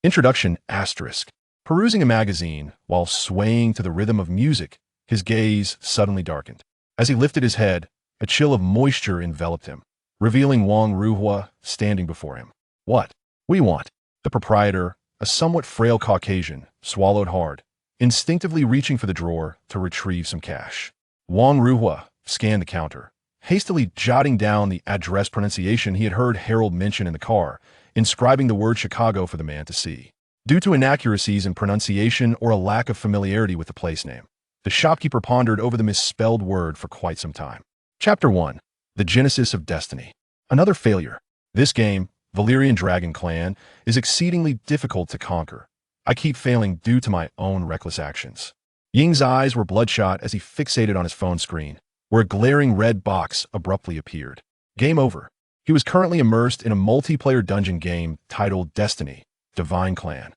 Introduction asterisk. Perusing a magazine while swaying to the rhythm of music, his gaze suddenly darkened. As he lifted his head, a chill of moisture enveloped him, revealing Wang Ruhua standing before him. What? We want. The proprietor, a somewhat frail Caucasian, swallowed hard, instinctively reaching for the drawer to retrieve some cash. Wang Ruhua scanned the counter, hastily jotting down the address pronunciation he had heard Harold mention in the car, inscribing the word Chicago for the man to see. Due to inaccuracies in pronunciation or a lack of familiarity with the place name, the shopkeeper pondered over the misspelled word for quite some time. Chapter 1. The Genesis of Destiny. Another failure. This game, Valyrian Dragon Clan, is exceedingly difficult to conquer. I keep failing due to my own reckless actions. Ying's eyes were bloodshot as he fixated on his phone screen, where a glaring red box abruptly appeared. Game over. He was currently immersed in a multiplayer dungeon game titled Destiny, Divine Clan.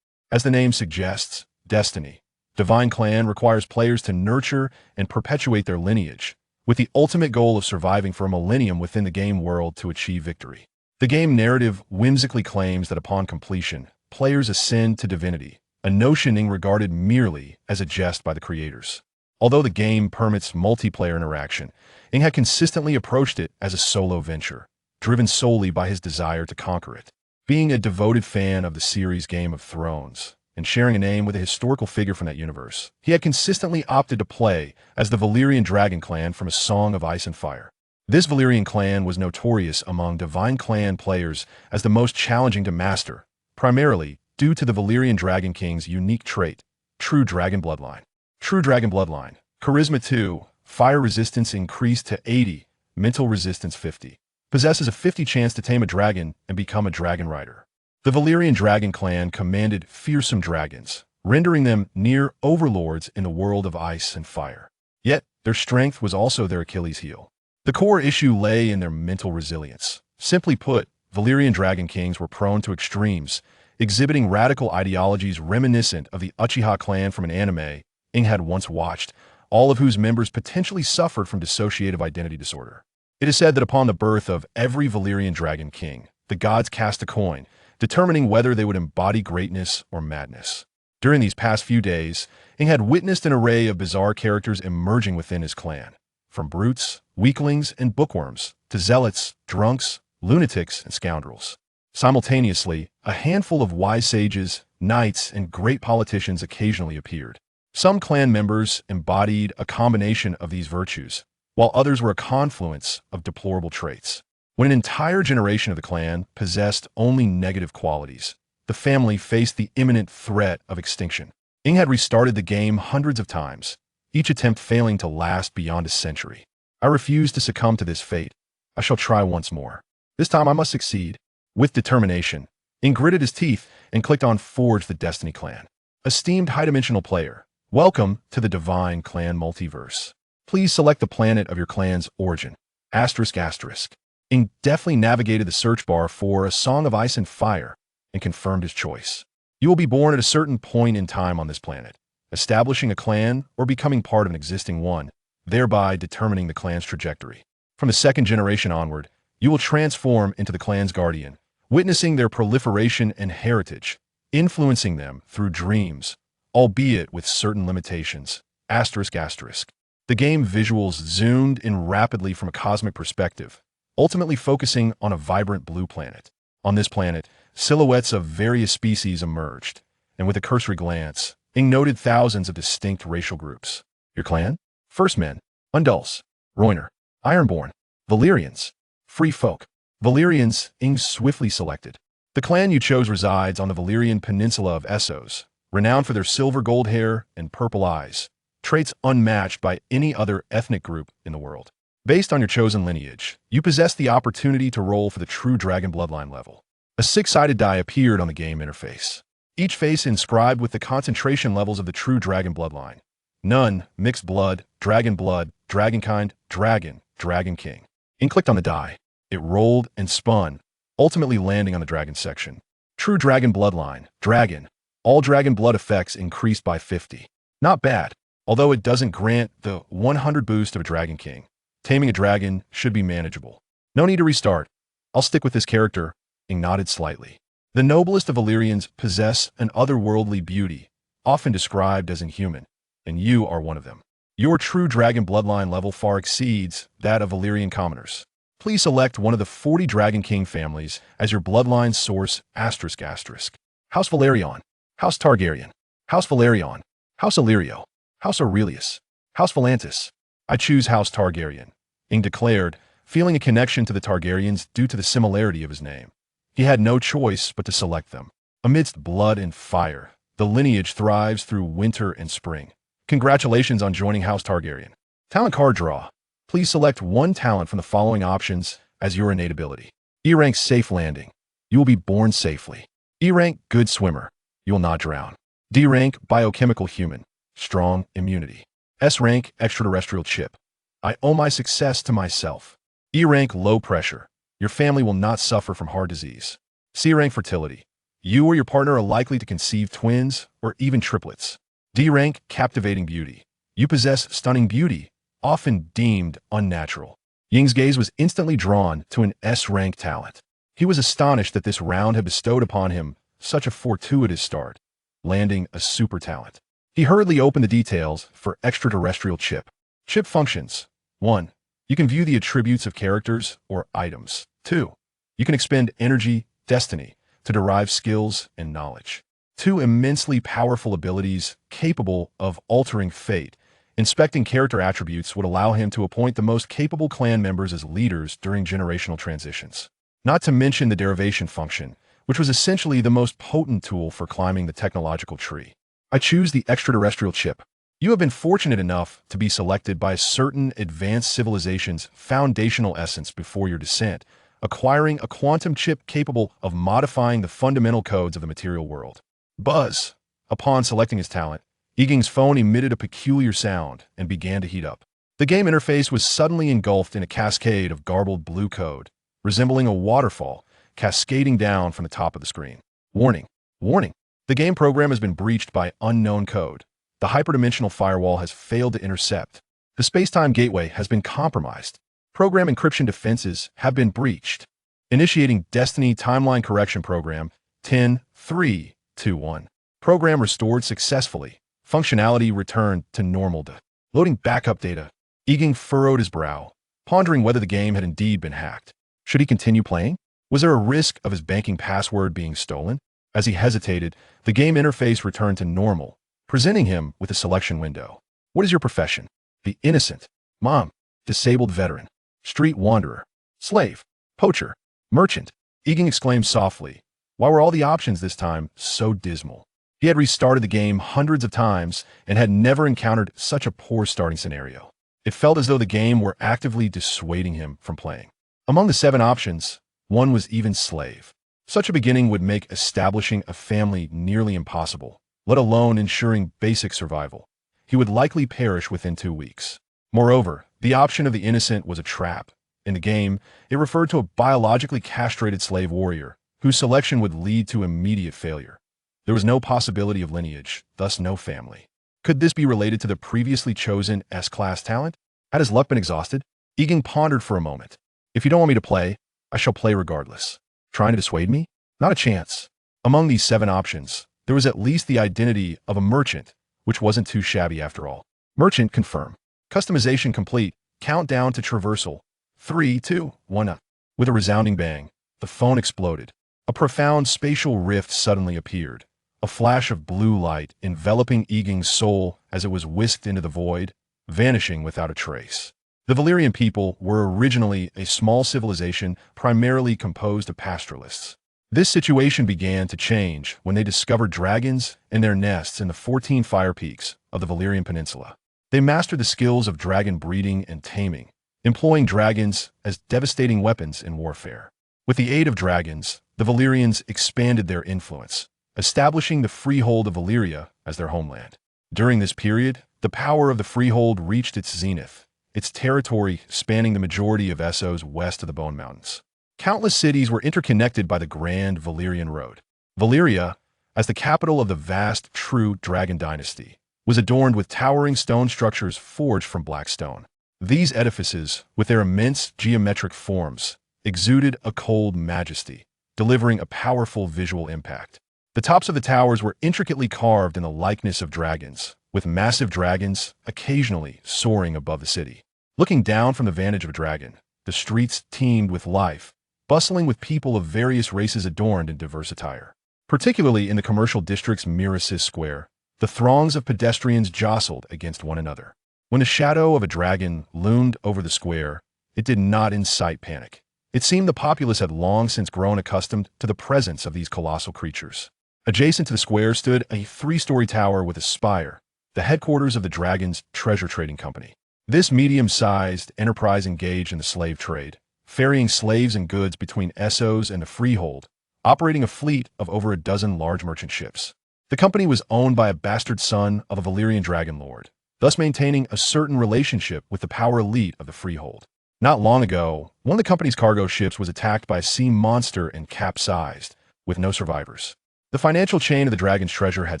As the name suggests, Destiny, Divine Clan requires players to nurture and perpetuate their lineage, with the ultimate goal of surviving for a millennium within the game world to achieve victory. The game narrative whimsically claims that upon completion, players ascend to divinity, a notion regarded merely as a jest by the creators. Although the game permits multiplayer interaction, Ing had consistently approached it as a solo venture, driven solely by his desire to conquer it. Being a devoted fan of the series Game of Thrones, and sharing a name with a historical figure from that universe, he had consistently opted to play as the Valyrian Dragon Clan from A Song of Ice and Fire. This Valyrian clan was notorious among Divine Clan players as the most challenging to master, primarily due to the Valyrian Dragon King's unique trait, True Dragon Bloodline. True Dragon Bloodline. Charisma 2, Fire Resistance increased to 80, Mental Resistance 50. Possesses a 50 chance to tame a dragon and become a dragon rider. The Valyrian Dragon Clan commanded fearsome dragons, rendering them near overlords in the world of ice and fire. Yet, their strength was also their Achilles heel. The core issue lay in their mental resilience. Simply put, Valyrian Dragon Kings were prone to extremes, exhibiting radical ideologies reminiscent of the Uchiha clan from an anime Ing had once watched, all of whose members potentially suffered from dissociative identity disorder. It is said that upon the birth of every Valyrian Dragon King, the gods cast a coin, determining whether they would embody greatness or madness. During these past few days, Ing had witnessed an array of bizarre characters emerging within his clan, from brutes, weaklings, and bookworms, to zealots, drunks, lunatics, and scoundrels. Simultaneously, a handful of wise sages, knights, and great politicians occasionally appeared. Some clan members embodied a combination of these virtues, while others were a confluence of deplorable traits. When an entire generation of the clan possessed only negative qualities, the family faced the imminent threat of extinction. Ing had restarted the game hundreds of times, each attempt failing to last beyond a century. I refuse to succumb to this fate. I shall try once more. This time I must succeed. With determination, Ing gritted his teeth and clicked on Forge the Destiny Clan. Esteemed high-dimensional player, welcome to the Divine Clan Multiverse. Please select the planet of your clan's origin. Asterisk asterisk. Ing deftly navigated the search bar for A Song of Ice and Fire and confirmed his choice. You will be born at a certain point in time on this planet, establishing a clan or becoming part of an existing one, thereby determining the clan's trajectory. From the second generation onward, you will transform into the clan's guardian, witnessing their proliferation and heritage, influencing them through dreams, albeit with certain limitations. Asterisk asterisk. The game visuals zoomed in rapidly from a cosmic perspective, ultimately focusing on a vibrant blue planet. On this planet, silhouettes of various species emerged, and with a cursory glance, Ing noted thousands of distinct racial groups. Your clan? First Men, Undulls, Roiner, Ironborn, Valyrians, Free Folk. Valyrians, Ing swiftly selected. The clan you chose resides on the Valyrian peninsula of Essos, renowned for their silver gold hair and purple eyes, traits unmatched by any other ethnic group in the world. Based on your chosen lineage, you possess the opportunity to roll for the True Dragon Bloodline level. A six-sided die appeared on the game interface, each face inscribed with the concentration levels of the True Dragon Bloodline. None, Mixed Blood, Dragon Blood, Dragonkind, Dragon, Dragon King. Ing clicked on the die. It rolled and spun, ultimately landing on the Dragon section. True Dragon Bloodline, Dragon. All Dragon Blood effects increased by 50. Not bad. Although it doesn't grant the 100 boost of a Dragon King, taming a dragon should be manageable. No need to restart. I'll stick with this character. Ing nodded slightly. The noblest of Valyrians possess an otherworldly beauty, often described as inhuman, and you are one of them. Your true dragon bloodline level far exceeds that of Valyrian commoners. Please select one of the 40 Dragon King families as your bloodline source ***. House Valyrian, House Targaryen, House Valyrian, House Illyrio, House Aurelius, House Volantis. I choose House Targaryen, Egon declared, feeling a connection to the Targaryens due to the similarity of his name. He had no choice but to select them. Amidst blood and fire, the lineage thrives through winter and spring. Congratulations on joining House Targaryen. Talent card draw. Please select one talent from the following options as your innate ability. E rank Safe Landing. You will be born safely. E rank Good Swimmer. You will not drown. D rank Biochemical Human. Strong immunity. S rank Extraterrestrial Chip. I owe my success to myself. E rank Low Pressure. Your family will not suffer from heart disease. C rank Fertility. You or your partner are likely to conceive twins or even triplets. D rank Captivating Beauty. You possess stunning beauty, often deemed unnatural. Ying's gaze was instantly drawn to an S-rank talent. He was astonished that this round had bestowed upon him such a fortuitous start, landing a super talent. He hurriedly opened the details for Extraterrestrial Chip. Chip functions. 1. You can view the attributes of characters or items. 2. You can expend energy, destiny, to derive skills and knowledge. 2 immensely powerful abilities capable of altering fate. Inspecting character attributes would allow him to appoint the most capable clan members as leaders during generational transitions. Not to mention the derivation function, which was essentially the most potent tool for climbing the technological tree. I choose the Extraterrestrial Chip. You have been fortunate enough to be selected by a certain advanced civilization's foundational essence before your descent, acquiring a quantum chip capable of modifying the fundamental codes of the material world. Buzz. Upon selecting his talent, Egon's phone emitted a peculiar sound and began to heat up. The game interface was suddenly engulfed in a cascade of garbled blue code, resembling a waterfall cascading down from the top of the screen. Warning. Warning. The game program has been breached by unknown code. The hyperdimensional firewall has failed to intercept. The space-time gateway has been compromised. Program encryption defenses have been breached. Initiating Destiny Timeline Correction Program 10.3.2.1. Program restored successfully. Functionality returned to normal. Loading backup data. Egon furrowed his brow, pondering whether the game had indeed been hacked. Should he continue playing? Was there a risk of his banking password being stolen? As he hesitated, the game interface returned to normal, presenting him with a selection window. What is your profession? The innocent. Mom. Disabled veteran. Street wanderer. Slave. Poacher. Merchant. Egon exclaimed softly. Why were all the options this time so dismal? He had restarted the game hundreds of times and had never encountered such a poor starting scenario. It felt as though the game were actively dissuading him from playing. Among the 7 options, one was even slave. Such a beginning would make establishing a family nearly impossible, let alone ensuring basic survival. He would likely perish within 2 weeks. Moreover, the option of the innocent was a trap. In the game, it referred to a biologically castrated slave warrior, whose selection would lead to immediate failure. There was no possibility of lineage, thus no family. Could this be related to the previously chosen S-class talent? Had his luck been exhausted? Egon pondered for a moment. If you don't want me to play, I shall play regardless. Trying to dissuade me? Not a chance. Among these 7 options, there was at least the identity of a merchant, which wasn't too shabby after all. Merchant confirm. Customization complete. Countdown to traversal. 3, 2, 1. With a resounding bang, the phone exploded. A profound spatial rift suddenly appeared. A flash of blue light enveloping Egon's soul as it was whisked into the void, vanishing without a trace. The Valyrian people were originally a small civilization primarily composed of pastoralists. This situation began to change when they discovered dragons and their nests in the 14 fire peaks of the Valyrian Peninsula. They mastered the skills of dragon breeding and taming, employing dragons as devastating weapons in warfare. With the aid of dragons, the Valyrians expanded their influence, establishing the Freehold of Valyria as their homeland. During this period, the power of the Freehold reached its zenith, its territory spanning the majority of Essos west of the Bone Mountains. Countless cities were interconnected by the Grand Valyrian Road. Valyria, as the capital of the vast, true dragon dynasty, was adorned with towering stone structures forged from black stone. These edifices, with their immense geometric forms, exuded a cold majesty, delivering a powerful visual impact. The tops of the towers were intricately carved in the likeness of dragons, with massive dragons occasionally soaring above the city. Looking down from the vantage of a dragon, the streets teemed with life, bustling with people of various races adorned in diverse attire. Particularly in the commercial district's Mirraxis Square, the throngs of pedestrians jostled against one another. When the shadow of a dragon loomed over the square, it did not incite panic. It seemed the populace had long since grown accustomed to the presence of these colossal creatures. Adjacent to the square stood a three-story tower with a spire, the headquarters of the dragon's treasure trading company. This medium-sized enterprise engaged in the slave trade, ferrying slaves and goods between Essos and the Freehold, operating a fleet of over a dozen large merchant ships. The company was owned by a bastard son of a Valyrian Dragonlord, thus maintaining a certain relationship with the power elite of the Freehold. Not long ago, one of the company's cargo ships was attacked by a sea monster and capsized, with no survivors. The financial chain of the dragon's treasure had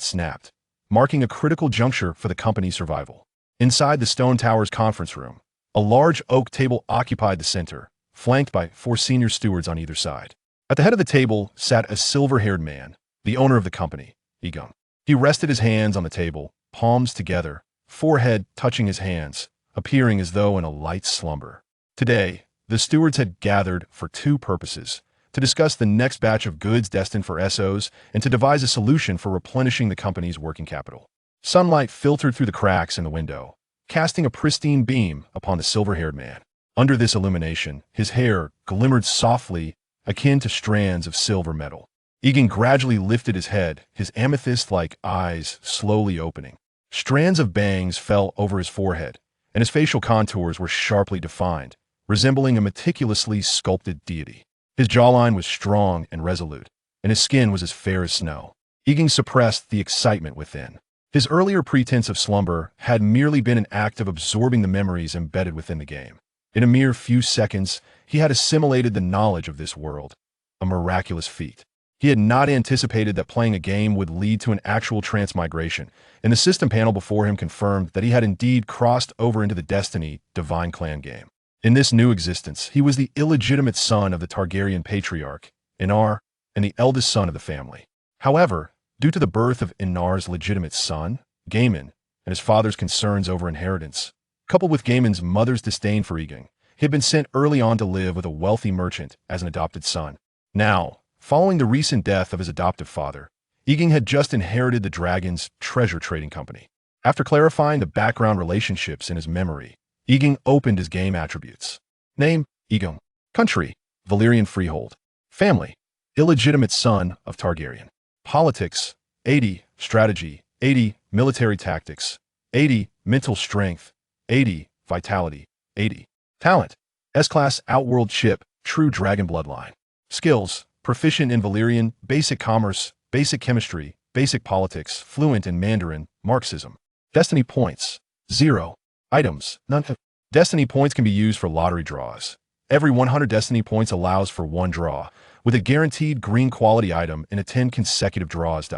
snapped, marking a critical juncture for the company's survival. Inside the stone tower's conference room, a large oak table occupied the center, flanked by 4 senior stewards on either side. At the head of the table sat a silver-haired man, the owner of the company, Egon. He rested his hands on the table, palms together, forehead touching his hands, appearing as though in a light slumber. Today, the stewards had gathered for 2 purposes: to discuss the next batch of goods destined for Essos and to devise a solution for replenishing the company's working capital. Sunlight filtered through the cracks in the window, casting a pristine beam upon the silver-haired man. Under this illumination, his hair glimmered softly, akin to strands of silver metal. Egon gradually lifted his head, his amethyst-like eyes slowly opening. Strands of bangs fell over his forehead, and his facial contours were sharply defined, resembling a meticulously sculpted deity. His jawline was strong and resolute, and his skin was as fair as snow. Egon suppressed the excitement within. His earlier pretense of slumber had merely been an act of absorbing the memories embedded within the game. In a mere few seconds, he had assimilated the knowledge of this world, a miraculous feat. He had not anticipated that playing a game would lead to an actual transmigration, and the system panel before him confirmed that he had indeed crossed over into the Destiny Divine Clan game. In this new existence, he was the illegitimate son of the Targaryen patriarch, Aenar, and the eldest son of the family. However, due to the birth of Aenar's legitimate son, Gaemon, and his father's concerns over inheritance, coupled with Gaemon's mother's disdain for Egon, he had been sent early on to live with a wealthy merchant as an adopted son. Now, following the recent death of his adoptive father, Egon had just inherited the dragon's treasure trading company. After clarifying the background relationships in his memory, Egon opened his game attributes. Name, Egon. Country, Valyrian Freehold. Family, illegitimate son of Targaryen. Politics, 80. Strategy, 80. Military tactics, 80. Mental strength, 80. Vitality, 80. Talent, S-Class Outworld Chip, True Dragon Bloodline. Skills, proficient in Valyrian, basic commerce, basic chemistry, basic politics, fluent in Mandarin, Marxism. Destiny points, 0. Items, none. Destiny points can be used for lottery draws. Every 100 Destiny points allows for 1 draw, with a guaranteed green quality item in a 10 consecutive draws.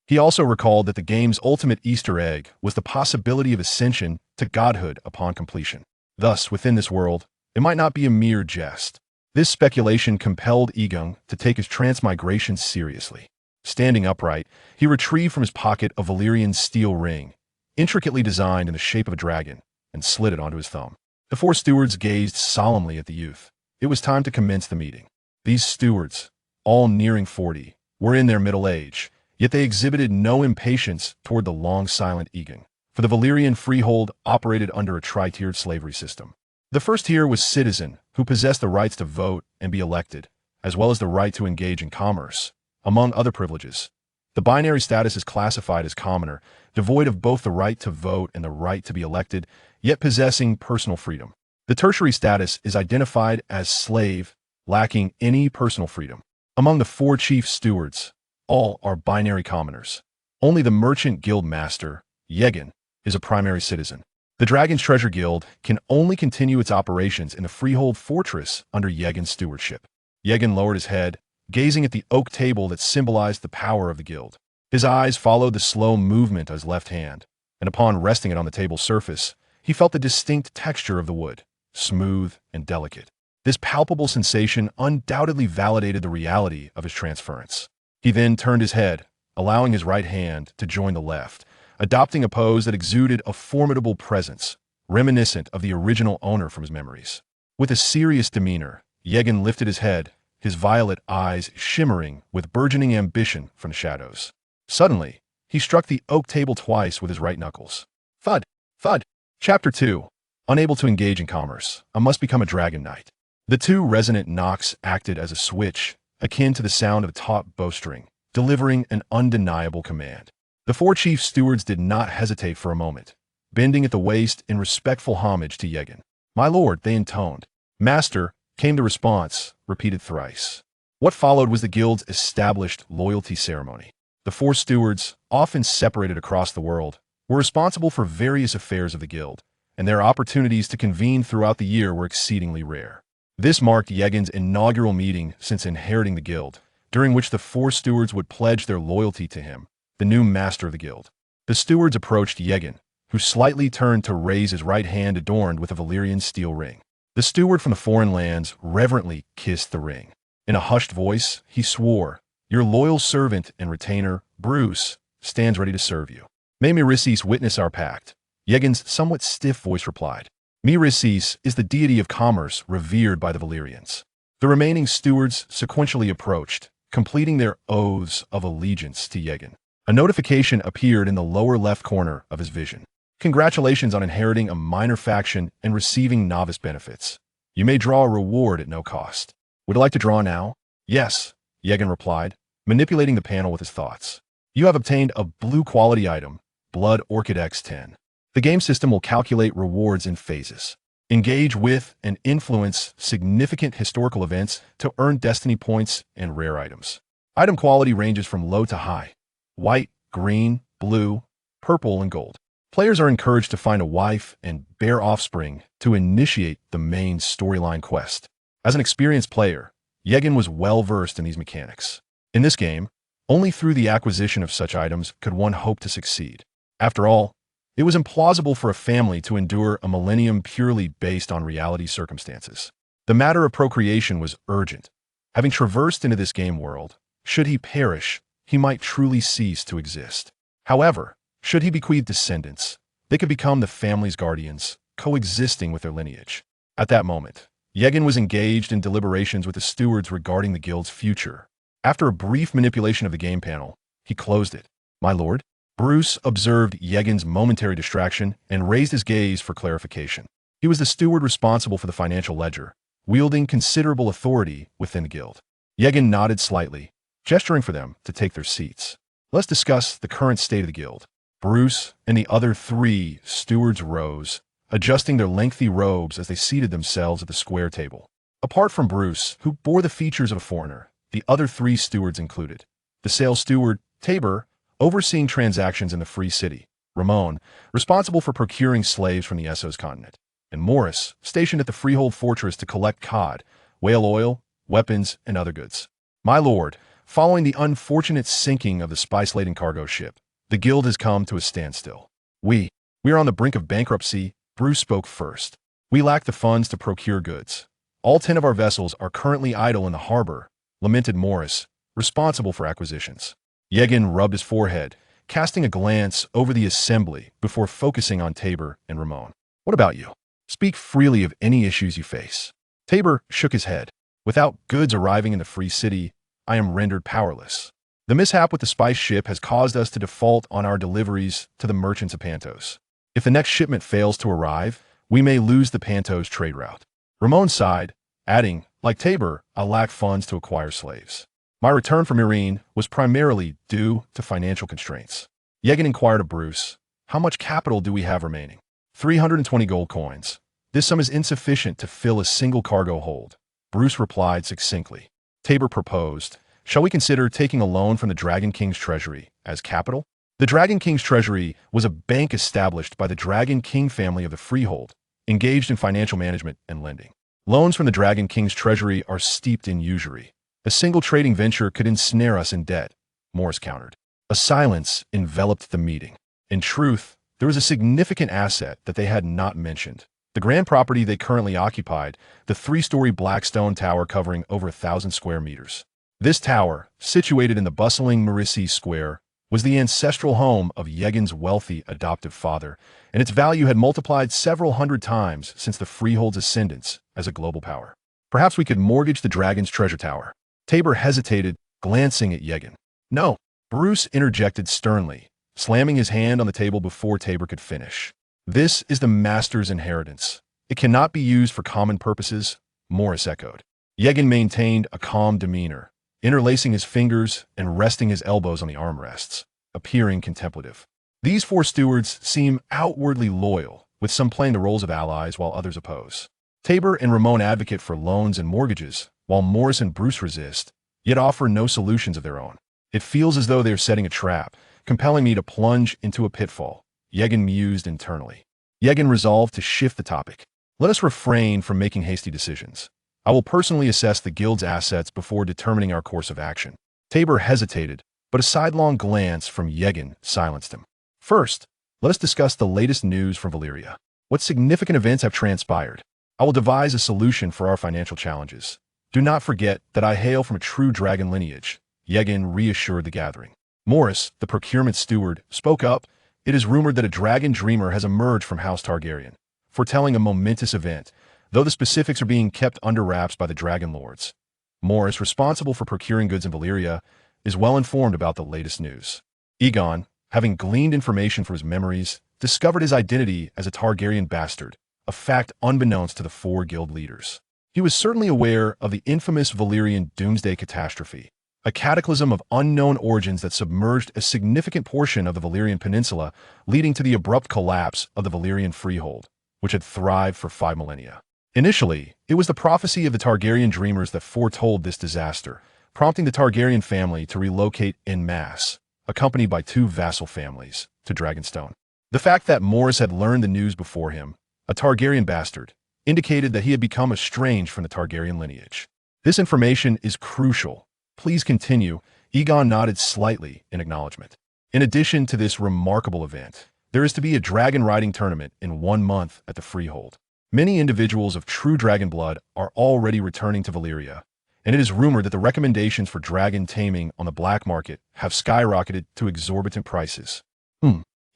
He also recalled that the game's ultimate Easter egg was the possibility of ascension to godhood upon completion. Thus, within this world, it might not be a mere jest. This speculation compelled Egon to take his transmigration seriously. Standing upright, he retrieved from his pocket a Valyrian steel ring, intricately designed in the shape of a dragon, and slid it onto his thumb. The 4 stewards gazed solemnly at the youth. It was time to commence the meeting. These stewards, all nearing 40, were in their middle age, yet they exhibited no impatience toward the long silent Egon, for the Valyrian Freehold operated under a tri-tiered slavery system. The first tier was citizen, who possessed the rights to vote and be elected, as well as the right to engage in commerce, among other privileges. The binary status is classified as commoner, devoid of both the right to vote and the right to be elected, yet possessing personal freedom. The tertiary status is identified as slave, lacking any personal freedom. Among the 4 chief stewards, all are binary commoners. Only the merchant guild master, Egon, is a primary citizen. The Dragon's Treasure Guild can only continue its operations in the Freehold fortress under Egon's stewardship. Egon lowered his head, gazing at the oak table that symbolized the power of the guild. His eyes followed the slow movement of his left hand, and upon resting it on the table's surface, he felt the distinct texture of the wood, smooth and delicate. This palpable sensation undoubtedly validated the reality of his transference. He then turned his head, allowing his right hand to join the left, adopting a pose that exuded a formidable presence, reminiscent of the original owner from his memories. With a serious demeanor, Egon lifted his head, his violet eyes shimmering with burgeoning ambition from the shadows. Suddenly, he struck the oak table twice with his right knuckles. Thud! Thud! Chapter 2. Unable to engage in commerce, I must become a dragon knight. The two resonant knocks acted as a switch, akin to the sound of a taut bowstring, delivering an undeniable command. The four chief stewards did not hesitate for a moment, bending at the waist in respectful homage to Egon. "My lord," they intoned. "Master," came the response, repeated thrice. What followed was the guild's established loyalty ceremony. The four stewards, often separated across the world, were responsible for various affairs of the guild, and their opportunities to convene throughout the year were exceedingly rare. This marked Egon's inaugural meeting since inheriting the guild, during which the four stewards would pledge their loyalty to him, the new master of the guild. The stewards approached Egon, who slightly turned to raise his right hand adorned with a Valyrian steel ring. The steward from the foreign lands reverently kissed the ring. In a hushed voice, he swore, "Your loyal servant and retainer, Bruce, stands ready to serve you." "May Mirraxis witness our pact," Egon's somewhat stiff voice replied. Mirraxis is the deity of commerce revered by the Valyrians. The remaining stewards sequentially approached, completing their oaths of allegiance to Egon. A notification appeared in the lower left corner of his vision. "Congratulations on inheriting a minor faction and receiving novice benefits. You may draw a reward at no cost." "Would you like to draw now?" "Yes," Egon replied, manipulating the panel with his thoughts. "You have obtained a blue quality item, Blood Orchid X10. The game system will calculate rewards in phases. Engage with and influence significant historical events to earn destiny points and rare items. Item quality ranges from low to high: white, green, blue, purple, and gold. Players are encouraged to find a wife and bear offspring to initiate the main storyline quest." As an experienced player, Egon was well versed in these mechanics. In this game, only through the acquisition of such items could one hope to succeed. After all, it was implausible for a family to endure a millennium purely based on reality circumstances. The matter of procreation was urgent. Having traversed into this game world, should he perish, he might truly cease to exist. However, should he bequeath descendants, they could become the family's guardians, coexisting with their lineage. At that moment, Egon was engaged in deliberations with the stewards regarding the guild's future. After a brief manipulation of the game panel, he closed it. "My lord?" Bruce observed Egon's momentary distraction and raised his gaze for clarification. He was the steward responsible for the financial ledger, wielding considerable authority within the guild. Egon nodded slightly, gesturing for them to take their seats. "Let's discuss the current state of the guild." Bruce and the other three stewards rose, adjusting their lengthy robes as they seated themselves at the square table. Apart from Bruce, who bore the features of a foreigner, the other three stewards included the sales steward, Tabor, overseeing transactions in the Free City; Ramon, responsible for procuring slaves from the Essos continent; and Morris, stationed at the Freehold fortress to collect cod, whale oil, weapons, and other goods. "My lord, following the unfortunate sinking of the spice-laden cargo ship, the guild has come to a standstill. We are on the brink of bankruptcy." Bruce spoke first. "We lack the funds to procure goods. All 10 of our vessels are currently idle in the harbor," lamented Morris, responsible for acquisitions. Egon rubbed his forehead, casting a glance over the assembly before focusing on Tabor and Ramon. "What about you? Speak freely of any issues you face." Tabor shook his head. "Without goods arriving in the Free City, I am rendered powerless. The mishap with the spice ship has caused us to default on our deliveries to the merchants of Pantos. If the next shipment fails to arrive, we may lose the Pantos trade route." Ramon sighed, adding, "Like Tabor, I lack funds to acquire slaves. My return from Irene was primarily due to financial constraints." Egon inquired of Bruce, "How much capital do we have remaining?" 320 gold coins. This sum is insufficient to fill a single cargo hold," Bruce replied succinctly. Tabor proposed, "Shall we consider taking a loan from the Dragon King's treasury as capital?" The Dragon King's treasury was a bank established by the Dragon King family of the Freehold, engaged in financial management and lending. Loans from the Dragon King's treasury are steeped in usury. A single trading venture could ensnare us in debt, Morris countered. A silence enveloped the meeting. In truth, there was a significant asset that they had not mentioned: The grand property they currently occupied, the three-story black stone tower covering over 1,000 square meters. This tower, situated in the bustling Mirraxis Square, was the ancestral home of Egon's wealthy adoptive father, and its value had multiplied several hundred times since the Freehold's ascendance as a global power. Perhaps we could mortgage the dragon's treasure tower. Tabor hesitated, glancing at Egon. No, Bruce interjected sternly, slamming his hand on the table before Tabor could finish. This is the master's inheritance. It cannot be used for common purposes, Morris echoed. Egon maintained a calm demeanor, interlacing his fingers and resting his elbows on the armrests, appearing contemplative. These four stewards seem outwardly loyal, with some playing the roles of allies while others oppose. Tabor and Ramon advocate for loans and mortgages, while Morris and Bruce resist, yet offer no solutions of their own. It feels as though they are setting a trap, compelling me to plunge into a pitfall, Egon mused internally. Egon resolved to shift the topic. Let us refrain from making hasty decisions. I will personally assess the guild's assets before determining our course of action. Tabor hesitated, but a sidelong glance from Egon silenced him. First, let us discuss the latest news from Valyria. What significant events have transpired? I will devise a solution for our financial challenges. Do not forget that I hail from a true dragon lineage, Egon reassured the gathering. Morris, the procurement steward, spoke up. It is rumored that a dragon dreamer has emerged from House Targaryen, foretelling a momentous event, though the specifics are being kept under wraps by the Dragonlords. Morris, responsible for procuring goods in Valyria, is well informed about the latest news. Egon, having gleaned information from his memories, discovered his identity as a Targaryen bastard, a fact unbeknownst to the four guild leaders. He was certainly aware of the infamous Valyrian doomsday catastrophe, a cataclysm of unknown origins that submerged a significant portion of the Valyrian peninsula, leading to the abrupt collapse of the Valyrian Freehold, which had thrived for 5 millennia. Initially, it was the prophecy of the Targaryen dreamers that foretold this disaster, prompting the Targaryen family to relocate en masse, accompanied by 2 vassal families, to Dragonstone. The fact that Morris had learned the news before him, a Targaryen bastard, indicated that he had become estranged from the Targaryen lineage. This information is crucial. Please continue. Egon nodded slightly in acknowledgement. In addition to this remarkable event, there is to be a dragon riding tournament in 1 month at the Freehold. Many individuals of true Dragonblood are already returning to Valyria, and it is rumored that the recommendations for dragon taming on the black market have skyrocketed to exorbitant prices.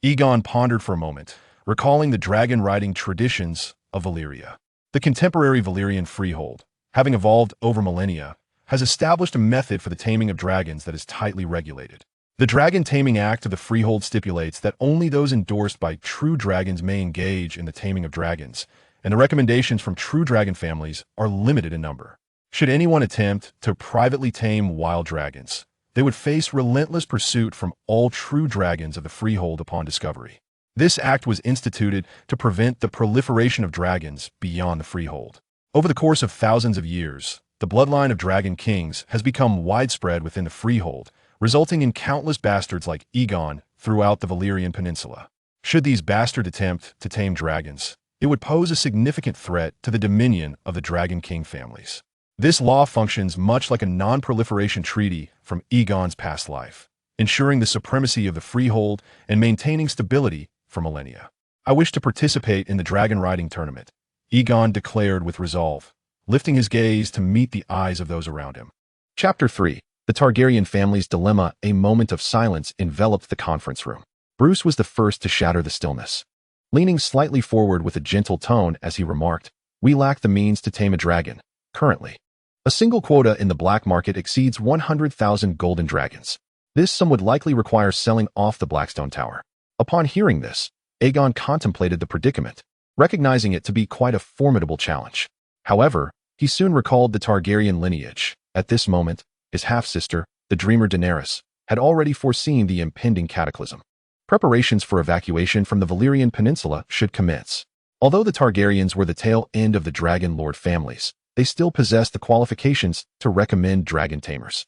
Egon pondered for a moment, recalling the dragon riding traditions of Valyria. The contemporary Valyrian Freehold, having evolved over millennia, has established a method for the taming of dragons that is tightly regulated. The Dragon Taming Act of the Freehold stipulates that only those endorsed by true dragons may engage in the taming of dragons, and the recommendations from true dragon families are limited in number. Should anyone attempt to privately tame wild dragons, they would face relentless pursuit from all true dragons of the Freehold upon discovery. This act was instituted to prevent the proliferation of dragons beyond the Freehold. Over the course of thousands of years, the bloodline of dragon kings has become widespread within the Freehold, resulting in countless bastards like Egon throughout the Valyrian peninsula. Should these bastards attempt to tame dragons, it would pose a significant threat to the dominion of the Dragon King families. This law functions much like a non-proliferation treaty from Egon's past life, ensuring the supremacy of the Freehold and maintaining stability for millennia. I wish to participate in the dragon riding tournament, Egon declared with resolve, lifting his gaze to meet the eyes of those around him. Chapter 3. The Targaryen family's dilemma. A moment of silence enveloped the conference room. Bruce was the first to shatter the stillness. Leaning slightly forward with a gentle tone as he remarked, "We lack the means to tame a dragon, currently. A single quota in the black market exceeds 100,000 golden dragons. This sum would likely require selling off the Blackstone Tower." Upon hearing this, Egon contemplated the predicament, recognizing it to be quite a formidable challenge. However, he soon recalled the Targaryen lineage. At this moment, his half-sister, the dreamer Daenerys, had already foreseen the impending cataclysm. Preparations for evacuation from the Valyrian Peninsula should commence. Although the Targaryens were the tail end of the Dragonlord families, they still possessed the qualifications to recommend dragon tamers.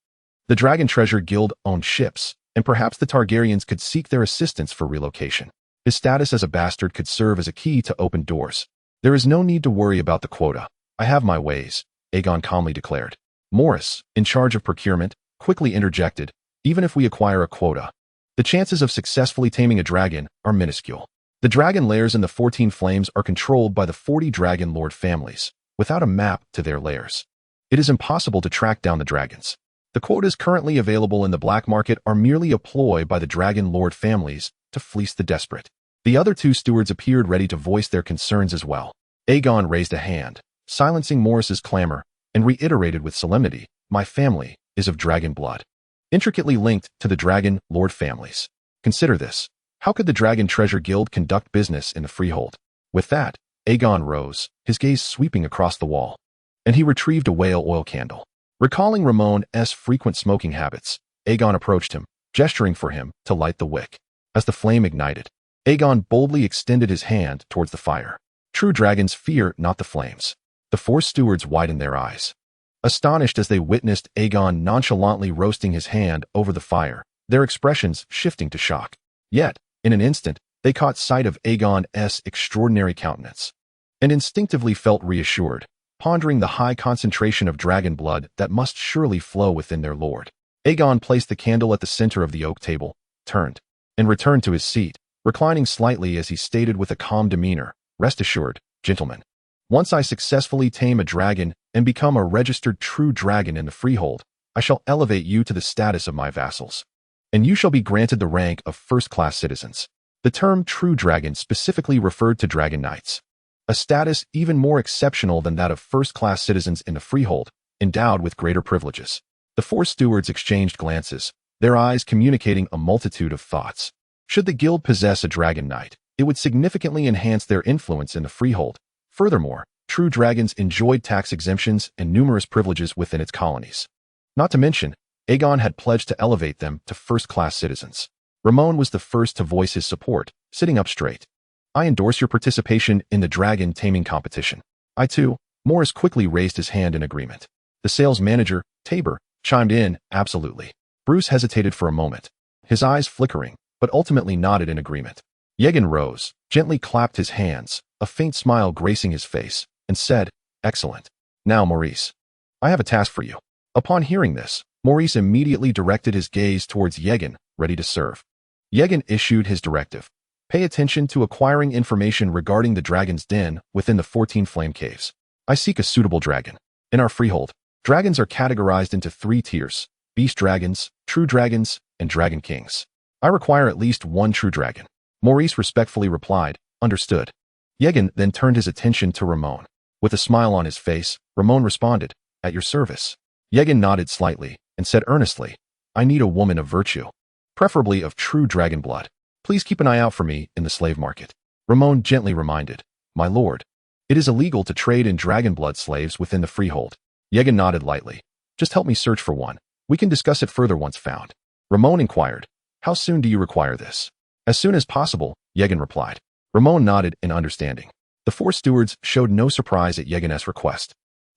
The Dragon Treasure Guild owned ships, and perhaps the Targaryens could seek their assistance for relocation. His status as a bastard could serve as a key to open doors. "There is no need to worry about the quota. I have my ways," Egon calmly declared. Morris, in charge of procurement, quickly interjected, "Even if we acquire a quota, the chances of successfully taming a dragon are minuscule. The dragon lairs in the 14 Flames are controlled by the 40 Dragonlord families, without a map to their lairs. It is impossible to track down the dragons. The quotas currently available in the black market are merely a ploy by the Dragonlord families to fleece the desperate. The other two stewards appeared ready to voice their concerns as well. Egon raised a hand, silencing Morris's clamor, and reiterated with solemnity, "My family is of dragon blood, intricately linked to the Dragonlord families. Consider this. How could the Dragon Treasure Guild conduct business in the Freehold?" With that, Egon rose, his gaze sweeping across the wall, and he retrieved a whale oil candle. Recalling Ramon's frequent smoking habits, Egon approached him, gesturing for him to light the wick. As the flame ignited, Egon boldly extended his hand towards the fire. True dragons fear not the flames. The four stewards widened their eyes, astonished as they witnessed Egon nonchalantly roasting his hand over the fire, their expressions shifting to shock. Yet, in an instant, they caught sight of Egon's extraordinary countenance, and instinctively felt reassured, pondering the high concentration of dragon blood that must surely flow within their lord. Egon placed the candle at the center of the oak table, turned, and returned to his seat, reclining slightly as he stated with a calm demeanor, "Rest assured, gentlemen. Once I successfully tame a dragon and become a registered true dragon in the Freehold, I shall elevate you to the status of my vassals, and you shall be granted the rank of first-class citizens." The term true dragon specifically referred to dragon knights, a status even more exceptional than that of first-class citizens in the Freehold, endowed with greater privileges. The four stewards exchanged glances, their eyes communicating a multitude of thoughts. Should the guild possess a dragon knight, it would significantly enhance their influence in the Freehold. Furthermore, true dragons enjoyed tax exemptions and numerous privileges within its colonies. Not to mention, Egon had pledged to elevate them to first-class citizens. Ramon was the first to voice his support, sitting up straight. "I endorse your participation in the dragon taming competition." "I too." Morris quickly raised his hand in agreement. The sales manager, Tabor, chimed in, "Absolutely." Bruce hesitated for a moment, his eyes flickering, but ultimately nodded in agreement. Egon rose, gently clapped his hands, a faint smile gracing his face, and said, "Excellent. Now, Maurice, I have a task for you." Upon hearing this, Maurice immediately directed his gaze towards Egon, ready to serve. Egon issued his directive. "Pay attention to acquiring information regarding the dragon's den within the 14 flame caves. I seek a suitable dragon. In our Freehold, dragons are categorized into 3 tiers: beast dragons, true dragons, and dragon kings. I require at least 1 true dragon." Maurice respectfully replied, "Understood." Egon then turned his attention to Ramon. With a smile on his face, Ramon responded, "At your service." Egon nodded slightly and said earnestly, "I need a woman of virtue, preferably of true dragon blood. Please keep an eye out for me in the slave market." Ramon gently reminded, "My lord, it is illegal to trade in dragon blood slaves within the Freehold." Egon nodded lightly. "Just help me search for one. We can discuss it further once found." Ramon inquired, "How soon do you require this?" "As soon as possible," Egon replied. Ramon nodded in understanding. The 4 stewards showed no surprise at Egon's request.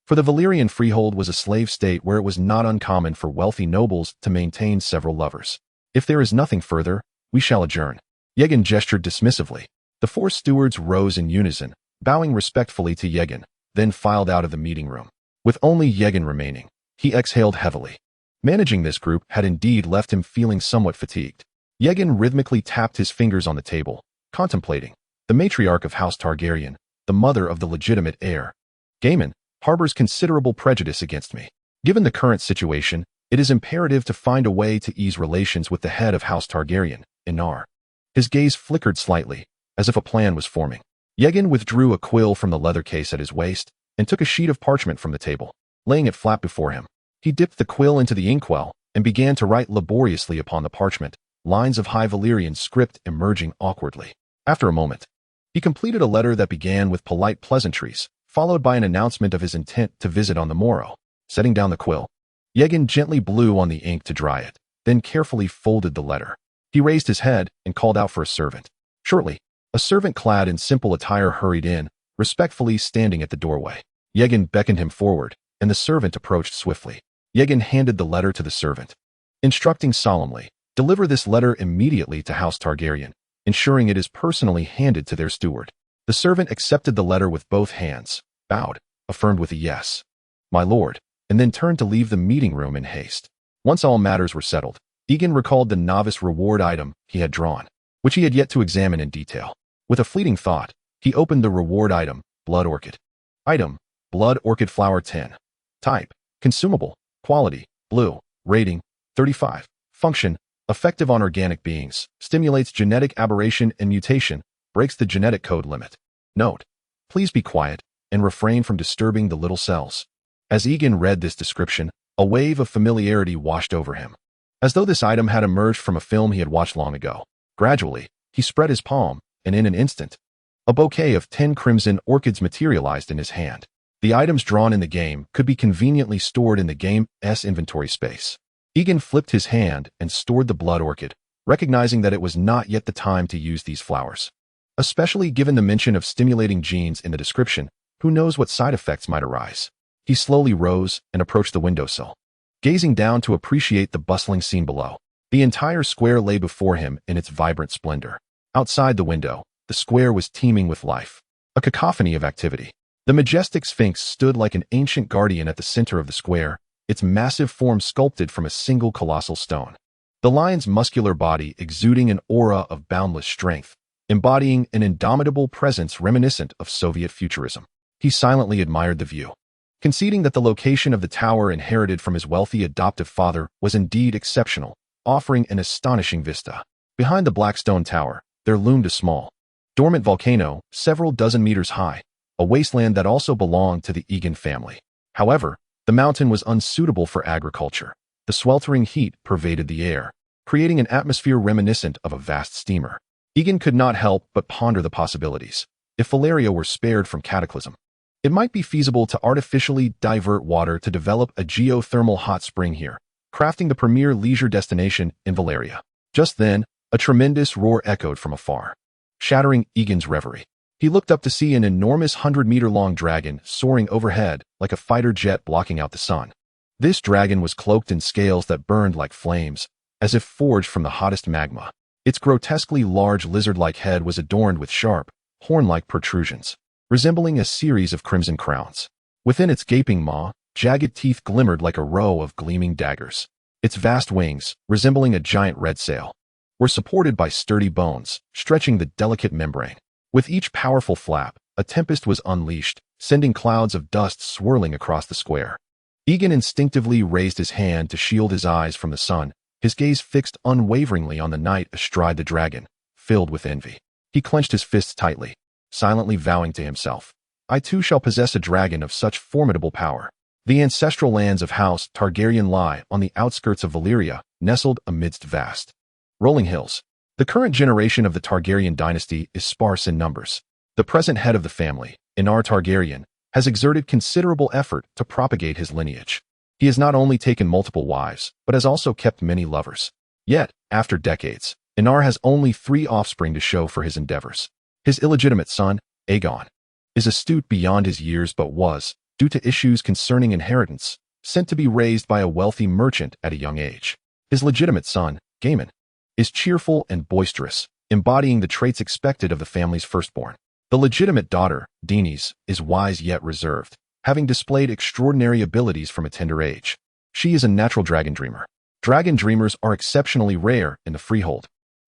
For the Valyrian Freehold was a slave state where it was not uncommon for wealthy nobles to maintain several lovers. "If there is nothing further, we shall adjourn." Egon gestured dismissively. The 4 stewards rose in unison, bowing respectfully to Egon, then filed out of the meeting room. With only Egon remaining, he exhaled heavily. Managing this group had indeed left him feeling somewhat fatigued. Egon rhythmically tapped his fingers on the table, contemplating. The matriarch of House Targaryen, the mother of the legitimate heir, Gaemon, harbors considerable prejudice against me. Given the current situation, it is imperative to find a way to ease relations with the head of House Targaryen, Aenar. His gaze flickered slightly, as if a plan was forming. Egon withdrew a quill from the leather case at his waist and took a sheet of parchment from the table, laying it flat before him. He dipped the quill into the inkwell and began to write laboriously upon the parchment, lines of High Valyrian script emerging awkwardly. After a moment, he completed a letter that began with polite pleasantries, followed by an announcement of his intent to visit on the morrow. Setting down the quill, Egon gently blew on the ink to dry it, then carefully folded the letter. He raised his head and called out for a servant. Shortly, a servant clad in simple attire hurried in, respectfully standing at the doorway. Egon beckoned him forward, and the servant approached swiftly. Egon handed the letter to the servant, instructing solemnly, "Deliver this letter immediately to House Targaryen, ensuring it is personally handed to their steward." The servant accepted the letter with both hands, bowed, affirmed with a yes, "My lord," and then turned to leave the meeting room in haste. Once all matters were settled, Egon recalled the novice reward item he had drawn, which he had yet to examine in detail. With a fleeting thought, he opened the reward item, Blood Orchid. Item, Blood Orchid Flower 10. Type, consumable. Quality, blue. Rating, 35. Function, effective on organic beings, stimulates genetic aberration and mutation, breaks the genetic code limit. Note, please be quiet and refrain from disturbing the little cells. As Egon read this description, a wave of familiarity washed over him, as though this item had emerged from a film he had watched long ago. Gradually, he spread his palm, and in an instant, a bouquet of 10 crimson orchids materialized in his hand. The items drawn in the game could be conveniently stored in the game's inventory space. Egon flipped his hand and stored the blood orchid, recognizing that it was not yet the time to use these flowers. Especially given the mention of stimulating genes in the description, who knows what side effects might arise. He slowly rose and approached the windowsill, gazing down to appreciate the bustling scene below. The entire square lay before him in its vibrant splendor. Outside the window, the square was teeming with life, a cacophony of activity. The majestic Sphinx stood like an ancient guardian at the center of the square, its massive form sculpted from a single colossal stone. The lion's muscular body exuding an aura of boundless strength, embodying an indomitable presence reminiscent of Soviet futurism. He silently admired the view, conceding that the location of the tower inherited from his wealthy adoptive father was indeed exceptional, offering an astonishing vista. Behind the black stone tower, there loomed a small, dormant volcano, several dozen meters high, a wasteland that also belonged to the Egon family. However, the mountain was unsuitable for agriculture. The sweltering heat pervaded the air, creating an atmosphere reminiscent of a vast steamer. Egon could not help but ponder the possibilities. If Valyria were spared from cataclysm, it might be feasible to artificially divert water to develop a geothermal hot spring here, crafting the premier leisure destination in Valyria. Just then, a tremendous roar echoed from afar, shattering Egon's reverie. He looked up to see an enormous 100-meter-long dragon soaring overhead like a fighter jet blocking out the sun. This dragon was cloaked in scales that burned like flames, as if forged from the hottest magma. Its grotesquely large lizard-like head was adorned with sharp, horn-like protrusions, resembling a series of crimson crowns. Within its gaping maw, jagged teeth glimmered like a row of gleaming daggers. Its vast wings, resembling a giant red sail, were supported by sturdy bones, stretching the delicate membrane. With each powerful flap, a tempest was unleashed, sending clouds of dust swirling across the square. Egon instinctively raised his hand to shield his eyes from the sun, his gaze fixed unwaveringly on the knight astride the dragon, filled with envy. He clenched his fists tightly, silently vowing to himself, "I too shall possess a dragon of such formidable power." The ancestral lands of House Targaryen lie on the outskirts of Valyria, nestled amidst vast, rolling hills. The current generation of the Targaryen dynasty is sparse in numbers. The present head of the family, Aenar Targaryen, has exerted considerable effort to propagate his lineage. He has not only taken multiple wives, but has also kept many lovers. Yet, after decades, Aenar has only 3 offspring to show for his endeavors. His illegitimate son, Egon, is astute beyond his years but was, due to issues concerning inheritance, sent to be raised by a wealthy merchant at a young age. His legitimate son, Gaemon, is cheerful and boisterous, embodying the traits expected of the family's firstborn. The legitimate daughter, Daenerys, is wise yet reserved, having displayed extraordinary abilities from a tender age. She is a natural dragon dreamer. Dragon dreamers are exceptionally rare in the Freehold,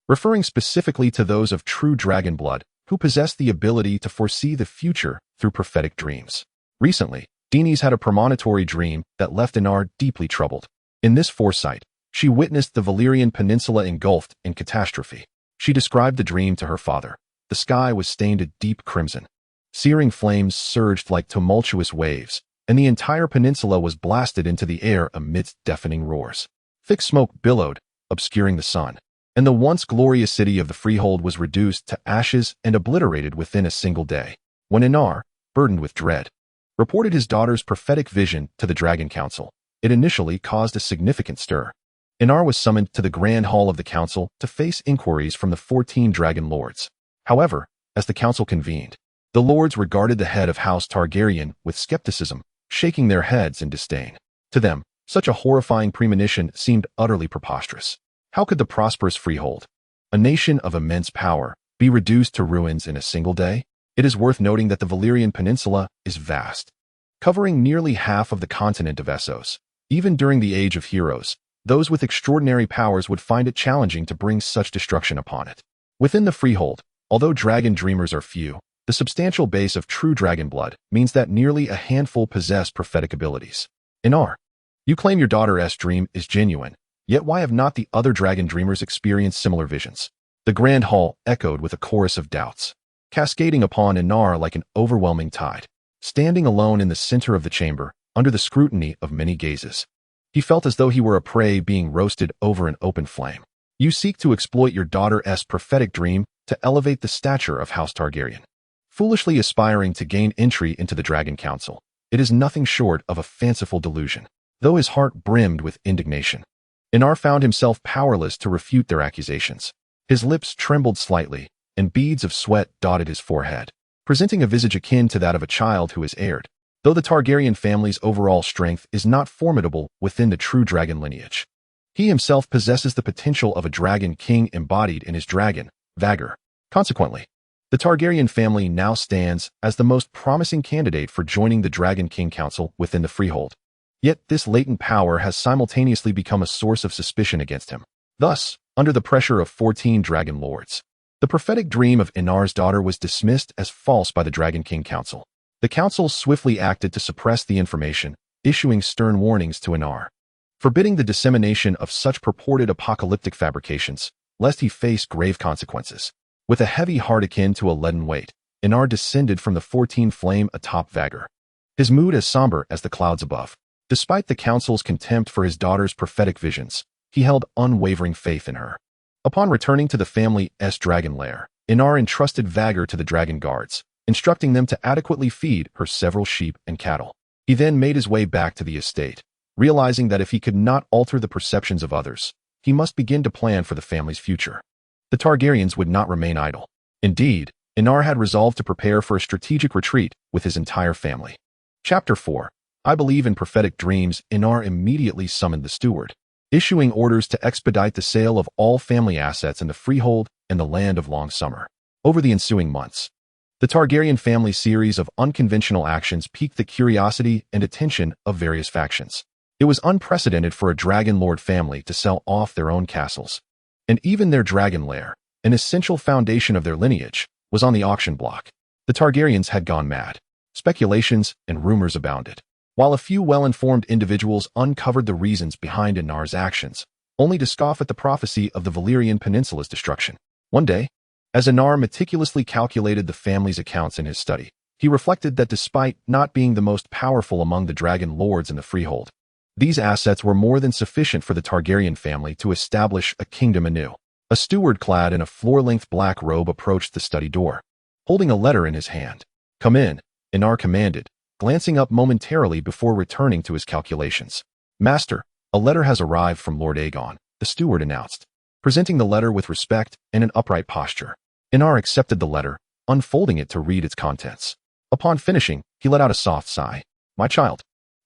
referring specifically to those of true Dragonblood who possess the ability to foresee the future through prophetic dreams. Recently, Daenerys had a premonitory dream that left Aenar deeply troubled. In this foresight, she witnessed the Valyrian peninsula engulfed in catastrophe. She described the dream to her father. The sky was stained a deep crimson. Searing flames surged like tumultuous waves, and the entire peninsula was blasted into the air amidst deafening roars. Thick smoke billowed, obscuring the sun, and the once glorious city of the Freehold was reduced to ashes and obliterated within a single day. When Aenar, burdened with dread, reported his daughter's prophetic vision to the Dragon Council, it initially caused a significant stir. Aenar was summoned to the Grand Hall of the Council to face inquiries from the 14 Dragonlords. However, as the council convened, the lords regarded the head of House Targaryen with skepticism, shaking their heads in disdain. To them, such a horrifying premonition seemed utterly preposterous. How could the prosperous Freehold, a nation of immense power, be reduced to ruins in a single day? It is worth noting that the Valyrian Peninsula is vast, covering nearly half of the continent of Essos. Even during the Age of Heroes, those with extraordinary powers would find it challenging to bring such destruction upon it. Within the Freehold, Although dragon dreamers are few, the substantial base of true Dragonblood means that nearly a handful possess prophetic abilities. Aenar, you claim your daughter's dream is genuine, yet why have not the other dragon dreamers experienced similar visions? The grand hall echoed with a chorus of doubts, cascading upon Aenar like an overwhelming tide. Standing alone in the center of the chamber, under the scrutiny of many gazes, he felt as though he were a prey being roasted over an open flame. You seek to exploit your daughter's prophetic dream to elevate the stature of House Targaryen. Foolishly aspiring to gain entry into the Dragon Council, it is nothing short of a fanciful delusion. Though his heart brimmed with indignation, Aenar found himself powerless to refute their accusations. His lips trembled slightly, and beads of sweat dotted his forehead, presenting a visage akin to that of a child who has erred. Though the Targaryen family's overall strength is not formidable within the true dragon lineage, he himself possesses the potential of a dragon king embodied in his dragon, Vhagar. Consequently, the Targaryen family now stands as the most promising candidate for joining the Dragon King Council within the Freehold. Yet this latent power has simultaneously become a source of suspicion against him. Thus, under the pressure of 14 Dragonlords, the prophetic dream of Aenar's daughter was dismissed as false by the Dragon King Council. The council swiftly acted to suppress the information, issuing stern warnings to Aenar, forbidding the dissemination of such purported apocalyptic fabrications, lest he face grave consequences. With a heavy heart akin to a leaden weight, Aenar descended from the 14 flame atop Vhagar, his mood as somber as the clouds above. Despite the council's contempt for his daughter's prophetic visions, he held unwavering faith in her. Upon returning to the family's dragon lair, Aenar entrusted Vhagar to the dragon guards, instructing them to adequately feed her several sheep and cattle. He then made his way back to the estate, realizing that if he could not alter the perceptions of others, he must begin to plan for the family's future. The Targaryens would not remain idle. Indeed, Aenar had resolved to prepare for a strategic retreat with his entire family. Chapter 4. I believe in prophetic dreams. Aenar immediately summoned the steward, issuing orders to expedite the sale of all family assets in the Freehold and the Land of Long Summer. Over the ensuing months, the Targaryen family's series of unconventional actions piqued the curiosity and attention of various factions. It was unprecedented for a Dragonlord family to sell off their own castles, and even their dragon lair, an essential foundation of their lineage, was on the auction block. The Targaryens had gone mad. Speculations and rumors abounded, while a few well-informed individuals uncovered the reasons behind Aenar's actions, only to scoff at the prophecy of the Valyrian Peninsula's destruction. One day, as Aenar meticulously calculated the family's accounts in his study, he reflected that despite not being the most powerful among the dragon lords in the Freehold, these assets were more than sufficient for the Targaryen family to establish a kingdom anew. A steward clad in a floor-length black robe approached the study door, holding a letter in his hand. "Come in," Aenar commanded, glancing up momentarily before returning to his calculations. "Master, a letter has arrived from Lord Egon," the steward announced, presenting the letter with respect and an upright posture. Aenar accepted the letter, unfolding it to read its contents. Upon finishing, he let out a soft sigh. "My child,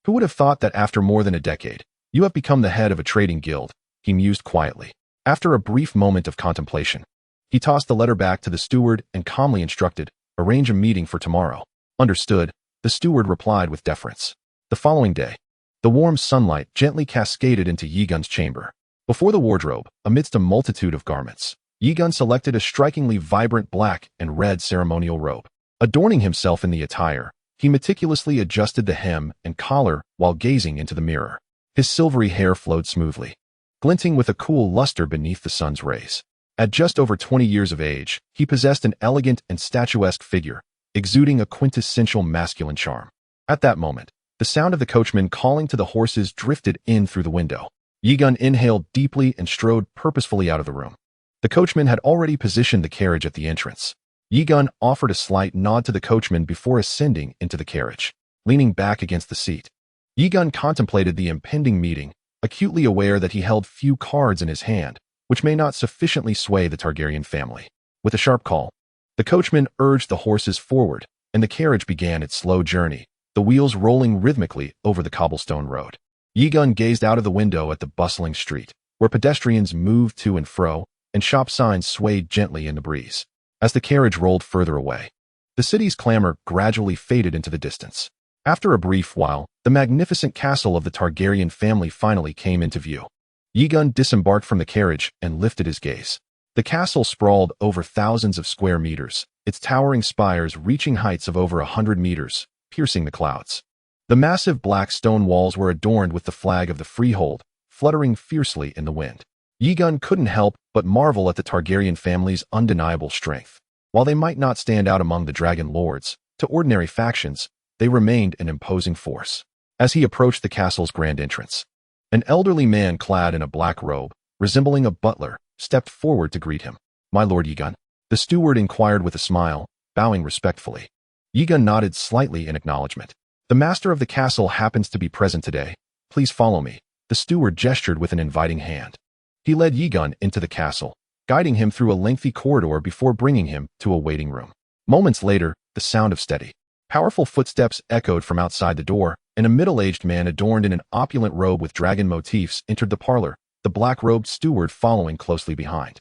who would have thought that after more than a decade, you have become the head of a trading guild?" he mused quietly. After a brief moment of contemplation, he tossed the letter back to the steward and calmly instructed, "Arrange a meeting for tomorrow." "Understood," the steward replied with deference. The following day, the warm sunlight gently cascaded into Egon's chamber. Before the wardrobe, amidst a multitude of garments, Egon selected a strikingly vibrant black and red ceremonial robe. Adorning himself in the attire, he meticulously adjusted the hem and collar while gazing into the mirror. His silvery hair flowed smoothly, glinting with a cool luster beneath the sun's rays. At just over 20 years of age, he possessed an elegant and statuesque figure, exuding a quintessential masculine charm. At that moment, the sound of the coachman calling to the horses drifted in through the window. Egon inhaled deeply and strode purposefully out of the room. The coachman had already positioned the carriage at the entrance. Egon offered a slight nod to the coachman before ascending into the carriage. Leaning back against the seat, Egon contemplated the impending meeting, acutely aware that he held few cards in his hand, which may not sufficiently sway the Targaryen family. With a sharp call, the coachman urged the horses forward, and the carriage began its slow journey, the wheels rolling rhythmically over the cobblestone road. Egon gazed out of the window at the bustling street, where pedestrians moved to and fro, and shop signs swayed gently in the breeze. As the carriage rolled further away, the city's clamor gradually faded into the distance. After a brief while, the magnificent castle of the Targaryen family finally came into view. Egon disembarked from the carriage and lifted his gaze. The castle sprawled over thousands of square meters, its towering spires reaching heights of over 100 meters, piercing the clouds. The massive black stone walls were adorned with the flag of the Freehold, fluttering fiercely in the wind. Egon couldn't help but marvel at the Targaryen family's undeniable strength. While they might not stand out among the Dragonlords, to ordinary factions, they remained an imposing force. As he approached the castle's grand entrance, an elderly man clad in a black robe, resembling a butler, stepped forward to greet him. "My lord Egon?" The steward inquired with a smile, bowing respectfully. Egon nodded slightly in acknowledgement. "The master of the castle happens to be present today. Please follow me." The steward gestured with an inviting hand. He led Egon into the castle, guiding him through a lengthy corridor before bringing him to a waiting room. Moments later, the sound of steady, powerful footsteps echoed from outside the door, and a middle-aged man adorned in an opulent robe with dragon motifs entered the parlor, the black-robed steward following closely behind.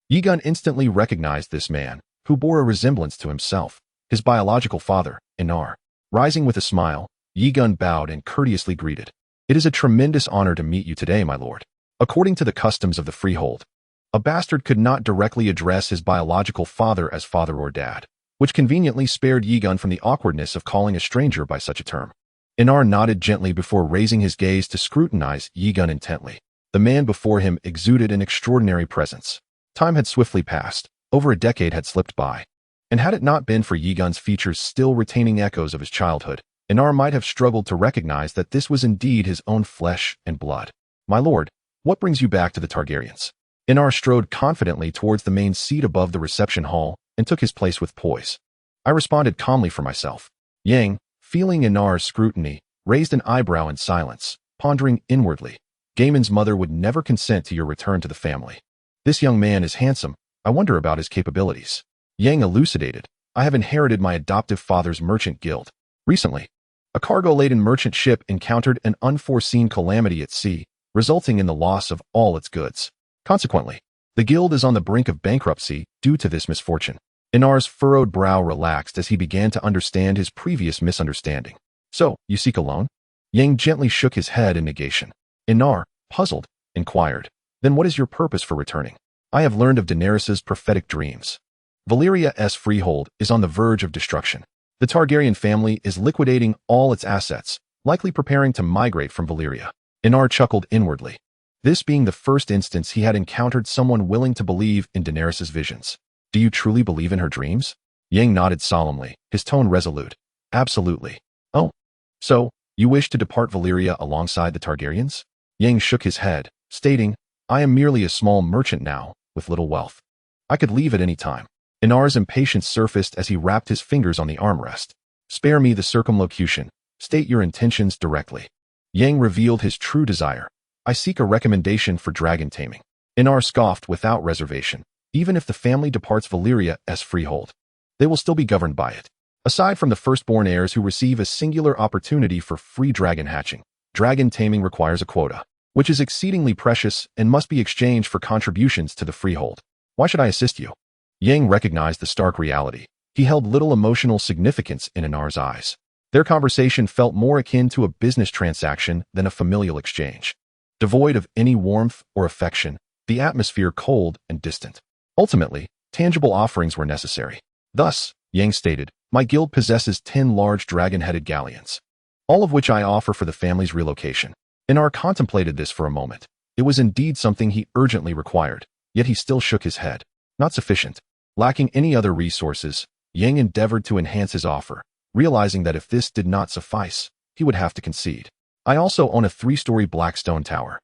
Egon instantly recognized this man, who bore a resemblance to himself, his biological father, Aenar. Rising with a smile, Egon bowed and courteously greeted. "It is a tremendous honor to meet you today, my lord." According to the customs of the Freehold, a bastard could not directly address his biological father as father or dad, which conveniently spared Egon from the awkwardness of calling a stranger by such a term. Aenar nodded gently before raising his gaze to scrutinize Egon intently. The man before him exuded an extraordinary presence. Time had swiftly passed, over a decade had slipped by, and had it not been for Egon's features still retaining echoes of his childhood, Aenar might have struggled to recognize that this was indeed his own flesh and blood. "My lord, what brings you back to the Targaryens?" Aenar strode confidently towards the main seat above the reception hall and took his place with poise. I responded calmly for myself. Yang, feeling Aenar's scrutiny, raised an eyebrow in silence, pondering inwardly. Gaiman's mother would never consent to your return to the family. This young man is handsome. I wonder about his capabilities. Yang elucidated. I have inherited my adoptive father's merchant guild. Recently, a cargo-laden merchant ship encountered an unforeseen calamity at sea, resulting in the loss of all its goods. Consequently, the guild is on the brink of bankruptcy due to this misfortune. Aenar's furrowed brow relaxed as he began to understand his previous misunderstanding. "So, you seek a loan?" Yang gently shook his head in negation. Aenar, puzzled, inquired, "Then what is your purpose for returning?" "I have learned of Daenerys's prophetic dreams. Valyria's Freehold is on the verge of destruction. The Targaryen family is liquidating all its assets, likely preparing to migrate from Valyria." Aenar chuckled inwardly. This being the first instance he had encountered someone willing to believe in Daenerys's visions. "Do you truly believe in her dreams?" Yang nodded solemnly, his tone resolute. "Absolutely." "Oh, so, you wish to depart Valyria alongside the Targaryens?" Yang shook his head, stating, "I am merely a small merchant now, with little wealth. I could leave at any time." Aenar's impatience surfaced as he wrapped his fingers on the armrest. "Spare me the circumlocution. State your intentions directly." Yang revealed his true desire. "I seek a recommendation for dragon taming." Aenar scoffed without reservation. Even if the family departs Valyria as Freehold, they will still be governed by it. Aside from the firstborn heirs who receive a singular opportunity for free dragon hatching, dragon taming requires a quota, which is exceedingly precious and must be exchanged for contributions to the Freehold. "Why should I assist you?" Yang recognized the stark reality. He held little emotional significance in Aenar's eyes. Their conversation felt more akin to a business transaction than a familial exchange. Devoid of any warmth or affection, the atmosphere cold and distant. Ultimately, tangible offerings were necessary. Thus, Yang stated, "My guild possesses 10 large dragon-headed galleons, all of which I offer for the family's relocation." Aenar contemplated this for a moment. It was indeed something he urgently required, yet he still shook his head. Not sufficient. Lacking any other resources, Yang endeavored to enhance his offer, realizing that if this did not suffice, he would have to concede. "I also own a 3-story blackstone tower.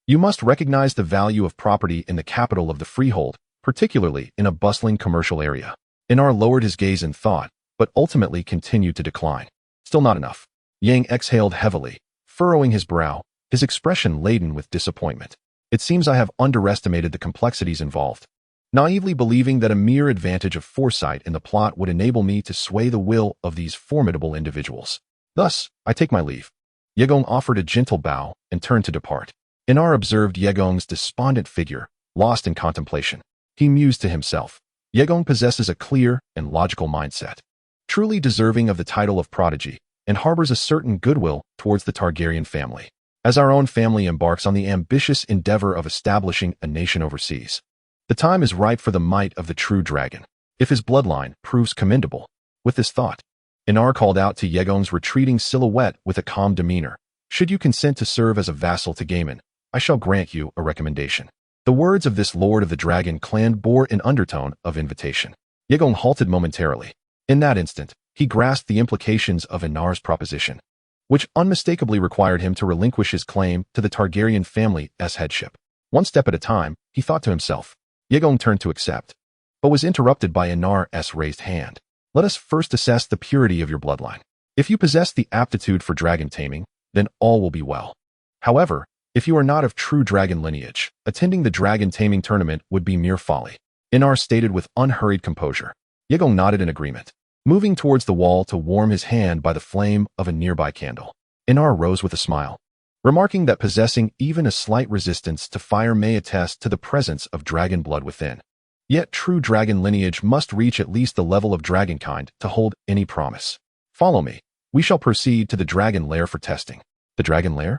You must recognize the value of property in the capital of the Freehold, particularly in a bustling commercial area." Aenar lowered his gaze in thought, but ultimately continued to decline. "Still not enough." Yang exhaled heavily, furrowing his brow, his expression laden with disappointment. "It seems I have underestimated the complexities involved, naively believing that a mere advantage of foresight in the plot would enable me to sway the will of these formidable individuals. Thus, I take my leave." Egon offered a gentle bow and turned to depart. Aenar observed Egon's despondent figure, lost in contemplation. He mused to himself. Egon possesses a clear and logical mindset, truly deserving of the title of prodigy, and harbors a certain goodwill towards the Targaryen family, as our own family embarks on the ambitious endeavor of establishing a nation overseas. The time is ripe for the might of the true dragon, if his bloodline proves commendable. With this thought, Aenar called out to Aegon's retreating silhouette with a calm demeanor. Should you consent to serve as a vassal to Aemon, I shall grant you a recommendation. The words of this Lord of the Dragon clan bore an undertone of invitation. Aegon halted momentarily. In that instant, he grasped the implications of Aenar's proposition, which unmistakably required him to relinquish his claim to the Targaryen family's headship. One step at a time, he thought to himself. Aegon turned to accept, but was interrupted by Aenar's raised hand. Let us first assess the purity of your bloodline. If you possess the aptitude for dragon taming, then all will be well. However, if you are not of true dragon lineage, attending the dragon taming tournament would be mere folly. Aenar stated with unhurried composure. Aegon nodded in agreement, moving towards the wall to warm his hand by the flame of a nearby candle. Aenar rose with a smile, remarking that possessing even a slight resistance to fire may attest to the presence of dragon blood within. Yet true dragon lineage must reach at least the level of dragonkind to hold any promise. Follow me. We shall proceed to the dragon lair for testing. The dragon lair?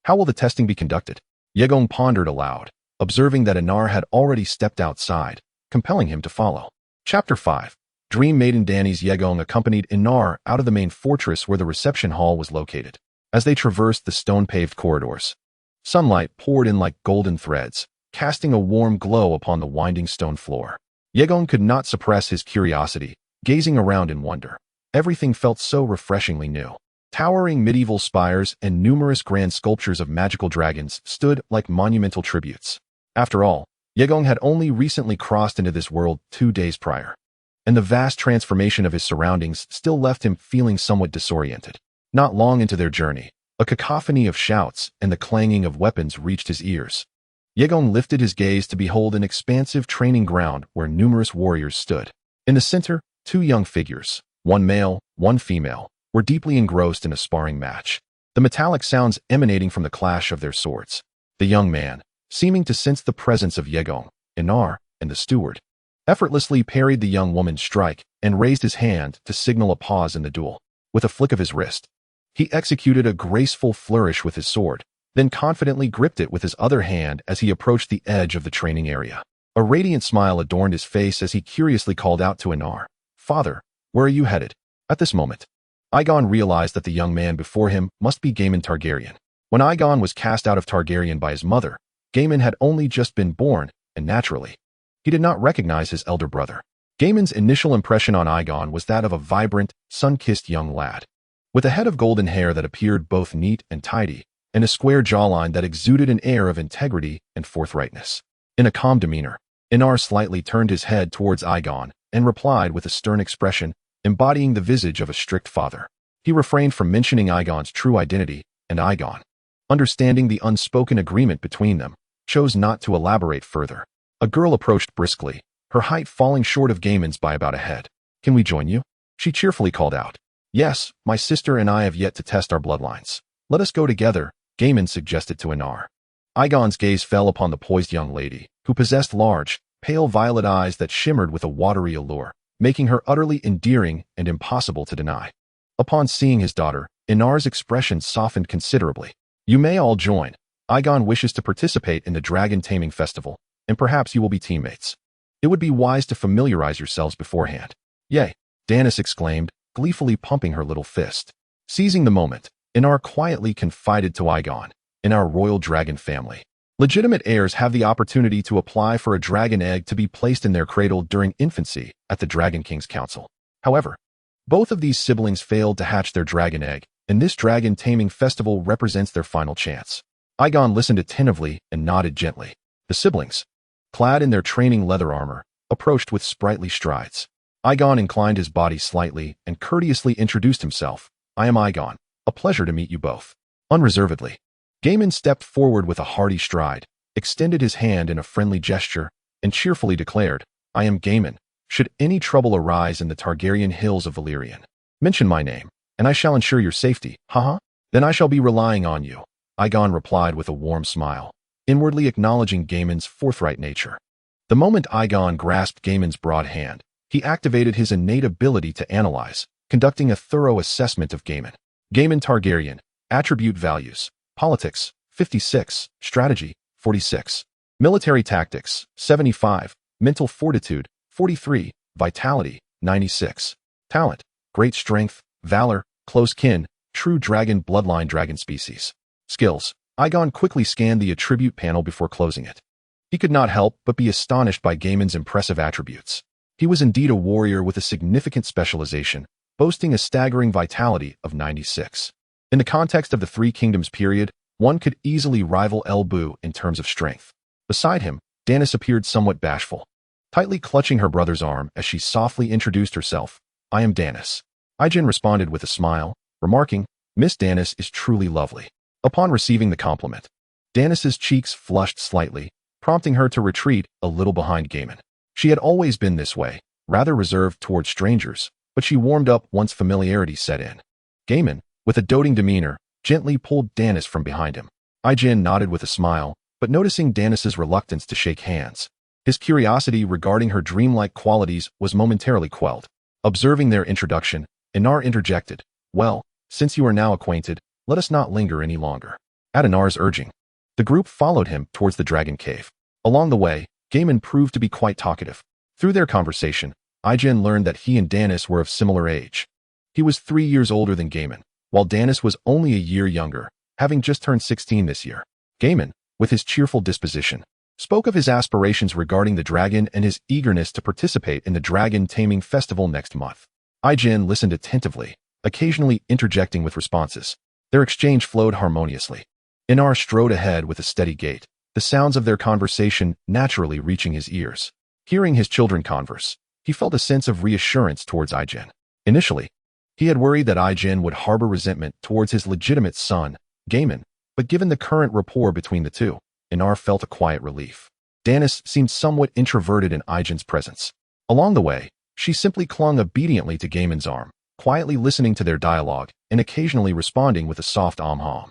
How will the testing be conducted? Aegon pondered aloud, observing that Aenar had already stepped outside, compelling him to follow. Chapter 5. Dream Maiden Dany's Aegon accompanied Aenar out of the main fortress where the reception hall was located. As they traversed the stone-paved corridors, sunlight poured in like golden threads, casting a warm glow upon the winding stone floor. Aegon could not suppress his curiosity, gazing around in wonder. Everything felt so refreshingly new. Towering medieval spires and numerous grand sculptures of magical dragons stood like monumental tributes. After all, Aegon had only recently crossed into this world 2 days prior, and the vast transformation of his surroundings still left him feeling somewhat disoriented. Not long into their journey, a cacophony of shouts and the clanging of weapons reached his ears. Aegon lifted his gaze to behold an expansive training ground where numerous warriors stood. In the center, 2 young figures, one male, one female, were deeply engrossed in a sparring match, the metallic sounds emanating from the clash of their swords. The young man, seeming to sense the presence of Aegon, Aenar, and the steward, effortlessly parried the young woman's strike and raised his hand to signal a pause in the duel. With a flick of his wrist, he executed a graceful flourish with his sword, then confidently gripped it with his other hand as he approached the edge of the training area. A radiant smile adorned his face as he curiously called out to Aenar, "Father, where are you headed?" At this moment, Egon realized that the young man before him must be Aegon Targaryen. When Egon was cast out of Targaryen by his mother, Aemon had only just been born, and naturally, he did not recognize his elder brother. Aemon's initial impression on Egon was that of a vibrant, sun-kissed young lad, with a head of golden hair that appeared both neat and tidy, and a square jawline that exuded an air of integrity and forthrightness. In a calm demeanor, Aenar slightly turned his head towards Egon and replied with a stern expression, embodying the visage of a strict father. He refrained from mentioning Egon's true identity, and Egon, understanding the unspoken agreement between them, chose not to elaborate further. A girl approached briskly, her height falling short of Aemon's by about a head. "Can we join you?" she cheerfully called out. "Yes, my sister and I have yet to test our bloodlines. Let us go together," Aemon suggested to Aenar. Egon's gaze fell upon the poised young lady, who possessed large, pale violet eyes that shimmered with a watery allure, making her utterly endearing and impossible to deny. Upon seeing his daughter, Aenar's expression softened considerably. "You may all join. Egon wishes to participate in the Dragon Taming Festival, and perhaps you will be teammates. It would be wise to familiarize yourselves beforehand." "Yay!" Danis exclaimed, gleefully pumping her little fist. Seizing the moment, Aenar quietly confided to Egon, "In our royal dragon family, legitimate heirs have the opportunity to apply for a dragon egg to be placed in their cradle during infancy at the Dragon King's Council. However, both of these siblings failed to hatch their dragon egg, and this dragon taming festival represents their final chance." Egon listened attentively and nodded gently. The siblings, clad in their training leather armor, approached with sprightly strides. Egon inclined his body slightly and courteously introduced himself. "I am Egon. A pleasure to meet you both." Unreservedly, Aemon stepped forward with a hearty stride, extended his hand in a friendly gesture, and cheerfully declared, "I am Aemon. Should any trouble arise in the Targaryen hills of Valyrian, mention my name, and I shall ensure your safety." "Haha. Then I shall be relying on you," Egon replied with a warm smile, inwardly acknowledging Aemon's forthright nature. The moment Egon grasped Aemon's broad hand, he activated his innate ability to analyze, conducting a thorough assessment of Aemon. Aemon Targaryen, attribute values, politics, 56, strategy, 46. Military tactics, 75. Mental fortitude, 43. Vitality, 96. Talent, great strength, valor, close kin, true dragon bloodline dragon species. Skills. Egon quickly scanned the attribute panel before closing it. He could not help but be astonished by Gaiman's impressive attributes. He was indeed a warrior with a significant specialization, boasting a staggering vitality of 96. In the context of the Three Kingdoms period, one could easily rival Elbu in terms of strength. Beside him, Danis appeared somewhat bashful, tightly clutching her brother's arm as she softly introduced herself. "I am Danis." Egon responded with a smile, remarking, "Miss Danis is truly lovely." Upon receiving the compliment, Danis's cheeks flushed slightly, prompting her to retreat a little behind Gaiman. She had always been this way, rather reserved towards strangers, but she warmed up once familiarity set in. Gaiman, with a doting demeanor, gently pulled Danis from behind him. Egon nodded with a smile, but noticing Danis's reluctance to shake hands, his curiosity regarding her dreamlike qualities was momentarily quelled. Observing their introduction, Aenar interjected, "Well, since you are now acquainted, let us not linger any longer." At Aenar's urging, the group followed him towards the dragon cave. Along the way, Gaiman proved to be quite talkative. Through their conversation, Egon learned that he and Danis were of similar age. He was 3 years older than Gaiman, while Danis was only a year younger, having just turned 16 this year. Gaiman, with his cheerful disposition, spoke of his aspirations regarding the dragon and his eagerness to participate in the dragon taming festival next month. Egon listened attentively, occasionally interjecting with responses. Their exchange flowed harmoniously. Aenar strode ahead with a steady gait, the sounds of their conversation naturally reaching his ears. Hearing his children converse, he felt a sense of reassurance towards Egon. Initially, he had worried that Egon would harbor resentment towards his legitimate son, Gaiman, but given the current rapport between the two, Aenar felt a quiet relief. Danis seemed somewhat introverted in Egon's presence. Along the way, she simply clung obediently to Gaiman's arm, quietly listening to their dialogue and occasionally responding with a soft om-hom.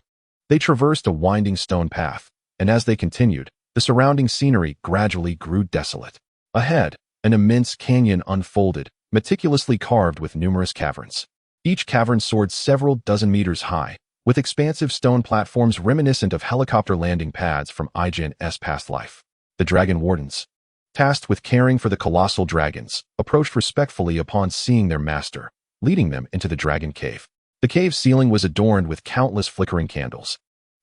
They traversed a winding stone path, and as they continued, the surrounding scenery gradually grew desolate. Ahead, an immense canyon unfolded, meticulously carved with numerous caverns. Each cavern soared several dozen meters high, with expansive stone platforms reminiscent of helicopter landing pads from Egon's past life. The dragon wardens, tasked with caring for the colossal dragons, approached respectfully upon seeing their master, leading them into the dragon cave. The cave ceiling was adorned with countless flickering candles,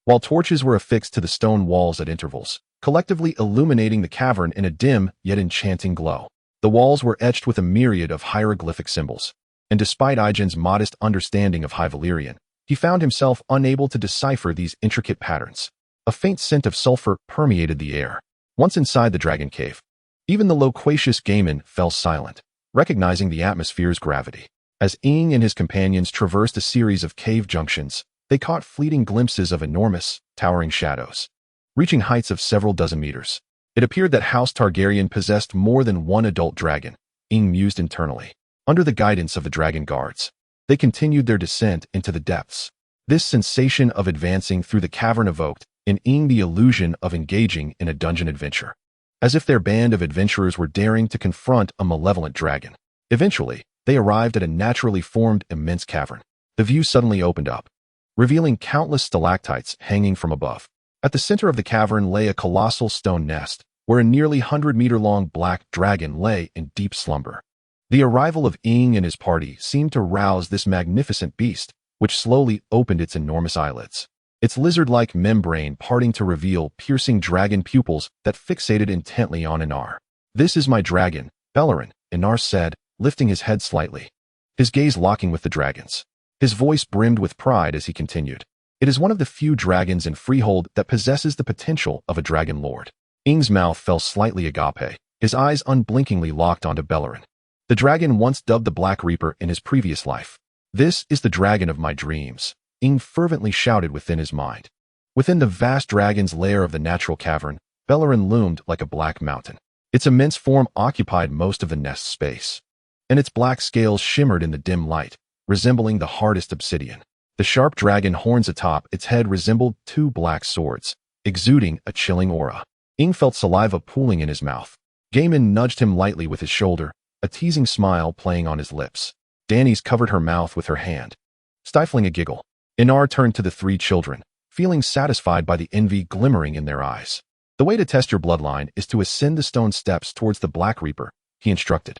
while torches were affixed to the stone walls at intervals, collectively illuminating the cavern in a dim yet enchanting glow. The walls were etched with a myriad of hieroglyphic symbols, and despite Egon's modest understanding of High Valyrian, he found himself unable to decipher these intricate patterns. A faint scent of sulfur permeated the air. Once inside the dragon cave, even the loquacious Gaiman fell silent, recognizing the atmosphere's gravity. As Egon and his companions traversed a series of cave junctions, they caught fleeting glimpses of enormous, towering shadows, reaching heights of several dozen meters. It appeared that House Targaryen possessed more than one adult dragon, Egon mused internally. Under the guidance of the dragon guards, they continued their descent into the depths. This sensation of advancing through the cavern evoked in Egon the illusion of engaging in a dungeon adventure, as if their band of adventurers were daring to confront a malevolent dragon. Eventually, they arrived at a naturally formed immense cavern. The view suddenly opened up, revealing countless stalactites hanging from above. At the center of the cavern lay a colossal stone nest, where a nearly 100-meter-long black dragon lay in deep slumber. The arrival of Egon and his party seemed to rouse this magnificent beast, which slowly opened its enormous eyelids, its lizard-like membrane parting to reveal piercing dragon pupils that fixated intently on Aenar. "This is my dragon, Valyrian," Aenar said, lifting his head slightly, his gaze locking with the dragon's. His voice brimmed with pride as he continued. "It is one of the few dragons in Freehold that possesses the potential of a dragon lord." Egon's mouth fell slightly agape, his eyes unblinkingly locked onto Valyrian, the dragon once dubbed the Black Reaper in his previous life. "This is the dragon of my dreams," Egon fervently shouted within his mind. Within the vast dragon's lair of the natural cavern, Valyrian loomed like a black mountain. Its immense form occupied most of the nest's space, and its black scales shimmered in the dim light, resembling the hardest obsidian. The sharp dragon horns atop its head resembled two black swords, exuding a chilling aura. Egon felt saliva pooling in his mouth. Gaiman nudged him lightly with his shoulder, a teasing smile playing on his lips. Danis covered her mouth with her hand, stifling a giggle. Aenar turned to the three children, feeling satisfied by the envy glimmering in their eyes. The way to test your bloodline is to ascend the stone steps towards the Black Reaper, he instructed.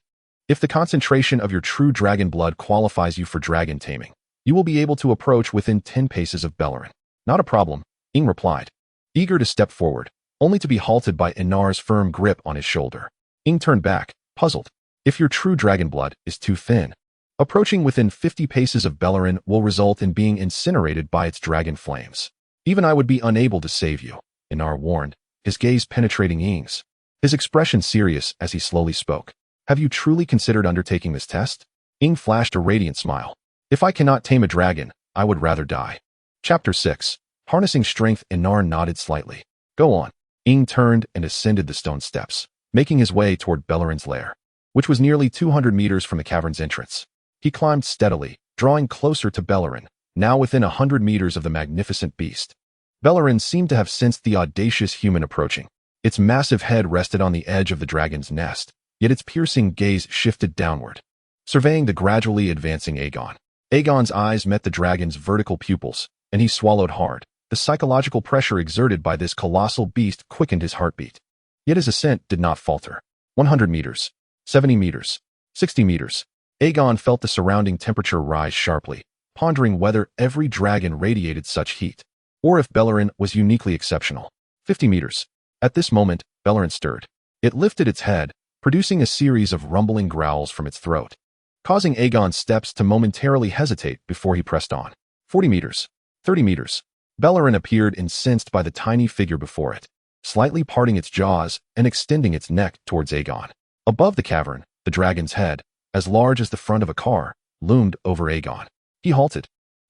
If the concentration of your true dragon blood qualifies you for dragon taming, you will be able to approach within 10 paces of Valyrian. Not a problem, Ing replied, eager to step forward, only to be halted by Aenar's firm grip on his shoulder. Ing turned back, puzzled. If your true dragon blood is too thin, approaching within 50 paces of Valyrian will result in being incinerated by its dragon flames. Even I would be unable to save you, Aenar warned, his gaze penetrating Ing's, his expression serious as he slowly spoke. Have you truly considered undertaking this test? Ing flashed a radiant smile. If I cannot tame a dragon, I would rather die. Chapter 6. Harnessing strength. Aenar nodded slightly. Go on. Ing turned and ascended the stone steps, making his way toward Valyrian's lair, which was nearly 200 meters from the cavern's entrance. He climbed steadily, drawing closer to Valyrian, now within 100 meters of the magnificent beast. Valyrian seemed to have sensed the audacious human approaching. Its massive head rested on the edge of the dragon's nest, yet its piercing gaze shifted downward, surveying the gradually advancing Egon. Aegon's eyes met the dragon's vertical pupils, and he swallowed hard. The psychological pressure exerted by this colossal beast quickened his heartbeat. Yet his ascent did not falter. 100 meters, 70 meters, 60 meters. Egon felt the surrounding temperature rise sharply, pondering whether every dragon radiated such heat, or if Valyrian was uniquely exceptional. 50 meters. At this moment, Valyrian stirred. It lifted its head, producing a series of rumbling growls from its throat, causing Aegon's steps to momentarily hesitate before he pressed on. 40 meters. 30 meters. Valyrian appeared incensed by the tiny figure before it, slightly parting its jaws and extending its neck towards Egon. Above the cavern, the dragon's head, as large as the front of a car, loomed over Egon. He halted.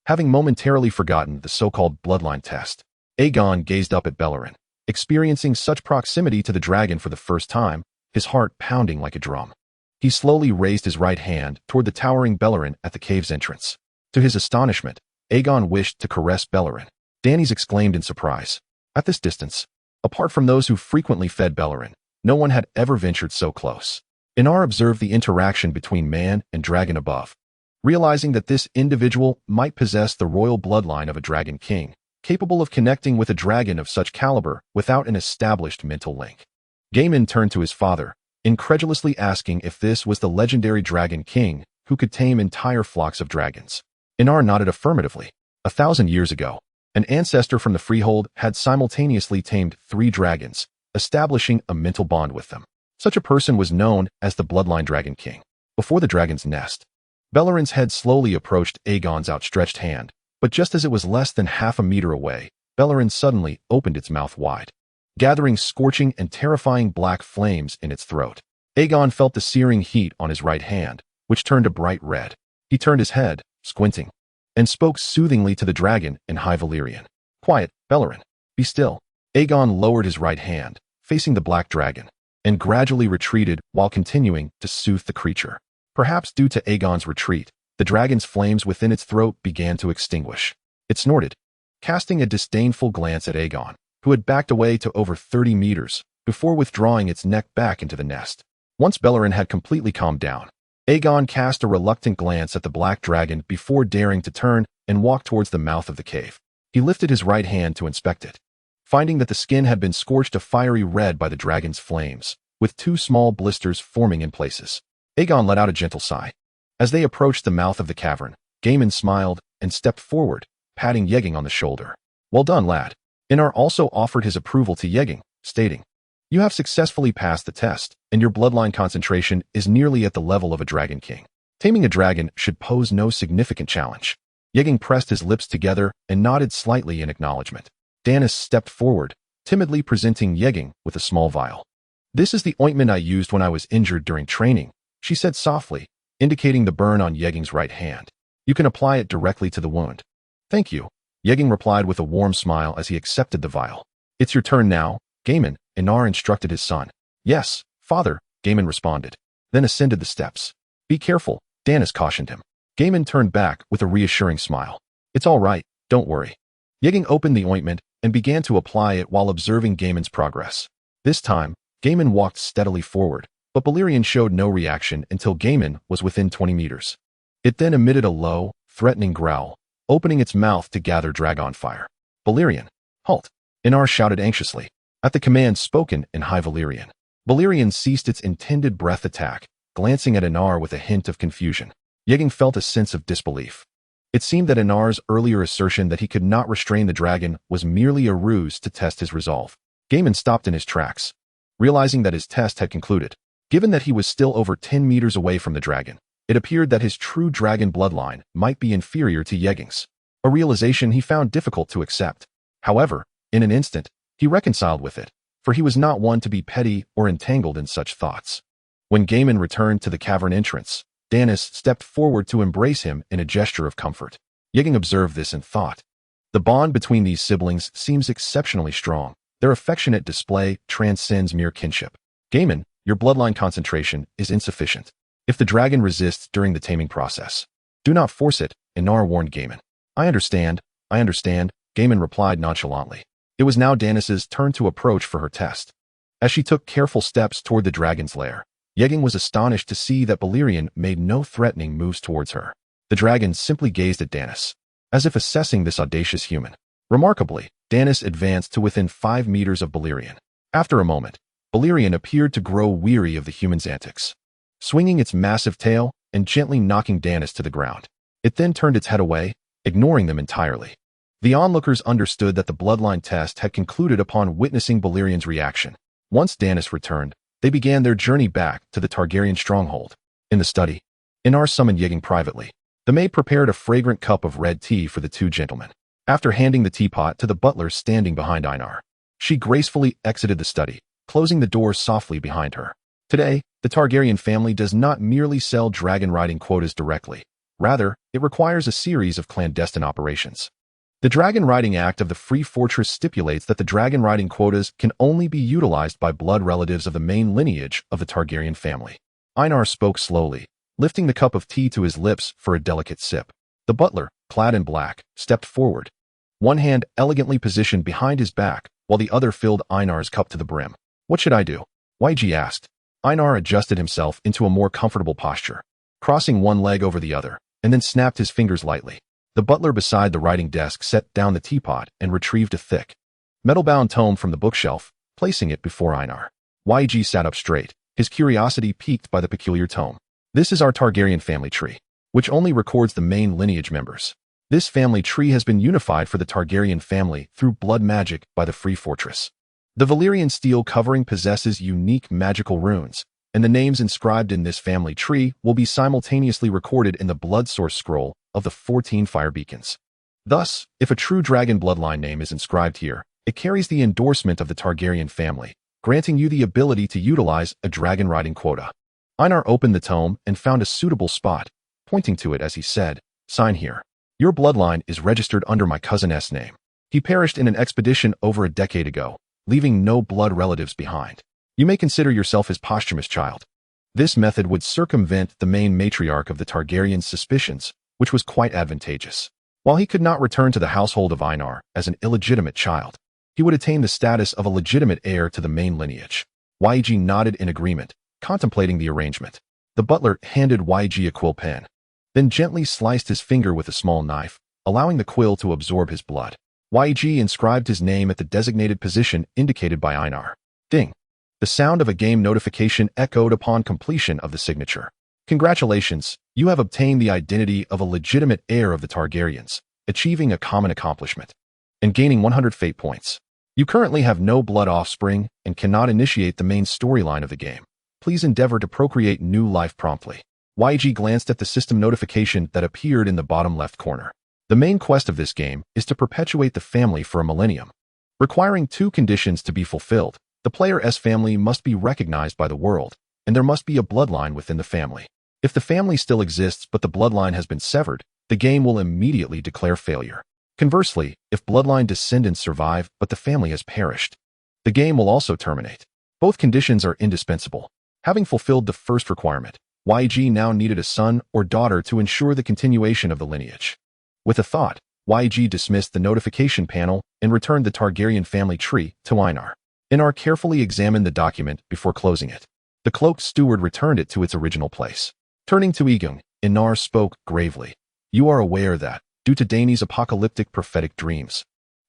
Having momentarily forgotten the so-called bloodline test, Egon gazed up at Valyrian, experiencing such proximity to the dragon for the first time, his heart pounding like a drum. He slowly raised his right hand toward the towering Valyrian at the cave's entrance. To his astonishment, Egon wished to caress Valyrian. Dany's exclaimed in surprise. At this distance, apart from those who frequently fed Valyrian, no one had ever ventured so close. Aenar observed the interaction between man and dragon above, realizing that this individual might possess the royal bloodline of a dragon king, capable of connecting with a dragon of such caliber without an established mental link. Gaiman turned to his father, incredulously asking if this was the legendary dragon king who could tame entire flocks of dragons. Aenar nodded affirmatively. 1,000 years ago, an ancestor from the Freehold had simultaneously tamed 3 dragons, establishing a mental bond with them. Such a person was known as the Bloodline Dragon King. Before the dragon's nest, Valyrian's head slowly approached Aegon's outstretched hand, but just as it was less than half a meter away, Valyrian suddenly opened its mouth wide, gathering scorching and terrifying black flames in its throat. Egon felt the searing heat on his right hand, which turned a bright red. He turned his head, squinting, and spoke soothingly to the dragon in High Valyrian. Quiet, Valyrian. Be still. Egon lowered his right hand, facing the black dragon, and gradually retreated while continuing to soothe the creature. Perhaps due to Aegon's retreat, the dragon's flames within its throat began to extinguish. It snorted, casting a disdainful glance at Egon, who had backed away to over 30 meters before withdrawing its neck back into the nest. Once Valyrian had completely calmed down, Egon cast a reluctant glance at the black dragon before daring to turn and walk towards the mouth of the cave. He lifted his right hand to inspect it, finding that the skin had been scorched a fiery red by the dragon's flames, with 2 small blisters forming in places. Egon let out a gentle sigh. As they approached the mouth of the cavern, Gaiman smiled and stepped forward, patting Yegging on the shoulder. Well done, lad. Aenar also offered his approval to Yegging, stating, You have successfully passed the test, and your bloodline concentration is nearly at the level of a dragon king. Taming a dragon should pose no significant challenge. Yegging pressed his lips together and nodded slightly in acknowledgement. Danis stepped forward, timidly presenting Yegging with a small vial. This is the ointment I used when I was injured during training, she said softly, indicating the burn on Yegging's right hand. You can apply it directly to the wound. Thank you, Yegging replied with a warm smile as he accepted the vial. It's your turn now, Gaiman, Aenar instructed his son. Yes, father, Gaiman responded, then ascended the steps. Be careful, Danis cautioned him. Gaiman turned back with a reassuring smile. It's all right, don't worry. Yegging opened the ointment and began to apply it while observing Gaiman's progress. This time, Gaiman walked steadily forward, but Valyrian showed no reaction until Gaiman was within 20 meters. It then emitted a low, threatening growl, opening its mouth to gather dragon fire. Valyrian, halt! Aenar shouted anxiously. At the command spoken in High Valyrian, Valyrian ceased its intended breath attack, glancing at Aenar with a hint of confusion. Egon felt a sense of disbelief. It seemed that Aenar's earlier assertion that he could not restrain the dragon was merely a ruse to test his resolve. Gaiman stopped in his tracks, realizing that his test had concluded. Given that he was still over 10 meters away from the dragon, it appeared that his true dragon bloodline might be inferior to Egon's, a realization he found difficult to accept. However, in an instant, he reconciled with it, for he was not one to be petty or entangled in such thoughts. When Gaiman returned to the cavern entrance, Danis stepped forward to embrace him in a gesture of comfort. Egon observed this and thought, the bond between these siblings seems exceptionally strong. Their affectionate display transcends mere kinship. Gaiman, your bloodline concentration is insufficient. If the dragon resists during the taming process, do not force it, Aenar warned Gaiman. I understand, Gaiman replied nonchalantly. It was now Danis's turn to approach for her test. As she took careful steps toward the dragon's lair, Egon was astonished to see that Valyrian made no threatening moves towards her. The dragon simply gazed at Danis, as if assessing this audacious human. Remarkably, Danis advanced to within 5 meters of Valyrian. After a moment, Valyrian appeared to grow weary of the human's antics, swinging its massive tail and gently knocking Danis to the ground. It then turned its head away, ignoring them entirely. The onlookers understood that the bloodline test had concluded upon witnessing Valyrian's reaction. Once Danis returned, they began their journey back to the Targaryen stronghold. In the study, Aenar summoned Egon privately. The maid prepared a fragrant cup of red tea for the two gentlemen. After handing the teapot to the butler standing behind Aenar, she gracefully exited the study, closing the door softly behind her. Today, the Targaryen family does not merely sell dragon riding quotas directly. Rather, it requires a series of clandestine operations. The Dragon Riding Act of the Free Fortress stipulates that the dragon riding quotas can only be utilized by blood relatives of the main lineage of the Targaryen family. Aenar spoke slowly, lifting the cup of tea to his lips for a delicate sip. The butler, clad in black, stepped forward, one hand elegantly positioned behind his back, while the other filled Aenar's cup to the brim. What should I do? YG asked. Aenar adjusted himself into a more comfortable posture, crossing one leg over the other, and then snapped his fingers lightly. The butler beside the writing desk set down the teapot and retrieved a thick, metal-bound tome from the bookshelf, placing it before Aenar. YG sat up straight, his curiosity piqued by the peculiar tome. This is our Targaryen family tree, which only records the main lineage members. This family tree has been unified for the Targaryen family through blood magic by the Free Fortress. The Valyrian steel covering possesses unique magical runes, and the names inscribed in this family tree will be simultaneously recorded in the blood source scroll of the 14 fire beacons. Thus, if a true dragon bloodline name is inscribed here, it carries the endorsement of the Targaryen family, granting you the ability to utilize a dragon riding quota. Aenar opened the tome and found a suitable spot, pointing to it as he said, "Sign here. Your bloodline is registered under my cousin S name. He perished in an expedition over a decade ago, leaving no blood relatives behind. You may consider yourself his posthumous child." This method would circumvent the main matriarch of the Targaryens' suspicions, which was quite advantageous. While he could not return to the household of Aenar as an illegitimate child, he would attain the status of a legitimate heir to the main lineage. YG nodded in agreement, contemplating the arrangement. The butler handed YG a quill pen, then gently sliced his finger with a small knife, allowing the quill to absorb his blood. YG inscribed his name at the designated position indicated by Aenar. Ding! The sound of a game notification echoed upon completion of the signature. Congratulations, you have obtained the identity of a legitimate heir of the Targaryens, achieving a common accomplishment, and gaining 100 fate points. You currently have no blood offspring and cannot initiate the main storyline of the game. Please endeavor to procreate new life promptly. YG glanced at the system notification that appeared in the bottom left corner. The main quest of this game is to perpetuate the family for a millennium, requiring 2 conditions to be fulfilled. The player's family must be recognized by the world, and there must be a bloodline within the family. If the family still exists but the bloodline has been severed, the game will immediately declare failure. Conversely, if bloodline descendants survive but the family has perished, the game will also terminate. Both conditions are indispensable. Having fulfilled the first requirement, YG now needed a son or daughter to ensure the continuation of the lineage. With a thought, YG dismissed the notification panel and returned the Targaryen family tree to Aenar. Aenar carefully examined the document before closing it. The cloaked steward returned it to its original place. Turning to Egon, Aenar spoke gravely. You are aware that, due to Dany's apocalyptic prophetic dreams,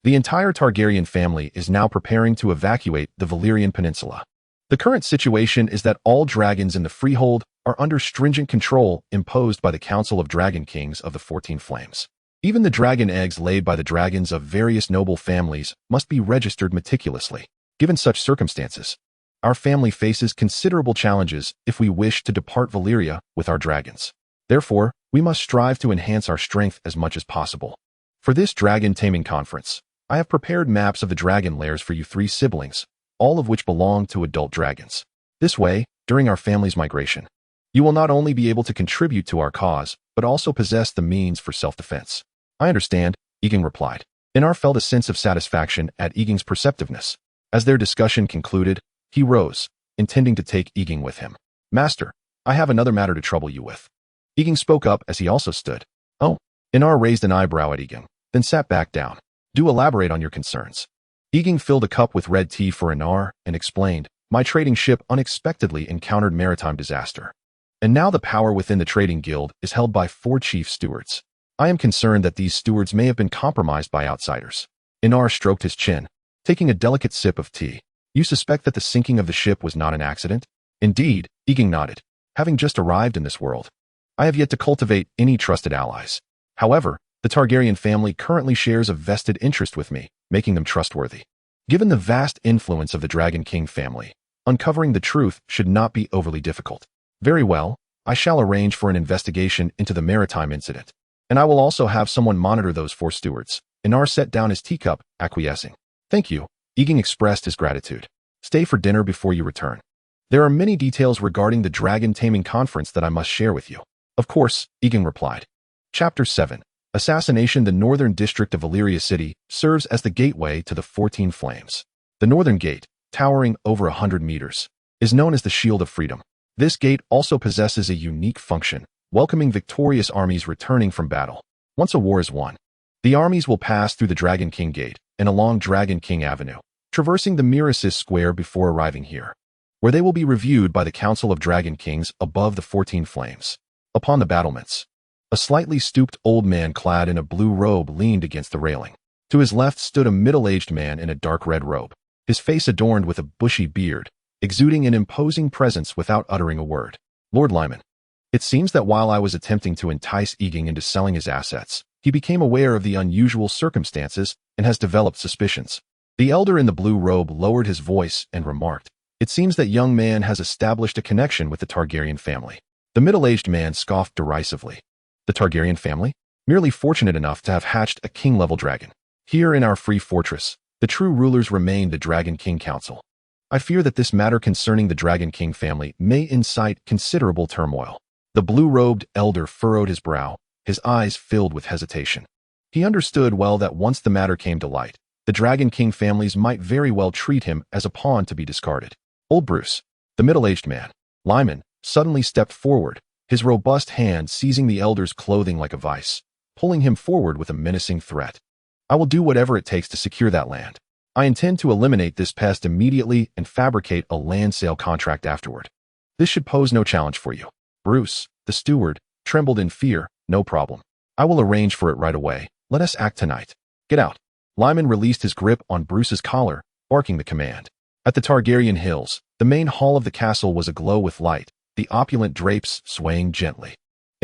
The entire Targaryen family is now preparing to evacuate the Valyrian Peninsula. The current situation is that all dragons in the Freehold are under stringent control imposed by the Council of Dragon Kings of the 14 Flames. Even the dragon eggs laid by the dragons of various noble families must be registered meticulously. Given such circumstances, our family faces considerable challenges if we wish to depart Valyria with our dragons. Therefore, we must strive to enhance our strength as much as possible. For this dragon taming conference, I have prepared maps of the dragon lairs for you 3 siblings, all of which belong to adult dragons. This way, during our family's migration, you will not only be able to contribute to our cause, but also possess the means for self-defense. I understand, Egon replied. Aenar felt a sense of satisfaction at Egon's perceptiveness. As their discussion concluded, he rose, intending to take Egon with him. Master, I have another matter to trouble you with. Egon spoke up as he also stood. Oh, Aenar raised an eyebrow at Egon, then sat back down. Do elaborate on your concerns. Egon filled a cup with red tea for Aenar and explained, my trading ship unexpectedly encountered maritime disaster. And now the power within the trading guild is held by 4 chief stewards. I am concerned that these stewards may have been compromised by outsiders. Aenar stroked his chin, taking a delicate sip of tea. You suspect that the sinking of the ship was not an accident? Indeed, Egon nodded. Having just arrived in this world, I have yet to cultivate any trusted allies. However, the Targaryen family currently shares a vested interest with me, making them trustworthy. Given the vast influence of the Dragon King family, uncovering the truth should not be overly difficult. Very well, I shall arrange for an investigation into the maritime incident. And I will also have someone monitor those 4 stewards. Aenar set down his teacup, acquiescing. Thank you. Egon expressed his gratitude. Stay for dinner before you return. There are many details regarding the dragon taming conference that I must share with you. Of course, Egon replied. Chapter 7. Assassination. The northern district of Valyria City serves as the gateway to the 14 Flames. The northern gate, towering over 100 meters, is known as the Shield of Freedom. This gate also possesses a unique function, welcoming victorious armies returning from battle. Once a war is won, the armies will pass through the Dragon King Gate and along Dragon King Avenue, traversing the Mirraxis Square before arriving here, where they will be reviewed by the Council of Dragon Kings above the 14 Flames. Upon the battlements, a slightly stooped old man clad in a blue robe leaned against the railing. To his left stood a middle-aged man in a dark red robe, his face adorned with a bushy beard, exuding an imposing presence without uttering a word. Lord Lyman. It seems that while I was attempting to entice Egon into selling his assets, he became aware of the unusual circumstances and has developed suspicions. The elder in the blue robe lowered his voice and remarked, it seems that young man has established a connection with the Targaryen family. The middle-aged man scoffed derisively. The Targaryen family? Merely fortunate enough to have hatched a king-level dragon. Here in our free fortress, the true rulers remain the Dragon King Council. I fear that this matter concerning the Dragon King family may incite considerable turmoil. The blue-robed elder furrowed his brow, his eyes filled with hesitation. He understood well that once the matter came to light, the Dragon King families might very well treat him as a pawn to be discarded. Old Bruce, the middle-aged man, Lyman, suddenly stepped forward, his robust hand seizing the elder's clothing like a vice, pulling him forward with a menacing threat. I will do whatever it takes to secure that land. I intend to eliminate this pest immediately and fabricate a land sale contract afterward. This should pose no challenge for you. Bruce, the steward, trembled in fear. No problem. I will arrange for it right away. Let us act tonight. Get out. Lyman released his grip on Bruce's collar, barking the command. At the Targaryen Hills, the main hall of the castle was aglow with light, the opulent drapes swaying gently.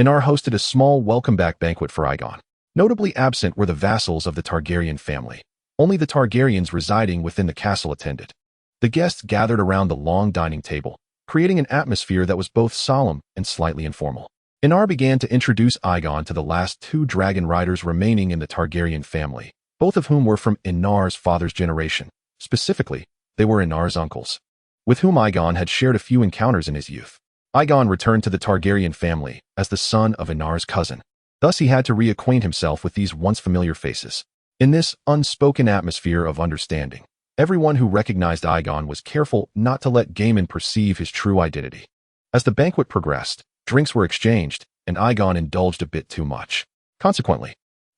Aenar hosted a small welcome-back banquet for Egon. Notably absent were the vassals of the Targaryen family. Only the Targaryens residing within the castle attended. The guests gathered around the long dining table, creating an atmosphere that was both solemn and slightly informal. Aenar began to introduce Egon to the last 2 dragon riders remaining in the Targaryen family, both of whom were from Aenar's father's generation. Specifically, they were Aenar's uncles, with whom Egon had shared a few encounters in his youth. Egon returned to the Targaryen family as the son of Aenar's cousin. Thus he had to reacquaint himself with these once familiar faces. In this unspoken atmosphere of understanding, everyone who recognized Egon was careful not to let Gaiman perceive his true identity. As the banquet progressed, drinks were exchanged, and Egon indulged a bit too much. Consequently,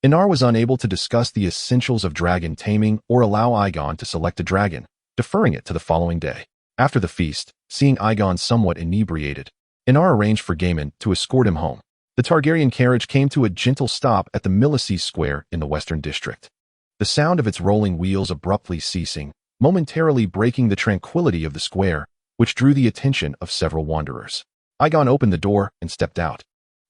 Aenar was unable to discuss the essentials of dragon taming or allow Egon to select a dragon, deferring it to the following day. After the feast, seeing Egon somewhat inebriated, Aenar arranged for Gaiman to escort him home. The Targaryen carriage came to a gentle stop at the Mirraxis Square in the Western District. the sound of its rolling wheels abruptly ceasing, momentarily breaking the tranquility of the square, which drew the attention of several wanderers. Egon opened the door and stepped out.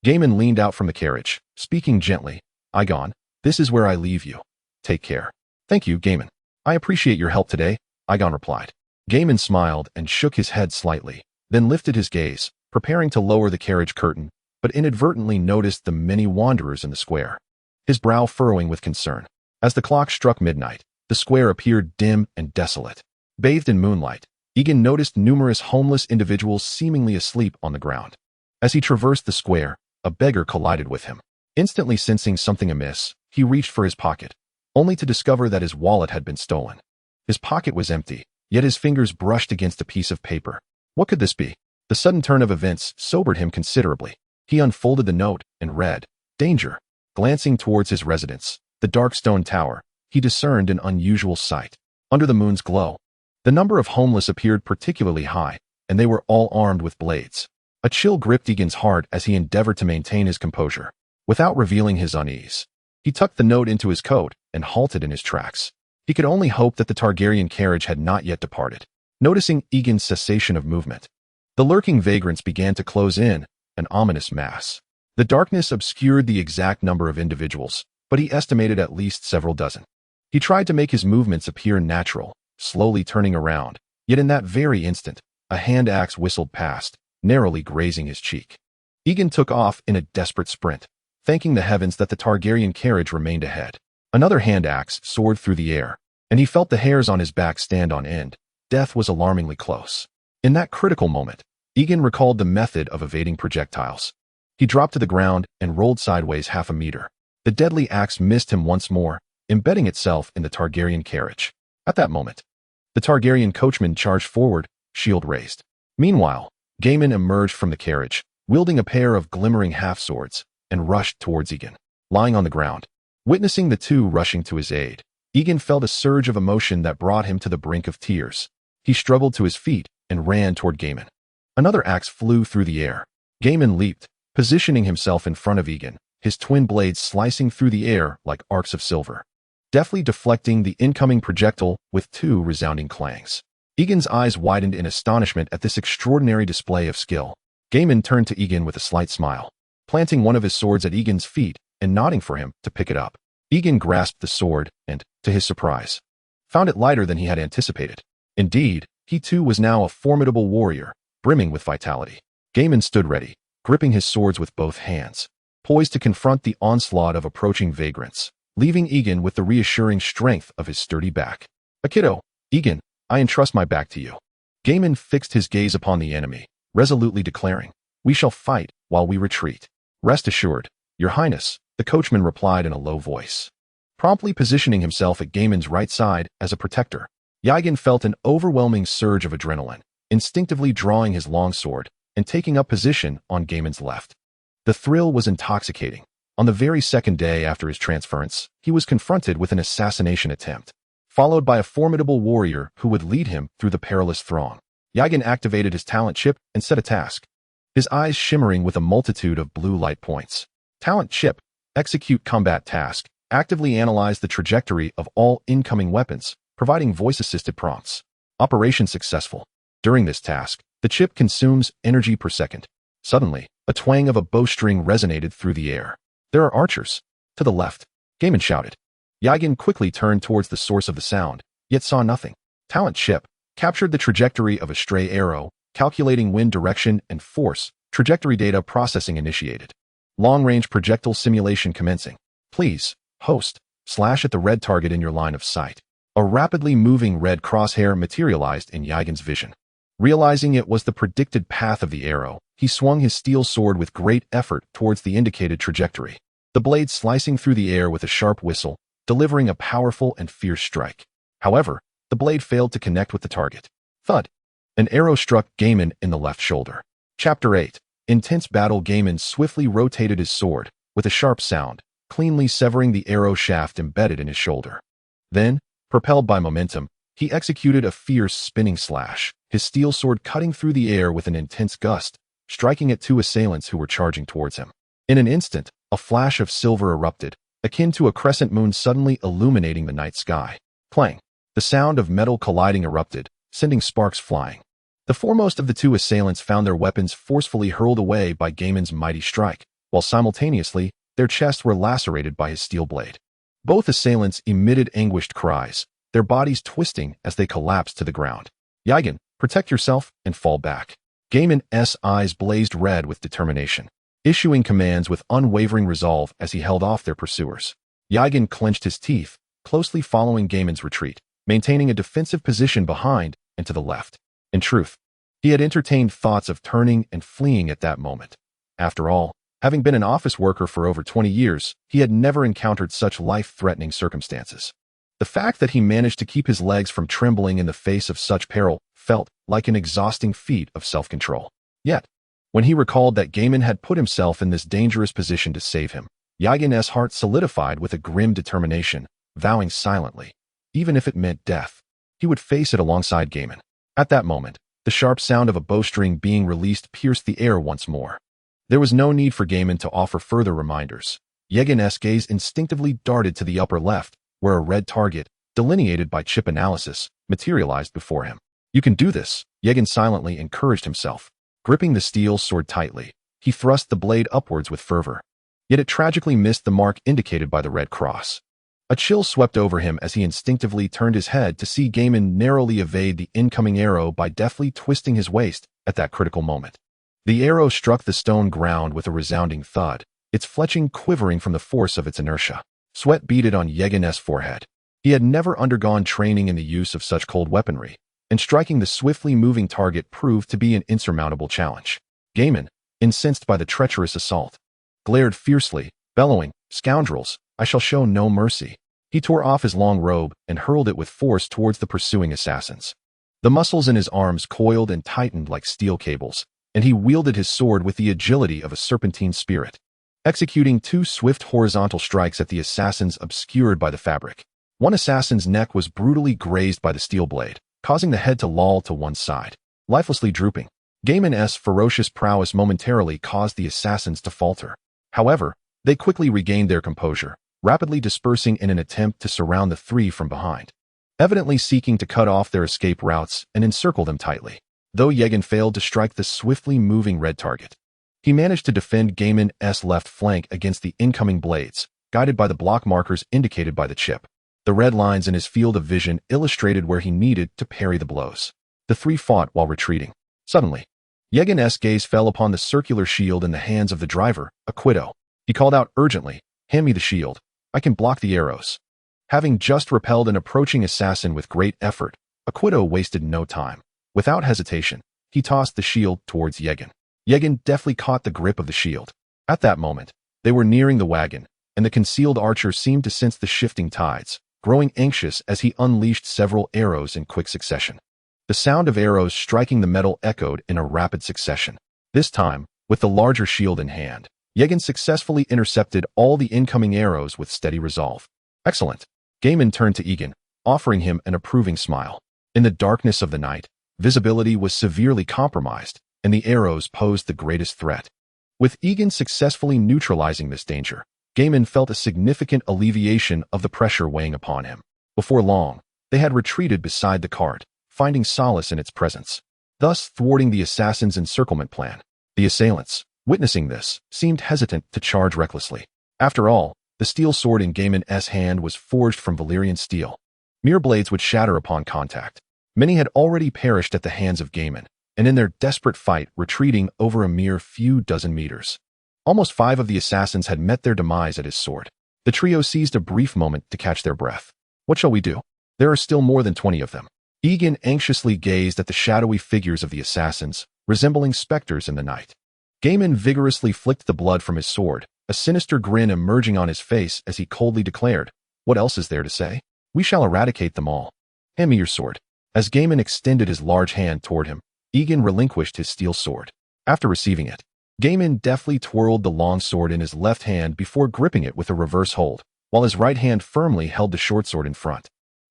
Gaiman leaned out from the carriage, speaking gently. Egon, this is where I leave you. Take care. Thank you, Gaiman. I appreciate your help today, Egon replied. Gaiman smiled and shook his head slightly, then lifted his gaze, preparing to lower the carriage curtain, but inadvertently noticed the many wanderers in the square. His brow furrowing with concern. As the clock struck midnight, the square appeared dim and desolate. Bathed in moonlight, Egon noticed numerous homeless individuals seemingly asleep on the ground. As he traversed the square, a beggar collided with him. Instantly sensing something amiss, he reached for his pocket, only to discover that his wallet had been stolen. His pocket was empty, yet his fingers brushed against a piece of paper. What could this be? The sudden turn of events sobered him considerably. He unfolded the note and read, Danger. Glancing towards his residence, the dark stone tower, he discerned an unusual sight. Under the moon's glow, the number of homeless appeared particularly high, and they were all armed with blades. A chill gripped Egon's heart as he endeavored to maintain his composure. Without revealing his unease, he tucked the note into his coat and halted in his tracks. He could only hope that the Targaryen carriage had not yet departed. Noticing Egon's cessation of movement, the lurking vagrants began to close in, an ominous mass. The darkness obscured the exact number of individuals, but he estimated at least several dozen. He tried to make his movements appear natural, slowly turning around, yet in that very instant, a hand axe whistled past, narrowly grazing his cheek. Egon took off in a desperate sprint, thanking the heavens that the Targaryen carriage remained ahead. Another hand axe soared through the air, and he felt the hairs on his back stand on end. Death was alarmingly close. In that critical moment, Egon recalled the method of evading projectiles. He dropped to the ground and rolled sideways half a meter. The deadly axe missed him once more, embedding itself in the Targaryen carriage. At that moment, the Targaryen coachman charged forward, shield raised. Meanwhile, Gaiman emerged from the carriage, wielding a pair of glimmering half-swords, and rushed towards Egon, lying on the ground. Witnessing the two rushing to his aid, Egon felt a surge of emotion that brought him to the brink of tears. He struggled to his feet and ran toward Gaiman. Another axe flew through the air. Gaiman leaped, positioning himself in front of Egon, his twin blades slicing through the air like arcs of silver, deftly deflecting the incoming projectile with two resounding clangs. Egon's eyes widened in astonishment at this extraordinary display of skill. Gaiman turned to Egon with a slight smile, planting one of his swords at Egon's feet and nodding for him to pick it up. Egon grasped the sword and, to his surprise, found it lighter than he had anticipated. Indeed, he too was now a formidable warrior, brimming with vitality. Gaiman stood ready, gripping his swords with both hands, poised to confront the onslaught of approaching vagrants, leaving Egon with the reassuring strength of his sturdy back. Akito, Egon, I entrust my back to you. Gaiman fixed his gaze upon the enemy, resolutely declaring, We shall fight while we retreat. Rest assured, Your Highness, the coachman replied in a low voice, promptly positioning himself at Gaiman's right side as a protector. Egon felt an overwhelming surge of adrenaline, instinctively drawing his longsword and taking up position on Gaiman's left. The thrill was intoxicating. On the very second day after his transference, he was confronted with an assassination attempt, followed by a formidable warrior who would lead him through the perilous throng. Egon activated his talent chip and set a task, his eyes shimmering with a multitude of blue light points. Talent chip, execute combat task, actively analyze the trajectory of all incoming weapons, providing voice-assisted prompts. Operation successful. During this task, the chip consumes energy per second. Suddenly, a twang of a bowstring resonated through the air. There are archers. To the left, Gaiman shouted. Egon quickly turned towards the source of the sound, yet saw nothing. Talent chip captured the trajectory of a stray arrow, calculating wind direction and force. Trajectory data processing initiated. Long-range projectile simulation commencing. Please, host, slash at the red target in your line of sight. A rapidly moving red crosshair materialized in Egon's vision. Realizing it was the predicted path of the arrow, he swung his steel sword with great effort towards the indicated trajectory, the blade slicing through the air with a sharp whistle, delivering a powerful and fierce strike. However, the blade failed to connect with the target. Thud! An arrow struck Gaiman in the left shoulder. Chapter 8. Intense battle. Gaiman swiftly rotated his sword, with a sharp sound, cleanly severing the arrow shaft embedded in his shoulder. Then, propelled by momentum, he executed a fierce spinning slash, his steel sword cutting through the air with an intense gust, striking at two assailants who were charging towards him. In an instant, a flash of silver erupted, akin to a crescent moon suddenly illuminating the night sky. Clang! The sound of metal colliding erupted, sending sparks flying. The foremost of the two assailants found their weapons forcefully hurled away by Gaiman's mighty strike, while simultaneously, their chests were lacerated by his steel blade. Both assailants emitted anguished cries, their bodies twisting as they collapsed to the ground. Egon, protect yourself and fall back. Gaiman's eyes blazed red with determination, issuing commands with unwavering resolve as he held off their pursuers. Egon clenched his teeth, closely following Gaiman's retreat, maintaining a defensive position behind and to the left. In truth, he had entertained thoughts of turning and fleeing at that moment. After all, having been an office worker for over 20 years, he had never encountered such life-threatening circumstances. The fact that he managed to keep his legs from trembling in the face of such peril felt like an exhausting feat of self-control. Yet, when he recalled that Gaiman had put himself in this dangerous position to save him, Egon's heart solidified with a grim determination, vowing silently, even if it meant death, he would face it alongside Gaiman. At that moment, the sharp sound of a bowstring being released pierced the air once more. There was no need for Gaiman to offer further reminders. Egon's gaze instinctively darted to the upper left, where a red target, delineated by chip analysis, materialized before him. You can do this, Egon silently encouraged himself. Gripping the steel sword tightly, he thrust the blade upwards with fervor. Yet it tragically missed the mark indicated by the red cross. A chill swept over him as he instinctively turned his head to see Gaiman narrowly evade the incoming arrow by deftly twisting his waist at that critical moment. The arrow struck the stone ground with a resounding thud, its fletching quivering from the force of its inertia. Sweat beaded on Egon's forehead. He had never undergone training in the use of such cold weaponry, and striking the swiftly moving target proved to be an insurmountable challenge. Gaiman, incensed by the treacherous assault, glared fiercely, bellowing, "Scoundrels, I shall show no mercy." He tore off his long robe and hurled it with force towards the pursuing assassins. The muscles in his arms coiled and tightened like steel cables, and he wielded his sword with the agility of a serpentine spirit, executing two swift horizontal strikes at the assassins obscured by the fabric. One assassin's neck was brutally grazed by the steel blade, causing the head to loll to one side, lifelessly drooping. Gaiman's ferocious prowess momentarily caused the assassins to falter. However, they quickly regained their composure, rapidly dispersing in an attempt to surround the three from behind, evidently seeking to cut off their escape routes and encircle them tightly. Though Egon failed to strike the swiftly moving red target, he managed to defend Gaiman's left flank against the incoming blades, guided by the block markers indicated by the chip. The red lines in his field of vision illustrated where he needed to parry the blows. The three fought while retreating. Suddenly, Egon's gaze fell upon the circular shield in the hands of the driver, Aquito. He called out urgently, "Hand me the shield. I can block the arrows." Having just repelled an approaching assassin with great effort, Aquito wasted no time. Without hesitation, he tossed the shield towards Egon. Egon deftly caught the grip of the shield. At that moment, they were nearing the wagon, and the concealed archer seemed to sense the shifting tides, growing anxious as he unleashed several arrows in quick succession. The sound of arrows striking the metal echoed in a rapid succession. This time, with the larger shield in hand, Egon successfully intercepted all the incoming arrows with steady resolve. Excellent. Gaiman turned to Egon, offering him an approving smile. In the darkness of the night, visibility was severely compromised, and the arrows posed the greatest threat. With Egon successfully neutralizing this danger, Gaiman felt a significant alleviation of the pressure weighing upon him. Before long, they had retreated beside the cart, finding solace in its presence, thus thwarting the assassin's encirclement plan. The assailants, witnessing this, seemed hesitant to charge recklessly. After all, the steel sword in Gaiman's hand was forged from Valyrian steel. Mere blades would shatter upon contact. Many had already perished at the hands of Gaiman, and in their desperate fight retreating over a mere few dozen meters. Almost 5 of the assassins had met their demise at his sword. The trio seized a brief moment to catch their breath. What shall we do? There are still more than 20 of them. Egon anxiously gazed at the shadowy figures of the assassins, resembling specters in the night. Gaiman vigorously flicked the blood from his sword, a sinister grin emerging on his face as he coldly declared, "What else is there to say? We shall eradicate them all. Hand me your sword." As Gaiman extended his large hand toward him, Egon relinquished his steel sword. After receiving it, Gaiman deftly twirled the long sword in his left hand before gripping it with a reverse hold, while his right hand firmly held the short sword in front,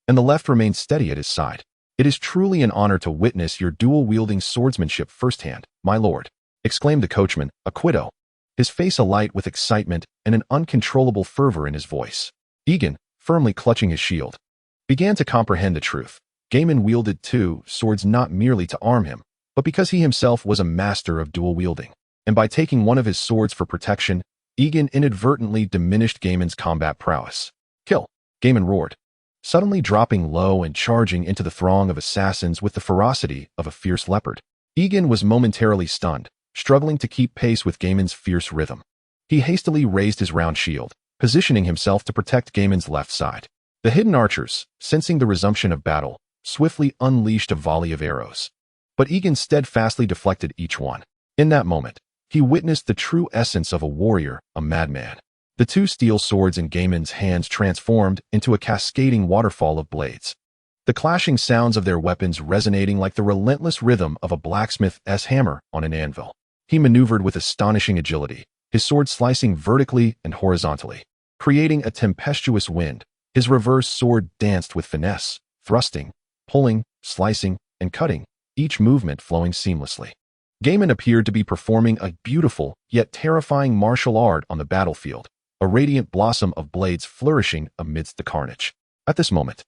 and the left remained steady at his side. "It is truly an honor to witness your dual-wielding swordsmanship firsthand, my lord," exclaimed the coachman, Aquito. his face alight with excitement and an uncontrollable fervor in his voice. Egon, firmly clutching his shield, began to comprehend the truth. Gaiman wielded two swords not merely to arm him, but because he himself was a master of dual wielding. And by taking one of his swords for protection, Egon inadvertently diminished Gaiman's combat prowess. Kill! Gaiman roared, suddenly dropping low and charging into the throng of assassins with the ferocity of a fierce leopard. Egon was momentarily stunned, struggling to keep pace with Gaiman's fierce rhythm. He hastily raised his round shield, positioning himself to protect Gaiman's left side. The hidden archers, sensing the resumption of battle, swiftly unleashed a volley of arrows. But Egon steadfastly deflected each one. In that moment, he witnessed the true essence of a warrior, a madman. The two steel swords in Gaiman's hands transformed into a cascading waterfall of blades, the clashing sounds of their weapons resonating like the relentless rhythm of a blacksmith's hammer on an anvil. He maneuvered with astonishing agility, his sword slicing vertically and horizontally, creating a tempestuous wind. His reverse sword danced with finesse, thrusting, pulling, slicing, and cutting, each movement flowing seamlessly. Gaiman appeared to be performing a beautiful yet terrifying martial art on the battlefield, a radiant blossom of blades flourishing amidst the carnage. At this moment,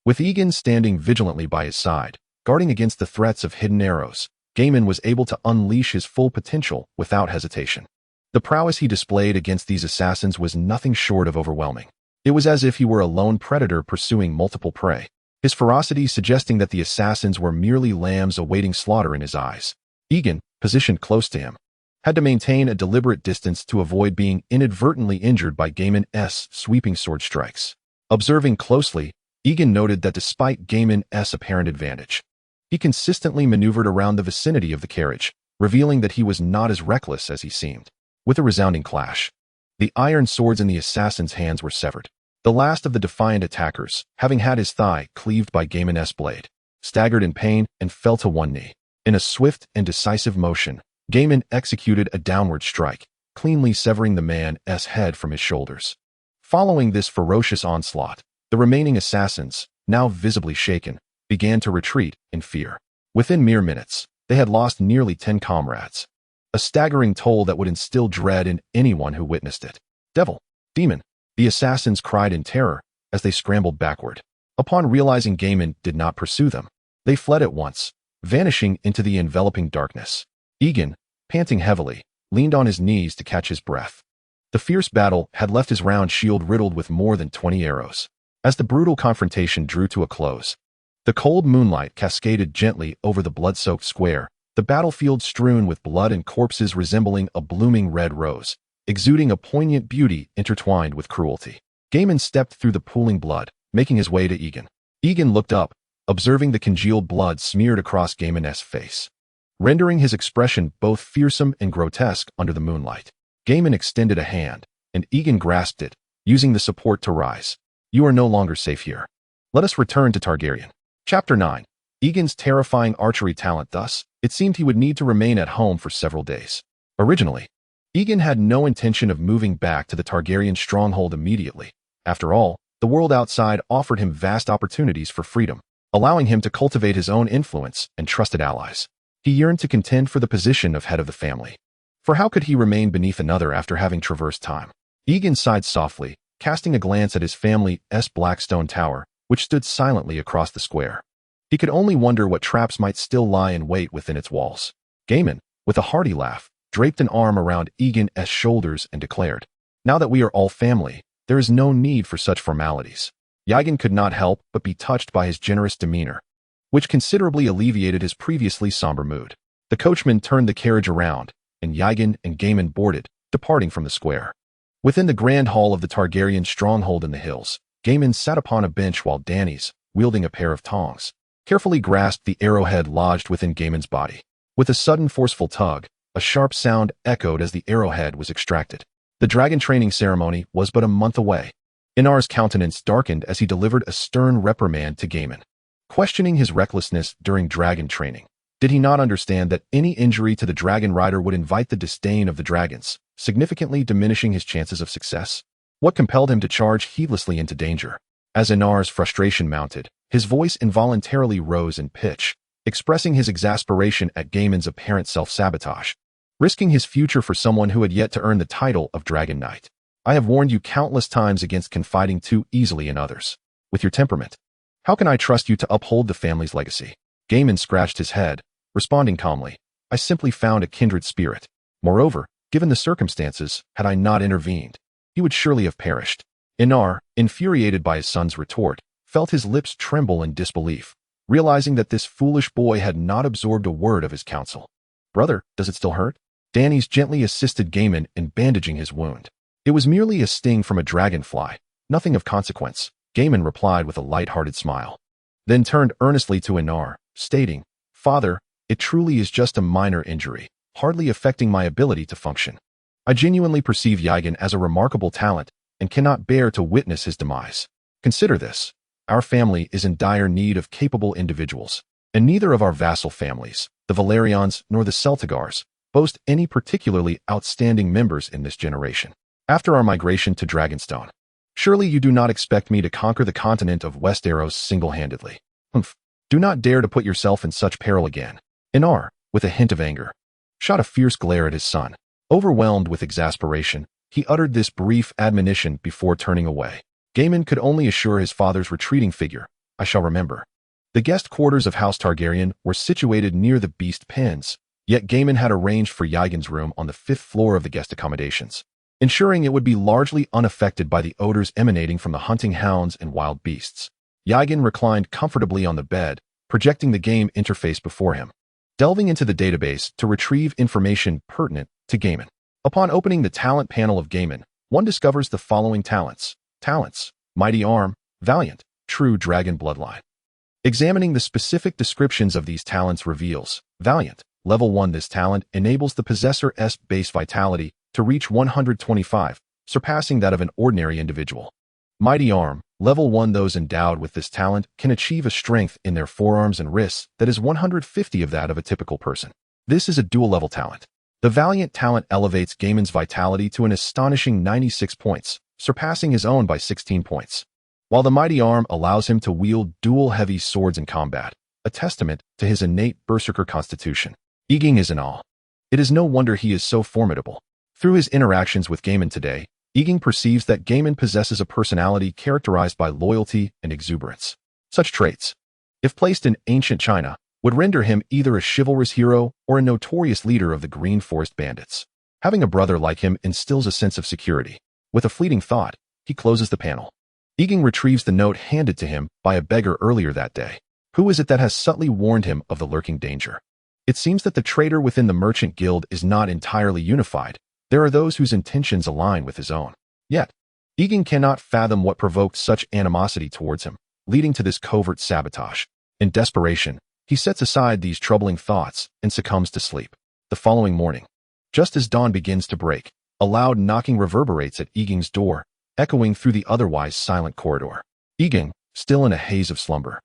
with Egon standing vigilantly by his side, guarding against the threats of hidden arrows, Gaiman was able to unleash his full potential without hesitation. The prowess he displayed against these assassins was nothing short of overwhelming. It was as if he were a lone predator pursuing multiple prey, his ferocity suggesting that the assassins were merely lambs awaiting slaughter in his eyes. Egon, positioned close to him, had to maintain a deliberate distance to avoid being inadvertently injured by Gaiman's sweeping sword strikes. Observing closely, Egon noted that despite Gaiman's apparent advantage, he consistently maneuvered around the vicinity of the carriage, revealing that he was not as reckless as he seemed. With a resounding clash, the iron swords in the assassin's hands were severed. The last of the defiant attackers, having had his thigh cleaved by Gaiman's blade, staggered in pain and fell to one knee. In a swift and decisive motion, Gaiman executed a downward strike, cleanly severing the man's head from his shoulders. Following this ferocious onslaught, the remaining assassins, now visibly shaken, began to retreat in fear. Within mere minutes, they had lost nearly 10 comrades, a staggering toll that would instill dread in anyone who witnessed it. Devil! Demon! The assassins cried in terror as they scrambled backward. Upon realizing Gaiman did not pursue them, they fled at once, vanishing into the enveloping darkness. Egon, panting heavily, leaned on his knees to catch his breath. The fierce battle had left his round shield riddled with more than 20 arrows. As the brutal confrontation drew to a close, the cold moonlight cascaded gently over the blood-soaked square, the battlefield strewn with blood and corpses resembling a blooming red rose, exuding a poignant beauty intertwined with cruelty. Gaiman stepped through the pooling blood, making his way to Egon. Egon looked up, observing the congealed blood smeared across Gaiman's face, rendering his expression both fearsome and grotesque under the moonlight. Gaiman extended a hand, and Egon grasped it, using the support to rise. You are no longer safe here. Let us return to Targaryen. Chapter 9. Egon's terrifying archery talent. Thus, it seemed he would need to remain at home for several days. Originally, Egon had no intention of moving back to the Targaryen stronghold immediately. After all, the world outside offered him vast opportunities for freedom, allowing him to cultivate his own influence and trusted allies. He yearned to contend for the position of head of the family. For how could he remain beneath another after having traversed time? Egon sighed softly, casting a glance at his family's black stone tower, which stood silently across the square. He could only wonder what traps might still lie in wait within its walls. Gaiman, with a hearty laugh, draped an arm around Egon's shoulders and declared, "Now that we are all family, there is no need for such formalities." Egon could not help but be touched by his generous demeanor, which considerably alleviated his previously somber mood. The coachman turned the carriage around, and Egon and Gaiman boarded, departing from the square. Within the grand hall of the Targaryen stronghold in the hills, Gaiman sat upon a bench while Dany's, wielding a pair of tongs, carefully grasped the arrowhead lodged within Gaiman's body. With a sudden forceful tug, a sharp sound echoed as the arrowhead was extracted. The dragon training ceremony was but a month away. Aenar's countenance darkened as he delivered a stern reprimand to Gaiman, questioning his recklessness during dragon training. Did he not understand that any injury to the dragon rider would invite the disdain of the dragons, significantly diminishing his chances of success? What compelled him to charge heedlessly into danger? As Aenar's frustration mounted, his voice involuntarily rose in pitch, expressing his exasperation at Gaiman's apparent self-sabotage. risking his future for someone who had yet to earn the title of Dragon Knight. I have warned you countless times against confiding too easily in others. With your temperament, how can I trust you to uphold the family's legacy? Gaiman scratched his head, responding calmly. I simply found a kindred spirit. Moreover, given the circumstances, had I not intervened, he would surely have perished. Aenar, infuriated by his son's retort, felt his lips tremble in disbelief, realizing that this foolish boy had not absorbed a word of his counsel. Brother, does it still hurt? Danny's gently assisted Gaiman in bandaging his wound. It was merely a sting from a dragonfly, nothing of consequence, Gaiman replied with a light-hearted smile. Then turned earnestly to Aenar, stating, Father, it truly is just a minor injury, hardly affecting my ability to function. I genuinely perceive Egon as a remarkable talent and cannot bear to witness his demise. Consider this. Our family is in dire need of capable individuals, and neither of our vassal families, the Valyrians nor the Celtigars, boast any particularly outstanding members in this generation. After our migration to Dragonstone, surely you do not expect me to conquer the continent of Westeros single-handedly. Do not dare to put yourself in such peril again. Aenar, with a hint of anger, shot a fierce glare at his son. Overwhelmed with exasperation, he uttered this brief admonition before turning away. Gaiman could only assure his father's retreating figure, I shall remember. The guest quarters of House Targaryen were situated near the beast pens, yet Gaiman had arranged for Egon's room on the 5th floor of the guest accommodations, ensuring it would be largely unaffected by the odors emanating from the hunting hounds and wild beasts. Egon reclined comfortably on the bed, projecting the game interface before him, delving into the database to retrieve information pertinent to Gaiman. Upon opening the talent panel of Gaiman, one discovers the following talents. Talents: Mighty Arm, Valiant, True Dragon Bloodline. Examining the specific descriptions of these talents reveals, Valiant, Level 1. This talent enables the possessor's base vitality to reach 125, surpassing that of an ordinary individual. Mighty Arm, Level 1. Those endowed with this talent can achieve a strength in their forearms and wrists that is 150 of that of a typical person. This is a dual-level talent. The Valiant talent elevates Gaiman's vitality to an astonishing 96 points, surpassing his own by 16 points. While the Mighty Arm allows him to wield dual heavy swords in combat, a testament to his innate berserker constitution. Egon is in awe. It is no wonder he is so formidable. Through his interactions with Gaiman today, Egon perceives that Gaiman possesses a personality characterized by loyalty and exuberance. Such traits, if placed in ancient China, would render him either a chivalrous hero or a notorious leader of the Green Forest Bandits. Having a brother like him instills a sense of security. With a fleeting thought, he closes the panel. Egon retrieves the note handed to him by a beggar earlier that day. Who is it that has subtly warned him of the lurking danger? It seems that the traitor within the Merchant Guild is not entirely unified. There are those whose intentions align with his own. Yet, Egon cannot fathom what provoked such animosity towards him, leading to this covert sabotage. In desperation, he sets aside these troubling thoughts and succumbs to sleep. The following morning, just as dawn begins to break, a loud knocking reverberates at Egon's door, echoing through the otherwise silent corridor. Egon, still in a haze of slumber,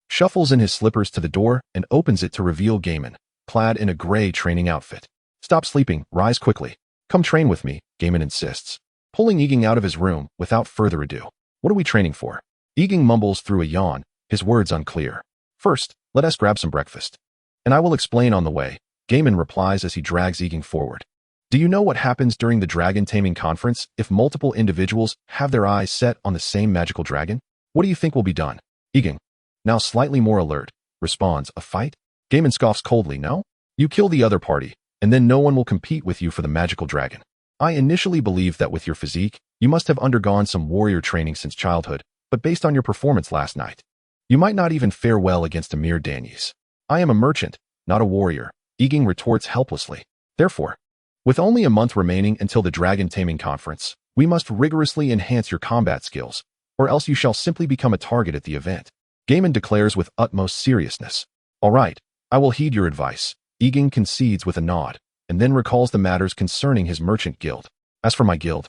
shuffles in his slippers to the door and opens it to reveal Gaiman, clad in a gray training outfit. Stop sleeping, rise quickly. Come train with me, Gaiman insists, pulling Egon out of his room without further ado. What are we training for? Egon mumbles through a yawn, his words unclear. First, let us grab some breakfast. And I will explain on the way, Gaiman replies as he drags Egon forward. Do you know what happens during the dragon taming conference if multiple individuals have their eyes set on the same magical dragon? What do you think will be done? Egon, now slightly more alert, responds, a fight? Gaiman scoffs coldly, no? You kill the other party, and then no one will compete with you for the magical dragon. I initially believed that with your physique, you must have undergone some warrior training since childhood, but based on your performance last night, you might not even fare well against a mere Danyes. I am a merchant, not a warrior, Egon retorts helplessly. Therefore, with only a month remaining until the dragon taming conference, we must rigorously enhance your combat skills, or else you shall simply become a target at the event. Gaiman declares with utmost seriousness. All right, I will heed your advice. Egon concedes with a nod, and then recalls the matters concerning his merchant guild. As for my guild,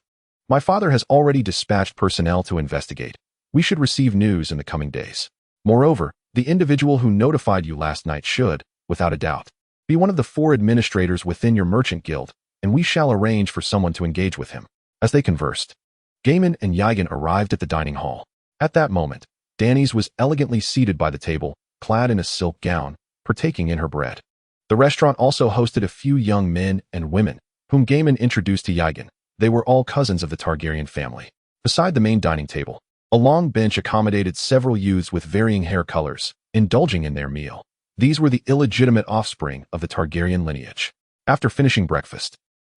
my father has already dispatched personnel to investigate. We should receive news in the coming days. Moreover, the individual who notified you last night should, without a doubt, be one of the 4 administrators within your merchant guild, and we shall arrange for someone to engage with him. As they conversed, Gaiman and Egon arrived at the dining hall. At that moment, Danyes was elegantly seated by the table, clad in a silk gown, partaking in her bread. The restaurant also hosted a few young men and women, whom Gaiman introduced to Egon. They were all cousins of the Targaryen family. Beside the main dining table, a long bench accommodated several youths with varying hair colors, indulging in their meal. These were the illegitimate offspring of the Targaryen lineage. After finishing breakfast,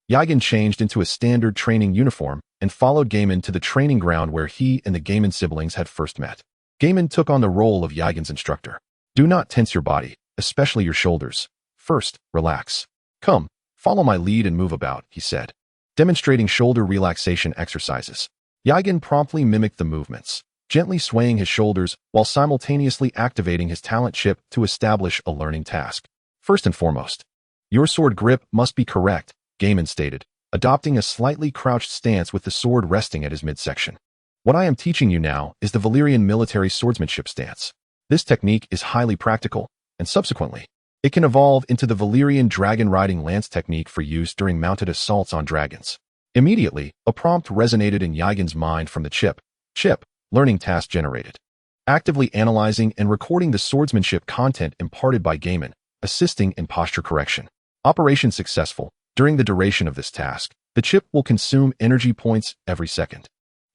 Egon changed into a standard training uniform and followed Gaiman to the training ground where he and the Gaiman siblings had first met. Gaiman took on the role of Egon's instructor. Do not tense your body, especially your shoulders. First, relax. Come, follow my lead and move about, he said, demonstrating shoulder relaxation exercises. Egon promptly mimicked the movements, gently swaying his shoulders while simultaneously activating his talent chip to establish a learning task. First and foremost, your sword grip must be correct, Gaiman stated, adopting a slightly crouched stance with the sword resting at his midsection. What I am teaching you now is the Valyrian military swordsmanship stance. This technique is highly practical, and subsequently, it can evolve into the Valyrian dragon riding lance technique for use during mounted assaults on dragons. Immediately, a prompt resonated in Egon's mind from the chip, learning task generated. Actively analyzing and recording the swordsmanship content imparted by Gaiman, assisting in posture correction. Operation successful. During the duration of this task, the chip will consume energy points every second.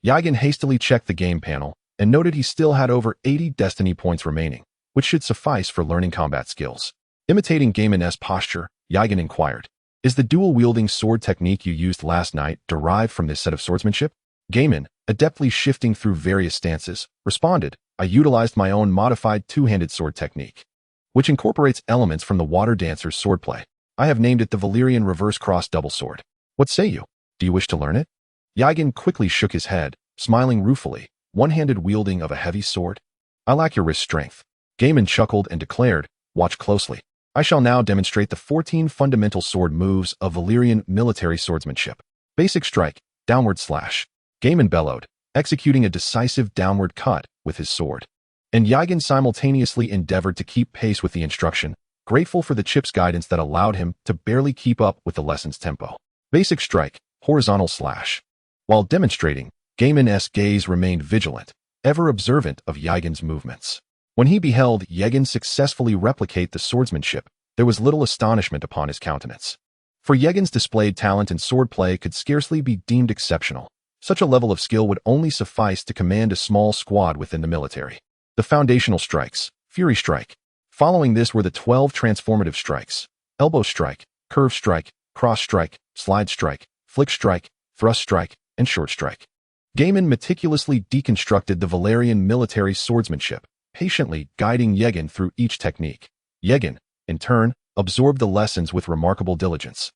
Egon hastily checked the game panel and noted he still had over 80 destiny points remaining, which should suffice for learning combat skills. Imitating Gaiman's posture, Egon inquired, "Is the dual-wielding sword technique you used last night derived from this set of swordsmanship?" Gaiman, adeptly shifting through various stances, responded, "I utilized my own modified two-handed sword technique, which incorporates elements from the water dancer's swordplay. I have named it the Valyrian reverse cross double sword. What say you? Do you wish to learn it?" Egon quickly shook his head, smiling ruefully. "One-handed wielding of a heavy sword? I lack your wrist strength." Gaiman chuckled and declared, "Watch closely. I shall now demonstrate the 14 fundamental sword moves of Valyrian military swordsmanship. Basic strike, downward slash." Gaiman bellowed, executing a decisive downward cut with his sword. And Egon simultaneously endeavored to keep pace with the instruction, grateful for the chip's guidance that allowed him to barely keep up with the lesson's tempo. Basic strike, horizontal slash. While demonstrating, Gaiman's gaze remained vigilant, ever observant of Egon's movements. When he beheld Egon successfully replicate the swordsmanship, there was little astonishment upon his countenance. For Egon's displayed talent in swordplay could scarcely be deemed exceptional. Such a level of skill would only suffice to command a small squad within the military. The foundational strikes, Fury Strike. Following this were the 12 transformative strikes: Elbow Strike, Curve Strike, Cross Strike, Slide Strike, Flick Strike, Thrust Strike, and Short Strike. Gaiman meticulously deconstructed the Valyrian military swordsmanship, patiently guiding Egon through each technique. Egon, in turn, absorbed the lessons with remarkable diligence,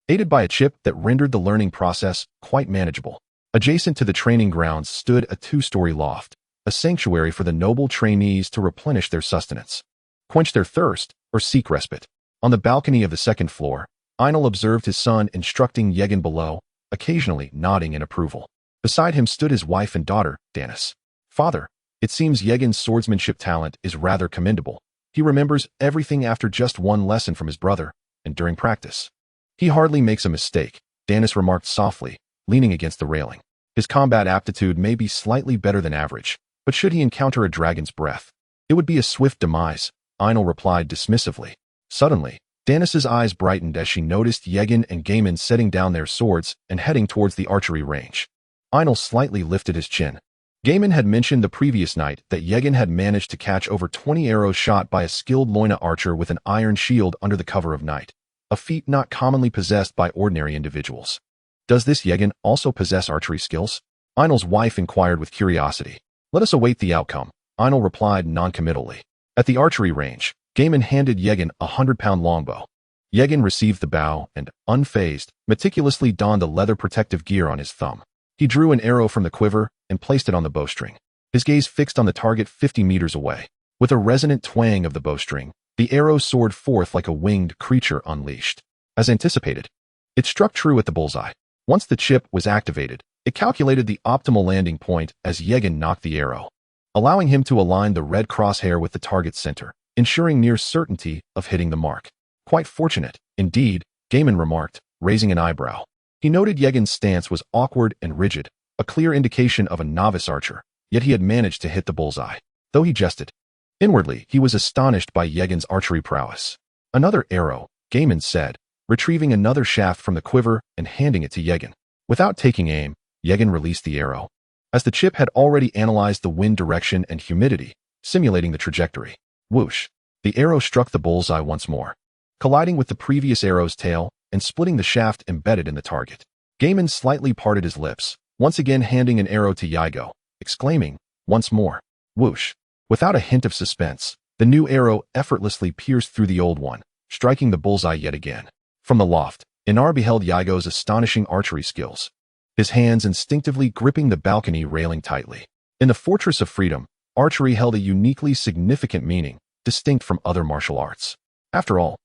aided by a chip that rendered the learning process quite manageable. Adjacent to the training grounds stood a 2-story loft, a sanctuary for the noble trainees to replenish their sustenance, quench their thirst, or seek respite. On the balcony of the second floor, Einel observed his son instructing Egon below, occasionally nodding in approval. Beside him stood his wife and daughter, Danis. "Father, it seems Egon's swordsmanship talent is rather commendable. He remembers everything after just one lesson from his brother, and during practice. He hardly makes a mistake," Danis remarked softly, leaning against the railing. "His combat aptitude may be slightly better than average, but should he encounter a dragon's breath, it would be a swift demise," Einel replied dismissively. Suddenly, Danis's eyes brightened as she noticed Egon and Gaiman setting down their swords and heading towards the archery range. Einel slightly lifted his chin. Gaiman had mentioned the previous night that Egon had managed to catch over 20 arrows shot by a skilled Loina archer with an iron shield under the cover of night, a feat not commonly possessed by ordinary individuals. "Does this Egon also possess archery skills?" Einel's wife inquired with curiosity. "Let us await the outcome," Einel replied noncommittally. At the archery range, Gaiman handed Egon a 100-pound longbow. Egon received the bow and, unfazed, meticulously donned the leather protective gear on his thumb. He drew an arrow from the quiver and placed it on the bowstring, his gaze fixed on the target 50 meters away. With a resonant twang of the bowstring, the arrow soared forth like a winged creature unleashed. As anticipated, it struck true at the bullseye. Once the chip was activated, it calculated the optimal landing point as Egon knocked the arrow, allowing him to align the red crosshair with the target's center, ensuring near certainty of hitting the mark. "Quite fortunate, indeed," Gaiman remarked, raising an eyebrow. He noted Egon's stance was awkward and rigid, a clear indication of a novice archer, yet he had managed to hit the bullseye. Though he jested, inwardly he was astonished by Egon's archery prowess. Another arrow, Gaiman said, retrieving another shaft from the quiver and handing it to Egon. Without taking aim, Egon released the arrow. As the chip had already analyzed the wind direction and humidity, simulating the trajectory. Whoosh! The arrow struck the bullseye once more, colliding with the previous arrow's tail and splitting the shaft embedded in the target. Gaiman slightly parted his lips, once again handing an arrow to Egon, exclaiming, once more. Whoosh! Without a hint of suspense, the new arrow effortlessly pierced through the old one, striking the bullseye yet again. From the loft, Aenar beheld Egon's astonishing archery skills, his hands instinctively gripping the balcony railing tightly. In the Fortress of Freedom, archery held a uniquely significant meaning, distinct from other martial arts. After all,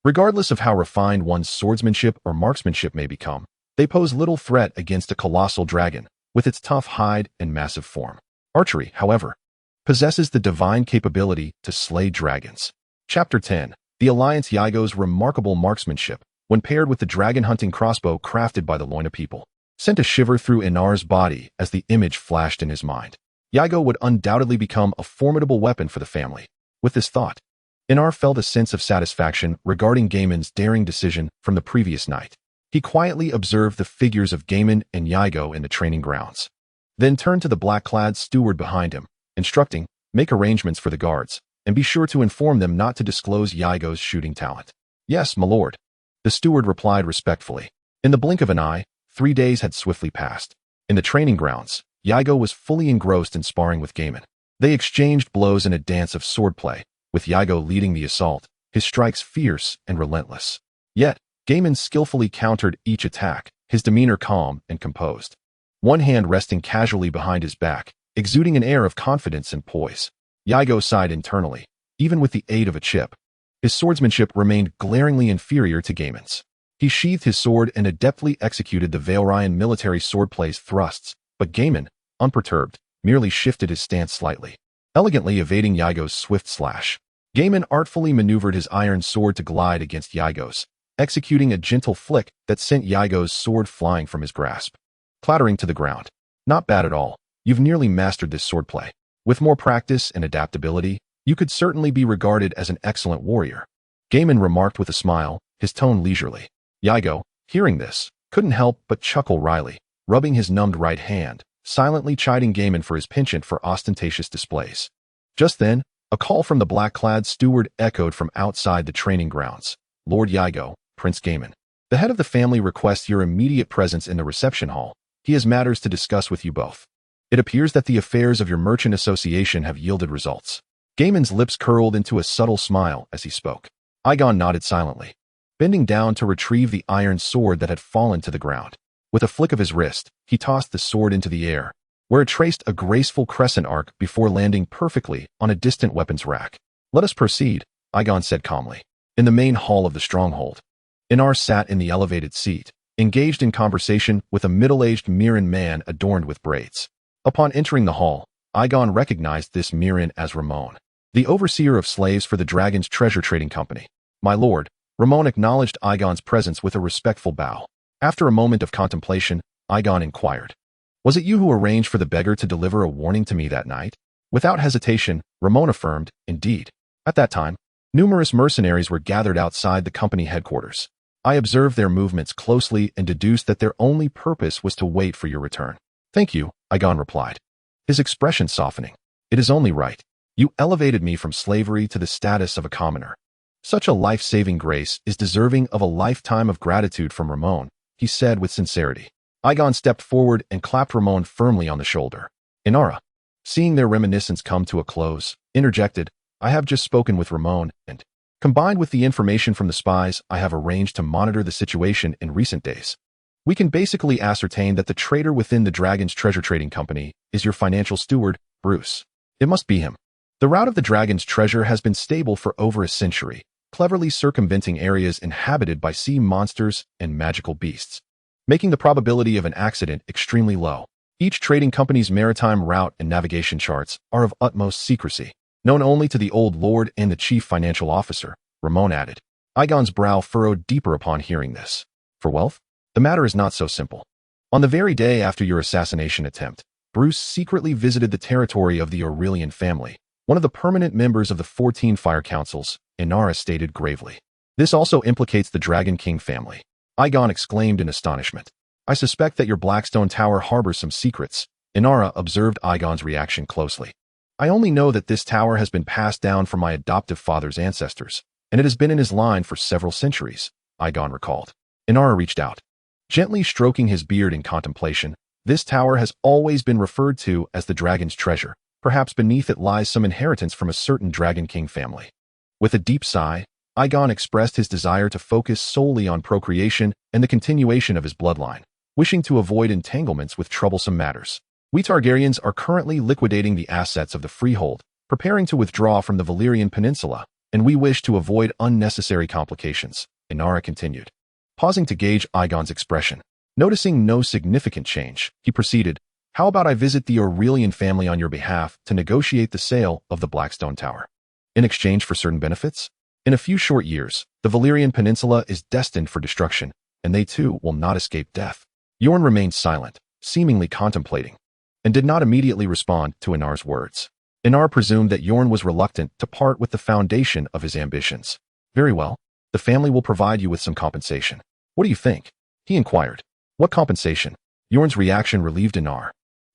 regardless of how refined one's swordsmanship or marksmanship may become, they pose little threat against a colossal dragon, with its tough hide and massive form. Archery, however, possesses the divine capability to slay dragons. Chapter 10. The Alliance. Egon's remarkable marksmanship, when paired with the dragon-hunting crossbow crafted by the Loina people, sent a shiver through Aenar's body as the image flashed in his mind. Egon would undoubtedly become a formidable weapon for the family. With this thought, Aenar felt a sense of satisfaction regarding Gaiman's daring decision from the previous night. He quietly observed the figures of Gaiman and Egon in the training grounds, then turned to the black-clad steward behind him, instructing, make arrangements for the guards, and be sure to inform them not to disclose Egon's shooting talent. Yes, my lord, the steward replied respectfully. In the blink of an eye, 3 days had swiftly passed. In the training grounds, Egon was fully engrossed in sparring with Gaiman. They exchanged blows in a dance of swordplay, with Egon leading the assault, his strikes fierce and relentless. Yet, Gaiman skillfully countered each attack, his demeanor calm and composed, one hand resting casually behind his back, exuding an air of confidence and poise. Egon sighed internally. Even with the aid of a chip, his swordsmanship remained glaringly inferior to Gaiman's. He sheathed his sword and adeptly executed the Valyrian military swordplay's thrusts, but Gaiman, unperturbed, merely shifted his stance slightly, elegantly evading Egon's swift slash. Gaiman artfully maneuvered his iron sword to glide against Egon's, executing a gentle flick that sent Egon's sword flying from his grasp, clattering to the ground. Not bad at all. You've nearly mastered this swordplay. With more practice and adaptability, you could certainly be regarded as an excellent warrior. Gaiman remarked with a smile, his tone leisurely. Egon, hearing this, couldn't help but chuckle wryly, rubbing his numbed right hand, silently chiding Gaiman for his penchant for ostentatious displays. Just then, a call from the black-clad steward echoed from outside the training grounds. Lord Egon, Prince Gaiman. The head of the family requests your immediate presence in the reception hall. He has matters to discuss with you both. It appears that the affairs of your merchant association have yielded results. Gaiman's lips curled into a subtle smile as he spoke. Egon nodded silently, bending down to retrieve the iron sword that had fallen to the ground. With a flick of his wrist, he tossed the sword into the air, where it traced a graceful crescent arc before landing perfectly on a distant weapons rack. Let us proceed, Egon said calmly. In the main hall of the stronghold, Aenar sat in the elevated seat, engaged in conversation with a middle-aged Mirran man adorned with braids. Upon entering the hall, Egon recognized this Mirran as Ramon, the overseer of slaves for the Dragon's Treasure Trading Company. My lord, Ramon acknowledged Egon's presence with a respectful bow. After a moment of contemplation, Egon inquired, was it you who arranged for the beggar to deliver a warning to me that night? Without hesitation, Ramon affirmed, indeed. At that time, numerous mercenaries were gathered outside the company headquarters. I observed their movements closely and deduced that their only purpose was to wait for your return. Thank you, Egon replied, his expression softening. It is only right. You elevated me from slavery to the status of a commoner. Such a life-saving grace is deserving of a lifetime of gratitude from Ramon, he said with sincerity. Egon stepped forward and clapped Ramon firmly on the shoulder. Aenar, seeing their reminiscence come to a close, interjected, I have just spoken with Ramon, and, combined with the information from the spies, I have arranged to monitor the situation in recent days. We can basically ascertain that the traitor within the Dragon's Treasure Trading Company is your financial steward, Bruce. It must be him. The route of the Dragon's treasure has been stable for over a century, cleverly circumventing areas inhabited by sea monsters and magical beasts, making the probability of an accident extremely low. Each trading company's maritime route and navigation charts are of utmost secrecy, known only to the old lord and the chief financial officer, Ramon added. Egon's brow furrowed deeper upon hearing this. For wealth? The matter is not so simple. On the very day after your assassination attempt, Bruce secretly visited the territory of the Aurelian family, one of the permanent members of the 14 Fire Councils, Aenar stated gravely. This also implicates the Dragon King family. Egon exclaimed in astonishment. I suspect that your Blackstone Tower harbors some secrets. Inara observed Egon's reaction closely. I only know that this tower has been passed down from my adoptive father's ancestors, and it has been in his line for several centuries, Egon recalled. Inara reached out. Gently stroking his beard in contemplation, this tower has always been referred to as the Dragon's Treasure. Perhaps beneath it lies some inheritance from a certain Dragon King family. With a deep sigh, Egon expressed his desire to focus solely on procreation and the continuation of his bloodline, wishing to avoid entanglements with troublesome matters. We Targaryens are currently liquidating the assets of the Freehold, preparing to withdraw from the Valyrian Peninsula, and we wish to avoid unnecessary complications, Inara continued. Pausing to gauge Egon's expression. Noticing no significant change, he proceeded, How about I visit the Aurelian family on your behalf to negotiate the sale of the Blackstone Tower? In exchange for certain benefits? In a few short years, the Valyrian Peninsula is destined for destruction, and they too will not escape death. Yorn remained silent, seemingly contemplating, and did not immediately respond to Inar's words. Aenar presumed that Yorn was reluctant to part with the foundation of his ambitions. Very well, the family will provide you with some compensation. What do you think? He inquired. What compensation? Yorn's reaction relieved Aenar,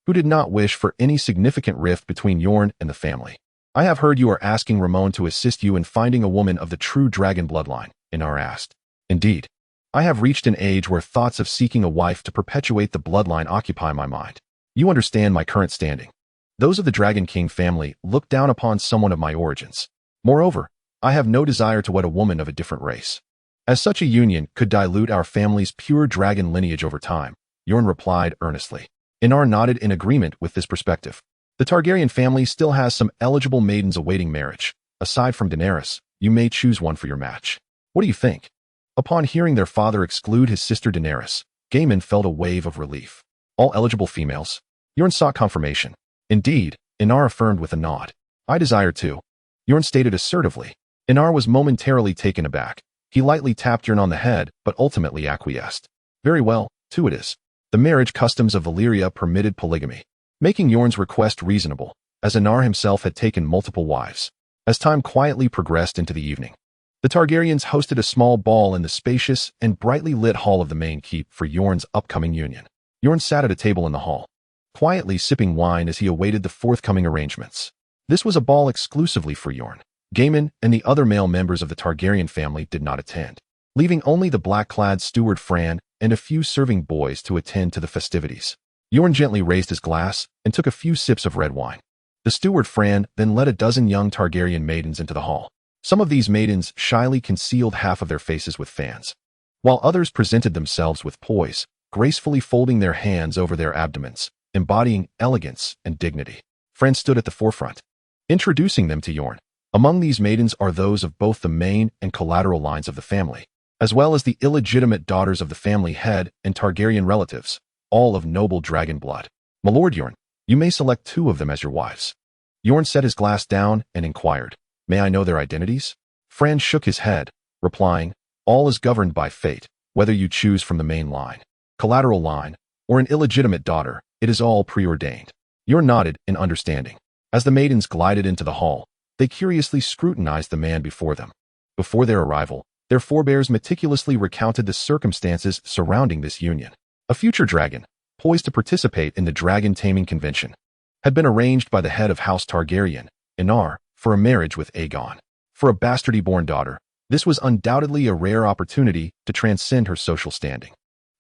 who did not wish for any significant rift between Yorn and the family. I have heard you are asking Ramon to assist you in finding a woman of the true dragon bloodline, Aenar asked. Indeed. I have reached an age where thoughts of seeking a wife to perpetuate the bloodline occupy my mind. You understand my current standing. Those of the Dragon King family look down upon someone of my origins. Moreover, I have no desire to wed a woman of a different race. As such a union could dilute our family's pure dragon lineage over time, Yorn replied earnestly. Aenar nodded in agreement with this perspective. The Targaryen family still has some eligible maidens awaiting marriage. Aside from Daenerys, you may choose one for your match. What do you think? Upon hearing their father exclude his sister Daenerys, Gaiman felt a wave of relief. All eligible females? Yorn sought confirmation. Indeed, Aenar affirmed with a nod. I desire to. Yorn stated assertively. Aenar was momentarily taken aback. He lightly tapped Yorn on the head, but ultimately acquiesced. Very well, two it is. The marriage customs of Valyria permitted polygamy, making Yorn's request reasonable, as Aenar himself had taken multiple wives. As time quietly progressed into the evening, the Targaryens hosted a small ball in the spacious and brightly lit hall of the main keep for Yorn's upcoming union. Yorn sat at a table in the hall, quietly sipping wine as he awaited the forthcoming arrangements. This was a ball exclusively for Yorn. Gaiman and the other male members of the Targaryen family did not attend, leaving only the black-clad steward Fran and a few serving boys to attend to the festivities. Yorn gently raised his glass and took a few sips of red wine. The steward Fran then led a dozen young Targaryen maidens into the hall. Some of these maidens shyly concealed half of their faces with fans, while others presented themselves with poise, gracefully folding their hands over their abdomens, embodying elegance and dignity. Fran stood at the forefront, introducing them to Yorn. Among these maidens are those of both the main and collateral lines of the family, as well as the illegitimate daughters of the family head and Targaryen relatives, all of noble dragon blood. My lord Yorn, you may select two of them as your wives. Yorn set his glass down and inquired, May I know their identities? Fran shook his head, replying, All is governed by fate, whether you choose from the main line, collateral line, or an illegitimate daughter, it is all preordained. Yorn nodded in understanding. As the maidens glided into the hall, they curiously scrutinized the man before them. Before their arrival, their forebears meticulously recounted the circumstances surrounding this union. A future dragon, poised to participate in the dragon taming convention, had been arranged by the head of House Targaryen, Aenar, for a marriage with Egon. For a bastardy-born daughter, this was undoubtedly a rare opportunity to transcend her social standing.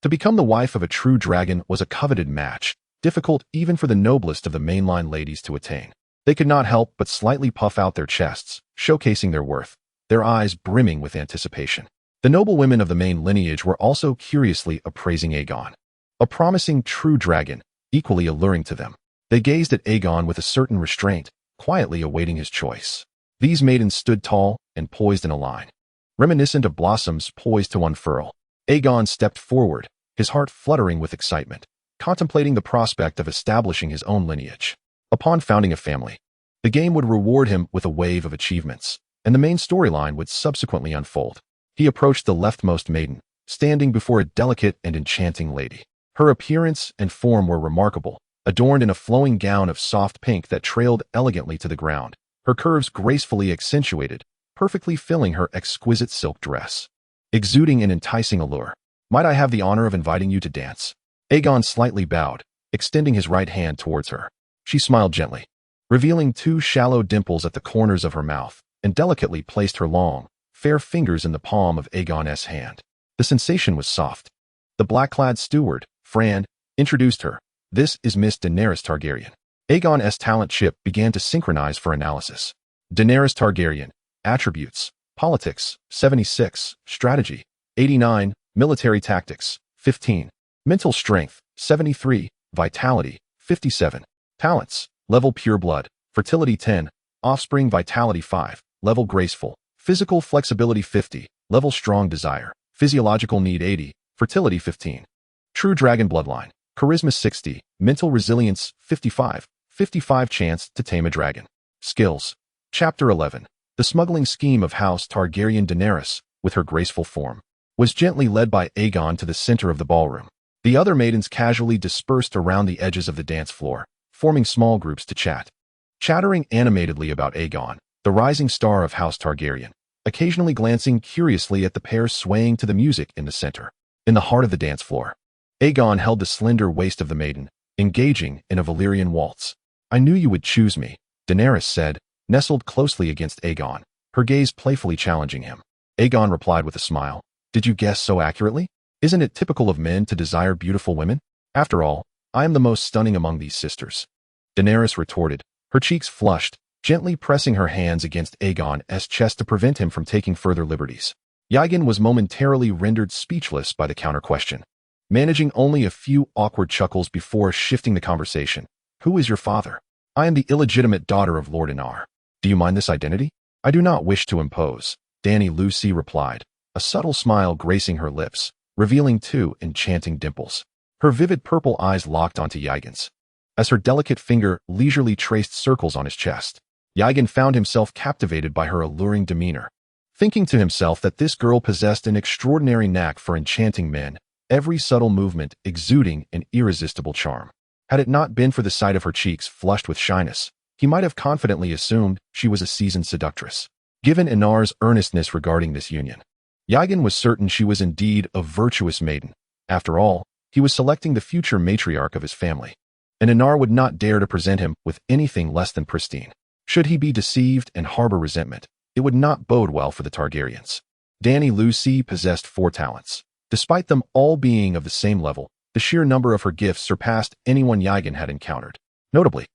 To become the wife of a true dragon was a coveted match, difficult even for the noblest of the mainline ladies to attain. They could not help but slightly puff out their chests, showcasing their worth, their eyes brimming with anticipation. The noble women of the main lineage were also curiously appraising Egon, a promising true dragon, equally alluring to them. They gazed at Egon with a certain restraint, quietly awaiting his choice. These maidens stood tall and poised in a line, reminiscent of blossoms poised to unfurl. Egon stepped forward, his heart fluttering with excitement, contemplating the prospect of establishing his own lineage. Upon founding a family, the game would reward him with a wave of achievements, and the main storyline would subsequently unfold. He approached the leftmost maiden, standing before a delicate and enchanting lady. Her appearance and form were remarkable, adorned in a flowing gown of soft pink that trailed elegantly to the ground, her curves gracefully accentuated perfectly filling her exquisite silk dress, exuding an enticing allure. Might I have the honor of inviting you to dance? Aegon slightly bowed, extending his right hand towards her. She smiled gently, revealing two shallow dimples at the corners of her mouth, and delicately placed her long, fair fingers in the palm of Aegon's hand. The sensation was soft. The black-clad steward, Fran, introduced her. This is Miss Daenerys Targaryen. Aegon's talent chip began to synchronize for analysis. Daenerys Targaryen, attributes, politics, 76, strategy, 89, military tactics, 15, mental strength, 73, vitality, 57, talents, level pure blood, fertility 10, offspring vitality 5, level graceful, physical flexibility 50, level strong desire, physiological need 80, fertility 15. True dragon bloodline, charisma 60, mental resilience 55, 55 chance to tame a dragon. Skills. Chapter 11. The smuggling scheme of House Targaryen. Daenerys, with her graceful form, was gently led by Aegon to the center of the ballroom. The other maidens casually dispersed around the edges of the dance floor, forming small groups to chat. Chattering animatedly about Aegon, the rising star of House Targaryen, occasionally glancing curiously at the pair swaying to the music in the center. In the heart of the dance floor, Aegon held the slender waist of the maiden, engaging in a Valyrian waltz. I knew you would choose me, Daenerys said, nestled closely against Aegon, her gaze playfully challenging him. Aegon replied with a smile. Did you guess so accurately? Isn't it typical of men to desire beautiful women? After all, I am the most stunning among these sisters. Daenerys retorted, her cheeks flushed, gently pressing her hands against Aegon's chest to prevent him from taking further liberties. Egon was momentarily rendered speechless by the counter-question, managing only a few awkward chuckles before shifting the conversation. Who is your father? I am the illegitimate daughter of Lord Aenar. Do you mind this identity? I do not wish to impose, Dany Lucy replied, a subtle smile gracing her lips, revealing two enchanting dimples. Her vivid purple eyes locked onto Egon's, as her delicate finger leisurely traced circles on his chest. Egon found himself captivated by her alluring demeanor, thinking to himself that this girl possessed an extraordinary knack for enchanting men, every subtle movement exuding an irresistible charm. Had it not been for the sight of her cheeks flushed with shyness, he might have confidently assumed she was a seasoned seductress. Given Aenar's earnestness regarding this union, Egon was certain she was indeed a virtuous maiden. After all, he was selecting the future matriarch of his family, and Aenar would not dare to present him with anything less than pristine. Should he be deceived and harbor resentment, it would not bode well for the Targaryens. Dany Lucy possessed 4 talents. Despite them all being of the same level, the sheer number of her gifts surpassed anyone Egon had encountered. Notably,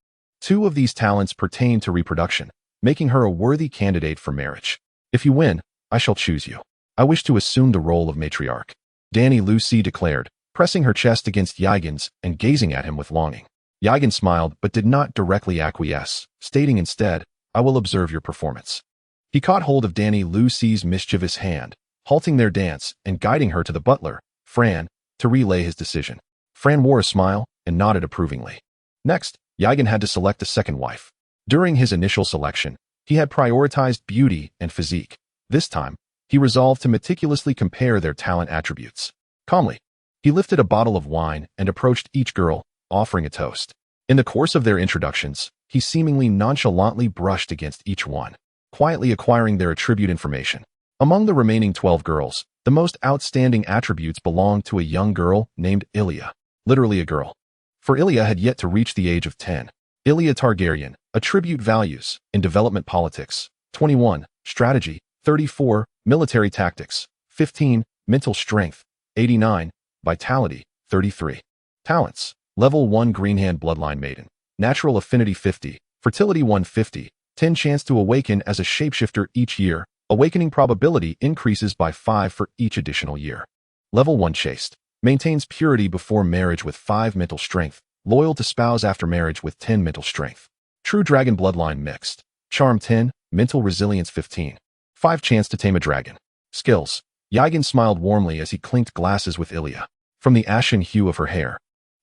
2 of these talents pertain to reproduction, making her a worthy candidate for marriage. If you win, I shall choose you. I wish to assume the role of matriarch, Dany Lucy declared, pressing her chest against Egon's and gazing at him with longing. Egon smiled but did not directly acquiesce, stating instead, I will observe your performance. He caught hold of Dany Lucy's mischievous hand, halting their dance and guiding her to the butler, Fran, to relay his decision. Fran wore a smile and nodded approvingly. Next, Egon had to select a second wife. During his initial selection, he had prioritized beauty and physique. This time, he resolved to meticulously compare their talent attributes. Calmly, he lifted a bottle of wine and approached each girl, offering a toast. In the course of their introductions, he seemingly nonchalantly brushed against each one, quietly acquiring their attribute information. Among the remaining 12 girls, the most outstanding attributes belonged to a young girl named Ilya, literally a girl. For Ilya had yet to reach the age of 10. Ilya Targaryen, attribute values, in development politics, 21, strategy, 34, military tactics, 15, mental strength, 89, vitality, 33. Talents, level 1 Greenhand bloodline maiden, natural affinity 50, fertility 150, 10 chance to awaken as a shapeshifter each year, awakening probability increases by 5 for each additional year. Level 1 chaste, maintains purity before marriage with 5 mental strength, loyal to spouse after marriage with 10 mental strength. True dragon bloodline mixed, charm 10, mental resilience 15, 5 chance to tame a dragon. Skills. Egon smiled warmly as he clinked glasses with Ilya. From the ashen hue of her hair,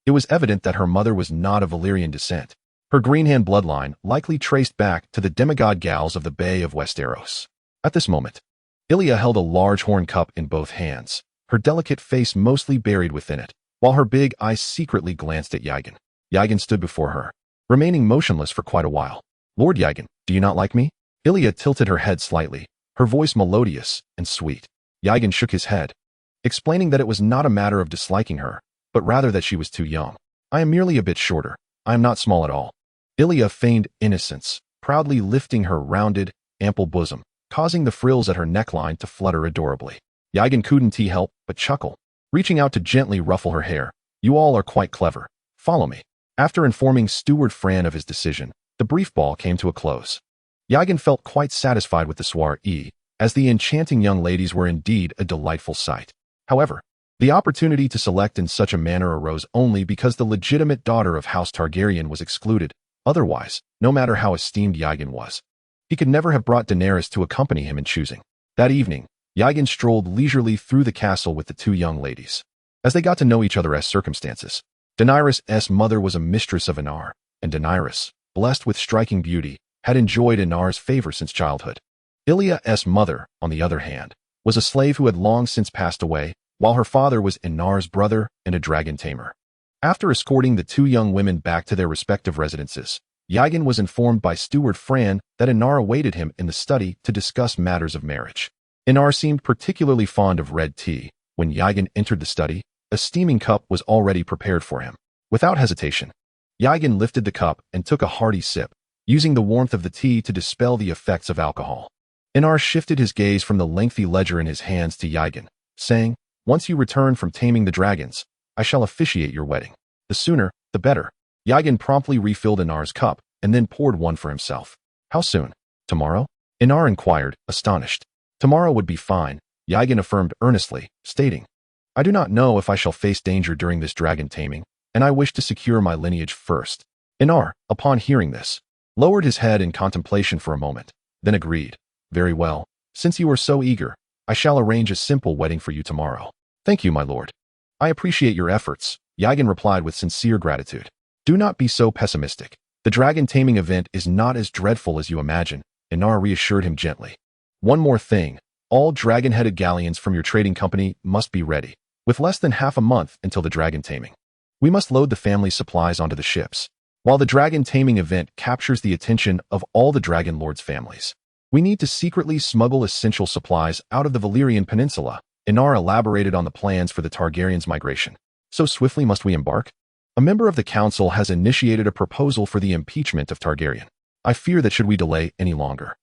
it was evident that her mother was not of Valyrian descent. Her Greenhand bloodline likely traced back to the demigod gals of the Bay of Westeros. At this moment, Ilya held a large horn cup in both hands, her delicate face mostly buried within it, while her big eyes secretly glanced at Egon. Egon stood before her, remaining motionless for quite a while. Lord Egon, do you not like me? Ilya tilted her head slightly, her voice melodious and sweet. Egon shook his head, explaining that it was not a matter of disliking her, but rather that she was too young. I am merely a bit shorter. I am not small at all. Ilia feigned innocence, proudly lifting her rounded, ample bosom, causing the frills at her neckline to flutter adorably. Egon couldn't help but chuckle, reaching out to gently ruffle her hair. You all are quite clever. Follow me. After informing Steward Fran of his decision, the brief ball came to a close. Egon felt quite satisfied with the soiree, as the enchanting young ladies were indeed a delightful sight. However, the opportunity to select in such a manner arose only because the legitimate daughter of House Targaryen was excluded. Otherwise, no matter how esteemed Egon was, he could never have brought Daenerys to accompany him in choosing. That evening, Egon strolled leisurely through the castle with the two young ladies. As they got to know each other as circumstances, Daenerys' mother was a mistress of Aenar, and Daenerys, blessed with striking beauty, had enjoyed Aenar's favor since childhood. Ilia's mother, on the other hand, was a slave who had long since passed away, while her father was Aenar's brother and a dragon tamer. After escorting the two young women back to their respective residences, Egon was informed by Steward Fran that Aenar awaited him in the study to discuss matters of marriage. Aenar seemed particularly fond of red tea. When Egon entered the study, a steaming cup was already prepared for him. Without hesitation, Egon lifted the cup and took a hearty sip, using the warmth of the tea to dispel the effects of alcohol. Aenar shifted his gaze from the lengthy ledger in his hands to Egon, saying, Once you return from taming the dragons, I shall officiate your wedding. The sooner, the better. Egon promptly refilled Aenar's cup and then poured one for himself. How soon? Tomorrow? Aenar inquired, astonished. Tomorrow would be fine, Egon affirmed earnestly, stating, I do not know if I shall face danger during this dragon taming, and I wish to secure my lineage first. Aenar, upon hearing this, lowered his head in contemplation for a moment, then agreed. Very well, since you are so eager, I shall arrange a simple wedding for you tomorrow. Thank you, my lord. I appreciate your efforts, Egon replied with sincere gratitude. Do not be so pessimistic. The dragon taming event is not as dreadful as you imagine, Aenar reassured him gently. One more thing, all dragon-headed galleons from your trading company must be ready, with less than half a month until the dragon taming. We must load the family's supplies onto the ships. While the dragon taming event captures the attention of all the Dragonlords' families, we need to secretly smuggle essential supplies out of the Valyrian Peninsula. Aenar elaborated on the plans for the Targaryens' migration. So swiftly must we embark? A member of the council has initiated a proposal for the impeachment of Targaryen. I fear that should we delay any longer,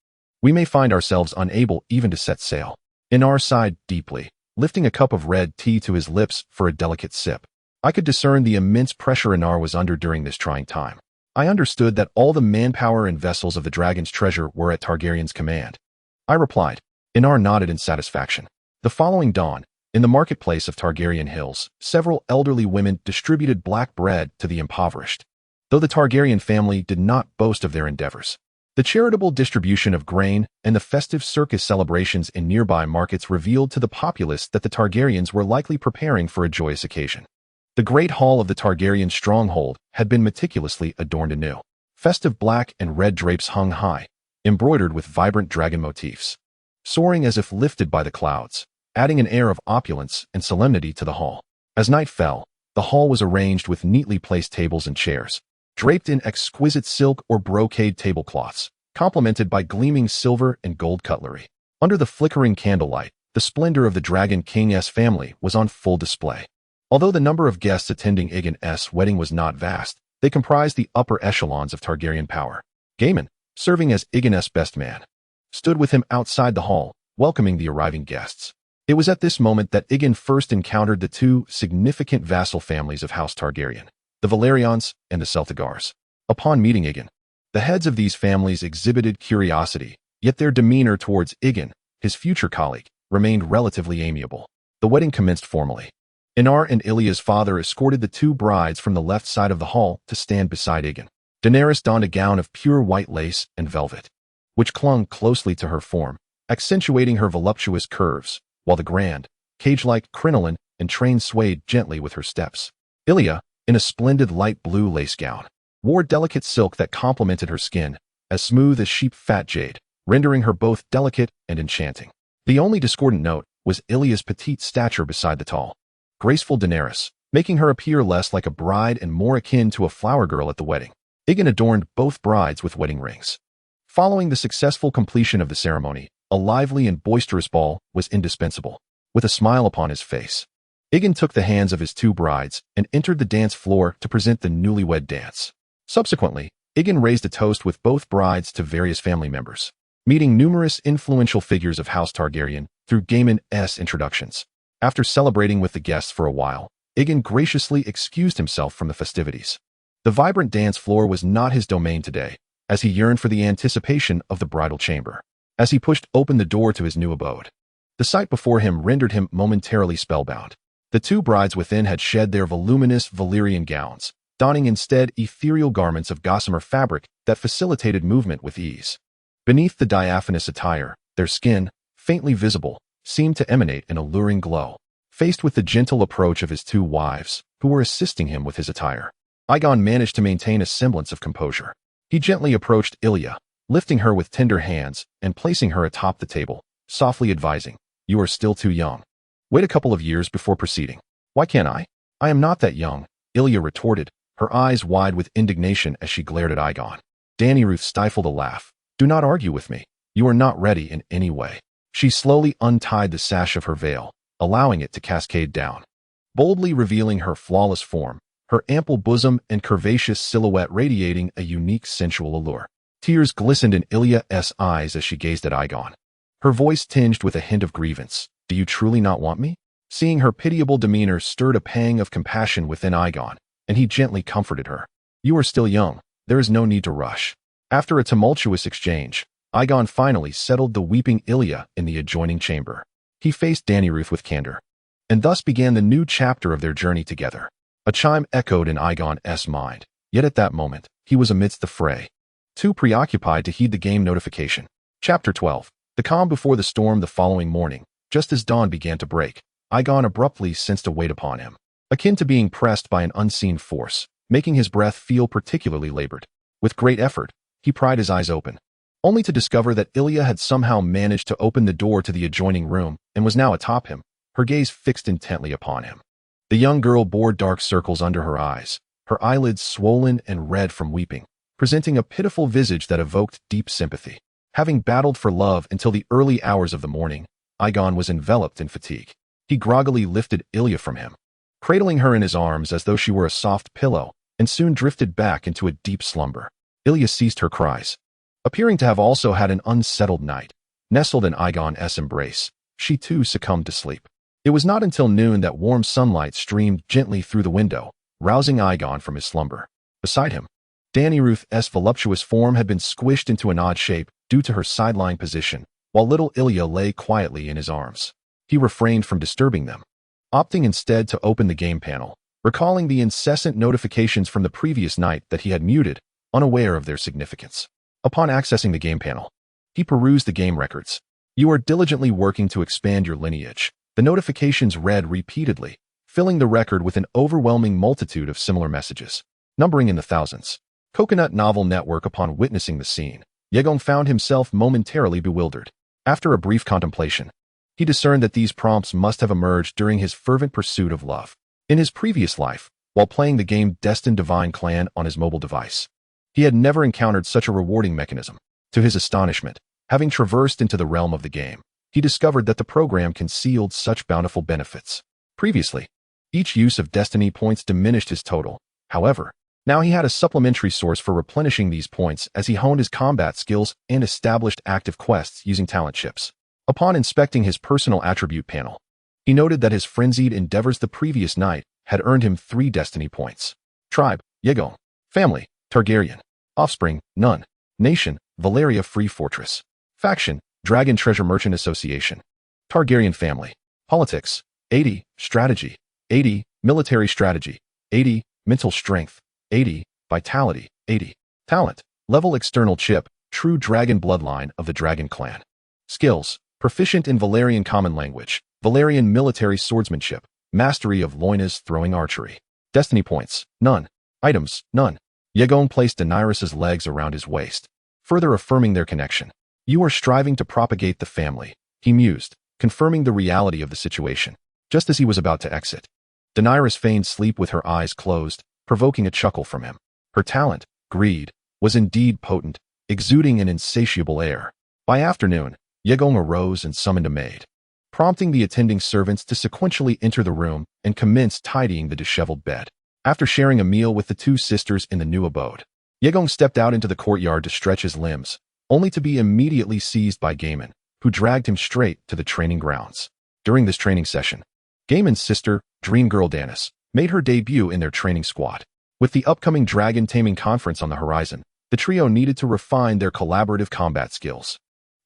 we may find ourselves unable even to set sail. Aenar sighed deeply, lifting a cup of red tea to his lips for a delicate sip. I could discern the immense pressure Aenar was under during this trying time. I understood that all the manpower and vessels of the dragon's treasure were at Targaryen's command. I replied. Aenar nodded in satisfaction. The following dawn, in the marketplace of Targaryen Hills, several elderly women distributed black bread to the impoverished. Though the Targaryen family did not boast of their endeavors, the charitable distribution of grain and the festive circus celebrations in nearby markets revealed to the populace that the Targaryens were likely preparing for a joyous occasion. The great hall of the Targaryen stronghold had been meticulously adorned anew. Festive black and red drapes hung high, embroidered with vibrant dragon motifs, soaring as if lifted by the clouds, adding an air of opulence and solemnity to the hall. As night fell, the hall was arranged with neatly placed tables and chairs, draped in exquisite silk or brocade tablecloths, complemented by gleaming silver and gold cutlery. Under the flickering candlelight, the splendor of the Dragon King's family was on full display. Although the number of guests attending Egon's wedding was not vast, they comprised the upper echelons of Targaryen power. Gaiman, serving as Egon's best man, stood with him outside the hall, welcoming the arriving guests. It was at this moment that Egon first encountered the two significant vassal families of House Targaryen, the Valyrians and the Celtigars. Upon meeting Egon, the heads of these families exhibited curiosity, yet their demeanor towards Egon, his future colleague, remained relatively amiable. The wedding commenced formally. Aenar and Ilia's father escorted the two brides from the left side of the hall to stand beside Egon. Daenerys donned a gown of pure white lace and velvet, which clung closely to her form, accentuating her voluptuous curves, while the grand, cage-like crinoline and train swayed gently with her steps. Ilia, in a splendid light blue lace gown, wore delicate silk that complemented her skin, as smooth as sheep-fat jade, rendering her both delicate and enchanting. The only discordant note was Ilia's petite stature beside the tall, graceful Daenerys, making her appear less like a bride and more akin to a flower girl at the wedding. Egon adorned both brides with wedding rings. Following the successful completion of the ceremony, A lively and boisterous ball was indispensable. With a smile upon his face, Egon took the hands of his two brides and entered the dance floor to present the newlywed dance. Subsequently, Egon raised a toast with both brides to various family members, meeting numerous influential figures of House Targaryen through Gaiman's introductions. After celebrating with the guests for a while, Egon graciously excused himself from the festivities. The vibrant dance floor was not his domain today, as he yearned for the anticipation of the bridal chamber. As he pushed open the door to his new abode, the sight before him rendered him momentarily spellbound. The two brides within had shed their voluminous Valyrian gowns, donning instead ethereal garments of gossamer fabric that facilitated movement with ease. Beneath the diaphanous attire, their skin, faintly visible, seemed to emanate an alluring glow. Faced with the gentle approach of his two wives, who were assisting him with his attire, Egon managed to maintain a semblance of composure. He gently approached Ilya, lifting her with tender hands and placing her atop the table, softly advising, "You are still too young. Wait a couple of years before proceeding." "Why can't I? I am not that young," Ilya retorted, her eyes wide with indignation as she glared at Egon. Danyruth stifled a laugh. "Do not argue with me. You are not ready in any way." She slowly untied the sash of her veil, allowing it to cascade down, boldly revealing her flawless form, her ample bosom and curvaceous silhouette radiating a unique sensual allure. Tears glistened in Ilya's eyes as she gazed at Egon, her voice tinged with a hint of grievance. "Do you truly not want me?" Seeing her pitiable demeanor stirred a pang of compassion within Egon, and he gently comforted her. "You are still young. There is no need to rush." After a tumultuous exchange, Egon finally settled the weeping Ilya in the adjoining chamber. He faced Danyruth with candor, and thus began the new chapter of their journey together. A chime echoed in Egon's mind, yet at that moment, he was amidst the fray, too preoccupied to heed the game notification. Chapter 12. The calm before the storm. The following morning, just as dawn began to break, Egon abruptly sensed a weight upon him, akin to being pressed by an unseen force, making his breath feel particularly labored. With great effort, he pried his eyes open, only to discover that Ilya had somehow managed to open the door to the adjoining room and was now atop him, her gaze fixed intently upon him. The young girl bore dark circles under her eyes, her eyelids swollen and red from weeping, presenting a pitiful visage that evoked deep sympathy. Having battled for love until the early hours of the morning, Egon was enveloped in fatigue. He groggily lifted Ilya from him, cradling her in his arms as though she were a soft pillow, and soon drifted back into a deep slumber. Ilya ceased her cries, appearing to have also had an unsettled night. Nestled in Egon's embrace, she too succumbed to sleep. It was not until noon that warm sunlight streamed gently through the window, rousing Egon from his slumber. Beside him, Danyruth's voluptuous form had been squished into an odd shape due to her sideline position, while little Ilya lay quietly in his arms. He refrained from disturbing them, opting instead to open the game panel, recalling the incessant notifications from the previous night that he had muted, unaware of their significance. Upon accessing the game panel, he perused the game records. "You are diligently working to expand your lineage," the notifications read repeatedly, filling the record with an overwhelming multitude of similar messages, numbering in the thousands. Coconut Novel Network. Upon witnessing the scene, Egon found himself momentarily bewildered. After a brief contemplation, he discerned that these prompts must have emerged during his fervent pursuit of love. In his previous life, while playing the game Destined Divine Clan on his mobile device, he had never encountered such a rewarding mechanism. To his astonishment, having traversed into the realm of the game, he discovered that the program concealed such bountiful benefits. Previously, each use of destiny points diminished his total. However, now he had a supplementary source for replenishing these points as he honed his combat skills and established active quests using talent chips. Upon inspecting his personal attribute panel, he noted that his frenzied endeavors the previous night had earned him 3 destiny points. Tribe, Egon. Family, Targaryen. Offspring, none. Nation, Valyria Free Fortress. Faction, Dragon Treasure Merchant Association. Targaryen family. Politics, 80. Strategy, 80. Military strategy, 80. Mental strength, 80. Vitality, 80. Talent, level external chip, true dragon bloodline of the Dragon Clan. Skills, proficient in Valyrian common language, Valyrian military swordsmanship, mastery of Loina's throwing archery. Destiny points, none. Items, none. Egon placed Daenerys's legs around his waist, further affirming their connection. "You are striving to propagate the family," he mused, confirming the reality of the situation. Just as he was about to exit, Daenerys feigned sleep with her eyes closed, provoking a chuckle from him. Her talent, greed, was indeed potent, exuding an insatiable air. By afternoon, Egon arose and summoned a maid, prompting the attending servants to sequentially enter the room and commence tidying the disheveled bed. After sharing a meal with the two sisters in the new abode, Egon stepped out into the courtyard to stretch his limbs, only to be immediately seized by Gaiman, who dragged him straight to the training grounds. During this training session, Gaiman's sister, dream girl Danis, made her debut in their training squad. With the upcoming dragon taming conference on the horizon, the trio needed to refine their collaborative combat skills.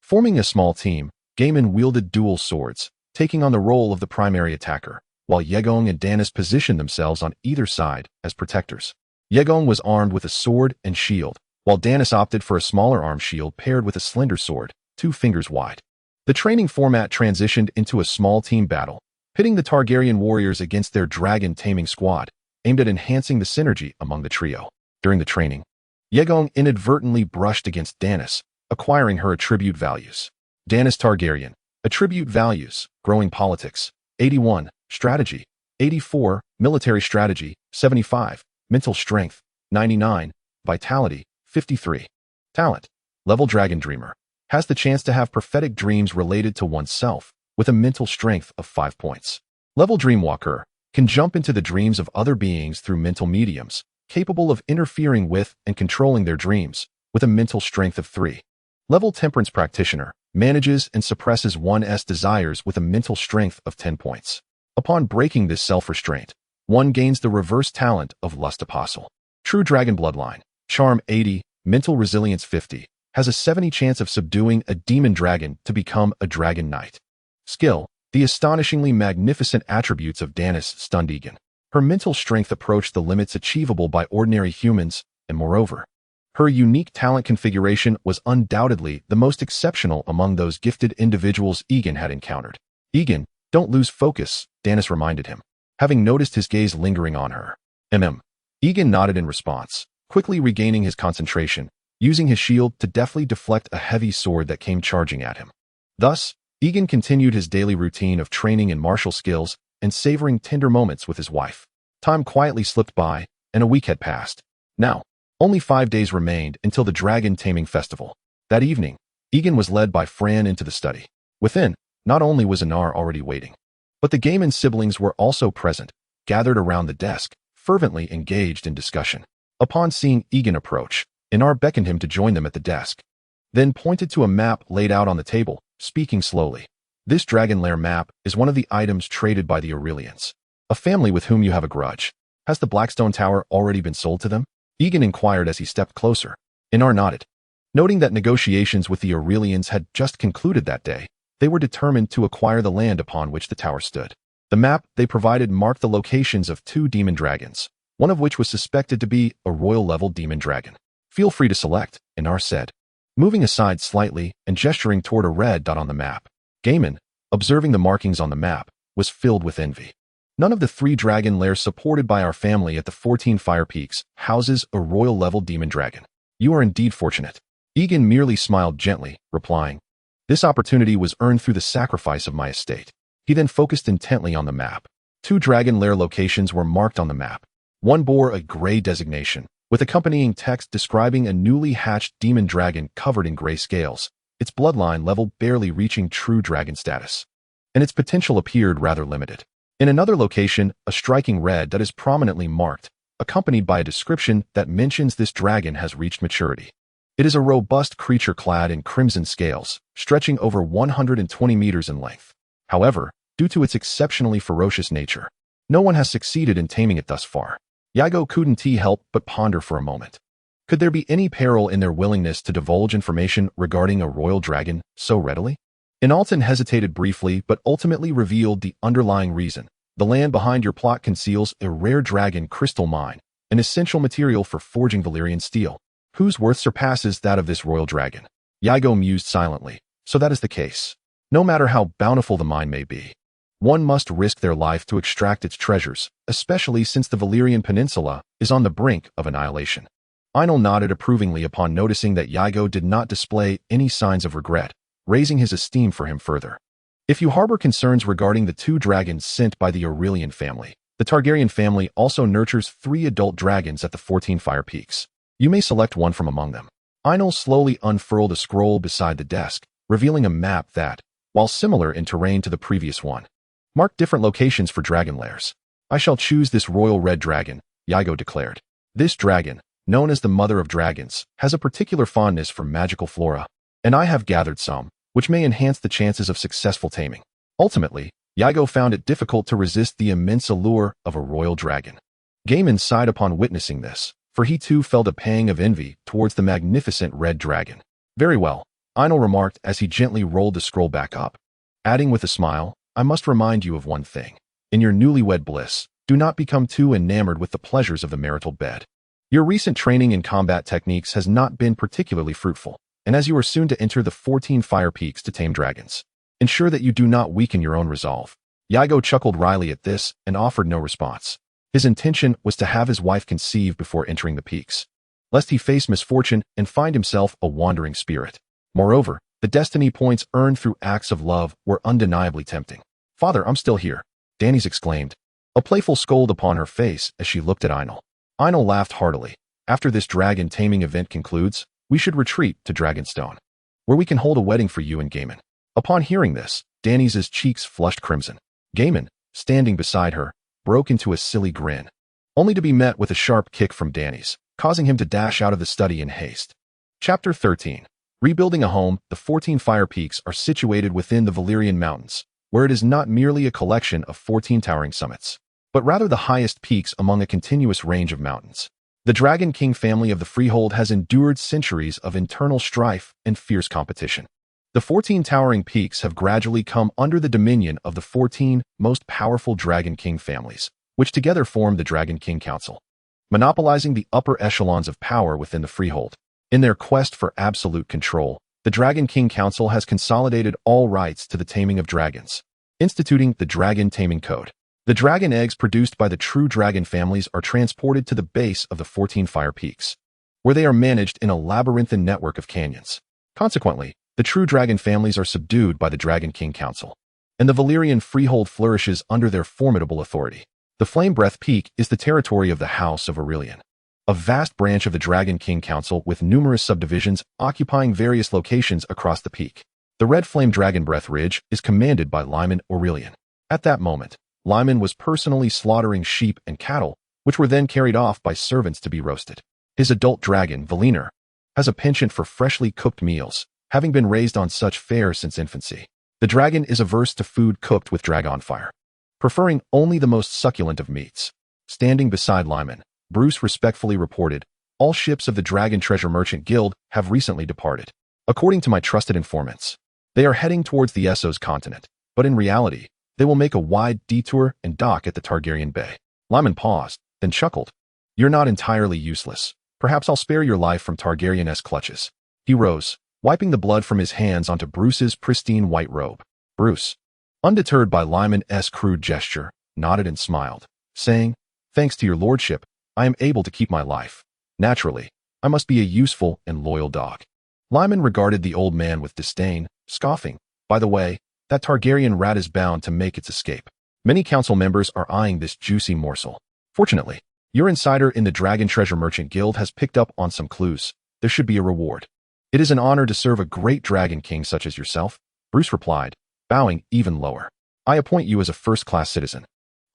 Forming a small team, Gaiman wielded dual swords, taking on the role of the primary attacker, while Egon and Danis positioned themselves on either side as protectors. Egon was armed with a sword and shield, while Danis opted for a smaller arm shield paired with a slender sword, 2 fingers wide. The training format transitioned into a small team battle, pitting the Targaryen warriors against their dragon taming squad, aimed at enhancing the synergy among the trio. During the training, Egon inadvertently brushed against Danis, acquiring her attribute values. Danis Targaryen, attribute values, growing politics, 81, strategy, 84, military strategy, 75, mental strength, 99, vitality, 53. Talent, level dragon dreamer, has the chance to have prophetic dreams related to oneself, with a mental strength of 5 points. Level dreamwalker, can jump into the dreams of other beings through mental mediums, capable of interfering with and controlling their dreams, with a mental strength of 3. Level temperance practitioner, manages and suppresses one's desires with a mental strength of 10 points. Upon breaking this self-restraint, one gains the reverse talent of lust apostle. True dragon bloodline, charm 80, mental resilience 50, has a 70 chance of subduing a demon dragon to become a dragon knight. Skill, the astonishingly magnificent attributes of Danis stunned Egon. Her mental strength approached the limits achievable by ordinary humans, and moreover, her unique talent configuration was undoubtedly the most exceptional among those gifted individuals Egon had encountered. Egon, don't lose focus, Danis reminded him, having noticed his gaze lingering on her. Egon nodded in response, quickly regaining his concentration, using his shield to deftly deflect a heavy sword that came charging at him. Thus, Egon continued his daily routine of training in martial skills and savoring tender moments with his wife. Time quietly slipped by, and a week had passed. Now, only 5 days remained until the dragon taming festival. That evening, Egon was led by Fran into the study. Within, not only was Aenar already waiting, but the Gaiman siblings were also present, gathered around the desk, fervently engaged in discussion. Upon seeing Egon approach, Aenar beckoned him to join them at the desk, then pointed to a map laid out on the table, speaking slowly. This dragon lair map is one of the items traded by the Valyrians, a family with whom you have a grudge. Has the Blackstone Tower already been sold to them? Egon inquired as he stepped closer. Aenar nodded. Noting that negotiations with the Valyrians had just concluded that day, they were determined to acquire the land upon which the tower stood. The map they provided marked the locations of 2 demon dragons, one of which was suspected to be a royal-level demon dragon. Feel free to select, Aenar said, moving aside slightly and gesturing toward a red dot on the map. Gaiman, observing the markings on the map, was filled with envy. None of the 3 dragon lairs supported by our family at the 14 Fire Peaks houses a royal-level demon dragon. You are indeed fortunate. Egon merely smiled gently, replying, this opportunity was earned through the sacrifice of my estate. He then focused intently on the map. 2 dragon lair locations were marked on the map. One bore a gray designation, with accompanying text describing a newly hatched demon dragon covered in gray scales, its bloodline level barely reaching true dragon status, and its potential appeared rather limited. In another location, a striking red that is prominently marked, accompanied by a description that mentions this dragon has reached maturity. It is a robust creature clad in crimson scales, stretching over 120 meters in length. However, due to its exceptionally ferocious nature, no one has succeeded in taming it thus far. Iago couldn't help but ponder for a moment. Could there be any peril in their willingness to divulge information regarding a royal dragon so readily? Inalton hesitated briefly but ultimately revealed the underlying reason. The land behind your plot conceals a rare dragon crystal mine, an essential material for forging Valyrian steel, whose worth surpasses that of this royal dragon. Iago mused silently. So that is the case. No matter how bountiful the mine may be, one must risk their life to extract its treasures, especially since the Valyrian Peninsula is on the brink of annihilation. Einel nodded approvingly upon noticing that Iago did not display any signs of regret, raising his esteem for him further. If you harbor concerns regarding the 2 dragons sent by the Aurelian family, the Targaryen family also nurtures 3 adult dragons at the 14 Fire Peaks. You may select one from among them. Einel slowly unfurled a scroll beside the desk, revealing a map that, while similar in terrain to the previous one, marked different locations for dragon lairs. I shall choose this royal red dragon, Iago declared. This dragon, known as the Mother of Dragons, has a particular fondness for magical flora, and I have gathered some, which may enhance the chances of successful taming. Ultimately, Iago found it difficult to resist the immense allure of a royal dragon. Gaiman sighed upon witnessing this, for he too felt a pang of envy towards the magnificent red dragon. Very well, Eino remarked as he gently rolled the scroll back up, adding with a smile, I must remind you of one thing. In your newlywed bliss, do not become too enamored with the pleasures of the marital bed. Your recent training in combat techniques has not been particularly fruitful, and as you are soon to enter the 14 fire peaks to tame dragons, ensure that you do not weaken your own resolve. Iago chuckled wryly at this and offered no response. His intention was to have his wife conceive before entering the peaks, lest he face misfortune and find himself a wandering spirit. Moreover, the destiny points earned through acts of love were undeniably tempting. Father, I'm still here, Dany's exclaimed, a playful scold upon her face as she looked at Eino. Eino laughed heartily. After this dragon taming event concludes, we should retreat to Dragonstone, where we can hold a wedding for you and Gaiman. Upon hearing this, Dany's cheeks flushed crimson. Gaiman, standing beside her, broke into a silly grin, only to be met with a sharp kick from Dany's, causing him to dash out of the study in haste. Chapter 13. Rebuilding a home. The 14 fire peaks are situated within the Valyrian mountains, where it is not merely a collection of 14 towering summits, but rather the highest peaks among a continuous range of mountains. The Dragon King family of the Freehold has endured centuries of internal strife and fierce competition. The 14 towering peaks have gradually come under the dominion of the 14 most powerful Dragon King families, which together form the Dragon King Council, monopolizing the upper echelons of power within the Freehold. In their quest for absolute control, the Dragon King Council has consolidated all rights to the taming of dragons, instituting the Dragon Taming Code. The dragon eggs produced by the true dragon families are transported to the base of the 14 fire peaks, where they are managed in a labyrinthine network of canyons. Consequently, the true dragon families are subdued by the Dragon King Council, and the Valyrian Freehold flourishes under their formidable authority. The Flame Breath Peak is the territory of the House of Aurelian, a vast branch of the Dragon King Council with numerous subdivisions occupying various locations across the peak. The Red Flame Dragon Breath Ridge is commanded by Lyman Aurelian. At that moment, Lyman was personally slaughtering sheep and cattle, which were then carried off by servants to be roasted. His adult dragon, Valyrian, has a penchant for freshly cooked meals, having been raised on such fare since infancy. The dragon is averse to food cooked with dragon fire, preferring only the most succulent of meats. Standing beside Lyman, Bruce respectfully reported, all ships of the Dragon Treasure Merchant Guild have recently departed. According to my trusted informants, they are heading towards the Essos continent, but in reality, they will make a wide detour and dock at the Targaryen Bay. Lyman paused, then chuckled. You're not entirely useless. Perhaps I'll spare your life from Targaryen-esque clutches. He rose, wiping the blood from his hands onto Bruce's pristine white robe. Bruce, undeterred by Lyman's crude gesture, nodded and smiled, saying, thanks to your lordship, I am able to keep my life. Naturally, I must be a useful and loyal dog. Lyman regarded the old man with disdain, scoffing, by the way, that Targaryen rat is bound to make its escape. Many council members are eyeing this juicy morsel. Fortunately, your insider in the Dragon Treasure Merchant Guild has picked up on some clues. There should be a reward. It is an honor to serve a great dragon king such as yourself, Bruce replied, bowing even lower. I appoint you as a first-class citizen,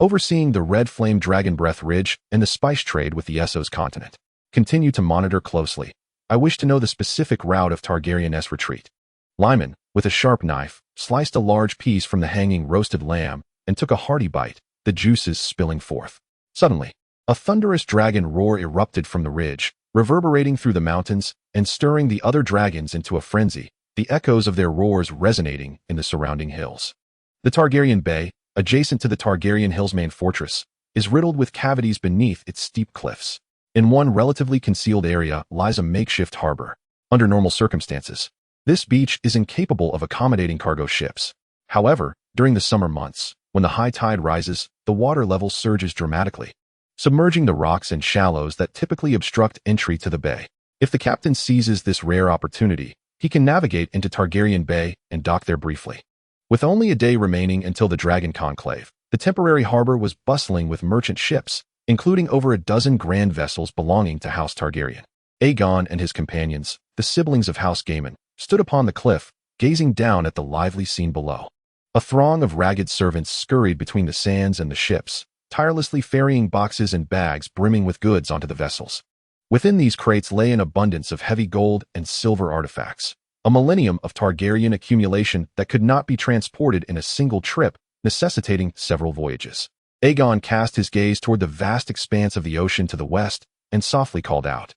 overseeing the Red Flame Dragon Breath Ridge and the spice trade with the Essos continent. Continue to monitor closely. I wish to know the specific route of Targaryen-esque retreat. Lyman, with a sharp knife, sliced a large piece from the hanging roasted lamb and took a hearty bite, the juices spilling forth. Suddenly, a thunderous dragon roar erupted from the ridge, reverberating through the mountains and stirring the other dragons into a frenzy, the echoes of their roars resonating in the surrounding hills. The Targaryen Bay, adjacent to the Targaryen Hills main fortress, is riddled with cavities beneath its steep cliffs. In one relatively concealed area lies a makeshift harbor. Under normal circumstances, this beach is incapable of accommodating cargo ships. However, during the summer months, when the high tide rises, the water level surges dramatically, submerging the rocks and shallows that typically obstruct entry to the bay. If the captain seizes this rare opportunity, he can navigate into Targaryen Bay and dock there briefly. With only a day remaining until the Dragon Conclave, the temporary harbor was bustling with merchant ships, including over a dozen grand vessels belonging to House Targaryen. Egon and his companions, the siblings of House Gaiman, stood upon the cliff, gazing down at the lively scene below. A throng of ragged servants scurried between the sands and the ships, tirelessly ferrying boxes and bags brimming with goods onto the vessels. Within these crates lay an abundance of heavy gold and silver artifacts, a millennium of Targaryen accumulation that could not be transported in a single trip, necessitating several voyages. Egon cast his gaze toward the vast expanse of the ocean to the west and softly called out,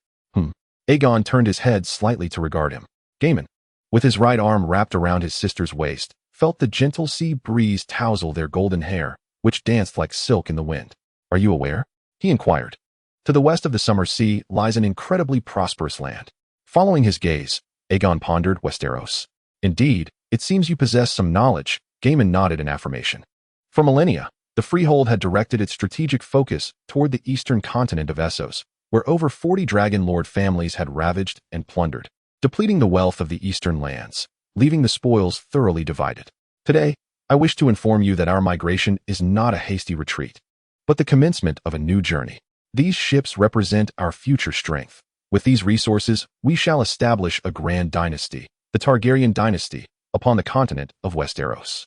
Egon turned his head slightly to regard him. Gaiman, with his right arm wrapped around his sister's waist, felt the gentle sea breeze tousle their golden hair, which danced like silk in the wind. Are you aware? He inquired. To the west of the summer sea lies an incredibly prosperous land. Following his gaze, Egon pondered Westeros. Indeed, it seems you possess some knowledge. Gaiman nodded in affirmation. For millennia, the Freehold had directed its strategic focus toward the eastern continent of Essos, where over 40 Dragonlord families had ravaged and plundered, depleting the wealth of the eastern lands, leaving the spoils thoroughly divided. Today, I wish to inform you that our migration is not a hasty retreat, but the commencement of a new journey. These ships represent our future strength. With these resources, we shall establish a grand dynasty, the Targaryen dynasty, upon the continent of Westeros.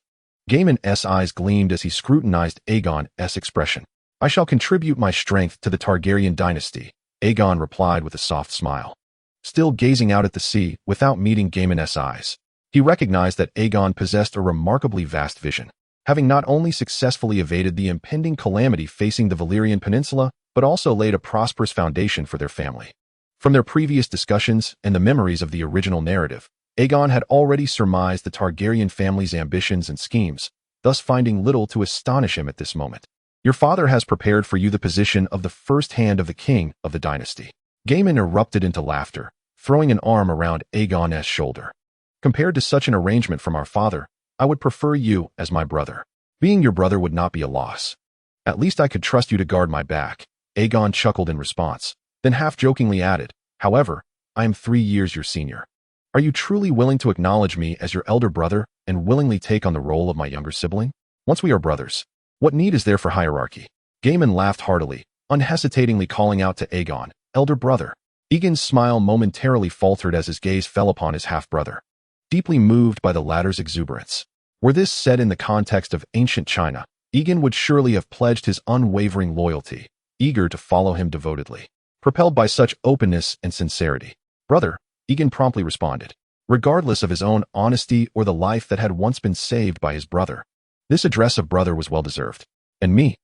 Gaiman's eyes gleamed as he scrutinized Aegon's expression. I shall contribute my strength to the Targaryen dynasty, Egon replied with a soft smile. Still gazing out at the sea without meeting Gaiman's eyes, he recognized that Egon possessed a remarkably vast vision, having not only successfully evaded the impending calamity facing the Valyrian peninsula, but also laid a prosperous foundation for their family. From their previous discussions and the memories of the original narrative, Egon had already surmised the Targaryen family's ambitions and schemes, thus finding little to astonish him at this moment. Your father has prepared for you the position of the first hand of the king of the dynasty. Gaiman erupted into laughter, throwing an arm around Aegon's shoulder. Compared to such an arrangement from our father, I would prefer you as my brother. Being your brother would not be a loss. At least I could trust you to guard my back. Egon chuckled in response, then half-jokingly added, however, I am 3 years your senior. Are you truly willing to acknowledge me as your elder brother and willingly take on the role of my younger sibling? Once we are brothers, what need is there for hierarchy? Gaiman laughed heartily, unhesitatingly calling out to Egon, elder brother. Egon's smile momentarily faltered as his gaze fell upon his half-brother, deeply moved by the latter's exuberance. Were this said in the context of ancient China, Egon would surely have pledged his unwavering loyalty, eager to follow him devotedly. Propelled by such openness and sincerity, brother, Egon promptly responded, regardless of his own honesty or the life that had once been saved by his brother. This address of brother was well-deserved. And me.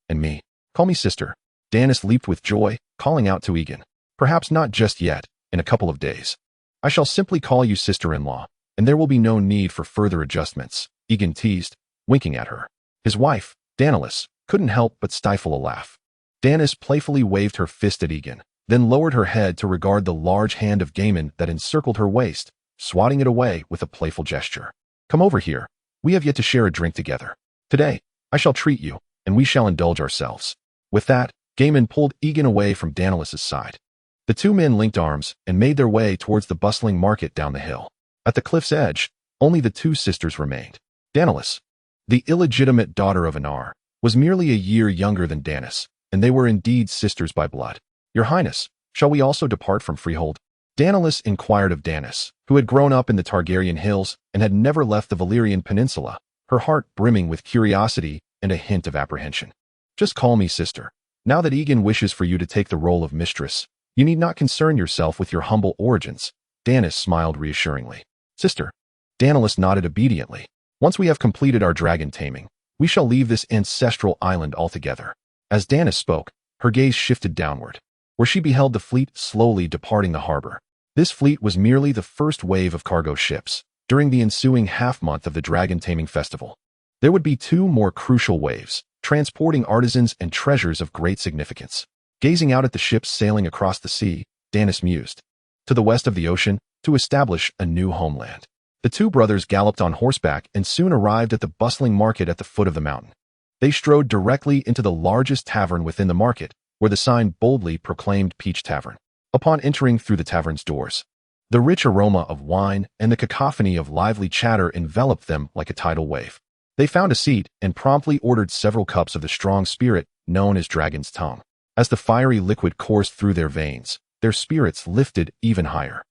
Call me sister. Danis leaped with joy, calling out to Egon. Perhaps not just yet, in a couple of days. I shall simply call you sister-in-law, and there will be no need for further adjustments, Egon teased, winking at her. His wife, Danis, couldn't help but stifle a laugh. Danis playfully waved her fist at Egon, then lowered her head to regard the large hand of Gaiman that encircled her waist, swatting it away with a playful gesture. Come over here. We have yet to share a drink together. Today, I shall treat you, and we shall indulge ourselves. With that, Gaiman pulled Egon away from Daenerys' side. The two men linked arms and made their way towards the bustling market down the hill. At the cliff's edge, only the two sisters remained. Daenerys, the illegitimate daughter of Aenar, was merely a year younger than Danis, and they were indeed sisters by blood. Your Highness, shall we also depart from Freehold? Daenerys inquired of Danis, who had grown up in the Targaryen hills and had never left the Valyrian peninsula, her heart brimming with curiosity and a hint of apprehension. Just call me sister. Now that Egon wishes for you to take the role of mistress, you need not concern yourself with your humble origins. Danis smiled reassuringly. Sister. Daenerys nodded obediently. Once we have completed our dragon taming, we shall leave this ancestral island altogether. As Danis spoke, her gaze shifted downward, where she beheld the fleet slowly departing the harbor. This fleet was merely the first wave of cargo ships. During the ensuing half-month of the dragon taming festival, there would be 2 more crucial waves, transporting artisans and treasures of great significance. Gazing out at the ships sailing across the sea, Danis mused. To the west of the ocean, to establish a new homeland. The two brothers galloped on horseback and soon arrived at the bustling market at the foot of the mountain. They strode directly into the largest tavern within the market, where the sign boldly proclaimed Peach Tavern. Upon entering through the tavern's doors, the rich aroma of wine and the cacophony of lively chatter enveloped them like a tidal wave. They found a seat and promptly ordered several cups of the strong spirit known as Dragon's Tongue. As the fiery liquid coursed through their veins, their spirits lifted even higher.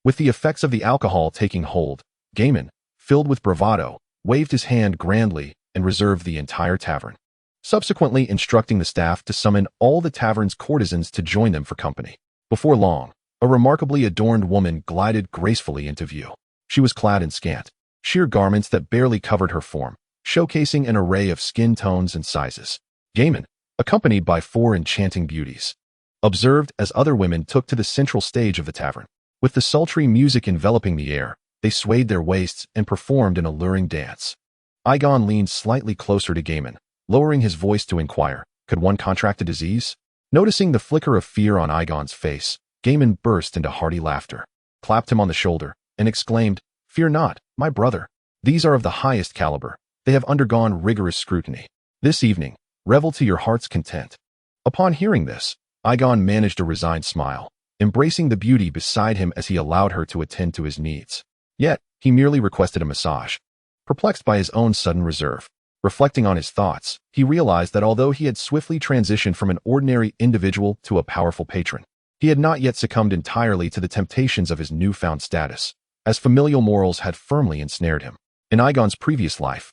With the effects of the alcohol taking hold, Gaiman, filled with bravado, waved his hand grandly and reserved the entire tavern, subsequently instructing the staff to summon all the tavern's courtesans to join them for company. Before long, a remarkably adorned woman glided gracefully into view. She was clad in scant, sheer garments that barely covered her form, showcasing an array of skin tones and sizes. Gaiman, accompanied by 4 enchanting beauties, observed as other women took to the central stage of the tavern. With the sultry music enveloping the air, they swayed their waists and performed an alluring dance. Egon leaned slightly closer to Gaiman, lowering his voice to inquire, could one contract a disease? Noticing the flicker of fear on Egon's face, Gaiman burst into hearty laughter, clapped him on the shoulder, and exclaimed, "Fear not, my brother. These are of the highest caliber. They have undergone rigorous scrutiny. This evening, revel to your heart's content." Upon hearing this, Egon managed a resigned smile, embracing the beauty beside him as he allowed her to attend to his needs. Yet, he merely requested a massage. Perplexed by his own sudden reserve, reflecting on his thoughts, he realized that although he had swiftly transitioned from an ordinary individual to a powerful patron, he had not yet succumbed entirely to the temptations of his newfound status, as familial morals had firmly ensnared him. In Egon's previous life,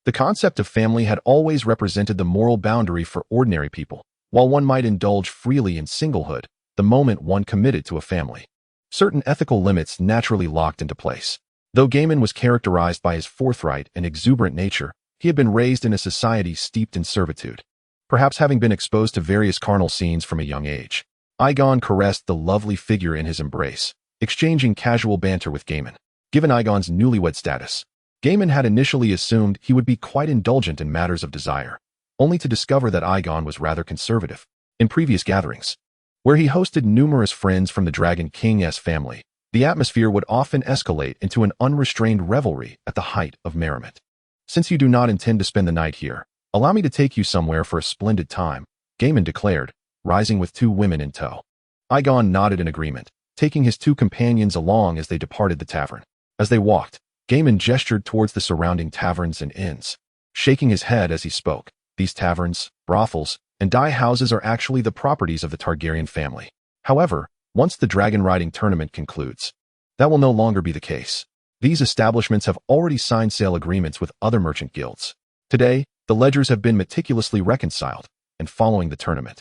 the concept of family had always represented the moral boundary for ordinary people, while one might indulge freely in singlehood the moment one committed to a family. Certain ethical limits naturally locked into place. Though Gaiman was characterized by his forthright and exuberant nature, he had been raised in a society steeped in servitude. Perhaps having been exposed to various carnal scenes from a young age, Egon caressed the lovely figure in his embrace, exchanging casual banter with Gaiman. Given Egon's newlywed status, Gaiman had initially assumed he would be quite indulgent in matters of desire, only to discover that Egon was rather conservative. In previous gatherings, where he hosted numerous friends from the Dragon King's family, the atmosphere would often escalate into an unrestrained revelry at the height of merriment. "Since you do not intend to spend the night here, allow me to take you somewhere for a splendid time," Gaiman declared, rising with 2 women in tow. Egon nodded in agreement, taking his 2 companions along as they departed the tavern. As they walked, Gaiman gestured towards the surrounding taverns and inns, shaking his head as he spoke. "These taverns, brothels, and dye houses are actually the properties of the Targaryen family. However, once the dragon riding tournament concludes, that will no longer be the case. These establishments have already signed sale agreements with other merchant guilds. Today, the ledgers have been meticulously reconciled, and following the tournament,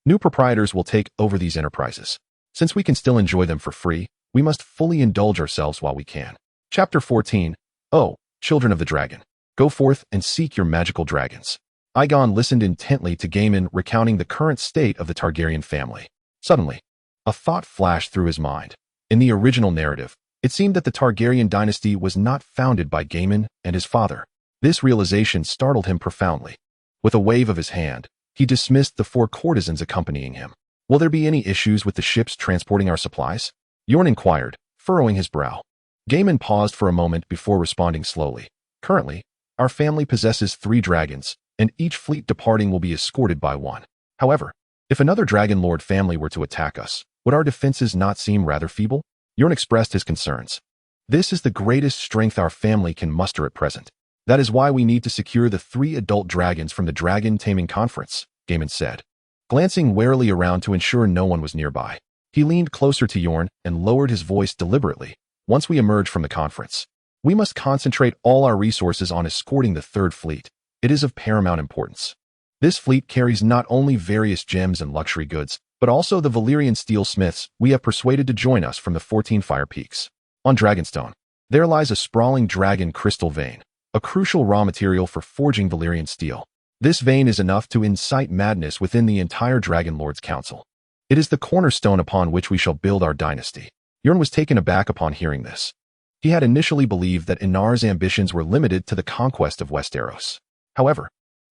new proprietors will take over these enterprises. Since we can still enjoy them for free, we must fully indulge ourselves while we can." Chapter 14. Oh, children of the dragon, go forth and seek your magical dragons. Egon listened intently to Gaiman recounting the current state of the Targaryen family. Suddenly, a thought flashed through his mind. In the original narrative, it seemed that the Targaryen dynasty was not founded by Gaiman and his father. This realization startled him profoundly. With a wave of his hand, he dismissed the 4 courtesans accompanying him. "Will there be any issues with the ships transporting our supplies?" Yorn inquired, furrowing his brow. Gaiman paused for a moment before responding slowly. "Currently, our family possesses 3 dragons, and each fleet departing will be escorted by 1. However, if another Dragonlord family were to attack us, would our defenses not seem rather feeble?" Yorn expressed his concerns. "This is the greatest strength our family can muster at present. That is why we need to secure the 3 adult dragons from the Dragon Taming Conference," Gaiman said, glancing warily around to ensure no one was nearby. He leaned closer to Yorn and lowered his voice deliberately. "Once we emerge from the conference, we must concentrate all our resources on escorting the 3rd fleet. It is of paramount importance. This fleet carries not only various gems and luxury goods, but also the Valyrian steelsmiths we have persuaded to join us from the 14 Fire Peaks. On Dragonstone, there lies a sprawling dragon crystal vein, a crucial raw material for forging Valyrian steel. This vein is enough to incite madness within the entire Dragonlords Council. It is the cornerstone upon which we shall build our dynasty." Yorn was taken aback upon hearing this. He had initially believed that Aenar's ambitions were limited to the conquest of Westeros. However,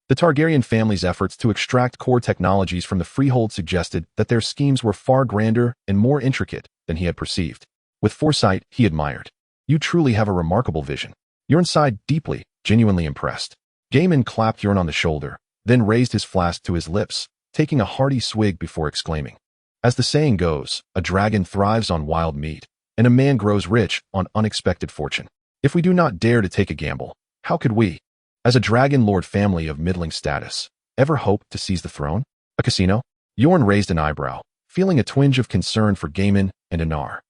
the Targaryen family's efforts to extract core technologies from the Freehold suggested that their schemes were far grander and more intricate than he had perceived. With foresight, he admired. "You truly have a remarkable vision." Yorn sighed deeply, genuinely impressed. Gaiman clapped Yorn on the shoulder, then raised his flask to his lips, taking a hearty swig before exclaiming, "As the saying goes, a dragon thrives on wild meat, and a man grows rich on unexpected fortune. If we do not dare to take a gamble, how could we, as a dragon lord family of middling status, ever hope to seize the throne? A casino?" Yorn raised an eyebrow, feeling a twinge of concern for Gaiman and Aenar.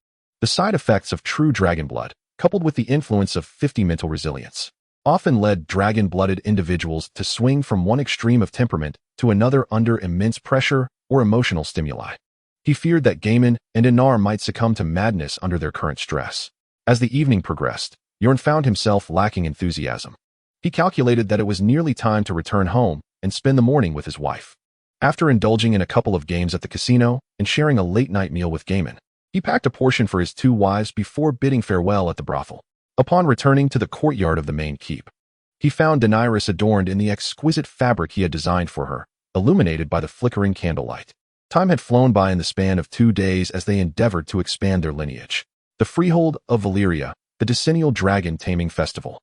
The side effects of true dragon blood, coupled with the influence of 50 mental resilience, often led dragon-blooded individuals to swing from one extreme of temperament to another under immense pressure or emotional stimuli. He feared that Aemon and Aenar might succumb to madness under their current stress. As the evening progressed, Bjorn found himself lacking enthusiasm. He calculated that it was nearly time to return home and spend the morning with his wife. After indulging in a couple of games at the casino and sharing a late-night meal with Aemon, he packed a portion for his two wives before bidding farewell at the brothel. Upon returning to the courtyard of the main keep, he found Daenerys adorned in the exquisite fabric he had designed for her, illuminated by the flickering candlelight. Time had flown by in the span of 2 days as they endeavored to expand their lineage. The Freehold of Valyria, the decennial dragon taming festival,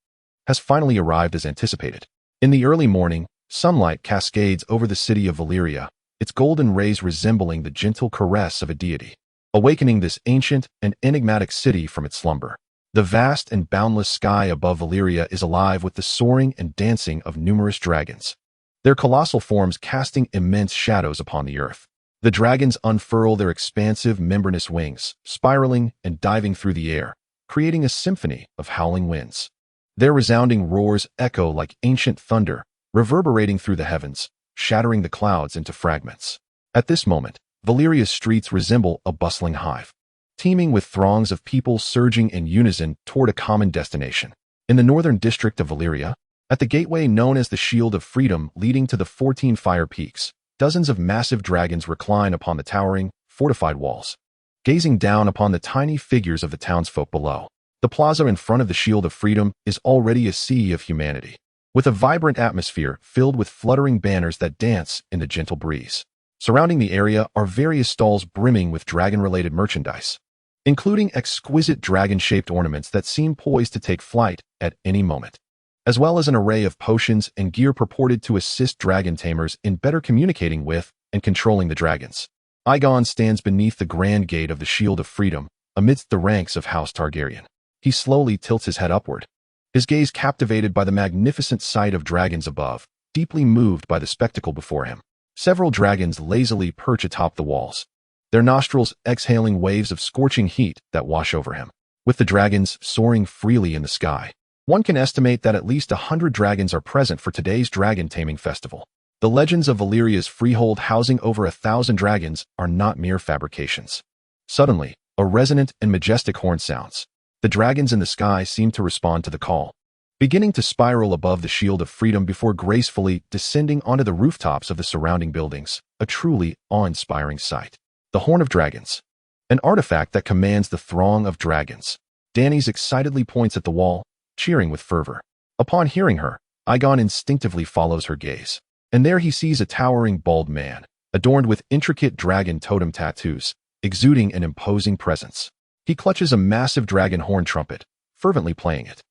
has finally arrived as anticipated. In the early morning, sunlight cascades over the city of Valyria, its golden rays resembling the gentle caress of a deity, awakening this ancient and enigmatic city from its slumber. The vast and boundless sky above Valyria is alive with the soaring and dancing of numerous dragons, their colossal forms casting immense shadows upon the earth. The dragons unfurl their expansive, membranous wings, spiraling and diving through the air, creating a symphony of howling winds. Their resounding roars echo like ancient thunder, reverberating through the heavens, shattering the clouds into fragments. At this moment, Valyria's streets resemble a bustling hive, teeming with throngs of people surging in unison toward a common destination. In the northern district of Valyria, at the gateway known as the Shield of Freedom leading to the 14 Fire Peaks, dozens of massive dragons recline upon the towering, fortified walls, gazing down upon the tiny figures of the townsfolk below. The plaza in front of the Shield of Freedom is already a sea of humanity, with a vibrant atmosphere filled with fluttering banners that dance in the gentle breeze. Surrounding the area are various stalls brimming with dragon-related merchandise, including exquisite dragon-shaped ornaments that seem poised to take flight at any moment, as well as an array of potions and gear purported to assist dragon tamers in better communicating with and controlling the dragons. Egon stands beneath the grand gate of the Shield of Freedom, amidst the ranks of House Targaryen. He slowly tilts his head upward, his gaze captivated by the magnificent sight of dragons above, deeply moved by the spectacle before him. Several dragons lazily perch atop the walls, their nostrils exhaling waves of scorching heat that wash over him. With the dragons soaring freely in the sky, one can estimate that at least 100 dragons are present for today's dragon taming festival. The legends of Valyria's Freehold housing over 1,000 dragons are not mere fabrications. Suddenly, a resonant and majestic horn sounds. The dragons in the sky seem to respond to the call, beginning to spiral above the Shield of Freedom before gracefully descending onto the rooftops of the surrounding buildings, a truly awe-inspiring sight. The Horn of Dragons, an artifact that commands the throng of dragons. Dany's excitedly points at the wall, cheering with fervor. Upon hearing her, Egon instinctively follows her gaze, and there he sees a towering bald man, adorned with intricate dragon totem tattoos, exuding an imposing presence. He clutches a massive dragon horn trumpet, fervently playing it.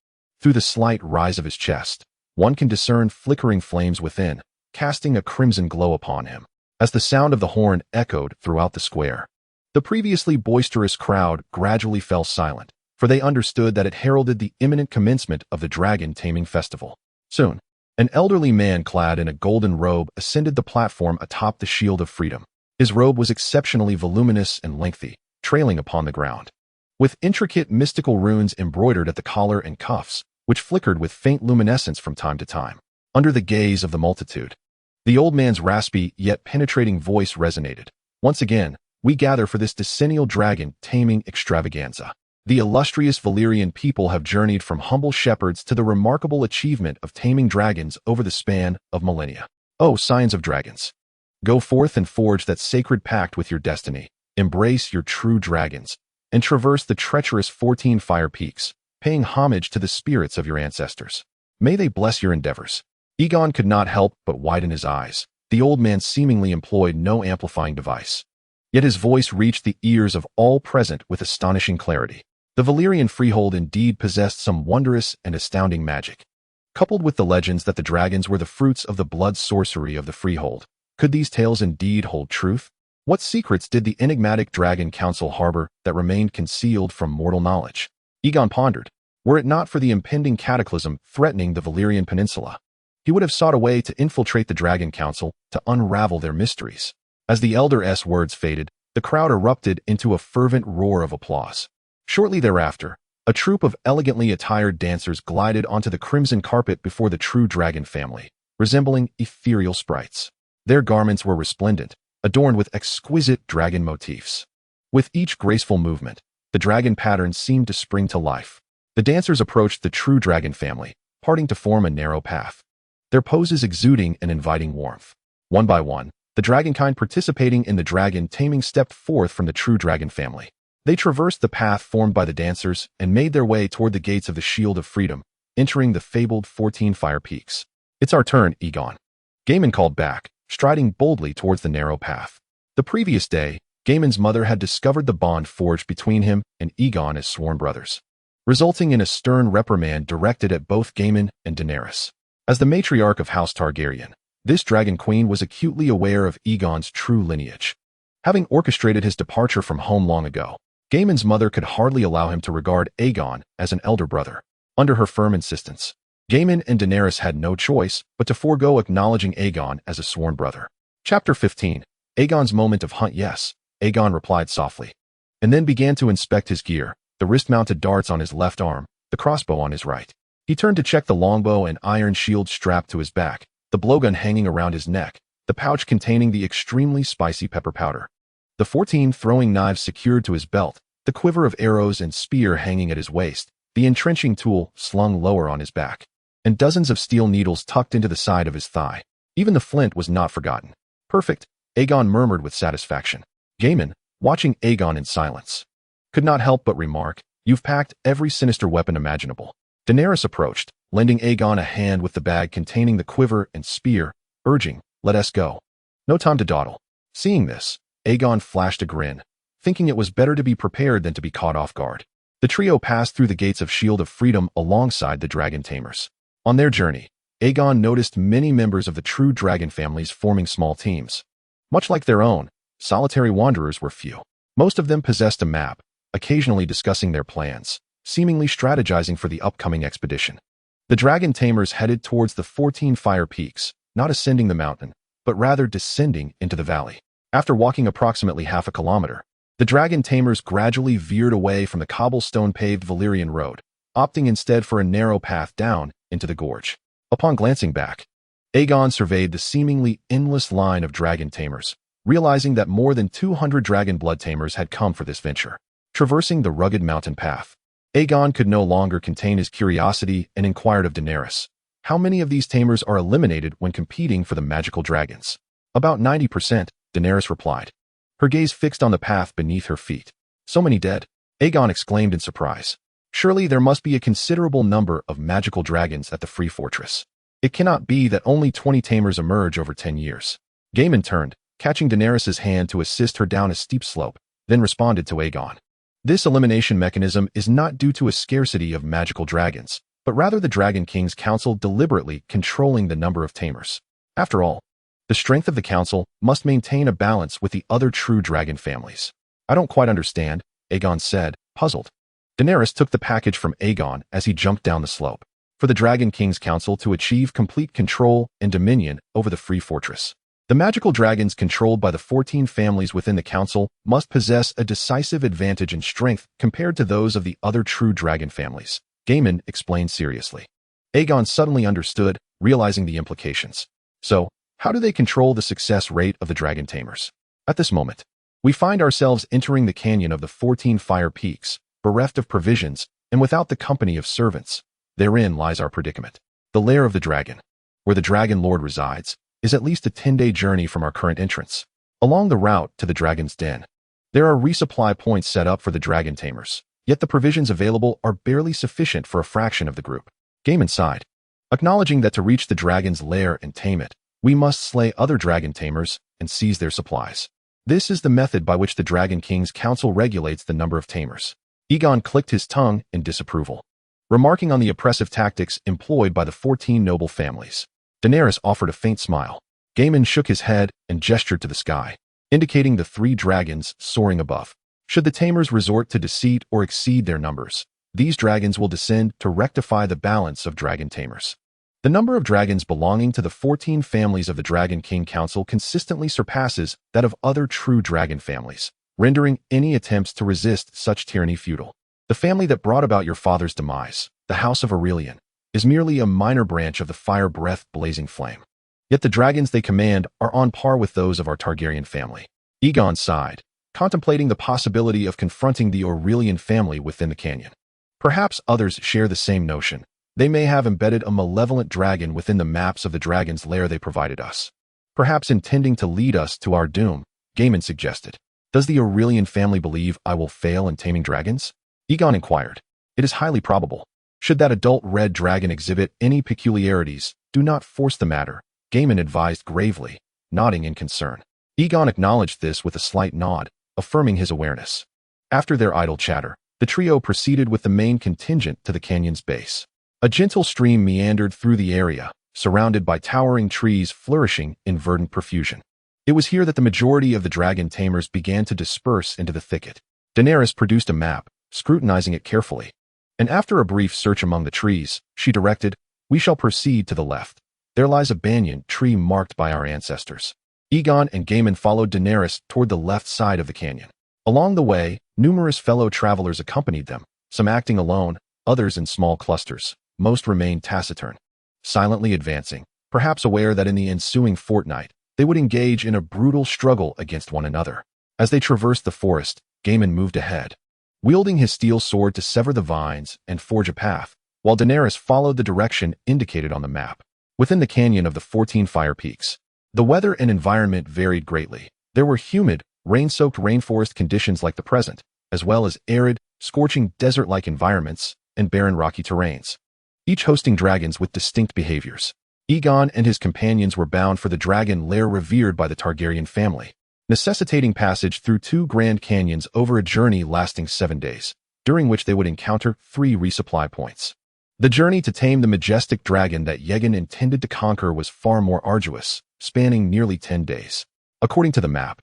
Through the slight rise of his chest, one can discern flickering flames within, casting a crimson glow upon him. As the sound of the horn echoed throughout the square, the previously boisterous crowd gradually fell silent, for they understood that it heralded the imminent commencement of the dragon taming festival. Soon, an elderly man clad in a golden robe ascended the platform atop the Shield of Freedom. His robe was exceptionally voluminous and lengthy, trailing upon the ground, with intricate mystical runes embroidered at the collar and cuffs, which flickered with faint luminescence from time to time. Under the gaze of the multitude, the old man's raspy yet penetrating voice resonated. Once again, we gather for this decennial dragon taming extravaganza. The illustrious Valyrian people have journeyed from humble shepherds to the remarkable achievement of taming dragons over the span of millennia. O scions of dragons, go forth and forge that sacred pact with your destiny. Embrace your true dragons, and traverse the treacherous 14 Fire Peaks, paying homage to the spirits of your ancestors. May they bless your endeavors. Egon could not help but widen his eyes. The old man seemingly employed no amplifying device, yet his voice reached the ears of all present with astonishing clarity. The Valyrian Freehold indeed possessed some wondrous and astounding magic. Coupled with the legends that the dragons were the fruits of the blood sorcery of the Freehold, could these tales indeed hold truth? What secrets did the enigmatic Dragon Council harbor that remained concealed from mortal knowledge? Egon pondered. Were it not for the impending cataclysm threatening the Valyrian Peninsula, he would have sought a way to infiltrate the Dragon Council to unravel their mysteries. As the elder's words faded, the crowd erupted into a fervent roar of applause. Shortly thereafter, A troupe of elegantly attired dancers glided onto the crimson carpet before the true dragon family, resembling ethereal sprites. Their garments were resplendent, adorned with exquisite dragon motifs. With each graceful movement, the dragon patterns seemed to spring to life. The dancers approached the true dragon family, parting to form a narrow path, their poses exuding an inviting warmth. One by one, the dragonkind participating in the dragon taming stepped forth from the true dragon family. They traversed the path formed by the dancers and made their way toward the gates of the Shield of Freedom, entering the fabled 14 Fire Peaks. "It's our turn, Egon," Gaiman called back, striding boldly towards the narrow path. The previous day, Gaiman's mother had discovered the bond forged between him and Egon as sworn brothers, resulting in a stern reprimand directed at both Gaiman and Daenerys. As the matriarch of House Targaryen, this dragon queen was acutely aware of Egon's true lineage. Having orchestrated his departure from home long ago, Gaiman's mother could hardly allow him to regard Egon as an elder brother. Under her firm insistence, Gaiman and Daenerys had no choice but to forego acknowledging Egon as a sworn brother. Chapter 15. Aegon's moment of hunt. Yes, Egon replied softly, and then began to inspect his gear, the wrist-mounted darts on his left arm, the crossbow on his right. He turned to check the longbow and iron shield strapped to his back, the blowgun hanging around his neck, the pouch containing the extremely spicy pepper powder, the 14 throwing knives secured to his belt, the quiver of arrows and spear hanging at his waist, the entrenching tool slung lower on his back, and dozens of steel needles tucked into the side of his thigh. Even the flint was not forgotten. "Perfect," Egon murmured with satisfaction. Gaiman, watching Egon in silence, could not help but remark, "You've packed every sinister weapon imaginable." Daenerys approached, lending Egon a hand with the bag containing the quiver and spear, urging, "Let us go. No time to dawdle." Seeing this, Egon flashed a grin, thinking it was better to be prepared than to be caught off guard. The trio passed through the gates of Shield of Freedom alongside the dragon tamers. On their journey, Egon noticed many members of the true dragon families forming small teams. Much like their own, solitary wanderers were few. Most of them possessed a map, occasionally discussing their plans, seemingly strategizing for the upcoming expedition. The dragon tamers headed towards the 14 Fire Peaks, not ascending the mountain, but rather descending into the valley. After walking approximately half a kilometer, the dragon tamers gradually veered away from the cobblestone-paved Valyrian road, opting instead for a narrow path down into the gorge. Upon glancing back, Egon surveyed the seemingly endless line of dragon tamers, realizing that more than 200 Dragonblood tamers had come for this venture. Traversing the rugged mountain path, Egon could no longer contain his curiosity and inquired of Daenerys, "How many of these tamers are eliminated when competing for the magical dragons?" "About 90%, Daenerys replied, her gaze fixed on the path beneath her feet. "So many dead?" Egon exclaimed in surprise. "Surely there must be a considerable number of magical dragons at the Free Fortress. It cannot be that only 20 tamers emerge over 10 years. Gaiman turned, catching Daenerys' hand to assist her down a steep slope, then responded to Egon. "This elimination mechanism is not due to a scarcity of magical dragons, but rather the Dragon King's council deliberately controlling the number of tamers. After all, the strength of the council must maintain a balance with the other true dragon families." "I don't quite understand," Egon said, puzzled. Daenerys took the package from Egon as he jumped down the slope. "For the Dragon King's council to achieve complete control and dominion over the Free Fortress, the magical dragons controlled by the 14 families within the council must possess a decisive advantage in strength compared to those of the other true dragon families," Gaiman explained seriously. Egon suddenly understood, realizing the implications. "So, how do they control the success rate of the dragon tamers?" "At this moment, we find ourselves entering the canyon of the 14 Fire Peaks, bereft of provisions and without the company of servants. Therein lies our predicament. The lair of the dragon, where the Dragon Lord resides, is at least a 10-day journey from our current entrance. Along the route to the dragon's den, there are resupply points set up for the dragon tamers, yet the provisions available are barely sufficient for a fraction of the group." Gaiman sighed, acknowledging that to reach the dragon's lair and tame it, we must slay other dragon tamers and seize their supplies. This is the method by which the Dragon King's council regulates the number of tamers. Egon clicked his tongue in disapproval, remarking on the oppressive tactics employed by the 14 noble families. Daenerys offered a faint smile. Gaiman shook his head and gestured to the sky, indicating the 3 dragons soaring above. "Should the tamers resort to deceit or exceed their numbers, these dragons will descend to rectify the balance of dragon tamers." The number of dragons belonging to the 14 families of the Dragon King Council consistently surpasses that of other true dragon families, rendering any attempts to resist such tyranny futile. The family that brought about your father's demise, the House of Aurelian, is merely a minor branch of the fire-breath blazing flame. Yet the dragons they command are on par with those of our Targaryen family. Egon sighed, contemplating the possibility of confronting the Aurelian family within the canyon. Perhaps others share the same notion. They may have embedded a malevolent dragon within the maps of the dragon's lair they provided us. Perhaps intending to lead us to our doom, Gaiman suggested. Does the Aurelian family believe I will fail in taming dragons? Egon inquired. It is highly probable. Should that adult red dragon exhibit any peculiarities, do not force the matter, Gaiman advised gravely, nodding in concern. Egon acknowledged this with a slight nod, affirming his awareness. After their idle chatter, the trio proceeded with the main contingent to the canyon's base. A gentle stream meandered through the area, surrounded by towering trees flourishing in verdant profusion. It was here that the majority of the dragon tamers began to disperse into the thicket. Daenerys produced a map, scrutinizing it carefully. And after a brief search among the trees, she directed, "We shall proceed to the left. There lies a banyan tree marked by our ancestors." Egon and Gaiman followed Daenerys toward the left side of the canyon. Along the way, numerous fellow travelers accompanied them, some acting alone, others in small clusters. Most remained taciturn, silently advancing, perhaps aware that in the ensuing fortnight, they would engage in a brutal struggle against one another. As they traversed the forest, Gaiman moved ahead, wielding his steel sword to sever the vines and forge a path, while Daenerys followed the direction indicated on the map. Within the canyon of the 14 Fire Peaks, the weather and environment varied greatly. There were humid, rain-soaked rainforest conditions like the present, as well as arid, scorching desert-like environments and barren rocky terrains, each hosting dragons with distinct behaviors. Egon and his companions were bound for the dragon lair revered by the Targaryen family, necessitating passage through 2 grand canyons over a journey lasting 7 days, during which they would encounter 3 resupply points. The journey to tame the majestic dragon that Egon intended to conquer was far more arduous, spanning nearly 10 days. According to the map,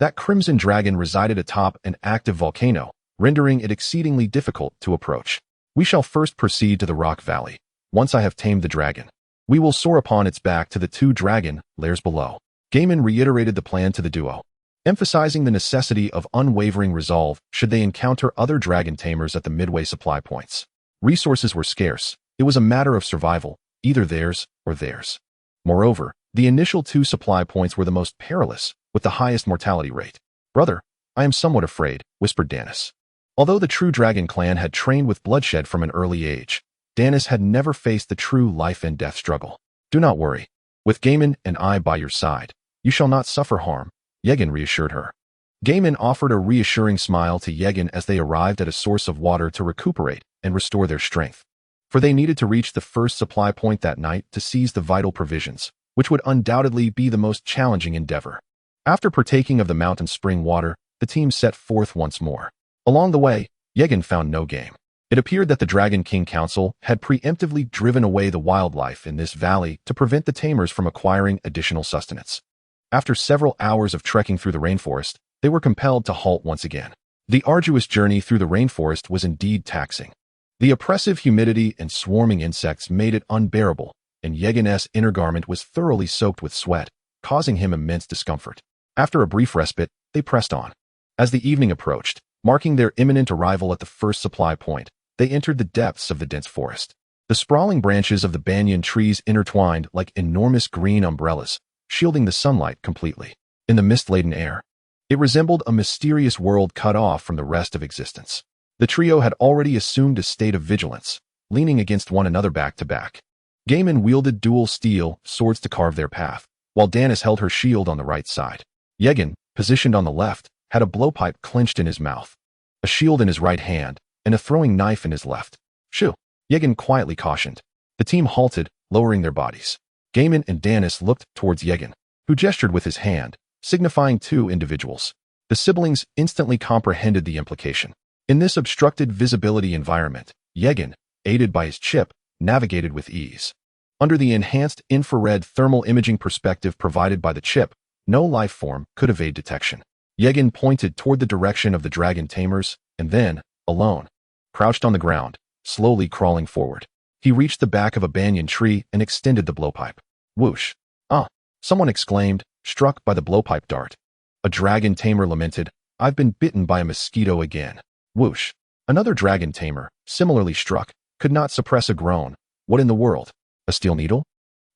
that crimson dragon resided atop an active volcano, rendering it exceedingly difficult to approach. We shall first proceed to the Rock Valley. Once I have tamed the dragon, we will soar upon its back to the 2 dragon lairs below. Gaiman reiterated the plan to the duo, emphasizing the necessity of unwavering resolve should they encounter other dragon tamers at the midway supply points. Resources were scarce. It was a matter of survival, either theirs or theirs. Moreover, the initial 2 supply points were the most perilous, with the highest mortality rate. "Brother, I am somewhat afraid," whispered Danis. Although the true dragon clan had trained with bloodshed from an early age, Danis had never faced the true life-and-death struggle. "Do not worry. With Gaiman and I by your side, you shall not suffer harm," Egon reassured her. Gaiman offered a reassuring smile to Egon as they arrived at a source of water to recuperate and restore their strength. For they needed to reach the first supply point that night to seize the vital provisions, which would undoubtedly be the most challenging endeavor. After partaking of the mountain spring water, the team set forth once more. Along the way, Egon found no game. It appeared that the Dragon King Council had preemptively driven away the wildlife in this valley to prevent the tamers from acquiring additional sustenance. After several hours of trekking through the rainforest, they were compelled to halt once again. The arduous journey through the rainforest was indeed taxing. The oppressive humidity and swarming insects made it unbearable, and Egon's inner garment was thoroughly soaked with sweat, causing him immense discomfort. After a brief respite, they pressed on. As the evening approached, marking their imminent arrival at the first supply point, they entered the depths of the dense forest. The sprawling branches of the banyan trees intertwined like enormous green umbrellas, shielding the sunlight completely. In the mist-laden air, it resembled a mysterious world cut off from the rest of existence. The trio had already assumed a state of vigilance, leaning against one another back to back. Gaiman wielded dual steel swords to carve their path, while Danis held her shield on the right side. Egon, positioned on the left, had a blowpipe clenched in his mouth, a shield in his right hand, and a throwing knife in his left. "Shoo," Egon quietly cautioned. The team halted, lowering their bodies. Gaiman and Danis looked towards Egon, who gestured with his hand, signifying 2 individuals. The siblings instantly comprehended the implication. In this obstructed visibility environment, Egon, aided by his chip, navigated with ease. Under the enhanced infrared thermal imaging perspective provided by the chip, no life form could evade detection. Egon pointed toward the direction of the dragon tamers, and then, alone, crouched on the ground, slowly crawling forward. He reached the back of a banyan tree and extended the blowpipe. Whoosh! "Ah!" someone exclaimed, struck by the blowpipe dart. A dragon tamer lamented, "I've been bitten by a mosquito again." Whoosh! Another dragon tamer, similarly struck, could not suppress a groan. What in the world? A steel needle?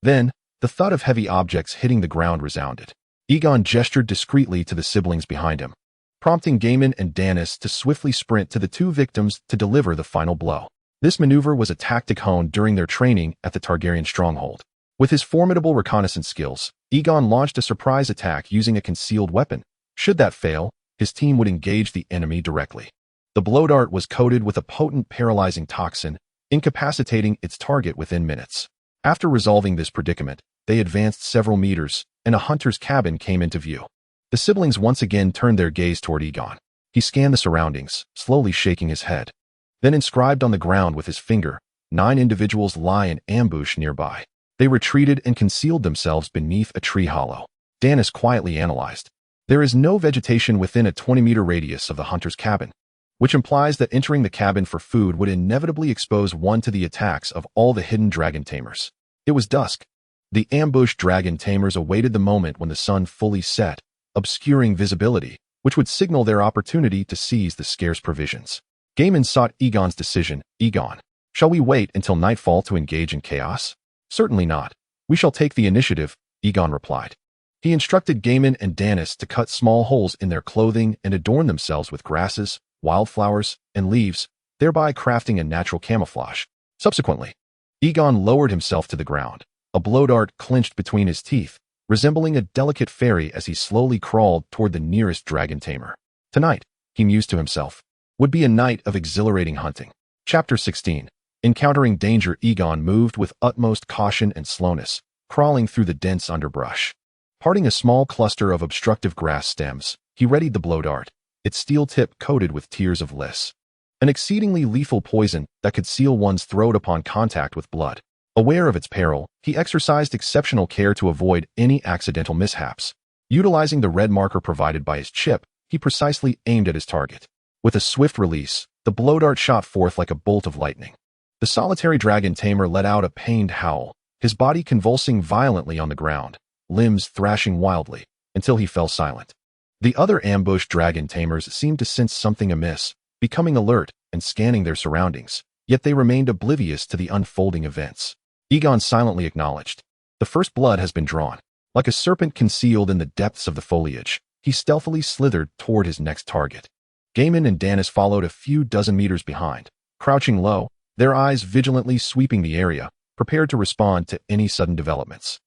Then, the thud of heavy objects hitting the ground resounded. Egon gestured discreetly to the siblings behind him, prompting Gaiman and Danis to swiftly sprint to the two victims to deliver the final blow. This maneuver was a tactic honed during their training at the Targaryen stronghold. With his formidable reconnaissance skills, Egon launched a surprise attack using a concealed weapon. Should that fail, his team would engage the enemy directly. The blow dart was coated with a potent paralyzing toxin, incapacitating its target within minutes. After resolving this predicament, they advanced several meters, and a hunter's cabin came into view. The siblings once again turned their gaze toward Egon. He scanned the surroundings, slowly shaking his head. Then inscribed on the ground with his finger, 9 individuals lie in ambush nearby. They retreated and concealed themselves beneath a tree hollow. Danis quietly analyzed. There is no vegetation within a 20-meter radius of the hunter's cabin, which implies that entering the cabin for food would inevitably expose one to the attacks of all the hidden dragon tamers. It was dusk. The ambushed dragon tamers awaited the moment when the sun fully set, obscuring visibility, which would signal their opportunity to seize the scarce provisions. Gaiman sought Egon's decision. Egon, shall we wait until nightfall to engage in chaos? Certainly not. We shall take the initiative, Egon replied. He instructed Gaiman and Danis to cut small holes in their clothing and adorn themselves with grasses, wildflowers, and leaves, thereby crafting a natural camouflage. Subsequently, Egon lowered himself to the ground, a blow dart clenched between his teeth, resembling a delicate fairy as he slowly crawled toward the nearest dragon tamer. Tonight, he mused to himself, would be a night of exhilarating hunting. Chapter 16. Encountering danger. Egon moved with utmost caution and slowness, crawling through the dense underbrush. Parting a small cluster of obstructive grass stems, he readied the blow dart, its steel tip coated with tears of lis, an exceedingly lethal poison that could seal one's throat upon contact with blood. Aware of its peril, he exercised exceptional care to avoid any accidental mishaps. Utilizing the red marker provided by his chip, he precisely aimed at his target. With a swift release, the blow dart shot forth like a bolt of lightning. The solitary dragon tamer let out a pained howl, his body convulsing violently on the ground, limbs thrashing wildly, until he fell silent. The other ambushed dragon tamers seemed to sense something amiss, becoming alert and scanning their surroundings, yet they remained oblivious to the unfolding events. Egon silently acknowledged. The first blood has been drawn. Like a serpent concealed in the depths of the foliage, he stealthily slithered toward his next target. Gaiman and Danis followed a few dozen meters behind, crouching low, their eyes vigilantly sweeping the area, prepared to respond to any sudden developments.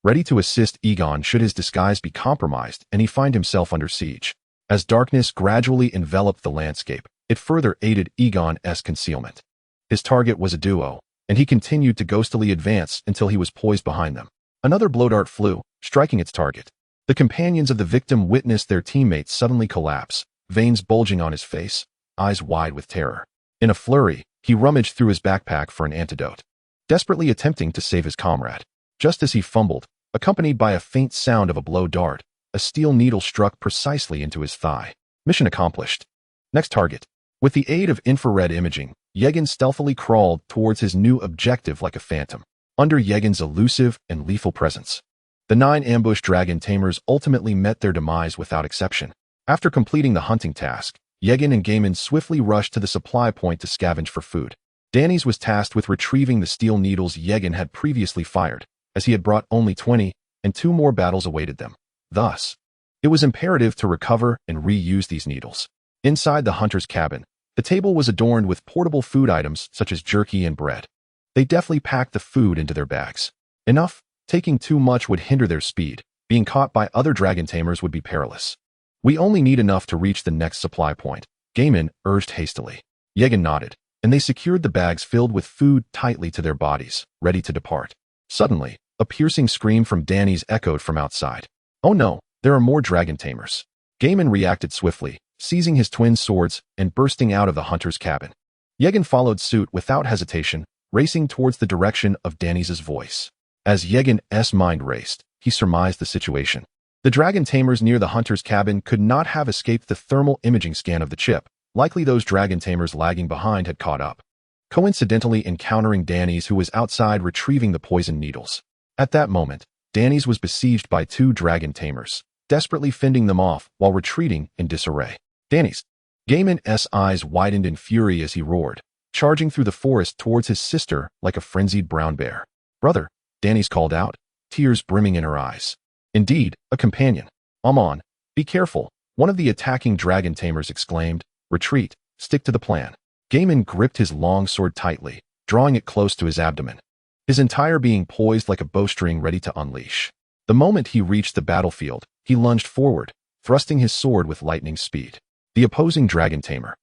Ready to assist Egon should his disguise be compromised and he find himself under siege. As darkness gradually enveloped the landscape, it further aided Egon's concealment. His target was a duo, and he continued to ghostily advance until he was poised behind them. Another blow dart flew, striking its target. The companions of the victim witnessed their teammate suddenly collapse, veins bulging on his face, eyes wide with terror. In a flurry, he rummaged through his backpack for an antidote, desperately attempting to save his comrade. Just as he fumbled, accompanied by a faint sound of a blow dart, a steel needle struck precisely into his thigh. Mission accomplished. Next target. With the aid of infrared imaging, Egon stealthily crawled towards his new objective like a phantom, under Egon's elusive and lethal presence. The 9 ambushed dragon tamers ultimately met their demise without exception. After completing the hunting task, Egon and Gaiman swiftly rushed to the supply point to scavenge for food. Danis was tasked with retrieving the steel needles Egon had previously fired, as he had brought only 20, and 2 more battles awaited them. Thus, it was imperative to recover and reuse these needles. Inside the hunter's cabin, the table was adorned with portable food items such as jerky and bread. They deftly packed the food into their bags. Enough, taking too much would hinder their speed. Being caught by other dragon tamers would be perilous. We only need enough to reach the next supply point, Gaiman urged hastily. Egon nodded, and they secured the bags filled with food tightly to their bodies, ready to depart. Suddenly, a piercing scream from Danis echoed from outside. Oh no, there are more dragon tamers. Gaiman reacted swiftly, seizing his twin swords and bursting out of the hunter's cabin. Egon followed suit without hesitation, racing towards the direction of Danis's voice. As Egon's mind raced, he surmised the situation. The dragon tamers near the hunter's cabin could not have escaped the thermal imaging scan of the chip. Likely those dragon tamers lagging behind had caught up, coincidentally encountering Danis, who was outside retrieving the poison needles. At that moment, Danis was besieged by 2 dragon tamers, desperately fending them off while retreating in disarray. Danis, Gaiman's eyes widened in fury as he roared, charging through the forest towards his sister like a frenzied brown bear. "Brother," Dany's called out, tears brimming in her eyes. "Indeed, a companion. Amon, be careful," one of the attacking dragon tamers exclaimed. "Retreat, stick to the plan." Gaiman gripped his long sword tightly, drawing it close to his abdomen, his entire being poised like a bowstring ready to unleash. The moment he reached the battlefield, he lunged forward, thrusting his sword with lightning speed. The opposing dragon tamer,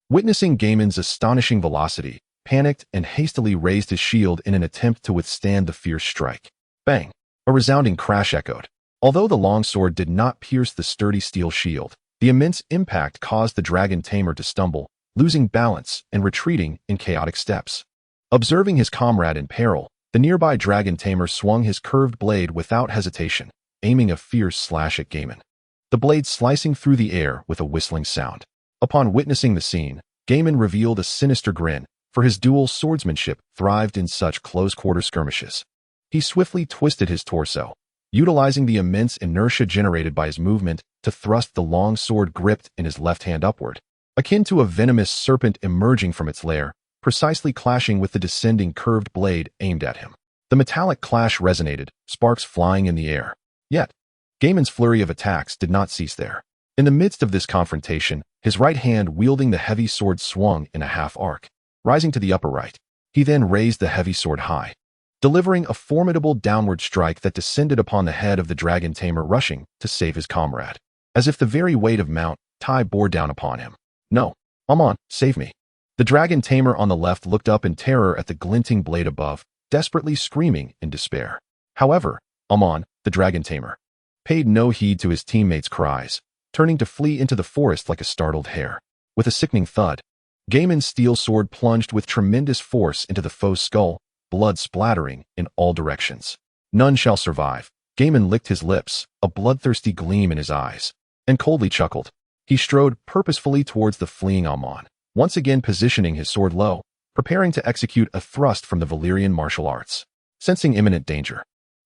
witnessing Gaiman's astonishing velocity, panicked and hastily raised his shield in an attempt to withstand the fierce strike. Bang! A resounding crash echoed. Although the long sword did not pierce the sturdy steel shield, the immense impact caused the dragon tamer to stumble, losing balance and retreating in chaotic steps. Observing his comrade in peril, the nearby dragon tamer swung his curved blade without hesitation, aiming a fierce slash at Gaiman, the blade slicing through the air with a whistling sound. Upon witnessing the scene, Gaiman revealed a sinister grin, for his dual swordsmanship thrived in such close-quarter skirmishes. He swiftly twisted his torso, utilizing the immense inertia generated by his movement to thrust the long sword gripped in his left hand upward, akin to a venomous serpent emerging from its lair, precisely clashing with the descending curved blade aimed at him. The metallic clash resonated, sparks flying in the air. Yet, Gaiman's flurry of attacks did not cease there. In the midst of this confrontation, his right hand wielding the heavy sword swung in a half arc, rising to the upper right. He then raised the heavy sword high, delivering a formidable downward strike that descended upon the head of the dragon tamer rushing to save his comrade. As if the very weight of Mount Tai bore down upon him. "No, Amon, save me." The dragon tamer on the left looked up in terror at the glinting blade above, desperately screaming in despair. However, Amon, the dragon tamer, paid no heed to his teammates' cries, turning to flee into the forest like a startled hare. With a sickening thud, Gaiman's steel sword plunged with tremendous force into the foe's skull, blood splattering in all directions. "None shall survive." Gaiman licked his lips, a bloodthirsty gleam in his eyes, and coldly chuckled. He strode purposefully towards the fleeing Amon, once again positioning his sword low, preparing to execute a thrust from the Valyrian martial arts. Sensing imminent danger,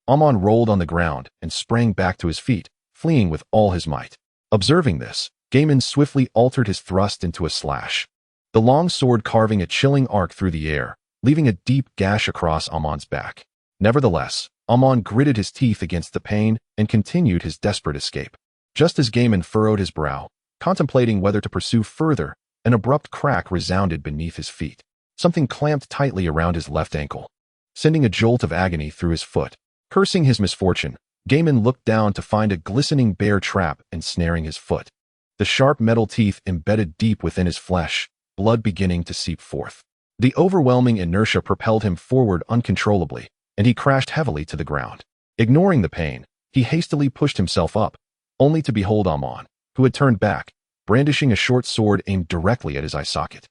Amon rolled on the ground and sprang back to his feet, fleeing with all his might. Observing this, Gaiman swiftly altered his thrust into a slash, the long sword carving a chilling arc through the air, leaving a deep gash across Amon's back. Nevertheless, Amon gritted his teeth against the pain and continued his desperate escape. Just as Gaiman furrowed his brow, contemplating whether to pursue further, an abrupt crack resounded beneath his feet. Something clamped tightly around his left ankle, sending a jolt of agony through his foot. Cursing his misfortune, Gaiman looked down to find a glistening bear trap ensnaring his foot, the sharp metal teeth embedded deep within his flesh, blood beginning to seep forth. The overwhelming inertia propelled him forward uncontrollably, and he crashed heavily to the ground. Ignoring the pain, he hastily pushed himself up, only to behold Amon, who had turned back, brandishing a short sword aimed directly at his eye socket.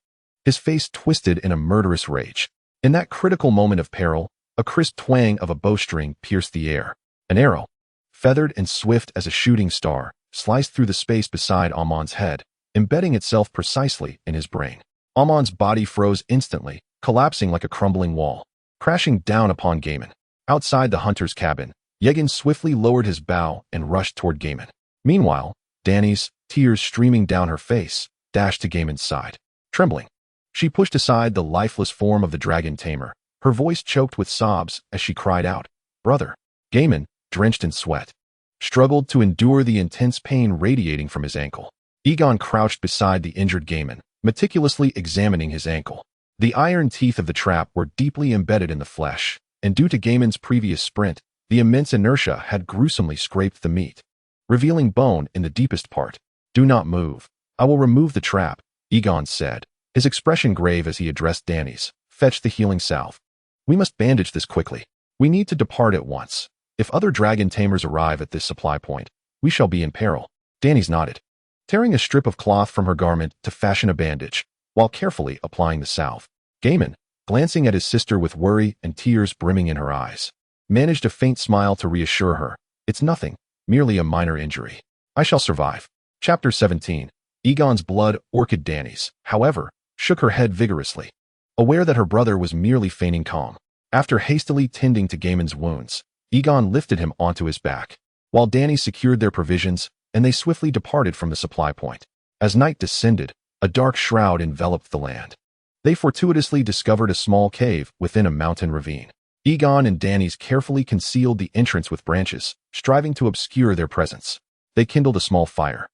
His face twisted in a murderous rage. In that critical moment of peril, a crisp twang of a bowstring pierced the air. An arrow, feathered and swift as a shooting star, sliced through the space beside Amon's head, embedding itself precisely in his brain. Amon's body froze instantly, collapsing like a crumbling wall, crashing down upon Gaiman. Outside the hunter's cabin, Egon swiftly lowered his bow and rushed toward Gaiman. Meanwhile, Dany's, tears streaming down her face, dashed to Gaiman's side. Trembling, she pushed aside the lifeless form of the dragon tamer, her voice choked with sobs as she cried out, "Brother." Gaiman, drenched in sweat, struggled to endure the intense pain radiating from his ankle. Egon crouched beside the injured Gaiman, meticulously examining his ankle. The iron teeth of the trap were deeply embedded in the flesh, and due to Gaiman's previous sprint, the immense inertia had gruesomely scraped the meat, revealing bone in the deepest part. "Do not move. I will remove the trap," Egon said, his expression grave as he addressed Dany's. "Fetch the healing salve. We must bandage this quickly. We need to depart at once. If other dragon tamers arrive at this supply point, we shall be in peril." Dany's nodded, tearing a strip of cloth from her garment to fashion a bandage, while carefully applying the salve. Gaiman, glancing at his sister with worry and tears brimming in her eyes, managed a faint smile to reassure her. "It's nothing, merely a minor injury. I shall survive." Chapter 17. Egon's blood orchid. Dany's, however, shook her head vigorously, aware that her brother was merely feigning calm. After hastily tending to Gaiman's wounds, Egon lifted him onto his back, while Dany secured their provisions, and they swiftly departed from the supply point. As night descended, A dark shroud enveloped the land. They fortuitously discovered a small cave within a mountain ravine. Egon and Dany's carefully concealed the entrance with branches, striving to obscure their presence. They kindled a small fire,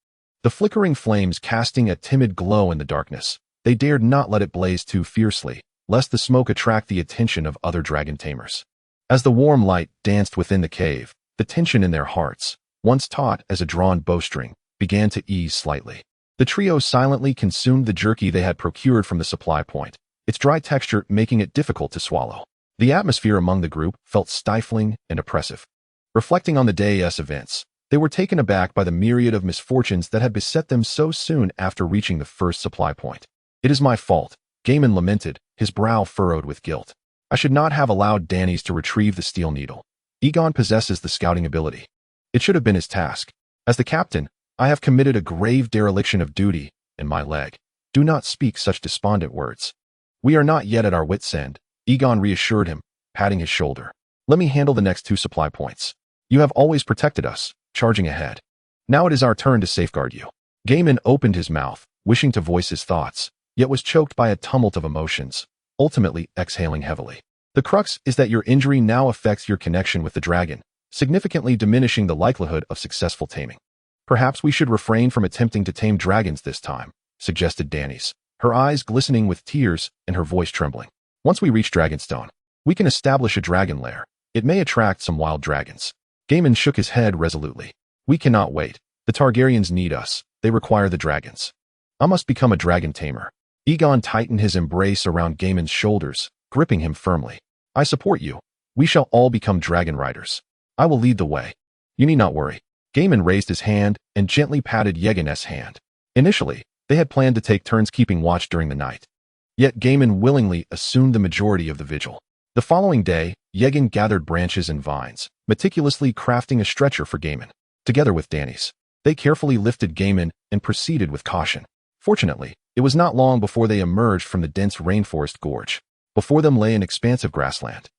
the flickering flames casting a timid glow in the darkness. They dared not let it blaze too fiercely, lest the smoke attract the attention of other dragon tamers. As the warm light danced within the cave, the tension in their hearts, once taut as a drawn bowstring, began to ease slightly. The trio silently consumed the jerky they had procured from the supply point, its dry texture making it difficult to swallow. The atmosphere among the group felt stifling and oppressive. Reflecting on the day's events, they were taken aback by the myriad of misfortunes that had beset them so soon after reaching the first supply point. "It is my fault," Gaiman lamented, his brow furrowed with guilt. "I should not have allowed Dany's to retrieve the steel needle. Egon possesses the scouting ability. It should have been his task. As the captain, I have committed a grave dereliction of duty, and my leg. Do not speak such despondent words. We are not yet at our wits' end," Egon reassured him, patting his shoulder. "Let me handle the next 2 supply points. You have always protected us," charging ahead. "Now it is our turn to safeguard you." Gaiman opened his mouth, wishing to voice his thoughts, yet was choked by a tumult of emotions, ultimately exhaling heavily. "The crux is that your injury now affects your connection with the dragon, significantly diminishing the likelihood of successful taming. Perhaps we should refrain from attempting to tame dragons this time," suggested Dany's, her eyes glistening with tears and her voice trembling. "Once we reach Dragonstone, we can establish a dragon lair. It may attract some wild dragons." Gaiman shook his head resolutely. "We cannot wait. The Targaryens need us. They require the dragons. I must become a dragon tamer." Egon tightened his embrace around Gaiman's shoulders, gripping him firmly. "I support you. We shall all become dragon riders. I will lead the way. You need not worry." Gaiman raised his hand and gently patted Yegan's hand. Initially, they had planned to take turns keeping watch during the night. Yet Gaiman willingly assumed the majority of the vigil. The following day, Egon gathered branches and vines, meticulously crafting a stretcher for Gaiman. Together with Dany's, they carefully lifted Gaiman and proceeded with caution. Fortunately, it was not long before they emerged from the dense rainforest gorge. Before them lay an expansive grassland,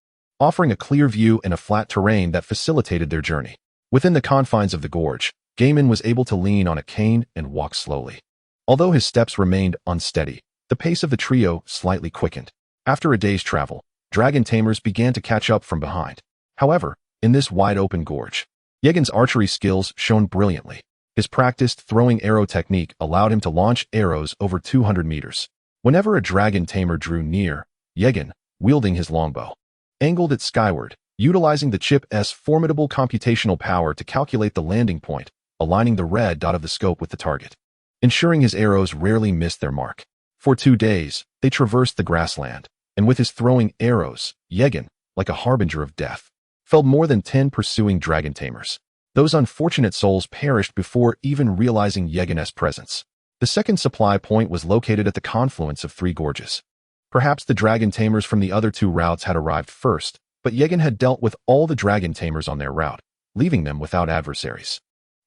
offering a clear view and a flat terrain that facilitated their journey. Within the confines of the gorge, Gaiman was able to lean on a cane and walk slowly. Although his steps remained unsteady, the pace of the trio slightly quickened. After a day's travel, dragon tamers began to catch up from behind. However, in this wide-open gorge, Yegan's archery skills shone brilliantly. His practiced throwing arrow technique allowed him to launch arrows over 200 meters. Whenever a dragon tamer drew near, Egon, wielding his longbow, angled it skyward, utilizing the chip's formidable computational power to calculate the landing point, aligning the red dot of the scope with the target, ensuring his arrows rarely missed their mark. For 2 days, they traversed the grassland, and with his throwing arrows, Egon, like a harbinger of death, felled more than 10 pursuing dragon tamers. Those unfortunate souls perished before even realizing Yegan's presence. The second supply point was located at the confluence of 3 gorges. Perhaps the dragon tamers from the other 2 routes had arrived first, but Egon had dealt with all the dragon tamers on their route, leaving them without adversaries.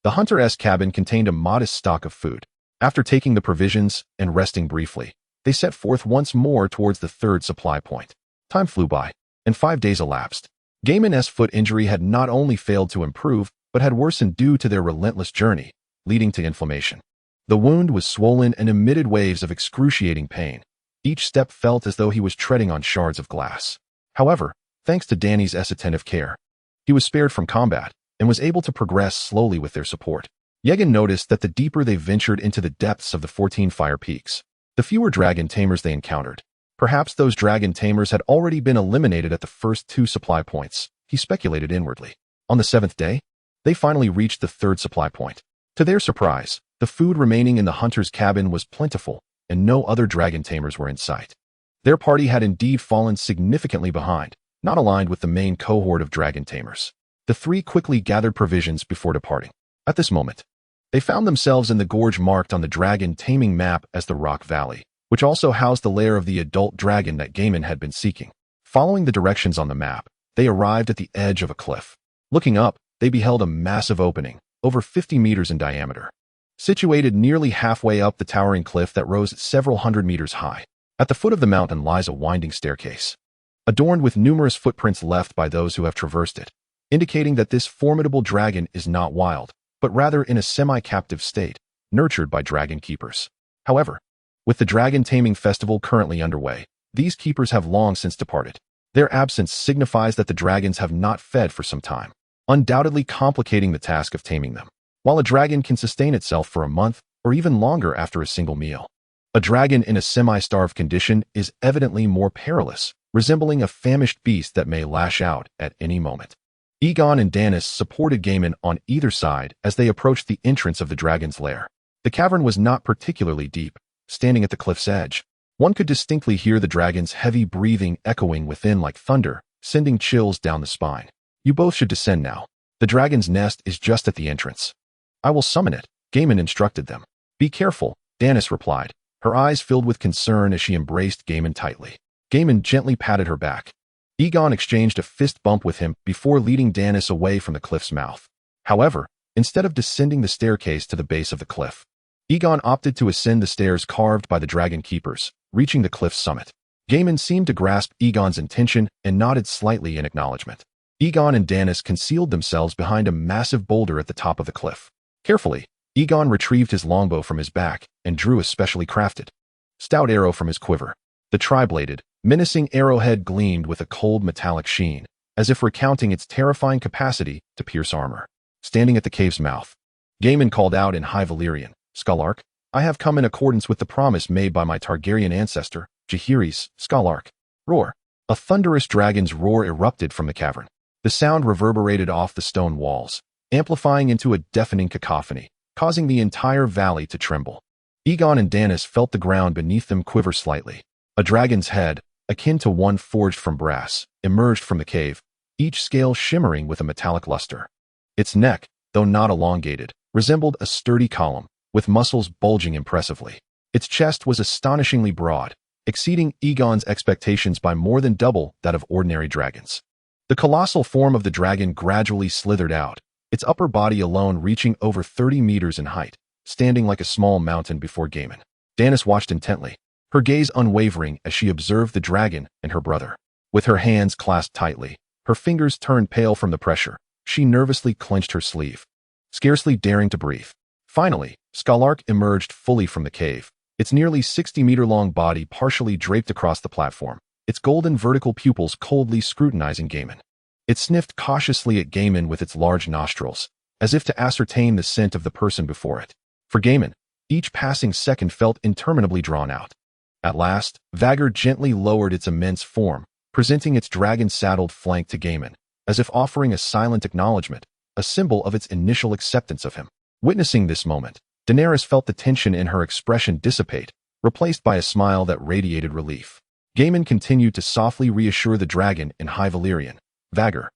The hunter's cabin contained a modest stock of food. After taking the provisions and resting briefly, they set forth once more towards the 3rd supply point. Time flew by, and 5 days elapsed. Gaiman's foot injury had not only failed to improve, but had worsened due to their relentless journey, leading to inflammation. The wound was swollen and emitted waves of excruciating pain. Each step felt as though he was treading on shards of glass. However, thanks to Dany's attentive care, he was spared from combat and was able to progress slowly with their support. Egon noticed that the deeper they ventured into the depths of the 14 fire peaks, the fewer dragon tamers they encountered. Perhaps those dragon tamers had already been eliminated at the first 2 supply points, he speculated inwardly. On the 7th day, they finally reached the 3rd supply point. To their surprise, the food remaining in the hunter's cabin was plentiful, and no other dragon tamers were in sight. Their party had indeed fallen significantly behind, not aligned with the main cohort of dragon tamers. The 3 quickly gathered provisions before departing. At this moment, they found themselves in the gorge marked on the dragon taming map as the Rock Valley, which also housed the lair of the adult dragon that Gaiman had been seeking. Following the directions on the map, they arrived at the edge of a cliff. Looking up, they beheld a massive opening, over 50 meters in diameter, situated nearly halfway up the towering cliff that rose several hundred meters high. At the foot of the mountain lies a winding staircase, adorned with numerous footprints left by those who have traversed it, indicating that this formidable dragon is not wild, but rather in a semi-captive state, nurtured by dragon keepers. However, With the dragon taming festival currently underway, these keepers have long since departed. Their absence signifies that the dragons have not fed for some time, undoubtedly complicating the task of taming them. While a dragon can sustain itself for a month or even longer after a single meal, a dragon in a semi-starved condition is evidently more perilous, resembling a famished beast that may lash out at any moment. Egon and Danis supported Gaiman on either side as they approached the entrance of the dragon's lair. The cavern was not particularly deep. Standing at the cliff's edge, one could distinctly hear the dragon's heavy breathing echoing within like thunder, sending chills down the spine. You both should descend now. The dragon's nest is just at the entrance. I will summon it, Gaiman instructed them. Be careful, Danis replied, her eyes filled with concern as she embraced Gaiman tightly. Gaiman gently patted her back. Egon exchanged a fist bump with him before leading Danis away from the cliff's mouth. However, instead of descending the staircase to the base of the cliff, Egon opted to ascend the stairs carved by the dragon keepers, reaching the cliff's summit. Gaiman seemed to grasp Egon's intention and nodded slightly in acknowledgement. Egon and Danis concealed themselves behind a massive boulder at the top of the cliff. Carefully, Egon retrieved his longbow from his back and drew a specially crafted stout arrow from his quiver. The tri-bladed, menacing arrowhead gleamed with a cold metallic sheen, as if recounting its terrifying capacity to pierce armor. Standing at the cave's mouth, Gaiman called out in High Valyrian, Skalark, I have come in accordance with the promise made by my Targaryen ancestor, Jaehaerys, Skalark. Roar. A thunderous dragon's roar erupted from the cavern. The sound reverberated off the stone walls, amplifying into a deafening cacophony, causing the entire valley to tremble. Egon and Danis felt the ground beneath them quiver slightly. A dragon's head, akin to one forged from brass, emerged from the cave, each scale shimmering with a metallic luster. Its neck, though not elongated, resembled a sturdy column, with muscles bulging impressively. Its chest was astonishingly broad, exceeding Egon's expectations by more than double that of ordinary dragons. The colossal form of the dragon gradually slithered out, its upper body alone reaching over 30 meters in height, standing like a small mountain before Gaiman. Danis watched intently, her gaze unwavering as she observed the dragon and her brother. With her hands clasped tightly, her fingers turned pale from the pressure, she nervously clenched her sleeve, scarcely daring to breathe. Finally, Skalark emerged fully from the cave, its nearly 60-meter-long body partially draped across the platform, its golden vertical pupils coldly scrutinizing Gaiman. It sniffed cautiously at Gaiman with its large nostrils, as if to ascertain the scent of the person before it. For Gaiman, each passing second felt interminably drawn out. At last, Vagar gently lowered its immense form, presenting its dragon-saddled flank to Gaiman, as if offering a silent acknowledgement, a symbol of its initial acceptance of him. Witnessing this moment, Daenerys felt the tension in her expression dissipate, replaced by a smile that radiated relief. Gaiman continued to softly reassure the dragon in High Valyrian. Vagar,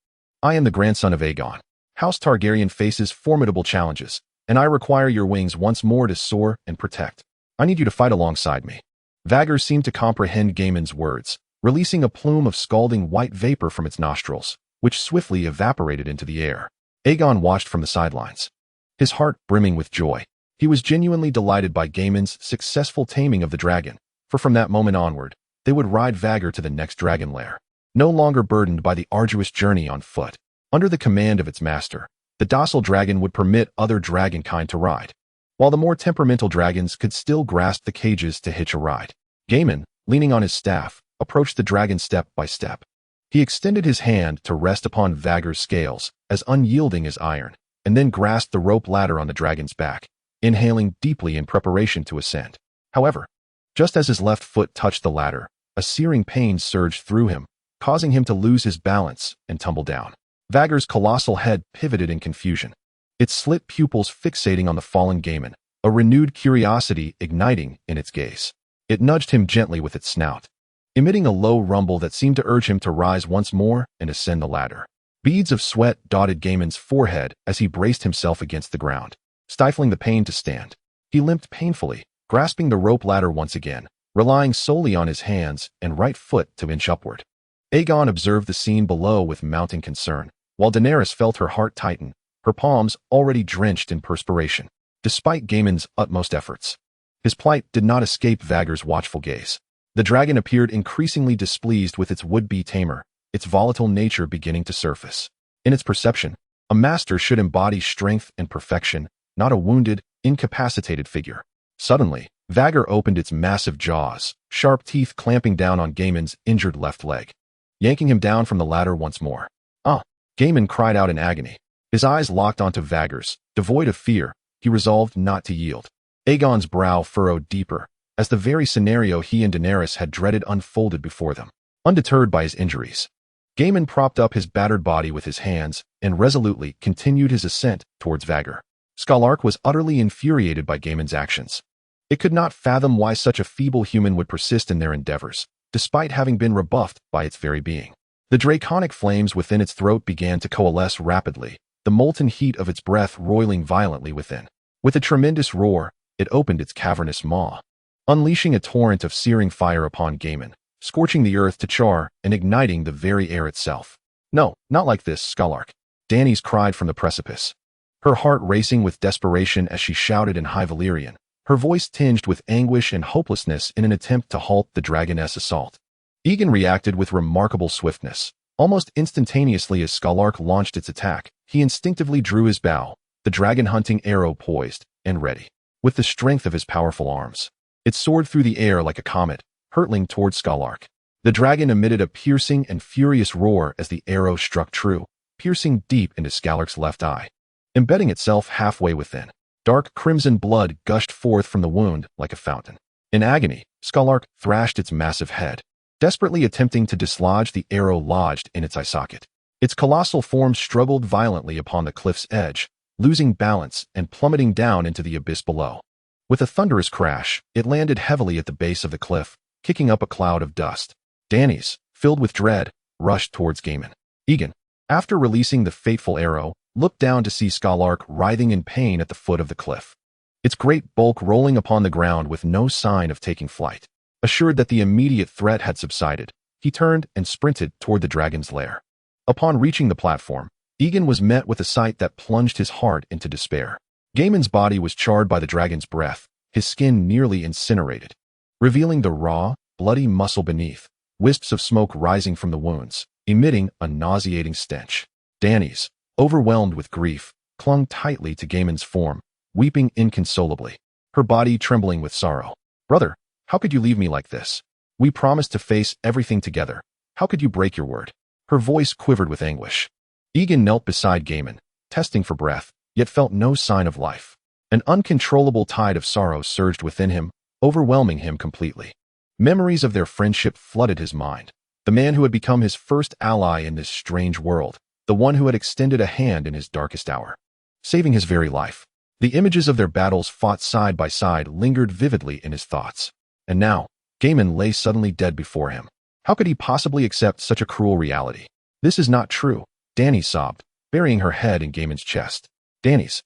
I am the grandson of Egon. House Targaryen faces formidable challenges, and I require your wings once more to soar and protect. I need you to fight alongside me. Vagar seemed to comprehend Gaiman's words, releasing a plume of scalding white vapor from its nostrils, which swiftly evaporated into the air. Egon watched from the sidelines, his heart brimming with joy. He was genuinely delighted by Gaiman's successful taming of the dragon, for from that moment onward, they would ride Vagar to the next dragon lair. No longer burdened by the arduous journey on foot, under the command of its master, the docile dragon would permit other dragonkind to ride, while the more temperamental dragons could still grasp the cages to hitch a ride. Gaiman, leaning on his staff, approached the dragon step by step. He extended his hand to rest upon Vagar's scales, as unyielding as iron, and then grasped the rope ladder on the dragon's back, inhaling deeply in preparation to ascend. However, just as his left foot touched the ladder, a searing pain surged through him, causing him to lose his balance and tumble down. Vagar's colossal head pivoted in confusion, its slit pupils fixating on the fallen Gaiman, a renewed curiosity igniting in its gaze. It nudged him gently with its snout, emitting a low rumble that seemed to urge him to rise once more and ascend the ladder. Beads of sweat dotted Gaiman's forehead as he braced himself against the ground, stifling the pain to stand. He limped painfully, grasping the rope ladder once again, relying solely on his hands and right foot to inch upward. Egon observed the scene below with mounting concern, while Daenerys felt her heart tighten, her palms already drenched in perspiration. Despite Gaiman's utmost efforts, his plight did not escape Vagar's watchful gaze. The dragon appeared increasingly displeased with its would-be tamer, its volatile nature beginning to surface. In its perception, a master should embody strength and perfection, not a wounded, incapacitated figure. Suddenly, Vagr opened its massive jaws, sharp teeth clamping down on Gaiman's injured left leg, yanking him down from the ladder once more. Ah! Gaiman cried out in agony. His eyes locked onto Vagr's. Devoid of fear, he resolved not to yield. Aegon's brow furrowed deeper, as the very scenario he and Daenerys had dreaded unfolded before them. Undeterred by his injuries, Gaiman propped up his battered body with his hands and resolutely continued his ascent towards Vagr. Skalark was utterly infuriated by Gaiman's actions. It could not fathom why such a feeble human would persist in their endeavors, despite having been rebuffed by its very being. The draconic flames within its throat began to coalesce rapidly, the molten heat of its breath roiling violently within. With a tremendous roar, it opened its cavernous maw, unleashing a torrent of searing fire upon Gaiman, scorching the earth to char and igniting the very air itself. No, not like this, Skalark, Dany's cried from the precipice, her heart racing with desperation as she shouted in High Valyrian, her voice tinged with anguish and hopelessness in an attempt to halt the dragoness assault. Egon reacted with remarkable swiftness. Almost instantaneously as Skalark launched its attack, he instinctively drew his bow, the dragon-hunting arrow poised and ready. With the strength of his powerful arms, it soared through the air like a comet, hurtling towards Skalark. The dragon emitted a piercing and furious roar as the arrow struck true, piercing deep into Skalark's left eye, embedding itself halfway within. Dark crimson blood gushed forth from the wound like a fountain. In agony, Skalark thrashed its massive head, desperately attempting to dislodge the arrow lodged in its eye socket. Its colossal form struggled violently upon the cliff's edge, losing balance and plummeting down into the abyss below. With a thunderous crash, it landed heavily at the base of the cliff, kicking up a cloud of dust. Dany's, filled with dread, rushed towards Gaiman. Egon, after releasing the fateful arrow, looked down to see Skalark writhing in pain at the foot of the cliff, its great bulk rolling upon the ground with no sign of taking flight. Assured that the immediate threat had subsided, he turned and sprinted toward the dragon's lair. Upon reaching the platform, Egon was met with a sight that plunged his heart into despair. Gaiman's body was charred by the dragon's breath, his skin nearly incinerated, revealing the raw, bloody muscle beneath, wisps of smoke rising from the wounds, emitting a nauseating stench. Dany's, overwhelmed with grief, clung tightly to Gaiman's form, weeping inconsolably, her body trembling with sorrow. Brother, how could you leave me like this? We promised to face everything together. How could you break your word? Her voice quivered with anguish. Egon knelt beside Gaiman, testing for breath, yet felt no sign of life. An uncontrollable tide of sorrow surged within him, overwhelming him completely. Memories of their friendship flooded his mind. The man who had become his first ally in this strange world, the one who had extended a hand in his darkest hour, saving his very life. The images of their battles fought side by side lingered vividly in his thoughts. And now, Gaiman lay suddenly dead before him. How could he possibly accept such a cruel reality? This is not true, Dany sobbed, burying her head in Gaiman's chest. Dany's,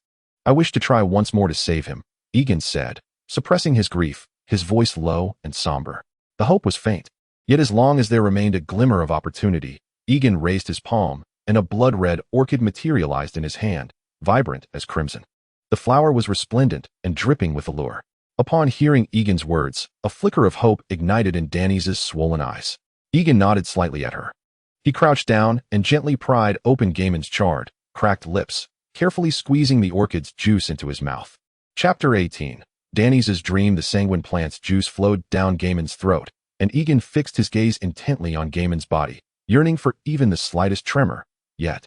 I wish to try once more to save him, Egon said, suppressing his grief, his voice low and somber. The hope was faint. Yet as long as there remained a glimmer of opportunity, Egon raised his palm, and a blood-red orchid materialized in his hand, vibrant as crimson. The flower was resplendent and dripping with allure. Upon hearing Egon's words, a flicker of hope ignited in Dany's swollen eyes. Egon nodded slightly at her. He crouched down and gently pried open Gaiman's charred, cracked lips, carefully squeezing the orchid's juice into his mouth. Chapter 18. Dany's dream. The sanguine plant's juice flowed down Gaiman's throat, and Egon fixed his gaze intently on Gaiman's body, yearning for even the slightest tremor, yet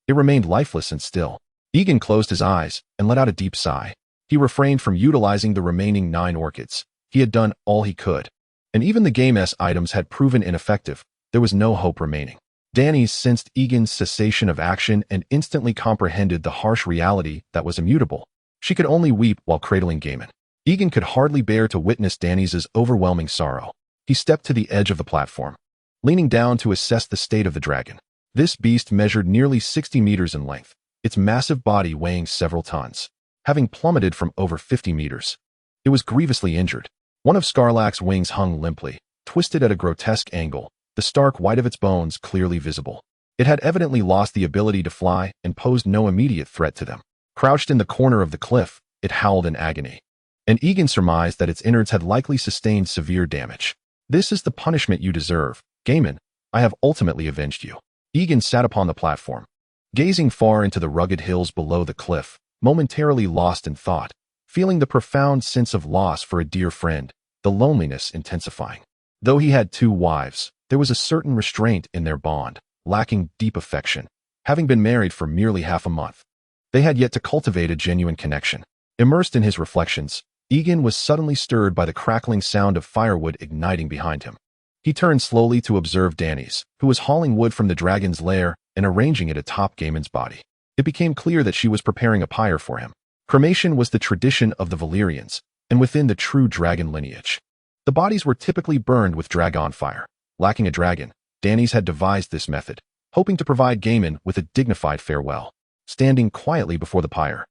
it remained lifeless and still. Egon closed his eyes and let out a deep sigh. He refrained from utilizing the remaining 9 orchids. He had done all he could, and even the Game's items had proven ineffective. There was no hope remaining. Dany sensed Egon's cessation of action and instantly comprehended the harsh reality that was immutable. She could only weep while cradling Gaiman. Egon could hardly bear to witness Dany's overwhelming sorrow. He stepped to the edge of the platform, leaning down to assess the state of the dragon. This beast measured nearly 60 meters in length, its massive body weighing several tons. Having plummeted from over 50 meters, it was grievously injured. One of Scarlax's wings hung limply, twisted at a grotesque angle, the stark white of its bones clearly visible. It had evidently lost the ability to fly and posed no immediate threat to them. Crouched in the corner of the cliff, it howled in agony, and Egon surmised that its innards had likely sustained severe damage. This is the punishment you deserve, Gaiman. I have ultimately avenged you. Egon sat upon the platform, gazing far into the rugged hills below the cliff, momentarily lost in thought, feeling the profound sense of loss for a dear friend, the loneliness intensifying. Though he had 2 wives, there was a certain restraint in their bond, lacking deep affection. Having been married for merely half a month, they had yet to cultivate a genuine connection. Immersed in his reflections, Egon was suddenly stirred by the crackling sound of firewood igniting behind him. He turned slowly to observe Dany's, who was hauling wood from the dragon's lair and arranging it atop Gaiman's body. It became clear that she was preparing a pyre for him. Cremation was the tradition of the Valyrians, and within the true dragon lineage. The bodies were typically burned with dragon fire. Lacking a dragon, Dany's had devised this method, hoping to provide Gaiman with a dignified farewell. Standing quietly before the pyre,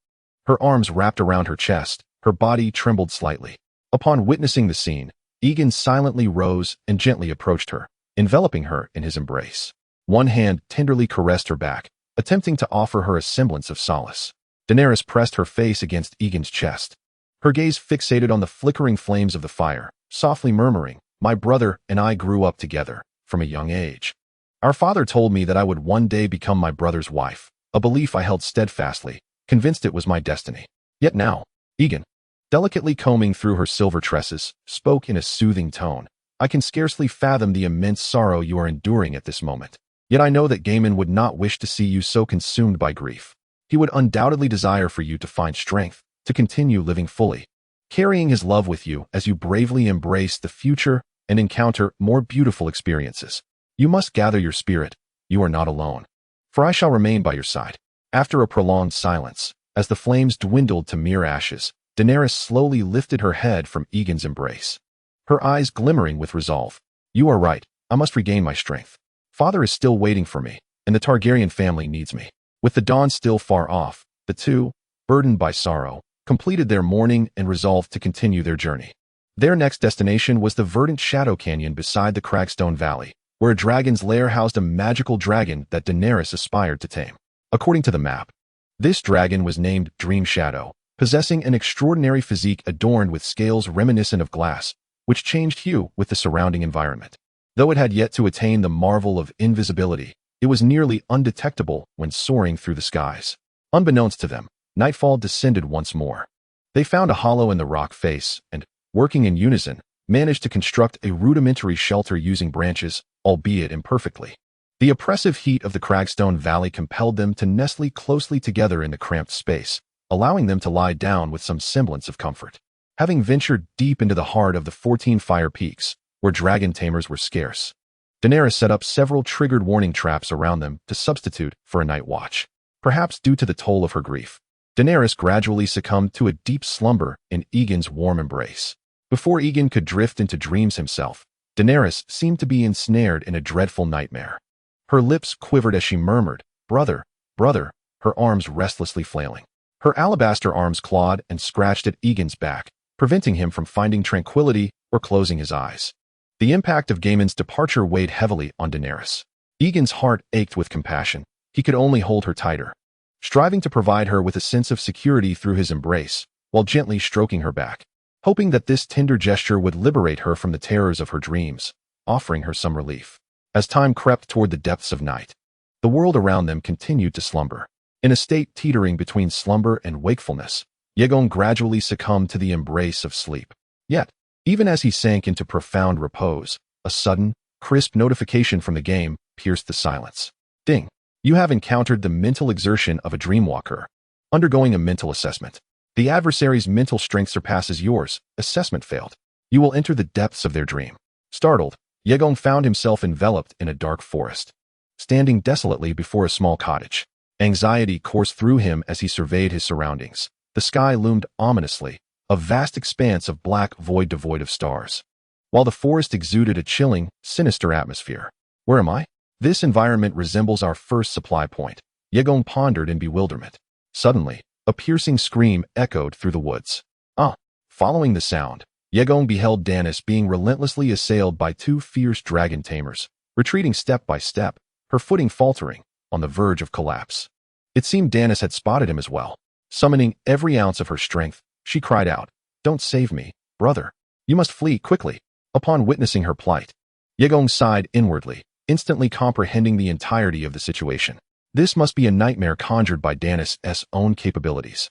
her arms wrapped around her chest, her body trembled slightly. Upon witnessing the scene, Egon silently rose and gently approached her, enveloping her in his embrace. One hand tenderly caressed her back, attempting to offer her a semblance of solace. Daenerys pressed her face against Egon's chest, her gaze fixated on the flickering flames of the fire, softly murmuring, "My brother and I grew up together, from a young age. Our father told me that I would one day become my brother's wife, a belief I held steadfastly, convinced it was my destiny. Yet now," Egon, delicately combing through her silver tresses, spoke in a soothing tone, "I can scarcely fathom the immense sorrow you are enduring at this moment. Yet I know that Gaiman would not wish to see you so consumed by grief. He would undoubtedly desire for you to find strength, to continue living fully, carrying his love with you as you bravely embrace the future and encounter more beautiful experiences. You must gather your spirit. You are not alone. For I shall remain by your side." After a prolonged silence, as the flames dwindled to mere ashes, Daenerys slowly lifted her head from Egon's embrace, her eyes glimmering with resolve. "You are right. I must regain my strength. Father is still waiting for me, and the Targaryen family needs me." With the dawn still far off, the two, burdened by sorrow, completed their mourning and resolved to continue their journey. Their next destination was the verdant Shadow Canyon beside the Cragstone Valley, where a dragon's lair housed a magical dragon that Daenerys aspired to tame. According to the map, this dragon was named Dream Shadow, possessing an extraordinary physique adorned with scales reminiscent of glass, which changed hue with the surrounding environment. Though it had yet to attain the marvel of invisibility, it was nearly undetectable when soaring through the skies. Unbeknownst to them, nightfall descended once more. They found a hollow in the rock face and, working in unison, managed to construct a rudimentary shelter using branches, albeit imperfectly. The oppressive heat of the Cragstone Valley compelled them to nestle closely together in the cramped space, allowing them to lie down with some semblance of comfort. Having ventured deep into the heart of the 14 Fire Peaks, where dragon tamers were scarce, Daenerys set up several triggered warning traps around them to substitute for a night watch. Perhaps due to the toll of her grief, Daenerys gradually succumbed to a deep slumber in Egon's warm embrace. Before Egon could drift into dreams himself, Daenerys seemed to be ensnared in a dreadful nightmare. Her lips quivered as she murmured, "Brother, brother," her arms restlessly flailing. Her alabaster arms clawed and scratched at Egon's back, preventing him from finding tranquility or closing his eyes. The impact of Gaiman's departure weighed heavily on Daenerys. Egon's heart ached with compassion. He could only hold her tighter, striving to provide her with a sense of security through his embrace, while gently stroking her back, hoping that this tender gesture would liberate her from the terrors of her dreams, offering her some relief. As time crept toward the depths of night, the world around them continued to slumber. In a state teetering between slumber and wakefulness, Egon gradually succumbed to the embrace of sleep. Yet, even as he sank into profound repose, a sudden, crisp notification from the game pierced the silence. "Ding. You have encountered the mental exertion of a dreamwalker. Undergoing a mental assessment. The adversary's mental strength surpasses yours. Assessment failed. You will enter the depths of their dream." Startled, Egon found himself enveloped in a dark forest, standing desolately before a small cottage. Anxiety coursed through him as he surveyed his surroundings. The sky loomed ominously, a vast expanse of black void devoid of stars, while the forest exuded a chilling, sinister atmosphere. "Where am I? This environment resembles our first supply point," Egon pondered in bewilderment. Suddenly, a piercing scream echoed through the woods. Following the sound, Egon beheld Daenerys being relentlessly assailed by 2 fierce dragon tamers, retreating step by step, her footing faltering, on the verge of collapse. It seemed Daenerys had spotted him as well. Summoning every ounce of her strength, she cried out, "Don't save me, brother. You must flee quickly." Upon witnessing her plight, Egon sighed inwardly, instantly comprehending the entirety of the situation. This must be a nightmare conjured by Daenerys' own capabilities.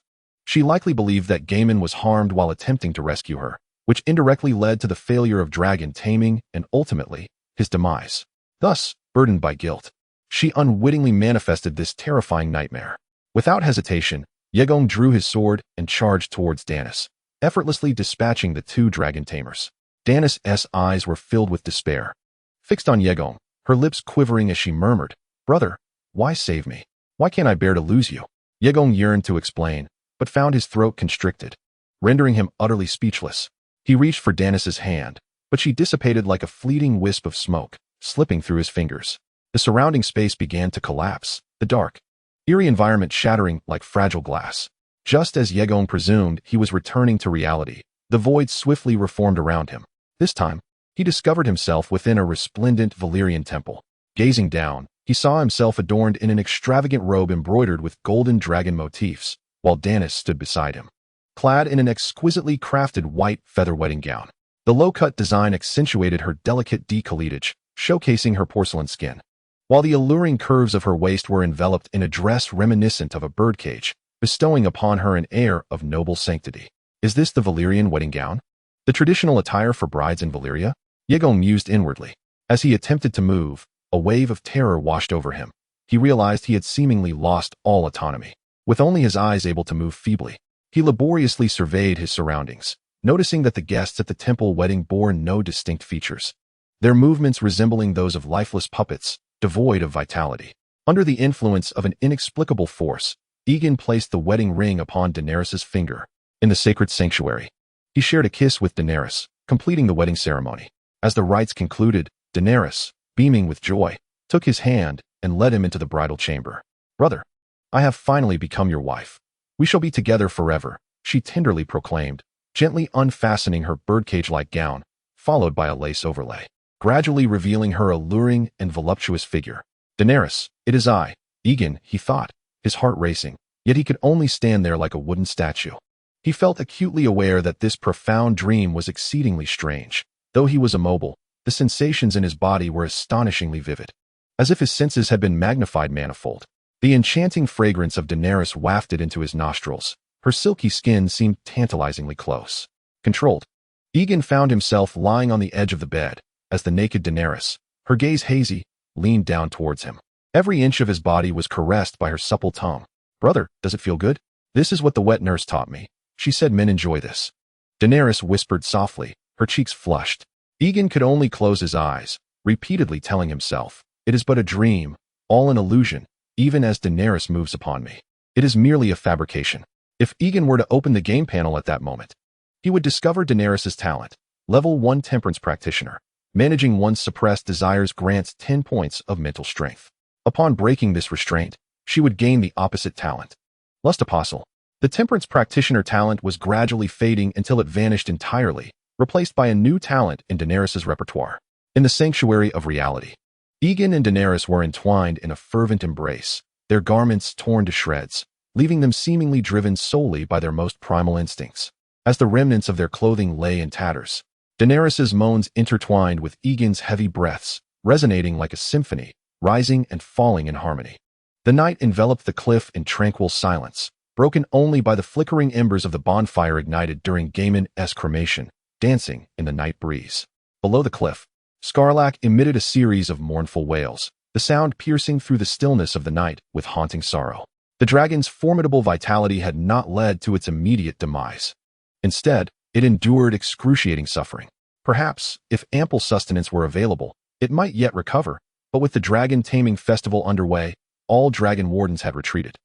She likely believed that Gaiman was harmed while attempting to rescue her, which indirectly led to the failure of dragon taming and ultimately, his demise. Thus, burdened by guilt, she unwittingly manifested this terrifying nightmare. Without hesitation, Egon drew his sword and charged towards Danis, effortlessly dispatching the two dragon tamers. Danis' eyes were filled with despair. Fixed on Egon, her lips quivering as she murmured, "Brother, why save me? Why can't I bear to lose you?" Egon yearned to explain, but found his throat constricted, rendering him utterly speechless. He reached for Danis' hand, but she dissipated like a fleeting wisp of smoke, slipping through his fingers. The surrounding space began to collapse, the dark, eerie environment shattering like fragile glass. Just as Egon presumed he was returning to reality, the void swiftly reformed around him. This time, he discovered himself within a resplendent Valyrian temple. Gazing down, he saw himself adorned in an extravagant robe embroidered with golden dragon motifs, while Danis stood beside him, clad in an exquisitely crafted white feather wedding gown. The low-cut design accentuated her delicate décolletage, showcasing her porcelain skin, while the alluring curves of her waist were enveloped in a dress reminiscent of a birdcage, bestowing upon her an air of noble sanctity. Is this the Valyrian wedding gown? The traditional attire for brides in Valyria? Egon mused inwardly. As he attempted to move, a wave of terror washed over him. He realized he had seemingly lost all autonomy. With only his eyes able to move feebly, he laboriously surveyed his surroundings, noticing that the guests at the temple wedding bore no distinct features, their movements resembling those of lifeless puppets, devoid of vitality. Under the influence of an inexplicable force, Egon placed the wedding ring upon Daenerys' finger. In the sacred sanctuary, he shared a kiss with Daenerys, completing the wedding ceremony. As the rites concluded, Daenerys, beaming with joy, took his hand and led him into the bridal chamber. "Brother, I have finally become your wife. We shall be together forever," she tenderly proclaimed, gently unfastening her birdcage-like gown, followed by a lace overlay, gradually revealing her alluring and voluptuous figure. "Daenerys, it is I, Egon," he thought, his heart racing, yet he could only stand there like a wooden statue. He felt acutely aware that this profound dream was exceedingly strange. Though he was immobile, the sensations in his body were astonishingly vivid, as if his senses had been magnified manifold. The enchanting fragrance of Daenerys wafted into his nostrils. Her silky skin seemed tantalizingly close. Controlled, Egon found himself lying on the edge of the bed, as the naked Daenerys, her gaze hazy, leaned down towards him. Every inch of his body was caressed by her supple tongue. "Brother, does it feel good? This is what the wet nurse taught me. She said men enjoy this." Daenerys whispered softly, her cheeks flushed. Egon could only close his eyes, repeatedly telling himself, "It is but a dream, all an illusion, even as Daenerys moves upon me. It is merely a fabrication." If Egon were to open the game panel at that moment, he would discover Daenerys' talent. Level 1 Temperance Practitioner. Managing one's suppressed desires grants 10 points of mental strength. Upon breaking this restraint, she would gain the opposite talent. Lust Apostle. The Temperance Practitioner talent was gradually fading until it vanished entirely, replaced by a new talent in Daenerys' repertoire. In the Sanctuary of Reality, Egon and Daenerys were entwined in a fervent embrace, their garments torn to shreds, leaving them seemingly driven solely by their most primal instincts. As the remnants of their clothing lay in tatters, Daenerys' moans intertwined with Egon's heavy breaths, resonating like a symphony, rising and falling in harmony. The night enveloped the cliff in tranquil silence, broken only by the flickering embers of the bonfire ignited during Gaiman's cremation, dancing in the night breeze. Below the cliff, Scarlac emitted a series of mournful wails, the sound piercing through the stillness of the night with haunting sorrow. The dragon's formidable vitality had not led to its immediate demise. Instead, it endured excruciating suffering. Perhaps, if ample sustenance were available, it might yet recover, but with the dragon taming festival underway, all dragon wardens had retreated,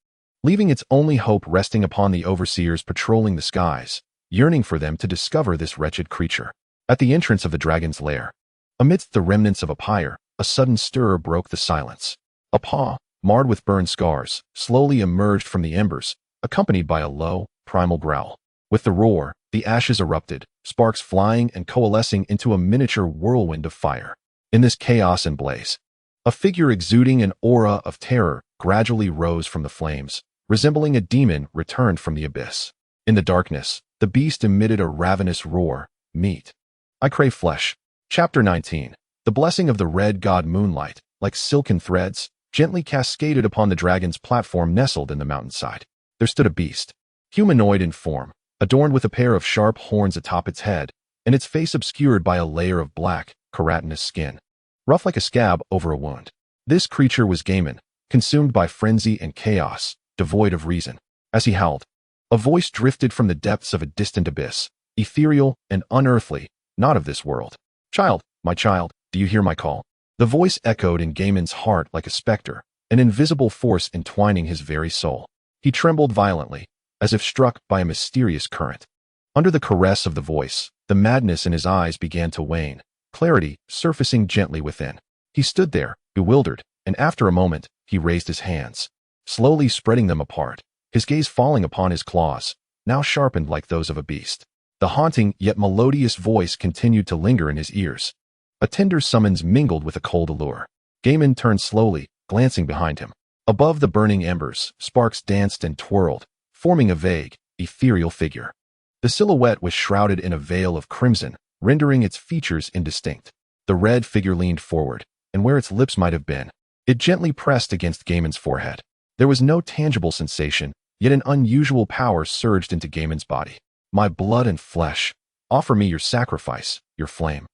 leaving its only hope resting upon the overseers patrolling the skies, yearning for them to discover this wretched creature. At the entrance of the dragon's lair, amidst the remnants of a pyre, a sudden stir broke the silence. A paw, marred with burn scars, slowly emerged from the embers, accompanied by a low, primal growl. With the roar, the ashes erupted, sparks flying and coalescing into a miniature whirlwind of fire. In this chaos and blaze, a figure exuding an aura of terror gradually rose from the flames, resembling a demon returned from the abyss. In the darkness, the beast emitted a ravenous roar. "Meat. I crave flesh." Chapter 19. The blessing of the red god moonlight, like silken threads, gently cascaded upon the dragon's platform nestled in the mountainside. There stood a beast. humanoid in form, adorned with a pair of sharp horns atop its head, and its face obscured by a layer of black, keratinous skin, rough like a scab over a wound. This creature was Gaemon, consumed by frenzy and chaos, devoid of reason. As he howled, a voice drifted from the depths of a distant abyss, ethereal and unearthly, not of this world. "Child, my child, do you hear my call?" The voice echoed in Gaemon's heart like a specter, an invisible force entwining his very soul. He trembled violently, as if struck by a mysterious current. Under the caress of the voice, the madness in his eyes began to wane, clarity surfacing gently within. He stood there, bewildered, and after a moment, he raised his hands, slowly spreading them apart, his gaze falling upon his claws, now sharpened like those of a beast. The haunting yet melodious voice continued to linger in his ears. A tender summons mingled with a cold allure. Gaemon turned slowly, glancing behind him. Above the burning embers, sparks danced and twirled, forming a vague, ethereal figure. The silhouette was shrouded in a veil of crimson, rendering its features indistinct. The red figure leaned forward, and where its lips might have been, it gently pressed against Gaemon's forehead. There was no tangible sensation, yet an unusual power surged into Gaemon's body. "My blood and flesh, offer me your sacrifice, your flame."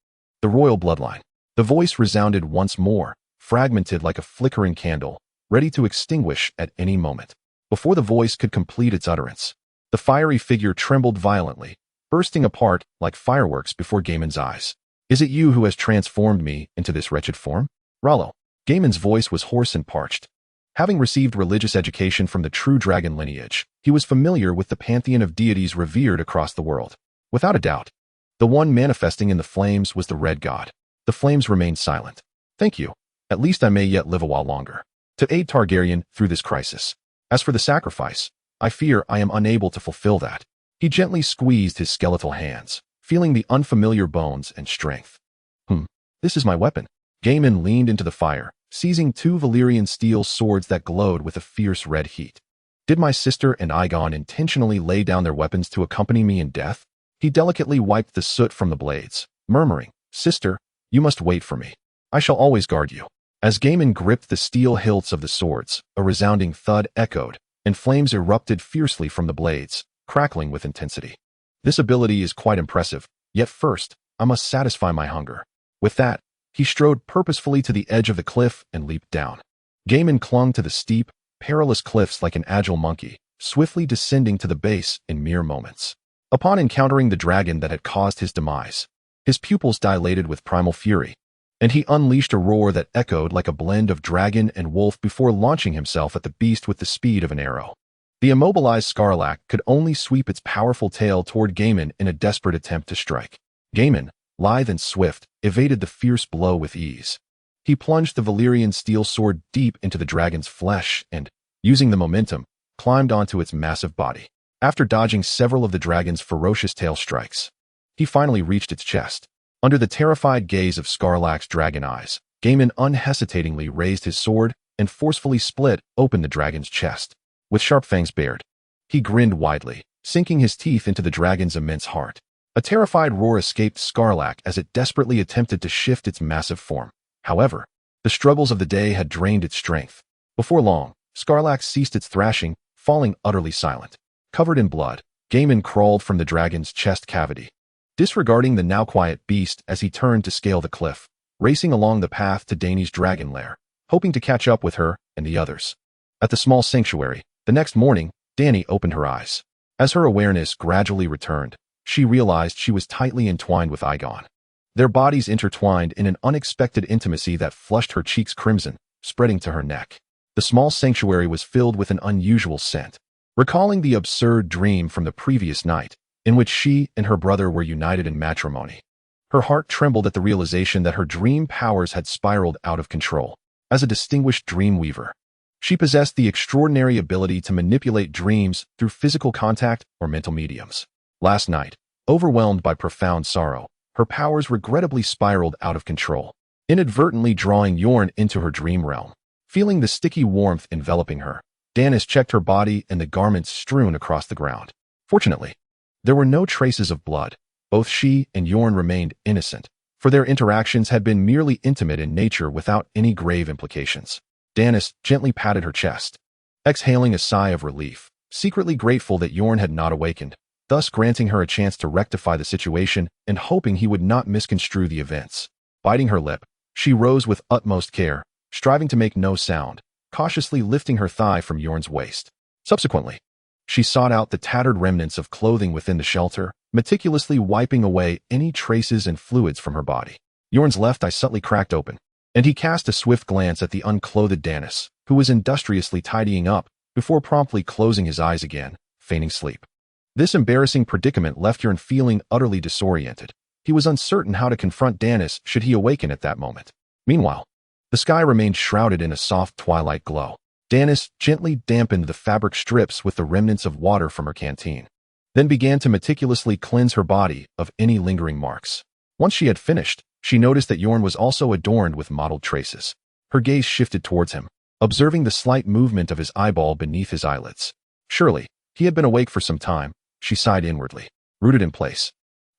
The royal bloodline. The voice resounded once more, fragmented like a flickering candle, ready to extinguish at any moment. Before the voice could complete its utterance, the fiery figure trembled violently, bursting apart like fireworks before Gaemon's eyes. "Is it you who has transformed me into this wretched form?" "Rollo." Gaemon's voice was hoarse and parched. Having received religious education from the true dragon lineage, he was familiar with the pantheon of deities revered across the world. Without a doubt, the one manifesting in the flames was the Red God. The flames remained silent. "Thank you. At least I may yet live a while longer to aid Targaryen through this crisis. As for the sacrifice, I fear I am unable to fulfill that." He gently squeezed his skeletal hands, feeling the unfamiliar bones and strength. This is my weapon." Gaemon leaned into the fire, seizing two Valyrian steel swords that glowed with a fierce red heat. "Did my sister and Egon intentionally lay down their weapons to accompany me in death?" He delicately wiped the soot from the blades, murmuring, "Sister, you must wait for me. I shall always guard you." As Gaemon gripped the steel hilts of the swords, a resounding thud echoed, and flames erupted fiercely from the blades, crackling with intensity. "This ability is quite impressive, yet first, I must satisfy my hunger." With that, he strode purposefully to the edge of the cliff and leaped down. Gaemon clung to the steep, perilous cliffs like an agile monkey, swiftly descending to the base in mere moments. Upon encountering the dragon that had caused his demise, his pupils dilated with primal fury, and he unleashed a roar that echoed like a blend of dragon and wolf before launching himself at the beast with the speed of an arrow. The immobilized Scarlac could only sweep its powerful tail toward Gaemon in a desperate attempt to strike. Gaemon, lithe and swift, evaded the fierce blow with ease. He plunged the Valyrian steel sword deep into the dragon's flesh and, using the momentum, climbed onto its massive body. After dodging several of the dragon's ferocious tail strikes, he finally reached its chest. Under the terrified gaze of Scarlac's dragon eyes, Gaemon unhesitatingly raised his sword and forcefully split open the dragon's chest. With sharp fangs bared, he grinned widely, sinking his teeth into the dragon's immense heart. A terrified roar escaped Scarlac as it desperately attempted to shift its massive form. However, the struggles of the day had drained its strength. Before long, Scarlac ceased its thrashing, falling utterly silent. Covered in blood, Gaemon crawled from the dragon's chest cavity, disregarding the now quiet beast as he turned to scale the cliff, racing along the path to Dany's dragon lair, hoping to catch up with her and the others. At the small sanctuary, the next morning, Dany opened her eyes. As her awareness gradually returned, she realized she was tightly entwined with Egon. Their bodies intertwined in an unexpected intimacy that flushed her cheeks crimson, spreading to her neck. The small sanctuary was filled with an unusual scent. Recalling the absurd dream from the previous night, in which she and her brother were united in matrimony, her heart trembled at the realization that her dream powers had spiraled out of control. As a distinguished dreamweaver, she possessed the extraordinary ability to manipulate dreams through physical contact or mental mediums. Last night, overwhelmed by profound sorrow, her powers regrettably spiraled out of control, inadvertently drawing Yorn into her dream realm. Feeling the sticky warmth enveloping her, Danis checked her body and the garments strewn across the ground. Fortunately, there were no traces of blood. Both she and Yorn remained innocent, for their interactions had been merely intimate in nature without any grave implications. Danis gently patted her chest. Exhaling a sigh of relief, secretly grateful that Yorn had not awakened, thus granting her a chance to rectify the situation and hoping he would not misconstrue the events. Biting her lip, she rose with utmost care, striving to make no sound, cautiously lifting her thigh from Yorn's waist. Subsequently, she sought out the tattered remnants of clothing within the shelter, meticulously wiping away any traces and fluids from her body. Yorn's left eye subtly cracked open, and he cast a swift glance at the unclothed Danis, who was industriously tidying up, before promptly closing his eyes again, feigning sleep. This embarrassing predicament left Yorn feeling utterly disoriented. He was uncertain how to confront Danis should he awaken at that moment. Meanwhile, the sky remained shrouded in a soft twilight glow. Danis gently dampened the fabric strips with the remnants of water from her canteen, then began to meticulously cleanse her body of any lingering marks. Once she had finished, she noticed that Yorn was also adorned with mottled traces. Her gaze shifted towards him, observing the slight movement of his eyeball beneath his eyelids. Surely, he had been awake for some time, she sighed inwardly. Rooted in place,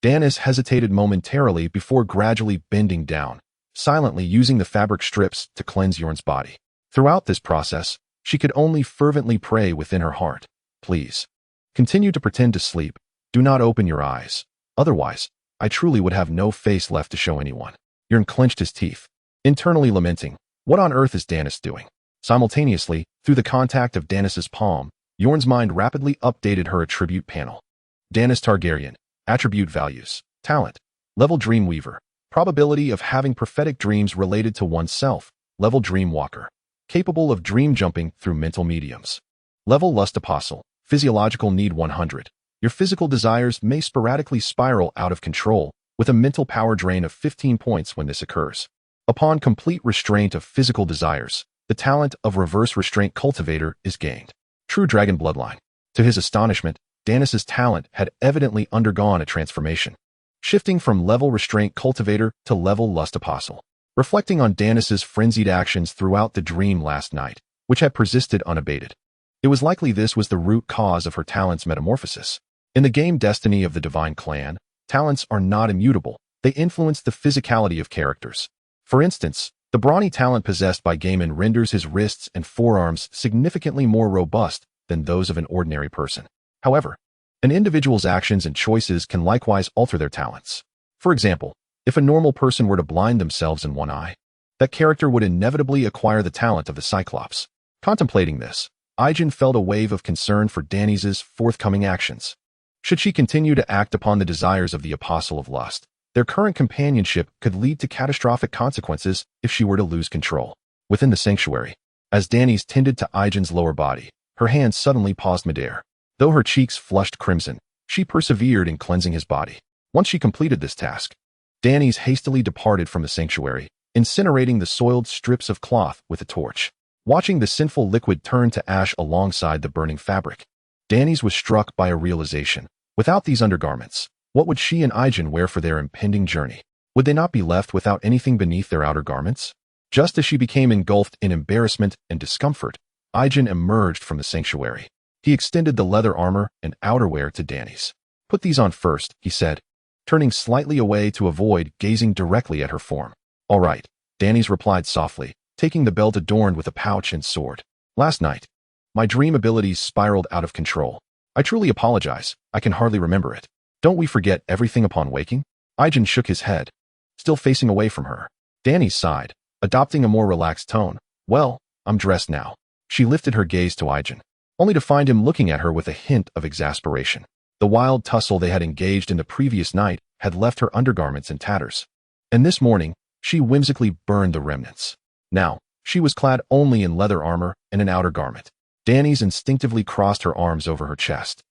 Danis hesitated momentarily before gradually bending down, silently using the fabric strips to cleanse Yorn's body. Throughout this process, she could only fervently pray within her heart, "Please, continue to pretend to sleep. Do not open your eyes. Otherwise, I truly would have no face left to show anyone." Yorn clenched his teeth, internally lamenting, what on earth is Danis doing? Simultaneously, through the contact of Danis's palm, Yorn's mind rapidly updated her attribute panel. Daenar Targaryen, attribute values, talent, level Dreamweaver, probability of having prophetic dreams related to oneself, level Dreamwalker, capable of dream jumping through mental mediums. Level Lust Apostle, physiological need 100. Your physical desires may sporadically spiral out of control, with a mental power drain of 15 points when this occurs. Upon complete restraint of physical desires, the talent of Reverse Restraint Cultivator is gained. True Dragon Bloodline. To his astonishment, Danis's talent had evidently undergone a transformation, shifting from level Restraint Cultivator to level Lust Apostle. Reflecting on Danis's frenzied actions throughout the dream last night, which had persisted unabated, it was likely this was the root cause of her talent's metamorphosis. In the game Destiny of the Divine Clan, talents are not immutable. They influence the physicality of characters. For instance, the brawny talent possessed by Gaiman renders his wrists and forearms significantly more robust than those of an ordinary person. However, an individual's actions and choices can likewise alter their talents. For example, if a normal person were to blind themselves in one eye, that character would inevitably acquire the talent of the Cyclops. Contemplating this, Egon felt a wave of concern for Danis's forthcoming actions. Should she continue to act upon the desires of the Apostle of Lust, their current companionship could lead to catastrophic consequences if she were to lose control. Within the sanctuary, as Danis tended to Egon's lower body, her hands suddenly paused midair. Though her cheeks flushed crimson, she persevered in cleansing his body. Once she completed this task, Danis hastily departed from the sanctuary, incinerating the soiled strips of cloth with a torch. Watching the sinful liquid turn to ash alongside the burning fabric, Danis was struck by a realization. Without these undergarments, what would she and Egon wear for their impending journey? Would they not be left without anything beneath their outer garments? Just as she became engulfed in embarrassment and discomfort, Egon emerged from the sanctuary. He extended the leather armor and outerwear to Danis. "Put these on first," he said, turning slightly away to avoid gazing directly at her form. "All right," Danis replied softly, taking the belt adorned with a pouch and sword. "Last night, my dream abilities spiraled out of control. I truly apologize, I can hardly remember it. Don't we forget everything upon waking?" Egon shook his head, still facing away from her. Danis sighed, adopting a more relaxed tone. "Well, I'm dressed now." She lifted her gaze to Egon, only to find him looking at her with a hint of exasperation. The wild tussle they had engaged in the previous night had left her undergarments in tatters, and this morning, she whimsically burned the remnants. Now, she was clad only in leather armor and an outer garment. Danis instinctively crossed her arms over her chest,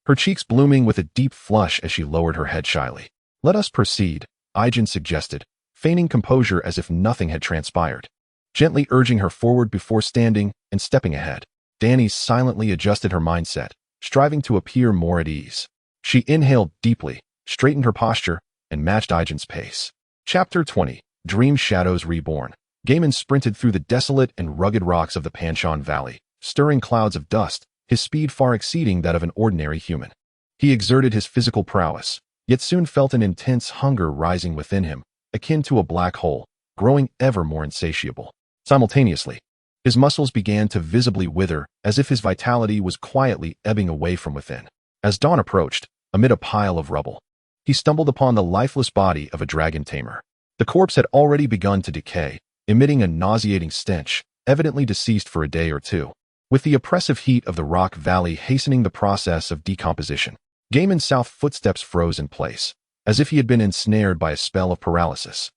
her cheeks blooming with a deep flush as she lowered her head shyly. "Let us proceed," Egon suggested, feigning composure as if nothing had transpired, gently urging her forward before standing and stepping ahead. Danis silently adjusted her mindset, striving to appear more at ease. She inhaled deeply, straightened her posture, and matched Egon's pace. Chapter 20. Dream Shadows Reborn. Gaiman sprinted through the desolate and rugged rocks of the Panchon Valley, stirring clouds of dust, his speed far exceeding that of an ordinary human. He exerted his physical prowess, yet soon felt an intense hunger rising within him, akin to a black hole, growing ever more insatiable. Simultaneously, His muscles began to visibly wither, as if his vitality was quietly ebbing away from within. As dawn approached, amid a pile of rubble, he stumbled upon the lifeless body of a dragon tamer. The corpse had already begun to decay, emitting a nauseating stench, evidently deceased for a day or two, with the oppressive heat of the rock valley hastening the process of decomposition. Gaiman's south footsteps froze in place, as if he had been ensnared by a spell of paralysis.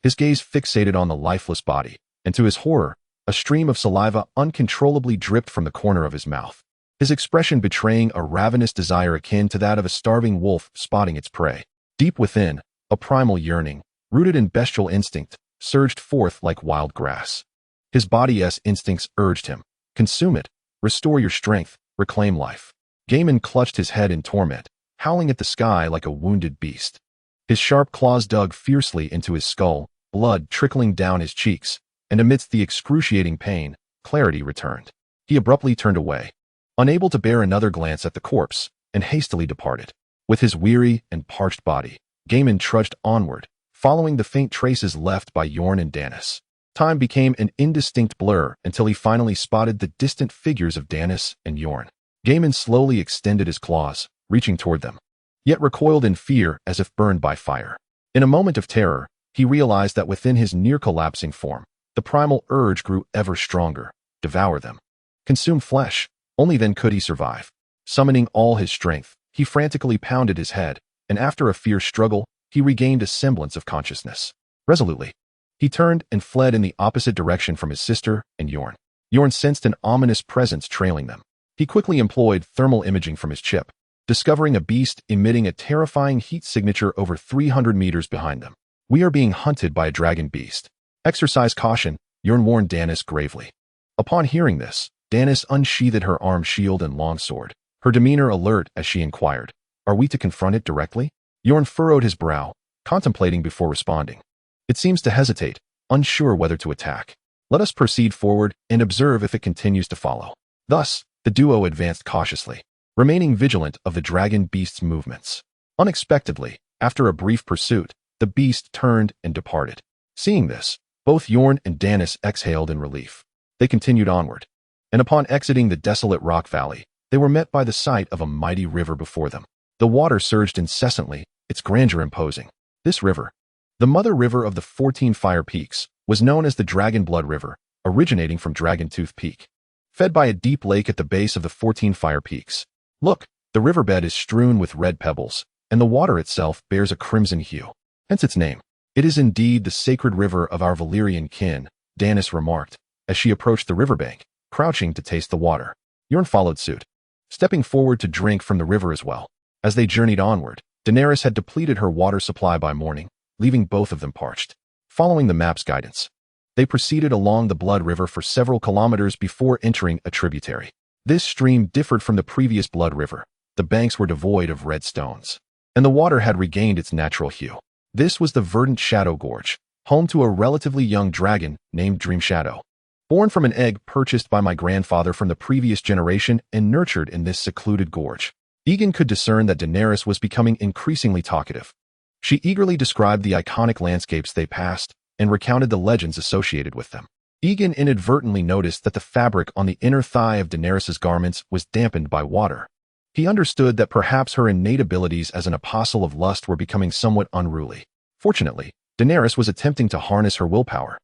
His gaze fixated on the lifeless body, and to his horror, a stream of saliva uncontrollably dripped from the corner of his mouth, his expression betraying a ravenous desire akin to that of a starving wolf spotting its prey. Deep within, a primal yearning, rooted in bestial instinct, surged forth like wild grass. His body's instincts urged him, consume it, restore your strength, reclaim life. Gaiman clutched his head in torment, howling at the sky like a wounded beast. His sharp claws dug fiercely into his skull, blood trickling down his cheeks, and amidst the excruciating pain, clarity returned. He abruptly turned away, unable to bear another glance at the corpse, and hastily departed. With his weary and parched body, Gaiman trudged onward, following the faint traces left by Yorn and Danis. Time became an indistinct blur until he finally spotted the distant figures of Danis and Yorn. Gaiman slowly extended his claws, reaching toward them, yet recoiled in fear as if burned by fire. In a moment of terror, he realized that within his near-collapsing form, the primal urge grew ever stronger. Devour them. Consume flesh. Only then could he survive. Summoning all his strength, he frantically pounded his head, and after a fierce struggle, he regained a semblance of consciousness. Resolutely, he turned and fled in the opposite direction from his sister and Yorn. Yorn sensed an ominous presence trailing them. He quickly employed thermal imaging from his chip, discovering a beast emitting a terrifying heat signature over 300 meters behind them. We are being hunted by a dragon beast. Exercise caution, Yorn warned Danis gravely. Upon hearing this, Danis unsheathed her armed shield and longsword, her demeanor alert as she inquired, "Are we to confront it directly?" Yorn furrowed his brow, contemplating before responding. "It seems to hesitate, unsure whether to attack. Let us proceed forward and observe if it continues to follow." Thus, the duo advanced cautiously, remaining vigilant of the dragon beast's movements. Unexpectedly, after a brief pursuit, the beast turned and departed. Seeing this, both Yorn and Danis exhaled in relief. They continued onward, and upon exiting the desolate rock valley, they were met by the sight of a mighty river before them. The water surged incessantly, its grandeur imposing. This river, the mother river of the 14 Fire Peaks, was known as the Dragonblood River, originating from Dragontooth Peak. Fed by a deep lake at the base of the 14 Fire Peaks. Look, the riverbed is strewn with red pebbles, and the water itself bears a crimson hue, hence its name. It is indeed the sacred river of our Valyrian kin, Danis remarked, as she approached the riverbank, crouching to taste the water. Yorn followed suit, stepping forward to drink from the river as well. As they journeyed onward, Daenerys had depleted her water supply by morning, leaving both of them parched. Following the map's guidance, they proceeded along the Blood River for several kilometers before entering a tributary. This stream differed from the previous Blood River. The banks were devoid of red stones, and the water had regained its natural hue. This was the verdant Shadow Gorge, home to a relatively young dragon named Dream Shadow. Born from an egg purchased by my grandfather from the previous generation and nurtured in this secluded gorge, Egon could discern that Daenerys was becoming increasingly talkative. She eagerly described the iconic landscapes they passed and recounted the legends associated with them. Egon inadvertently noticed that the fabric on the inner thigh of Daenerys' garments was dampened by water. He understood that perhaps her innate abilities as an apostle of lust were becoming somewhat unruly. Fortunately, Daenerys was attempting to harness her willpower,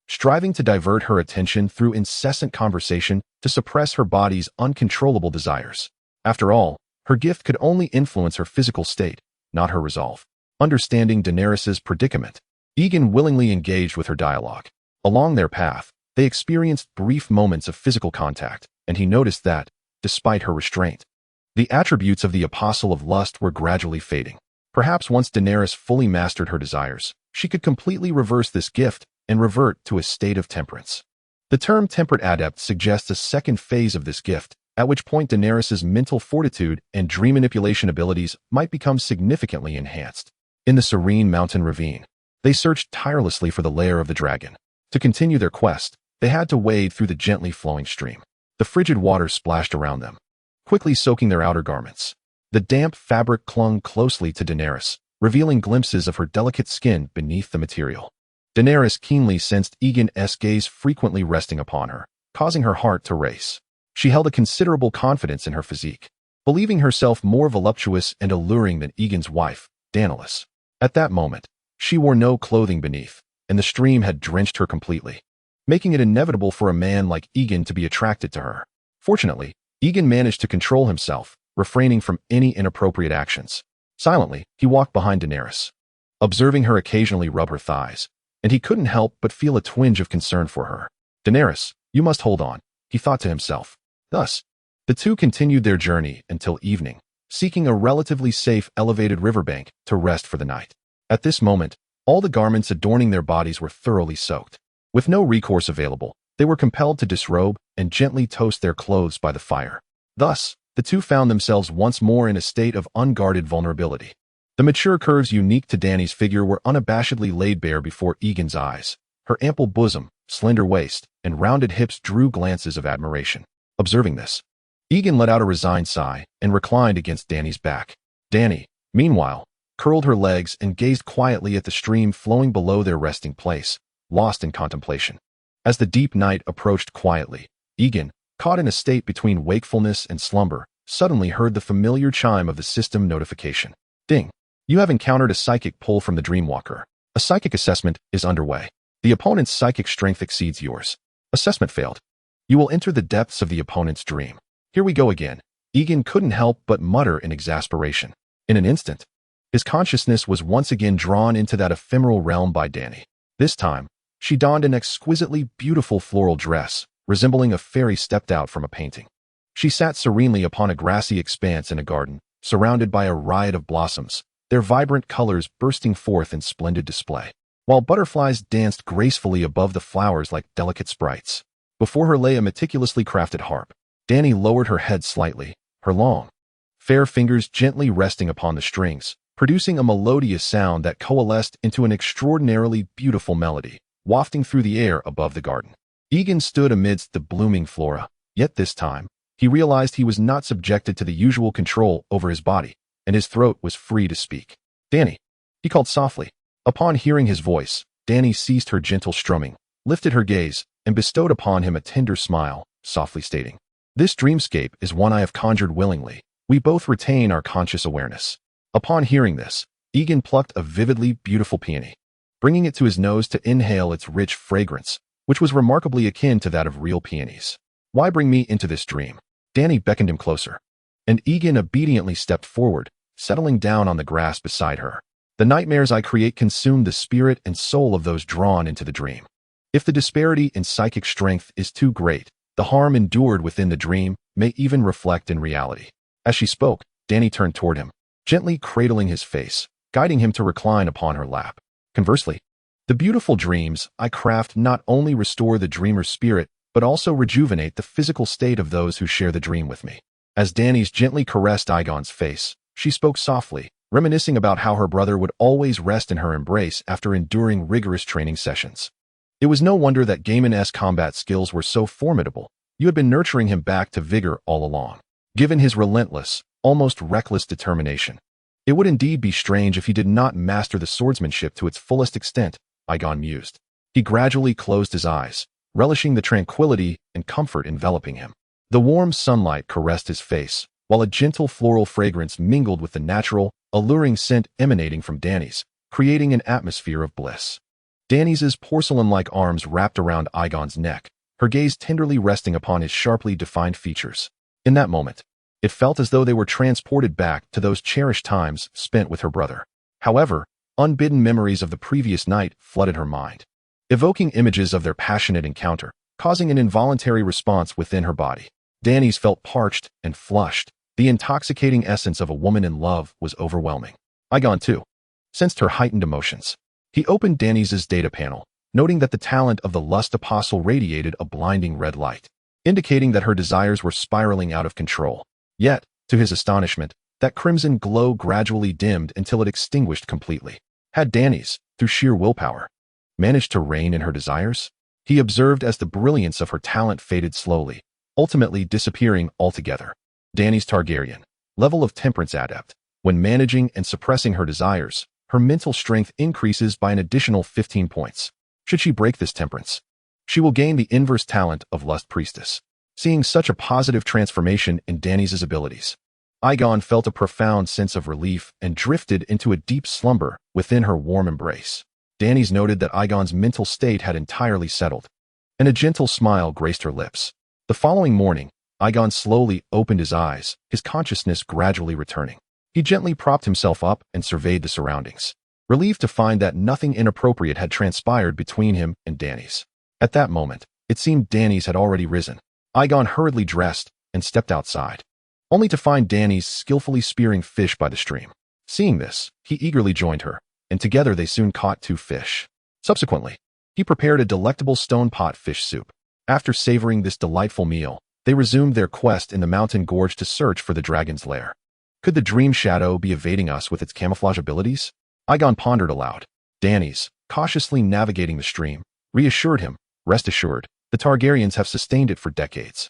striving to divert her attention through incessant conversation to suppress her body's uncontrollable desires. After all, her gift could only influence her physical state, not her resolve. Understanding Daenerys' predicament, Egon willingly engaged with her dialogue. Along their path, they experienced brief moments of physical contact, and he noticed that, despite her restraint, the attributes of the apostle of lust were gradually fading. Perhaps once Daenerys fully mastered her desires, she could completely reverse this gift and revert to a state of temperance. The term temperate adept suggests a second phase of this gift, at which point Daenerys' mental fortitude and dream manipulation abilities might become significantly enhanced. In the serene mountain ravine, they searched tirelessly for the lair of the dragon. To continue their quest, they had to wade through the gently flowing stream. The frigid water splashed around them, quickly soaking their outer garments. The damp fabric clung closely to Daenerys, revealing glimpses of her delicate skin beneath the material. Daenerys keenly sensed Egon's gaze frequently resting upon her, causing her heart to race. She held a considerable confidence in her physique, believing herself more voluptuous and alluring than Egon's wife, Daenerys. At that moment, she wore no clothing beneath, and the stream had drenched her completely, making it inevitable for a man like Egon to be attracted to her. Fortunately, Egon managed to control himself, refraining from any inappropriate actions. Silently, he walked behind Daenerys, observing her occasionally rub her thighs, and he couldn't help but feel a twinge of concern for her. Daenerys, you must hold on, he thought to himself. Thus, the two continued their journey until evening, seeking a relatively safe elevated riverbank to rest for the night. At this moment, all the garments adorning their bodies were thoroughly soaked. With no recourse available, they were compelled to disrobe and gently toast their clothes by the fire. Thus, the two found themselves once more in a state of unguarded vulnerability. The mature curves unique to Dany's figure were unabashedly laid bare before Egon's eyes. Her ample bosom, slender waist, and rounded hips drew glances of admiration. Observing this, Egon let out a resigned sigh and reclined against Dany's back. Dany, meanwhile, curled her legs and gazed quietly at the stream flowing below their resting place, lost in contemplation. As the deep night approached quietly, Egon, caught in a state between wakefulness and slumber, suddenly heard the familiar chime of the system notification. Ding! You have encountered a psychic pull from the Dreamwalker. A psychic assessment is underway. The opponent's psychic strength exceeds yours. Assessment failed. You will enter the depths of the opponent's dream. Here we go again. Egon couldn't help but mutter in exasperation. In an instant, his consciousness was once again drawn into that ephemeral realm by Dany. This time, she donned an exquisitely beautiful floral dress, resembling a fairy stepped out from a painting. She sat serenely upon a grassy expanse in a garden, surrounded by a riot of blossoms, their vibrant colors bursting forth in splendid display, while butterflies danced gracefully above the flowers like delicate sprites. Before her lay a meticulously crafted harp. Dany lowered her head slightly, her long, fair fingers gently resting upon the strings, producing a melodious sound that coalesced into an extraordinarily beautiful melody, wafting through the air above the garden. Egon stood amidst the blooming flora, yet this time, he realized he was not subjected to the usual control over his body, and his throat was free to speak. Dany, he called softly. Upon hearing his voice, Dany ceased her gentle strumming, lifted her gaze, and bestowed upon him a tender smile, softly stating, "This dreamscape is one I have conjured willingly. We both retain our conscious awareness." Upon hearing this, Egon plucked a vividly beautiful peony, bringing it to his nose to inhale its rich fragrance, which was remarkably akin to that of real peonies. "Why bring me into this dream?" Dany beckoned him closer, and Egon obediently stepped forward, settling down on the grass beside her. "The nightmares I create consume the spirit and soul of those drawn into the dream. If the disparity in psychic strength is too great, the harm endured within the dream may even reflect in reality." As she spoke, Dany turned toward him, gently cradling his face, guiding him to recline upon her lap. Conversely, the beautiful dreams I craft not only restore the dreamer's spirit, but also rejuvenate the physical state of those who share the dream with me. As Dany's gently caressed Aegon's face, she spoke softly, reminiscing about how her brother would always rest in her embrace after enduring rigorous training sessions. It was no wonder that Gaiman's combat skills were so formidable. You had been nurturing him back to vigor all along. Given his relentless, almost reckless determination, it would indeed be strange if he did not master the swordsmanship to its fullest extent, Egon mused. He gradually closed his eyes, relishing the tranquility and comfort enveloping him. The warm sunlight caressed his face, while a gentle floral fragrance mingled with the natural, alluring scent emanating from Dany's, creating an atmosphere of bliss. Dany's porcelain-like arms wrapped around Aegon's neck, her gaze tenderly resting upon his sharply defined features. In that moment, it felt as though they were transported back to those cherished times spent with her brother. However, unbidden memories of the previous night flooded her mind, evoking images of their passionate encounter, causing an involuntary response within her body. Dany's felt parched and flushed. The intoxicating essence of a woman in love was overwhelming. Egon, too, sensed her heightened emotions. He opened Dany's data panel, noting that the talent of the lust apostle radiated a blinding red light, indicating that her desires were spiraling out of control. Yet, to his astonishment, that crimson glow gradually dimmed until it extinguished completely. Had Dany's, through sheer willpower, managed to rein in her desires? He observed as the brilliance of her talent faded slowly, ultimately disappearing altogether. Dany's Targaryen, level of temperance adept. When managing and suppressing her desires, her mental strength increases by an additional 15 points. Should she break this temperance, She will gain the inverse talent of Lust Priestess. Seeing such a positive transformation in Dany's abilities, Egon felt a profound sense of relief and drifted into a deep slumber within her warm embrace. Dany's noted that Egon's mental state had entirely settled, and a gentle smile graced her lips. The following morning, Egon slowly opened his eyes, his consciousness gradually returning. He gently propped himself up and surveyed the surroundings, relieved to find that nothing inappropriate had transpired between him and Dany's. At that moment, it seemed Dany's had already risen. Egon hurriedly dressed and stepped outside, only to find Dany's skillfully spearing fish by the stream. Seeing this, he eagerly joined her, and together they soon caught 2 fish. Subsequently, he prepared a delectable stone pot fish soup. After savoring this delightful meal, they resumed their quest in the mountain gorge to search for the dragon's lair. Could the dream shadow be evading us with its camouflage abilities? Egon pondered aloud. Dany's, cautiously navigating the stream, reassured him, rest assured, the Targaryens have sustained it for decades.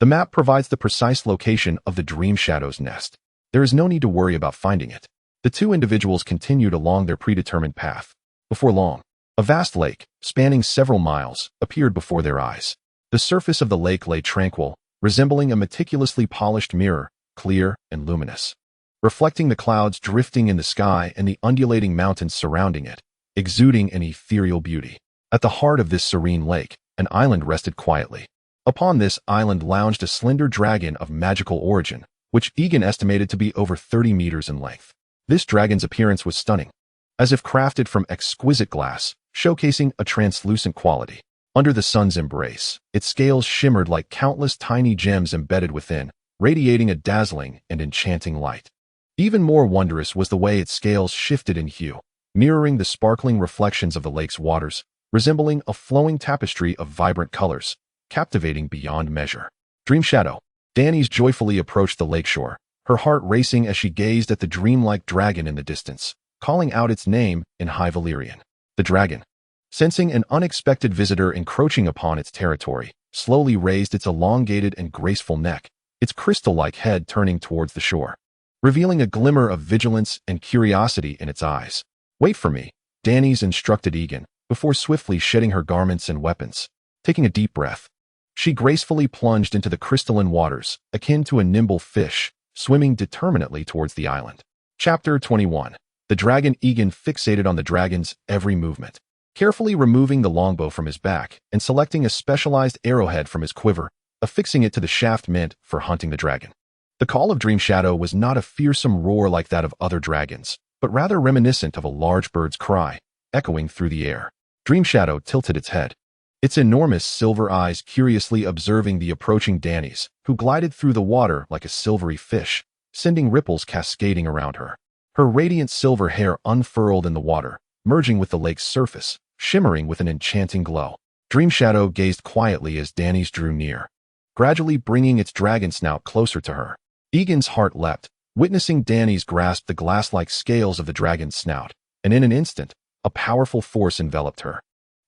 The map provides the precise location of the dream shadow's nest. There is no need to worry about finding it. The 2 individuals continued along their predetermined path. Before long, a vast lake, spanning several miles, appeared before their eyes. The surface of the lake lay tranquil, resembling a meticulously polished mirror, clear and luminous, reflecting the clouds drifting in the sky and the undulating mountains surrounding it, exuding an ethereal beauty. At the heart of this serene lake, an island rested quietly. Upon this island lounged a slender dragon of magical origin, which Egon estimated to be over 30 meters in length. This dragon's appearance was stunning, as if crafted from exquisite glass, showcasing a translucent quality. Under the sun's embrace, its scales shimmered like countless tiny gems embedded within, radiating a dazzling and enchanting light. Even more wondrous was the way its scales shifted in hue, mirroring the sparkling reflections of the lake's waters, resembling a flowing tapestry of vibrant colors, captivating beyond measure. Dream Shadow. Dany's joyfully approached the lakeshore, her heart racing as she gazed at the dreamlike dragon in the distance, calling out its name in High Valyrian. The dragon, sensing an unexpected visitor encroaching upon its territory, slowly raised its elongated and graceful neck, its crystal-like head turning towards the shore, revealing a glimmer of vigilance and curiosity in its eyes. Wait for me, Dany's instructed Egon, before swiftly shedding her garments and weapons. Taking a deep breath, she gracefully plunged into the crystalline waters, akin to a nimble fish, swimming determinately towards the island. Chapter 21. The dragon. Egon fixated on the dragon's every movement, carefully removing the longbow from his back and selecting a specialized arrowhead from his quiver, affixing it to the shaft meant for hunting the dragon. The call of Dream Shadow was not a fearsome roar like that of other dragons, but rather reminiscent of a large bird's cry, echoing through the air. Dream Shadow tilted its head, its enormous silver eyes curiously observing the approaching Dany's, who glided through the water like a silvery fish, sending ripples cascading around her. Her radiant silver hair unfurled in the water, merging with the lake's surface, shimmering with an enchanting glow. Dream Shadow gazed quietly as Dany's drew near, gradually bringing its dragon snout closer to her. Egon's heart leapt, witnessing Dany's grasp the glass-like scales of the dragon's snout, and in an instant, a powerful force enveloped her.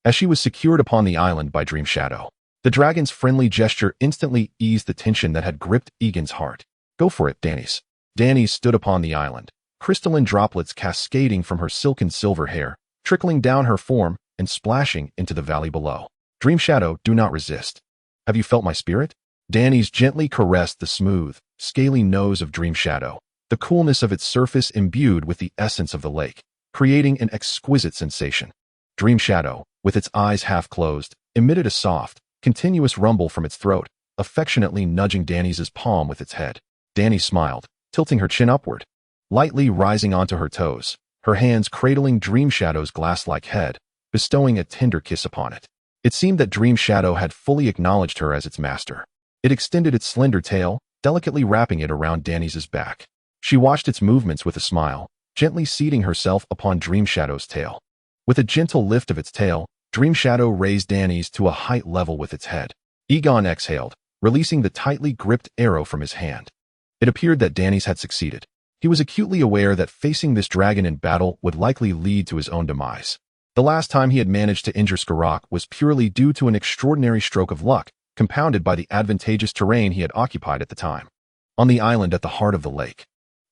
As she was secured upon the island by Dream Shadow, the dragon's friendly gesture instantly eased the tension that had gripped Egon's heart. Go for it, Dany's. Dany stood upon the island, crystalline droplets cascading from her silken silver hair, trickling down her form and splashing into the valley below. Dream Shadow, do not resist. Have you felt my spirit? Dany's gently caressed the smooth, scaly nose of Dream Shadow, the coolness of its surface imbued with the essence of the lake, creating an exquisite sensation. Dream Shadow, with its eyes half closed, emitted a soft, continuous rumble from its throat, affectionately nudging Dany's palm with its head. Dany smiled, tilting her chin upward, lightly rising onto her toes, her hands cradling Dream Shadow's glass-like head, bestowing a tender kiss upon it. It seemed that Dream Shadow had fully acknowledged her as its master. It extended its slender tail, delicately wrapping it around Dany's back. She watched its movements with a smile, gently seating herself upon Dream Shadow's tail. With a gentle lift of its tail, Dream Shadow raised Dany's to a height level with its head. Egon exhaled, releasing the tightly gripped arrow from his hand. It appeared that Dany's had succeeded. He was acutely aware that facing this dragon in battle would likely lead to his own demise. The last time he had managed to injure Skarrak was purely due to an extraordinary stroke of luck, compounded by the advantageous terrain he had occupied at the time. On the island at the heart of the lake,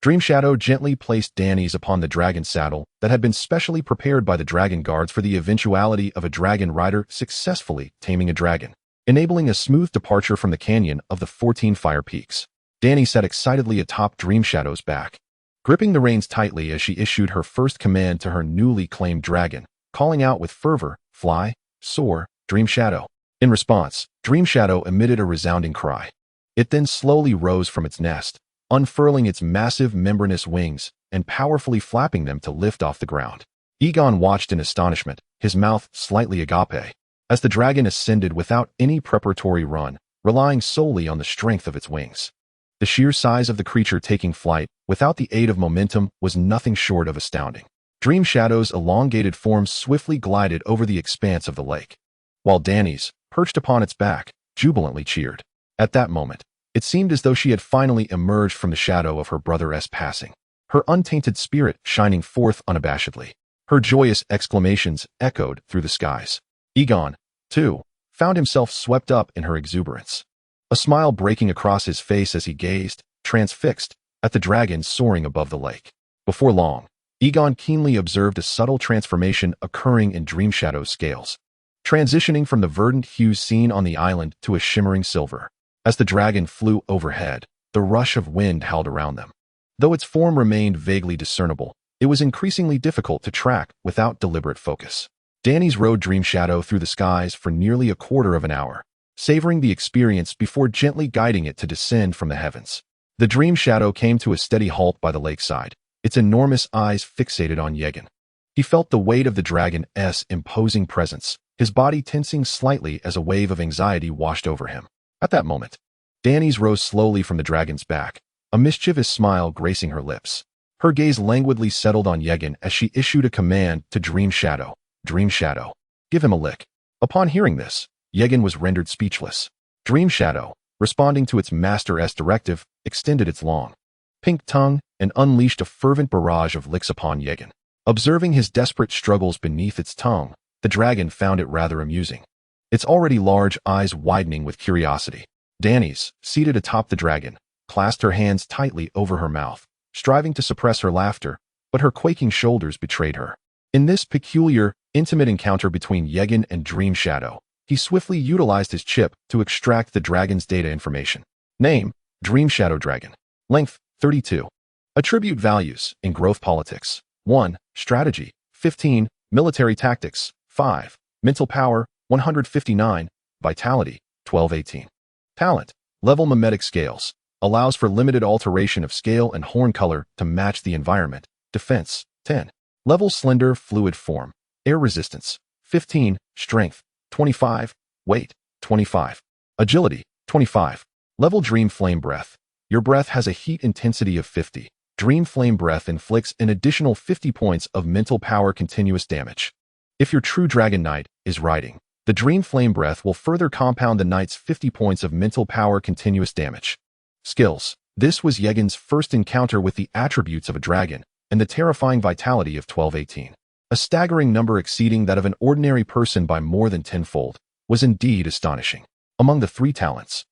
Dream Shadow gently placed Dany's upon the dragon saddle that had been specially prepared by the dragon guards for the eventuality of a dragon rider successfully taming a dragon, enabling a smooth departure from the canyon of the 14 fire peaks. Dany sat excitedly atop Dream Shadow's back, gripping the reins tightly as she issued her first command to her newly claimed dragon, calling out with fervor, "Fly, soar, Dream Shadow." In response, Dream Shadow emitted a resounding cry. It then slowly rose from its nest, unfurling its massive membranous wings and powerfully flapping them to lift off the ground. Egon watched in astonishment, his mouth slightly agape, as the dragon ascended without any preparatory run, relying solely on the strength of its wings. The sheer size of the creature taking flight, without the aid of momentum, was nothing short of astounding. Dream Shadow's elongated form swiftly glided over the expanse of the lake, while Dany's, perched upon its back, jubilantly cheered. At that moment, it seemed as though she had finally emerged from the shadow of her brother's passing, her untainted spirit shining forth unabashedly. Her joyous exclamations echoed through the skies. Egon, too, found himself swept up in her exuberance, a smile breaking across his face as he gazed, transfixed, at the dragon soaring above the lake. Before long, Egon keenly observed a subtle transformation occurring in Dream Shadow's scales, transitioning from the verdant hues seen on the island to a shimmering silver. As the dragon flew overhead, the rush of wind howled around them. Though its form remained vaguely discernible, it was increasingly difficult to track without deliberate focus. Dany's rode Dream Shadow through the skies for nearly a quarter of an hour, savoring the experience before gently guiding it to descend from the heavens. The Dream Shadow came to a steady halt by the lakeside, its enormous eyes fixated on Egon. He felt the weight of the dragon's imposing presence, his body tensing slightly as a wave of anxiety washed over him. At that moment, Dany's rose slowly from the dragon's back, a mischievous smile gracing her lips. Her gaze languidly settled on Egon as she issued a command to Dream Shadow. "Dream Shadow, give him a lick." Upon hearing this, Egon was rendered speechless. Dream Shadow, responding to its master's directive, extended its long, pink tongue and unleashed a fervent barrage of licks upon Egon. Observing his desperate struggles beneath its tongue, the dragon found it rather amusing, its already large eyes widening with curiosity. Dany's, seated atop the dragon, clasped her hands tightly over her mouth, striving to suppress her laughter, but her quaking shoulders betrayed her. In this peculiar, intimate encounter between Egon and Dream Shadow, he swiftly utilized his chip to extract the dragon's data information. Name, Dream Shadow Dragon. Length, 32. Attribute values in growth politics. 1. Strategy, 15. Military tactics, 5. Mental power, 159. Vitality, 1218. Talent, level mimetic scales. Allows for limited alteration of scale and horn color to match the environment. Defense, 10. Level slender fluid form. Air resistance, 15. Strength, 25. Weight, 25. Agility, 25. Level Dream Flame Breath. Your breath has a heat intensity of 50. Dream Flame Breath inflicts an additional 50 points of mental power continuous damage. If your true Dragon Knight is riding, the Dream Flame Breath will further compound the knight's 50 points of mental power continuous damage. Skills. This was Egon's first encounter with the attributes of a dragon, and the terrifying vitality of 1218. A staggering number exceeding that of an ordinary person by more than tenfold, was indeed astonishing. Among the 3 talents,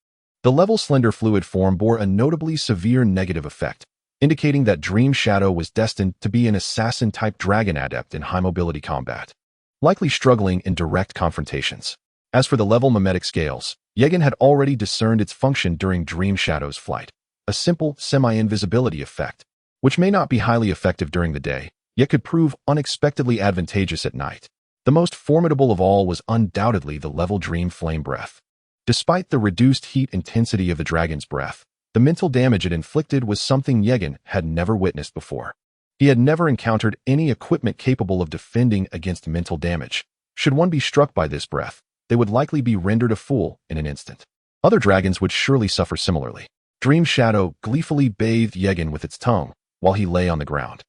the level slender fluid form bore a notably severe negative effect, indicating that Dream Shadow was destined to be an assassin-type dragon adept in high-mobility combat, likely struggling in direct confrontations. As for the level mimetic scales, Egon had already discerned its function during Dream Shadow's flight, a simple semi-invisibility effect, which may not be highly effective during the day, yet could prove unexpectedly advantageous at night. The most formidable of all was undoubtedly the level Dream Flame Breath. Despite the reduced heat intensity of the dragon's breath, the mental damage it inflicted was something Egon had never witnessed before. He had never encountered any equipment capable of defending against mental damage. Should one be struck by this breath, they would likely be rendered a fool in an instant. Other dragons would surely suffer similarly. Dream Shadow gleefully bathed Egon with its tongue while he lay on the ground,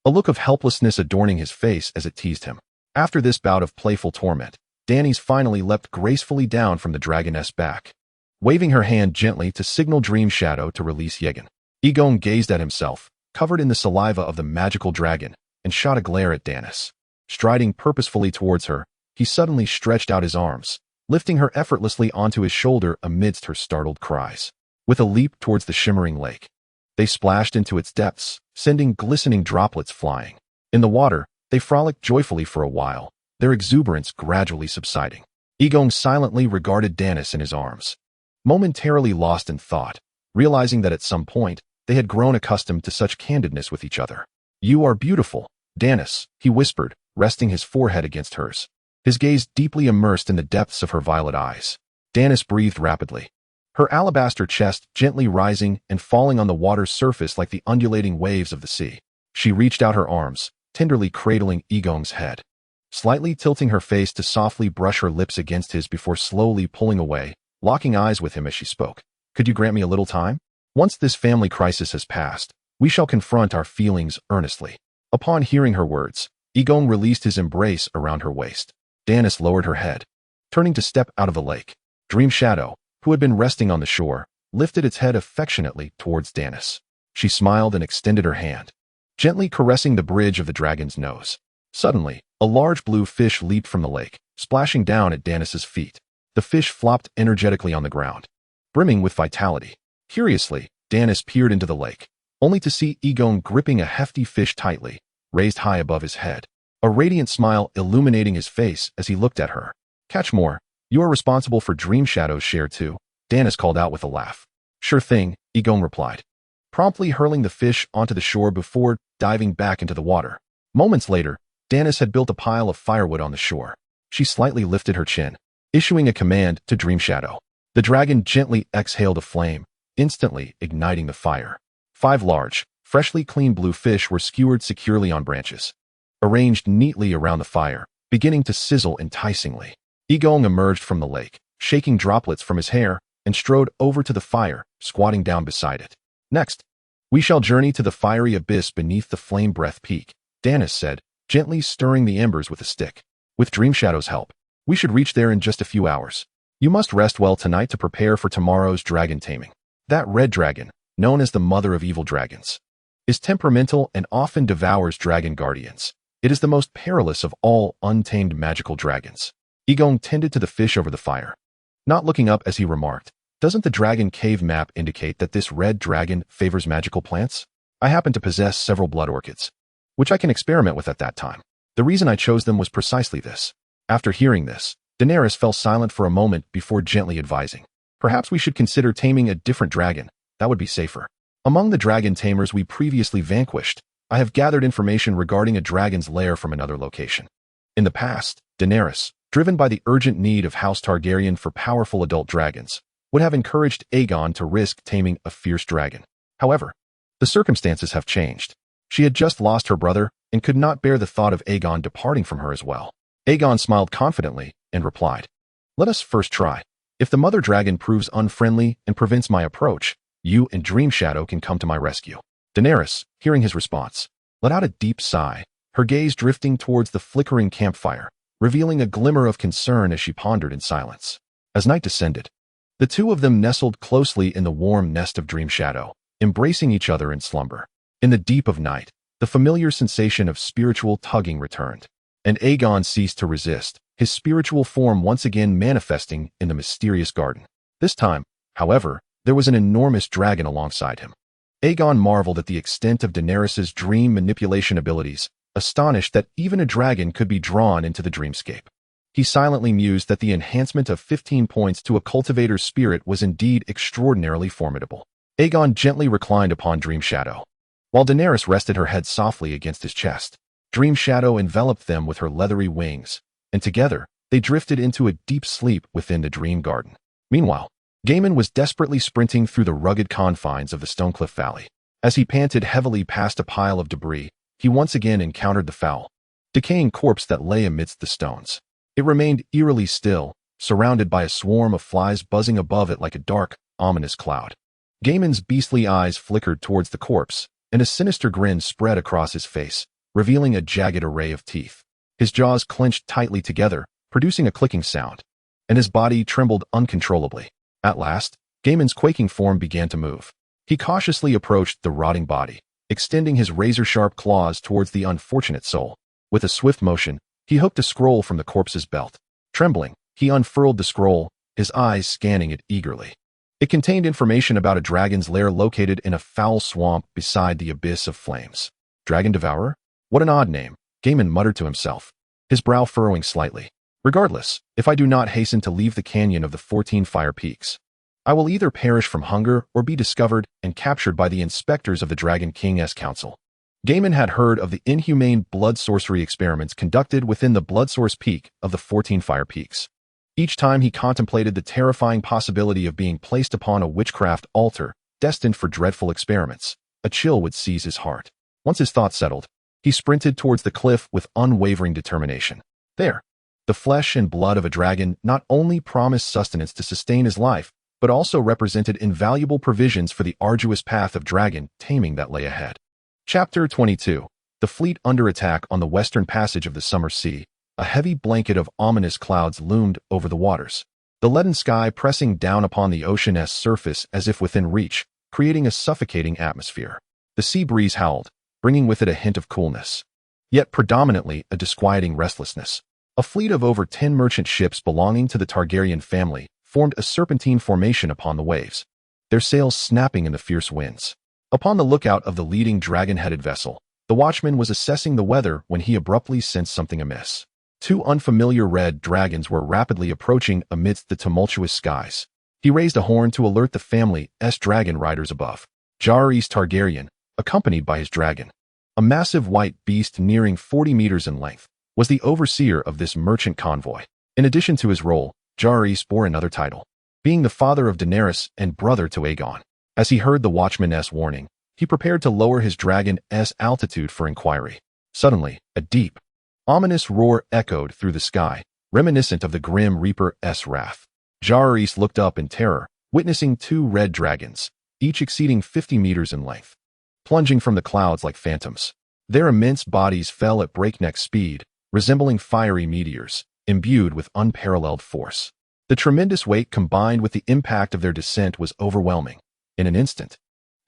a look of helplessness adorning his face as it teased him. After this bout of playful torment, Dany's finally leapt gracefully down from the dragoness back, waving her hand gently to signal Dream Shadow to release Egon. Egon gazed at himself, covered in the saliva of the magical dragon, and shot a glare at Dany's. Striding purposefully towards her, he suddenly stretched out his arms, lifting her effortlessly onto his shoulder amidst her startled cries. With a leap towards the shimmering lake, They splashed into its depths, sending glistening droplets flying. In the water, they frolicked joyfully for a while, their exuberance gradually subsiding. Egon silently regarded Danis in his arms, momentarily lost in thought, realizing that at some point, they had grown accustomed to such candidness with each other. "You are beautiful, Danis," he whispered, resting his forehead against hers, his gaze deeply immersed in the depths of her violet eyes. Danis breathed rapidly, her alabaster chest gently rising and falling on the water's surface like the undulating waves of the sea. She reached out her arms, tenderly cradling Egon's head, slightly tilting her face to softly brush her lips against his before slowly pulling away, locking eyes with him as she spoke. "Could you grant me a little time? Once this family crisis has passed, we shall confront our feelings earnestly." Upon hearing her words, Egon released his embrace around her waist. Danis lowered her head, turning to step out of the lake. Dream Shadow, who had been resting on the shore, lifted its head affectionately towards Danis. She smiled and extended her hand, gently caressing the bridge of the dragon's nose. Suddenly, a large blue fish leaped from the lake, splashing down at Danis's feet. The fish flopped energetically on the ground, brimming with vitality. Curiously, Danis peered into the lake, only to see Egon gripping a hefty fish tightly, raised high above his head, a radiant smile illuminating his face as he looked at her. "Catch more. You are responsible for Dream Shadow's share too," Danis called out with a laugh. "Sure thing," Egon replied, promptly hurling the fish onto the shore before diving back into the water. Moments later, Danis had built a pile of firewood on the shore. She slightly lifted her chin, issuing a command to Dream Shadow. The dragon gently exhaled a flame, instantly igniting the fire. 5 large, freshly cleaned blue fish were skewered securely on branches, arranged neatly around the fire, beginning to sizzle enticingly. Egon emerged from the lake, shaking droplets from his hair, and strode over to the fire, squatting down beside it. "Next, we shall journey to the fiery abyss beneath the flame breath peak," Danis said, gently stirring the embers with a stick. "With Dream Shadow's help, we should reach there in just a few hours. You must rest well tonight to prepare for tomorrow's dragon taming. That red dragon, known as the mother of evil dragons, is temperamental and often devours dragon guardians. It is the most perilous of all untamed magical dragons." Egon tended to the fish over the fire, not looking up as he remarked, "Doesn't the dragon cave map indicate that this red dragon favors magical plants? I happen to possess several blood orchids, which I can experiment with at that time. The reason I chose them was precisely this." After hearing this, Daenerys fell silent for a moment before gently advising, "Perhaps we should consider taming a different dragon. That would be safer. Among the dragon tamers we previously vanquished, I have gathered information regarding a dragon's lair from another location. In the past, Daenerys, driven by the urgent need of House Targaryen for powerful adult dragons, would have encouraged Aegon to risk taming a fierce dragon. However, the circumstances have changed. She had just lost her brother and could not bear the thought of Aegon departing from her as well." Aegon smiled confidently and replied, "Let us first try. If the mother dragon proves unfriendly and prevents my approach, you and Dream Shadow can come to my rescue." Daenerys, hearing his response, let out a deep sigh, her gaze drifting towards the flickering campfire, revealing a glimmer of concern as she pondered in silence. As night descended, the two of them nestled closely in the warm nest of Dream Shadow, embracing each other in slumber. In the deep of night, the familiar sensation of spiritual tugging returned, and Aegon ceased to resist, his spiritual form once again manifesting in the mysterious garden. This time, however, there was an enormous dragon alongside him. Aegon marveled at the extent of Daenerys's dream manipulation abilities, astonished that even a dragon could be drawn into the dreamscape. He silently mused that the enhancement of 15 points to a cultivator's spirit was indeed extraordinarily formidable. Aegon gently reclined upon Dream Shadow, while Daenerys rested her head softly against his chest. Dream Shadow enveloped them with her leathery wings, and together, they drifted into a deep sleep within the dream garden. Meanwhile, Daemon was desperately sprinting through the rugged confines of the Stonecliff Valley. As he panted heavily past a pile of debris, he once again encountered the foul, decaying corpse that lay amidst the stones. It remained eerily still, surrounded by a swarm of flies buzzing above it like a dark, ominous cloud. Daemon's beastly eyes flickered towards the corpse, and a sinister grin spread across his face, revealing a jagged array of teeth. His jaws clenched tightly together, producing a clicking sound, and his body trembled uncontrollably. At last, Daemon's quaking form began to move. He cautiously approached the rotting body, extending his razor-sharp claws towards the unfortunate soul. With a swift motion, he hooked a scroll from the corpse's belt. Trembling, he unfurled the scroll, his eyes scanning it eagerly. It contained information about a dragon's lair located in a foul swamp beside the abyss of flames. Dragon Devourer? What an odd name, Gaiman muttered to himself, his brow furrowing slightly. Regardless, if I do not hasten to leave the canyon of the 14 fire peaks, I will either perish from hunger or be discovered and captured by the inspectors of the Dragon King's council. Gaiman had heard of the inhumane blood sorcery experiments conducted within the blood source peak of the 14 fire peaks. Each time he contemplated the terrifying possibility of being placed upon a witchcraft altar destined for dreadful experiments, a chill would seize his heart. Once his thoughts settled, he sprinted towards the cliff with unwavering determination. There, the flesh and blood of a dragon not only promised sustenance to sustain his life, but also represented invaluable provisions for the arduous path of dragon taming that lay ahead. Chapter 22. The fleet under attack on the western passage of the Summer Sea. A heavy blanket of ominous clouds loomed over the waters, the leaden sky pressing down upon the ocean's surface as if within reach, creating a suffocating atmosphere. The sea breeze howled, bringing with it a hint of coolness, yet predominantly a disquieting restlessness. A fleet of over 10 merchant ships belonging to the Targaryen family formed a serpentine formation upon the waves, their sails snapping in the fierce winds. Upon the lookout of the leading dragon-headed vessel, the watchman was assessing the weather when he abruptly sensed something amiss. 2 unfamiliar red dragons were rapidly approaching amidst the tumultuous skies. He raised a horn to alert the family's dragon riders above. Aenar Targaryen, accompanied by his dragon, a massive white beast nearing 40 meters in length, was the overseer of this merchant convoy. In addition to his role, Aenar bore another title, being the father of Daenerys and brother to Egon. As he heard the watchman's warning, he prepared to lower his dragon's altitude for inquiry. Suddenly, a deep, ominous roar echoed through the sky, reminiscent of the Grim Reaper's wrath. Aenar looked up in terror, witnessing 2 red dragons, each exceeding 50 meters in length, plunging from the clouds like phantoms. Their immense bodies fell at breakneck speed, resembling fiery meteors, imbued with unparalleled force. The tremendous weight combined with the impact of their descent was overwhelming. In an instant,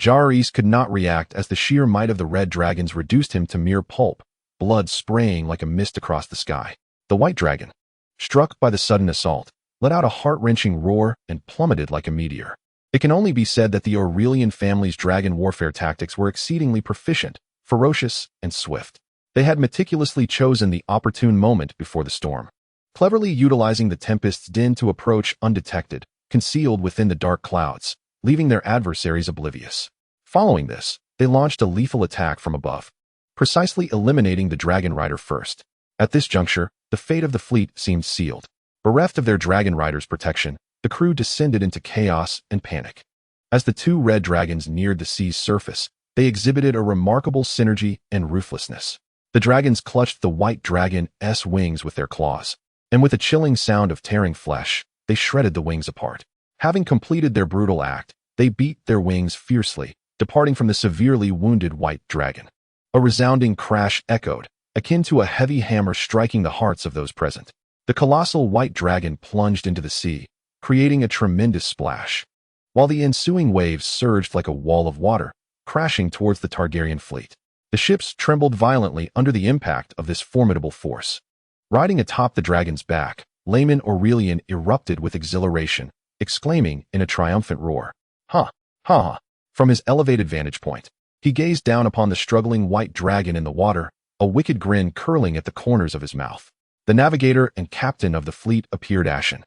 Aenar could not react as the sheer might of the red dragons reduced him to mere pulp, blood spraying like a mist across the sky. The white dragon, struck by the sudden assault, let out a heart-wrenching roar and plummeted like a meteor. It can only be said that the Aurelian family's dragon warfare tactics were exceedingly proficient, ferocious, and swift. They had meticulously chosen the opportune moment before the storm, cleverly utilizing the tempest's din to approach undetected, concealed within the dark clouds, leaving their adversaries oblivious. Following this, they launched a lethal attack from above, precisely eliminating the dragon rider first. At this juncture, the fate of the fleet seemed sealed. Bereft of their dragon rider's protection, the crew descended into chaos and panic. As the 2 red dragons neared the sea's surface, they exhibited a remarkable synergy and ruthlessness. The dragons clutched the white dragon's wings with their claws, and with a chilling sound of tearing flesh, they shredded the wings apart. Having completed their brutal act, they beat their wings fiercely, departing from the severely wounded white dragon. A resounding crash echoed, akin to a heavy hammer striking the hearts of those present. The colossal white dragon plunged into the sea, creating a tremendous splash, while the ensuing waves surged like a wall of water, crashing towards the Targaryen fleet. The ships trembled violently under the impact of this formidable force. Riding atop the dragon's back, Layman Aurelian erupted with exhilaration, exclaiming in a triumphant roar, "Ha! Ha! Ha!" From his elevated vantage point, he gazed down upon the struggling white dragon in the water, a wicked grin curling at the corners of his mouth. The navigator and captain of the fleet appeared ashen,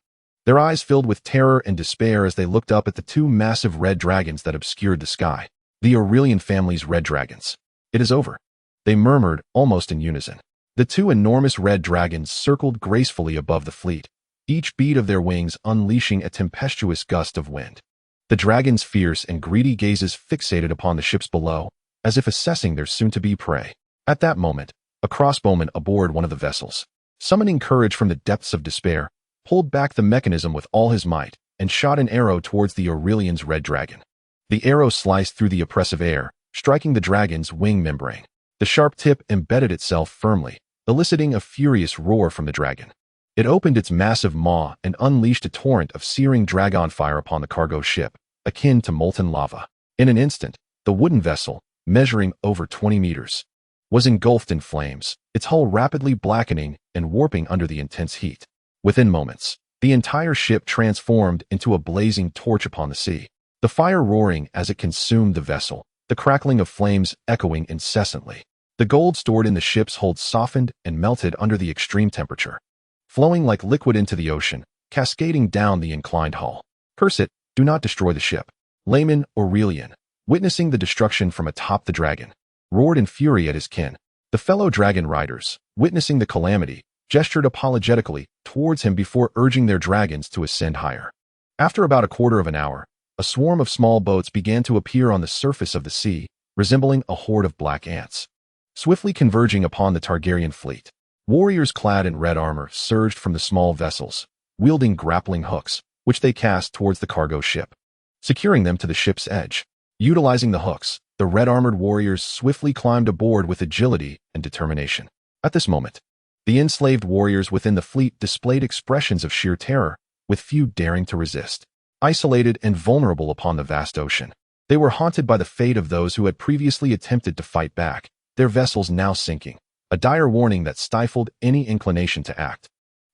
their eyes filled with terror and despair as they looked up at the 2 massive red dragons that obscured the sky. The Aurelian family's red dragons. "It is over," they murmured almost in unison. The 2 enormous red dragons circled gracefully above the fleet, each beat of their wings unleashing a tempestuous gust of wind. The dragons' fierce and greedy gazes fixated upon the ships below, as if assessing their soon-to-be prey. At that moment, a crossbowman aboard one of the vessels, summoning courage from the depths of despair, pulled back the mechanism with all his might and shot an arrow towards the Aurelian's red dragon. The arrow sliced through the oppressive air, striking the dragon's wing membrane. The sharp tip embedded itself firmly, eliciting a furious roar from the dragon. It opened its massive maw and unleashed a torrent of searing dragon fire upon the cargo ship, akin to molten lava. In an instant, the wooden vessel, measuring over 20 meters, was engulfed in flames, its hull rapidly blackening and warping under the intense heat. Within moments, The entire ship transformed into a blazing torch upon the sea, the fire roaring as it consumed the vessel, the crackling of flames echoing incessantly. The gold stored in the ship's hold softened and melted under the extreme temperature, flowing like liquid into the ocean, cascading down the inclined hull. "Curse it, do not destroy the ship." Layman Aurelian, witnessing the destruction from atop the dragon, roared in fury at his kin. The fellow dragon riders, witnessing the calamity, gestured apologetically towards him before urging their dragons to ascend higher. After about a quarter of an hour, a swarm of small boats began to appear on the surface of the sea, resembling a horde of black ants, swiftly converging upon the Targaryen fleet. Warriors clad in red armor surged from the small vessels, wielding grappling hooks, which they cast towards the cargo ship, securing them to the ship's edge. Utilizing the hooks, the red-armored warriors swiftly climbed aboard with agility and determination. At this moment, the enslaved warriors within the fleet displayed expressions of sheer terror, with few daring to resist. Isolated and vulnerable upon the vast ocean, they were haunted by the fate of those who had previously attempted to fight back, their vessels now sinking, a dire warning that stifled any inclination to act.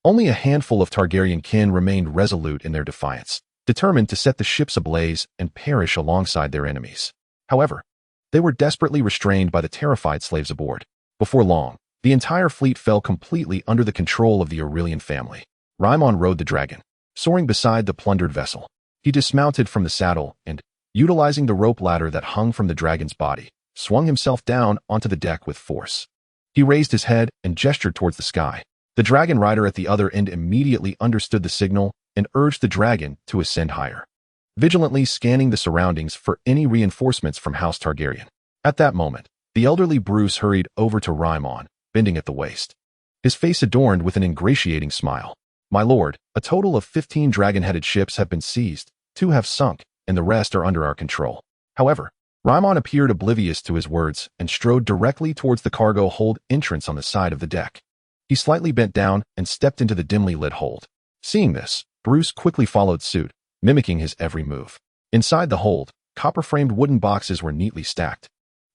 Only a handful of Targaryen kin remained resolute in their defiance, determined to set the ships ablaze and perish alongside their enemies. However, they were desperately restrained by the terrified slaves aboard. Before long, the entire fleet fell completely under the control of the Aurelian family. Raimon rode the dragon, soaring beside the plundered vessel. He dismounted from the saddle and, utilizing the rope ladder that hung from the dragon's body, swung himself down onto the deck with force. He raised his head and gestured towards the sky. The dragon rider at the other end immediately understood the signal and urged the dragon to ascend higher, vigilantly scanning the surroundings for any reinforcements from House Targaryen. At that moment, the elderly Bruce hurried over to Raimon, bending at the waist, his face adorned with an ingratiating smile. "My lord, a total of 15 dragon-headed ships have been seized, 2 have sunk, and the rest are under our control." However, Raimon appeared oblivious to his words and strode directly towards the cargo hold entrance on the side of the deck. He slightly bent down and stepped into the dimly lit hold. Seeing this, Bruce quickly followed suit, mimicking his every move. Inside the hold, copper-framed wooden boxes were neatly stacked.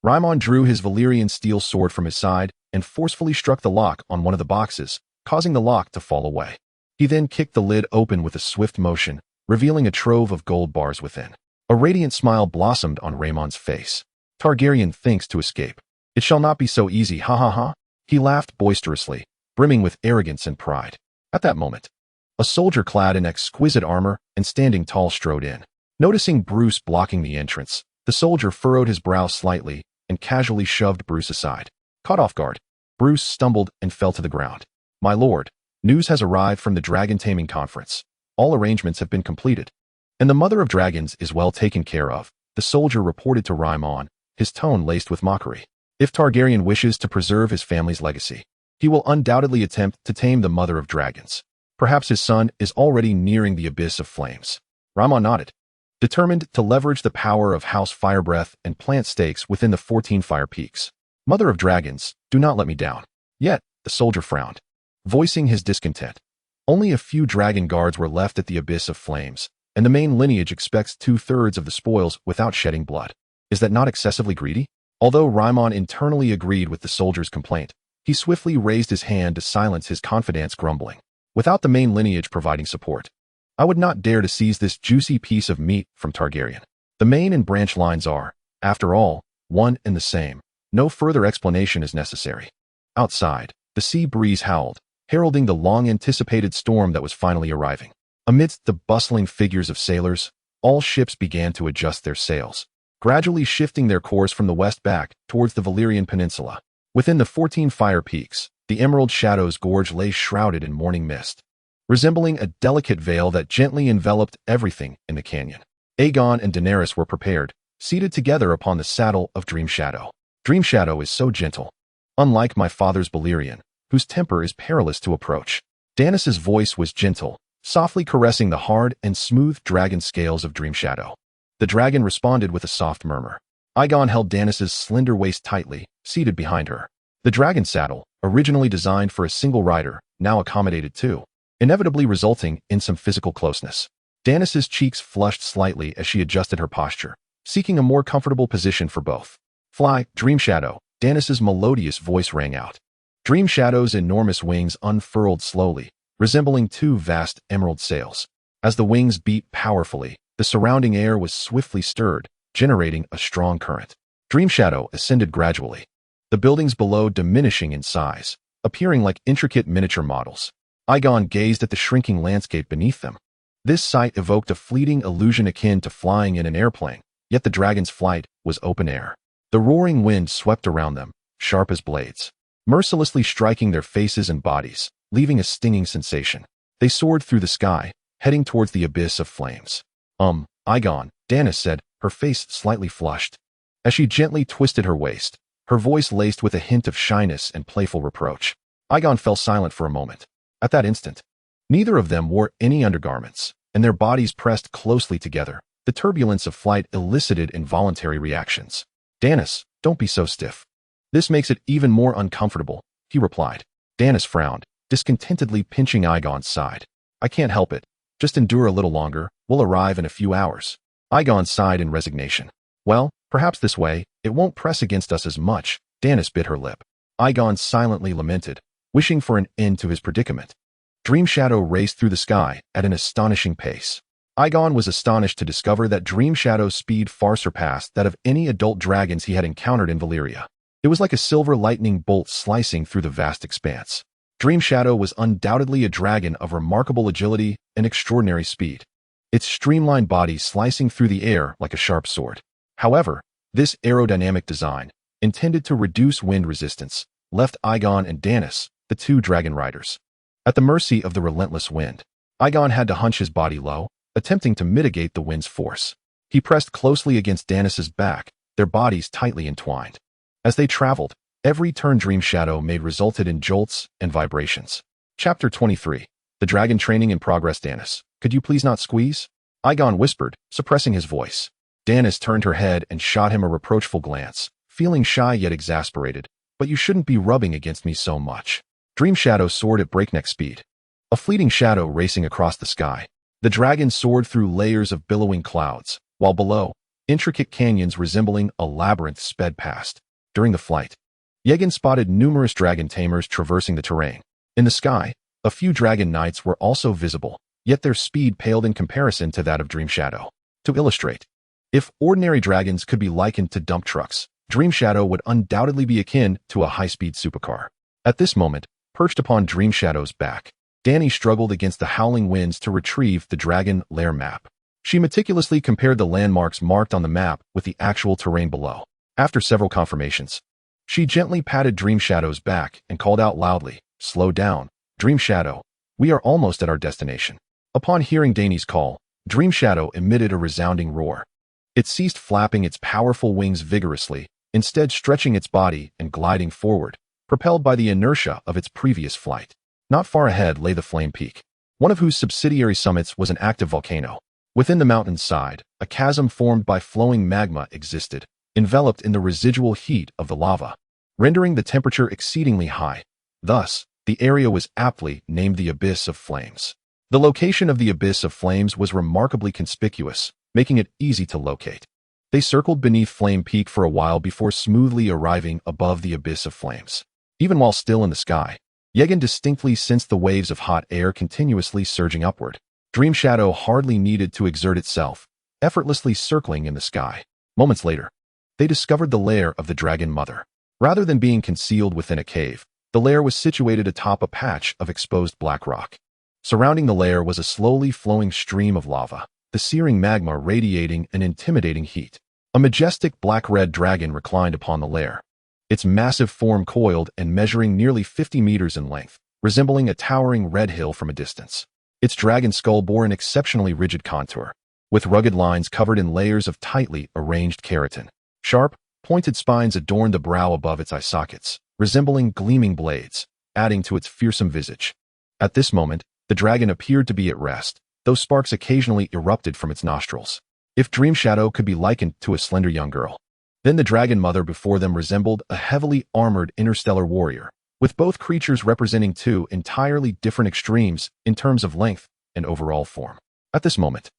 Raimon drew his Valyrian steel sword from his side and forcefully struck the lock on one of the boxes, causing the lock to fall away. He then kicked the lid open with a swift motion, revealing a trove of gold bars within. A radiant smile blossomed on Raimon's face. "Targaryen thinks to escape. It shall not be so easy, ha ha ha." He laughed boisterously, brimming with arrogance and pride. At that moment, a soldier clad in exquisite armor and standing tall strode in. Noticing Bruce blocking the entrance, the soldier furrowed his brow slightly and casually shoved Bruce aside. Caught off guard, Bruce stumbled and fell to the ground. "My lord, news has arrived from the Dragon Taming Conference. All arrangements have been completed, and the Mother of Dragons is well taken care of," the soldier reported to Raimon, his tone laced with mockery. "If Targaryen wishes to preserve his family's legacy, he will undoubtedly attempt to tame the Mother of Dragons. Perhaps his son is already nearing the abyss of flames." Raimon nodded, determined to leverage the power of House Firebreath and plant stakes within the 14 fire peaks. "Mother of Dragons, do not let me down." Yet, the soldier frowned, voicing his discontent. Only a few dragon guards were left at the abyss of flames, and the main lineage expects 2/3 of the spoils without shedding blood. Is that not excessively greedy? Although Raimon internally agreed with the soldier's complaint, he swiftly raised his hand to silence his confidant's grumbling. "Without the main lineage providing support, I would not dare to seize this juicy piece of meat from Targaryen. The main and branch lines are, after all, one and the same. No further explanation is necessary." Outside, the sea breeze howled, heralding the long-anticipated storm that was finally arriving. Amidst the bustling figures of sailors, all ships began to adjust their sails, gradually shifting their course from the west back towards the Valyrian Peninsula. Within the 14 fire peaks, the Emerald Shadows Gorge lay shrouded in morning mist, resembling a delicate veil that gently enveloped everything in the canyon. Egon and Daenerys were prepared, seated together upon the saddle of Dream Shadow. Dream Shadow is so gentle, unlike my father's Valyrian, whose temper is perilous to approach. Daenerys' voice was gentle, softly caressing the hard and smooth dragon scales of Dream Shadow. The dragon responded with a soft murmur. Egon held Daenerys' slender waist tightly, seated behind her. The dragon saddle, originally designed for a single rider, now accommodated two, inevitably resulting in some physical closeness. Daenerys' cheeks flushed slightly as she adjusted her posture, seeking a more comfortable position for both. "Fly, Dream Shadow," Daenerys' melodious voice rang out. Dream Shadow's enormous wings unfurled slowly, resembling two vast emerald sails. As the wings beat powerfully, the surrounding air was swiftly stirred, generating a strong current. Dream Shadow ascended gradually, the buildings below diminishing in size, appearing like intricate miniature models. Egon gazed at the shrinking landscape beneath them. This sight evoked a fleeting illusion akin to flying in an airplane, yet the dragon's flight was open air. The roaring wind swept around them, sharp as blades, mercilessly striking their faces and bodies, leaving a stinging sensation. They soared through the sky, heading towards the abyss of flames. Egon, Danis said, her face slightly flushed. As she gently twisted her waist, her voice laced with a hint of shyness and playful reproach. Egon fell silent for a moment. At that instant, neither of them wore any undergarments, and their bodies pressed closely together. The turbulence of flight elicited involuntary reactions. Danis, don't be so stiff. This makes it even more uncomfortable, he replied. Danis frowned, discontentedly pinching Egon's side. I can't help it. Just endure a little longer. We'll arrive in a few hours. Egon sighed in resignation. Well, perhaps this way, it won't press against us as much. Danis bit her lip. Egon silently lamented, wishing for an end to his predicament. Dream Shadow raced through the sky at an astonishing pace. Egon was astonished to discover that Dream Shadow's speed far surpassed that of any adult dragons he had encountered in Valyria. It was like a silver lightning bolt slicing through the vast expanse. Dream Shadow was undoubtedly a dragon of remarkable agility and extraordinary speed, its streamlined body slicing through the air like a sharp sword. However, this aerodynamic design, intended to reduce wind resistance, left Egon and Danis, the two dragon riders, at the mercy of the relentless wind. Egon had to hunch his body low, attempting to mitigate the wind's force. He pressed closely against Danis's back, their bodies tightly entwined. As they traveled, every turn Dream Shadow made resulted in jolts and vibrations. Chapter 23. The Dragon Training in Progress. Danis, could you please not squeeze? Egon whispered, suppressing his voice. Danis turned her head and shot him a reproachful glance, feeling shy yet exasperated. But you shouldn't be rubbing against me so much. Dream Shadow soared at breakneck speed, a fleeting shadow racing across the sky. The dragon soared through layers of billowing clouds, while below, intricate canyons resembling a labyrinth sped past. During the flight, Egon spotted numerous dragon tamers traversing the terrain. In the sky, a few dragon knights were also visible, yet their speed paled in comparison to that of Dream Shadow. To illustrate, if ordinary dragons could be likened to dump trucks, Dream Shadow would undoubtedly be akin to a high-speed supercar. At this moment, perched upon Dream Shadow's back, Dany struggled against the howling winds to retrieve the dragon lair map. She meticulously compared the landmarks marked on the map with the actual terrain below. After several confirmations, she gently patted Dream Shadow's back and called out loudly, "Slow down, Dream Shadow. We are almost at our destination." Upon hearing Dany's call, Dream Shadow emitted a resounding roar. It ceased flapping its powerful wings vigorously, instead stretching its body and gliding forward, propelled by the inertia of its previous flight. Not far ahead lay the Flame Peak, one of whose subsidiary summits was an active volcano. Within the mountain's side, a chasm formed by flowing magma existed, enveloped in the residual heat of the lava, rendering the temperature exceedingly high. Thus, the area was aptly named the Abyss of Flames. The location of the Abyss of Flames was remarkably conspicuous, making it easy to locate. They circled beneath Flame Peak for a while before smoothly arriving above the Abyss of Flames. Even while still in the sky, Egon distinctly sensed the waves of hot air continuously surging upward. Dream Shadow hardly needed to exert itself, effortlessly circling in the sky. Moments later, they discovered the lair of the Dragon Mother. Rather than being concealed within a cave, the lair was situated atop a patch of exposed black rock. Surrounding the lair was a slowly flowing stream of lava, the searing magma radiating an intimidating heat. A majestic black-red dragon reclined upon the lair, its massive form coiled and measuring nearly 50 meters in length, resembling a towering red hill from a distance. Its dragon skull bore an exceptionally rigid contour, with rugged lines covered in layers of tightly arranged keratin. Sharp, pointed spines adorned the brow above its eye sockets, resembling gleaming blades, adding to its fearsome visage. At this moment, the dragon appeared to be at rest, though sparks occasionally erupted from its nostrils. If Dream Shadow could be likened to a slender young girl, then the Dragon Mother before them resembled a heavily armored interstellar warrior, with both creatures representing two entirely different extremes in terms of length and overall form. At this moment,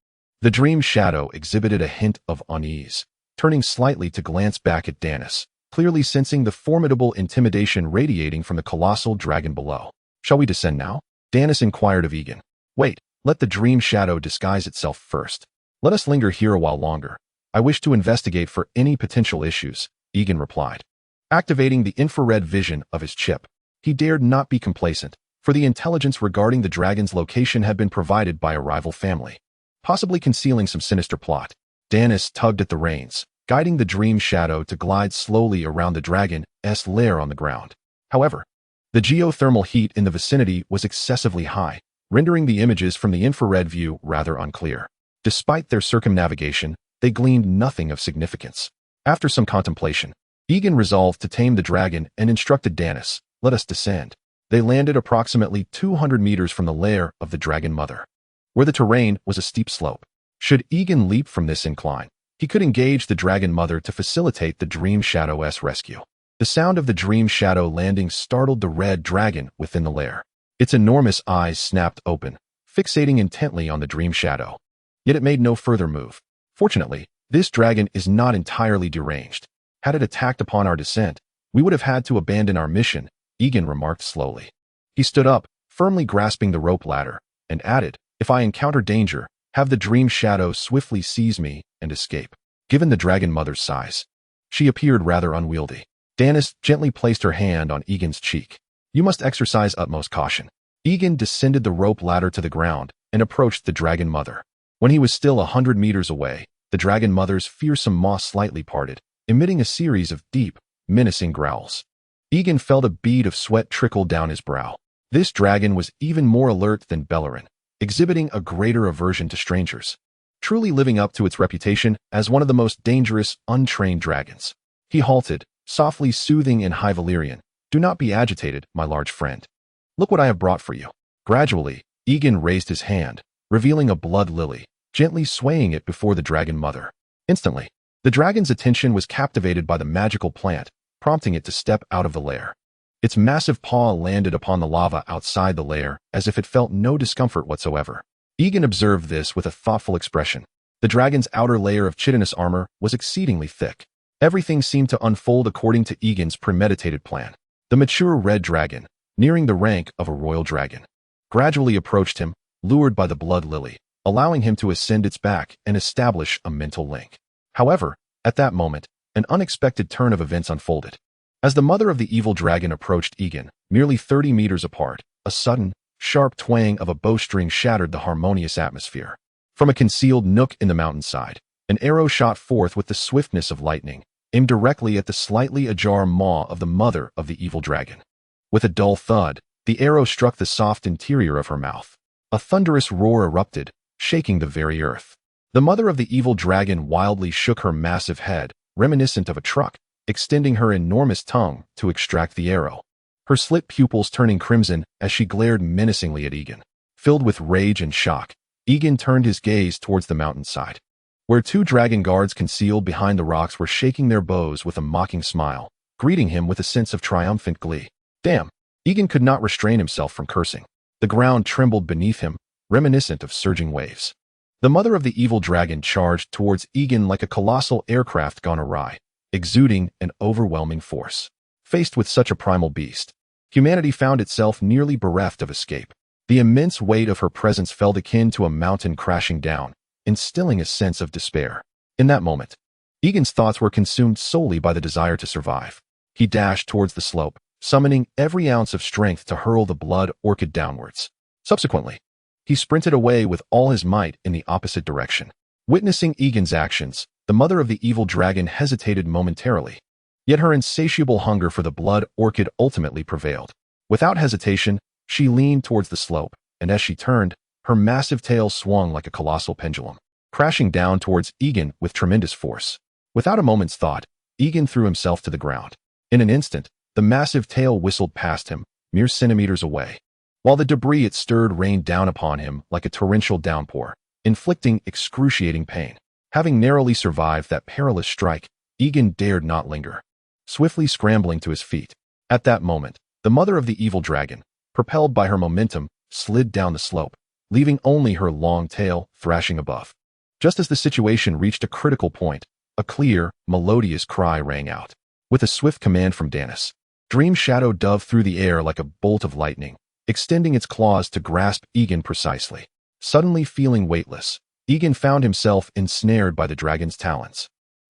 the Dream Shadow exhibited a hint of unease, turning slightly to glance back at Danis, clearly sensing the formidable intimidation radiating from the colossal dragon below. "Shall we descend now?" Danis inquired of Egon. Wait, let the dream shadow disguise itself first. Let us linger here a while longer. I wish to investigate for any potential issues, Egon replied. Activating the infrared vision of his chip, he dared not be complacent, for the intelligence regarding the dragon's location had been provided by a rival family, possibly concealing some sinister plot. Danis tugged at the reins, guiding the dream shadow to glide slowly around the dragon's lair on the ground. However, the geothermal heat in the vicinity was excessively high, rendering the images from the infrared view rather unclear. Despite their circumnavigation, they gleaned nothing of significance. After some contemplation, Egon resolved to tame the dragon and instructed Danis, let us descend. They landed approximately 200 meters from the lair of the dragon mother, where the terrain was a steep slope. Should Egon leap from this incline, he could engage the dragon mother to facilitate the dream shadow's rescue. The sound of the dream shadow landing startled the red dragon within the lair. Its enormous eyes snapped open, fixating intently on the dream shadow. Yet it made no further move. Fortunately, this dragon is not entirely deranged. Had it attacked upon our descent, we would have had to abandon our mission, Egon remarked slowly. He stood up, firmly grasping the rope ladder, and added, if I encounter danger, have the dream shadow swiftly seize me and escape. Given the dragon mother's size, she appeared rather unwieldy. Danis gently placed her hand on Egon's cheek. You must exercise utmost caution. Egon descended the rope ladder to the ground and approached the dragon mother. When he was still 100 meters away, the dragon mother's fearsome maw slightly parted, emitting a series of deep, menacing growls. Egon felt a bead of sweat trickle down his brow. This dragon was even more alert than Valyrian, exhibiting a greater aversion to strangers, truly living up to its reputation as one of the most dangerous, untrained dragons. He halted, softly soothing in High Valyrian, do not be agitated, my large friend. Look what I have brought for you. Gradually, Egon raised his hand, revealing a blood lily, gently swaying it before the dragon mother. Instantly, the dragon's attention was captivated by the magical plant, prompting it to step out of the lair. Its massive paw landed upon the lava outside the lair as if it felt no discomfort whatsoever. Egon observed this with a thoughtful expression. The dragon's outer layer of chitinous armor was exceedingly thick. Everything seemed to unfold according to Egon's premeditated plan. The mature red dragon, nearing the rank of a royal dragon, gradually approached him, lured by the blood lily, allowing him to ascend its back and establish a mental link. However, at that moment, an unexpected turn of events unfolded. As the mother of the evil dragon approached Egon, merely 30 meters apart, a sudden, sharp twang of a bowstring shattered the harmonious atmosphere. From a concealed nook in the mountainside, an arrow shot forth with the swiftness of lightning, aimed directly at the slightly ajar maw of the mother of the evil dragon. With a dull thud, the arrow struck the soft interior of her mouth. A thunderous roar erupted, shaking the very earth. The mother of the evil dragon wildly shook her massive head, reminiscent of a truck, extending her enormous tongue to extract the arrow, her slit pupils turning crimson as she glared menacingly at Egon. Filled with rage and shock, Egon turned his gaze towards the mountainside, where two dragon guards concealed behind the rocks were shaking their bows with a mocking smile, greeting him with a sense of triumphant glee. Damn! Egon could not restrain himself from cursing. The ground trembled beneath him, reminiscent of surging waves. The mother of the evil dragon charged towards Egon like a colossal aircraft gone awry, exuding an overwhelming force. Faced with such a primal beast, humanity found itself nearly bereft of escape. The immense weight of her presence felt akin to a mountain crashing down, instilling a sense of despair. In that moment, Egon's thoughts were consumed solely by the desire to survive. He dashed towards the slope, summoning every ounce of strength to hurl the blood orchid downwards. Subsequently, he sprinted away with all his might in the opposite direction. Witnessing Egon's actions, the mother of the evil dragon hesitated momentarily, yet her insatiable hunger for the blood orchid ultimately prevailed. Without hesitation, she leaned towards the slope, and as she turned, her massive tail swung like a colossal pendulum, crashing down towards Egon with tremendous force. Without a moment's thought, Egon threw himself to the ground. In an instant, the massive tail whistled past him, mere centimeters away, while the debris it stirred rained down upon him like a torrential downpour, inflicting excruciating pain. Having narrowly survived that perilous strike, Egon dared not linger. Swiftly scrambling to his feet, at that moment, the mother of the evil dragon, propelled by her momentum, slid down the slope, leaving only her long tail thrashing above. Just as the situation reached a critical point, a clear, melodious cry rang out. With a swift command from Danis, Dream Shadow dove through the air like a bolt of lightning, extending its claws to grasp Egon precisely. Suddenly feeling weightless, Egon found himself ensnared by the dragon's talons.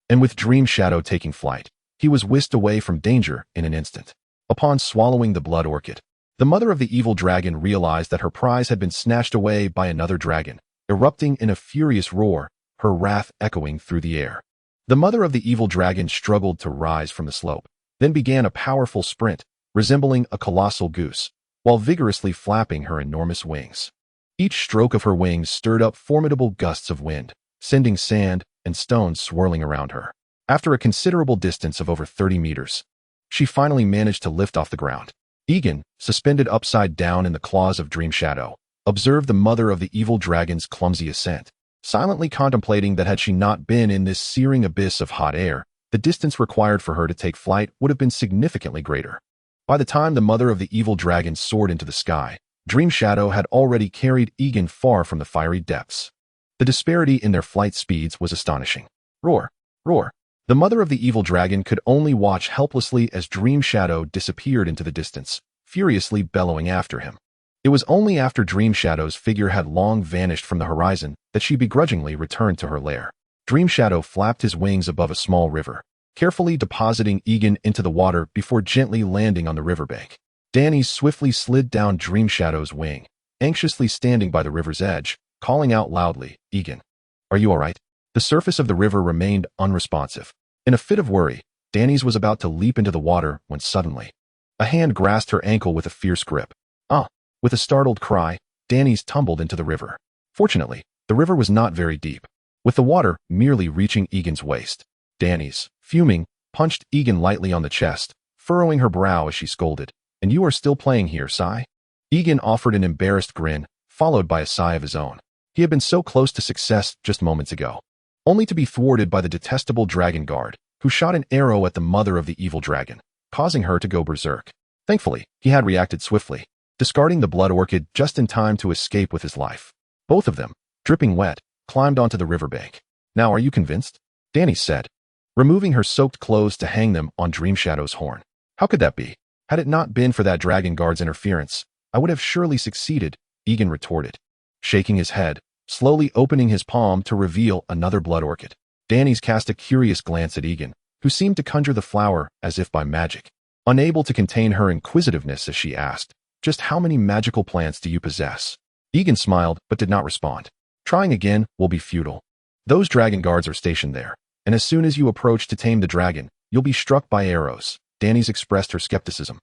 And with Dream Shadow taking flight, he was whisked away from danger in an instant. Upon swallowing the blood orchid, the mother of the evil dragon realized that her prize had been snatched away by another dragon, erupting in a furious roar, her wrath echoing through the air. The mother of the evil dragon struggled to rise from the slope, then began a powerful sprint, resembling a colossal goose, while vigorously flapping her enormous wings. Each stroke of her wings stirred up formidable gusts of wind, sending sand and stones swirling around her. After a considerable distance of over 30 meters, she finally managed to lift off the ground. Egon, suspended upside down in the claws of Dream Shadow, observed the mother of the evil dragon's clumsy ascent, silently contemplating that had she not been in this searing abyss of hot air, the distance required for her to take flight would have been significantly greater. By the time the mother of the evil dragon soared into the sky, Dream Shadow had already carried Egon far from the fiery depths. The disparity in their flight speeds was astonishing. Roar! Roar! The mother of the evil dragon could only watch helplessly as Dream Shadow disappeared into the distance, furiously bellowing after him. It was only after Dream Shadow's figure had long vanished from the horizon that she begrudgingly returned to her lair. Dream Shadow flapped his wings above a small river, carefully depositing Egon into the water before gently landing on the riverbank. Dany swiftly slid down Dream Shadow's wing, anxiously standing by the river's edge, calling out loudly, "Egon, are you all right?" The surface of the river remained unresponsive. In a fit of worry, Dany's was about to leap into the water when suddenly, a hand grasped her ankle with a fierce grip. "Ah!" With a startled cry, Dany's tumbled into the river. Fortunately, the river was not very deep, with the water merely reaching Egon's waist. Dany's, fuming, punched Egon lightly on the chest, furrowing her brow as she scolded, "And you are still playing here, sigh?" Egon offered an embarrassed grin, followed by a sigh of his own. He had been so close to success just moments ago, only to be thwarted by the detestable dragon guard, who shot an arrow at the mother of the evil dragon, causing her to go berserk. Thankfully, he had reacted swiftly, discarding the blood orchid just in time to escape with his life. Both of them, dripping wet, climbed onto the riverbank. "Now are you convinced?" Dany said, removing her soaked clothes to hang them on Dream Shadow's horn. "How could that be? Had it not been for that dragon guard's interference, I would have surely succeeded," Egon retorted, shaking his head, slowly opening his palm to reveal another blood orchid. Dany's cast a curious glance at Egon, who seemed to conjure the flower as if by magic. Unable to contain her inquisitiveness as she asked, "Just how many magical plants do you possess?" Egon smiled but did not respond. "Trying again will be futile. Those dragon guards are stationed there, and as soon as you approach to tame the dragon, you'll be struck by arrows." Dany's expressed her skepticism,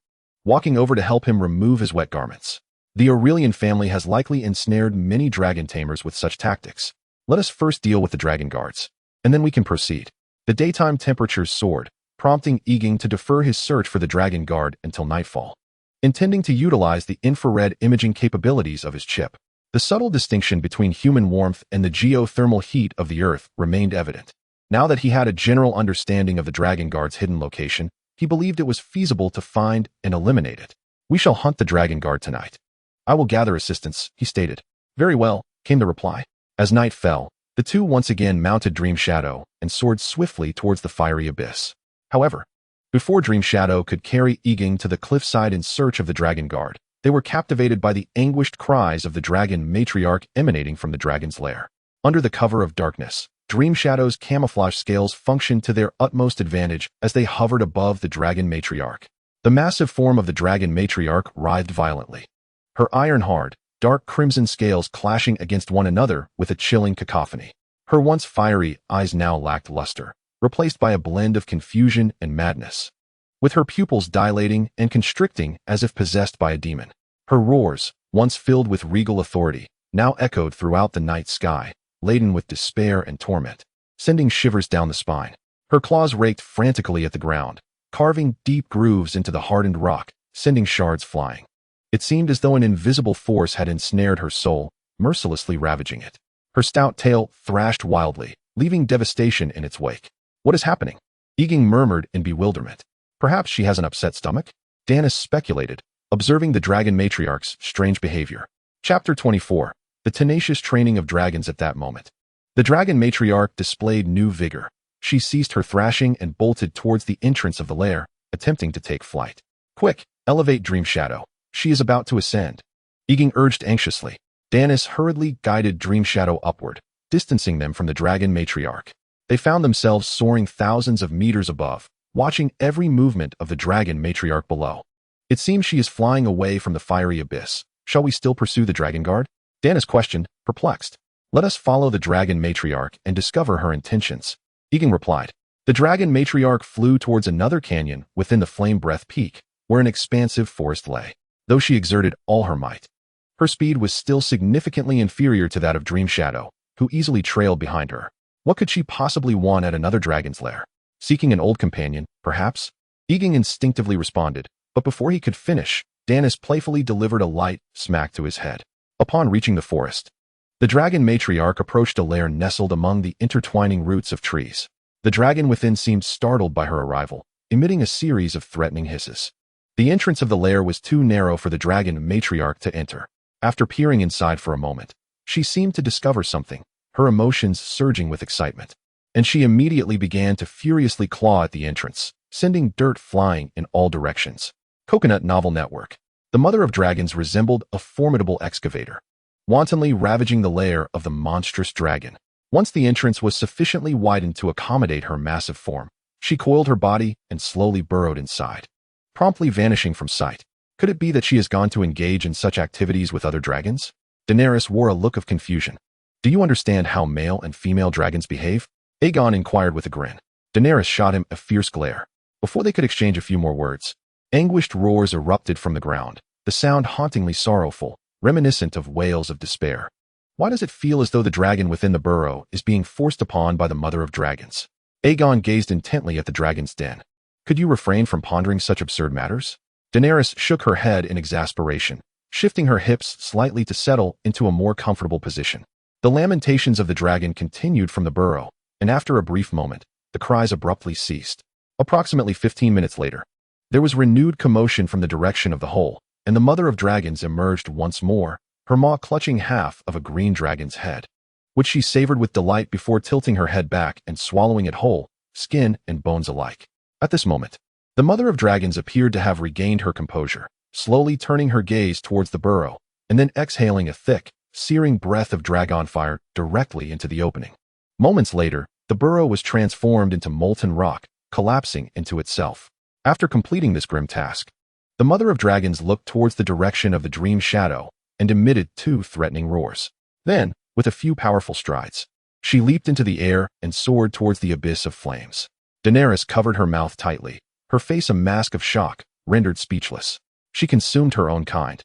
walking over to help him remove his wet garments. "The Aurelian family has likely ensnared many dragon tamers with such tactics. Let us first deal with the dragon guards, and then we can proceed." The daytime temperatures soared, prompting Egon to defer his search for the dragon guard until nightfall, intending to utilize the infrared imaging capabilities of his chip. The subtle distinction between human warmth and the geothermal heat of the earth remained evident. Now that he had a general understanding of the dragon guard's hidden location, he believed it was feasible to find and eliminate it. "We shall hunt the dragon guard tonight. I will gather assistance," he stated. "Very well," came the reply. As night fell, the two once again mounted Dream Shadow and soared swiftly towards the fiery abyss. However, before Dream Shadow could carry Egon to the cliffside in search of the dragon guard, they were captivated by the anguished cries of the dragon matriarch emanating from the dragon's lair. Under the cover of darkness, Dream Shadow's camouflage scales functioned to their utmost advantage as they hovered above the dragon matriarch. The massive form of the dragon matriarch writhed violently, her iron-hard, dark crimson scales clashing against one another with a chilling cacophony. Her once fiery eyes now lacked luster, replaced by a blend of confusion and madness, with her pupils dilating and constricting as if possessed by a demon. Her roars, once filled with regal authority, now echoed throughout the night sky, laden with despair and torment, sending shivers down the spine. Her claws raked frantically at the ground, carving deep grooves into the hardened rock, sending shards flying. It seemed as though an invisible force had ensnared her soul, mercilessly ravaging it. Her stout tail thrashed wildly, leaving devastation in its wake. "What is happening?" Egon murmured in bewilderment. "Perhaps she has an upset stomach?" Danis speculated, observing the dragon matriarch's strange behavior. Chapter 24. The tenacious training of dragons. At that moment, the dragon matriarch displayed new vigor. She ceased her thrashing and bolted towards the entrance of the lair, attempting to take flight. "Quick, elevate Dream Shadow," She is about to ascend. Egon urged anxiously. Danis hurriedly guided Dream Shadow upward, distancing them from the dragon matriarch. They found themselves soaring thousands of meters above, watching every movement of the dragon matriarch below. It seems she is flying away from the fiery abyss. Shall we still pursue the dragon guard? Danis questioned, perplexed. Let us follow the dragon matriarch and discover her intentions. Egon replied. The dragon matriarch flew towards another canyon within the Flame Breath Peak, where an expansive forest lay. Though she exerted all her might, her speed was still significantly inferior to that of Dream Shadow, who easily trailed behind her. What could she possibly want at another dragon's lair? Seeking an old companion, perhaps? Egon instinctively responded, but before he could finish, Danis playfully delivered a light smack to his head. Upon reaching the forest, the dragon matriarch approached a lair nestled among the intertwining roots of trees. The dragon within seemed startled by her arrival, emitting a series of threatening hisses. The entrance of the lair was too narrow for the dragon matriarch to enter. After peering inside for a moment, she seemed to discover something, her emotions surging with excitement. And she immediately began to furiously claw at the entrance, sending dirt flying in all directions. Coconut Novel Network. The Mother of Dragons resembled a formidable excavator, wantonly ravaging the lair of the monstrous dragon. Once the entrance was sufficiently widened to accommodate her massive form, she coiled her body and slowly burrowed inside, promptly vanishing from sight. Could it be that she has gone to engage in such activities with other dragons? Daenerys wore a look of confusion. Do you understand how male and female dragons behave? Egon inquired with a grin. Daenerys shot him a fierce glare. Before they could exchange a few more words, anguished roars erupted from the ground, the sound hauntingly sorrowful, reminiscent of wails of despair. Why does it feel as though the dragon within the burrow is being forced upon by the Mother of Dragons? Egon gazed intently at the dragon's den. Could you refrain from pondering such absurd matters? Daenerys shook her head in exasperation, shifting her hips slightly to settle into a more comfortable position. The lamentations of the dragon continued from the burrow, and after a brief moment, the cries abruptly ceased. Approximately 15 minutes later, there was renewed commotion from the direction of the hole, and the Mother of Dragons emerged once more, her maw clutching half of a green dragon's head, which she savored with delight before tilting her head back and swallowing it whole, skin and bones alike. At this moment, the Mother of Dragons appeared to have regained her composure, slowly turning her gaze towards the burrow, and then exhaling a thick, searing breath of dragon fire directly into the opening. Moments later, the burrow was transformed into molten rock, collapsing into itself. After completing this grim task, the Mother of Dragons looked towards the direction of the Dream Shadow and emitted 2 threatening roars. Then, with a few powerful strides, she leaped into the air and soared towards the abyss of flames. Daenerys covered her mouth tightly, her face a mask of shock, rendered speechless. She consumed her own kind.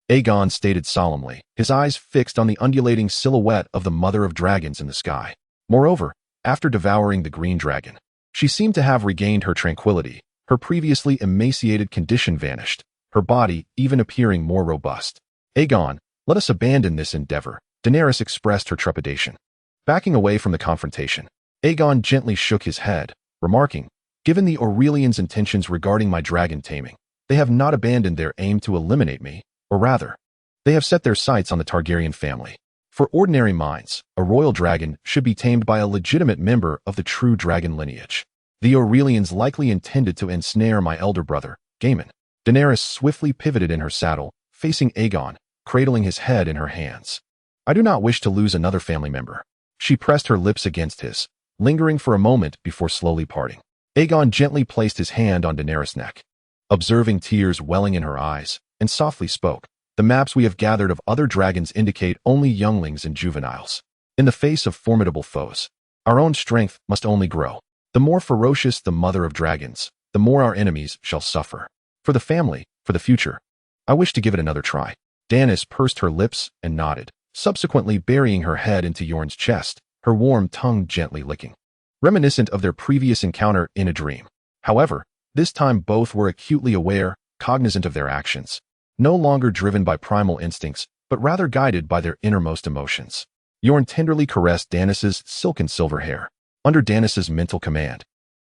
Egon stated solemnly, his eyes fixed on the undulating silhouette of the Mother of Dragons in the sky. Moreover, after devouring the green dragon, she seemed to have regained her tranquility. Her previously emaciated condition vanished, her body even appearing more robust. Egon, let us abandon this endeavor, Daenerys expressed her trepidation. Backing away from the confrontation, Egon gently shook his head, remarking, given the Aurelians' intentions regarding my dragon taming, they have not abandoned their aim to eliminate me, or rather, they have set their sights on the Targaryen family. For ordinary minds, a royal dragon should be tamed by a legitimate member of the true dragon lineage. The Aurelians likely intended to ensnare my elder brother, Gaemon. Daenerys swiftly pivoted in her saddle, facing Egon, cradling his head in her hands. I do not wish to lose another family member. She pressed her lips against his, lingering for a moment before slowly parting. Egon gently placed his hand on Daenerys' neck, observing tears welling in her eyes, and softly spoke. The maps we have gathered of other dragons indicate only younglings and juveniles. In the face of formidable foes, our own strength must only grow. The more ferocious the Mother of Dragons, the more our enemies shall suffer. For the family, for the future, I wish to give it another try. Daenerys pursed her lips and nodded, subsequently burying her head into Yorn's chest, her warm tongue gently licking, reminiscent of their previous encounter in a dream. However, this time both were acutely aware, cognizant of their actions, no longer driven by primal instincts, but rather guided by their innermost emotions. Yorn tenderly caressed Daenerys' silken silver hair. Under Daenerys' mental command,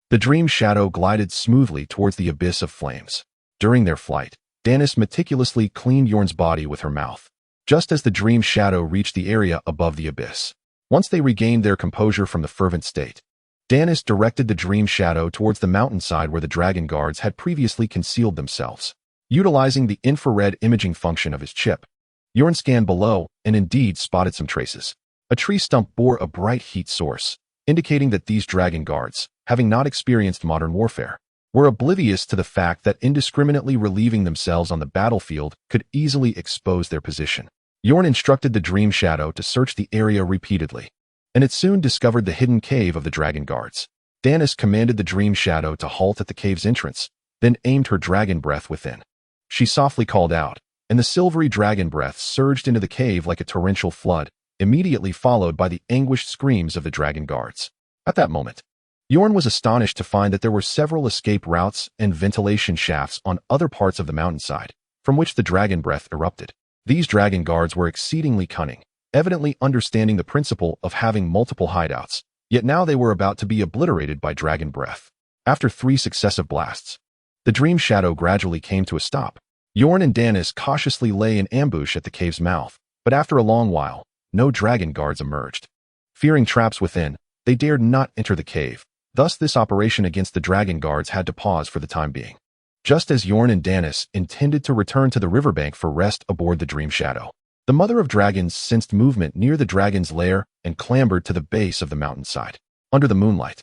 the Dream Shadow glided smoothly towards the abyss of flames. During their flight, Daenerys meticulously cleaned Yorn's body with her mouth, just as the Dream Shadow reached the area above the abyss. Once they regained their composure from the fervent state, Daenerys directed the Dream Shadow towards the mountainside where the dragon guards had previously concealed themselves. Utilizing the infrared imaging function of his chip, Yorn scanned below and indeed spotted some traces. A tree stump bore a bright heat source, indicating that these dragon guards, having not experienced modern warfare, were oblivious to the fact that indiscriminately relieving themselves on the battlefield could easily expose their position. Yorn instructed the Dream Shadow to search the area repeatedly, and it soon discovered the hidden cave of the dragon guards. Danis commanded the Dream Shadow to halt at the cave's entrance, then aimed her dragon breath within. She softly called out, and the silvery dragon breath surged into the cave like a torrential flood, immediately followed by the anguished screams of the dragon guards. At that moment, Yorn was astonished to find that there were several escape routes and ventilation shafts on other parts of the mountainside, from which the dragon breath erupted. These dragon guards were exceedingly cunning, evidently understanding the principle of having multiple hideouts, yet now they were about to be obliterated by dragon breath. After 3 successive blasts, the Dream Shadow gradually came to a stop. Yorn and Danis cautiously lay in ambush at the cave's mouth, but after a long while, no dragon guards emerged. Fearing traps within, they dared not enter the cave. Thus, this operation against the dragon guards had to pause for the time being. Just as Yorn and Danis intended to return to the riverbank for rest aboard the Dream Shadow, the Mother of Dragons sensed movement near the dragon's lair and clambered to the base of the mountainside. Under the moonlight,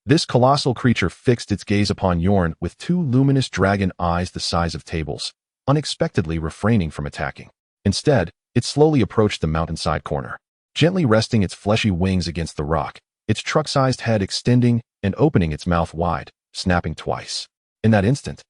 this colossal creature fixed its gaze upon Yorn with 2 luminous dragon eyes the size of tables, unexpectedly refraining from attacking. Instead, it slowly approached the mountainside corner, gently resting its fleshy wings against the rock, its truck-sized head extending and opening its mouth wide, snapping twice. In that instant,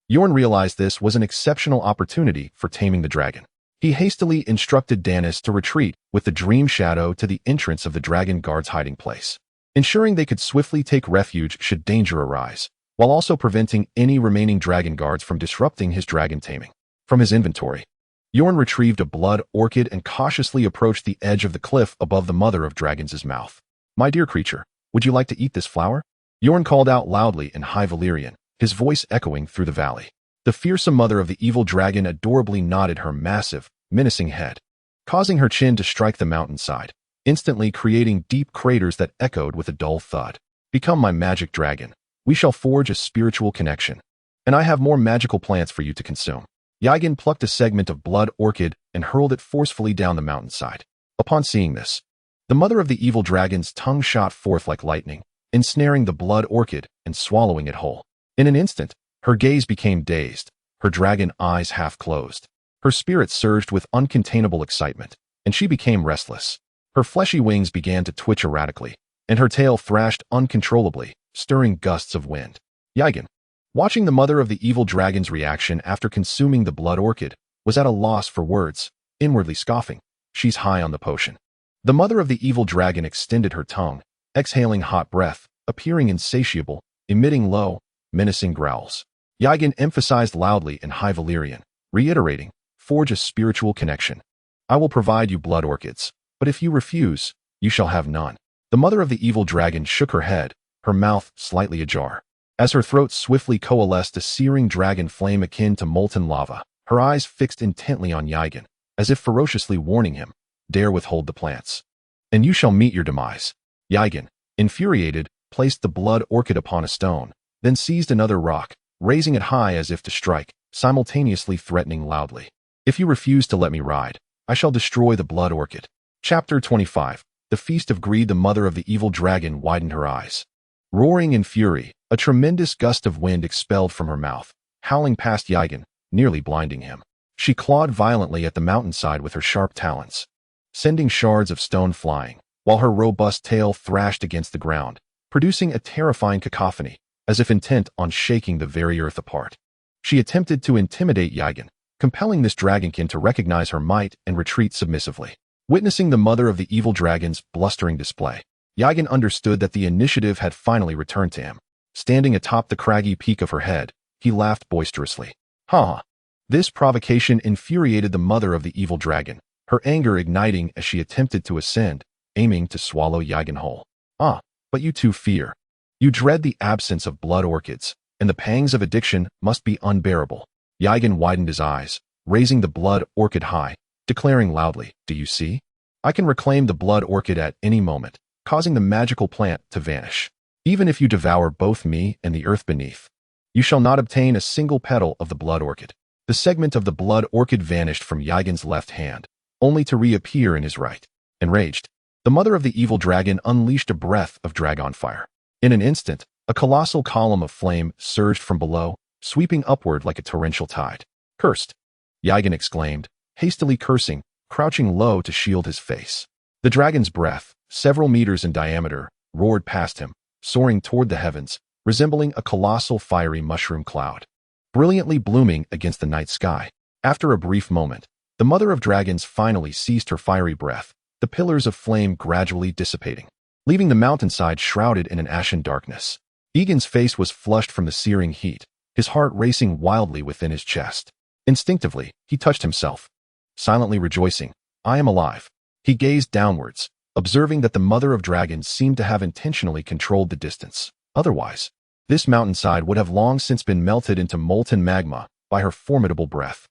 Yorn realized this was an exceptional opportunity for taming the dragon. He hastily instructed Danis to retreat with the Dream Shadow to the entrance of the dragon guard's hiding place, ensuring they could swiftly take refuge should danger arise, while also preventing any remaining dragon guards from disrupting his dragon taming. From his inventory, Yorn retrieved a blood orchid and cautiously approached the edge of the cliff above the Mother of Dragons' mouth. "My dear creature, would you like to eat this flower?" Yorn called out loudly in High Valyrian, his voice echoing through the valley. The fearsome mother of the evil dragon adorably nodded her massive, menacing head, causing her chin to strike the mountainside, instantly creating deep craters that echoed with a dull thud. "Become my magic dragon. We shall forge a spiritual connection. And I have more magical plants for you to consume." Egon plucked a segment of blood orchid and hurled it forcefully down the mountainside. Upon seeing this, the Mother of the evil dragon's tongue shot forth like lightning, ensnaring the blood orchid and swallowing it whole. In an instant, her gaze became dazed, her dragon eyes half closed. Her spirit surged with uncontainable excitement, and she became restless. Her fleshy wings began to twitch erratically, and her tail thrashed uncontrollably, stirring gusts of wind. Egon, watching the Mother of the evil dragon's reaction after consuming the blood orchid, was at a loss for words, inwardly scoffing. "She's high on the potion." The Mother of the evil dragon extended her tongue, exhaling hot breath, appearing insatiable, emitting low, menacing growls. Egon emphasized loudly in High Valyrian, reiterating, "Forge a spiritual connection. I will provide you blood orchids, but if you refuse, you shall have none." The Mother of the evil dragon shook her head, her mouth slightly ajar. As her throat swiftly coalesced a searing dragon flame akin to molten lava, her eyes fixed intently on Egon, as if ferociously warning him, "Dare withhold the plants, and you shall meet your demise." Egon, infuriated, placed the blood orchid upon a stone, then seized another rock, raising it high as if to strike, simultaneously threatening loudly, "If you refuse to let me ride, I shall destroy the blood orchid." Chapter 25. The Feast of Greed. The Mother of the evil dragon widened her eyes. Roaring in fury, a tremendous gust of wind expelled from her mouth, howling past Egon, nearly blinding him. She clawed violently at the mountainside with her sharp talons, sending shards of stone flying, while her robust tail thrashed against the ground, producing a terrifying cacophony, as if intent on shaking the very earth apart. She attempted to intimidate Egon, compelling this dragonkin to recognize her might and retreat submissively. Witnessing the Mother of the evil dragon's blustering display, Egon understood that the initiative had finally returned to him. Standing atop the craggy peak of her head, he laughed boisterously. "Ha ha!" This provocation infuriated the Mother of the evil dragon, her anger igniting as she attempted to ascend, aiming to swallow Egon whole. "Ah, but you too fear. You dread the absence of blood orchids, and the pangs of addiction must be unbearable." Egon widened his eyes, raising the blood orchid high, declaring loudly, "Do you see? I can reclaim the blood orchid at any moment, causing the magical plant to vanish. Even if you devour both me and the earth beneath, you shall not obtain a single petal of the blood orchid." The segment of the blood orchid vanished from Egon's left hand, only to reappear in his right. Enraged, the mother of the evil dragon unleashed a breath of dragon fire. In an instant, a colossal column of flame surged from below, sweeping upward like a torrential tide. "Cursed!" Egon exclaimed, hastily cursing, crouching low to shield his face. The dragon's breath, several meters in diameter, roared past him, soaring toward the heavens, resembling a colossal fiery mushroom cloud, brilliantly blooming against the night sky. After a brief moment, the mother of dragons finally ceased her fiery breath, the pillars of flame gradually dissipating, leaving the mountainside shrouded in an ashen darkness. Egon's face was flushed from the searing heat, his heart racing wildly within his chest. Instinctively, he touched himself, silently rejoicing. "I am alive." He gazed downwards, observing that the mother of dragons seemed to have intentionally controlled the distance. Otherwise, this mountainside would have long since been melted into molten magma by her formidable breath.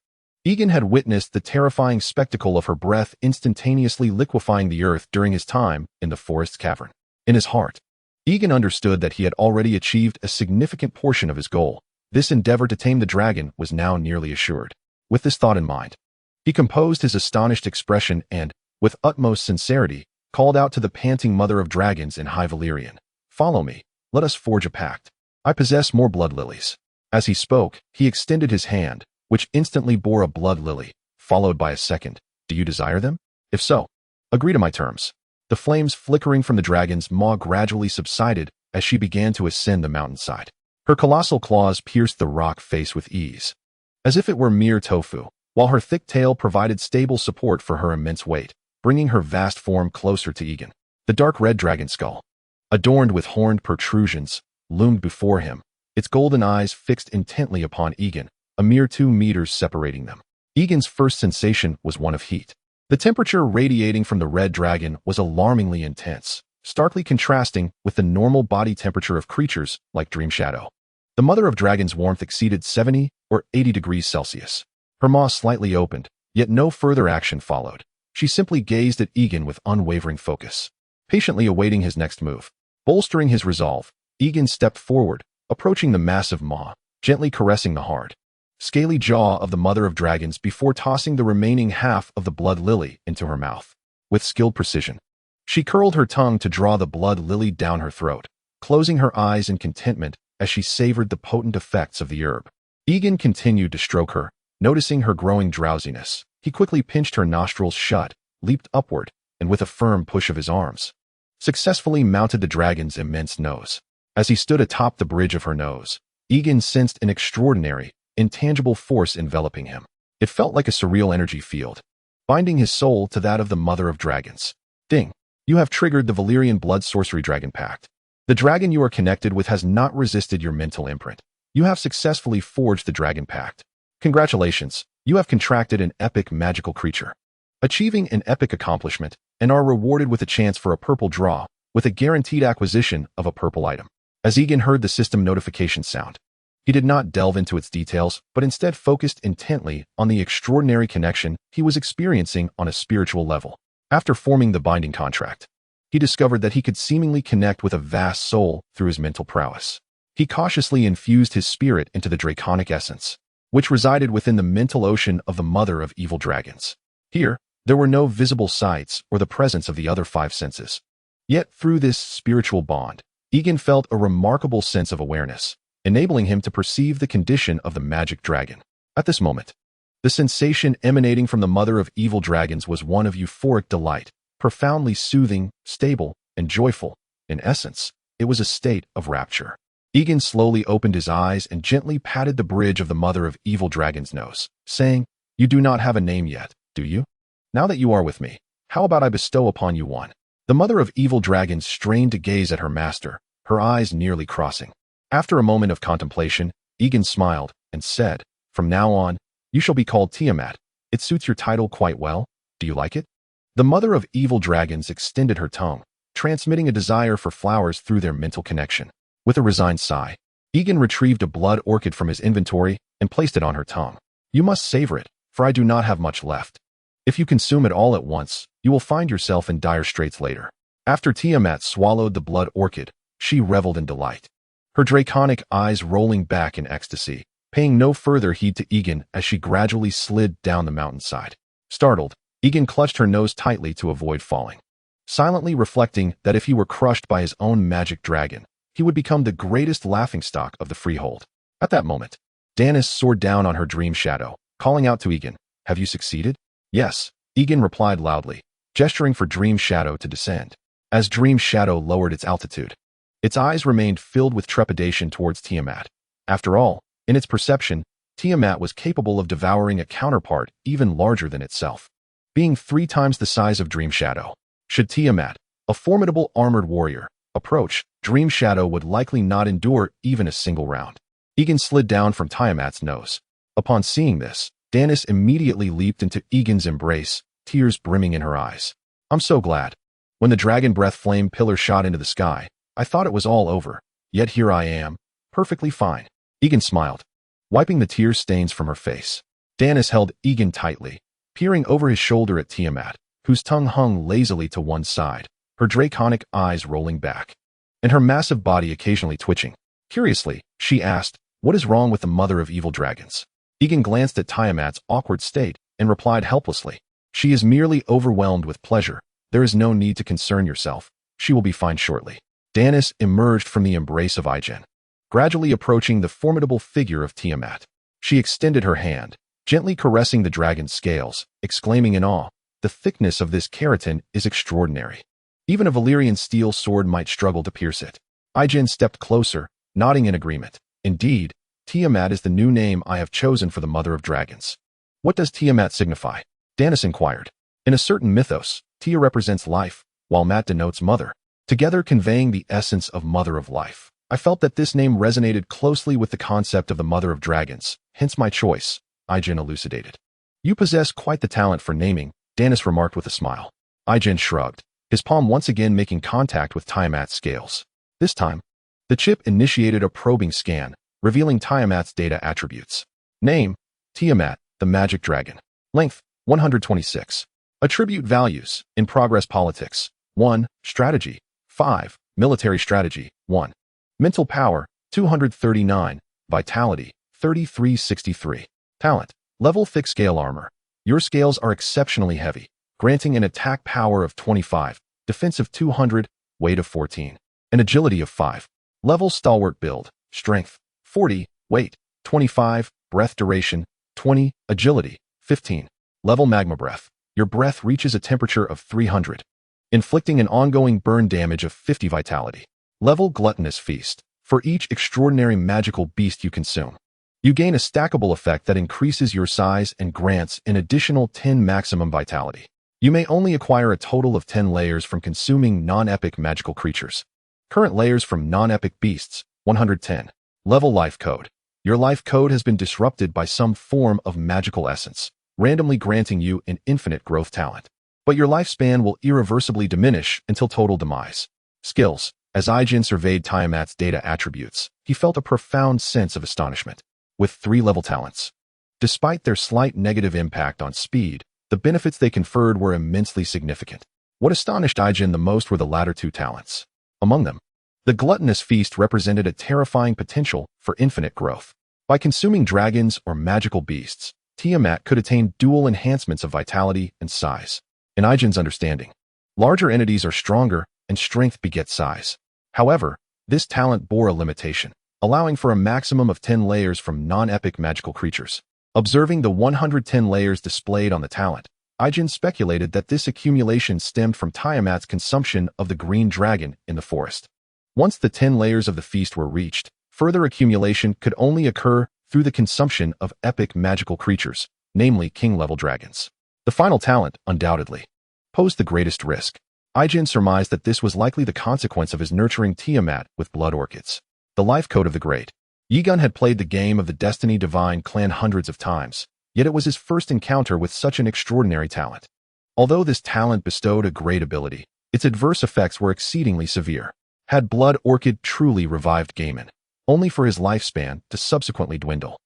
Egon had witnessed the terrifying spectacle of her breath instantaneously liquefying the earth during his time in the forest's cavern. In his heart, Egon understood that he had already achieved a significant portion of his goal. This endeavor to tame the dragon was now nearly assured. With this thought in mind, he composed his astonished expression and, with utmost sincerity, called out to the panting mother of dragons in High Valyrian. "Follow me. Let us forge a pact. I possess more blood lilies." As he spoke, he extended his hand, which instantly bore a blood lily, followed by a second. "Do you desire them? If so, agree to my terms." The flames flickering from the dragon's maw gradually subsided as she began to ascend the mountainside. Her colossal claws pierced the rock face with ease, as if it were mere tofu, while her thick tail provided stable support for her immense weight, bringing her vast form closer to Egon. The dark red dragon skull, adorned with horned protrusions, loomed before him, its golden eyes fixed intently upon Egon, a mere 2 meters separating them. Egon's first sensation was one of heat. The temperature radiating from the red dragon was alarmingly intense, starkly contrasting with the normal body temperature of creatures like Dream Shadow. The mother of dragon's warmth exceeded 70 or 80 degrees Celsius. Her maw slightly opened, yet no further action followed. She simply gazed at Egon with unwavering focus, patiently awaiting his next move. Bolstering his resolve, Egon stepped forward, approaching the massive maw, gently caressing the hard, scaly jaw of the mother of dragons before tossing the remaining half of the blood lily into her mouth. With skilled precision, she curled her tongue to draw the blood lily down her throat, closing her eyes in contentment as she savored the potent effects of the herb. Egon continued to stroke her, noticing her growing drowsiness. He quickly pinched her nostrils shut, leaped upward, and with a firm push of his arms, successfully mounted the dragon's immense nose. As he stood atop the bridge of her nose, Egon sensed an extraordinary, intangible force enveloping him. It felt like a surreal energy field, binding his soul to that of the mother of dragons. Ding! You have triggered the Valyrian Blood Sorcery Dragon Pact. The dragon you are connected with has not resisted your mental imprint. You have successfully forged the Dragon Pact. Congratulations, you have contracted an epic magical creature, achieving an epic accomplishment, and are rewarded with a chance for a purple draw, with a guaranteed acquisition of a purple item. As Egon heard the system notification sound, he did not delve into its details, but instead focused intently on the extraordinary connection he was experiencing on a spiritual level. After forming the binding contract, he discovered that he could seemingly connect with a vast soul through his mental prowess. He cautiously infused his spirit into the draconic essence, which resided within the mental ocean of the mother of evil dragons. Here, there were no visible sights or the presence of the other 5 senses. Yet through this spiritual bond, Egon felt a remarkable sense of awareness, enabling him to perceive the condition of the magic dragon. At this moment, the sensation emanating from the mother of evil dragons was one of euphoric delight, profoundly soothing, stable, and joyful. In essence, it was a state of rapture. Egon slowly opened his eyes and gently patted the bridge of the mother of evil dragon's nose, saying, "You do not have a name yet, do you? Now that you are with me, how about I bestow upon you one?" The mother of evil dragons strained to gaze at her master, her eyes nearly crossing. After a moment of contemplation, Egon smiled and said, "From now on, you shall be called Tiamat. It suits your title quite well. Do you like it?" The mother of evil dragons extended her tongue, transmitting a desire for flowers through their mental connection. With a resigned sigh, Egon retrieved a blood orchid from his inventory and placed it on her tongue. "You must savor it, for I do not have much left. If you consume it all at once, you will find yourself in dire straits later." After Tiamat swallowed the blood orchid, she reveled in delight, her draconic eyes rolling back in ecstasy. paying no further heed to Egon as she gradually slid down the mountainside. Startled, Egon clutched her nose tightly to avoid falling, silently reflecting that if he were crushed by his own magic dragon, he would become the greatest laughingstock of the Freehold. At that moment, Danis soared down on her dream shadow, calling out to Egon, "Have you succeeded?" "Yes," Egon replied loudly, gesturing for Dream Shadow to descend. As Dream Shadow lowered its altitude, its eyes remained filled with trepidation towards Tiamat. After all, in its perception, Tiamat was capable of devouring a counterpart even larger than itself, being 3 times the size of Dream Shadow. Should Tiamat, a formidable armored warrior, approach, Dream Shadow would likely not endure even a single round. Egon slid down from Tiamat's nose. Upon seeing this, Danis immediately leaped into Egon's embrace, tears brimming in her eyes. "I'm so glad. When the dragon breath flame pillar shot into the sky, I thought it was all over, yet here I am, perfectly fine." Egon smiled, wiping the tear stains from her face. Danis held Egon tightly, peering over his shoulder at Tiamat, whose tongue hung lazily to one side, her draconic eyes rolling back, and her massive body occasionally twitching. Curiously, she asked, "What is wrong with the mother of evil dragons?" Egon glanced at Tiamat's awkward state and replied helplessly, "She is merely overwhelmed with pleasure. There is no need to concern yourself. She will be fine shortly." Danis emerged from the embrace of Egon, gradually approaching the formidable figure of Tiamat. She extended her hand, gently caressing the dragon's scales, exclaiming in awe, "The thickness of this keratin is extraordinary. Even a Valyrian steel sword might struggle to pierce it." Egon stepped closer, nodding in agreement. "Indeed, Tiamat is the new name I have chosen for the mother of dragons." "What does Tiamat signify?" Danis inquired. "In a certain mythos, Tia represents life, while Mat denotes mother, together conveying the essence of mother of life. I felt that this name resonated closely with the concept of the mother of dragons, hence my choice," Egon elucidated. "You possess quite the talent for naming," Danis remarked with a smile. Egon shrugged, his palm once again making contact with Tiamat's scales. This time, the chip initiated a probing scan, revealing Tiamat's data attributes. Name: Tiamat, the magic dragon. Length: 126. Attribute values: in progress politics, 1. Strategy, 5. Military strategy, 1. Mental power, 239. Vitality, 3363. Talent: level thick scale armor. Your scales are exceptionally heavy, granting an attack power of 25, defensive 200, weight of 14, and agility of 5. Level stalwart build, strength, 40, weight, 25, breath duration, 20, agility, 15. Level magma breath. Your breath reaches a temperature of 300, inflicting an ongoing burn damage of 50 vitality. Level gluttonous feast. For each extraordinary magical beast you consume, you gain a stackable effect that increases your size and grants an additional 10 maximum vitality. You may only acquire a total of 10 layers from consuming non-epic magical creatures. Current layers from non-epic beasts, 110. Level life code. Your life code has been disrupted by some form of magical essence, randomly granting you an infinite growth talent. But your lifespan will irreversibly diminish until total demise. Skills. As Egon surveyed Tiamat's data attributes, he felt a profound sense of astonishment. With 3 level talents, despite their slight negative impact on speed, the benefits they conferred were immensely significant. What astonished Egon the most were the latter 2 talents. Among them, the gluttonous feast represented a terrifying potential for infinite growth. By consuming dragons or magical beasts, Tiamat could attain dual enhancements of vitality and size. In Egon's understanding, larger entities are stronger and strength begets size. However, this talent bore a limitation, allowing for a maximum of 10 layers from non-epic magical creatures. Observing the 110 layers displayed on the talent, Egon speculated that this accumulation stemmed from Tiamat's consumption of the green dragon in the forest. Once the 10 layers of the feast were reached, further accumulation could only occur through the consumption of epic magical creatures, namely king-level dragons. The final talent, undoubtedly, posed the greatest risk. Egon surmised that this was likely the consequence of his nurturing Tiamat with blood orchids. The life code of the great. Egon had played the game of the Destiny Divine clan hundreds of times, yet it was his first encounter with such an extraordinary talent. Although this talent bestowed a great ability, its adverse effects were exceedingly severe. Had Blood Orchid truly revived Gaiman, only for his lifespan to subsequently dwindle,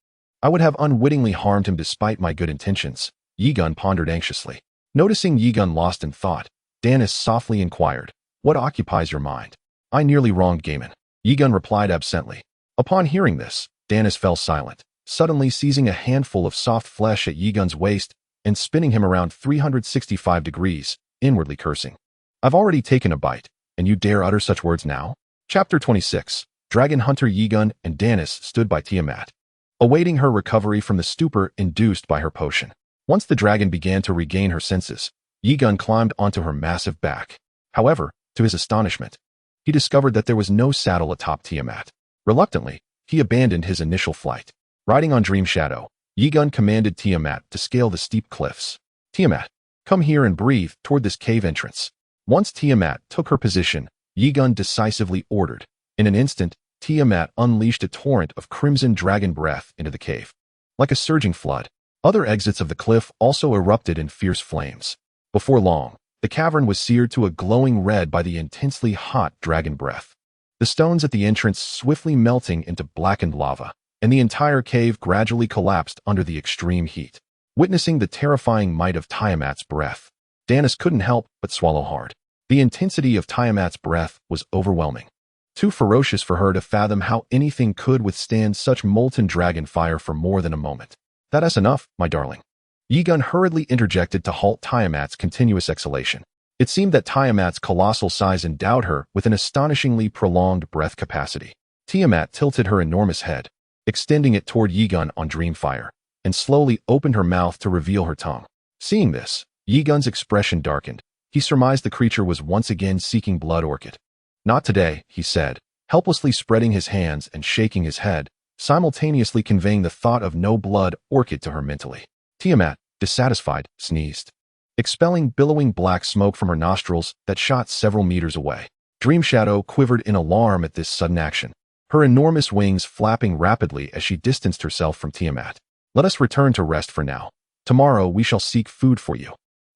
I would have unwittingly harmed him despite my good intentions, Egon pondered anxiously. Noticing Egon lost in thought, Danis softly inquired, "What occupies your mind?" "I nearly wronged Gaiman," Egon replied absently. Upon hearing this, Danis fell silent, suddenly seizing a handful of soft flesh at Egon's waist and spinning him around 365 degrees, inwardly cursing. I've already taken a bite, and you dare utter such words now? Chapter 26. Dragon Hunter Egon and Danis stood by Tiamat, awaiting her recovery from the stupor induced by her potion. Once the dragon began to regain her senses, Egon climbed onto her massive back. However, to his astonishment, he discovered that there was no saddle atop Tiamat. Reluctantly, he abandoned his initial flight. Riding on Dream Shadow, Egon commanded Tiamat to scale the steep cliffs. Tiamat, come here and breathe toward this cave entrance. Once Tiamat took her position, Egon decisively ordered. In an instant, Tiamat unleashed a torrent of crimson dragon breath into the cave. Like a surging flood, other exits of the cliff also erupted in fierce flames. Before long, the cavern was seared to a glowing red by the intensely hot dragon breath. The stones at the entrance swiftly melting into blackened lava, and the entire cave gradually collapsed under the extreme heat. Witnessing the terrifying might of Tiamat's breath, Danis couldn't help but swallow hard. The intensity of Tiamat's breath was overwhelming. Too ferocious for her to fathom how anything could withstand such molten dragon fire for more than a moment. That's enough, my darling. Egon hurriedly interjected to halt Tiamat's continuous exhalation. It seemed that Tiamat's colossal size endowed her with an astonishingly prolonged breath capacity. Tiamat tilted her enormous head, extending it toward Egon on Dreamfire, and slowly opened her mouth to reveal her tongue. Seeing this, Egon's expression darkened. He surmised the creature was once again seeking blood orchid. Not today, he said, helplessly spreading his hands and shaking his head, simultaneously conveying the thought of no blood orchid to her mentally. Tiamat, dissatisfied, sneezed, expelling billowing black smoke from her nostrils that shot several meters away. Dream Shadow quivered in alarm at this sudden action, her enormous wings flapping rapidly as she distanced herself from Tiamat. Let us return to rest for now. Tomorrow we shall seek food for you.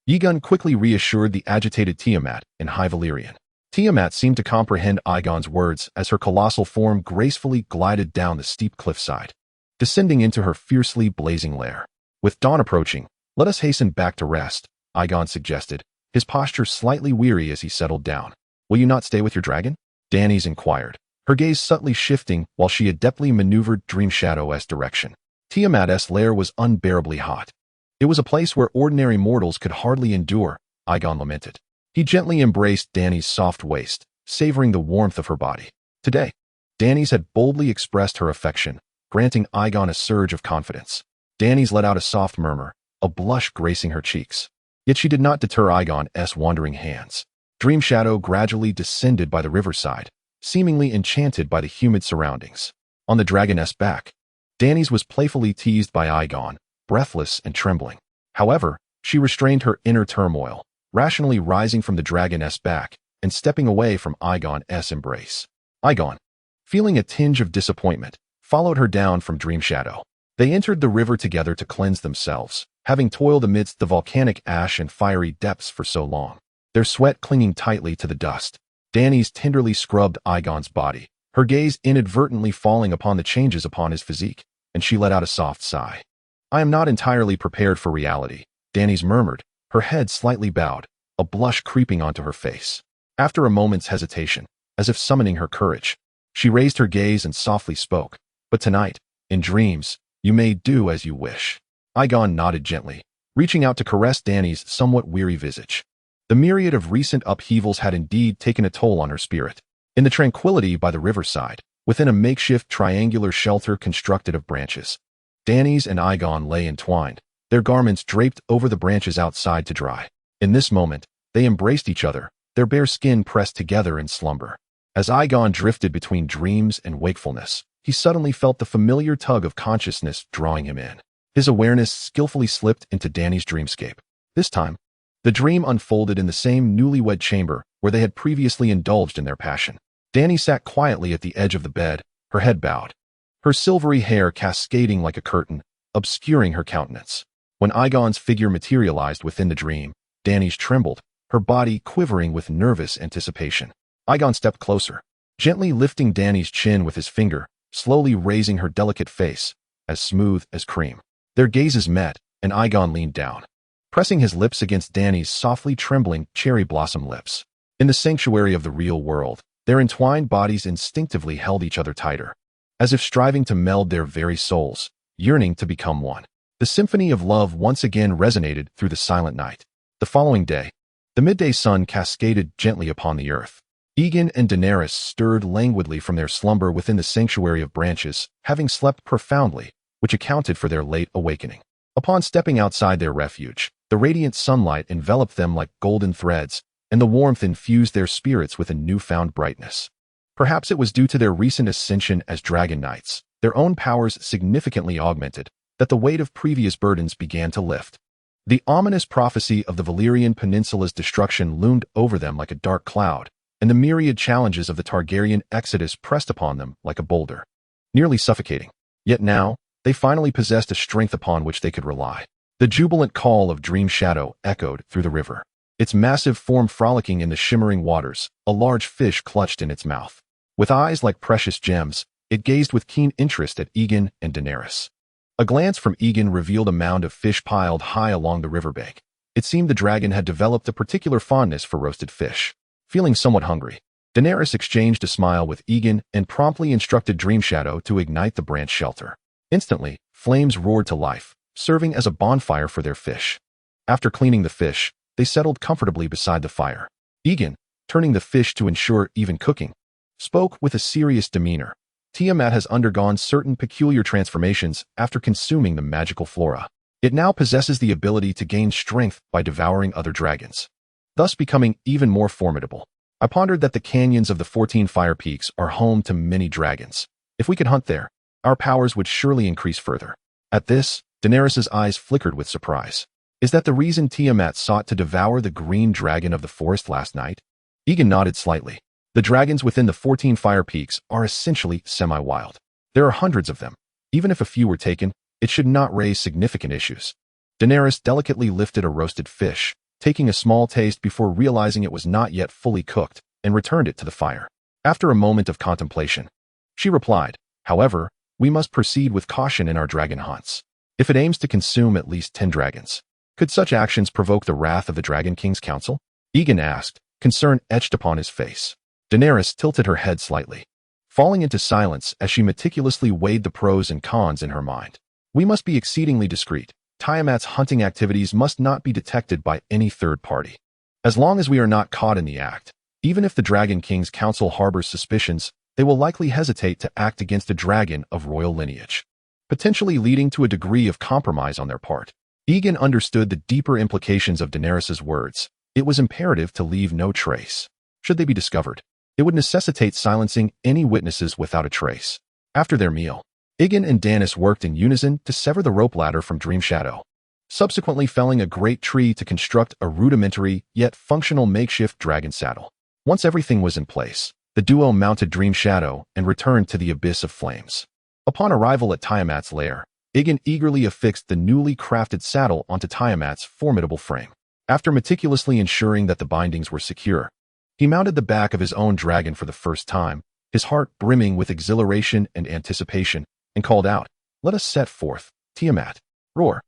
Egon quickly reassured the agitated Tiamat in High Valyrian. Tiamat seemed to comprehend Egon's words as her colossal form gracefully glided down the steep cliffside, descending into her fiercely blazing lair. With dawn approaching, let us hasten back to rest, Egon suggested, his posture slightly weary as he settled down. Will you not stay with your dragon? Danis inquired, her gaze subtly shifting while she adeptly maneuvered Dream Shadow's direction. Tiamat's lair was unbearably hot. It was a place where ordinary mortals could hardly endure, Egon lamented. He gently embraced Danis' soft waist, savoring the warmth of her body. Today, Danis had boldly expressed her affection, granting Egon a surge of confidence. Danis let out a soft murmur, a blush gracing her cheeks. Yet she did not deter Egon's wandering hands. Dream Shadow gradually descended by the riverside, seemingly enchanted by the humid surroundings. On the dragon's back, Danis was playfully teased by Egon, breathless and trembling. However, she restrained her inner turmoil, rationally rising from the dragon's back and stepping away from Egon's embrace. Egon, feeling a tinge of disappointment, followed her down from Dream Shadow. They entered the river together to cleanse themselves, having toiled amidst the volcanic ash and fiery depths for so long, their sweat clinging tightly to the dust. Danis tenderly scrubbed Egon's body, her gaze inadvertently falling upon the changes upon his physique, and she let out a soft sigh. I am not entirely prepared for reality, Danis murmured, her head slightly bowed, a blush creeping onto her face. After a moment's hesitation, as if summoning her courage, she raised her gaze and softly spoke. But tonight, in dreams, you may do as you wish. Egon nodded gently, reaching out to caress Danis' somewhat weary visage. The myriad of recent upheavals had indeed taken a toll on her spirit. In the tranquility by the riverside, within a makeshift triangular shelter constructed of branches, Danis and Egon lay entwined, their garments draped over the branches outside to dry. In this moment, they embraced each other, their bare skin pressed together in slumber. As Egon drifted between dreams and wakefulness, he suddenly felt the familiar tug of consciousness drawing him in. His awareness skillfully slipped into Danis' dreamscape. This time, the dream unfolded in the same newlywed chamber where they had previously indulged in their passion. Dani sat quietly at the edge of the bed, her head bowed, her silvery hair cascading like a curtain, obscuring her countenance. When Egon's figure materialized within the dream, Danis trembled, her body quivering with nervous anticipation. Egon stepped closer, gently lifting Danis' chin with his finger, slowly raising her delicate face, as smooth as cream. Their gazes met, and Egon leaned down, pressing his lips against Danis' softly trembling cherry blossom lips. In the sanctuary of the real world, their entwined bodies instinctively held each other tighter, as if striving to meld their very souls, yearning to become one. The symphony of love once again resonated through the silent night. The following day, the midday sun cascaded gently upon the earth. Egon and Daenerys stirred languidly from their slumber within the sanctuary of branches, having slept profoundly, which accounted for their late awakening. Upon stepping outside their refuge, the radiant sunlight enveloped them like golden threads, and the warmth infused their spirits with a newfound brightness. Perhaps it was due to their recent ascension as dragon knights, their own powers significantly augmented, that the weight of previous burdens began to lift. The ominous prophecy of the Valyrian Peninsula's destruction loomed over them like a dark cloud, and the myriad challenges of the Targaryen exodus pressed upon them like a boulder, nearly suffocating. Yet now, they finally possessed a strength upon which they could rely. The jubilant call of Dream Shadow echoed through the river, its massive form frolicking in the shimmering waters, a large fish clutched in its mouth. With eyes like precious gems, it gazed with keen interest at Egon and Daenerys. A glance from Egon revealed a mound of fish piled high along the riverbank. It seemed the dragon had developed a particular fondness for roasted fish. Feeling somewhat hungry, Daenerys exchanged a smile with Egon and promptly instructed Dream Shadow to ignite the branch shelter. Instantly, flames roared to life, serving as a bonfire for their fish. After cleaning the fish, they settled comfortably beside the fire. Egon, turning the fish to ensure even cooking, spoke with a serious demeanor. Tiamat has undergone certain peculiar transformations after consuming the magical flora. It now possesses the ability to gain strength by devouring other dragons, thus becoming even more formidable. I pondered that the canyons of the 14 Fire Peaks are home to many dragons. If we could hunt there, our powers would surely increase further. At this, Daenerys' eyes flickered with surprise. Is that the reason Tiamat sought to devour the green dragon of the forest last night? Egon nodded slightly. The dragons within the 14 Fire Peaks are essentially semi-wild. There are hundreds of them. Even if a few were taken, it should not raise significant issues. Daenerys delicately lifted a roasted fish, taking a small taste before realizing it was not yet fully cooked, and returned it to the fire. After a moment of contemplation, she replied, "However, we must proceed with caution in our dragon hunts. If it aims to consume at least 10 dragons, could such actions provoke the wrath of the Dragon King's council?" Egon asked, concern etched upon his face. Daenerys tilted her head slightly, falling into silence as she meticulously weighed the pros and cons in her mind. "We must be exceedingly discreet. Tiamat's hunting activities must not be detected by any third party. As long as we are not caught in the act, even if the Dragon King's council harbors suspicions, they will likely hesitate to act against a dragon of royal lineage, potentially leading to a degree of compromise on their part." Egon understood the deeper implications of Daenerys' words. It was imperative to leave no trace. Should they be discovered, it would necessitate silencing any witnesses without a trace. After their meal, Egon and Daenerys worked in unison to sever the rope ladder from Dream Shadow, subsequently felling a great tree to construct a rudimentary yet functional makeshift dragon saddle. Once everything was in place, the duo mounted Dream Shadow and returned to the Abyss of Flames. Upon arrival at Tiamat's lair, Egon eagerly affixed the newly crafted saddle onto Tiamat's formidable frame. After meticulously ensuring that the bindings were secure, he mounted the back of his own dragon for the first time, his heart brimming with exhilaration and anticipation, and called out, "Let us set forth, Tiamat, roar."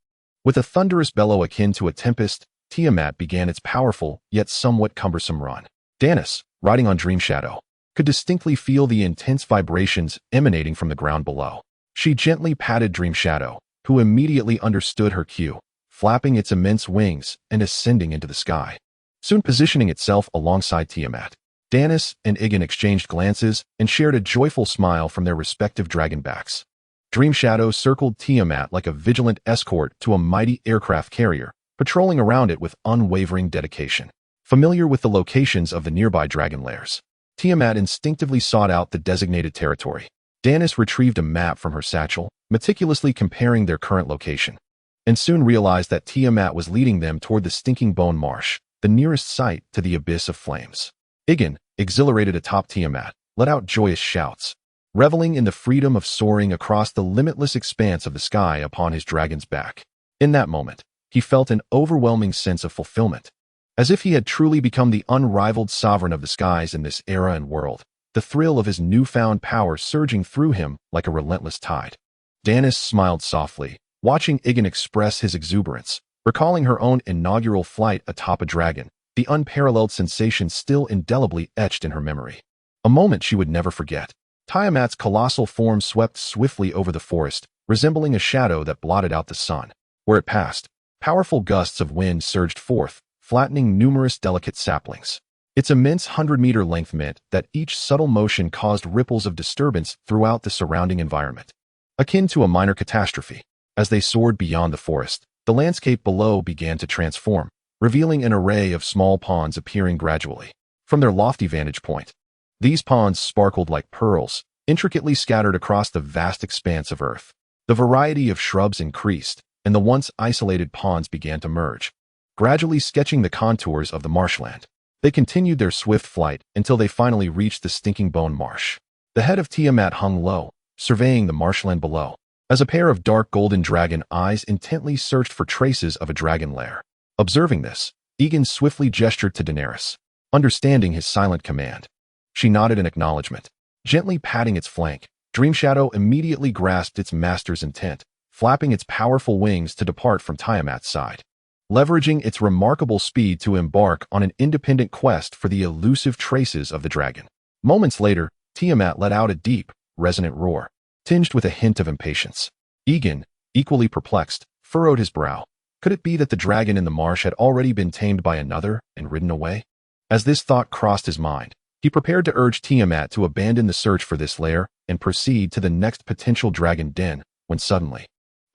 With a thunderous bellow akin to a tempest, Tiamat began its powerful, yet somewhat cumbersome run. Daenerys, riding on Dream Shadow, could distinctly feel the intense vibrations emanating from the ground below. She gently patted Dream Shadow, who immediately understood her cue, flapping its immense wings and ascending into the sky, soon positioning itself alongside Tiamat. Daenerys and Egon exchanged glances and shared a joyful smile from their respective dragon backs. Dream Shadow circled Tiamat like a vigilant escort to a mighty aircraft carrier, patrolling around it with unwavering dedication. Familiar with the locations of the nearby dragon lairs, Tiamat instinctively sought out the designated territory. Daenerys retrieved a map from her satchel, meticulously comparing their current location, and soon realized that Tiamat was leading them toward the Stinking Bone Marsh, the nearest site to the Abyss of Flames. Egon, exhilarated atop Tiamat, let out joyous shouts, reveling in the freedom of soaring across the limitless expanse of the sky upon his dragon's back. In that moment, he felt an overwhelming sense of fulfillment, as if he had truly become the unrivaled sovereign of the skies in this era and world, the thrill of his newfound power surging through him like a relentless tide. Daenerys smiled softly, watching Egon express his exuberance, recalling her own inaugural flight atop a dragon, the unparalleled sensation still indelibly etched in her memory. A moment she would never forget. Tiamat's colossal form swept swiftly over the forest, resembling a shadow that blotted out the sun. Where it passed, powerful gusts of wind surged forth, flattening numerous delicate saplings. Its immense 100-meter length meant that each subtle motion caused ripples of disturbance throughout the surrounding environment, akin to a minor catastrophe. As they soared beyond the forest, the landscape below began to transform, revealing an array of small ponds appearing gradually. From their lofty vantage point, these ponds sparkled like pearls, intricately scattered across the vast expanse of earth. The variety of shrubs increased, and the once isolated ponds began to merge, gradually sketching the contours of the marshland. They continued their swift flight until they finally reached the Stinking Bone Marsh. The head of Tiamat hung low, surveying the marshland below, as a pair of dark golden dragon eyes intently searched for traces of a dragon lair. Observing this, Egon swiftly gestured to Daenerys, understanding his silent command. She nodded in acknowledgement. Gently patting its flank, Dreamshadow immediately grasped its master's intent, flapping its powerful wings to depart from Tiamat's side, leveraging its remarkable speed to embark on an independent quest for the elusive traces of the dragon. Moments later, Tiamat let out a deep, resonant roar, tinged with a hint of impatience. Egon, equally perplexed, furrowed his brow. Could it be that the dragon in the marsh had already been tamed by another and ridden away? As this thought crossed his mind, he prepared to urge Tiamat to abandon the search for this lair and proceed to the next potential dragon den, when suddenly,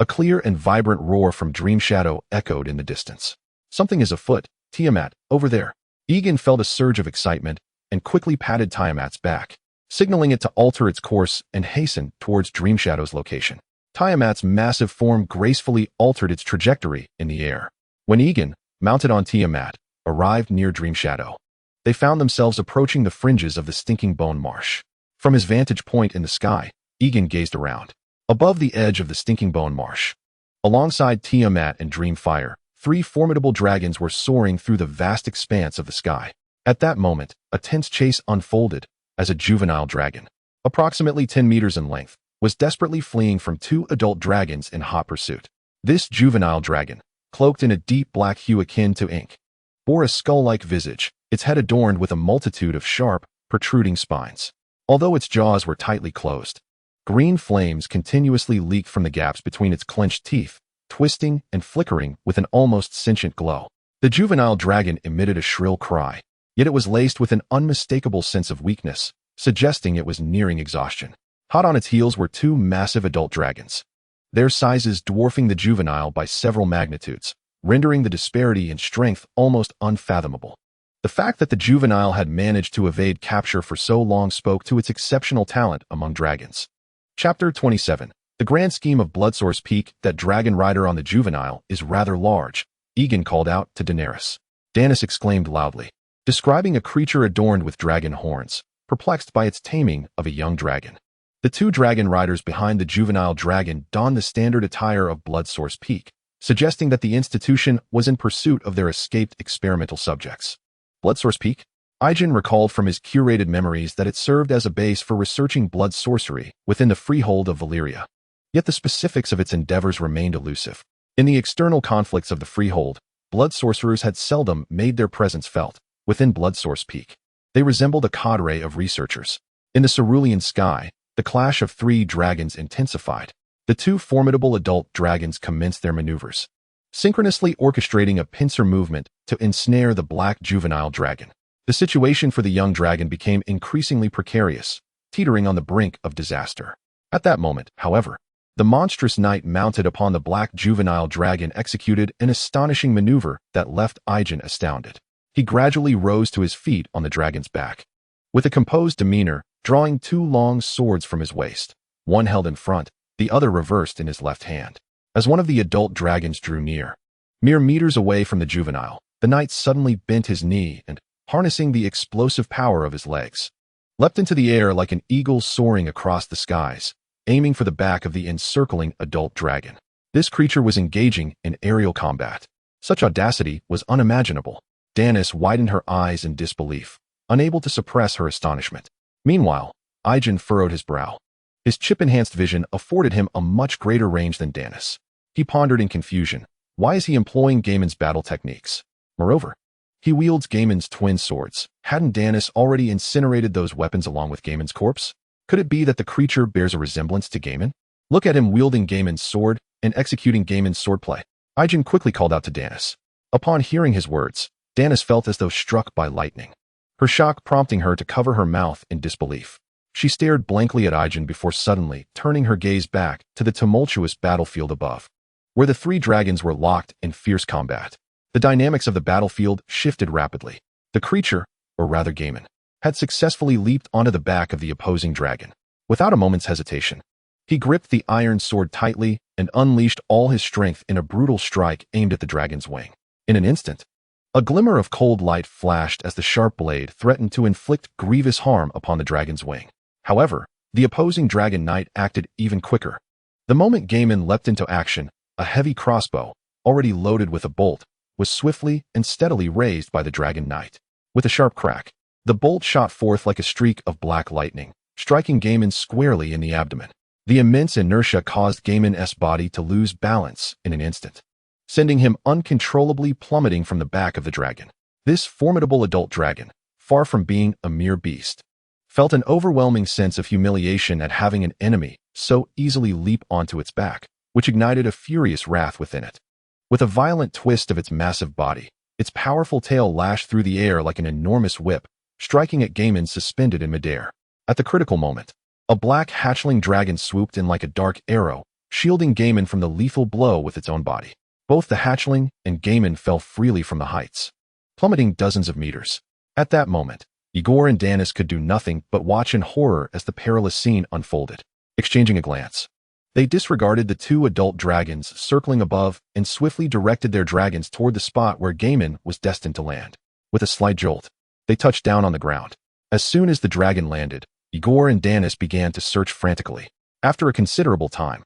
a clear and vibrant roar from Dreamshadow echoed in the distance. Something is afoot, Tiamat, over there. Egon felt a surge of excitement and quickly patted Tiamat's back, signaling it to alter its course and hasten towards Dreamshadow's location. Tiamat's massive form gracefully altered its trajectory in the air. When Egon, mounted on Tiamat, arrived near Dreamshadow, they found themselves approaching the fringes of the Stinking Bone Marsh. From his vantage point in the sky, Egon gazed around. Above the edge of the Stinking Bone Marsh, alongside Tiamat and Dreamfire, 3 formidable dragons were soaring through the vast expanse of the sky. At that moment, a tense chase unfolded as a juvenile dragon, approximately 10 meters in length, was desperately fleeing from 2 adult dragons in hot pursuit. This juvenile dragon, cloaked in a deep black hue akin to ink, bore a skull-like visage, its head adorned with a multitude of sharp, protruding spines. Although its jaws were tightly closed, green flames continuously leaked from the gaps between its clenched teeth, twisting and flickering with an almost sentient glow. The juvenile dragon emitted a shrill cry, yet it was laced with an unmistakable sense of weakness, suggesting it was nearing exhaustion. Hot on its heels were 2 massive adult dragons, their sizes dwarfing the juvenile by several magnitudes, rendering the disparity in strength almost unfathomable. The fact that the juvenile had managed to evade capture for so long spoke to its exceptional talent among dragons. Chapter 27. The grand scheme of Bloodsource Peak, that dragon rider on the juvenile, is rather large, Egon called out to Daenerys. Daenerys exclaimed loudly, describing a creature adorned with dragon horns, perplexed by its taming of a young dragon. The 2 dragon riders behind the juvenile dragon donned the standard attire of Bloodsource Peak, suggesting that the institution was in pursuit of their escaped experimental subjects. Bloodsource Peak? Egon recalled from his curated memories that it served as a base for researching blood sorcery within the Freehold of Valyria. Yet the specifics of its endeavors remained elusive. In the external conflicts of the Freehold, blood sorcerers had seldom made their presence felt. Within Bloodsource Peak, they resembled a cadre of researchers. In the cerulean sky, the clash of 3 dragons intensified. The 2 formidable adult dragons commenced their maneuvers, synchronously orchestrating a pincer movement to ensnare the black juvenile dragon. The situation for the young dragon became increasingly precarious, teetering on the brink of disaster. At that moment, however, the monstrous knight mounted upon the black juvenile dragon executed an astonishing maneuver that left Egon astounded. He gradually rose to his feet on the dragon's back, with a composed demeanor, drawing 2 long swords from his waist, one held in front, the other reversed in his left hand. As one of the adult dragons drew near, mere meters away from the juvenile, the knight suddenly bent his knee and, harnessing the explosive power of his legs, leapt into the air like an eagle soaring across the skies, aiming for the back of the encircling adult dragon. This creature was engaging in aerial combat. Such audacity was unimaginable. Daenerys widened her eyes in disbelief, unable to suppress her astonishment. Meanwhile, Egon furrowed his brow. His chip-enhanced vision afforded him a much greater range than Daenerys. He pondered in confusion. Why is he employing Gaiman's battle techniques? Moreover, he wields Gaiman's twin swords. Hadn't Daenerys already incinerated those weapons along with Gaiman's corpse? Could it be that the creature bears a resemblance to Gaiman? Look at him wielding Gaiman's sword and executing Gaiman's swordplay. Egon quickly called out to Danis. Upon hearing his words, Danis felt as though struck by lightning, her shock prompting her to cover her mouth in disbelief. She stared blankly at Egon before suddenly turning her gaze back to the tumultuous battlefield above, where the three dragons were locked in fierce combat. The dynamics of the battlefield shifted rapidly. The creature, or rather Gaiman, had successfully leaped onto the back of the opposing dragon. Without a moment's hesitation, he gripped the iron sword tightly and unleashed all his strength in a brutal strike aimed at the dragon's wing. In an instant, a glimmer of cold light flashed as the sharp blade threatened to inflict grievous harm upon the dragon's wing. However, the opposing dragon knight acted even quicker. The moment Gaiman leapt into action, a heavy crossbow, already loaded with a bolt, was swiftly and steadily raised by the dragon knight. With a sharp crack, the bolt shot forth like a streak of black lightning, striking Gaiman squarely in the abdomen. The immense inertia caused Gaiman's body to lose balance in an instant, sending him uncontrollably plummeting from the back of the dragon. This formidable adult dragon, far from being a mere beast, felt an overwhelming sense of humiliation at having an enemy so easily leap onto its back, which ignited a furious wrath within it. With a violent twist of its massive body, its powerful tail lashed through the air like an enormous whip, striking at Gaiman suspended in midair. At the critical moment, a black hatchling dragon swooped in like a dark arrow, shielding Gaiman from the lethal blow with its own body. Both the hatchling and Gaiman fell freely from the heights, plummeting dozens of meters. At that moment, Igor and Danis could do nothing but watch in horror as the perilous scene unfolded. Exchanging a glance, they disregarded the two adult dragons circling above and swiftly directed their dragons toward the spot where Gaiman was destined to land. With a slight jolt, they touched down on the ground. As soon as the dragon landed, Igor and Danis began to search frantically. After a considerable time,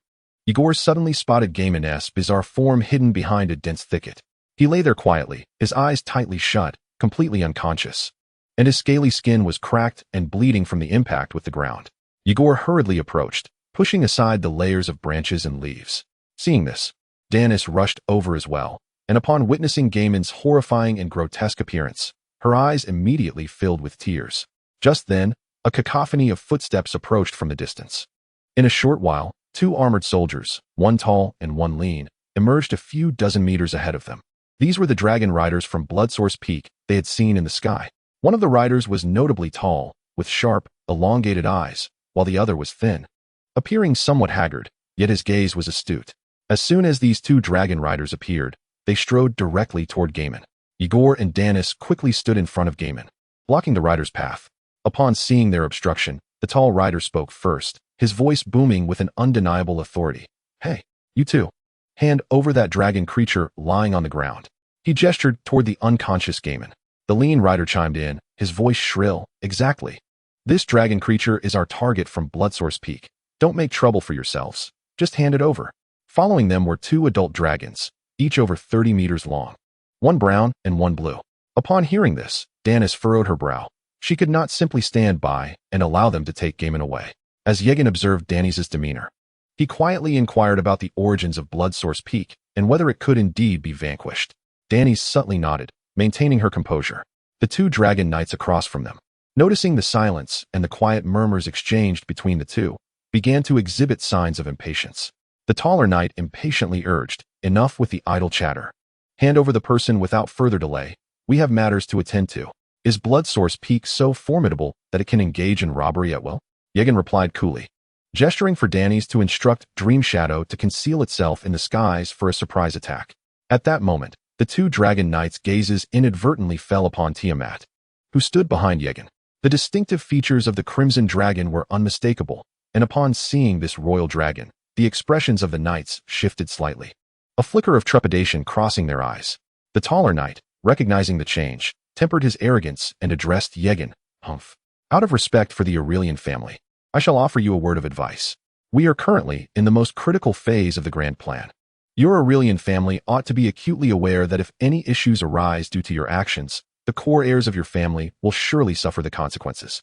Igor suddenly spotted Gaiman's bizarre form hidden behind a dense thicket. He lay there quietly, his eyes tightly shut, completely unconscious, and his scaly skin was cracked and bleeding from the impact with the ground. Igor hurriedly approached, pushing aside the layers of branches and leaves. Seeing this, Danis rushed over as well, and upon witnessing Gaiman's horrifying and grotesque appearance, her eyes immediately filled with tears. Just then, a cacophony of footsteps approached from the distance. In a short while, two armored soldiers, one tall and one lean, emerged a few dozen meters ahead of them. These were the dragon riders from Bloodsource Peak they had seen in the sky. One of the riders was notably tall, with sharp, elongated eyes, while the other was thin, appearing somewhat haggard, yet his gaze was astute. As soon as these two dragon riders appeared, they strode directly toward Gaiman. Igor and Danis quickly stood in front of Gaiman, blocking the rider's path. Upon seeing their obstruction, the tall rider spoke first, his voice booming with an undeniable authority. "Hey, you two. Hand over that dragon creature lying on the ground." He gestured toward the unconscious Gaiman. The lean rider chimed in, his voice shrill. "Exactly. This dragon creature is our target from Bloodsource Peak. Don't make trouble for yourselves. Just hand it over." Following them were two adult dragons, each over 30 meters long, one brown and one blue. Upon hearing this, Danis furrowed her brow. She could not simply stand by and allow them to take Gaiman away. As Egon observed Danis's demeanor, he quietly inquired about the origins of Bloodsource Peak and whether it could indeed be vanquished. Danis subtly nodded, maintaining her composure. The two dragon knights across from them, noticing the silence and the quiet murmurs exchanged between the two, began to exhibit signs of impatience. The taller knight impatiently urged, "Enough with the idle chatter. Hand over the person without further delay. We have matters to attend to." "Is Bloodsource Peak so formidable that it can engage in robbery at will?" Egon replied coolly, gesturing for Danis to instruct Dream Shadow to conceal itself in the skies for a surprise attack. At that moment, the two dragon knights' gazes inadvertently fell upon Tiamat, who stood behind Egon. The distinctive features of the Crimson Dragon were unmistakable, and upon seeing this royal dragon, the expressions of the knights shifted slightly, a flicker of trepidation crossing their eyes. The taller knight, recognizing the change, tempered his arrogance and addressed Egon. "Humph. Out of respect for the Aurelian family, I shall offer you a word of advice. We are currently in the most critical phase of the grand plan. Your Aurelian family ought to be acutely aware that if any issues arise due to your actions, the core heirs of your family will surely suffer the consequences."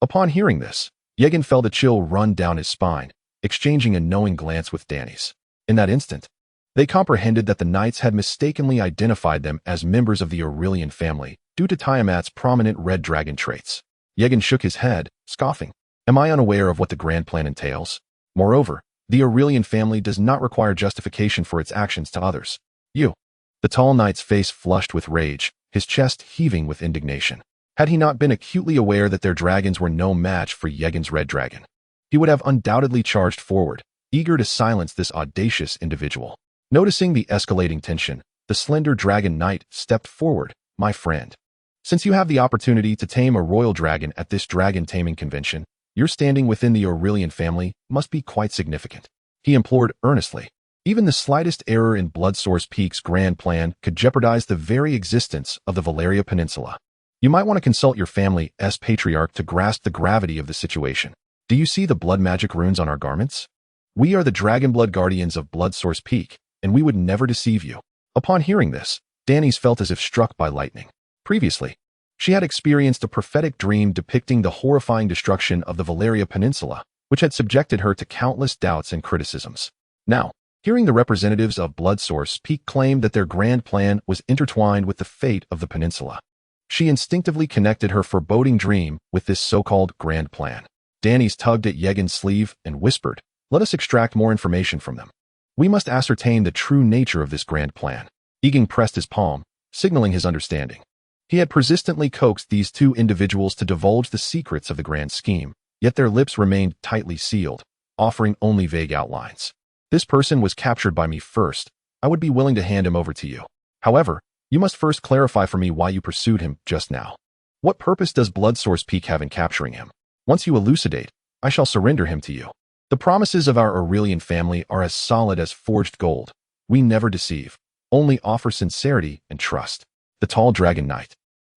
Upon hearing this, Egon felt a chill run down his spine, exchanging a knowing glance with Danis. In that instant, they comprehended that the knights had mistakenly identified them as members of the Aurelian family due to Tiamat's prominent red dragon traits. Egon shook his head, scoffing. "Am I unaware of what the grand plan entails? Moreover, The Aurelian family does not require justification for its actions to others. You. The tall knight's face flushed with rage, his chest heaving with indignation. Had he not been acutely aware that their dragons were no match for Egon's red dragon, he would have undoubtedly charged forward, eager to silence this audacious individual. Noticing the escalating tension, the slender dragon knight stepped forward. My friend, since you have the opportunity to tame a royal dragon at this dragon taming convention, your standing within the Aurelian family must be quite significant. He implored earnestly. Even the slightest error in Bloodsource Peak's grand plan could jeopardize the very existence of the Valyria Peninsula. You might want to consult your family's patriarch to grasp the gravity of the situation. Do you see the blood magic runes on our garments? We are the Dragonblood guardians of Bloodsource Peak, and we would never deceive you. Upon hearing this, Dany's felt as if struck by lightning. Previously, she had experienced a prophetic dream depicting the horrifying destruction of the Valyria Peninsula, which had subjected her to countless doubts and criticisms. Now, hearing the representatives of Bloodsource Peak claim that their grand plan was intertwined with the fate of the peninsula, she instinctively connected her foreboding dream with this so-called grand plan. Dany's tugged at Egon's sleeve and whispered, "Let us extract more information from them. We must ascertain the true nature of this grand plan." Egon pressed his palm, signaling his understanding. He had persistently coaxed these two individuals to divulge the secrets of the grand scheme, yet their lips remained tightly sealed, offering only vague outlines. This person was captured by me first. I would be willing to hand him over to you. However, you must first clarify for me why you pursued him just now. What purpose does Bloodsource Peak have in capturing him? Once you elucidate, I shall surrender him to you. The promises of our Aurelian family are as solid as forged gold. We never deceive, only offer sincerity and trust. The tall dragon knight,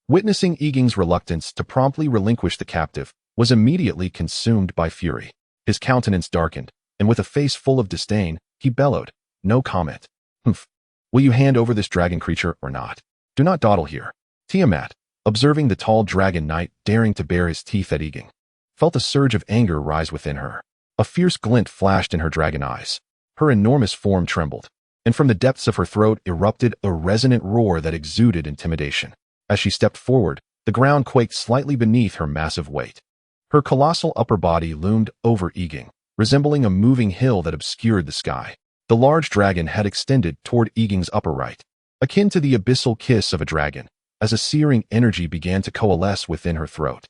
witnessing Egon's reluctance to promptly relinquish the captive, was immediately consumed by fury. His countenance darkened, and with a face full of disdain, he bellowed, "No comment. Humph. Will you hand over this dragon creature or not? Do not dawdle here." Tiamat, observing the tall dragon knight daring to bare his teeth at Egon, felt a surge of anger rise within her. A fierce glint flashed in her dragon eyes. Her enormous form trembled, and from the depths of her throat erupted a resonant roar that exuded intimidation. As she stepped forward, the ground quaked slightly beneath her massive weight. Her colossal upper body loomed over Egon, resembling a moving hill that obscured the sky. The large dragon had extended toward Egon's upper right, akin to the abyssal kiss of a dragon, as a searing energy began to coalesce within her throat,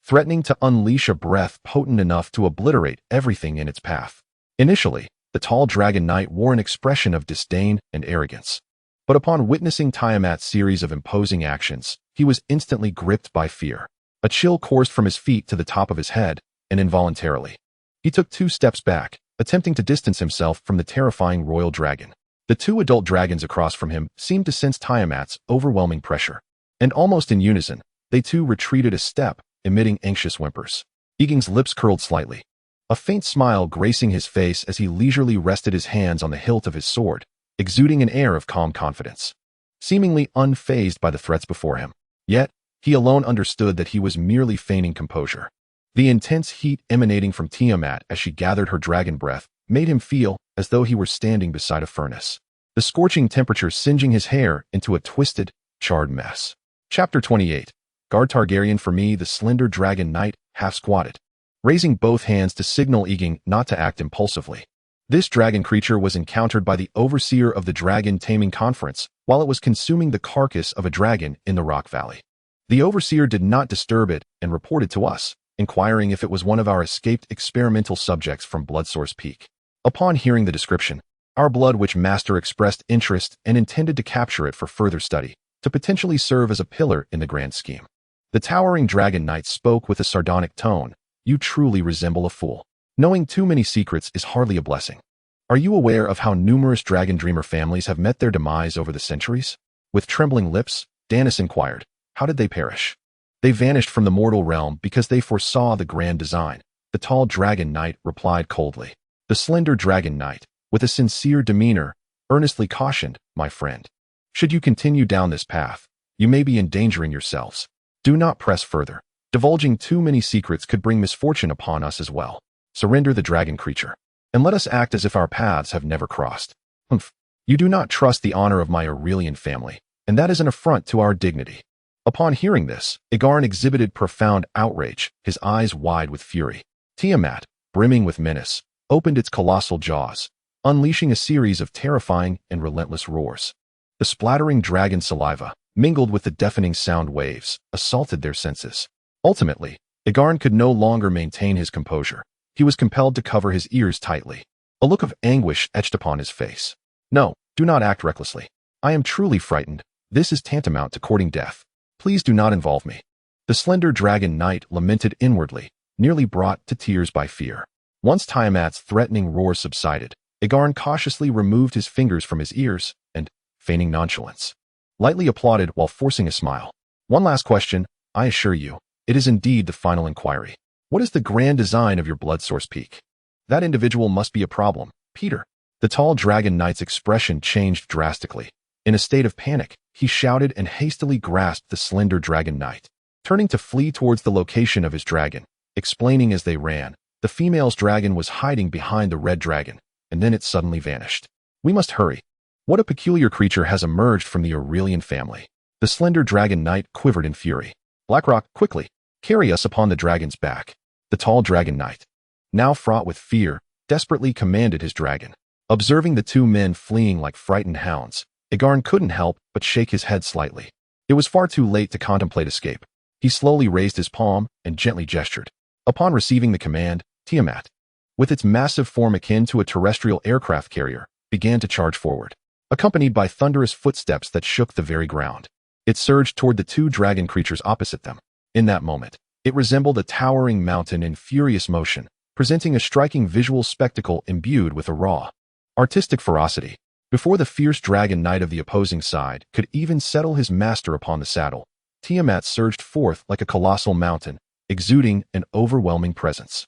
threatening to unleash a breath potent enough to obliterate everything in its path. Initially, the tall dragon knight wore an expression of disdain and arrogance. But upon witnessing Tiamat's series of imposing actions, he was instantly gripped by fear. A chill coursed from his feet to the top of his head, and involuntarily, he took 2 steps back, attempting to distance himself from the terrifying royal dragon. The 2 adult dragons across from him seemed to sense Tiamat's overwhelming pressure, and almost in unison, they too retreated a step, emitting anxious whimpers. Egon's lips curled slightly, a faint smile gracing his face as he leisurely rested his hands on the hilt of his sword, exuding an air of calm confidence, seemingly unfazed by the threats before him. Yet, he alone understood that he was merely feigning composure. The intense heat emanating from Tiamat as she gathered her dragon breath made him feel as though he were standing beside a furnace, the scorching temperature singeing his hair into a twisted, charred mess. Chapter 28. Guard Targaryen. For me, the slender dragon knight half squatted, raising both hands to signal Egon not to act impulsively. This dragon creature was encountered by the overseer of the Dragon Taming Conference while it was consuming the carcass of a dragon in the Rock Valley. The overseer did not disturb it and reported to us, inquiring if it was one of our escaped experimental subjects from Bloodsource Peak. Upon hearing the description, our Blood Witch Master expressed interest and intended to capture it for further study, to potentially serve as a pillar in the grand scheme. The towering dragon knight spoke with a sardonic tone. "You truly resemble a fool. Knowing too many secrets is hardly a blessing. Are you aware of how numerous dragon dreamer families have met their demise over the centuries?" With trembling lips, Danis inquired, "How did they perish?" "They vanished from the mortal realm because they foresaw the grand design," the tall dragon knight replied coldly. The slender dragon knight, with a sincere demeanor, earnestly cautioned, "My friend, should you continue down this path, you may be endangering yourselves. Do not press further. Divulging too many secrets could bring misfortune upon us as well. Surrender the dragon creature, and let us act as if our paths have never crossed." "Humph. You do not trust the honor of my Aurelian family, and that is an affront to our dignity." Upon hearing this, Egon exhibited profound outrage, his eyes wide with fury. Tiamat, brimming with menace, opened its colossal jaws, unleashing a series of terrifying and relentless roars. The splattering dragon saliva, mingled with the deafening sound waves, assaulted their senses. Ultimately, Egon could no longer maintain his composure. He was compelled to cover his ears tightly. A look of anguish etched upon his face. No, do not act recklessly. I am truly frightened. This is tantamount to courting death. Please do not involve me. The slender dragon knight lamented inwardly, nearly brought to tears by fear. Once Tiamat's threatening roar subsided, Egon cautiously removed his fingers from his ears and, feigning nonchalance, lightly applauded while forcing a smile. One last question, I assure you, it is indeed the final inquiry. What is the grand design of your blood source peak? That individual must be a problem, Peter. The tall dragon knight's expression changed drastically. In a state of panic, he shouted and hastily grasped the slender dragon knight, turning to flee towards the location of his dragon, explaining as they ran. The female's dragon was hiding behind the red dragon, and then it suddenly vanished. We must hurry. What a peculiar creature has emerged from the Aurelian family. The slender dragon knight quivered in fury. Blackrock, quickly, carry us upon the dragon's back. The tall dragon knight, now fraught with fear, desperately commanded his dragon. Observing the two men fleeing like frightened hounds, Egon couldn't help but shake his head slightly. It was far too late to contemplate escape. He slowly raised his palm and gently gestured. Upon receiving the command, Tiamat, with its massive form akin to a terrestrial aircraft carrier, began to charge forward, accompanied by thunderous footsteps that shook the very ground. It surged toward the two dragon creatures opposite them. In that moment, it resembled a towering mountain in furious motion, presenting a striking visual spectacle imbued with a raw, artistic ferocity. Before the fierce dragon knight of the opposing side could even settle his master upon the saddle, Tiamat surged forth like a colossal mountain, exuding an overwhelming presence.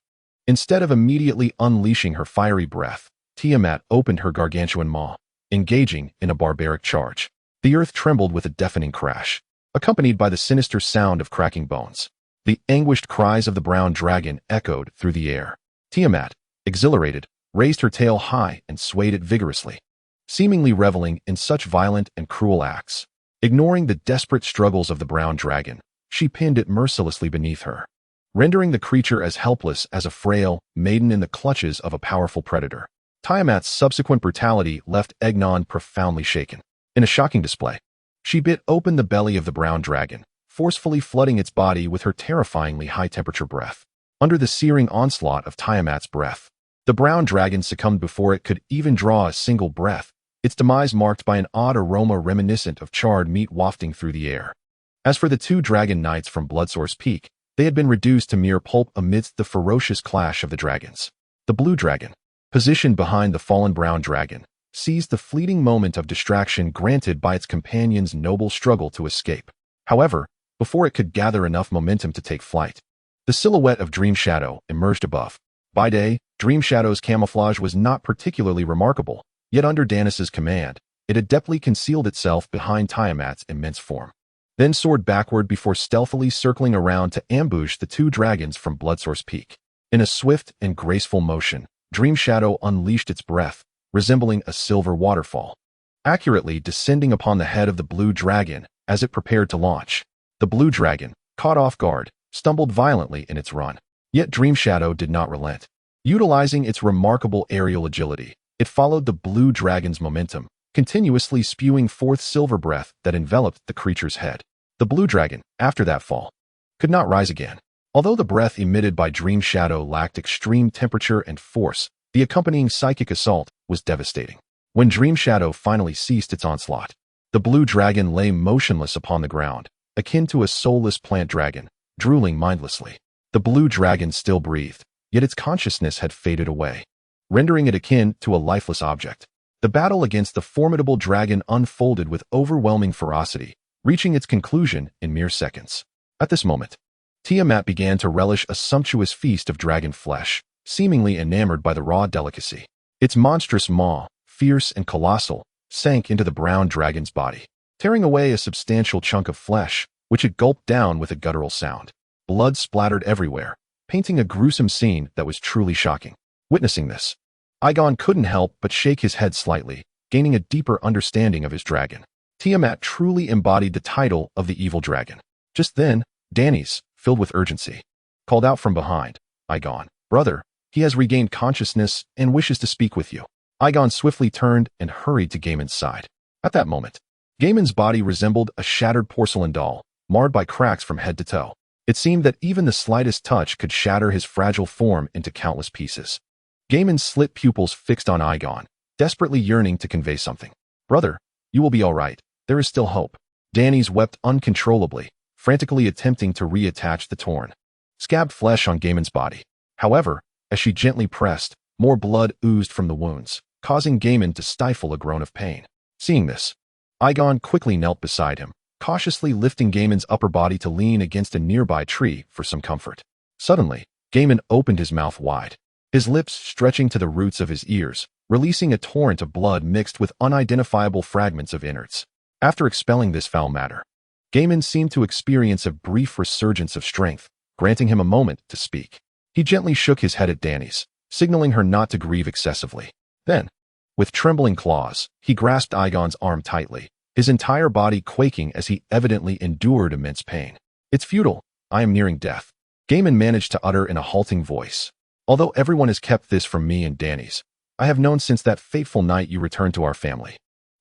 Instead of immediately unleashing her fiery breath, Tiamat opened her gargantuan maw, engaging in a barbaric charge. The earth trembled with a deafening crash, accompanied by the sinister sound of cracking bones. The anguished cries of the brown dragon echoed through the air. Tiamat, exhilarated, raised her tail high and swayed it vigorously, seemingly reveling in such violent and cruel acts. Ignoring the desperate struggles of the brown dragon, she pinned it mercilessly beneath her, rendering the creature as helpless as a frail maiden in the clutches of a powerful predator. Tiamat's subsequent brutality left Egon profoundly shaken. In a shocking display, she bit open the belly of the brown dragon, forcefully flooding its body with her terrifyingly high-temperature breath. Under the searing onslaught of Tiamat's breath, the brown dragon succumbed before it could even draw a single breath, its demise marked by an odd aroma reminiscent of charred meat wafting through the air. As for the two dragon knights from Bloodsource Peak, they had been reduced to mere pulp amidst the ferocious clash of the dragons. The blue dragon, positioned behind the fallen brown dragon, seized the fleeting moment of distraction granted by its companion's noble struggle to escape. However, before it could gather enough momentum to take flight, the silhouette of Dream Shadow emerged above. By day, Dream Shadow's camouflage was not particularly remarkable, yet under Danis's command, it adeptly concealed itself behind Tiamat's immense form, then soared backward before stealthily circling around to ambush the two dragons from Bloodsource Peak. In a swift and graceful motion, Dream Shadow unleashed its breath, resembling a silver waterfall, accurately descending upon the head of the blue dragon as it prepared to launch. The blue dragon, caught off guard, stumbled violently in its run. Yet Dream Shadow did not relent. Utilizing its remarkable aerial agility, it followed the blue dragon's momentum, continuously spewing forth silver breath that enveloped the creature's head. The blue dragon, after that fall, could not rise again. Although the breath emitted by Dream Shadow lacked extreme temperature and force, the accompanying psychic assault was devastating. When Dream Shadow finally ceased its onslaught, the blue dragon lay motionless upon the ground, akin to a soulless plant dragon, drooling mindlessly. The blue dragon still breathed, yet its consciousness had faded away, rendering it akin to a lifeless object. The battle against the formidable dragon unfolded with overwhelming ferocity, reaching its conclusion in mere seconds. At this moment, Tiamat began to relish a sumptuous feast of dragon flesh, seemingly enamored by the raw delicacy. Its monstrous maw, fierce and colossal, sank into the brown dragon's body, tearing away a substantial chunk of flesh, which it gulped down with a guttural sound. Blood splattered everywhere, painting a gruesome scene that was truly shocking. Witnessing this, Egon couldn't help but shake his head slightly, gaining a deeper understanding of his dragon. Tiamat truly embodied the title of the evil dragon. Just then, Danis, filled with urgency, called out from behind, "Egon, brother, He has regained consciousness and wishes to speak with you. Egon swiftly turned and hurried to Gaiman's side. At that moment, Gaiman's body resembled a shattered porcelain doll, marred by cracks from head to toe. It seemed that even the slightest touch could shatter his fragile form into countless pieces. Gaiman's slit pupils fixed on Egon, desperately yearning to convey something. "Brother, you will be all right. There is still hope." Danny's wept uncontrollably, frantically attempting to reattach the torn, scabbed flesh on Gaiman's body. However, as she gently pressed, more blood oozed from the wounds, causing Gaiman to stifle a groan of pain. Seeing this, Egon quickly knelt beside him, cautiously lifting Gaiman's upper body to lean against a nearby tree for some comfort. Suddenly, Gaiman opened his mouth wide, his lips stretching to the roots of his ears, releasing a torrent of blood mixed with unidentifiable fragments of innards. After expelling this foul matter, Gaiman seemed to experience a brief resurgence of strength, granting him a moment to speak. He gently shook his head at Danny's, signaling her not to grieve excessively. Then, with trembling claws, he grasped Egon's arm tightly, his entire body quaking as he evidently endured immense pain. "It's futile. I am nearing death," Gaiman managed to utter in a halting voice. "Although everyone has kept this from me and Danny's, I have known since that fateful night you returned to our family.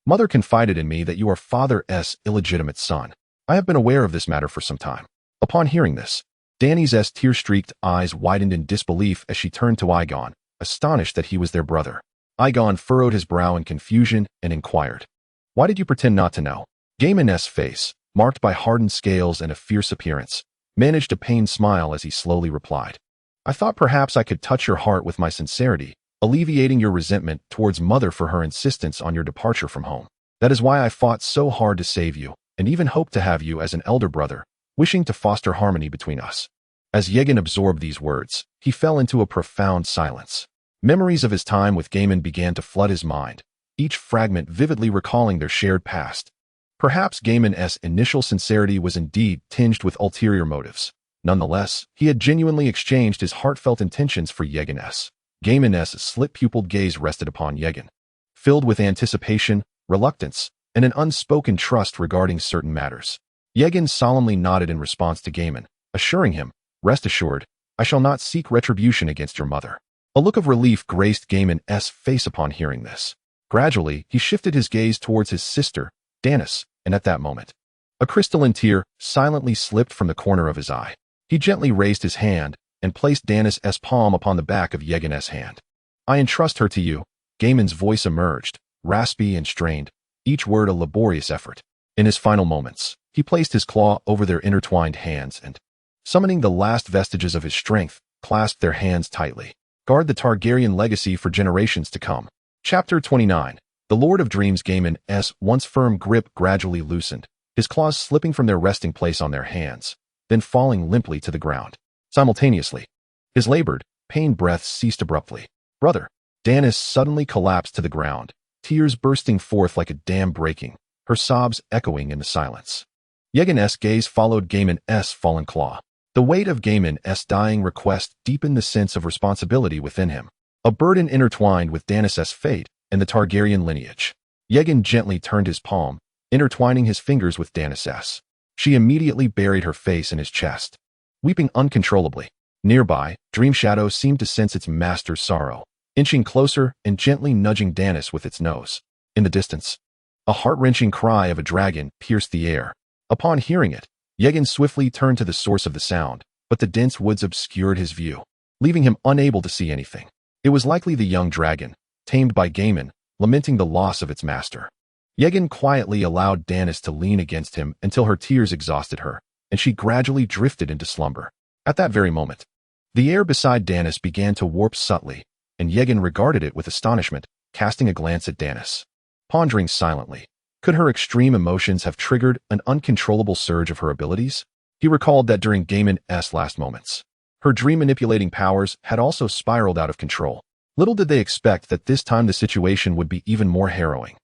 Mother confided in me that you are Father's illegitimate son. I have been aware of this matter for some time." Upon hearing this, Danny's tear-streaked eyes widened in disbelief as she turned to Egon, astonished that he was their brother. Egon furrowed his brow in confusion and inquired, "Why did you pretend not to know?" Gaiman's face, marked by hardened scales and a fierce appearance, managed a pained smile as he slowly replied, "I thought perhaps I could touch your heart with my sincerity, alleviating your resentment towards Mother for her insistence on your departure from home. That is why I fought so hard to save you, and even hoped to have you as an elder brother, wishing to foster harmony between us." As Egon absorbed these words, he fell into a profound silence. Memories of his time with Gaiman began to flood his mind, each fragment vividly recalling their shared past. Perhaps Gaiman's initial sincerity was indeed tinged with ulterior motives. Nonetheless, he had genuinely exchanged his heartfelt intentions for Egon's. Gaiman's slit-pupiled gaze rested upon Egon, filled with anticipation, reluctance, and an unspoken trust regarding certain matters. Egon solemnly nodded in response to Gaiman, assuring him, "Rest assured, I shall not seek retribution against your mother." A look of relief graced Gaiman's face upon hearing this. Gradually, he shifted his gaze towards his sister, Danis, and at that moment, a crystalline tear silently slipped from the corner of his eye. He gently raised his hand and placed Danis's palm upon the back of Egon's hand. "I entrust her to you." Gaiman's voice emerged, raspy and strained, each word a laborious effort. In his final moments, he placed his claw over their intertwined hands and, summoning the last vestiges of his strength, clasped their hands tightly. Guard the Targaryen legacy for generations to come. Chapter 29. The Lord of Dreams. Gaiman's once firm grip gradually loosened, his claws slipping from their resting place on their hands, then falling limply to the ground. Simultaneously, his labored, pained breath ceased abruptly. "Brother." Danis suddenly collapsed to the ground, tears bursting forth like a dam breaking, her sobs echoing in the silence. Egon's gaze followed Gaiman's fallen claw. The weight of Gaiman's dying request deepened the sense of responsibility within him, a burden intertwined with Danis's fate and the Targaryen lineage. Egon gently turned his palm, intertwining his fingers with Danis's. She immediately buried her face in his chest, weeping uncontrollably. Nearby, Dream Shadow seemed to sense its master's sorrow, inching closer and gently nudging Danis with its nose. In the distance, a heart-wrenching cry of a dragon pierced the air. Upon hearing it, Egon swiftly turned to the source of the sound, but the dense woods obscured his view, leaving him unable to see anything. It was likely the young dragon, tamed by Gaiman, lamenting the loss of its master. Egon quietly allowed Danis to lean against him until her tears exhausted her, and she gradually drifted into slumber. At that very moment, the air beside Danis began to warp subtly, and Egon regarded it with astonishment, casting a glance at Danis. Pondering silently, could her extreme emotions have triggered an uncontrollable surge of her abilities? He recalled that during Gaiman's last moments, her dream-manipulating powers had also spiraled out of control. Little did they expect that this time the situation would be even more harrowing.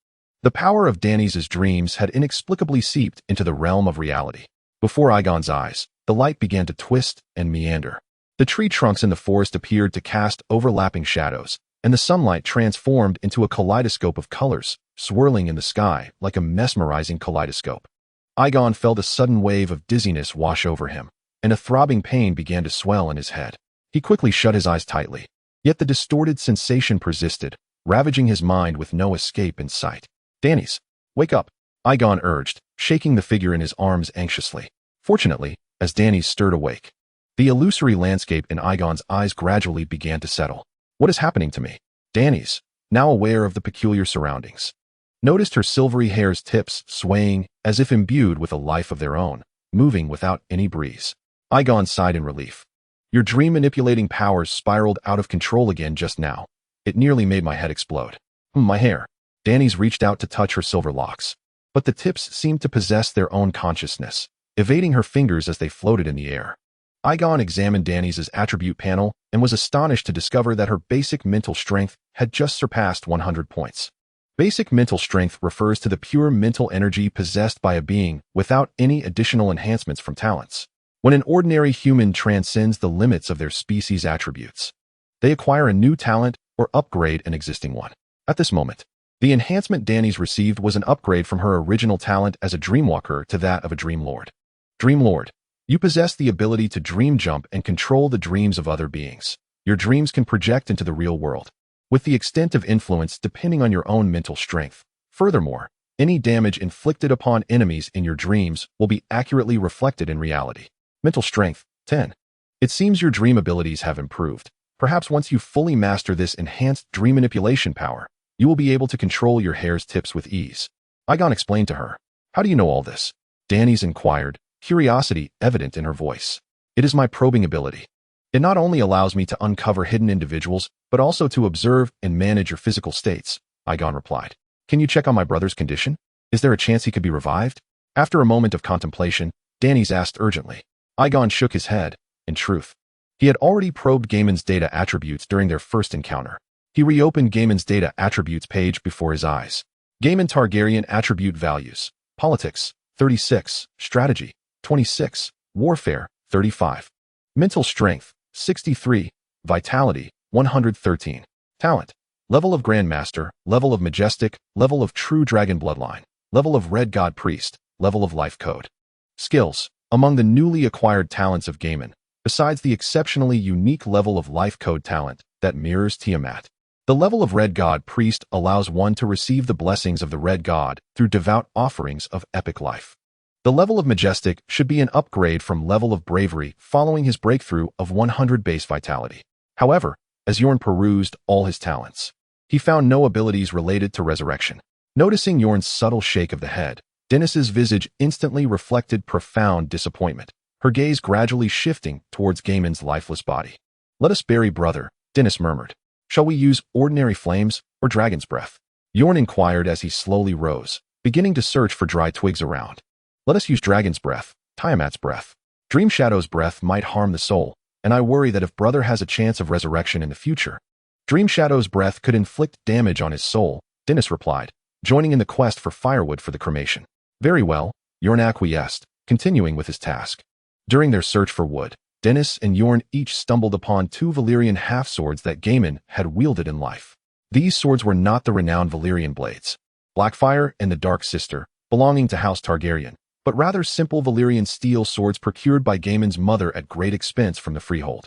The power of Danis's dreams had inexplicably seeped into the realm of reality. Before Egon's eyes, the light began to twist and meander. The tree trunks in the forest appeared to cast overlapping shadows, and the sunlight transformed into a kaleidoscope of colors, swirling in the sky like a mesmerizing kaleidoscope. Egon felt a sudden wave of dizziness wash over him, and a throbbing pain began to swell in his head. He quickly shut his eyes tightly, Yet the distorted sensation persisted, ravaging his mind with no escape in sight. Daenerys, wake up, Egon urged, shaking the figure in his arms anxiously. Fortunately, as Daenerys stirred awake, the illusory landscape in Egon's eyes gradually began to settle. What is happening to me? Daenerys, now aware of the peculiar surroundings, noticed her silvery hair's tips swaying as if imbued with a life of their own, moving without any breeze. Egon sighed in relief. Your dream-manipulating powers spiraled out of control again just now. It nearly made my head explode. My hair. Daenerys reached out to touch her silver locks, but the tips seemed to possess their own consciousness, evading her fingers as they floated in the air. Egon examined Daenerys' attribute panel and was astonished to discover that her basic mental strength had just surpassed 100 points. Basic mental strength refers to the pure mental energy possessed by a being without any additional enhancements from talents. When an ordinary human transcends the limits of their species' attributes, they acquire a new talent or upgrade an existing one. At this moment, the enhancement Daenerys received was an upgrade from her original talent as a Dreamwalker to that of a Dream Lord. Dream Lord, you possess the ability to dream jump and control the dreams of other beings. Your dreams can project into the real world, with the extent of influence depending on your own mental strength. Furthermore, any damage inflicted upon enemies in your dreams will be accurately reflected in reality. Mental strength, 10. It seems your dream abilities have improved. Perhaps once you fully master this enhanced dream manipulation power, you will be able to control your hair's tips with ease. Egon explained to her. How do you know all this? Daenerys inquired, curiosity evident in her voice. It is my probing ability. It not only allows me to uncover hidden individuals, but also to observe and manage your physical states, Egon replied. Can you check on my brother's condition? Is there a chance he could be revived? After a moment of contemplation, Daenerys asked urgently. Egon shook his head. In truth, he had already probed Gaiman's data attributes during their first encounter. He reopened Gaiman's data attributes page before his eyes. Aenar Targaryen attribute values. Politics, 36. Strategy, 26. Warfare, 35. Mental strength, 63. Vitality, 113. Talent. Level of Grandmaster, level of Majestic, level of True Dragon Bloodline, level of Red God Priest, level of Life Code. Skills. Among the newly acquired talents of Gaiman, besides the exceptionally unique level of Life Code talent that mirrors Tiamat, the level of Red God Priest allows one to receive the blessings of the Red God through devout offerings of epic life. The level of Majestic should be an upgrade from level of Bravery following his breakthrough of 100 base Vitality. However, as Yorn perused all his talents, he found no abilities related to resurrection. Noticing Yorn's subtle shake of the head, Daenerys' visage instantly reflected profound disappointment, her gaze gradually shifting towards Gaiman's lifeless body. Let us bury brother, Daenerys murmured. Shall we use ordinary flames or dragon's breath? Yorn inquired as he slowly rose, beginning to search for dry twigs around. Let us use dragon's breath, Tiamat's breath. Dream Shadow's breath might harm the soul, and I worry that if brother has a chance of resurrection in the future, Dream Shadow's breath could inflict damage on his soul, Daenerys replied, joining in the quest for firewood for the cremation. Very well, Yorn acquiesced, continuing with his task. During their search for wood, Daenerys and Yorn each stumbled upon 2 Valyrian half-swords that Gaiman had wielded in life. These swords were not the renowned Valyrian blades, Blackfire and the Dark Sister, belonging to House Targaryen, but rather simple Valyrian steel swords procured by Gaiman's mother at great expense from the Freehold.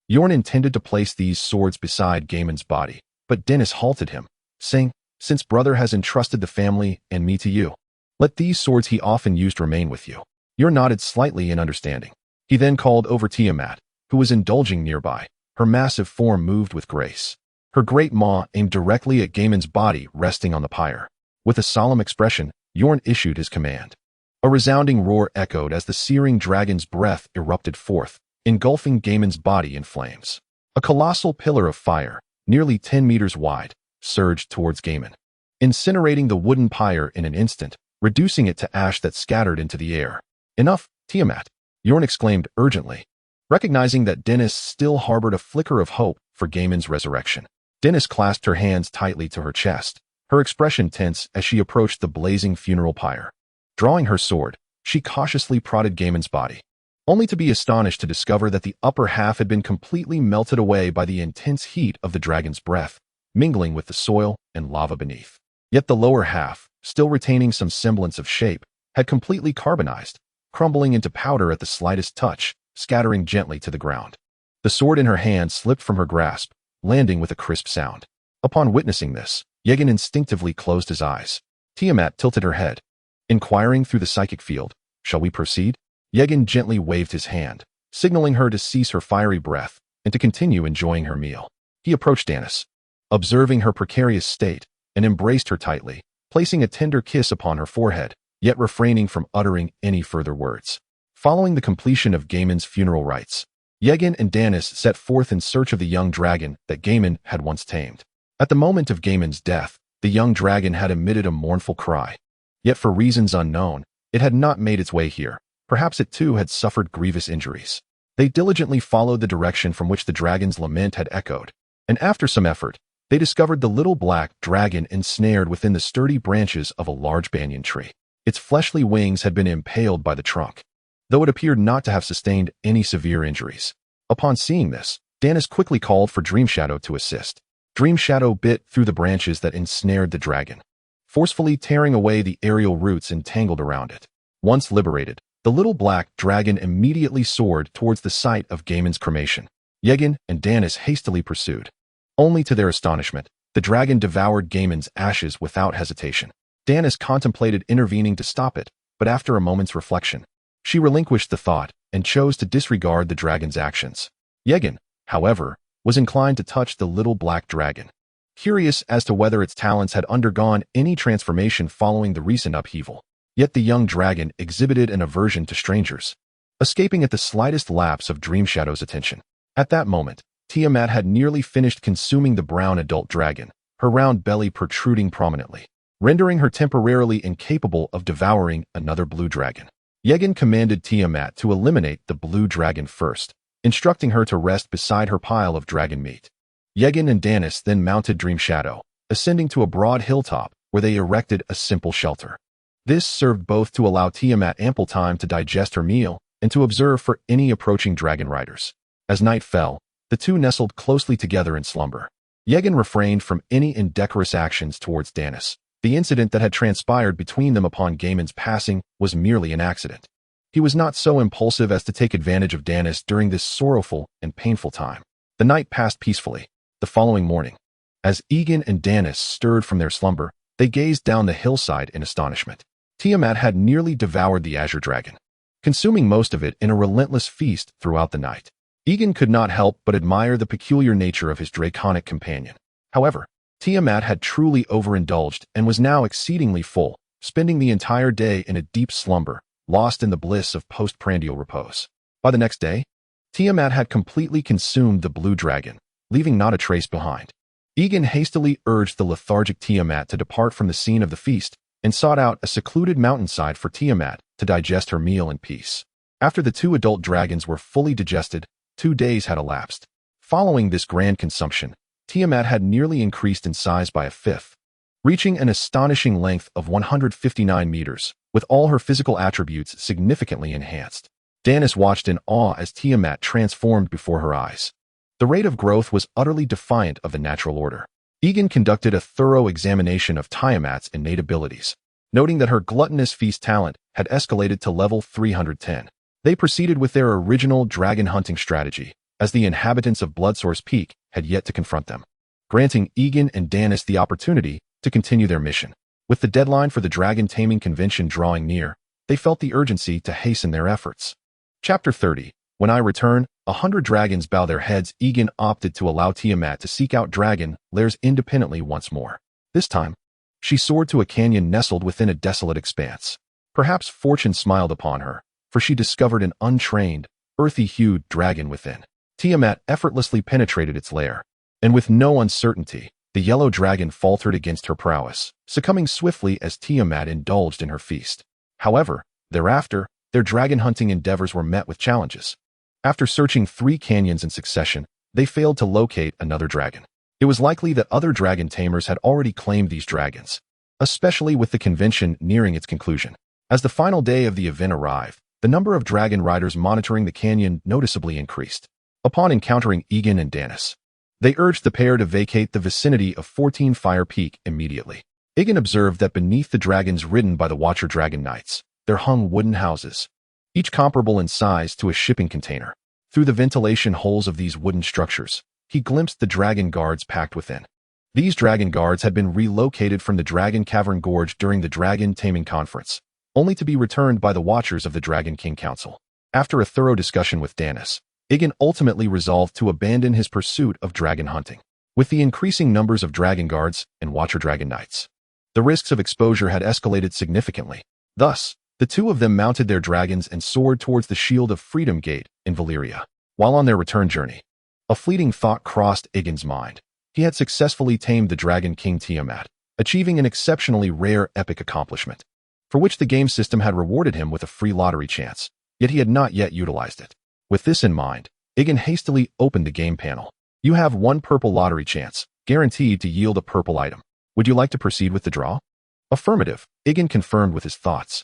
Yorn intended to place these swords beside Gaiman's body, but Daenerys halted him, saying, Since brother has entrusted the family and me to you, let these swords he often used remain with you. Yorn nodded slightly in understanding. He then called over Tiamat, who was indulging nearby. Her massive form moved with grace. Her great maw aimed directly at Gaiman's body resting on the pyre. With a solemn expression, Yorn issued his command. A resounding roar echoed as the searing dragon's breath erupted forth, engulfing Gaiman's body in flames. A colossal pillar of fire, nearly 10 meters wide, surged towards Gaiman, incinerating the wooden pyre in an instant, reducing it to ash that scattered into the air. Enough, Tiamat, Yorn exclaimed urgently, recognizing that Daenerys still harbored a flicker of hope for Gaiman's resurrection. Daenerys clasped her hands tightly to her chest, her expression tense as she approached the blazing funeral pyre. Drawing her sword, she cautiously prodded Gaiman's body, only to be astonished to discover that the upper half had been completely melted away by the intense heat of the dragon's breath, mingling with the soil and lava beneath. Yet the lower half, still retaining some semblance of shape, had completely carbonized, crumbling into powder at the slightest touch, scattering gently to the ground. The sword in her hand slipped from her grasp, landing with a crisp sound. Upon witnessing this, Egon instinctively closed his eyes. Tiamat tilted her head, inquiring through the psychic field, "Shall we proceed?" Egon gently waved his hand, signaling her to cease her fiery breath and to continue enjoying her meal. He approached Danis, observing her precarious state, and embraced her tightly, placing a tender kiss upon her forehead, yet refraining from uttering any further words. Following the completion of Gaiman's funeral rites, Egon and Danis set forth in search of the young dragon that Gaiman had once tamed. At the moment of Gaiman's death, the young dragon had emitted a mournful cry. Yet for reasons unknown, it had not made its way here. Perhaps it too had suffered grievous injuries. They diligently followed the direction from which the dragon's lament had echoed, and after some effort, they discovered the little black dragon ensnared within the sturdy branches of a large banyan tree. Its fleshly wings had been impaled by the trunk, though it appeared not to have sustained any severe injuries. Upon seeing this, Danis quickly called for Dreamshadow to assist. Dreamshadow bit through the branches that ensnared the dragon, forcefully tearing away the aerial roots entangled around it. Once liberated, the little black dragon immediately soared towards the site of Gaiman's cremation. Egon and Danis hastily pursued. Only to their astonishment, the dragon devoured Gaiman's ashes without hesitation. Danis contemplated intervening to stop it, but after a moment's reflection, she relinquished the thought and chose to disregard the dragon's actions. Egon, however, was inclined to touch the little black dragon, curious as to whether its talents had undergone any transformation following the recent upheaval. Yet the young dragon exhibited an aversion to strangers, escaping at the slightest lapse of Dreamshadow's attention. At that moment, Tiamat had nearly finished consuming the brown adult dragon, her round belly protruding prominently, rendering her temporarily incapable of devouring another blue dragon. Egon commanded Tiamat to eliminate the blue dragon first, instructing her to rest beside her pile of dragon meat. Egon and Danis then mounted Dreamshadow, ascending to a broad hilltop where they erected a simple shelter. This served both to allow Tiamat ample time to digest her meal and to observe for any approaching dragon riders. As night fell, the two nestled closely together in slumber. Egon refrained from any indecorous actions towards Danis. The incident that had transpired between them upon Gaiman's passing was merely an accident. He was not so impulsive as to take advantage of Danis during this sorrowful and painful time. The night passed peacefully. The following morning, as Egon and Danis stirred from their slumber, they gazed down the hillside in astonishment. Tiamat had nearly devoured the azure dragon, consuming most of it in a relentless feast throughout the night. Egon could not help but admire the peculiar nature of his draconic companion. However, Tiamat had truly overindulged and was now exceedingly full, spending the entire day in a deep slumber, lost in the bliss of postprandial repose. By the next day, Tiamat had completely consumed the blue dragon, leaving not a trace behind. Egon hastily urged the lethargic Tiamat to depart from the scene of the feast and sought out a secluded mountainside for Tiamat to digest her meal in peace. After the two adult dragons were fully digested, 2 days had elapsed. Following this grand consumption, Tiamat had nearly increased in size by a fifth, reaching an astonishing length of 159 meters, with all her physical attributes significantly enhanced. Danis watched in awe as Tiamat transformed before her eyes. The rate of growth was utterly defiant of the natural order. Egon conducted a thorough examination of Tiamat's innate abilities, noting that her gluttonous feast talent had escalated to level 310. They proceeded with their original dragon hunting strategy, as the inhabitants of Bloodsource Peak had yet to confront them, granting Egon and Danis the opportunity to continue their mission. With the deadline for the dragon taming convention drawing near, they felt the urgency to hasten their efforts. Chapter 30. When I return, 100 dragons bow their heads. Egon opted to allow Tiamat to seek out dragon lairs independently once more. This time, she soared to a canyon nestled within a desolate expanse. Perhaps fortune smiled upon her, for she discovered an untrained, earthy-hued dragon within. Tiamat effortlessly penetrated its lair, and with no uncertainty, the yellow dragon faltered against her prowess, succumbing swiftly as Tiamat indulged in her feast. However, thereafter, their dragon hunting endeavors were met with challenges. After searching 3 canyons in succession, they failed to locate another dragon. It was likely that other dragon tamers had already claimed these dragons, especially with the convention nearing its conclusion. As the final day of the event arrived, the number of dragon riders monitoring the canyon noticeably increased. Upon encountering Egon and Danis, they urged the pair to vacate the vicinity of 14 Fire Peak immediately. Egon observed that beneath the dragons ridden by the Watcher Dragon Knights, there hung wooden houses, each comparable in size to a shipping container. Through the ventilation holes of these wooden structures, he glimpsed the dragon guards packed within. These dragon guards had been relocated from the Dragon Cavern Gorge during the Dragon Taming Conference, only to be returned by the Watchers of the Dragon King Council. After a thorough discussion with Danis, Egon ultimately resolved to abandon his pursuit of dragon hunting. With the increasing numbers of dragon guards and Watcher Dragon Knights, the risks of exposure had escalated significantly. Thus, the two of them mounted their dragons and soared towards the Shield of Freedom Gate in Valyria. While on their return journey, a fleeting thought crossed Egon's mind. He had successfully tamed the Dragon King Tiamat, achieving an exceptionally rare epic accomplishment, for which the game system had rewarded him with a free lottery chance, yet he had not yet utilized it. With this in mind, Egon hastily opened the game panel. You have one purple lottery chance, guaranteed to yield a purple item. Would you like to proceed with the draw? Affirmative, Egon confirmed with his thoughts.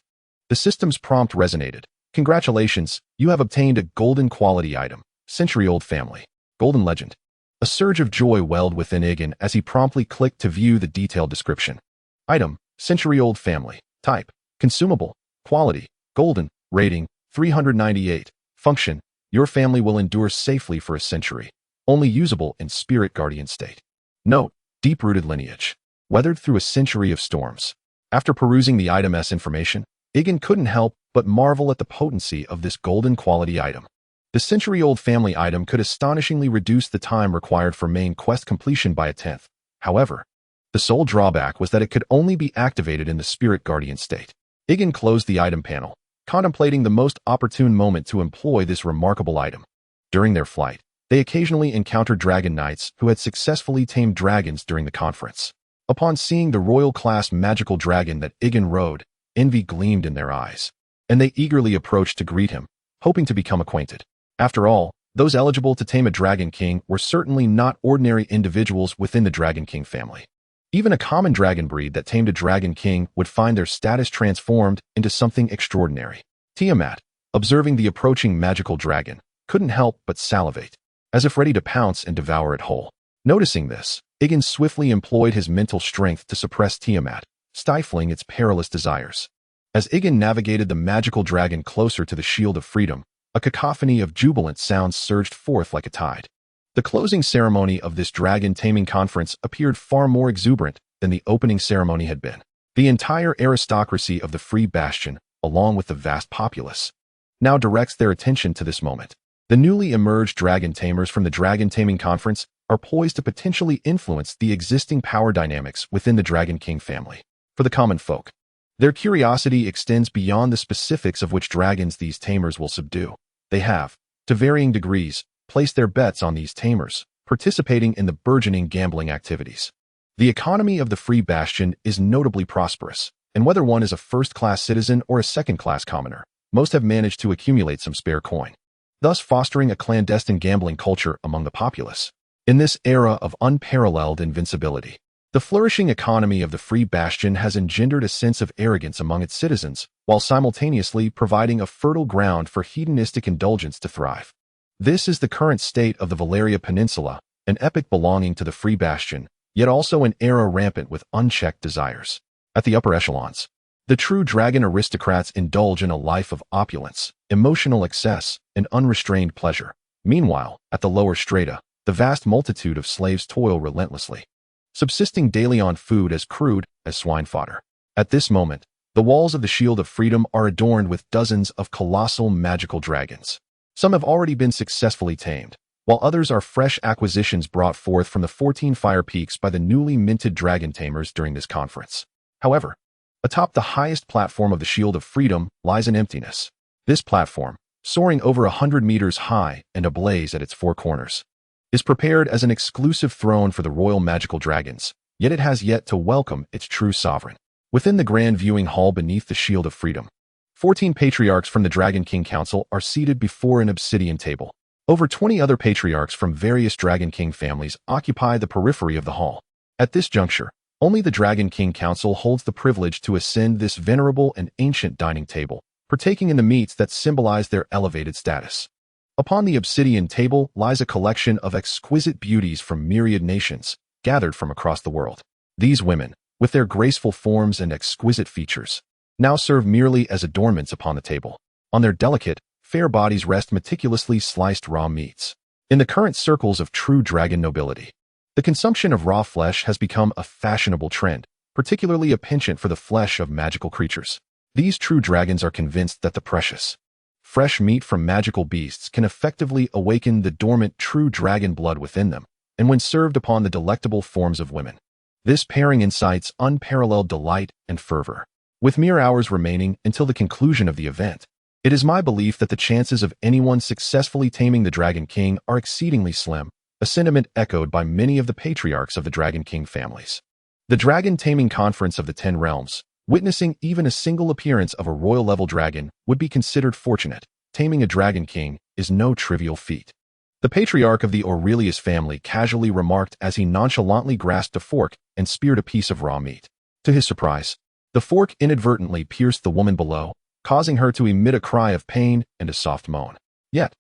The system's prompt resonated. Congratulations, you have obtained a golden quality item, century-old family, golden legend. A surge of joy welled within Egon as he promptly clicked to view the detailed description. Item, century-old family. Type, consumable. Quality, golden. Rating, 398. Function, your family will endure safely for a century. Only usable in spirit guardian state. Note, deep-rooted lineage. Weathered through a century of storms. After perusing the item's information, Egon couldn't help but marvel at the potency of this golden quality item. The century-old family item could astonishingly reduce the time required for main quest completion by a 10th. However, the sole drawback was that it could only be activated in the spirit guardian state. Egon closed the item panel, contemplating the most opportune moment to employ this remarkable item. During their flight, they occasionally encountered dragon knights who had successfully tamed dragons during the conference. Upon seeing the royal-class magical dragon that Egon rode, envy gleamed in their eyes, and they eagerly approached to greet him, hoping to become acquainted. After all, those eligible to tame a Dragon King were certainly not ordinary individuals within the Dragon King family. Even a common dragon breed that tamed a Dragon King would find their status transformed into something extraordinary. Tiamat, observing the approaching magical dragon, couldn't help but salivate, as if ready to pounce and devour it whole. Noticing this, Egon swiftly employed his mental strength to suppress Tiamat, stifling its perilous desires. As Egon navigated the magical dragon closer to the Shield of Freedom, a cacophony of jubilant sounds surged forth like a tide. The closing ceremony of this dragon taming conference appeared far more exuberant than the opening ceremony had been. The entire aristocracy of the Free Bastion, along with the vast populace, now directs their attention to this moment. The newly emerged dragon tamers from the dragon taming conference are poised to potentially influence the existing power dynamics within the Dragon King family. For the common folk, their curiosity extends beyond the specifics of which dragons these tamers will subdue. They have, to varying degrees, placed their bets on these tamers, participating in the burgeoning gambling activities. The economy of the Free Bastion is notably prosperous, and whether one is a first-class citizen or a second-class commoner, most have managed to accumulate some spare coin, thus fostering a clandestine gambling culture among the populace. In this era of unparalleled invincibility, the flourishing economy of the Free Bastion has engendered a sense of arrogance among its citizens, while simultaneously providing a fertile ground for hedonistic indulgence to thrive. This is the current state of the Valyria Peninsula, an epoch belonging to the Free Bastion, yet also an era rampant with unchecked desires. At the upper echelons, the true dragon aristocrats indulge in a life of opulence, emotional excess, and unrestrained pleasure. Meanwhile, at the lower strata, the vast multitude of slaves toil relentlessly, subsisting daily on food as crude as swine fodder. At this moment, the walls of the Shield of Freedom are adorned with dozens of colossal magical dragons. Some have already been successfully tamed, while others are fresh acquisitions brought forth from the 14 Fire Peaks by the newly minted dragon tamers during this conference. However, atop the highest platform of the Shield of Freedom lies an emptiness. This platform, soaring over 100 meters high and ablaze at its four corners, is prepared as an exclusive throne for the royal magical dragons, yet it has yet to welcome its true sovereign. Within the grand viewing hall beneath the Shield of Freedom, 14 patriarchs from the Dragon King Council are seated before an obsidian table. Over 20 other patriarchs from various Dragon King families occupy the periphery of the hall. At this juncture, only the Dragon King Council holds the privilege to ascend this venerable and ancient dining table, partaking in the meats that symbolize their elevated status. Upon the obsidian table lies a collection of exquisite beauties from myriad nations, gathered from across the world. These women, with their graceful forms and exquisite features, now serve merely as adornments upon the table. On their delicate, fair bodies rest meticulously sliced raw meats, In the current circles of true dragon nobility, the consumption of raw flesh has become a fashionable trend, particularly a penchant for the flesh of magical creatures. These true dragons are convinced that the precious, fresh meat from magical beasts can effectively awaken the dormant true dragon blood within them, and when served upon the delectable forms of women, this pairing incites unparalleled delight and fervor. With mere hours remaining until the conclusion of the event, it is my belief that the chances of anyone successfully taming the Dragon King are exceedingly slim, a sentiment echoed by many of the patriarchs of the Dragon King families. The Dragon Taming Conference of the Ten Realms, witnessing even a single appearance of a royal-level dragon, would be considered fortunate. Taming a Dragon King is no trivial feat. The patriarch of the Aurelius family casually remarked as he nonchalantly grasped a fork and speared a piece of raw meat. To his surprise, the fork inadvertently pierced the woman below, causing her to emit a cry of pain and a soft moan. Yet,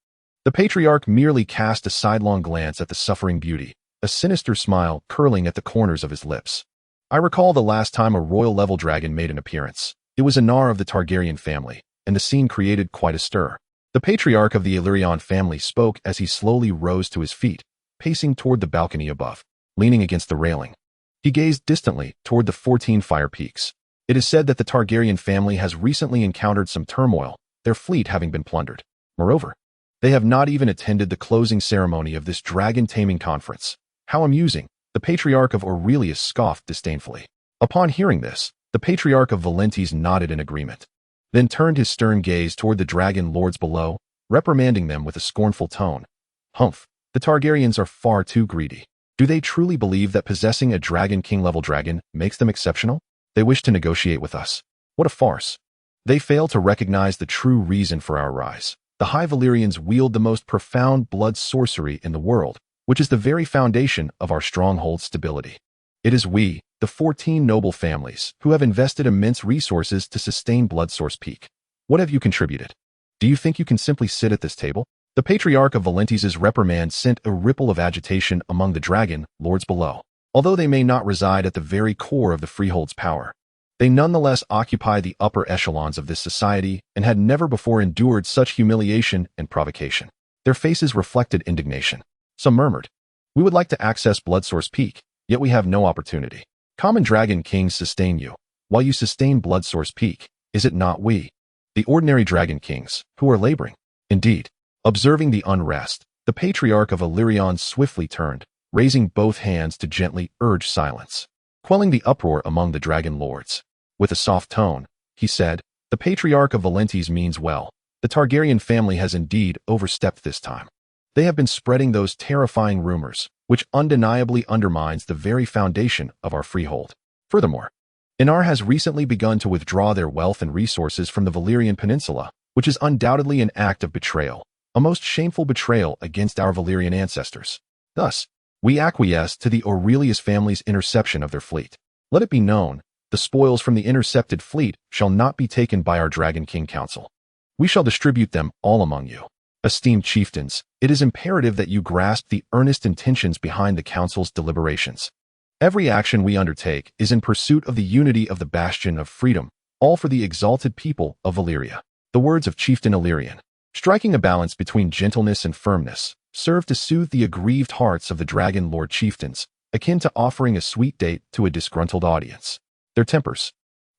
the patriarch merely cast a sidelong glance at the suffering beauty, a sinister smile curling at the corners of his lips. I recall the last time a royal-level dragon made an appearance. It was Aenar of the Targaryen family, and the scene created quite a stir. The patriarch of the Valyrian family spoke as he slowly rose to his feet, pacing toward the balcony above. Leaning against the railing, he gazed distantly toward the 14 fire peaks. It is said that the Targaryen family has recently encountered some turmoil, their fleet having been plundered. Moreover, they have not even attended the closing ceremony of this dragon taming conference. How amusing! The patriarch of Aurelius scoffed disdainfully. Upon hearing this, the patriarch of Valentes nodded in agreement, then turned his stern gaze toward the dragon lords below, reprimanding them with a scornful tone. Humph, the Targaryens are far too greedy. Do they truly believe that possessing a Dragon King-level dragon makes them exceptional? They wish to negotiate with us. What a farce. They fail to recognize the true reason for our rise. The High Valyrians wield the most profound blood sorcery in the world, which is the very foundation of our stronghold's stability. It is we, the 14 noble families, who have invested immense resources to sustain Blood Source Peak. What have you contributed? Do you think you can simply sit at this table? The patriarch of Valentes' reprimand sent a ripple of agitation among the dragon lords below. Although they may not reside at the very core of the Freehold's power, they nonetheless occupy the upper echelons of this society and had never before endured such humiliation and provocation. Their faces reflected indignation. Some murmured, "We would like to access Blood Source Peak, yet we have no opportunity. Common Dragon Kings sustain you, while you sustain Blood Source Peak. Is it not we, the ordinary Dragon Kings, who are laboring?" Indeed, observing the unrest, the patriarch of Valyrian swiftly turned, raising both hands to gently urge silence, quelling the uproar among the dragon lords. With a soft tone, he said, "The patriarch of Valentes means well. The Targaryen family has indeed overstepped this time. They have been spreading those terrifying rumors, which undeniably undermines the very foundation of our freehold. Furthermore, Aenar has recently begun to withdraw their wealth and resources from the Valyrian Peninsula, which is undoubtedly an act of betrayal, a most shameful betrayal against our Valyrian ancestors. Thus, we acquiesce to the Aurelius family's interception of their fleet. Let it be known, the spoils from the intercepted fleet shall not be taken by our Dragon King Council. We shall distribute them all among you. Esteemed chieftains, it is imperative that you grasp the earnest intentions behind the council's deliberations. Every action we undertake is in pursuit of the unity of the bastion of freedom, all for the exalted people of Valyria." The words of Chieftain Illyrian, striking a balance between gentleness and firmness, served to soothe the aggrieved hearts of the Dragon Lord chieftains, akin to offering a sweet date to a disgruntled audience. Their tempers,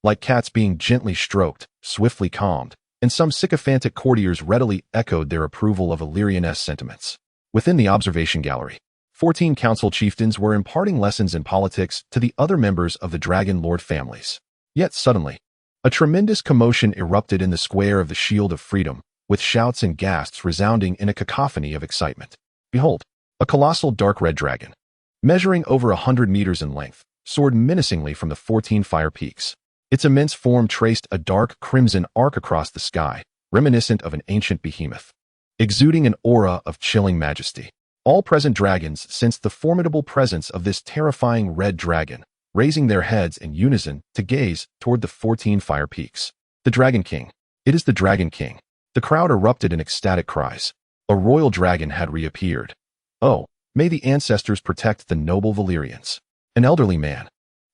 like cats being gently stroked, swiftly calmed, and some sycophantic courtiers readily echoed their approval of Illyrian-esque sentiments. Within the observation gallery, 14 council chieftains were imparting lessons in politics to the other members of the Dragon Lord families. Yet suddenly, a tremendous commotion erupted in the square of the Shield of Freedom, with shouts and gasps resounding in a cacophony of excitement. Behold, a colossal dark red dragon, measuring over 100 meters in length, soared menacingly from the 14 fire peaks. Its immense form traced a dark crimson arc across the sky, reminiscent of an ancient behemoth, exuding an aura of chilling majesty. All present dragons sensed the formidable presence of this terrifying red dragon, raising their heads in unison to gaze toward the 14 fire peaks. The Dragon King. It is the Dragon King. The crowd erupted in ecstatic cries. A royal dragon had reappeared. Oh, may the ancestors protect the noble Valyrians. An elderly man,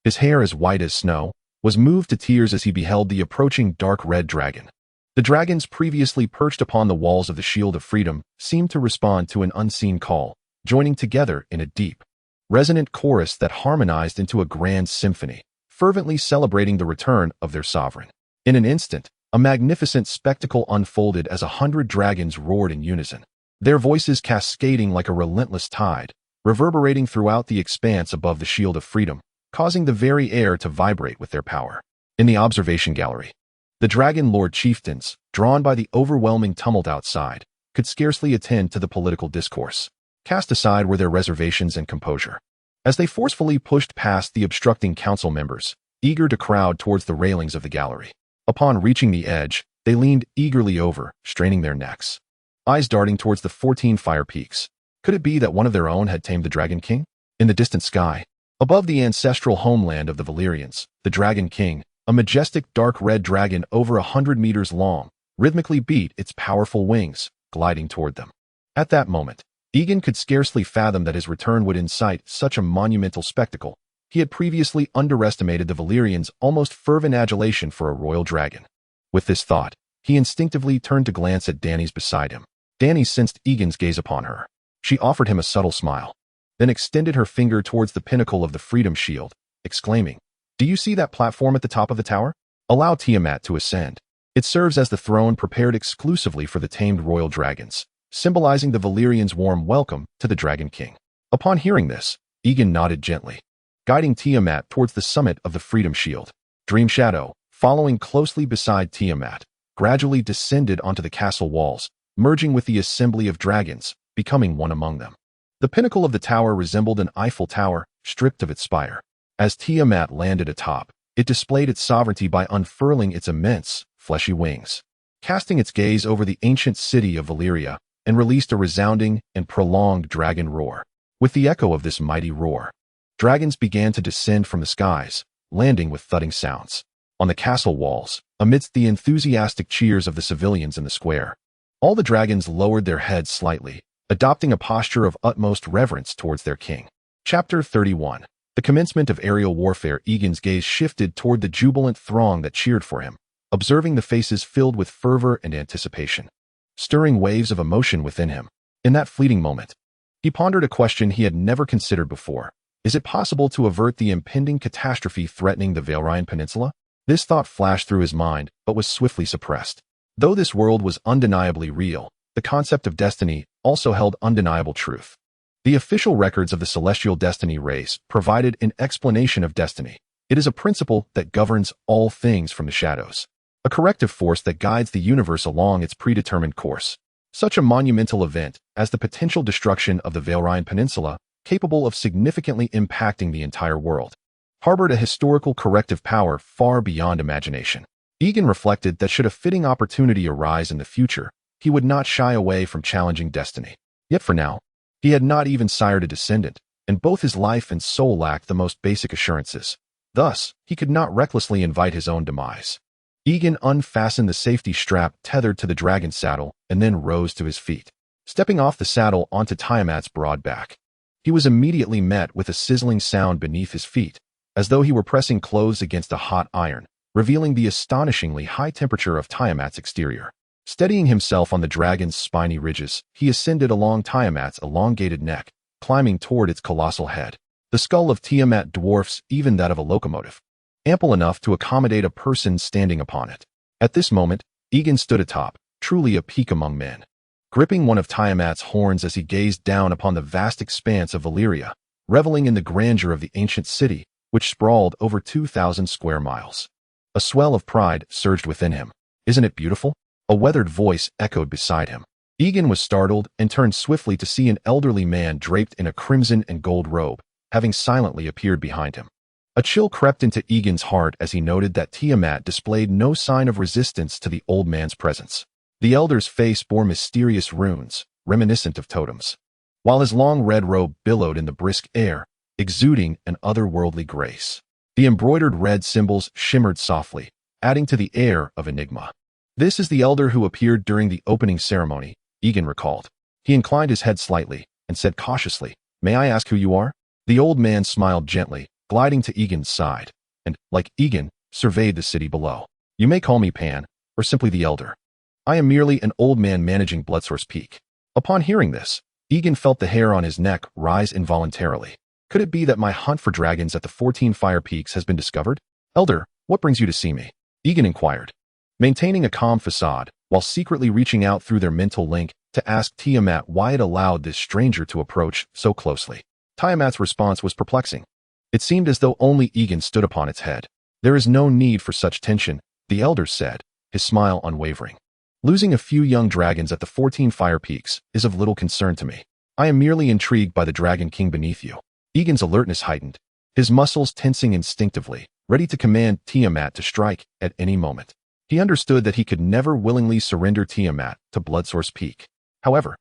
his hair as white as snow, was moved to tears as he beheld the approaching dark red dragon. The dragons previously perched upon the walls of the Shield of Freedom seemed to respond to an unseen call, joining together in a deep, resonant chorus that harmonized into a grand symphony, fervently celebrating the return of their sovereign. In an instant, a magnificent spectacle unfolded as 100 dragons roared in unison, their voices cascading like a relentless tide, reverberating throughout the expanse above the Shield of Freedom, causing the very air to vibrate with their power. In the observation gallery, the Dragonlord chieftains, drawn by the overwhelming tumult outside, could scarcely attend to the political discourse. Cast aside were their reservations and composure. As they forcefully pushed past the obstructing council members, eager to crowd towards the railings of the gallery. Upon reaching the edge, they leaned eagerly over, straining their necks, eyes darting towards the 14 fire peaks. Could it be that one of their own had tamed the Dragon King? In the distant sky, above the ancestral homeland of the Valyrians, the Dragon King, a majestic dark red dragon over 100 meters long, rhythmically beat its powerful wings, gliding toward them. At that moment, Egon could scarcely fathom that his return would incite such a monumental spectacle. He had previously underestimated the Valyrians' almost fervent adulation for a royal dragon. With this thought, he instinctively turned to glance at Dany's beside him. Dany sensed Egon's gaze upon her. She offered him a subtle smile, then extended her finger towards the pinnacle of the Freedom Shield, exclaiming, "Do you see that platform at the top of the tower? Allow Tiamat to ascend. It serves as the throne prepared exclusively for the tamed royal dragons, symbolizing the Valyrians' warm welcome to the Dragon King." Upon hearing this, Egon nodded gently, guiding Tiamat towards the summit of the Freedom Shield. Dream Shadow, following closely beside Tiamat, gradually descended onto the castle walls, merging with the assembly of dragons, becoming one among them. The pinnacle of the tower resembled an Eiffel Tower, stripped of its spire. As Tiamat landed atop, it displayed its sovereignty by unfurling its immense, fleshy wings, casting its gaze over the ancient city of Valyria, and released a resounding and prolonged dragon roar. With the echo of this mighty roar, dragons began to descend from the skies, landing with thudding sounds on the castle walls, amidst the enthusiastic cheers of the civilians in the square. All the dragons lowered their heads slightly, adopting a posture of utmost reverence towards their king. Chapter 31. The commencement of aerial warfare. Egon's gaze shifted toward the jubilant throng that cheered for him, observing the faces filled with fervor and anticipation, stirring waves of emotion within him. In that fleeting moment, he pondered a question he had never considered before. Is it possible to avert the impending catastrophe threatening the Valyrian Peninsula? This thought flashed through his mind, but was swiftly suppressed. Though this world was undeniably real, the concept of destiny also held undeniable truth. The official records of the celestial destiny race provided an explanation of destiny. It is a principle that governs all things from the shadows, a corrective force that guides the universe along its predetermined course. Such a monumental event as the potential destruction of the Valyrian Peninsula, capable of significantly impacting the entire world, harbored a historical corrective power far beyond imagination. Egon reflected that should a fitting opportunity arise in the future, he would not shy away from challenging destiny. Yet for now, he had not even sired a descendant, and both his life and soul lacked the most basic assurances. Thus, he could not recklessly invite his own demise. Egon unfastened the safety strap tethered to the dragon's saddle and then rose to his feet, stepping off the saddle onto Tiamat's broad back. He was immediately met with a sizzling sound beneath his feet, as though he were pressing clothes against a hot iron, revealing the astonishingly high temperature of Tiamat's exterior. Steadying himself on the dragon's spiny ridges, he ascended along Tiamat's elongated neck, climbing toward its colossal head. The skull of Tiamat dwarfs even that of a locomotive, ample enough to accommodate a person standing upon it. At this moment, Egon stood atop, truly a peak among men, gripping one of Tiamat's horns as he gazed down upon the vast expanse of Valyria, reveling in the grandeur of the ancient city, which sprawled over 2,000 square miles. A swell of pride surged within him. "Isn't it beautiful?" A weathered voice echoed beside him. Egon was startled and turned swiftly to see an elderly man draped in a crimson and gold robe, having silently appeared behind him. A chill crept into Egon's heart as he noted that Tiamat displayed no sign of resistance to the old man's presence. The elder's face bore mysterious runes, reminiscent of totems, while his long red robe billowed in the brisk air, exuding an otherworldly grace. The embroidered red symbols shimmered softly, adding to the air of enigma. "This is the elder who appeared during the opening ceremony," Egon recalled. He inclined his head slightly and said cautiously, "May I ask who you are?" The old man smiled gently, gliding to Egon's side, and, like Egon, surveyed the city below. "You may call me Pan, or simply the Elder. I am merely an old man managing Bloodsource Peak. Upon hearing this, Egon felt the hair on his neck rise involuntarily. Could it be that my hunt for dragons at the 14 Fire Peaks has been discovered? Elder, what brings you to see me? Egon inquired, maintaining a calm facade while secretly reaching out through their mental link to ask Tiamat why it allowed this stranger to approach so closely. Tiamat's response was perplexing. It seemed as though only Egon stood upon its head. There is no need for such tension, the elder said, his smile unwavering. Losing a few young dragons at the 14 Fire Peaks is of little concern to me. I am merely intrigued by the Dragon King beneath you. Egon's alertness heightened, his muscles tensing instinctively, ready to command Tiamat to strike at any moment. He understood that he could never willingly surrender Tiamat to Bloodsource Peak. However,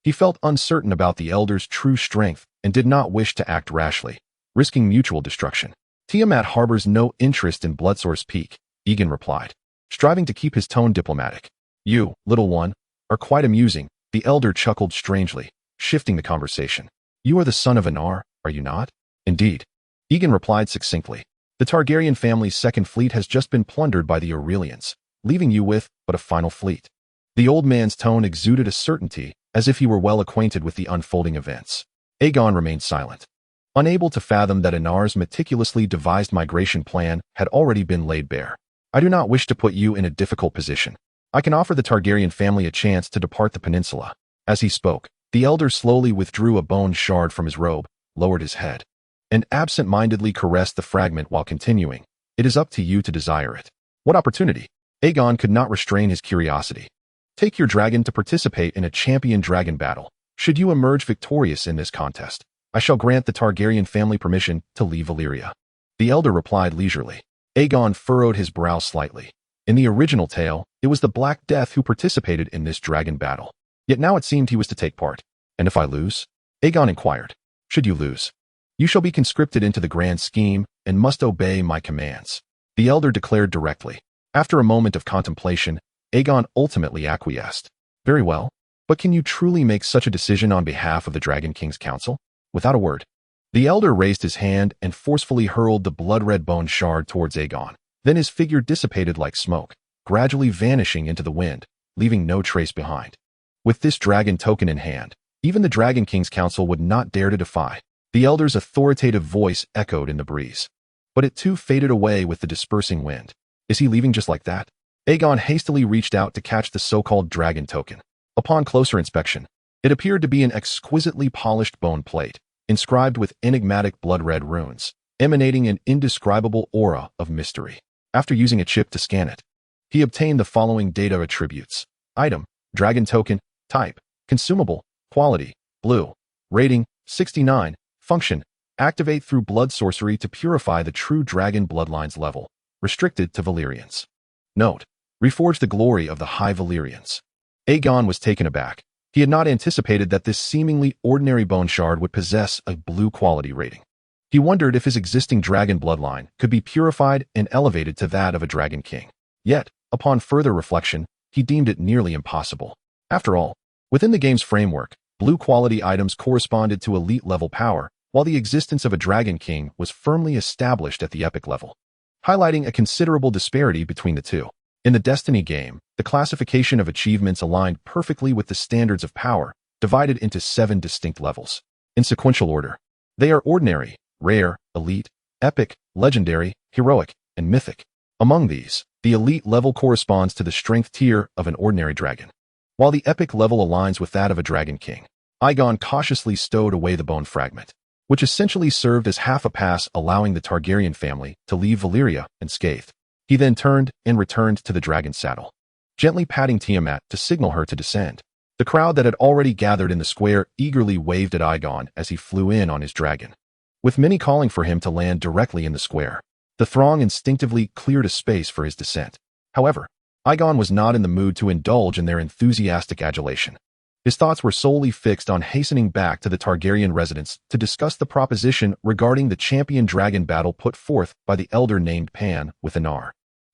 he felt uncertain about the elder's true strength and did not wish to act rashly, risking mutual destruction. Tiamat harbors no interest in Bloodsource Peak, Egon replied, striving to keep his tone diplomatic. You, little one, are quite amusing, the elder chuckled strangely, shifting the conversation. You are the son of Aenar, are you not? Indeed. Egon replied succinctly. The Targaryen family's second fleet has just been plundered by the Aurelians, leaving you with but a final fleet. The old man's tone exuded a certainty, as if he were well acquainted with the unfolding events. Egon remained silent, unable to fathom that Aenar's meticulously devised migration plan had already been laid bare. I do not wish to put you in a difficult position. I can offer the Targaryen family a chance to depart the peninsula. As he spoke, the elder slowly withdrew a bone shard from his robe, lowered his head, and absent-mindedly caressed the fragment while continuing. It is up to you to desire it. What opportunity? Egon could not restrain his curiosity. Take your dragon to participate in a champion dragon battle. Should you emerge victorious in this contest, I shall grant the Targaryen family permission to leave Valyria. The elder replied leisurely. Egon furrowed his brow slightly. In the original tale, it was the Black Death who participated in this dragon battle. Yet now it seemed he was to take part. And if I lose? Egon inquired. Should you lose, you shall be conscripted into the grand scheme and must obey my commands, the elder declared directly. After a moment of contemplation, Egon ultimately acquiesced. Very well, but can you truly make such a decision on behalf of the Dragon King's council? Without a word, the elder raised his hand and forcefully hurled the blood-red bone shard towards Egon. Then his figure dissipated like smoke, gradually vanishing into the wind, leaving no trace behind. With this dragon token in hand, even the Dragon King's council would not dare to defy. The elder's authoritative voice echoed in the breeze. But it too faded away with the dispersing wind. Is he leaving just like that? Egon hastily reached out to catch the so-called dragon token. Upon closer inspection, it appeared to be an exquisitely polished bone plate, inscribed with enigmatic blood-red runes, emanating an indescribable aura of mystery. After using a chip to scan it, he obtained the following data attributes. Item, dragon token, type, consumable, quality, blue, rating, 69, function, activate through blood sorcery to purify the true dragon bloodlines level, restricted to Valyrians. Note, reforge the glory of the High Valyrians. Egon was taken aback. He had not anticipated that this seemingly ordinary bone shard would possess a blue quality rating. He wondered if his existing dragon bloodline could be purified and elevated to that of a dragon king. Yet, upon further reflection, he deemed it nearly impossible. After all, within the game's framework, blue quality items corresponded to elite level power, while the existence of a dragon king was firmly established at the epic level, highlighting a considerable disparity between the two. In the Destiny game, the classification of achievements aligned perfectly with the standards of power, divided into 7 distinct levels. In sequential order, they are ordinary, rare, elite, epic, legendary, heroic, and mythic. Among these, the elite level corresponds to the strength tier of an ordinary dragon, while the epic level aligns with that of a dragon king. Egon cautiously stowed away the bone fragment, which essentially served as half a pass allowing the Targaryen family to leave Valyria unscathed. He then turned and returned to the dragon's saddle, gently patting Tiamat to signal her to descend. The crowd that had already gathered in the square eagerly waved at Egon as he flew in on his dragon, with many calling for him to land directly in the square. The throng instinctively cleared a space for his descent. However, Egon was not in the mood to indulge in their enthusiastic adulation. His thoughts were solely fixed on hastening back to the Targaryen residence to discuss the proposition regarding the champion dragon battle put forth by the elder named Pan with Aenar.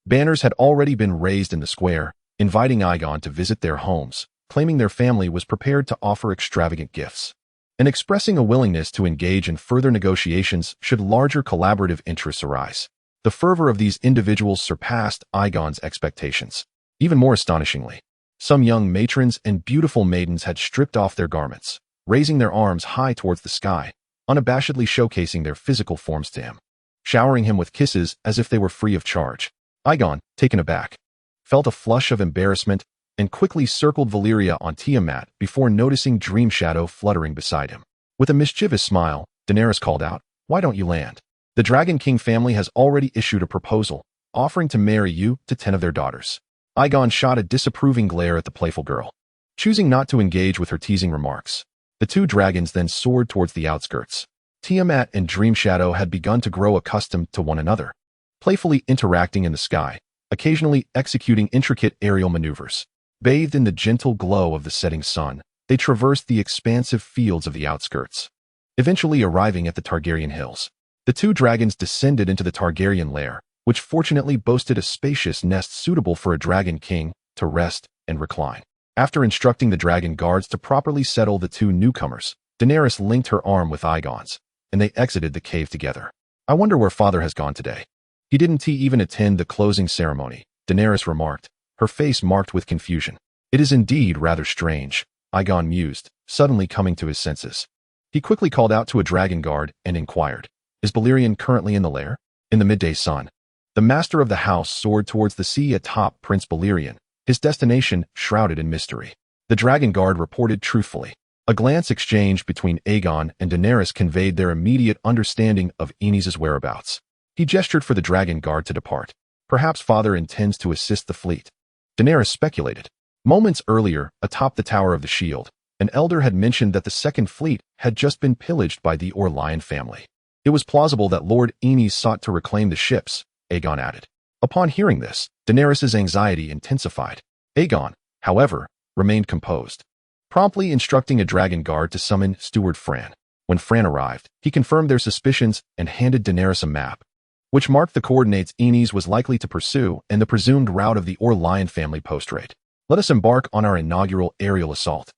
Banners had already been raised in the square, inviting Egon to visit their homes, claiming their family was prepared to offer extravagant gifts, and expressing a willingness to engage in further negotiations should larger collaborative interests arise. The fervor of these individuals surpassed Egon's expectations. Even more astonishingly, Some young matrons and beautiful maidens had stripped off their garments, raising their arms high towards the sky, unabashedly showcasing their physical forms to him, showering him with kisses as if they were free of charge. Egon, taken aback, felt a flush of embarrassment and quickly circled Valyria on Tiamat before noticing Dream Shadow fluttering beside him. With a mischievous smile, Daenerys called out, "Why don't you land? The Dragon King family has already issued a proposal, offering to marry you to 10 of their daughters." Egon shot a disapproving glare at the playful girl, choosing not to engage with her teasing remarks. The two dragons then soared towards the outskirts. Tiamat and Dream Shadow had begun to grow accustomed to one another, playfully interacting in the sky, occasionally executing intricate aerial maneuvers. Bathed in the gentle glow of the setting sun, they traversed the expansive fields of the outskirts, eventually arriving at the Targaryen hills. The two dragons descended into the Targaryen lair, which fortunately boasted a spacious nest suitable for a dragon king to rest and recline. After instructing the dragon guards to properly settle the two newcomers, Daenerys linked her arm with Aegon's, and they exited the cave together. "I wonder where father has gone today. He didn't even attend the closing ceremony," Daenerys remarked, her face marked with confusion. "It is indeed rather strange," Egon mused, suddenly coming to his senses. He quickly called out to a dragon guard and inquired, "Is Valyrian currently in the lair?" In the midday sun, the master of the house soared towards the sea atop Prince Valyrian, his destination shrouded in mystery. The dragon guard reported truthfully. A glance exchanged between Egon and Daenerys conveyed their immediate understanding of Aenys' whereabouts. He gestured for the dragon guard to depart. "Perhaps father intends to assist the fleet," Daenerys speculated. Moments earlier, atop the Tower of the Shield, an elder had mentioned that the Second Fleet had just been pillaged by the Lion family. It was plausible that Lord Aenar sought to reclaim the ships, Egon added. Upon hearing this, Daenerys' anxiety intensified. Egon, however, remained composed, promptly instructing a dragon guard to summon Steward Fran. When Fran arrived, he confirmed their suspicions and handed Daenerys a map, which marked the coordinates Aenys was likely to pursue and the presumed route of the Lion family post-raid. "Let us embark on our inaugural aerial assault,"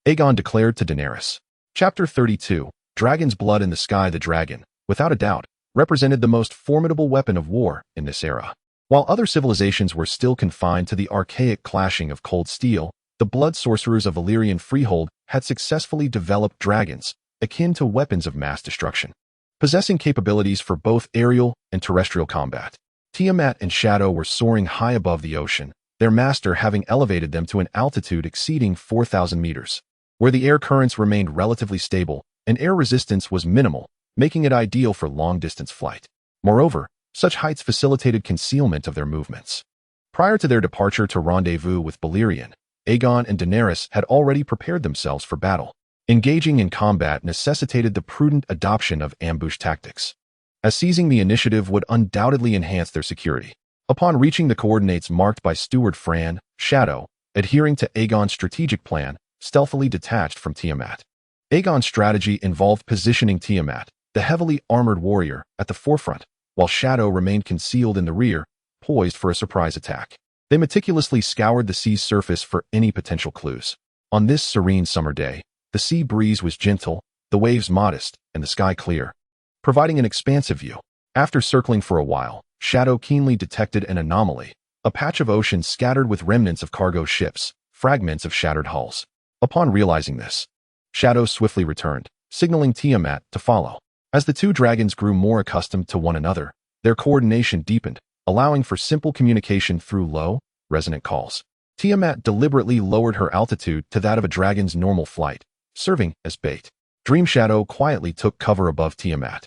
Egon declared to Daenerys. Chapter 32, Dragon's Blood in the Sky. The dragon, without a doubt, represented the most formidable weapon of war in this era. While other civilizations were still confined to the archaic clashing of cold steel, the blood sorcerers of Valyrian Freehold had successfully developed dragons, akin to weapons of mass destruction, possessing capabilities for both aerial and terrestrial combat. Tiamat and Shadow were soaring high above the ocean, their master having elevated them to an altitude exceeding 4,000 meters, where the air currents remained relatively stable and air resistance was minimal, making it ideal for long-distance flight. Moreover, such heights facilitated concealment of their movements. Prior to their departure to rendezvous with Valyrian, Egon and Daenerys had already prepared themselves for battle. Engaging in combat necessitated the prudent adoption of ambush tactics, as seizing the initiative would undoubtedly enhance their security. Upon reaching the coordinates marked by Steward Fran, Shadow, adhering to Aegon's strategic plan, stealthily detached from Tiamat. Aegon's strategy involved positioning Tiamat, the heavily armored warrior, at the forefront, while Shadow remained concealed in the rear, poised for a surprise attack. They meticulously scoured the sea's surface for any potential clues. On this serene summer day, the sea breeze was gentle, the waves modest, and the sky clear, providing an expansive view. After circling for a while, Shadow keenly detected an anomaly, a patch of ocean scattered with remnants of cargo ships, fragments of shattered hulls. Upon realizing this, Shadow swiftly returned, signaling Tiamat to follow. As the two dragons grew more accustomed to one another, their coordination deepened, allowing for simple communication through low, resonant calls. Tiamat deliberately lowered her altitude to that of a dragon's normal flight, serving as bait. Dream Shadow quietly took cover above Tiamat,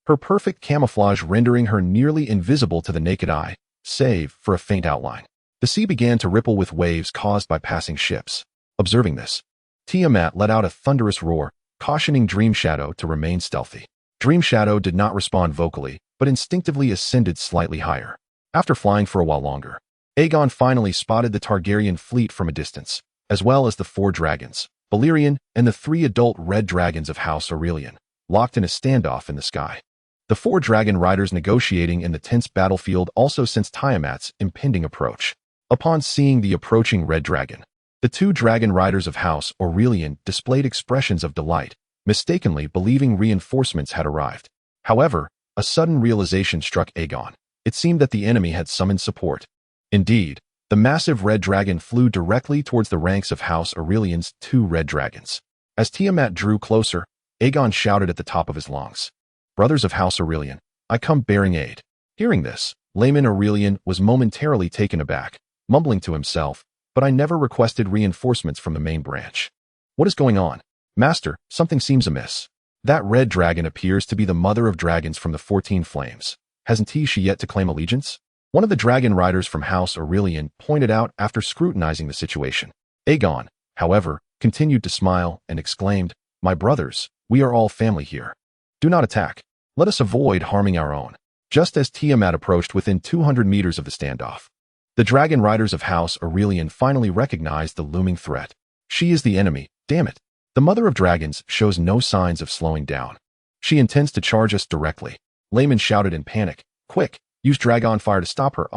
her perfect camouflage rendering her nearly invisible to the naked eye, save for a faint outline. The sea began to ripple with waves caused by passing ships. Observing this, Tiamat let out a thunderous roar, cautioning Dream Shadow to remain stealthy. Dream Shadow did not respond vocally, but instinctively ascended slightly higher. After flying for a while longer, Egon finally spotted the Targaryen fleet from a distance, as well as the 4 dragons, Valyrian and the 3 adult red dragons of House Aurelian, locked in a standoff in the sky. The 4 dragon riders negotiating in the tense battlefield also sensed Tiamat's impending approach. Upon seeing the approaching red dragon, the 2 dragon riders of House Aurelian displayed expressions of delight, mistakenly believing reinforcements had arrived. However, a sudden realization struck Egon. It seemed that the enemy had summoned support. Indeed, The massive red dragon flew directly towards the ranks of House Aurelian's 2 red dragons. As Tiamat drew closer, Egon shouted at the top of his lungs, "Brothers of House Aurelian, I come bearing aid." Hearing this, Layman Aurelian was momentarily taken aback, mumbling to himself, "But I never requested reinforcements from the main branch. What is going on? Master, something seems amiss. That red dragon appears to be the mother of dragons from the 14 Flames. Hasn't she yet to claim allegiance?" One of the dragon riders from House Aurelian pointed out after scrutinizing the situation. Egon, however, continued to smile and exclaimed, "My brothers, we are all family here. Do not attack. Let us avoid harming our own." Just as Tiamat approached within 200 meters of the standoff, the dragon riders of House Aurelian finally recognized the looming threat. She is the enemy, damn it. The mother of dragons shows no signs of slowing down. She intends to charge us directly. Layman shouted in panic, "Quick, use dragon fire to stop her,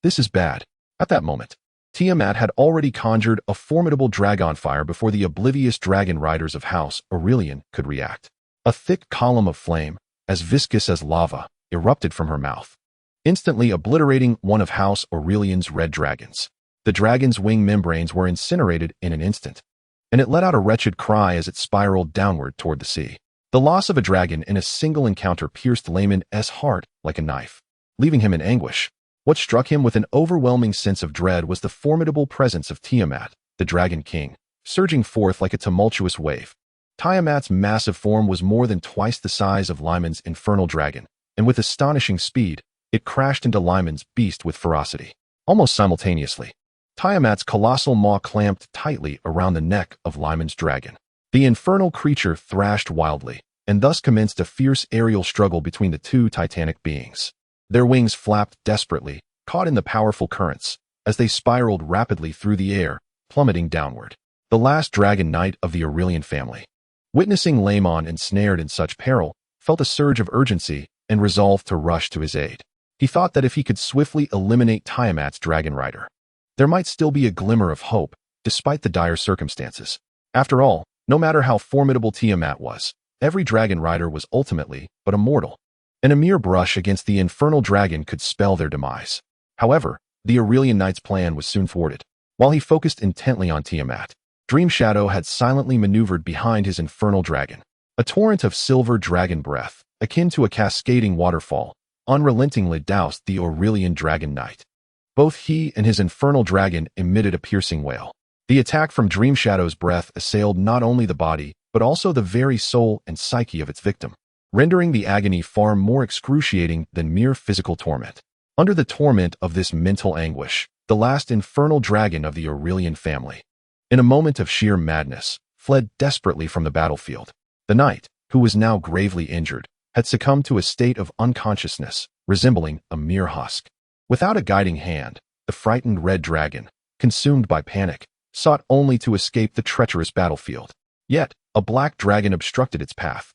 This is bad." At that moment, Tiamat had already conjured a formidable dragon fire before the oblivious dragon riders of House Aurelian could react. A thick column of flame, as viscous as lava, erupted from her mouth, instantly obliterating one of House Aurelian's red dragons. The dragon's wing membranes were incinerated in an instant, and it let out a wretched cry as it spiraled downward toward the sea. The loss of a dragon in a single encounter pierced Layman's heart like a knife, leaving him in anguish. What struck him with an overwhelming sense of dread was the formidable presence of Tiamat, the Dragon King, surging forth like a tumultuous wave. Tiamat's massive form was more than twice the size of Lyman's infernal dragon, and with astonishing speed, it crashed into Lyman's beast with ferocity. Almost simultaneously, Tiamat's colossal maw clamped tightly around the neck of Lyman's dragon. The infernal creature thrashed wildly, and thus commenced a fierce aerial struggle between the 2 titanic beings. Their wings flapped desperately, caught in the powerful currents, as they spiraled rapidly through the air, plummeting downward. The last dragon knight of the Aurelian family, witnessing Layman ensnared in such peril, felt a surge of urgency and resolved to rush to his aid. He thought that if he could swiftly eliminate Tiamat's dragon rider, there might still be a glimmer of hope, despite the dire circumstances. After all, no matter how formidable Tiamat was, every dragon rider was ultimately but a mortal, and a mere brush against the infernal dragon could spell their demise. However, the Aurelian knight's plan was soon thwarted. While he focused intently on Tiamat, Dream Shadow had silently maneuvered behind his infernal dragon. A torrent of silver dragon breath, akin to a cascading waterfall, unrelentingly doused the Aurelian dragon knight. Both he and his infernal dragon emitted a piercing wail. The attack from Dream Shadow's breath assailed not only the body, but also the very soul and psyche of its victim, rendering the agony far more excruciating than mere physical torment. Under the torment of this mental anguish, the last infernal dragon of the Aurelian family, in a moment of sheer madness, fled desperately from the battlefield. The knight, who was now gravely injured, had succumbed to a state of unconsciousness, resembling a mere husk. Without a guiding hand, the frightened red dragon, consumed by panic, sought only to escape the treacherous battlefield. Yet, a black dragon obstructed its path.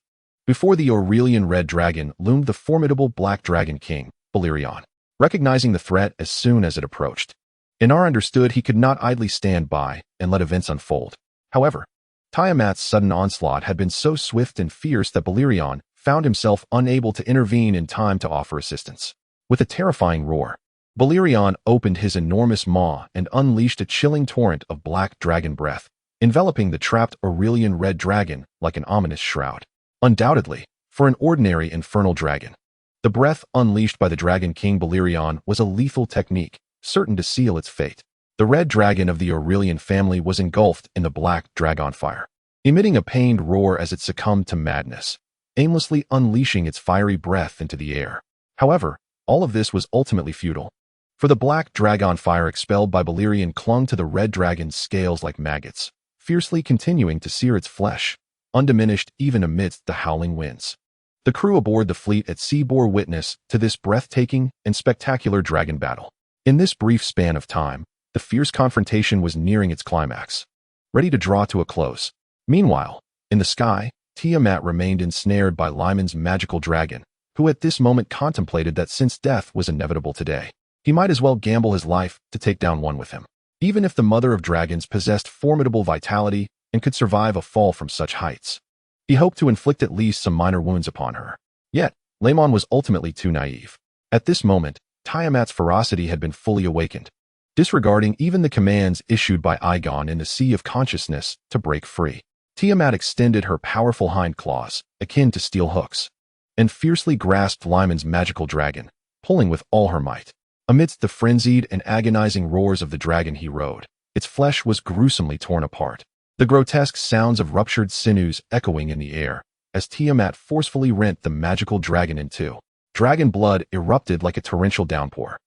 Before the Aurelian red dragon loomed the formidable black dragon king, Valyrian. Recognizing the threat as soon as it approached, Aenar understood he could not idly stand by and let events unfold. However, Tiamat's sudden onslaught had been so swift and fierce that Valyrian found himself unable to intervene in time to offer assistance. With a terrifying roar, Valyrian opened his enormous maw and unleashed a chilling torrent of black dragon breath, enveloping the trapped Aurelian red dragon like an ominous shroud. Undoubtedly, for an ordinary infernal dragon, the breath unleashed by the Dragon King Valyrian was a lethal technique, certain to seal its fate. The red dragon of the Aurelian family was engulfed in the black dragon fire, emitting a pained roar as it succumbed to madness, aimlessly unleashing its fiery breath into the air. However, all of this was ultimately futile, for the black dragon fire expelled by Valyrian clung to the red dragon's scales like maggots, fiercely continuing to sear its flesh, undiminished even amidst the howling winds. The crew aboard the fleet at sea bore witness to this breathtaking and spectacular dragon battle. In this brief span of time, the fierce confrontation was nearing its climax, ready to draw to a close. Meanwhile, in the sky, Tiamat remained ensnared by Lyman's magical dragon, who at this moment contemplated that since death was inevitable today, he might as well gamble his life to take down one with him. Even if the mother of dragons possessed formidable vitality and could survive a fall from such heights, he hoped to inflict at least some minor wounds upon her. Yet, Layman was ultimately too naive. At this moment, Tiamat's ferocity had been fully awakened. disregarding even the commands issued by Egon in the Sea of Consciousness to break free. Tiamat extended her powerful hind claws, akin to steel hooks, and fiercely grasped Lyman's magical dragon, pulling with all her might. Amidst the frenzied and agonizing roars of the dragon he rode, its flesh was gruesomely torn apart, the grotesque sounds of ruptured sinews echoing in the air, as Tiamat forcefully rent the magical dragon in two. Dragon blood erupted like a torrential downpour,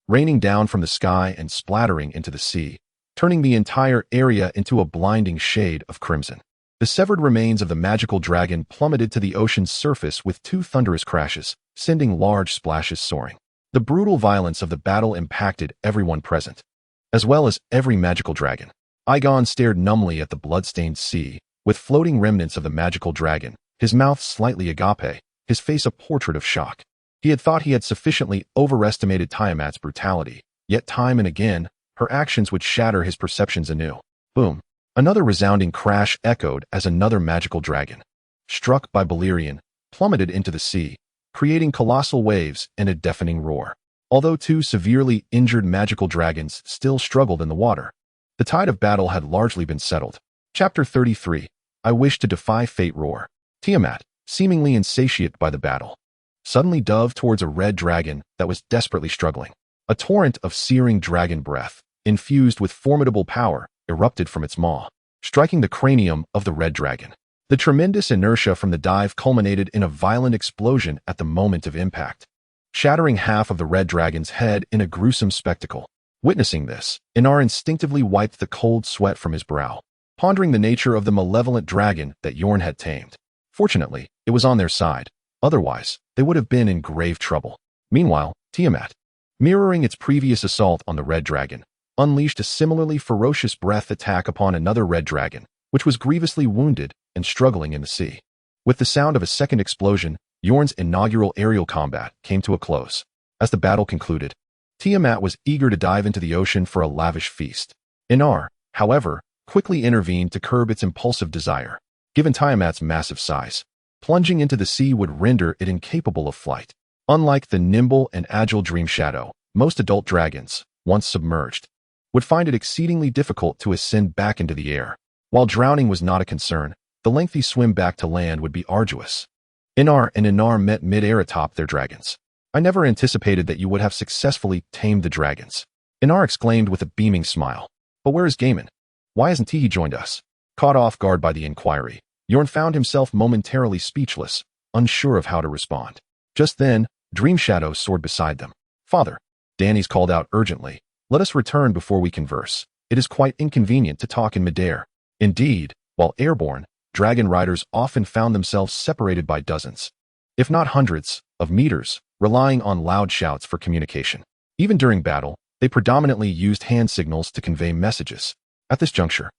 raining down from the sky and splattering into the sea, turning the entire area into a blinding shade of crimson. The severed remains of the magical dragon plummeted to the ocean's surface with two thunderous crashes, sending large splashes soaring. The brutal violence of the battle impacted everyone present, as well as every magical dragon. Egon stared numbly at the blood-stained sea, with floating remnants of the magical dragon, his mouth slightly agape, his face a portrait of shock. He had thought he had sufficiently overestimated Tiamat's brutality, yet time and again, her actions would shatter his perceptions anew. Boom. Another resounding crash echoed as another magical dragon, struck by Valyrian, plummeted into the sea, creating colossal waves and a deafening roar. Although two severely injured magical dragons still struggled in the water, the tide of battle had largely been settled. Chapter 33. I wish to defy fate roar. Tiamat, seemingly insatiate by the battle, suddenly dove towards a red dragon that was desperately struggling. A torrent of searing dragon breath, infused with formidable power, erupted from its maw, striking the cranium of the red dragon. The tremendous inertia from the dive culminated in a violent explosion at the moment of impact, shattering half of the red dragon's head in a gruesome spectacle. Witnessing this, Aenar instinctively wiped the cold sweat from his brow, pondering the nature of the malevolent dragon that Yorn had tamed. Fortunately, it was on their side. Otherwise, they would have been in grave trouble. Meanwhile, Tiamat, mirroring its previous assault on the red dragon, unleashed a similarly ferocious breath attack upon another red dragon, which was grievously wounded and struggling in the sea. With the sound of a second explosion, Yorn's inaugural aerial combat came to a close. As the battle concluded, Tiamat was eager to dive into the ocean for a lavish feast. Aenar, however, quickly intervened to curb its impulsive desire. Given Tiamat's massive size, plunging into the sea would render it incapable of flight. Unlike the nimble and agile Dream Shadow, most adult dragons, once submerged, would find it exceedingly difficult to ascend back into the air. While drowning was not a concern, the lengthy swim back to land would be arduous. Aenar and Aenar met mid-air atop their dragons. I never anticipated that you would have successfully tamed the dragons, Aenar exclaimed with a beaming smile. But where is Gaiman? Why hasn't he joined us? Caught off guard by the inquiry, Yorn found himself momentarily speechless, unsure of how to respond. Just then, Dream Shadow soared beside them. Father, Dany's called out urgently. Let us return before we converse. It is quite inconvenient to talk in midair. Indeed, while airborne, dragon riders often found themselves separated by dozens, if not hundreds, of meters, relying on loud shouts for communication. Even during battle, they predominantly used hand signals to convey messages. At this juncture,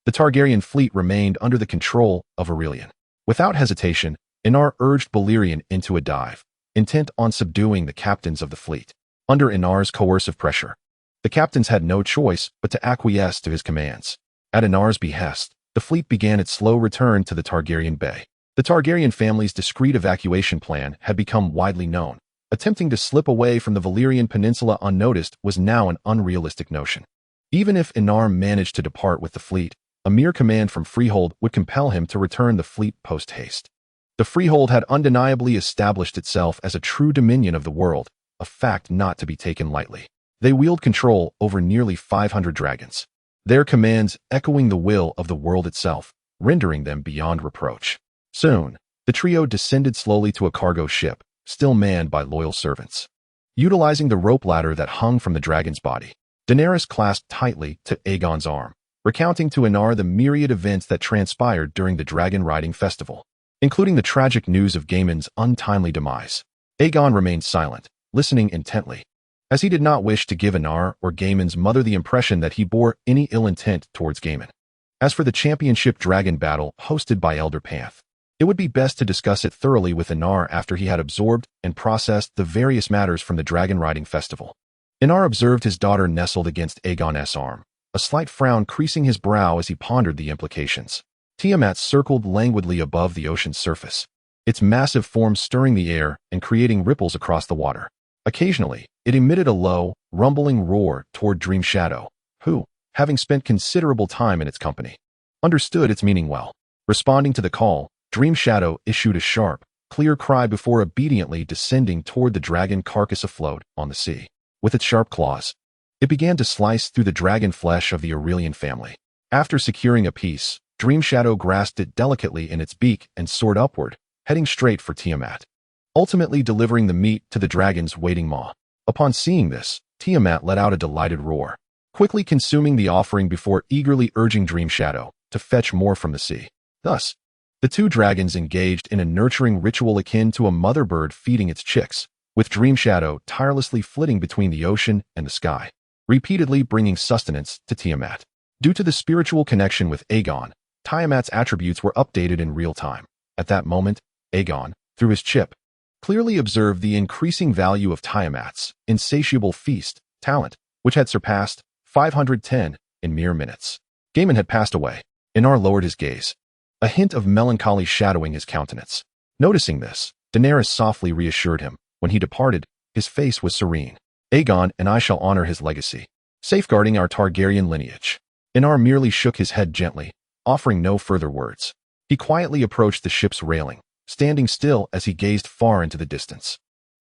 the Targaryen fleet remained under the control of Aurelian. Without hesitation, Aenar urged Valyrian into a dive, intent on subduing the captains of the fleet. Under Aenar's coercive pressure, the captains had no choice but to acquiesce to his commands. At Aenar's behest, the fleet began its slow return to the Targaryen Bay. The Targaryen family's discreet evacuation plan had become widely known. Attempting to slip away from the Valyrian peninsula unnoticed was now an unrealistic notion. Even if Aenar managed to depart with the fleet, a mere command from Freehold would compel him to return the fleet post-haste. The Freehold had undeniably established itself as a true dominion of the world, a fact not to be taken lightly. They wield control over nearly 500 dragons, their commands echoing the will of the world itself, rendering them beyond reproach. Soon, the trio descended slowly to a cargo ship, still manned by loyal servants. Utilizing the rope ladder that hung from the dragon's body, Daenerys clasped tightly to Aegon's arm, recounting to Aenar the myriad events that transpired during the dragon riding festival, including the tragic news of Gaiman's untimely demise. Aegon remained silent, listening intently, as he did not wish to give Aenar or Gaiman's mother the impression that he bore any ill intent towards Gaiman. As for the championship dragon battle hosted by Elder Panth, it would be best to discuss it thoroughly with Aenar after he had absorbed and processed the various matters from the dragon riding festival. Aenar observed his daughter nestled against Aegon's arm, a slight frown creasing his brow as he pondered the implications. Tiamat circled languidly above the ocean's surface, its massive form stirring the air and creating ripples across the water. Occasionally, it emitted a low, rumbling roar toward Dream Shadow, who, having spent considerable time in its company, understood its meaning well. Responding to the call, Dream Shadow issued a sharp, clear cry before obediently descending toward the dragon carcass afloat on the sea. With its sharp claws, it began to slice through the dragon flesh of the Aurelian family. After securing a piece, Dream Shadow grasped it delicately in its beak and soared upward, heading straight for Tiamat, ultimately delivering the meat to the dragon's waiting maw. Upon seeing this, Tiamat let out a delighted roar, quickly consuming the offering before eagerly urging Dream Shadow to fetch more from the sea. Thus, the two dragons engaged in a nurturing ritual akin to a mother bird feeding its chicks, with Dream Shadow tirelessly flitting between the ocean and the sky, repeatedly bringing sustenance to Tiamat. Due to the spiritual connection with Egon, Tiamat's attributes were updated in real time. At that moment, Egon, through his chip, clearly observed the increasing value of Tiamat's insatiable feast talent, which had surpassed 510 in mere minutes. Gaiman had passed away. Aenar lowered his gaze, a hint of melancholy shadowing his countenance. Noticing this, Daenerys softly reassured him. When he departed, his face was serene. Aegon and I shall honor his legacy, safeguarding our Targaryen lineage. Aenar merely shook his head gently, offering no further words. He quietly approached the ship's railing, standing still as he gazed far into the distance.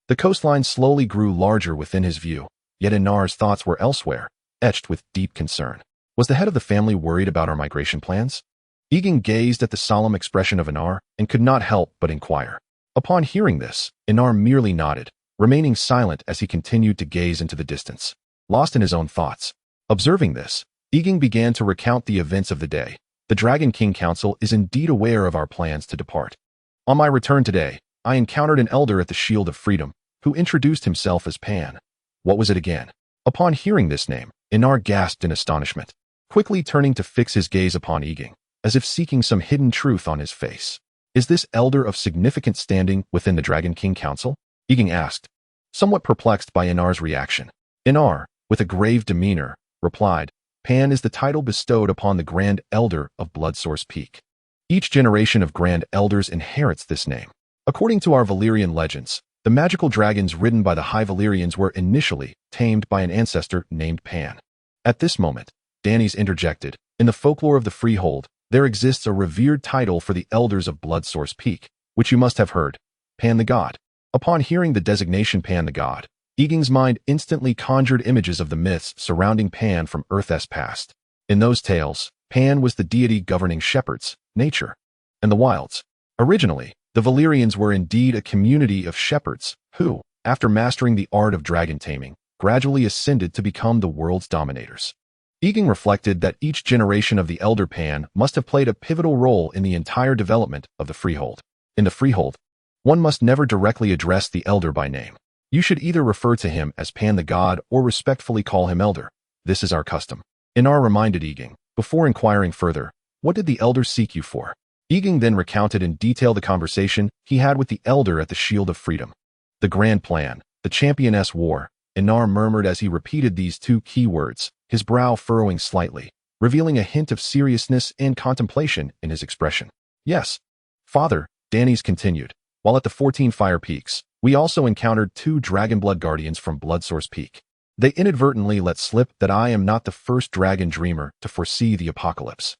The coastline slowly grew larger within his view, yet Aenar's thoughts were elsewhere, etched with deep concern. Was the head of the family worried about our migration plans? Egon gazed at the solemn expression of Aenar and could not help but inquire. Upon hearing this, Aenar merely nodded, remaining silent as he continued to gaze into the distance, lost in his own thoughts. Observing this, Egon began to recount the events of the day. The Dragon King Council is indeed aware of our plans to depart. On my return today, I encountered an elder at the Shield of Freedom, who introduced himself as Pan. What was it again? Upon hearing this name, Aenar gasped in astonishment, quickly turning to fix his gaze upon Egon, as if seeking some hidden truth on his face. Is this elder of significant standing within the Dragon King Council? Egon asked, somewhat perplexed by Aenar's reaction. Aenar, with a grave demeanor, replied, Pan is the title bestowed upon the Grand Elder of Bloodsource Peak. Each generation of Grand Elders inherits this name. According to our Valyrian legends, the magical dragons ridden by the High Valyrians were initially tamed by an ancestor named Pan. At this moment, Dany's interjected, in the folklore of the Freehold, there exists a revered title for the Elders of Bloodsource Peak, which you must have heard, Pan the God. Upon hearing the designation Pan the God, Egon's mind instantly conjured images of the myths surrounding Pan from Earth's past. In those tales, Pan was the deity governing shepherds, nature, and the wilds. Originally, the Valyrians were indeed a community of shepherds who, after mastering the art of dragon taming, gradually ascended to become the world's dominators. Egon reflected that each generation of the Elder Pan must have played a pivotal role in the entire development of the Freehold. In the Freehold, one must never directly address the Elder by name. You should either refer to him as Pan the God or respectfully call him Elder. This is our custom. Aenar reminded Egon, before inquiring further, what did the Elder seek you for? Egon then recounted in detail the conversation he had with the Elder at the Shield of Freedom. The grand plan, the Championess War, Aenar murmured as he repeated these two key words, his brow furrowing slightly, revealing a hint of seriousness and contemplation in his expression. Yes, Father, Dany's continued. While at the 14 Fire Peaks, we also encountered 2 Dragonblood guardians from Bloodsource Peak. They inadvertently let slip that I am not the first dragon dreamer to foresee the apocalypse.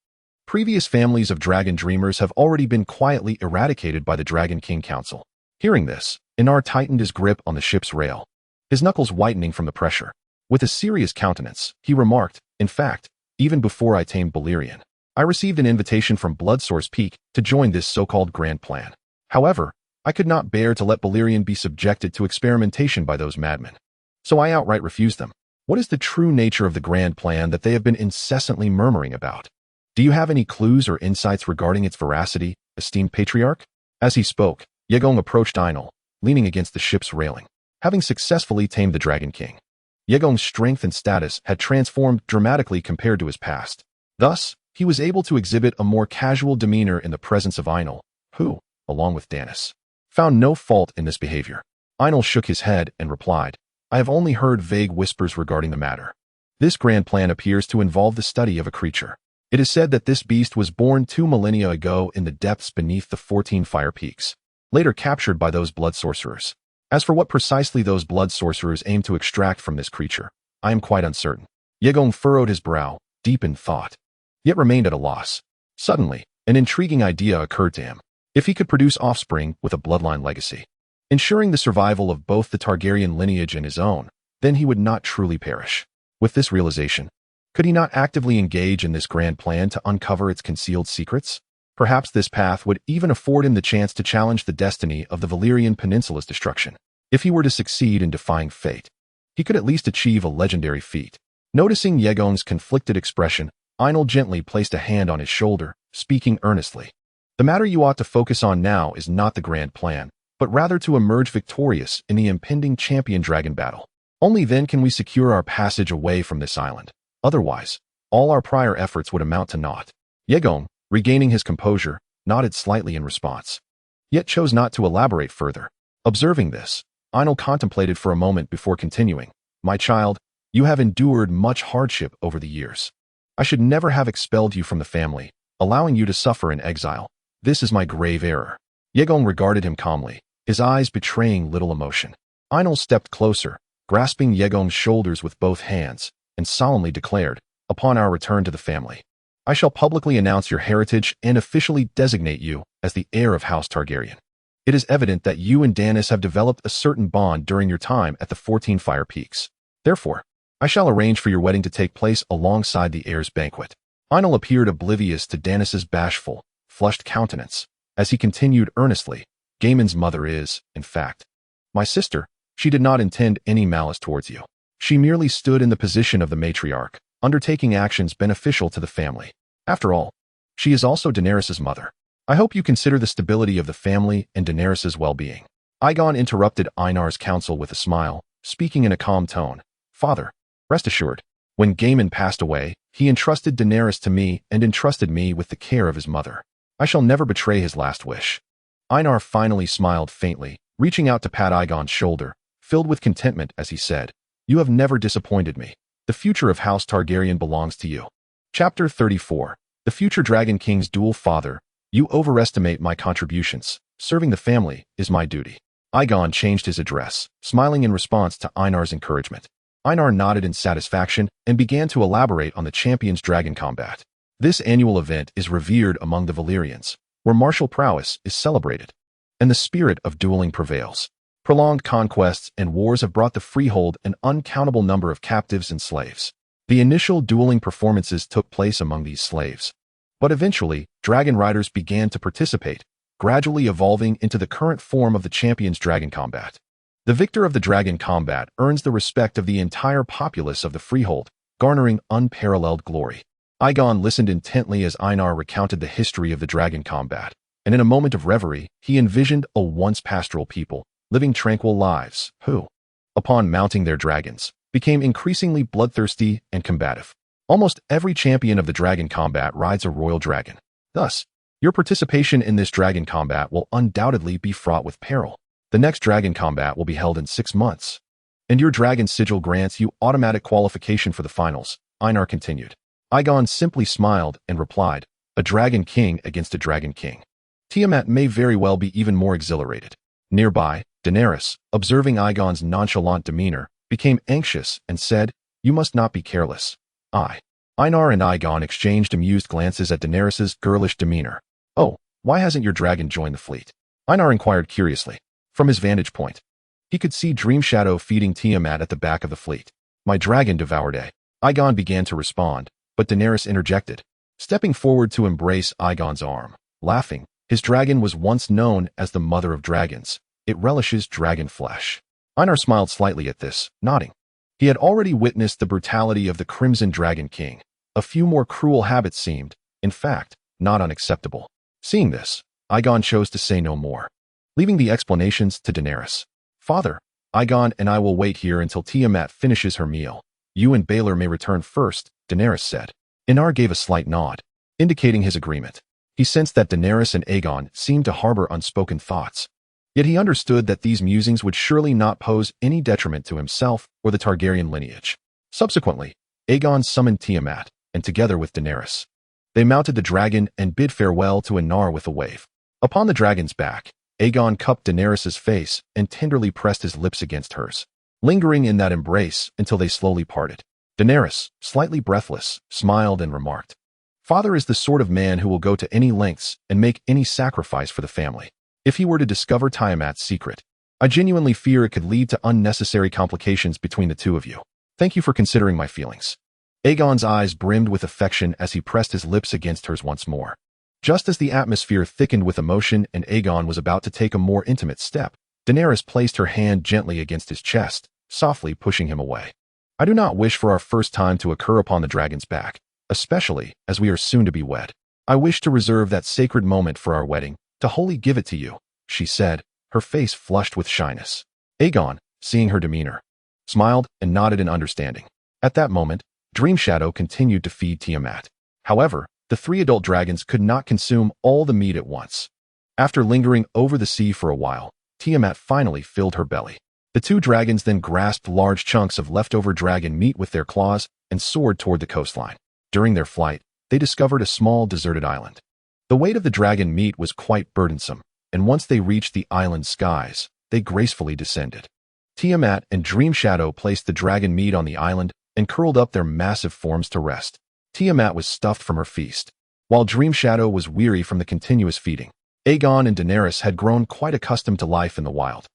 Previous families of dragon dreamers have already been quietly eradicated by the Dragon King Council. Hearing this, Aenar tightened his grip on the ship's rail, his knuckles whitening from the pressure. With a serious countenance, he remarked, in fact, even before I tamed Valyrian, I received an invitation from Bloodsource Peak to join this so-called grand plan. However, I could not bear to let Valyrian be subjected to experimentation by those madmen. So I outright refused them. What is the true nature of the grand plan that they have been incessantly murmuring about? Do you have any clues or insights regarding its veracity, esteemed patriarch? As he spoke, Egon approached Einel, leaning against the ship's railing, having successfully tamed the Dragon King. Egon's strength and status had transformed dramatically compared to his past. Thus, he was able to exhibit a more casual demeanor in the presence of Einel, who, along with Danis, found no fault in this behavior. Einel shook his head and replied, I have only heard vague whispers regarding the matter. This grand plan appears to involve the study of a creature. It is said that this beast was born 2 millennia ago in the depths beneath the 14 Fire Peaks, later captured by those blood sorcerers. As for what precisely those blood sorcerers aim to extract from this creature, I am quite uncertain. Egon furrowed his brow, deep in thought, yet remained at a loss. Suddenly, an intriguing idea occurred to him. If he could produce offspring with a bloodline legacy, ensuring the survival of both the Targaryen lineage and his own, then he would not truly perish. With this realization, could he not actively engage in this grand plan to uncover its concealed secrets? Perhaps this path would even afford him the chance to challenge the destiny of the Valyrian Peninsula's destruction. If he were to succeed in defying fate, he could at least achieve a legendary feat. Noticing Egon's conflicted expression, Aenal gently placed a hand on his shoulder, speaking earnestly. The matter you ought to focus on now is not the grand plan, but rather to emerge victorious in the impending champion dragon battle. Only then can we secure our passage away from this island. Otherwise, all our prior efforts would amount to naught. Egon, regaining his composure, nodded slightly in response, yet chose not to elaborate further. Observing this, Aenal contemplated for a moment before continuing. My child, you have endured much hardship over the years. I should never have expelled you from the family, allowing you to suffer in exile. This is my grave error. Egon regarded him calmly, his eyes betraying little emotion. Aenal stepped closer, grasping Egon's shoulders with both hands, and solemnly declared, upon our return to the family, I shall publicly announce your heritage and officially designate you as the heir of House Targaryen. It is evident that you and Danis have developed a certain bond during your time at the 14 Fire Peaks. Therefore, I shall arrange for your wedding to take place alongside the heir's banquet. Aenal appeared oblivious to Danis's bashful, flushed countenance, as he continued earnestly, Gaiman's mother is, in fact, my sister. She did not intend any malice towards you. She merely stood in the position of the matriarch, undertaking actions beneficial to the family. After all, she is also Daenerys's mother. I hope you consider the stability of the family and Daenerys's well-being. Egon interrupted Aenar's counsel with a smile, speaking in a calm tone. Father, rest assured, when Gaiman passed away, he entrusted Daenerys to me and entrusted me with the care of his mother. I shall never betray his last wish. Aenar finally smiled faintly, reaching out to pat Aegon's shoulder, filled with contentment as he said, You have never disappointed me. The future of House Targaryen belongs to you. Chapter 34. The future Dragon King's dual father. You overestimate my contributions. Serving the family is my duty. Egon changed his address, smiling in response to Aenar's encouragement. Aenar nodded in satisfaction and began to elaborate on the Champions Dragon combat. This annual event is revered among the Valyrians, where martial prowess is celebrated, and the spirit of dueling prevails. Prolonged conquests and wars have brought the Freehold an uncountable number of captives and slaves. The initial dueling performances took place among these slaves, but eventually, dragon riders began to participate, gradually evolving into the current form of the Champions Dragon combat. The victor of the dragon combat earns the respect of the entire populace of the Freehold, garnering unparalleled glory. Egon listened intently as Aenar recounted the history of the dragon combat, and in a moment of reverie, he envisioned a once pastoral people, living tranquil lives, who, upon mounting their dragons, became increasingly bloodthirsty and combative. Almost every champion of the dragon combat rides a royal dragon. Thus, your participation in this dragon combat will undoubtedly be fraught with peril. The next dragon combat will be held in 6 months, and your dragon sigil grants you automatic qualification for the finals, Aenar continued. Egon simply smiled and replied, a dragon king against a dragon king. Tiamat may very well be even more exhilarated. Nearby, Daenerys, observing Aegon's nonchalant demeanor, became anxious and said, You must not be careless. Aenar and Egon exchanged amused glances at Daenerys's girlish demeanor. Oh, why hasn't your dragon joined the fleet? Aenar inquired curiously. From his vantage point, he could see Dream Shadow feeding Tiamat at the back of the fleet. My dragon devoured a. Egon began to respond, but Daenerys interjected, stepping forward to embrace Aegon's arm. Laughing, his dragon was once known as the mother of dragons. It relishes dragon flesh. Aenar smiled slightly at this, nodding. He had already witnessed the brutality of the Crimson Dragon King. A few more cruel habits seemed, in fact, not unacceptable. Seeing this, Egon chose to say no more, leaving the explanations to Daenerys. Father, Egon and I will wait here until Tiamat finishes her meal. You and Baelor may return first, Daenerys said. Aenar gave a slight nod, indicating his agreement. He sensed that Daenerys and Aegon seemed to harbor unspoken thoughts. Yet he understood that these musings would surely not pose any detriment to himself or the Targaryen lineage. Subsequently, Aegon summoned Tiamat, and together with Daenerys, they mounted the dragon and bid farewell to Aenar with a wave. Upon the dragon's back, Aegon cupped Daenerys's face and tenderly pressed his lips against hers, lingering in that embrace until they slowly parted. Daenerys, slightly breathless, smiled and remarked, "Father is the sort of man who will go to any lengths and make any sacrifice for the family. If he were to discover Tiamat's secret, I genuinely fear it could lead to unnecessary complications between the two of you. Thank you for considering my feelings." Aegon's eyes brimmed with affection as he pressed his lips against hers once more. Just as the atmosphere thickened with emotion and Aegon was about to take a more intimate step, Daenerys placed her hand gently against his chest, softly pushing him away. "I do not wish for our first time to occur upon the dragon's back, especially as we are soon to be wed. I wish to reserve that sacred moment for our wedding, to wholly give it to you," she said, her face flushed with shyness. Aegon, seeing her demeanor, smiled and nodded in understanding. At that moment, Dream Shadow continued to feed Tiamat. However, the 3 adult dragons could not consume all the meat at once. After lingering over the sea for a while, Tiamat finally filled her belly. The 2 dragons then grasped large chunks of leftover dragon meat with their claws and soared toward the coastline. During their flight, they discovered a small deserted island. The weight of the dragon meat was quite burdensome, and once they reached the island's skies, they gracefully descended. Tiamat and Dream Shadow placed the dragon meat on the island and curled up their massive forms to rest. Tiamat was stuffed from her feast, while Dream Shadow was weary from the continuous feeding. Aegon and Daenerys had grown quite accustomed to life in the wild.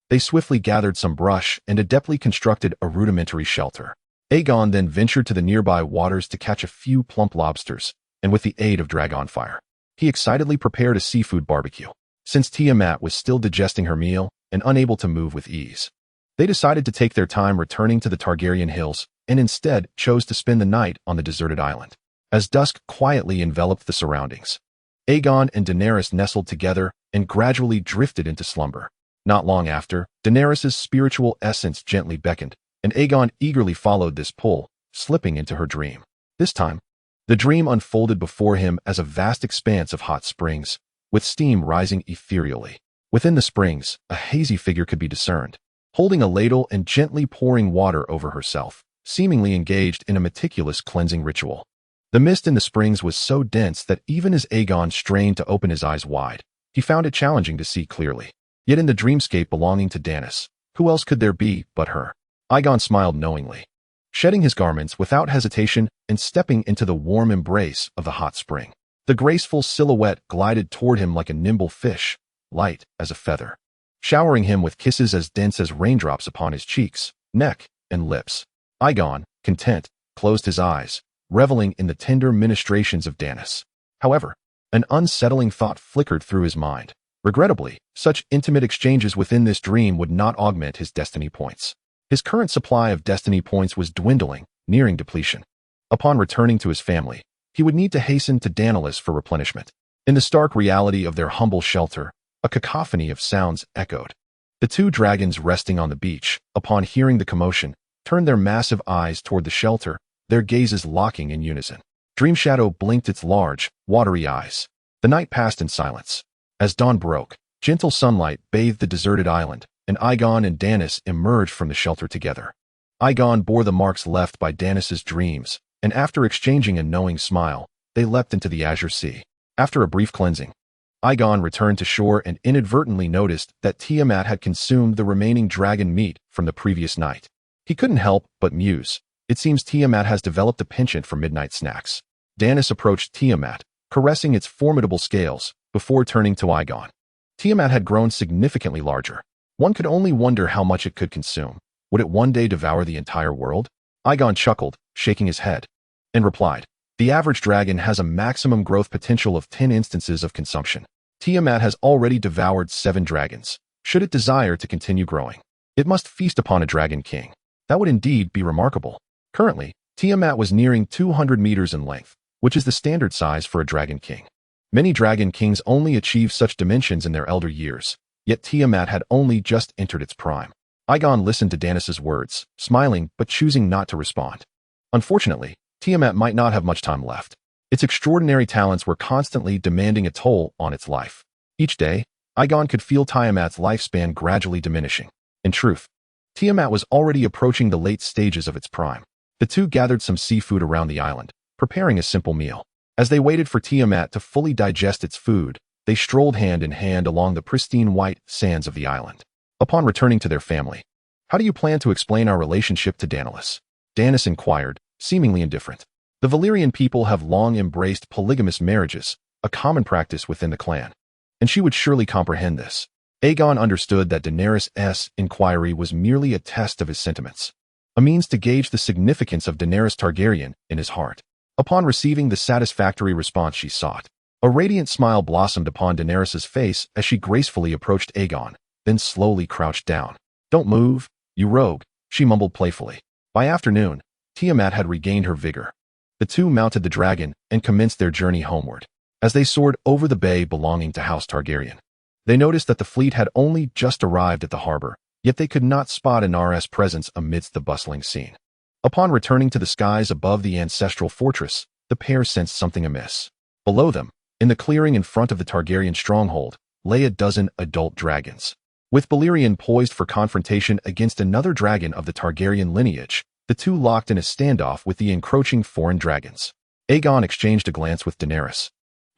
They swiftly gathered some brush and adeptly constructed a rudimentary shelter. Aegon then ventured to the nearby waters to catch a few plump lobsters, and with the aid of dragonfire, he excitedly prepared a seafood barbecue. Since Tiamat was still digesting her meal and unable to move with ease, they decided to take their time returning to the Targaryen hills and instead chose to spend the night on the deserted island. As dusk quietly enveloped the surroundings, Aegon and Daenerys nestled together and gradually drifted into slumber. Not long after, Daenerys' spiritual essence gently beckoned, and Aegon eagerly followed this pull, slipping into her dream. This time, the dream unfolded before him as a vast expanse of hot springs, with steam rising ethereally. Within the springs, a hazy figure could be discerned, holding a ladle and gently pouring water over herself, seemingly engaged in a meticulous cleansing ritual. The mist in the springs was so dense that even as Aegon strained to open his eyes wide, he found it challenging to see clearly. Yet in the dreamscape belonging to Daenerys, who else could there be but her? Aegon smiled knowingly, shedding his garments without hesitation and stepping into the warm embrace of the hot spring. The graceful silhouette glided toward him like a nimble fish, light as a feather, showering him with kisses as dense as raindrops upon his cheeks, neck, and lips. Aegon, content, closed his eyes, reveling in the tender ministrations of Daenerys. However, an unsettling thought flickered through his mind. Regrettably, such intimate exchanges within this dream would not augment his destiny points. His current supply of destiny points was dwindling, nearing depletion. Upon returning to his family, he would need to hasten to Daenerys for replenishment. In the stark reality of their humble shelter, a cacophony of sounds echoed. The 2 dragons resting on the beach, upon hearing the commotion, turned their massive eyes toward the shelter, their gazes locking in unison. Dream Shadow blinked its large, watery eyes. The night passed in silence. As dawn broke, gentle sunlight bathed the deserted island, and Aegon and Daenerys emerged from the shelter together. Aegon bore the marks left by Daenerys' dreams, and after exchanging a knowing smile, they leapt into the azure sea. After a brief cleansing, Egon returned to shore and inadvertently noticed that Tiamat had consumed the remaining dragon meat from the previous night. He couldn't help but muse. It seems Tiamat has developed a penchant for midnight snacks. Daenerys approached Tiamat, caressing its formidable scales, before turning to Egon. Tiamat had grown significantly larger. One could only wonder how much it could consume. Would it one day devour the entire world? Egon chuckled, shaking his head, and replied, "The average dragon has a maximum growth potential of 10 instances of consumption. Tiamat has already devoured 7 dragons. Should it desire to continue growing, it must feast upon a dragon king. That would indeed be remarkable." Currently, Tiamat was nearing 200 meters in length, which is the standard size for a dragon king. Many dragon kings only achieve such dimensions in their elder years, yet Tiamat had only just entered its prime. Egon listened to Daenerys' words, smiling but choosing not to respond. Unfortunately, Tiamat might not have much time left. Its extraordinary talents were constantly demanding a toll on its life. Each day, Egon could feel Tiamat's lifespan gradually diminishing. In truth, Tiamat was already approaching the late stages of its prime. The two gathered some seafood around the island, preparing a simple meal. As they waited for Tiamat to fully digest its food, they strolled hand in hand along the pristine white sands of the island. Upon returning to their family, "How do you plan to explain our relationship to Daenerys?" Daenerys inquired, seemingly indifferent. The Valyrian people have long embraced polygamous marriages, a common practice within the clan, and she would surely comprehend this. Aegon understood that Daenerys' inquiry was merely a test of his sentiments, a means to gauge the significance of Daenerys Targaryen in his heart. Upon receiving the satisfactory response she sought, a radiant smile blossomed upon Daenerys' face as she gracefully approached Aegon, then slowly crouched down. "Don't move, you rogue," she mumbled playfully. By afternoon, Tiamat had regained her vigor. The two mounted the dragon and commenced their journey homeward. As they soared over the bay belonging to House Targaryen, they noticed that the fleet had only just arrived at the harbor, yet they could not spot Aenar's presence amidst the bustling scene. Upon returning to the skies above the ancestral fortress, the pair sensed something amiss. Below them, in the clearing in front of the Targaryen stronghold, lay a dozen adult dragons. With Valyrian poised for confrontation against another dragon of the Targaryen lineage, the two locked in a standoff with the encroaching foreign dragons. Aegon exchanged a glance with Daenerys,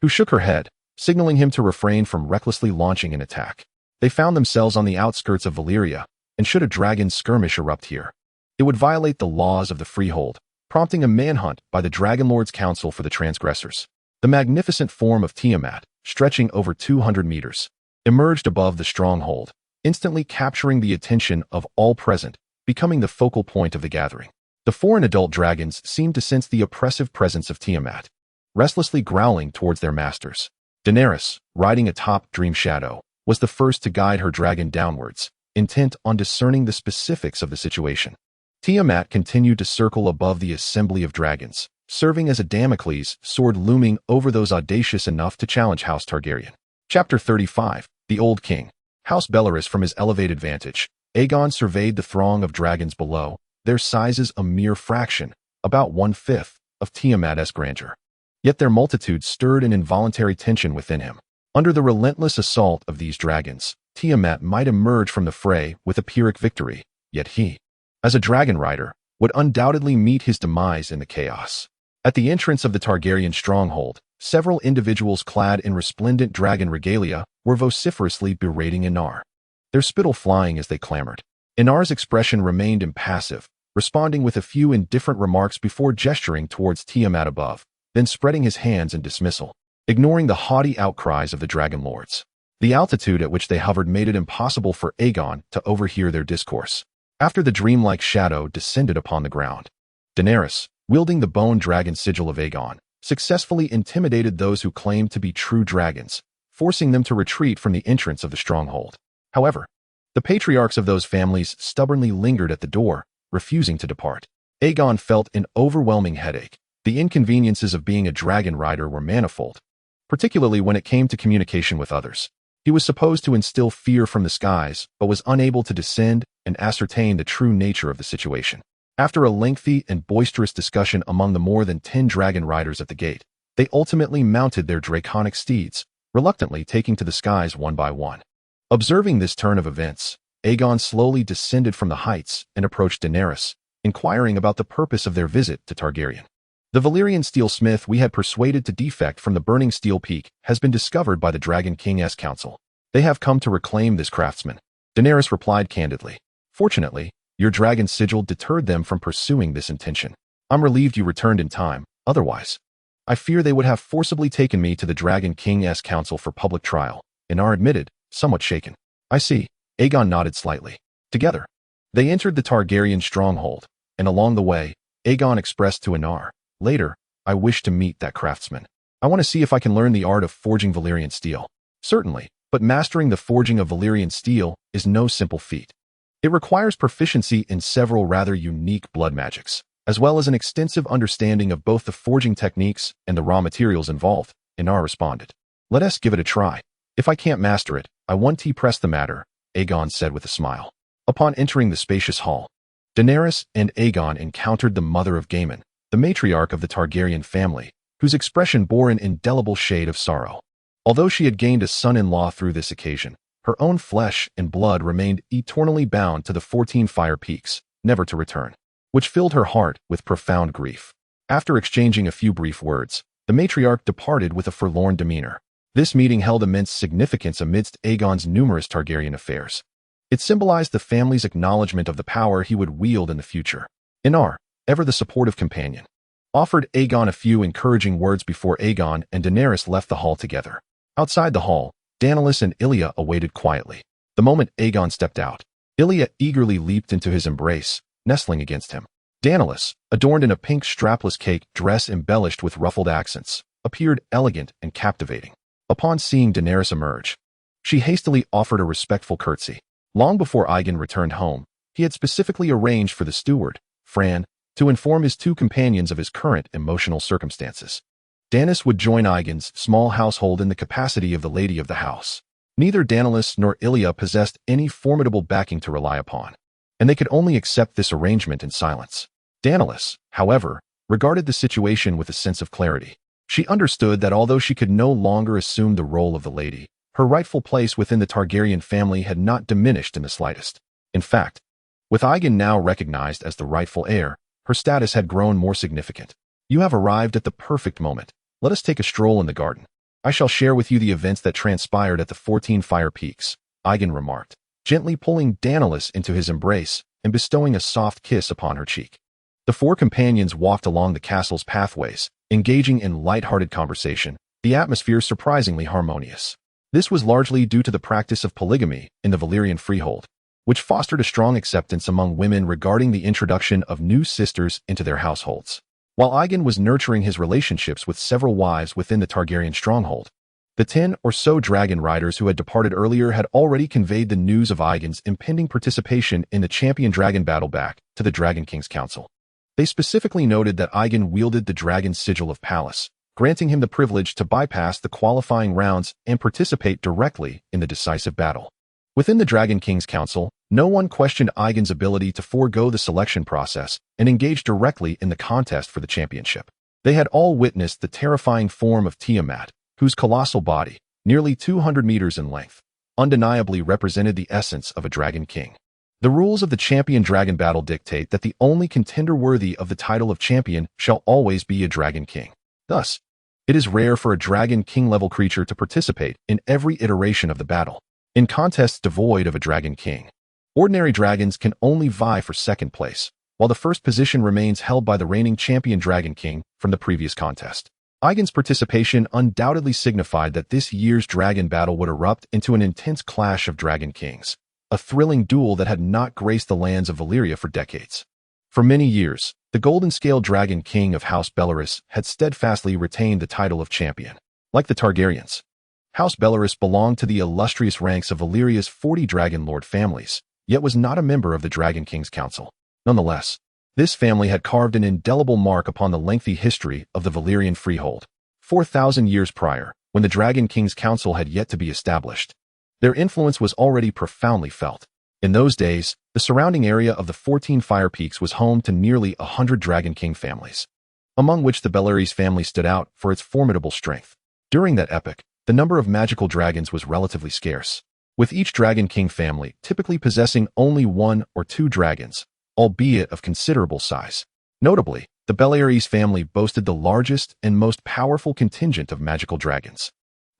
who shook her head, signaling him to refrain from recklessly launching an attack. They found themselves on the outskirts of Valyria, and should a dragon skirmish erupt here, it would violate the laws of the Freehold, prompting a manhunt by the Dragonlords' Council for the transgressors. The magnificent form of Tiamat, stretching over 200 meters, emerged above the stronghold, instantly capturing the attention of all present, becoming the focal point of the gathering. The foreign adult dragons seemed to sense the oppressive presence of Tiamat, restlessly growling towards their masters. Daenerys, riding atop Dream Shadow, was the first to guide her dragon downwards, intent on discerning the specifics of the situation. Tiamat continued to circle above the assembly of dragons, serving as a Damocles sword looming over those audacious enough to challenge House Targaryen. Chapter 35, The Old King. House Bellarys. From his elevated vantage, Aegon surveyed the throng of dragons below, their sizes a mere fraction, about 1/5, of Tiamat's grandeur. Yet their multitude stirred an involuntary tension within him. Under the relentless assault of these dragons, Tiamat might emerge from the fray with a Pyrrhic victory, yet he, as a dragon rider, would undoubtedly meet his demise in the chaos. At the entrance of the Targaryen stronghold, several individuals clad in resplendent dragon regalia were vociferously berating Aenar, their spittle flying as they clamored. Aenar's expression remained impassive, responding with a few indifferent remarks before gesturing towards Tiamat above, then spreading his hands in dismissal, ignoring the haughty outcries of the Dragonlords. The altitude at which they hovered made it impossible for Aegon to overhear their discourse. After the dreamlike shadow descended upon the ground, Daenerys, wielding the bone dragon sigil of Aegon, successfully intimidated those who claimed to be true dragons, forcing them to retreat from the entrance of the stronghold. However, the patriarchs of those families stubbornly lingered at the door, refusing to depart. Aegon felt an overwhelming headache. The inconveniences of being a dragon rider were manifold, particularly when it came to communication with others. He was supposed to instill fear from the skies, but was unable to descend and ascertain the true nature of the situation. After a lengthy and boisterous discussion among the more than 10 dragon riders at the gate, they ultimately mounted their draconic steeds, reluctantly taking to the skies one by one. Observing this turn of events, Aegon slowly descended from the heights and approached Daenerys, inquiring about the purpose of their visit to Targaryen. "The Valyrian steelsmith we had persuaded to defect from the burning steel peak has been discovered by the Dragon King's council. They have come to reclaim this craftsman," Daenerys replied candidly. "Fortunately, your dragon sigil deterred them from pursuing this intention. I'm relieved you returned in time, otherwise, I fear they would have forcibly taken me to the Dragon King's council for public trial," Aenar admitted, somewhat shaken. "I see." Aegon nodded slightly. Together, they entered the Targaryen stronghold, and along the way, Aegon expressed to Aenar, "Later, I wish to meet that craftsman. I want to see if I can learn the art of forging Valyrian steel." "Certainly, but mastering the forging of Valyrian steel is no simple feat. It requires proficiency in several rather unique blood magics, as well as an extensive understanding of both the forging techniques and the raw materials involved," Aenar responded. "Let us give it a try. If I can't master it, I won't press the matter," Aegon said with a smile. Upon entering the spacious hall, Daenerys and Aegon encountered the mother of Gaemon, the matriarch of the Targaryen family, whose expression bore an indelible shade of sorrow. Although she had gained a son-in-law through this occasion, her own flesh and blood remained eternally bound to the 14 Fire Peaks, never to return, which filled her heart with profound grief. After exchanging a few brief words, the matriarch departed with a forlorn demeanor. This meeting held immense significance amidst Aegon's numerous Targaryen affairs. It symbolized the family's acknowledgement of the power he would wield in the future. Aenar, ever the supportive companion, offered Aegon a few encouraging words before Aegon and Daenerys left the hall together. Outside the hall, Daenerys and Ilya awaited quietly. The moment Aegon stepped out, Ilya eagerly leaped into his embrace, nestling against him. Daenerys, adorned in a pink strapless cake dress embellished with ruffled accents, appeared elegant and captivating. Upon seeing Daenerys emerge, she hastily offered a respectful curtsy. Long before Aegon returned home, he had specifically arranged for the steward, Fran, to inform his two companions of his current emotional circumstances. Daenerys would join Aegon's small household in the capacity of the lady of the house. Neither Daenerys nor Ilya possessed any formidable backing to rely upon, and they could only accept this arrangement in silence. Daenerys, however, regarded the situation with a sense of clarity. She understood that although she could no longer assume the role of the lady, her rightful place within the Targaryen family had not diminished in the slightest. In fact, with Aegon now recognized as the rightful heir, her status had grown more significant. "You have arrived at the perfect moment. Let us take a stroll in the garden. I shall share with you the events that transpired at the 14 Fire Peaks," Aegon remarked, gently pulling Daenerys into his embrace and bestowing a soft kiss upon her cheek. The four companions walked along the castle's pathways, engaging in light-hearted conversation, the atmosphere surprisingly harmonious. This was largely due to the practice of polygamy in the Valyrian Freehold, which fostered a strong acceptance among women regarding the introduction of new sisters into their households. While Aegon was nurturing his relationships with several wives within the Targaryen stronghold, the 10 or so dragon riders who had departed earlier had already conveyed the news of Aegon's impending participation in the champion dragon battle back to the Dragon King's council. They specifically noted that Aegon wielded the dragon's sigil of Pallas, granting him the privilege to bypass the qualifying rounds and participate directly in the decisive battle. Within the Dragon King's council, no one questioned Aegon's ability to forego the selection process and engage directly in the contest for the championship. They had all witnessed the terrifying form of Tiamat, whose colossal body, nearly 200 meters in length, undeniably represented the essence of a dragon king. The rules of the champion dragon battle dictate that the only contender worthy of the title of champion shall always be a dragon king. Thus, it is rare for a dragon king-level creature to participate in every iteration of the battle. In contests devoid of a dragon king, ordinary dragons can only vie for second place, while the first position remains held by the reigning champion dragon king from the previous contest. Aegon's participation undoubtedly signified that this year's dragon battle would erupt into an intense clash of dragon kings, a thrilling duel that had not graced the lands of Valyria for decades. For many years, the golden-scaled dragon king of House Bellarys had steadfastly retained the title of champion. Like the Targaryens, House Bellarys belonged to the illustrious ranks of Valyria's 40 Dragonlord families, yet was not a member of the Dragon King's council. Nonetheless, this family had carved an indelible mark upon the lengthy history of the Valyrian Freehold. 4,000 years prior, when the Dragon King's council had yet to be established, their influence was already profoundly felt. In those days, the surrounding area of the 14 Fire Peaks was home to nearly 100 Dragon King families, among which the Bellarys family stood out for its formidable strength. During that epoch, the number of magical dragons was relatively scarce, with each Dragon King family typically possessing only 1 or 2 dragons, albeit of considerable size. Notably, the Bellarys family boasted the largest and most powerful contingent of magical dragons.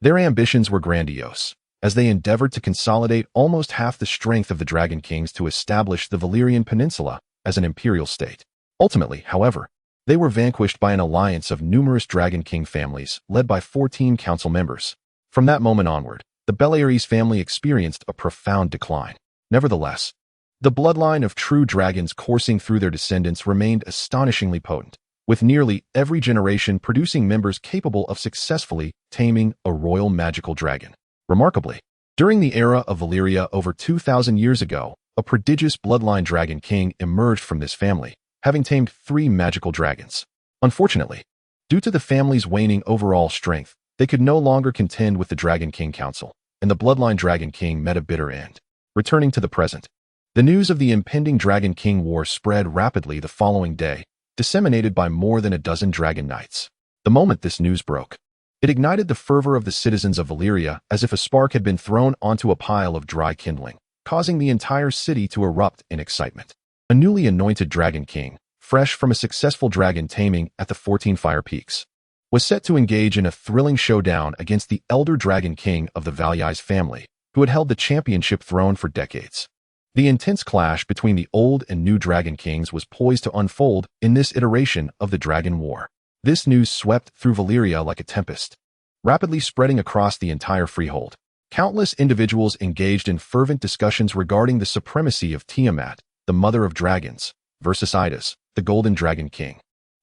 Their ambitions were grandiose, as they endeavored to consolidate almost half the strength of the Dragon Kings to establish the Valyrian Peninsula as an imperial state. Ultimately, however, they were vanquished by an alliance of numerous Dragon King families led by 14 council members. From that moment onward, the Bellarys family experienced a profound decline. Nevertheless, the bloodline of true dragons coursing through their descendants remained astonishingly potent, with nearly every generation producing members capable of successfully taming a royal magical dragon. Remarkably, during the era of Valyria over 2,000 years ago, a prodigious bloodline dragon king emerged from this family, having tamed 3 magical dragons. Unfortunately, due to the family's waning overall strength, they could no longer contend with the Dragon King Council, and the bloodline dragon king met a bitter end. Returning to the present, the news of the impending Dragon King War spread rapidly the following day, disseminated by more than a dozen dragon knights. The moment this news broke, it ignited the fervor of the citizens of Valyria as if a spark had been thrown onto a pile of dry kindling, causing the entire city to erupt in excitement. A newly anointed Dragon King, fresh from a successful dragon taming at the 14 Fire Peaks, was set to engage in a thrilling showdown against the elder Dragon King of the Valyrian family, who had held the championship throne for decades. The intense clash between the old and new Dragon Kings was poised to unfold in this iteration of the Dragon War. This news swept through Valyria like a tempest, rapidly spreading across the entire Freehold. Countless individuals engaged in fervent discussions regarding the supremacy of Tiamat, the mother of dragons, versus Idas, the Golden Dragon King.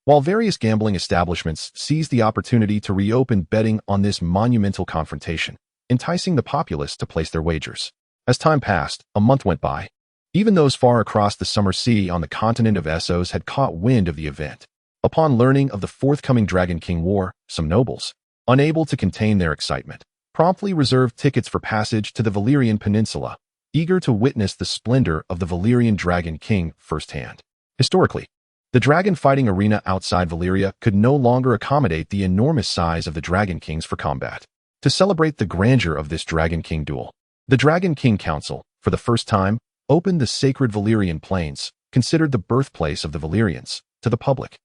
While various gambling establishments seized the opportunity to reopen betting on this monumental confrontation, enticing the populace to place their wagers. As time passed, a month went by. Even those far across the summer sea on the continent of Essos had caught wind of the event. Upon learning of the forthcoming Dragon King War, some nobles, unable to contain their excitement, promptly reserved tickets for passage to the Valyrian Peninsula, eager to witness the splendor of the Valyrian Dragon King firsthand. Historically, the dragon fighting arena outside Valyria could no longer accommodate the enormous size of the Dragon Kings for combat. To celebrate the grandeur of this Dragon King duel, the Dragon King Council, for the first time, opened the sacred Valyrian plains, considered the birthplace of the Valyrians, to the public,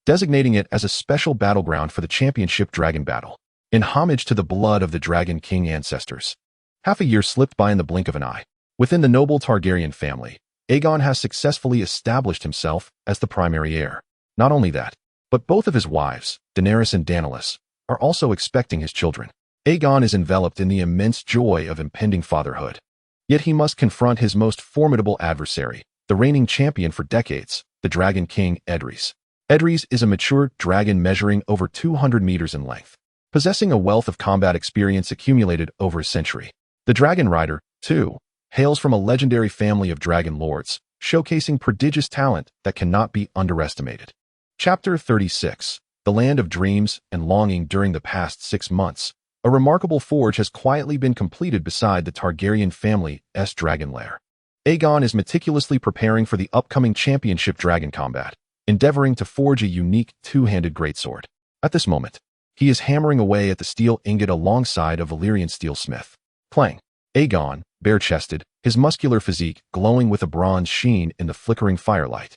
designating it as a special battleground for the championship dragon battle, in homage to the blood of the Dragon King ancestors. Half a year slipped by in the blink of an eye. Within the noble Targaryen family, Egon has successfully established himself as the primary heir. Not only that, but both of his wives, Daenerys and Daenerys, are also expecting his children. Egon is enveloped in the immense joy of impending fatherhood. Yet he must confront his most formidable adversary, the reigning champion for decades, the Dragon King Edrys. Edrys is a mature dragon measuring over 200 meters in length, possessing a wealth of combat experience accumulated over a century. The Dragon Rider, too, hails from a legendary family of Dragonlords, showcasing prodigious talent that cannot be underestimated. Chapter 36. The Land of Dreams and Longing. During the past 6 months, a remarkable forge has quietly been completed beside the Targaryen family's dragon lair. Egon is meticulously preparing for the upcoming championship dragon combat, endeavoring to forge a unique two-handed greatsword. At this moment, he is hammering away at the steel ingot alongside a Valyrian steelsmith. Clang. Egon, bare-chested, his muscular physique glowing with a bronze sheen in the flickering firelight,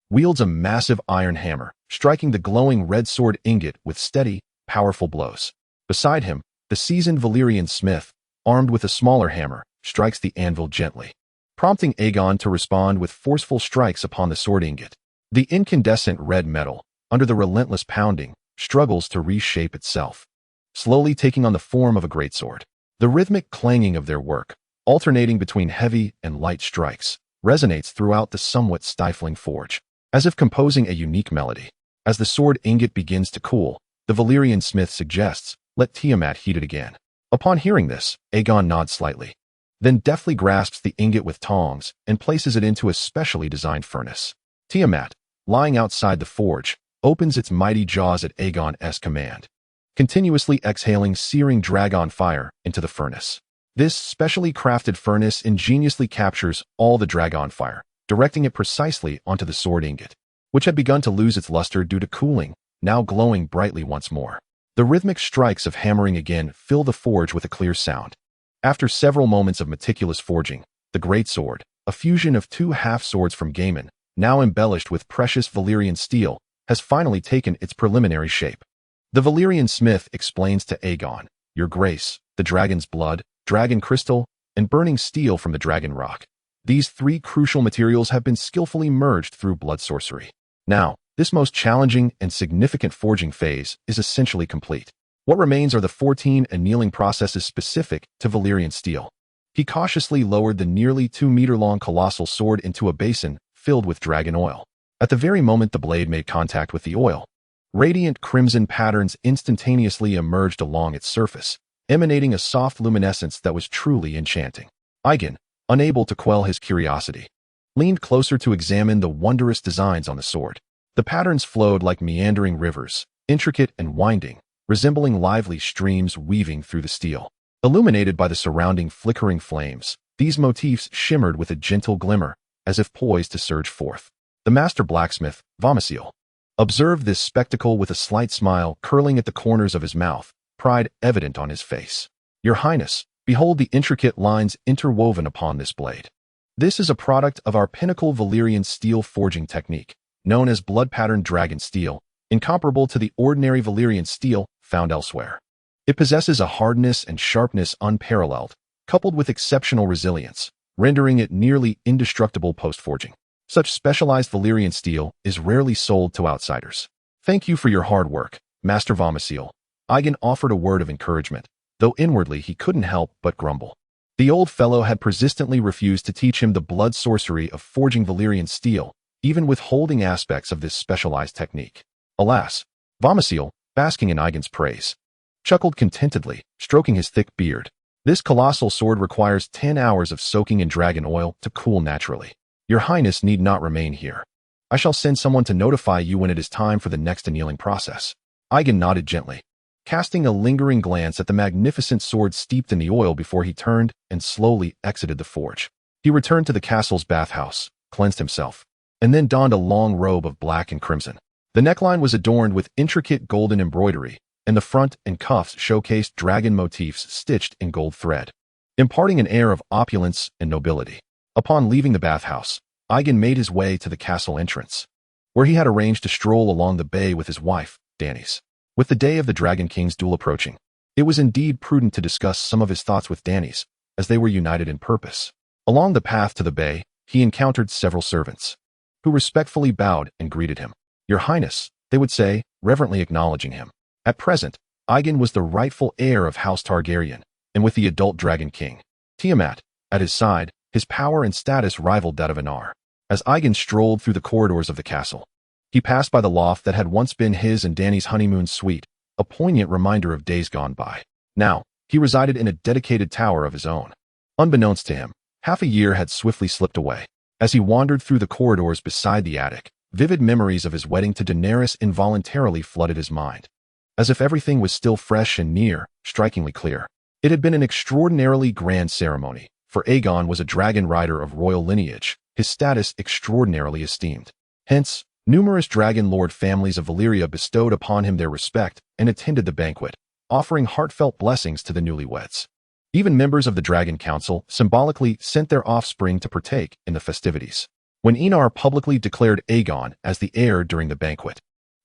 wields a massive iron hammer, striking the glowing red sword ingot with steady, powerful blows. Beside him, the seasoned Valyrian smith, armed with a smaller hammer, strikes the anvil gently, prompting Egon to respond with forceful strikes upon the sword ingot. The incandescent red metal, under the relentless pounding, struggles to reshape itself, slowly taking on the form of a greatsword. The rhythmic clanging of their work, alternating between heavy and light strikes, resonates throughout the somewhat stifling forge, as if composing a unique melody. As the sword ingot begins to cool, the Valyrian smith suggests, "Let Tiamat heat it again." Upon hearing this, Egon nods slightly, then deftly grasps the ingot with tongs and places it into a specially designed furnace. Tiamat, lying outside the forge, opens its mighty jaws at Aegon's command, continuously exhaling searing dragon fire into the furnace. This specially crafted furnace ingeniously captures all the dragon fire, directing it precisely onto the sword ingot, which had begun to lose its luster due to cooling, now glowing brightly once more. The rhythmic strikes of hammering again fill the forge with a clear sound. After several moments of meticulous forging, the greatsword, a fusion of 2 half-swords from Gaiman, now embellished with precious Valyrian steel, has finally taken its preliminary shape. The Valyrian smith explains to Egon, "Your grace, the dragon's blood, dragon crystal, and burning steel from the dragon rock. These 3 crucial materials have been skillfully merged through blood sorcery. Now, this most challenging and significant forging phase is essentially complete. What remains are the 14 annealing processes specific to Valyrian steel." He cautiously lowered the nearly 2-meter-long colossal sword into a basin filled with dragon oil. At the very moment the blade made contact with the oil, radiant crimson patterns instantaneously emerged along its surface, emanating a soft luminescence that was truly enchanting. Egon, unable to quell his curiosity, leaned closer to examine the wondrous designs on the sword. The patterns flowed like meandering rivers, intricate and winding, resembling lively streams weaving through the steel. Illuminated by the surrounding flickering flames, these motifs shimmered with a gentle glimmer, as if poised to surge forth. The master blacksmith, Vamasil, observed this spectacle with a slight smile curling at the corners of his mouth, pride evident on his face. "Your Highness, behold the intricate lines interwoven upon this blade. This is a product of our pinnacle Valyrian steel forging technique, known as blood-patterned dragon steel, incomparable to the ordinary Valyrian steel found elsewhere. It possesses a hardness and sharpness unparalleled, coupled with exceptional resilience, rendering it nearly indestructible post-forging. Such specialized Valyrian steel is rarely sold to outsiders. "Thank you for your hard work, Master Valyrian." Egon offered a word of encouragement, though inwardly he couldn't help but grumble. The old fellow had persistently refused to teach him the blood sorcery of forging Valyrian steel, even withholding aspects of this specialized technique. Alas, Valyrian, basking in Egon's praise, chuckled contentedly, stroking his thick beard. "This colossal sword requires 10 hours of soaking in dragon oil to cool naturally. Your Highness need not remain here. I shall send someone to notify you when it is time for the next annealing process." Egon nodded gently, casting a lingering glance at the magnificent sword steeped in the oil before he turned and slowly exited the forge. He returned to the castle's bathhouse, cleansed himself, and then donned a long robe of black and crimson. The neckline was adorned with intricate golden embroidery, and the front and cuffs showcased dragon motifs stitched in gold thread, imparting an air of opulence and nobility. Upon leaving the bathhouse, Egon made his way to the castle entrance, where he had arranged to stroll along the bay with his wife, Dany's. With the day of the Dragon King's duel approaching, it was indeed prudent to discuss some of his thoughts with Dany's, as they were united in purpose. Along the path to the bay, he encountered several servants, who respectfully bowed and greeted him. "Your Highness," they would say, reverently acknowledging him. At present, Egon was the rightful heir of House Targaryen, and with the adult Dragon King, Tiamat, at his side, his power and status rivaled that of Aenar. As Egon strolled through the corridors of the castle, he passed by the loft that had once been his and Dany's honeymoon suite, a poignant reminder of days gone by. Now, he resided in a dedicated tower of his own. Unbeknownst to him, half a year had swiftly slipped away. As he wandered through the corridors beside the attic, vivid memories of his wedding to Daenerys involuntarily flooded his mind. As if everything was still fresh and near, strikingly clear. It had been an extraordinarily grand ceremony, for Egon was a dragon rider of royal lineage, his status extraordinarily esteemed. Hence, numerous Dragonlord families of Valyria bestowed upon him their respect and attended the banquet, offering heartfelt blessings to the newlyweds. Even members of the Dragon Council symbolically sent their offspring to partake in the festivities. When Aenar publicly declared Egon as the heir during the banquet,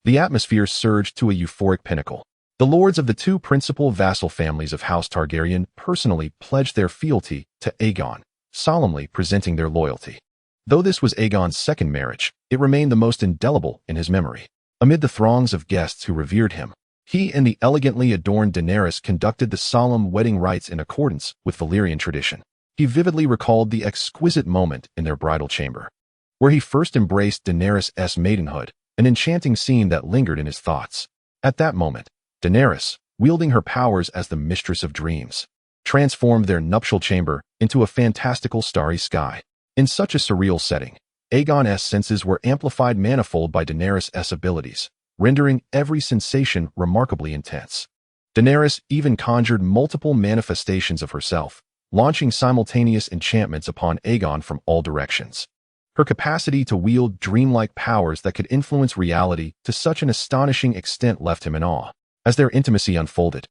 the atmosphere surged to a euphoric pinnacle. The lords of the two principal vassal families of House Targaryen personally pledged their fealty to Egon, solemnly presenting their loyalty. Though this was Aegon's second marriage, it remained the most indelible in his memory. Amid the throngs of guests who revered him, he and the elegantly adorned Daenerys conducted the solemn wedding rites in accordance with Valyrian tradition. He vividly recalled the exquisite moment in their bridal chamber, where he first embraced Daenerys' maidenhood, an enchanting scene that lingered in his thoughts. At that moment, Daenerys, wielding her powers as the mistress of dreams, transformed their nuptial chamber into a fantastical starry sky. In such a surreal setting, Aegon's senses were amplified manifold by Daenerys' abilities, rendering every sensation remarkably intense. Daenerys even conjured multiple manifestations of herself, launching simultaneous enchantments upon Egon from all directions. Her capacity to wield dreamlike powers that could influence reality to such an astonishing extent left him in awe. As their intimacy unfolded,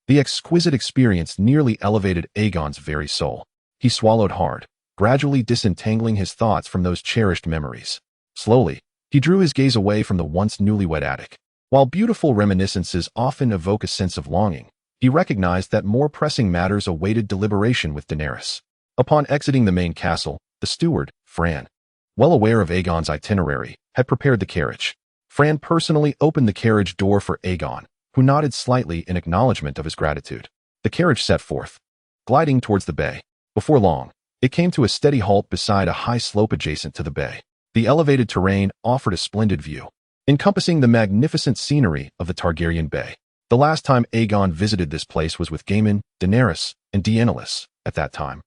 the exquisite experience nearly elevated Aegon's very soul. He swallowed hard, gradually disentangling his thoughts from those cherished memories. Slowly, he drew his gaze away from the once newlywed attic. While beautiful reminiscences often evoke a sense of longing, he recognized that more pressing matters awaited deliberation with Daenerys. Upon exiting the main castle, the steward, Fran, well aware of Aegon's itinerary, had prepared the carriage. Fran personally opened the carriage door for Egon, who nodded slightly in acknowledgement of his gratitude. The carriage set forth, gliding towards the bay. Before long, it came to a steady halt beside a high slope adjacent to the bay. The elevated terrain offered a splendid view, encompassing the magnificent scenery of the Targaryen Bay. The last time Egon visited this place was with Daemon, Daenerys, and Daenerys. At that time,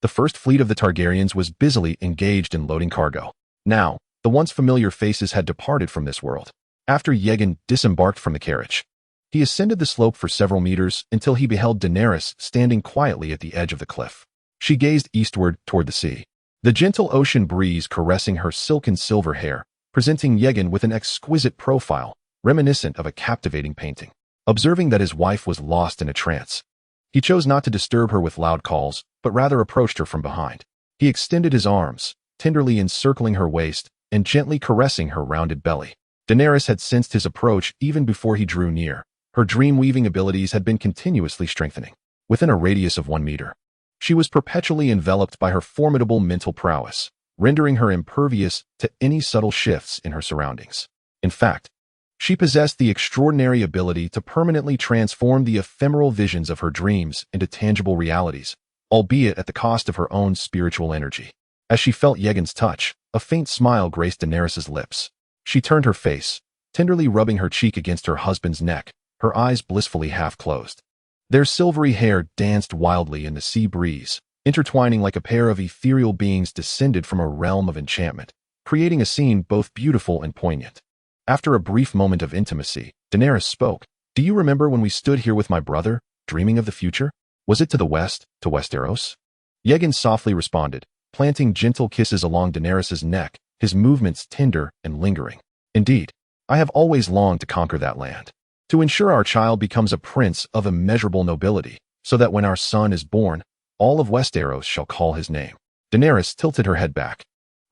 the first fleet of the Targaryens was busily engaged in loading cargo. Now, the once familiar faces had departed from this world. After Egon disembarked from the carriage, he ascended the slope for several meters until he beheld Daenerys standing quietly at the edge of the cliff. She gazed eastward toward the sea, the gentle ocean breeze caressing her silken silver hair, presenting Egon with an exquisite profile, reminiscent of a captivating painting. Observing that his wife was lost in a trance, he chose not to disturb her with loud calls, but rather approached her from behind. He extended his arms, tenderly encircling her waist and gently caressing her rounded belly. Daenerys had sensed his approach even before he drew near. Her dream-weaving abilities had been continuously strengthening. Within a radius of 1 meter, she was perpetually enveloped by her formidable mental prowess, rendering her impervious to any subtle shifts in her surroundings. In fact, she possessed the extraordinary ability to permanently transform the ephemeral visions of her dreams into tangible realities, albeit at the cost of her own spiritual energy. As she felt Egon's touch, a faint smile graced Daenerys' lips. She turned her face, tenderly rubbing her cheek against her husband's neck, her eyes blissfully half-closed. Their silvery hair danced wildly in the sea breeze, intertwining like a pair of ethereal beings descended from a realm of enchantment, creating a scene both beautiful and poignant. After a brief moment of intimacy, Daenerys spoke. "Do you remember when we stood here with my brother, dreaming of the future? Was it to the west, to Westeros?" Egon softly responded, planting gentle kisses along Daenerys' neck, his movements tender and lingering. "Indeed, I have always longed to conquer that land, to ensure our child becomes a prince of immeasurable nobility, so that when our son is born, all of Westeros shall call his name." Daenerys tilted her head back,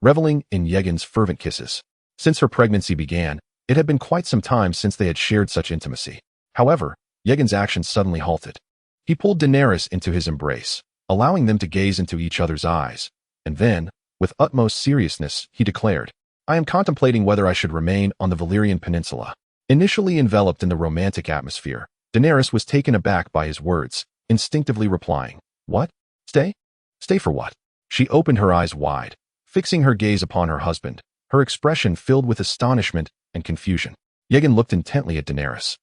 reveling in Egon's fervent kisses. Since her pregnancy began, it had been quite some time since they had shared such intimacy. However, Egon's actions suddenly halted. He pulled Daenerys into his embrace, allowing them to gaze into each other's eyes, and then, with utmost seriousness, he declared, "I am contemplating whether I should remain on the Valyrian Peninsula." Initially enveloped in the romantic atmosphere, Daenerys was taken aback by his words, instinctively replying, "What? Stay? Stay for what?" She opened her eyes wide, fixing her gaze upon her husband, her expression filled with astonishment and confusion. Egon looked intently at Daenerys,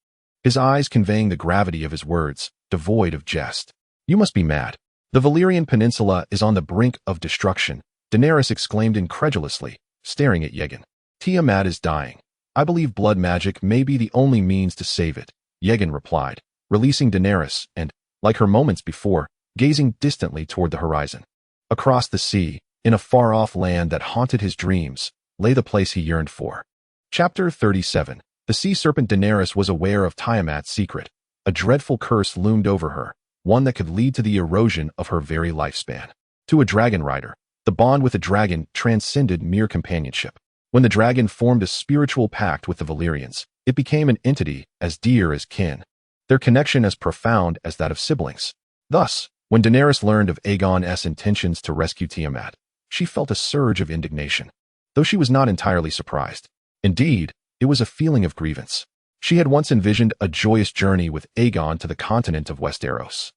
his eyes conveying the gravity of his words, devoid of jest. "You must be mad. The Valyrian Peninsula is on the brink of destruction," Daenerys exclaimed incredulously, staring at Egon. "Tiamat is dying. I believe blood magic may be the only means to save it," Egon replied, releasing Daenerys and, like her moments before, gazing distantly toward the horizon. Across the sea, in a far-off land that haunted his dreams, lay the place he yearned for. Chapter 37. The sea serpent. Daenerys was aware of Tiamat's secret. A dreadful curse loomed over her, one that could lead to the erosion of her very lifespan. To a dragon rider, the bond with a dragon transcended mere companionship. When the dragon formed a spiritual pact with the Valyrians, it became an entity as dear as kin, their connection as profound as that of siblings. Thus, when Daenerys learned of Aegon's intentions to rescue Tiamat, she felt a surge of indignation, though she was not entirely surprised. Indeed, it was a feeling of grievance. She had once envisioned a joyous journey with Egon to the continent of Westeros,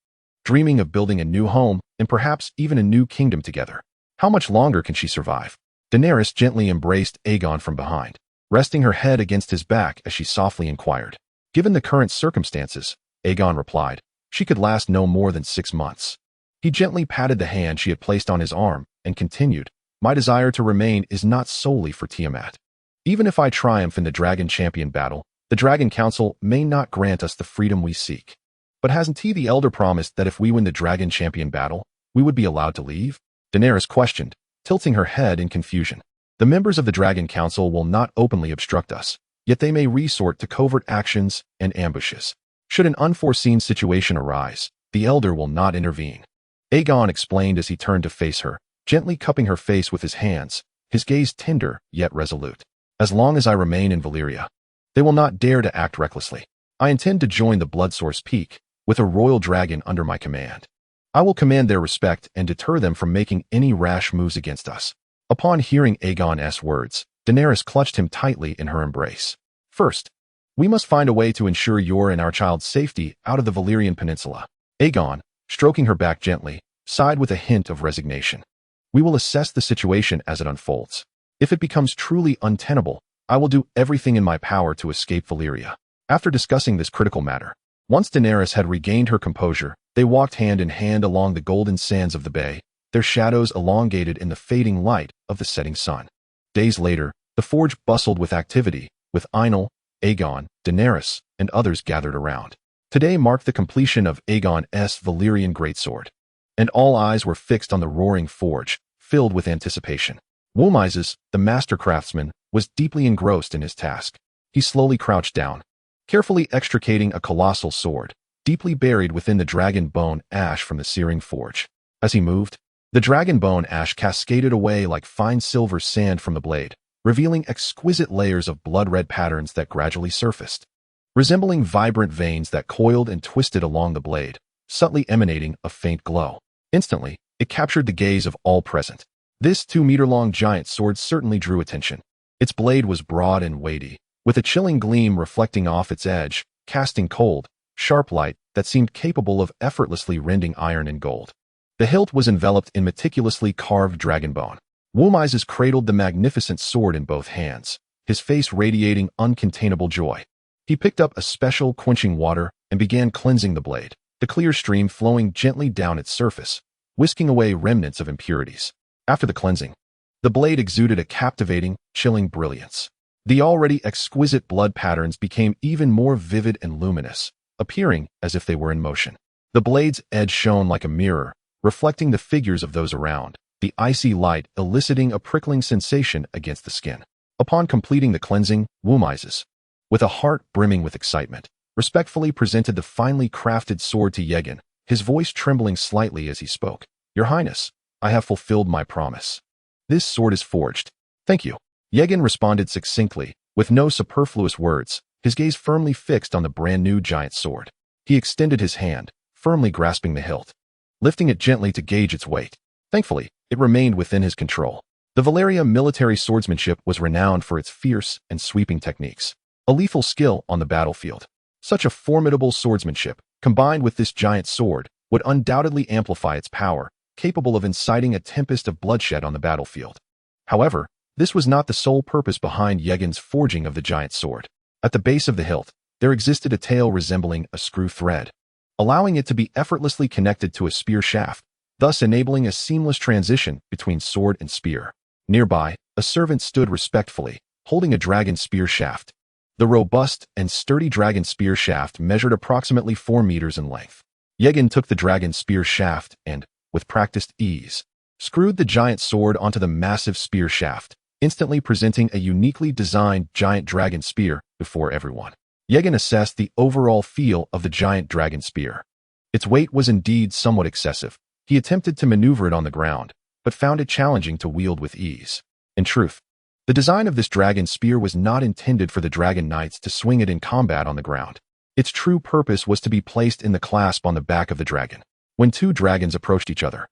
dreaming of building a new home and perhaps even a new kingdom together. How much longer can she survive? Daenerys gently embraced Egon from behind, resting her head against his back as she softly inquired. "Given the current circumstances," Egon replied, "she could last no more than 6 months." He gently patted the hand she had placed on his arm and continued, "My desire to remain is not solely for Tiamat. Even if I triumph in the Dragon Champion battle, the Dragon Council may not grant us the freedom we seek. But hasn't he the Elder promised that if we win the Dragon Champion battle, we would be allowed to leave?" Daenerys questioned, tilting her head in confusion. "The members of the Dragon Council will not openly obstruct us, yet they may resort to covert actions and ambushes. Should an unforeseen situation arise, the Elder will not intervene," Egon explained as he turned to face her, gently cupping her face with his hands, his gaze tender yet resolute. "As long as I remain in Valyria, they will not dare to act recklessly. I intend to join the Bloodsource Peak, with a royal dragon under my command. I will command their respect and deter them from making any rash moves against us." Upon hearing Aegon's words, Daenerys clutched him tightly in her embrace. "First, we must find a way to ensure your and our child's safety out of the Valyrian Peninsula." Egon, stroking her back gently, sighed with a hint of resignation. "We will assess the situation as it unfolds. If it becomes truly untenable, I will do everything in my power to escape Valyria." After discussing this critical matter, once Daenerys had regained her composure, they walked hand in hand along the golden sands of the bay, their shadows elongated in the fading light of the setting sun. Days later, the forge bustled with activity, with Ainel, Egon, Daenerys, and others gathered around. Today marked the completion of Aegon's Valyrian greatsword, and all eyes were fixed on the roaring forge, filled with anticipation. Woolmizes, the master craftsman, was deeply engrossed in his task. He slowly crouched down, carefully extricating a colossal sword, deeply buried within the dragon bone ash from the searing forge. As he moved, the dragon bone ash cascaded away like fine silver sand from the blade, revealing exquisite layers of blood-red patterns that gradually surfaced, resembling vibrant veins that coiled and twisted along the blade, subtly emanating a faint glow. Instantly, it captured the gaze of all present. This 2-meter-long giant sword certainly drew attention. Its blade was broad and weighty, with a chilling gleam reflecting off its edge, casting cold, sharp light that seemed capable of effortlessly rending iron and gold. The hilt was enveloped in meticulously carved dragon bone. Woolmises cradled the magnificent sword in both hands, his face radiating uncontainable joy. He picked up a special quenching water and began cleansing the blade, the clear stream flowing gently down its surface, whisking away remnants of impurities. After the cleansing, the blade exuded a captivating, chilling brilliance. The already exquisite blood patterns became even more vivid and luminous, appearing as if they were in motion. The blade's edge shone like a mirror, reflecting the figures of those around, the icy light eliciting a prickling sensation against the skin. Upon completing the cleansing, Woolmises, with a heart brimming with excitement, respectfully presented the finely crafted sword to Egon, his voice trembling slightly as he spoke. "Your Highness, I have fulfilled my promise. This sword is forged." "Thank you." Egon responded succinctly, with no superfluous words, his gaze firmly fixed on the brand-new giant sword. He extended his hand, firmly grasping the hilt, lifting it gently to gauge its weight. Thankfully, it remained within his control. The Valyria military swordsmanship was renowned for its fierce and sweeping techniques, a lethal skill on the battlefield. Such a formidable swordsmanship, combined with this giant sword, would undoubtedly amplify its power, capable of inciting a tempest of bloodshed on the battlefield. However, this was not the sole purpose behind Egon's forging of the giant sword. At the base of the hilt, there existed a tail resembling a screw thread, allowing it to be effortlessly connected to a spear shaft, thus enabling a seamless transition between sword and spear. Nearby, a servant stood respectfully, holding a dragon spear shaft. The robust and sturdy dragon spear shaft measured approximately 4 meters in length. Egon took the dragon spear shaft and, with practiced ease, screwed the giant sword onto the massive spear shaft, instantly presenting a uniquely designed giant dragon spear before everyone. Egon assessed the overall feel of the giant dragon spear. Its weight was indeed somewhat excessive. He attempted to maneuver it on the ground, but found it challenging to wield with ease. In truth, the design of this dragon spear was not intended for the dragon knights to swing it in combat on the ground. Its true purpose was to be placed in the clasp on the back of the dragon. When two dragons approached each other,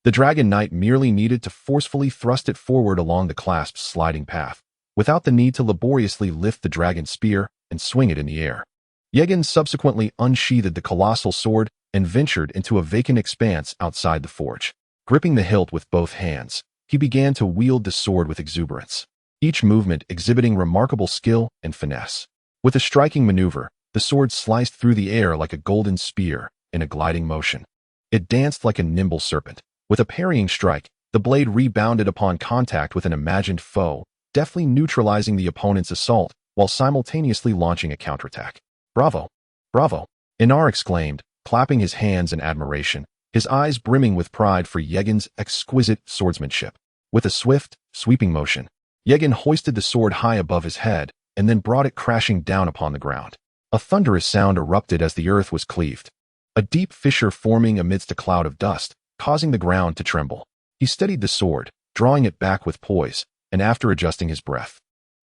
the dragon knight merely needed to forcefully thrust it forward along the clasp's sliding path, without the need to laboriously lift the dragon spear and swing it in the air. Egon subsequently unsheathed the colossal sword and ventured into a vacant expanse outside the forge. Gripping the hilt with both hands, he began to wield the sword with exuberance, each movement exhibiting remarkable skill and finesse. With a striking maneuver, the sword sliced through the air like a golden spear in a gliding motion. It danced like a nimble serpent. With a parrying strike, the blade rebounded upon contact with an imagined foe, deftly neutralizing the opponent's assault while simultaneously launching a counterattack. "Bravo! Bravo!" Aenar exclaimed, clapping his hands in admiration, his eyes brimming with pride for Egon's exquisite swordsmanship. With a swift, sweeping motion, Egon hoisted the sword high above his head and then brought it crashing down upon the ground. A thunderous sound erupted as the earth was cleaved, a deep fissure forming amidst a cloud of dust, causing the ground to tremble. He steadied the sword, drawing it back with poise, and after adjusting his breath,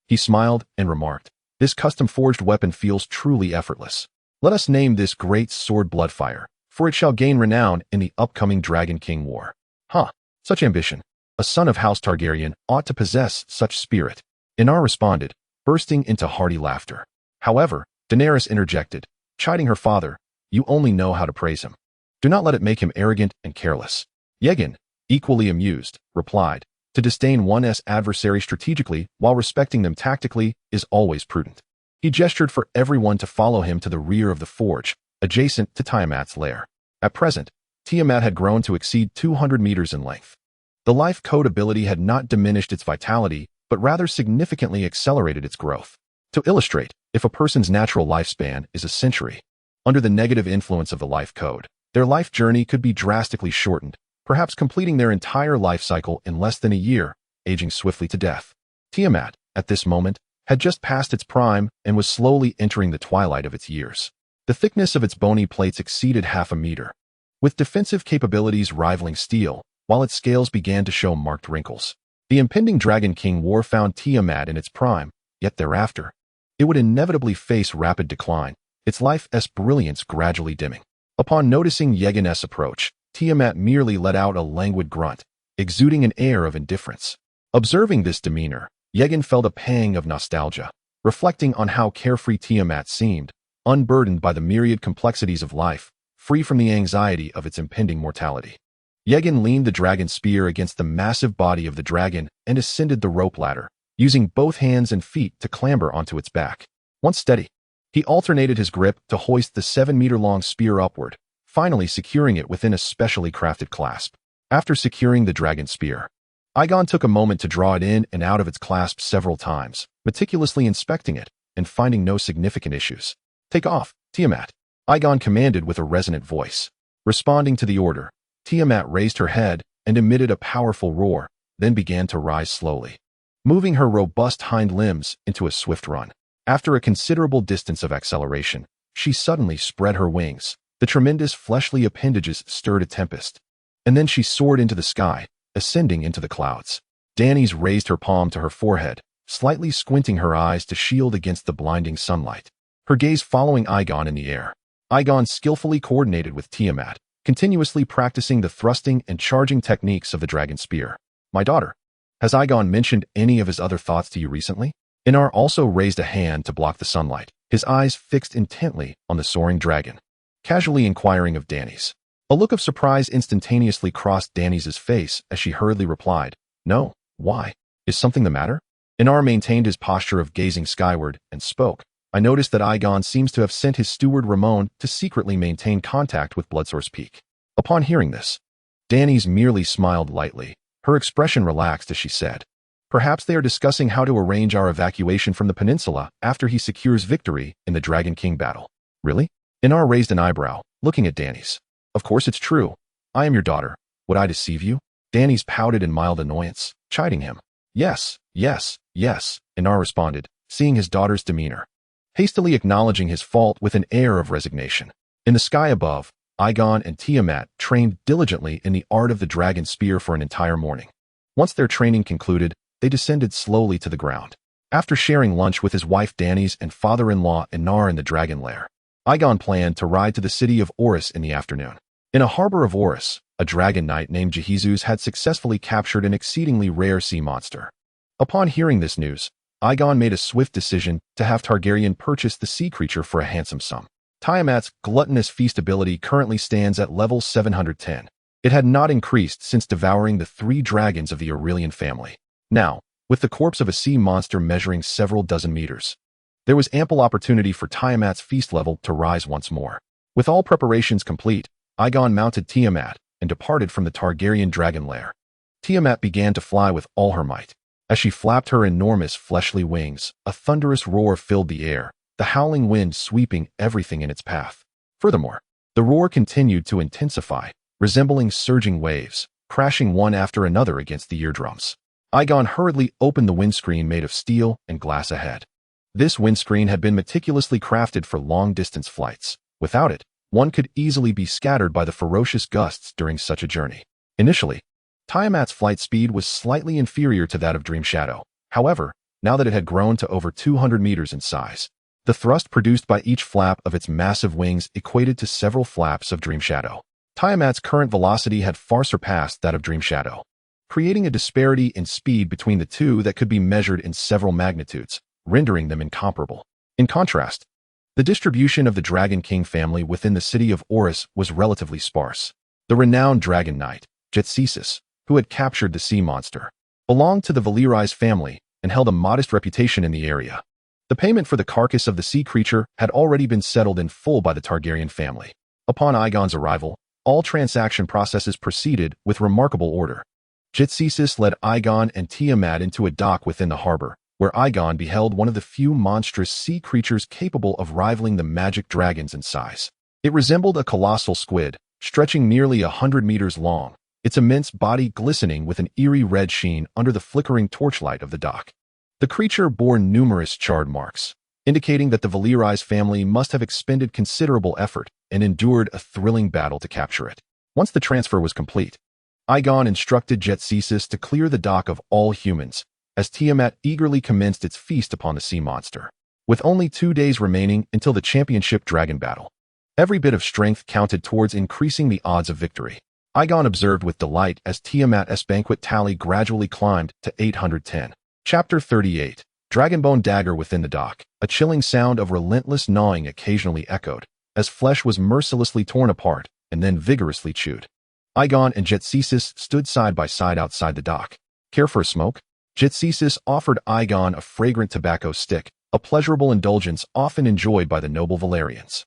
he smiled and remarked, "This custom-forged weapon feels truly effortless. Let us name this great sword Bloodfire, for it shall gain renown in the upcoming Dragon King War." "Huh, such ambition. A son of House Targaryen ought to possess such spirit," Aenar responded, bursting into hearty laughter. However, Daenerys interjected, chiding her father, "You only know how to praise him. Do not let it make him arrogant and careless." Egon, equally amused, replied, "To disdain one's adversary strategically while respecting them tactically is always prudent." He gestured for everyone to follow him to the rear of the forge, adjacent to Tiamat's lair. At present, Tiamat had grown to exceed 200 meters in length. The life code ability had not diminished its vitality, but rather significantly accelerated its growth. To illustrate, if a person's natural lifespan is a century, under the negative influence of the life code, their life journey could be drastically shortened, perhaps completing their entire life cycle in less than a year, aging swiftly to death. Tiamat, at this moment, had just passed its prime and was slowly entering the twilight of its years. The thickness of its bony plates exceeded 1/2 meter, with defensive capabilities rivaling steel, while its scales began to show marked wrinkles. The impending Dragon King War found Tiamat in its prime, yet thereafter, it would inevitably face rapid decline, its life's brilliance gradually dimming. Upon noticing Egon's approach, Tiamat merely let out a languid grunt, exuding an air of indifference. Observing this demeanor, Egon felt a pang of nostalgia, reflecting on how carefree Tiamat seemed, unburdened by the myriad complexities of life, free from the anxiety of its impending mortality. Egon leaned the dragon spear against the massive body of the dragon and ascended the rope ladder, using both hands and feet to clamber onto its back. Once steady, he alternated his grip to hoist the 7-meter-long spear upward, finally securing it within a specially crafted clasp. After securing the dragon spear, Egon took a moment to draw it in and out of its clasp several times, meticulously inspecting it and finding no significant issues. "Take off, Tiamat," Egon commanded with a resonant voice. Responding to the order, Tiamat raised her head and emitted a powerful roar, then began to rise slowly, moving her robust hind limbs into a swift run. After a considerable distance of acceleration, she suddenly spread her wings. The tremendous fleshly appendages stirred a tempest, and then she soared into the sky, ascending into the clouds. Dany's raised her palm to her forehead, slightly squinting her eyes to shield against the blinding sunlight, her gaze following Egon in the air. Egon skillfully coordinated with Tiamat, continuously practicing the thrusting and charging techniques of the dragon spear. "My daughter, has Egon mentioned any of his other thoughts to you recently?" Aenar also raised a hand to block the sunlight, his eyes fixed intently on the soaring dragon, casually inquiring of Dany's. A look of surprise instantaneously crossed Dany's face as she hurriedly replied, "No, why? Is something the matter?" Aenar maintained his posture of gazing skyward and spoke. "I noticed that Egon seems to have sent his steward Ramon to secretly maintain contact with Bloodsource Peak." Upon hearing this, Dany's merely smiled lightly. Her expression relaxed as she said, "Perhaps they are discussing how to arrange our evacuation from the peninsula after he secures victory in the Dragon King battle." "Really?" Aenar raised an eyebrow, looking at Dany's. "Of course it's true. I am your daughter. Would I deceive you?" Dany's pouted in mild annoyance, chiding him. "Yes, yes, yes," Aenar responded, seeing his daughter's demeanor, hastily acknowledging his fault with an air of resignation. In the sky above, Egon and Tiamat trained diligently in the art of the dragon spear for an entire morning. Once their training concluded, they descended slowly to the ground. After sharing lunch with his wife Dany's and father-in-law Aenar in the dragon lair, Egon planned to ride to the city of Orys in the afternoon. In a harbor of Orys, a dragon knight named Jehezus had successfully captured an exceedingly rare sea monster. Upon hearing this news, Egon made a swift decision to have Targaryen purchase the sea creature for a handsome sum. Tiamat's gluttonous feast ability currently stands at level 710. It had not increased since devouring the 3 dragons of the Aurelian family. Now, with the corpse of a sea monster measuring several dozen meters, there was ample opportunity for Tiamat's feast level to rise once more. With all preparations complete, Egon mounted Tiamat and departed from the Targaryen dragon lair. Tiamat began to fly with all her might. As she flapped her enormous fleshly wings, a thunderous roar filled the air, the howling wind sweeping everything in its path. Furthermore, the roar continued to intensify, resembling surging waves, crashing one after another against the eardrums. Egon hurriedly opened the windscreen made of steel and glass ahead. This windscreen had been meticulously crafted for long-distance flights. Without it, one could easily be scattered by the ferocious gusts during such a journey. Initially, Tiamat's flight speed was slightly inferior to that of Dream Shadow. However, now that it had grown to over 200 meters in size, the thrust produced by each flap of its massive wings equated to several flaps of Dream Shadow. Tiamat's current velocity had far surpassed that of Dream Shadow, creating a disparity in speed between the two that could be measured in several magnitudes, rendering them incomparable. In contrast, the distribution of the Dragon King family within the city of Orys was relatively sparse. The renowned Dragon Knight, Jehezus, who had captured the sea monster, belonged to the Valyrian family and held a modest reputation in the area. The payment for the carcass of the sea creature had already been settled in full by the Targaryen family. Upon Aegon's arrival, all transaction processes proceeded with remarkable order. Jehezus led Egon and Tiamat into a dock within the harbor, where Egon beheld one of the few monstrous sea creatures capable of rivaling the magic dragons in size. It resembled a colossal squid, stretching nearly 100 meters long, its immense body glistening with an eerie red sheen under the flickering torchlight of the dock. The creature bore numerous charred marks, indicating that the Valyrian family must have expended considerable effort and endured a thrilling battle to capture it. Once the transfer was complete, Egon instructed Jetcesis to clear the dock of all humans, as Tiamat eagerly commenced its feast upon the sea monster. With only 2 days remaining until the championship dragon battle, every bit of strength counted towards increasing the odds of victory. Egon observed with delight as Tiamat's banquet tally gradually climbed to 810. Chapter 38. Dragonbone Dagger Within the Dock. A chilling sound of relentless gnawing occasionally echoed, as flesh was mercilessly torn apart and then vigorously chewed. Egon and Jetcesis stood side by side outside the dock. Care for a smoke? Jetcesis offered Egon a fragrant tobacco stick, a pleasurable indulgence often enjoyed by the noble Valyrians.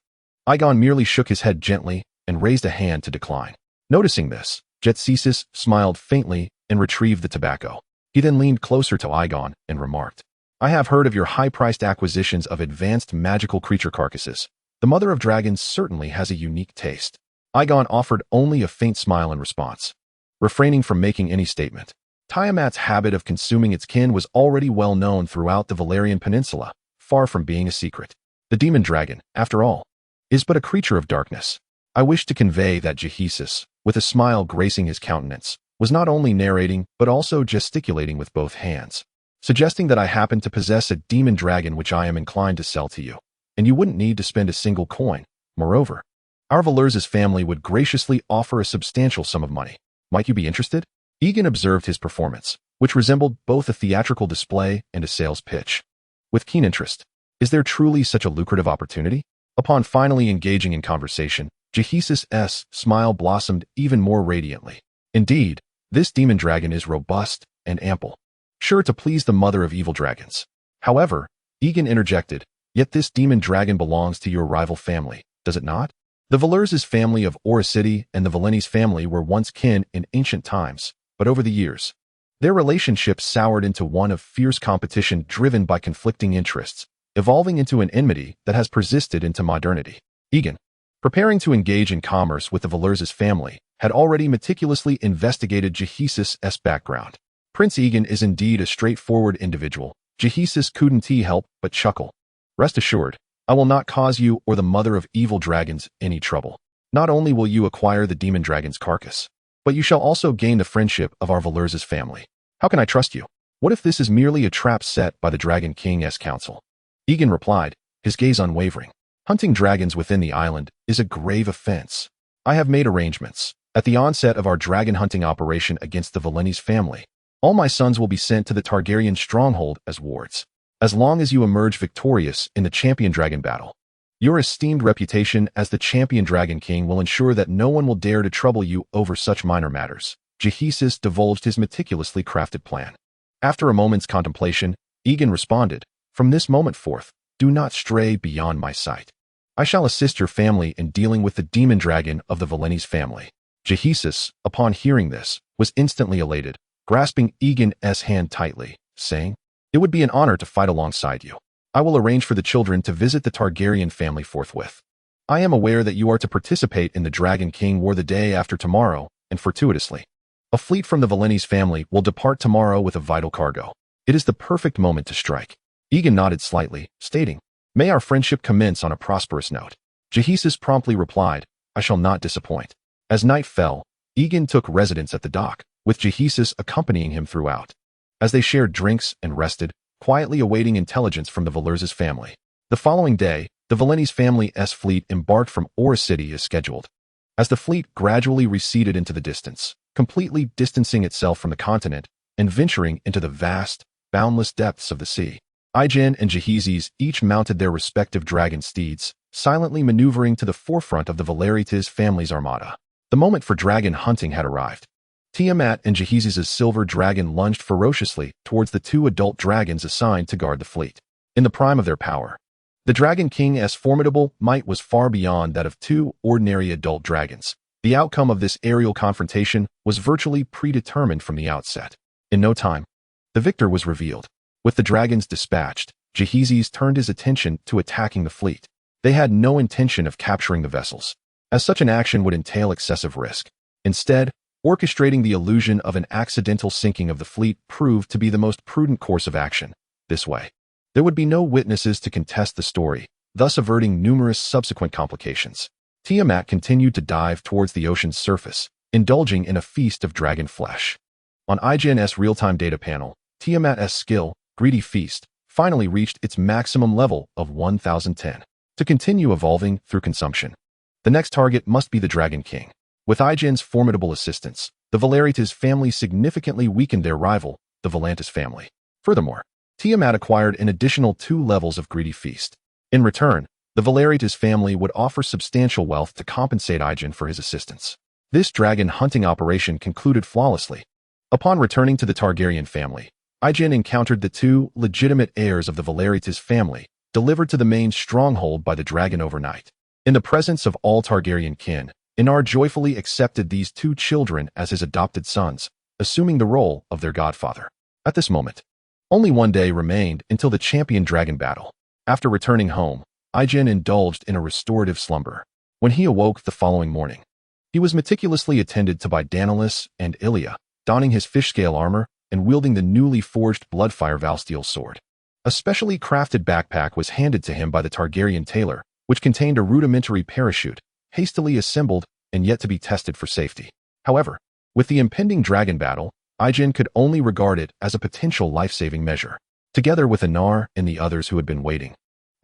Egon merely shook his head gently and raised a hand to decline. Noticing this, Jetcesis smiled faintly and retrieved the tobacco. He then leaned closer to Egon and remarked, "I have heard of your high-priced acquisitions of advanced magical creature carcasses. The Mother of Dragons certainly has a unique taste." Egon offered only a faint smile in response, refraining from making any statement. Tiamat's habit of consuming its kin was already well known throughout the Valyrian Peninsula, far from being a secret. The demon dragon, after all, is but a creature of darkness. I wish to convey that Jetcesis, with a smile gracing his countenance, was not only narrating but also gesticulating with both hands, suggesting that I happen to possess a demon dragon which I am inclined to sell to you, and you wouldn't need to spend a single coin. Moreover, our Valyrians family would graciously offer a substantial sum of money. Might you be interested? Egon observed his performance, which resembled both a theatrical display and a sales pitch, with keen interest. Is there truly such a lucrative opportunity? Upon finally engaging in conversation, Jetcesis' smile blossomed even more radiantly. Indeed, this demon dragon is robust and ample, sure to please the mother of evil dragons. However, Egon interjected, yet this demon dragon belongs to your rival family, does it not? The Valyrians family of Orphaned and the Valyrians family were once kin in ancient times, but over the years, their relationship soured into one of fierce competition driven by conflicting interests, evolving into an enmity that has persisted into modernity. Egon, preparing to engage in commerce with the Valyrians family, had already meticulously investigated Jetcesis' background. Prince Egon is indeed a straightforward individual. Jetcesis couldn't help but chuckle. Rest assured, I will not cause you or the mother of evil dragons any trouble. Not only will you acquire the demon dragon's carcass, but you shall also gain the friendship of our Valyrians family. How can I trust you? What if this is merely a trap set by the Dragon King's council? Egon replied, his gaze unwavering. Hunting dragons within the island is a grave offense. I have made arrangements. At the onset of our dragon hunting operation against the Valyrians family, all my sons will be sent to the Targaryen stronghold as wards. As long as you emerge victorious in the champion dragon battle, your esteemed reputation as the champion dragon king will ensure that no one will dare to trouble you over such minor matters. Jetcesis divulged his meticulously crafted plan. After a moment's contemplation, Egon responded, "From this moment forth, do not stray beyond my sight. I shall assist your family in dealing with the demon dragon of the Valyrians family." Jetcesis, upon hearing this, was instantly elated, grasping Egon's hand tightly, saying, "It would be an honor to fight alongside you. I will arrange for the children to visit the Targaryen family forthwith. I am aware that you are to participate in the Dragon King War the day after tomorrow, and fortuitously, a fleet from the Valyrians family will depart tomorrow with a vital cargo. It is the perfect moment to strike." Egon nodded slightly, stating, "May our friendship commence on a prosperous note." Jetcesis promptly replied, "I shall not disappoint." As night fell, Egon took residence at the dock, with Jetcesis accompanying him throughout. As they shared drinks and rested, quietly awaiting intelligence from the Valyrians family. The following day, the Valyrians family's fleet embarked from Orphaned as scheduled. As the fleet gradually receded into the distance, completely distancing itself from the continent and venturing into the vast, boundless depths of the sea, Egon and Jetcesis each mounted their respective dragon steeds, silently maneuvering to the forefront of the Valyrians family's armada. The moment for dragon hunting had arrived. Tiamat and Jetcesis' silver dragon lunged ferociously towards the 2 adult dragons assigned to guard the fleet. In the prime of their power, the Dragon King's formidable might was far beyond that of 2 ordinary adult dragons. The outcome of this aerial confrontation was virtually predetermined from the outset. In no time, the victor was revealed. With the dragons dispatched, Jetcesis turned his attention to attacking the fleet. They had no intention of capturing the vessels, as such an action would entail excessive risk. Instead, orchestrating the illusion of an accidental sinking of the fleet proved to be the most prudent course of action. This way, there would be no witnesses to contest the story, thus averting numerous subsequent complications. Tiamat continued to dive towards the ocean's surface, indulging in a feast of dragon flesh. On IGN's real-time data panel, Tiamat's skill, Greedy Feast, finally reached its maximum level of 1010. To continue evolving through consumption, the next target must be the Dragon King. With IGN's formidable assistance, the Valyrians family significantly weakened their rival, the Volantis family. Furthermore, Tiamat acquired an additional 2 levels of Greedy Feast. In return, the Valyrians family would offer substantial wealth to compensate IGN for his assistance. This dragon hunting operation concluded flawlessly. Upon returning to the Targaryen family, IGN encountered the 2 legitimate heirs of the Valyrians family, delivered to the main stronghold by the dragon overnight. In the presence of all Targaryen kin, Aenar joyfully accepted these 2 children as his adopted sons, assuming the role of their godfather. At this moment, only one day remained until the champion dragon battle. After returning home, IGN indulged in a restorative slumber. When he awoke the following morning, he was meticulously attended to by Daenerys and Ilya, donning his fish-scale armor and wielding the newly forged Bloodfire Valsteel sword. A specially crafted backpack was handed to him by the Targaryen tailor, which contained a rudimentary parachute, hastily assembled and yet to be tested for safety. However, with the impending dragon battle, IGN could only regard it as a potential life-saving measure. Together with Aenar and the others who had been waiting,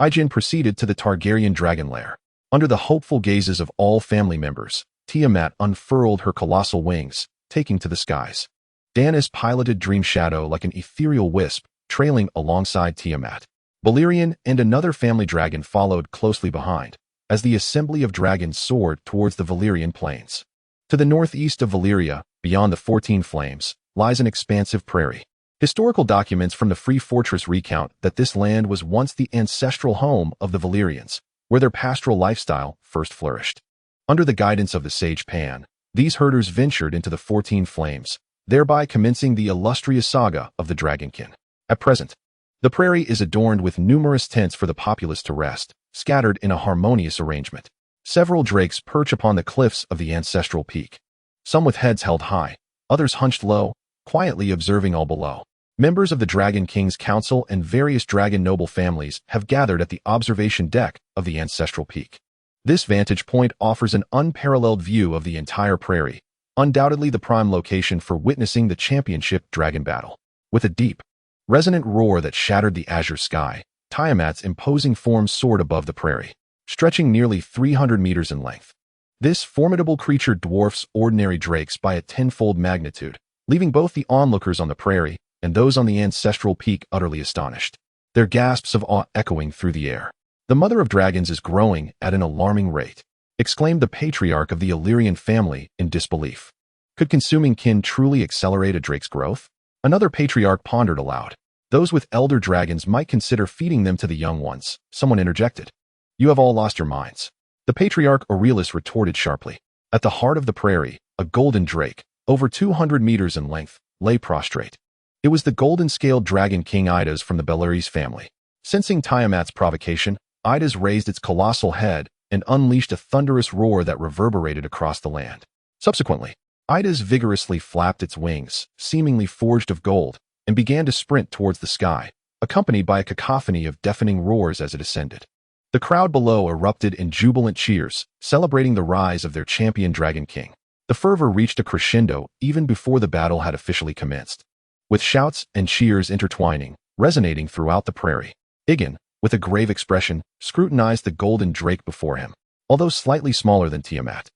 IGN proceeded to the Targaryen dragon lair. Under the hopeful gazes of all family members, Tiamat unfurled her colossal wings, taking to the skies. Daenerys piloted Dream Shadow like an ethereal wisp, trailing alongside Tiamat. Valyrian and another family dragon followed closely behind, as the assembly of dragons soared towards the Valyrian plains. To the northeast of Valyria, beyond the 14 Flames, lies an expansive prairie. Historical documents from the Free Fortress recount that this land was once the ancestral home of the Valyrians, where their pastoral lifestyle first flourished. Under the guidance of the sage Pan, these herders ventured into the 14 Flames, thereby commencing the illustrious saga of the Dragonkin. At present, the prairie is adorned with numerous tents for the populace to rest, scattered in a harmonious arrangement. Several drakes perch upon the cliffs of the ancestral peak, some with heads held high, others hunched low, quietly observing all below. Members of the Dragon King's Council and various dragon noble families have gathered at the observation deck of the ancestral peak. This vantage point offers an unparalleled view of the entire prairie, undoubtedly the prime location for witnessing the championship dragon battle. With a deep, resonant roar that shattered the azure sky, Tiamat's imposing form soared above the prairie, stretching nearly 300 meters in length. This formidable creature dwarfs ordinary drakes by a tenfold magnitude, leaving both the onlookers on the prairie and those on the ancestral peak utterly astonished, their gasps of awe echoing through the air. "The mother of dragons is growing at an alarming rate," exclaimed the patriarch of the Illyrian family in disbelief. Could consuming kin truly accelerate a drake's growth? Another patriarch pondered aloud. "Those with elder dragons might consider feeding them to the young ones," someone interjected. "You have all lost your minds." The patriarch Aurelius retorted sharply. At the heart of the prairie, a golden drake, over 200 meters in length, lay prostrate. It was the golden-scaled dragon king Idas from the Valyrian family. Sensing Tiamat's provocation, Idas raised its colossal head and unleashed a thunderous roar that reverberated across the land. Subsequently, Idas vigorously flapped its wings, seemingly forged of gold, and began to sprint towards the sky, accompanied by a cacophony of deafening roars as it ascended. The crowd below erupted in jubilant cheers, celebrating the rise of their champion Dragon King. The fervor reached a crescendo even before the battle had officially commenced. With shouts and cheers intertwining, resonating throughout the prairie, Egon, with a grave expression, scrutinized the golden drake before him. Although slightly smaller than Tiamat,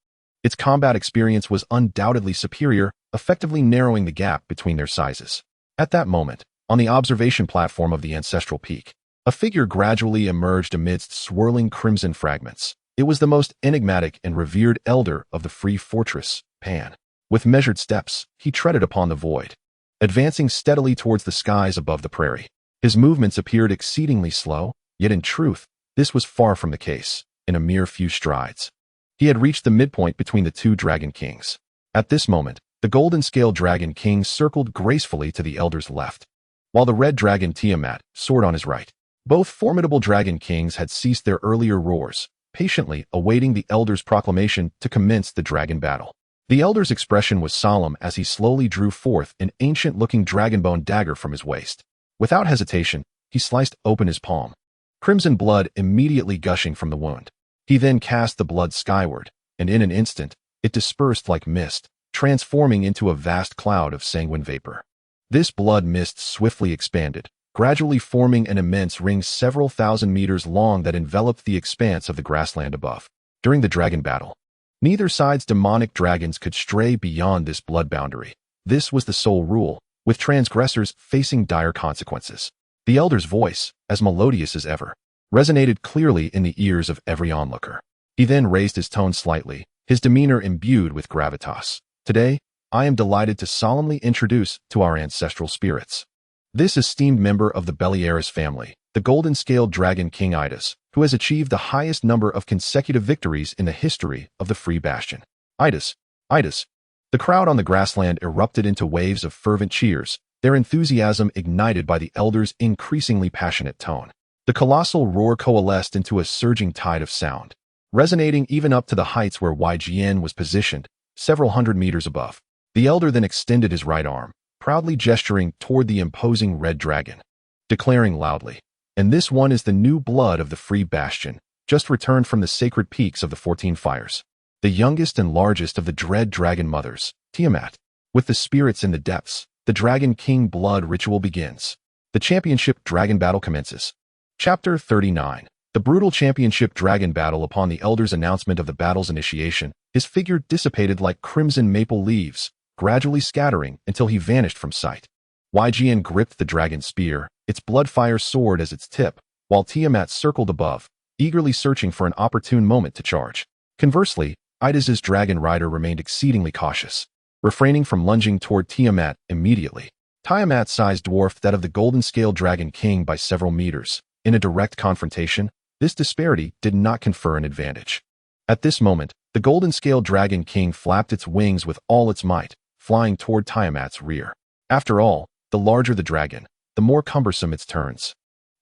its combat experience was undoubtedly superior, effectively narrowing the gap between their sizes. At that moment, on the observation platform of the ancestral peak, a figure gradually emerged amidst swirling crimson fragments. It was the most enigmatic and revered elder of the Free Fortress, Pan. With measured steps, he treaded upon the void, advancing steadily towards the skies above the prairie. His movements appeared exceedingly slow, yet in truth, this was far from the case. In a mere few strides, he had reached the midpoint between the 2 dragon kings. At this moment, the golden-scaled dragon king circled gracefully to the elder's left, while the red dragon Tiamat soared on his right. Both formidable dragon kings had ceased their earlier roars, patiently awaiting the elder's proclamation to commence the dragon battle. The elder's expression was solemn as he slowly drew forth an ancient-looking dragonbone dagger from his waist. Without hesitation, he sliced open his palm, crimson blood immediately gushing from the wound. He then cast the blood skyward, and in an instant, it dispersed like mist, transforming into a vast cloud of sanguine vapor. This blood mist swiftly expanded, gradually forming an immense ring several thousand meters long that enveloped the expanse of the grassland above. During the dragon battle, neither side's demonic dragons could stray beyond this blood boundary. This was the sole rule, with transgressors facing dire consequences. The elder's voice, as melodious as ever, resonated clearly in the ears of every onlooker. He then raised his tone slightly, his demeanor imbued with gravitas. Today, I am delighted to solemnly introduce to our ancestral spirits this esteemed member of the Valyrian family, the golden-scaled dragon King Idas, who has achieved the highest number of consecutive victories in the history of the Free Bastion. Idas, Idas. The crowd on the grassland erupted into waves of fervent cheers, their enthusiasm ignited by the elder's increasingly passionate tone. The colossal roar coalesced into a surging tide of sound, resonating even up to the heights where Ygn was positioned, several hundred meters above. The elder then extended his right arm, proudly gesturing toward the imposing red dragon, declaring loudly, "And this one is the new blood of the Free Bastion, just returned from the sacred peaks of the 14 Fires. The youngest and largest of the dread dragon mothers, Tiamat. With the spirits in the depths, the Dragon King blood ritual begins. The championship dragon battle commences." Chapter 39. The brutal championship dragon battle. Upon the elder's announcement of the battle's initiation, his figure dissipated like crimson maple leaves, gradually scattering until he vanished from sight. Ygn gripped the dragon's spear, its blood-fire sword as its tip, while Tiamat circled above, eagerly searching for an opportune moment to charge. Conversely, Idas's dragon rider remained exceedingly cautious, refraining from lunging toward Tiamat immediately. Tiamat's size dwarfed that of the golden-scaled dragon king by several meters. In a direct confrontation, this disparity did not confer an advantage. At this moment, the golden-scaled dragon king flapped its wings with all its might, flying toward Tiamat's rear. After all, the larger the dragon, the more cumbersome its turns.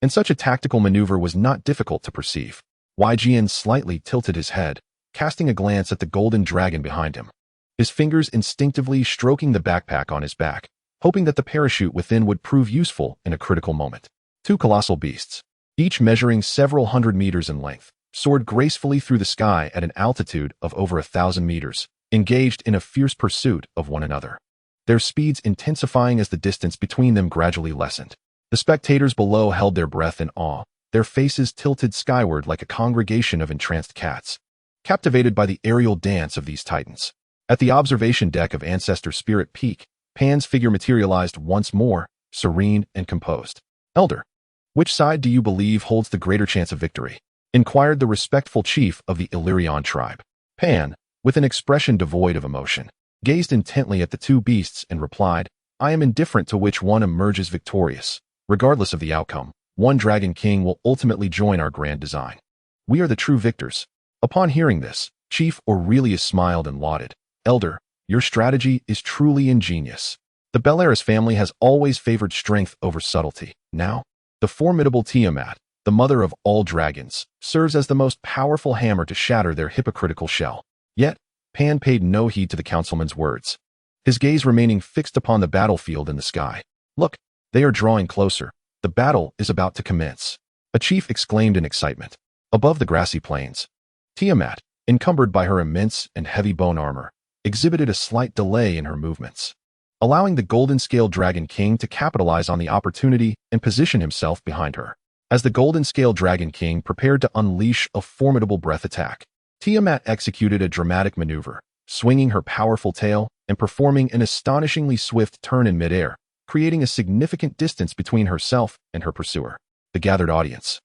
And such a tactical maneuver was not difficult to perceive. Ygn slightly tilted his head, casting a glance at the golden dragon behind him, his fingers instinctively stroking the backpack on his back, hoping that the parachute within would prove useful in a critical moment. Two colossal beasts, each measuring several hundred meters in length, soared gracefully through the sky at an altitude of over 1,000 meters, engaged in a fierce pursuit of one another, their speeds intensifying as the distance between them gradually lessened. The spectators below held their breath in awe, their faces tilted skyward like a congregation of entranced cats, captivated by the aerial dance of these titans. At the observation deck of Ancestor Spirit Peak, Pan's figure materialized once more, serene and composed. "Elder, which side do you believe holds the greater chance of victory?" inquired the respectful chief of the Valyrian tribe. Pan, with an expression devoid of emotion, gazed intently at the two beasts and replied, "I am indifferent to which one emerges victorious. Regardless of the outcome, one Dragon King will ultimately join our grand design. We are the true victors." Upon hearing this, Chief Aurelius smiled and lauded, "Elder, your strategy is truly ingenious. The Valyrian family has always favored strength over subtlety. Now, the formidable Tiamat, the mother of all dragons, serves as the most powerful hammer to shatter their hypocritical shell." Yet, Pan paid no heed to the councilman's words, his gaze remaining fixed upon the battlefield in the sky. "Look, they are drawing closer. The battle is about to commence," a chief exclaimed in excitement. Above the grassy plains, Tiamat, encumbered by her immense and heavy bone armor, exhibited a slight delay in her movements, allowing the golden-scaled Dragon King to capitalize on the opportunity and position himself behind her. As the golden-scaled Dragon King prepared to unleash a formidable breath attack, Tiamat executed a dramatic maneuver, swinging her powerful tail and performing an astonishingly swift turn in midair, creating a significant distance between herself and her pursuer. The gathered audience,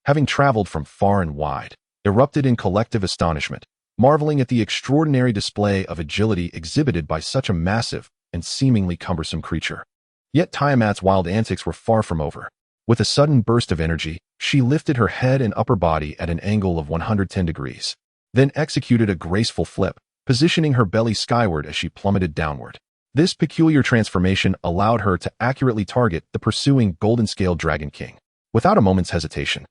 having traveled from far and wide, erupted in collective astonishment, marveling at the extraordinary display of agility exhibited by such a massive and seemingly cumbersome creature. Yet Tiamat's wild antics were far from over. With a sudden burst of energy, she lifted her head and upper body at an angle of 110 degrees, then executed a graceful flip, positioning her belly skyward as she plummeted downward. This peculiar transformation allowed her to accurately target the pursuing golden-scaled Dragon King. Without a moment's hesitation,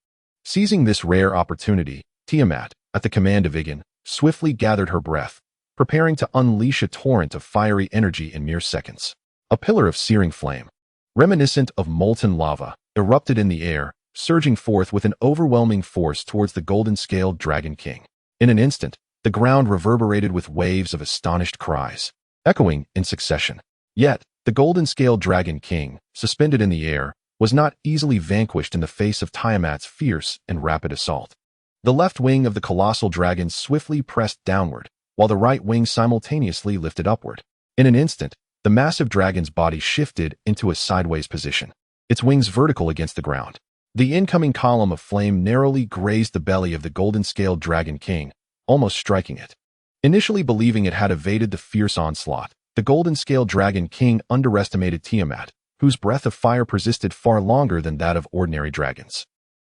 seizing this rare opportunity, Tiamat, at the command of Egon, swiftly gathered her breath, preparing to unleash a torrent of fiery energy in mere seconds. A pillar of searing flame, reminiscent of molten lava, erupted in the air, surging forth with an overwhelming force towards the golden-scaled Dragon King. In an instant, the ground reverberated with waves of astonished cries. echoing in succession. Yet, the golden-scaled Dragon King, suspended in the air, was not easily vanquished in the face of Tiamat's fierce and rapid assault. The left wing of the colossal dragon swiftly pressed downward, while the right wing simultaneously lifted upward. In an instant, the massive dragon's body shifted into a sideways position, its wings vertical against the ground. The incoming column of flame narrowly grazed the belly of the golden-scaled Dragon King, almost striking it. Initially believing it had evaded the fierce onslaught, the golden-scaled Dragon King underestimated Tiamat, whose breath of fire persisted far longer than that of ordinary dragons.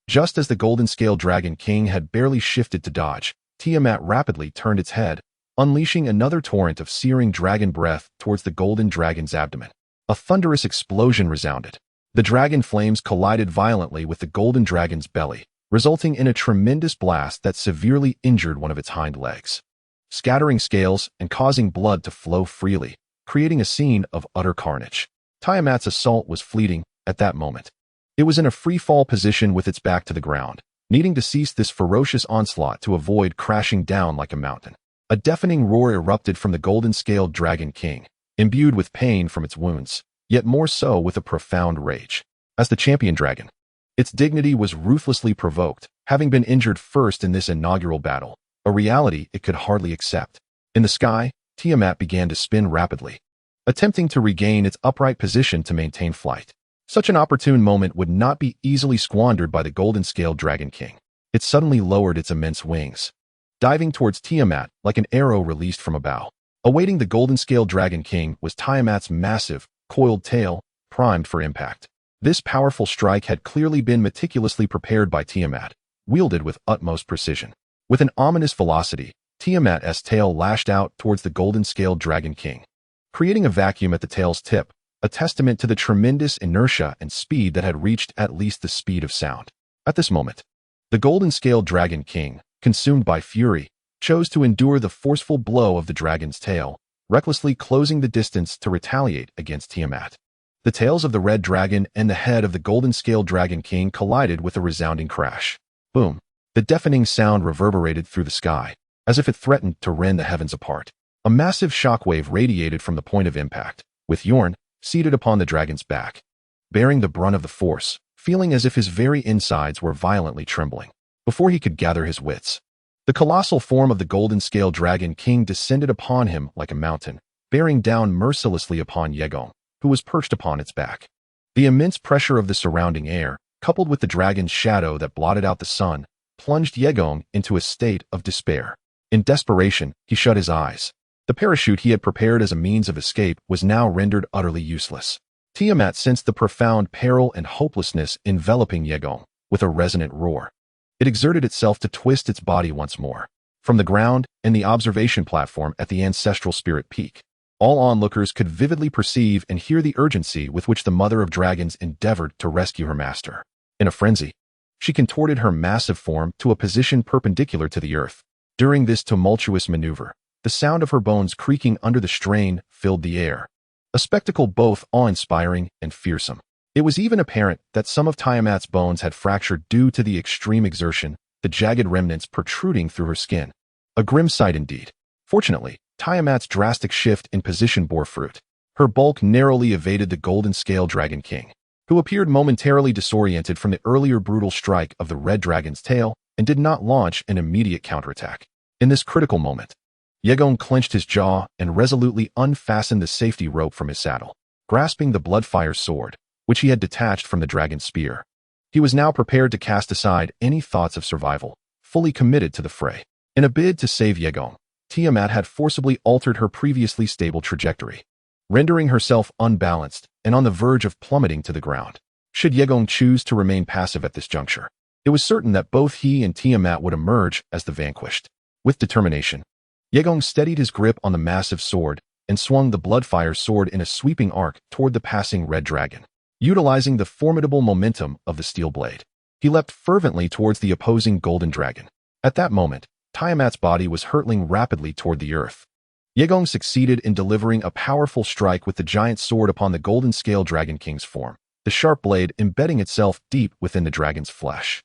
Just as the golden-scaled Dragon King had barely shifted to dodge, Tiamat rapidly turned its head, unleashing another torrent of searing dragon breath towards the golden dragon's abdomen. A thunderous explosion resounded. The dragon flames collided violently with the golden dragon's belly, resulting in a tremendous blast that severely injured one of its hind legs, scattering scales and causing blood to flow freely, creating a scene of utter carnage. Tiamat's assault was fleeting at that moment. It was in a free-fall position with its back to the ground, needing to cease this ferocious onslaught to avoid crashing down like a mountain. A deafening roar erupted from the golden-scaled Dragon King, imbued with pain from its wounds, yet more so with a profound rage. As the champion dragon, its dignity was ruthlessly provoked, having been injured first in this inaugural battle, a reality it could hardly accept. In the sky, Tiamat began to spin rapidly, attempting to regain its upright position to maintain flight. Such an opportune moment would not be easily squandered by the golden-scaled Dragon King. It suddenly lowered its immense wings, diving towards Tiamat like an arrow released from a bow. Awaiting the golden-scaled Dragon King was Tiamat's massive, coiled tail, primed for impact. This powerful strike had clearly been meticulously prepared by Tiamat, wielded with utmost precision. With an ominous velocity, Tiamat's tail lashed out towards the golden-scaled Dragon King, creating a vacuum at the tail's tip, a testament to the tremendous inertia and speed that had reached at least the speed of sound. At this moment, the golden-scaled Dragon King, consumed by fury, chose to endure the forceful blow of the dragon's tail, recklessly closing the distance to retaliate against Tiamat. The tails of the red dragon and the head of the golden-scaled Dragon King collided with a resounding crash. Boom! The deafening sound reverberated through the sky, as if it threatened to rend the heavens apart. A massive shockwave radiated from the point of impact, with Yorn seated upon the dragon's back, bearing the brunt of the force, feeling as if his very insides were violently trembling. Before he could gather his wits, the colossal form of the golden-scaled Dragon King descended upon him like a mountain, bearing down mercilessly upon Egon, who was perched upon its back. The immense pressure of the surrounding air, coupled with the dragon's shadow that blotted out the sun, plunged Egon into a state of despair. In desperation, he shut his eyes. The parachute he had prepared as a means of escape was now rendered utterly useless. Tiamat sensed the profound peril and hopelessness enveloping Egon with a resonant roar. It exerted itself to twist its body once more. From the ground and the observation platform at the ancestral spirit peak, all onlookers could vividly perceive and hear the urgency with which the mother of dragons endeavored to rescue her master. In a frenzy, she contorted her massive form to a position perpendicular to the earth. During this tumultuous maneuver, the sound of her bones creaking under the strain filled the air, a spectacle both awe-inspiring and fearsome. It was even apparent that some of Tiamat's bones had fractured due to the extreme exertion, the jagged remnants protruding through her skin. A grim sight indeed. Fortunately, Tiamat's drastic shift in position bore fruit. Her bulk narrowly evaded the golden-scaled Dragon King, who appeared momentarily disoriented from the earlier brutal strike of the red dragon's tail and did not launch an immediate counterattack. In this critical moment, Egon clenched his jaw and resolutely unfastened the safety rope from his saddle. Grasping the Bloodfire sword, which he had detached from the dragon's spear, he was now prepared to cast aside any thoughts of survival, fully committed to the fray. In a bid to save Egon, Tiamat had forcibly altered her previously stable trajectory, rendering herself unbalanced and on the verge of plummeting to the ground. Should Egon choose to remain passive at this juncture, it was certain that both he and Tiamat would emerge as the vanquished. With determination, Egon steadied his grip on the massive sword and swung the Bloodfire sword in a sweeping arc toward the passing red dragon. Utilizing the formidable momentum of the steel blade, he leapt fervently towards the opposing golden dragon. At that moment, Tiamat's body was hurtling rapidly toward the earth. Egon succeeded in delivering a powerful strike with the giant sword upon the golden-scaled Dragon King's form, the sharp blade embedding itself deep within the dragon's flesh.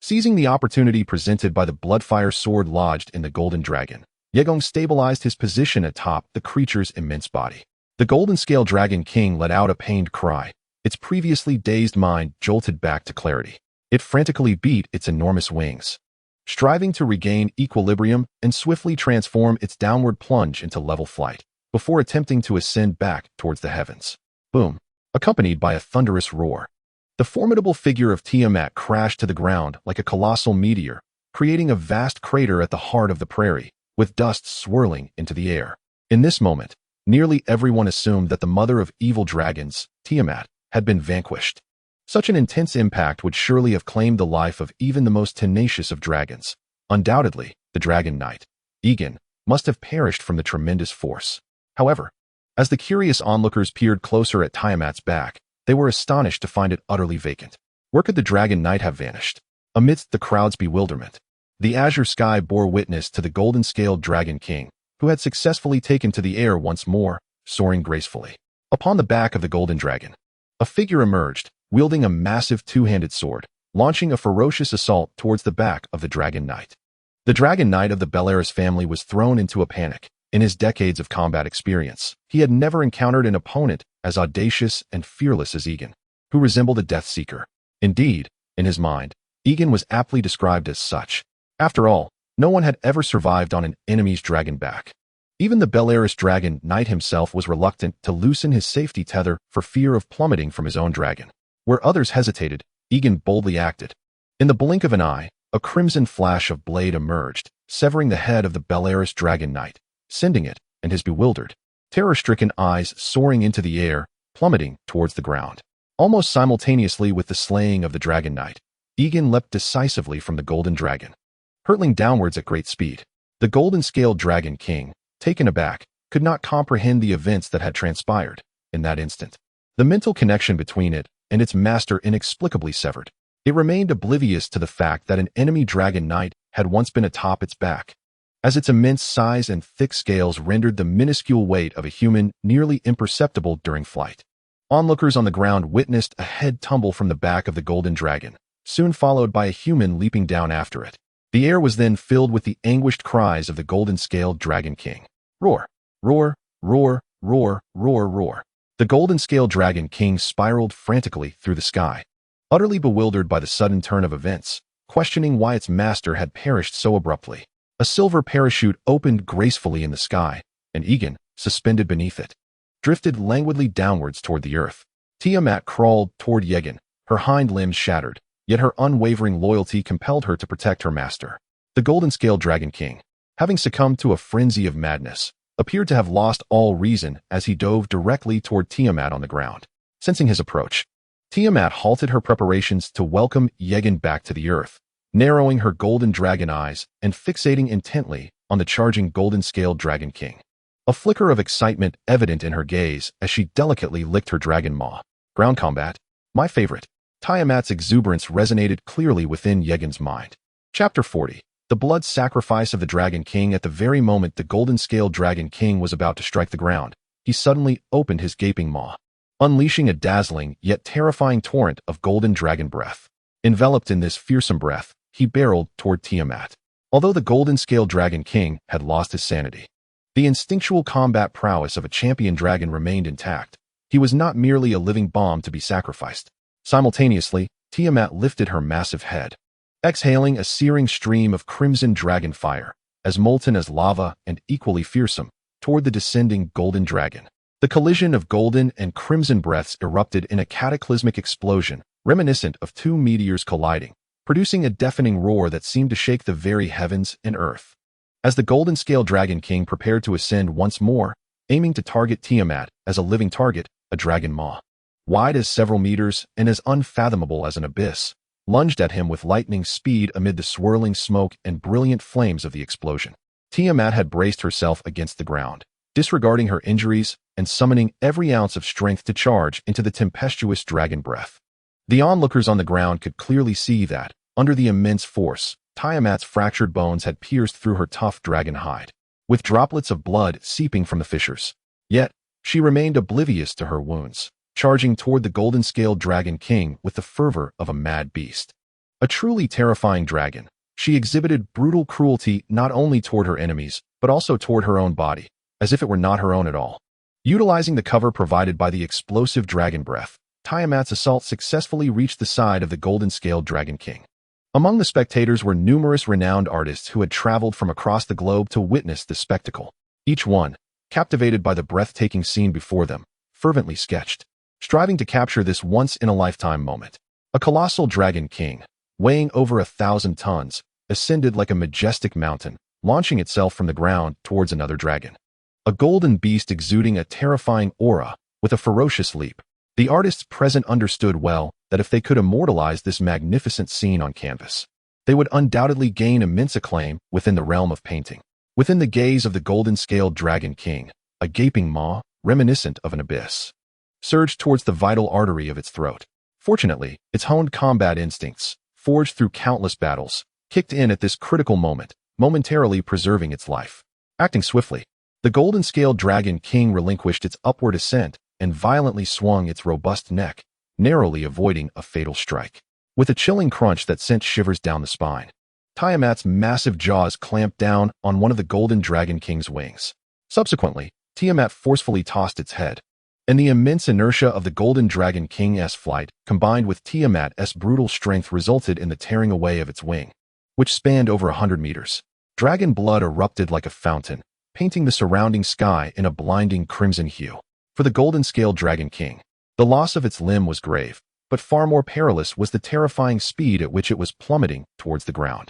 Seizing the opportunity presented by the Bloodfire sword lodged in the golden dragon, Egon stabilized his position atop the creature's immense body. The golden scale dragon king let out a pained cry. Its previously dazed mind jolted back to clarity. It frantically beat its enormous wings, striving to regain equilibrium and swiftly transform its downward plunge into level flight, before attempting to ascend back towards the heavens. Boom! Accompanied by a thunderous roar. The formidable figure of Tiamat crashed to the ground like a colossal meteor, creating a vast crater at the heart of the prairie, with dust swirling into the air. In this moment, nearly everyone assumed that the mother of evil dragons, Tiamat, had been vanquished. Such an intense impact would surely have claimed the life of even the most tenacious of dragons. Undoubtedly, the Dragon Knight, Egon, must have perished from the tremendous force. However, as the curious onlookers peered closer at Tiamat's back, they were astonished to find it utterly vacant. Where could the Dragon Knight have vanished? Amidst the crowd's bewilderment, the azure sky bore witness to the golden-scaled Dragon King, who had successfully taken to the air once more, soaring gracefully. Upon the back of the golden dragon, a figure emerged, wielding a massive two-handed sword, launching a ferocious assault towards the back of the Dragon Knight. The Dragon Knight of the Valyrian family was thrown into a panic. In his decades of combat experience, he had never encountered an opponent as audacious and fearless as Egon, who resembled a Death Seeker. Indeed, in his mind, Egon was aptly described as such. After all, no one had ever survived on an enemy's dragon back. Even the Valyrian Dragon Knight himself was reluctant to loosen his safety tether for fear of plummeting from his own dragon. Where others hesitated, Egon boldly acted. In the blink of an eye, a crimson flash of blade emerged, severing the head of the Valyrian Dragon Knight, sending it, and his bewildered, terror-stricken eyes soaring into the air, plummeting towards the ground. Almost simultaneously with the slaying of the Dragon Knight, Egon leapt decisively from the golden dragon, hurtling downwards at great speed. The golden-scaled Dragon King, taken aback, could not comprehend the events that had transpired in that instant. The mental connection between it and its master inexplicably severed. It remained oblivious to the fact that an enemy Dragon Knight had once been atop its back, as its immense size and thick scales rendered the minuscule weight of a human nearly imperceptible during flight. Onlookers on the ground witnessed a head tumble from the back of the golden dragon, soon followed by a human leaping down after it. The air was then filled with the anguished cries of the golden-scaled Dragon King. Roar! Roar! Roar! Roar! Roar! Roar! The golden-scaled Dragon King spiraled frantically through the sky, utterly bewildered by the sudden turn of events, questioning why its master had perished so abruptly. A silver parachute opened gracefully in the sky, and Egon, suspended beneath it, drifted languidly downwards toward the earth. Tiamat crawled toward Egon, her hind limbs shattered, yet her unwavering loyalty compelled her to protect her master. The golden-scaled Dragon King, having succumbed to a frenzy of madness, appeared to have lost all reason as he dove directly toward Tiamat on the ground. Sensing his approach, Tiamat halted her preparations to welcome Egon back to the earth, narrowing her golden dragon eyes and fixating intently on the charging golden-scaled Dragon King. A flicker of excitement evident in her gaze as she delicately licked her dragon maw. Ground combat, my favorite. Tiamat's exuberance resonated clearly within Egon's mind. Chapter 40. The blood sacrifice of the Dragon King. At the very moment the golden-scaled Dragon King was about to strike the ground, he suddenly opened his gaping maw, unleashing a dazzling yet terrifying torrent of golden dragon breath. Enveloped in this fearsome breath, he barreled toward Tiamat. Although the golden-scaled Dragon King had lost his sanity, the instinctual combat prowess of a champion dragon remained intact. He was not merely a living bomb to be sacrificed. Simultaneously, Tiamat lifted her massive head, exhaling a searing stream of crimson dragon fire, as molten as lava and equally fearsome, toward the descending golden dragon. The collision of golden and crimson breaths erupted in a cataclysmic explosion, reminiscent of two meteors colliding, producing a deafening roar that seemed to shake the very heavens and earth. As the golden-scaled Dragon King prepared to ascend once more, aiming to target Tiamat as a living target, a dragon maw, wide as several meters and as unfathomable as an abyss, lunged at him with lightning speed amid the swirling smoke and brilliant flames of the explosion. Tiamat had braced herself against the ground, disregarding her injuries and summoning every ounce of strength to charge into the tempestuous dragon breath. The onlookers on the ground could clearly see that, under the immense force, Tiamat's fractured bones had pierced through her tough dragon hide, with droplets of blood seeping from the fissures. Yet, she remained oblivious to her wounds, charging toward the golden-scaled Dragon King with the fervor of a mad beast. A truly terrifying dragon, She exhibited brutal cruelty not only toward her enemies, but also toward her own body, as if it were not her own at all. Utilizing the cover provided by the explosive dragon breath, Tiamat's assault successfully reached the side of the golden-scaled Dragon King. Among the spectators were numerous renowned artists who had traveled from across the globe to witness the spectacle. Each one, captivated by the breathtaking scene before them, fervently sketched, striving to capture this once-in-a-lifetime moment. A colossal Dragon King, weighing over 1,000 tons, ascended like a majestic mountain, launching itself from the ground towards another dragon. A golden beast exuding a terrifying aura, with a ferocious leap. The artists present understood well that if they could immortalize this magnificent scene on canvas, they would undoubtedly gain immense acclaim within the realm of painting. Within the gaze of the golden-scaled Dragon King, a gaping maw, reminiscent of an abyss, surged towards the vital artery of its throat. Fortunately, its honed combat instincts, forged through countless battles, kicked in at this critical moment, momentarily preserving its life. Acting swiftly, the golden-scaled Dragon King relinquished its upward ascent and violently swung its robust neck, narrowly avoiding a fatal strike. With a chilling crunch that sent shivers down the spine, Tiamat's massive jaws clamped down on one of the golden Dragon King's wings. Subsequently, Tiamat forcefully tossed its head, and the immense inertia of the golden Dragon King's flight, combined with Tiamat's brutal strength, resulted in the tearing away of its wing, which spanned over 100 meters. Dragon blood erupted like a fountain, painting the surrounding sky in a blinding crimson hue. For the golden-scaled Dragon King, the loss of its limb was grave, but far more perilous was the terrifying speed at which it was plummeting towards the ground.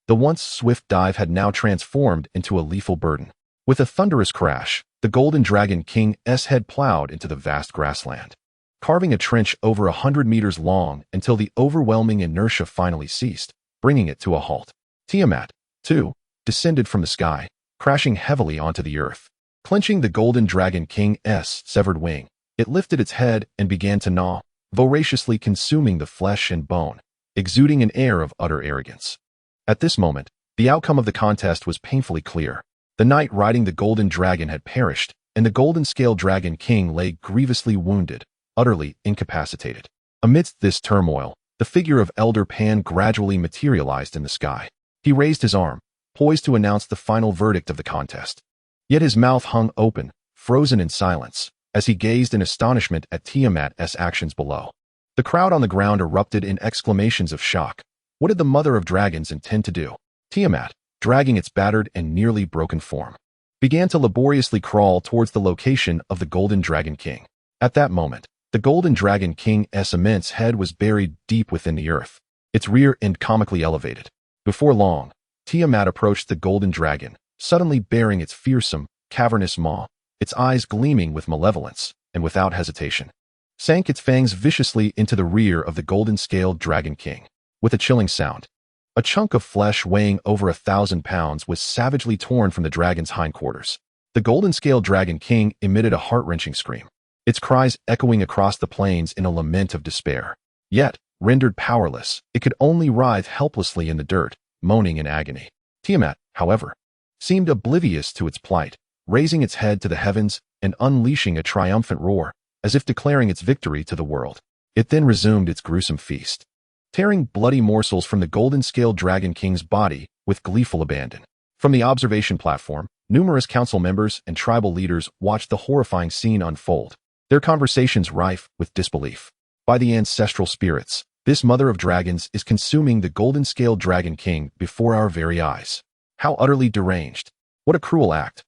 The once swift dive had now transformed into a lethal burden. With a thunderous crash, the golden Dragon King's head plowed into the vast grassland, carving a trench over 100 meters long until the overwhelming inertia finally ceased, bringing it to a halt. Tiamat, too, descended from the sky, crashing heavily onto the earth. Clenching the golden Dragon King's severed wing, it lifted its head and began to gnaw, voraciously consuming the flesh and bone, exuding an air of utter arrogance. At this moment, the outcome of the contest was painfully clear. The knight riding the golden dragon had perished, and the golden-scaled Dragon King lay grievously wounded, utterly incapacitated. Amidst this turmoil, the figure of Elder Pan gradually materialized in the sky. He raised his arm, poised to announce the final verdict of the contest. Yet his mouth hung open, frozen in silence, as he gazed in astonishment at Tiamat's actions below. The crowd on the ground erupted in exclamations of shock. What did the Mother of Dragons intend to do? Tiamat, dragging its battered and nearly broken form, began to laboriously crawl towards the location of the golden Dragon King. At that moment, the golden Dragon King's immense head was buried deep within the earth, its rear end comically elevated. Before long, Tiamat approached the golden dragon, suddenly baring its fearsome, cavernous maw, its eyes gleaming with malevolence, and without hesitation, sank its fangs viciously into the rear of the golden-scaled Dragon King. With a chilling sound, a chunk of flesh weighing over 1,000 pounds was savagely torn from the dragon's hindquarters. The golden-scaled Dragon King emitted a heart-wrenching scream, its cries echoing across the plains in a lament of despair. Yet, rendered powerless, it could only writhe helplessly in the dirt, moaning in agony. Tiamat, however, seemed oblivious to its plight, raising its head to the heavens and unleashing a triumphant roar, as if declaring its victory to the world. It then resumed its gruesome feast, tearing bloody morsels from the golden-scaled Dragon King's body with gleeful abandon. From the observation platform, numerous council members and tribal leaders watched the horrifying scene unfold, their conversations rife with disbelief. By the ancestral spirits, this Mother of Dragons is consuming the golden-scaled Dragon King before our very eyes. How utterly deranged! What a cruel act!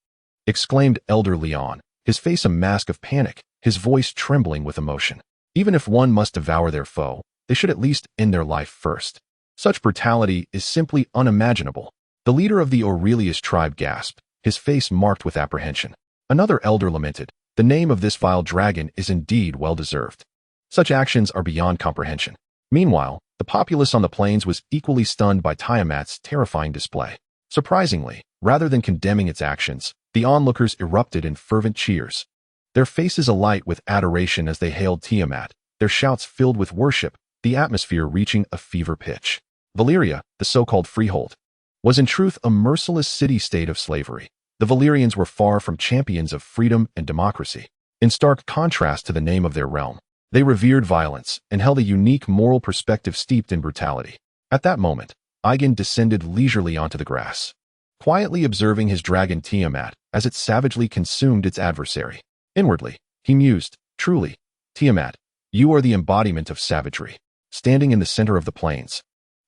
Exclaimed Elder Leon, his face a mask of panic, his voice trembling with emotion. Even if one must devour their foe, they should at least end their life first. Such brutality is simply unimaginable. The leader of the Aurelius tribe gasped, his face marked with apprehension. Another elder lamented, the name of this vile dragon is indeed well-deserved. Such actions are beyond comprehension. Meanwhile, the populace on the plains was equally stunned by Tiamat's terrifying display. Surprisingly, rather than condemning its actions, the onlookers erupted in fervent cheers, their faces alight with adoration as they hailed Tiamat, their shouts filled with worship, the atmosphere reaching a fever pitch. Valyria, the so-called Freehold, was in truth a merciless city-state of slavery. The Valyrians were far from champions of freedom and democracy. In stark contrast to the name of their realm, they revered violence and held a unique moral perspective steeped in brutality. At that moment, Egon descended leisurely onto the grass, quietly observing his dragon Tiamat as it savagely consumed its adversary. Inwardly, he mused, "Truly, Tiamat, you are the embodiment of savagery." Standing in the center of the plains,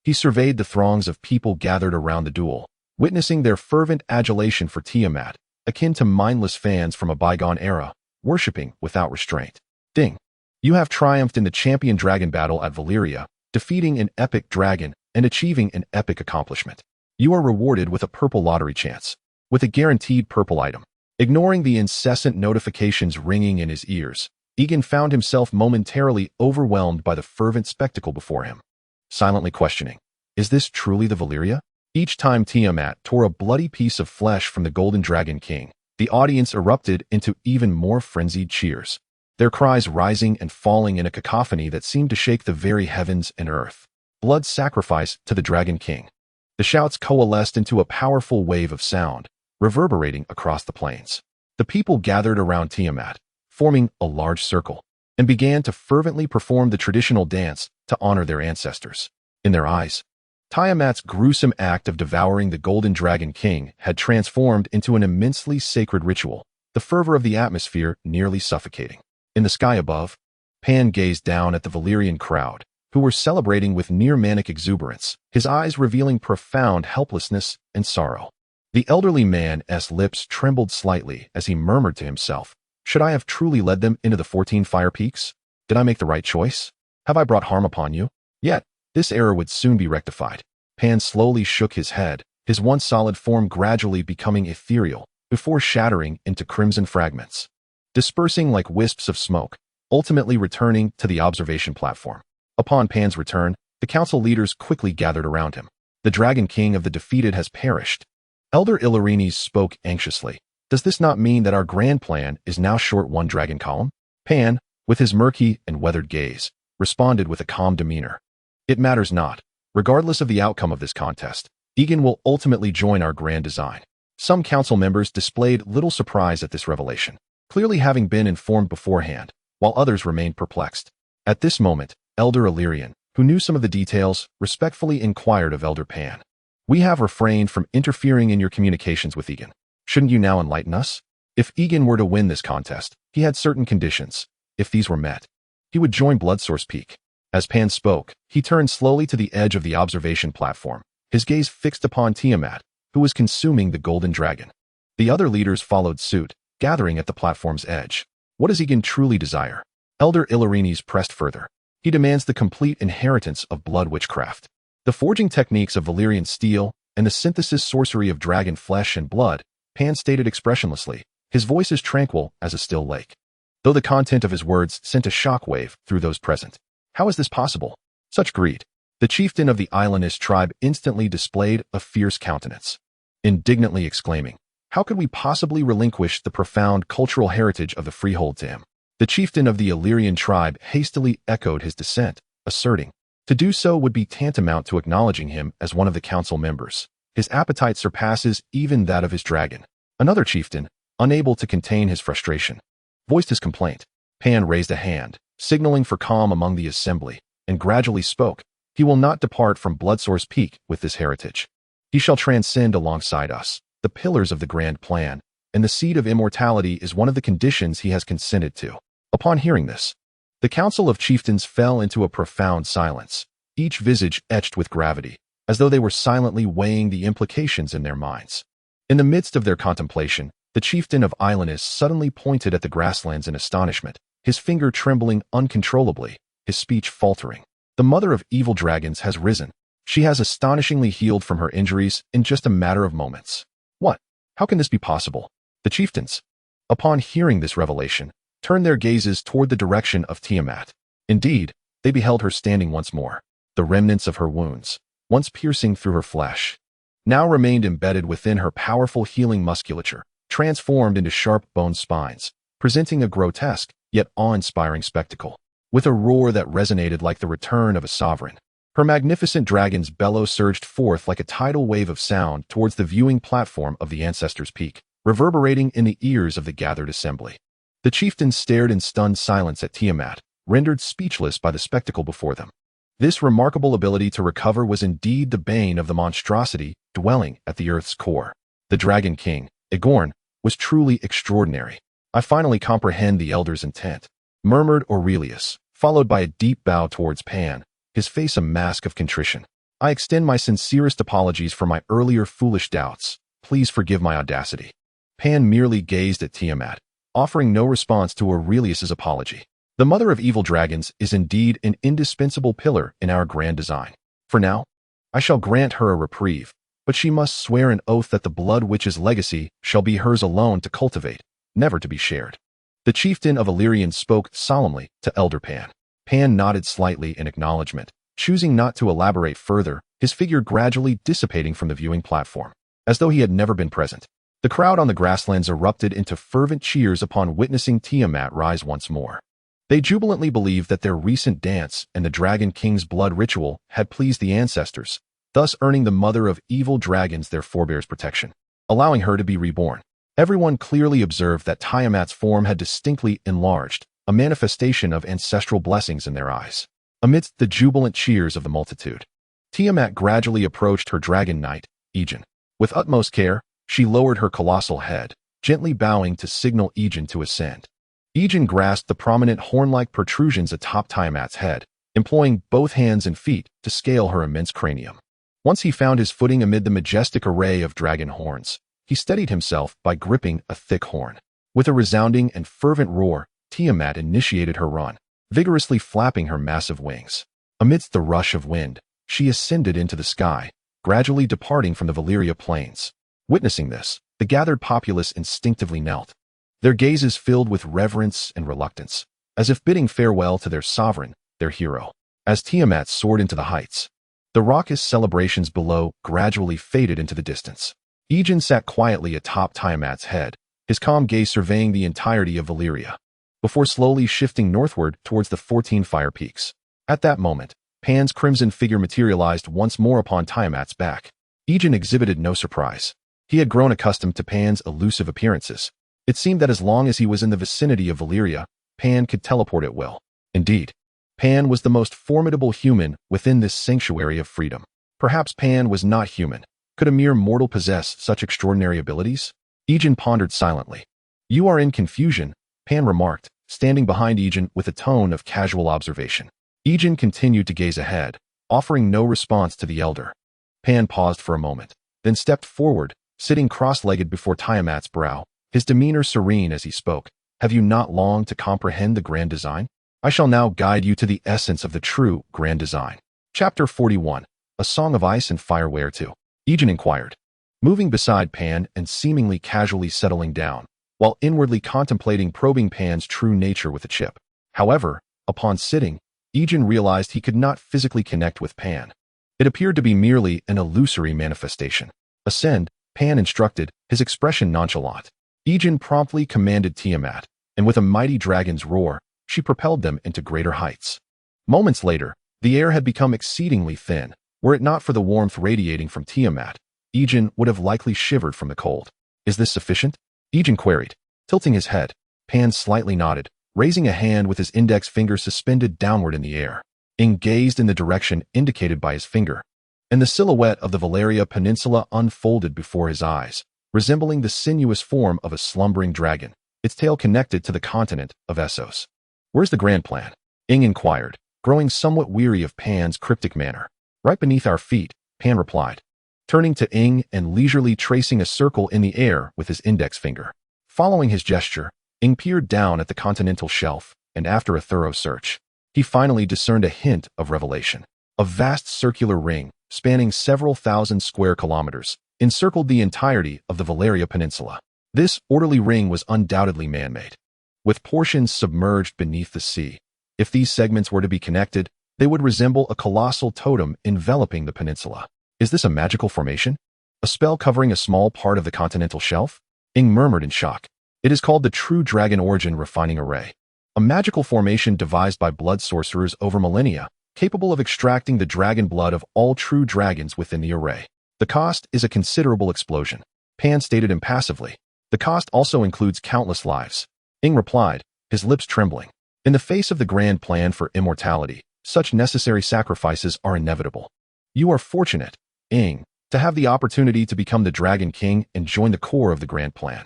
he surveyed the throngs of people gathered around the duel, witnessing their fervent adulation for Tiamat, akin to mindless fans from a bygone era, worshipping without restraint. Ding! You have triumphed in the champion dragon battle at Valyria, defeating an epic dragon and achieving an epic accomplishment. You are rewarded with a purple lottery chance, with a guaranteed purple item. Ignoring the incessant notifications ringing in his ears, Egon found himself momentarily overwhelmed by the fervent spectacle before him, silently questioning, is this truly the Valyria? Each time Tiamat tore a bloody piece of flesh from the Golden Dragon King, the audience erupted into even more frenzied cheers, their cries rising and falling in a cacophony that seemed to shake the very heavens and earth. Blood sacrifice to the Dragon King. The shouts coalesced into a powerful wave of sound, reverberating across the plains. The people gathered around Tiamat, forming a large circle, and began to fervently perform the traditional dance to honor their ancestors. In their eyes, Tiamat's gruesome act of devouring the Golden Dragon King had transformed into an immensely sacred ritual, the fervor of the atmosphere nearly suffocating. In the sky above, Pan gazed down at the Valyrian crowd, who were celebrating with near-manic exuberance, his eyes revealing profound helplessness and sorrow. The elderly man's lips trembled slightly as he murmured to himself, "Should I have truly led them into the 14 fire peaks? Did I make the right choice? Have I brought harm upon you?" Yet, this error would soon be rectified. Pan slowly shook his head, his once solid form gradually becoming ethereal, before shattering into crimson fragments, dispersing like wisps of smoke, ultimately returning to the observation platform. Upon Pan's return, the council leaders quickly gathered around him. "The Dragon King of the defeated has perished." Elder Illyrenes spoke anxiously. "Does this not mean that our grand plan is now short one dragon column?" Pan, with his murky and weathered gaze, responded with a calm demeanor. "It matters not. Regardless of the outcome of this contest, Egon will ultimately join our grand design." Some council members displayed little surprise at this revelation, clearly having been informed beforehand, while others remained perplexed. At this moment, Elder Illyrian, who knew some of the details, respectfully inquired of Elder Pan, "We have refrained from interfering in your communications with Egon. Shouldn't you now enlighten us?" If Egon were to win this contest, he had certain conditions. If these were met, he would join Bloodsource Peak. As Pan spoke, he turned slowly to the edge of the observation platform, his gaze fixed upon Tiamat, who was consuming the Golden Dragon. The other leaders followed suit, gathering at the platform's edge. What does Egon truly desire? Elder Illyrenes pressed further. He demands the complete inheritance of blood witchcraft, the forging techniques of Valyrian steel, and the synthesis sorcery of dragon flesh and blood. Pan stated expressionlessly, his voice as tranquil as a still lake, though the content of his words sent a shockwave through those present. How is this possible? Such greed. The chieftain of the Islandist tribe instantly displayed a fierce countenance, indignantly exclaiming, "How could we possibly relinquish the profound cultural heritage of the Freehold to him?" The chieftain of the Illyrian tribe hastily echoed his dissent, asserting, to do so would be tantamount to acknowledging him as one of the council members. His appetite surpasses even that of his dragon. Another chieftain, unable to contain his frustration, voiced his complaint. Pan raised a hand, signaling for calm among the assembly, and gradually spoke, "He will not depart from Bloodsource Peak with this heritage. He shall transcend alongside us, the pillars of the grand plan, and the seed of immortality is one of the conditions he has consented to." Upon hearing this, the council of chieftains fell into a profound silence, each visage etched with gravity, as though they were silently weighing the implications in their minds. In the midst of their contemplation, the chieftain of Islandis suddenly pointed at the grasslands in astonishment, his finger trembling uncontrollably, his speech faltering. "The mother of evil dragons has risen. She has astonishingly healed from her injuries in just a matter of moments." "What? How can this be possible?" The chieftains, upon hearing this revelation, turned their gazes toward the direction of Tiamat. Indeed, they beheld her standing once more. The remnants of her wounds, once piercing through her flesh, now remained embedded within her powerful healing musculature, transformed into sharp bone spines, presenting a grotesque yet awe-inspiring spectacle. With a roar that resonated like the return of a sovereign, her magnificent dragon's bellow surged forth like a tidal wave of sound towards the viewing platform of the Ancestors' Peak, reverberating in the ears of the gathered assembly. The chieftains stared in stunned silence at Tiamat, rendered speechless by the spectacle before them. This remarkable ability to recover was indeed the bane of the monstrosity dwelling at the earth's core. The Dragon King, Egon, was truly extraordinary. I finally comprehend the Elder's intent, murmured Aurelius, followed by a deep bow towards Pan, his face a mask of contrition. I extend my sincerest apologies for my earlier foolish doubts. Please forgive my audacity. Pan merely gazed at Tiamat, offering no response to Aurelius's apology. The mother of evil dragons is indeed an indispensable pillar in our grand design. For now, I shall grant her a reprieve, but she must swear an oath that the Blood Witch's legacy shall be hers alone to cultivate, never to be shared. The chieftain of Valyrians spoke solemnly to Elder Pan. Pan nodded slightly in acknowledgement, choosing not to elaborate further, his figure gradually dissipating from the viewing platform, as though he had never been present. The crowd on the grasslands erupted into fervent cheers upon witnessing Tiamat rise once more. They jubilantly believed that their recent dance and the Dragon King's blood ritual had pleased the ancestors, thus earning the mother of evil dragons their forebears' protection, allowing her to be reborn. Everyone clearly observed that Tiamat's form had distinctly enlarged, a manifestation of ancestral blessings in their eyes. Amidst the jubilant cheers of the multitude, Tiamat gradually approached her dragon knight, Egon. With utmost care, she lowered her colossal head, gently bowing to signal Egon to ascend. Egon grasped the prominent horn-like protrusions atop Tiamat's head, employing both hands and feet to scale her immense cranium. Once he found his footing amid the majestic array of dragon horns, he steadied himself by gripping a thick horn. With a resounding and fervent roar, Tiamat initiated her run, vigorously flapping her massive wings. Amidst the rush of wind, she ascended into the sky, gradually departing from the Valyria plains. Witnessing this, the gathered populace instinctively knelt, their gazes filled with reverence and reluctance, as if bidding farewell to their sovereign, their hero. As Tiamat soared into the heights, the raucous celebrations below gradually faded into the distance. Egon sat quietly atop Tiamat's head, his calm gaze surveying the entirety of Valyria, before slowly shifting northward towards the 14 fire peaks. At that moment, Pan's crimson figure materialized once more upon Tiamat's back. Egon exhibited no surprise. He had grown accustomed to Pan's elusive appearances. It seemed that as long as he was in the vicinity of Valyria, Pan could teleport at will. Indeed, Pan was the most formidable human within this sanctuary of freedom. Perhaps Pan was not human. Could a mere mortal possess such extraordinary abilities? Egon pondered silently. "You are in confusion," Pan remarked, standing behind Egon with a tone of casual observation. Egon continued to gaze ahead, offering no response to the elder. Pan paused for a moment, then stepped forward, sitting cross-legged before Tiamat's brow, his demeanor serene as he spoke. "Have you not longed to comprehend the grand design? I shall now guide you to the essence of the true grand design." Chapter 41, A Song of Ice and Fire. Where to? Egon inquired, moving beside Pan and seemingly casually settling down, while inwardly contemplating probing Pan's true nature with a chip. However, upon sitting, Egon realized he could not physically connect with Pan. It appeared to be merely an illusory manifestation. "Ascend," Pan instructed, his expression nonchalant. Egon promptly commanded Tiamat, and with a mighty dragon's roar, she propelled them into greater heights. Moments later, the air had become exceedingly thin. Were it not for the warmth radiating from Tiamat, Egon would have likely shivered from the cold. "Is this sufficient?" Egon queried, tilting his head. Pan slightly nodded, raising a hand with his index finger suspended downward in the air. Egon gazed in the direction indicated by his finger, and the silhouette of the Valyria Peninsula unfolded before his eyes, resembling the sinuous form of a slumbering dragon, its tail connected to the continent of Essos. "Where's the grand plan?" Egon inquired, growing somewhat weary of Pan's cryptic manner. "Right beneath our feet," Pan replied, turning to Egon and leisurely tracing a circle in the air with his index finger. Following his gesture, Egon peered down at the continental shelf, and after a thorough search, he finally discerned a hint of revelation. A vast circular ring, spanning several thousand square kilometers, encircled the entirety of the Valyria Peninsula. This orderly ring was undoubtedly man-made, with portions submerged beneath the sea. If these segments were to be connected, they would resemble a colossal totem enveloping the peninsula. "Is this a magical formation? A spell covering a small part of the continental shelf?" Egon murmured in shock. "It is called the True Dragon Origin Refining Array, a magical formation devised by blood sorcerers over millennia, capable of extracting the dragon blood of all true dragons within the array. The cost is a considerable explosion," Pan stated impassively. "The cost also includes countless lives," Egon replied, his lips trembling. In the face of the grand plan for immortality, such necessary sacrifices are inevitable. You are fortunate, Ing, to have the opportunity to become the Dragon King and join the core of the grand plan.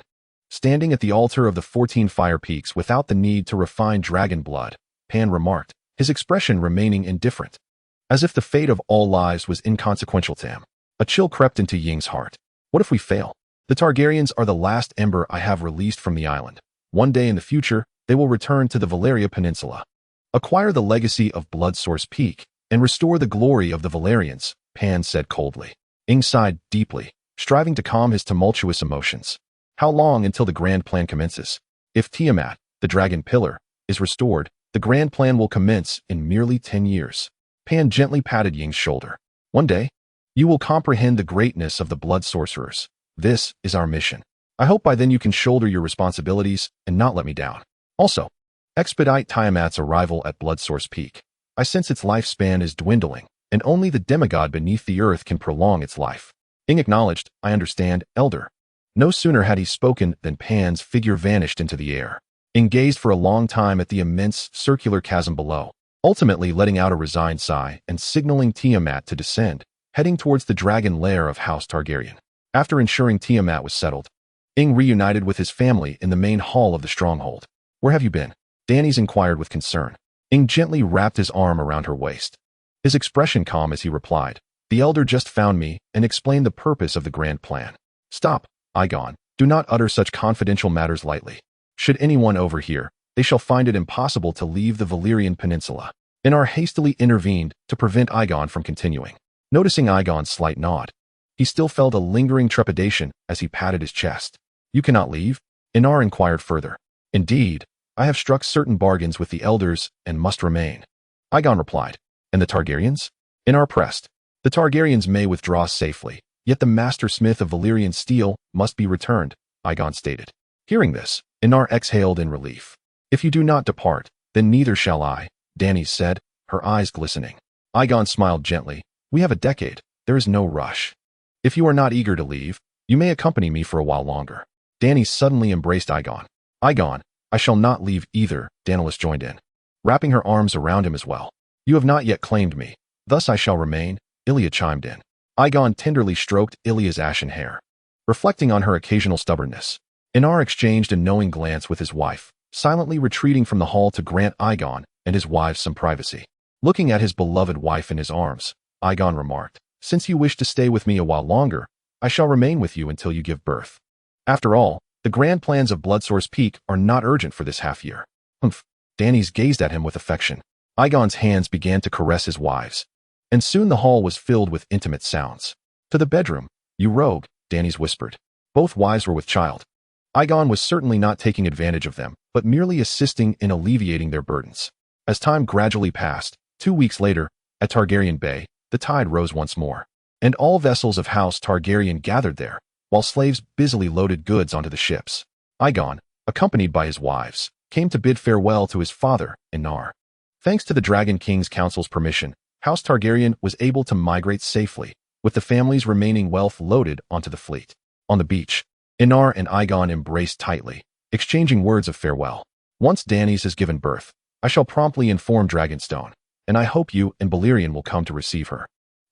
Standing at the altar of the 14 fire peaks without the need to refine dragon blood, Pan remarked, his expression remaining indifferent, as if the fate of all lives was inconsequential to him. A chill crept into Ying's heart. What if we fail? The Targaryens are the last ember I have released from the island. One day in the future, they will return to the Valyria Peninsula, acquire the legacy of Bloodsource Peak, and restore the glory of the Valyrians, Pan said coldly. Ing sighed deeply, striving to calm his tumultuous emotions. How long until the grand plan commences? If Tiamat, the dragon pillar, is restored, the grand plan will commence in merely 10 years. Pan gently patted Ying's shoulder. One day, you will comprehend the greatness of the blood sorcerers. This is our mission. I hope by then you can shoulder your responsibilities and not let me down. Also, expedite Tiamat's arrival at Bloodsource Peak. I sense its lifespan is dwindling, and only the demigod beneath the earth can prolong its life. Ing acknowledged, I understand, Elder. No sooner had he spoken than Pan's figure vanished into the air. Ing gazed for a long time at the immense circular chasm below, ultimately letting out a resigned sigh and signaling Tiamat to descend, heading towards the dragon lair of House Targaryen. After ensuring Tiamat was settled, Ing reunited with his family in the main hall of the stronghold. Where have you been? Dany's inquired with concern. Ing gently wrapped his arm around her waist, his expression calm as he replied, the elder just found me and explained the purpose of the grand plan. Stop, Egon. Do not utter such confidential matters lightly. Should anyone overhear, they shall find it impossible to leave the Valyrian Peninsula. Aenar hastily intervened to prevent Egon from continuing. Noticing Egon's slight nod, he still felt a lingering trepidation as he patted his chest. You cannot leave? Aenar inquired further. Indeed, I have struck certain bargains with the elders and must remain. Egon replied. And the Targaryens? Aenar pressed. The Targaryens may withdraw safely, yet the master smith of Valyrian steel must be returned, Egon stated. Hearing this, Aenar exhaled in relief. If you do not depart, then neither shall I, Dany said, her eyes glistening. Egon smiled gently. We have a decade. There is no rush. If you are not eager to leave, you may accompany me for a while longer. Dany suddenly embraced Egon. Egon, I shall not leave either, Daenerys joined in, wrapping her arms around him as well. You have not yet claimed me. Thus I shall remain, Ilya chimed in. Egon tenderly stroked Ilya's ashen hair, reflecting on her occasional stubbornness. Aenar exchanged a knowing glance with his wife, silently retreating from the hall to grant Egon and his wives some privacy. Looking at his beloved wife in his arms, Egon remarked, Since you wish to stay with me a while longer, I shall remain with you until you give birth. After all, the grand plans of Bloodsource Peak are not urgent for this half year. Humph. Dany's gazed at him with affection. Egon's hands began to caress his wives, and soon the hall was filled with intimate sounds. To the bedroom, you rogue, Dany's whispered. Both wives were with child. Egon was certainly not taking advantage of them, but merely assisting in alleviating their burdens. As time gradually passed, 2 weeks later, at Targaryen Bay, the tide rose once more, and all vessels of House Targaryen gathered there, while slaves busily loaded goods onto the ships. Egon, accompanied by his wives, came to bid farewell to his father, Aenar. Thanks to the Dragon King's council's permission, House Targaryen was able to migrate safely, with the family's remaining wealth loaded onto the fleet. On the beach, Aenar and Egon embraced tightly, exchanging words of farewell. Once Dany's has given birth, I shall promptly inform Dragonstone, and I hope you and Valyrian will come to receive her.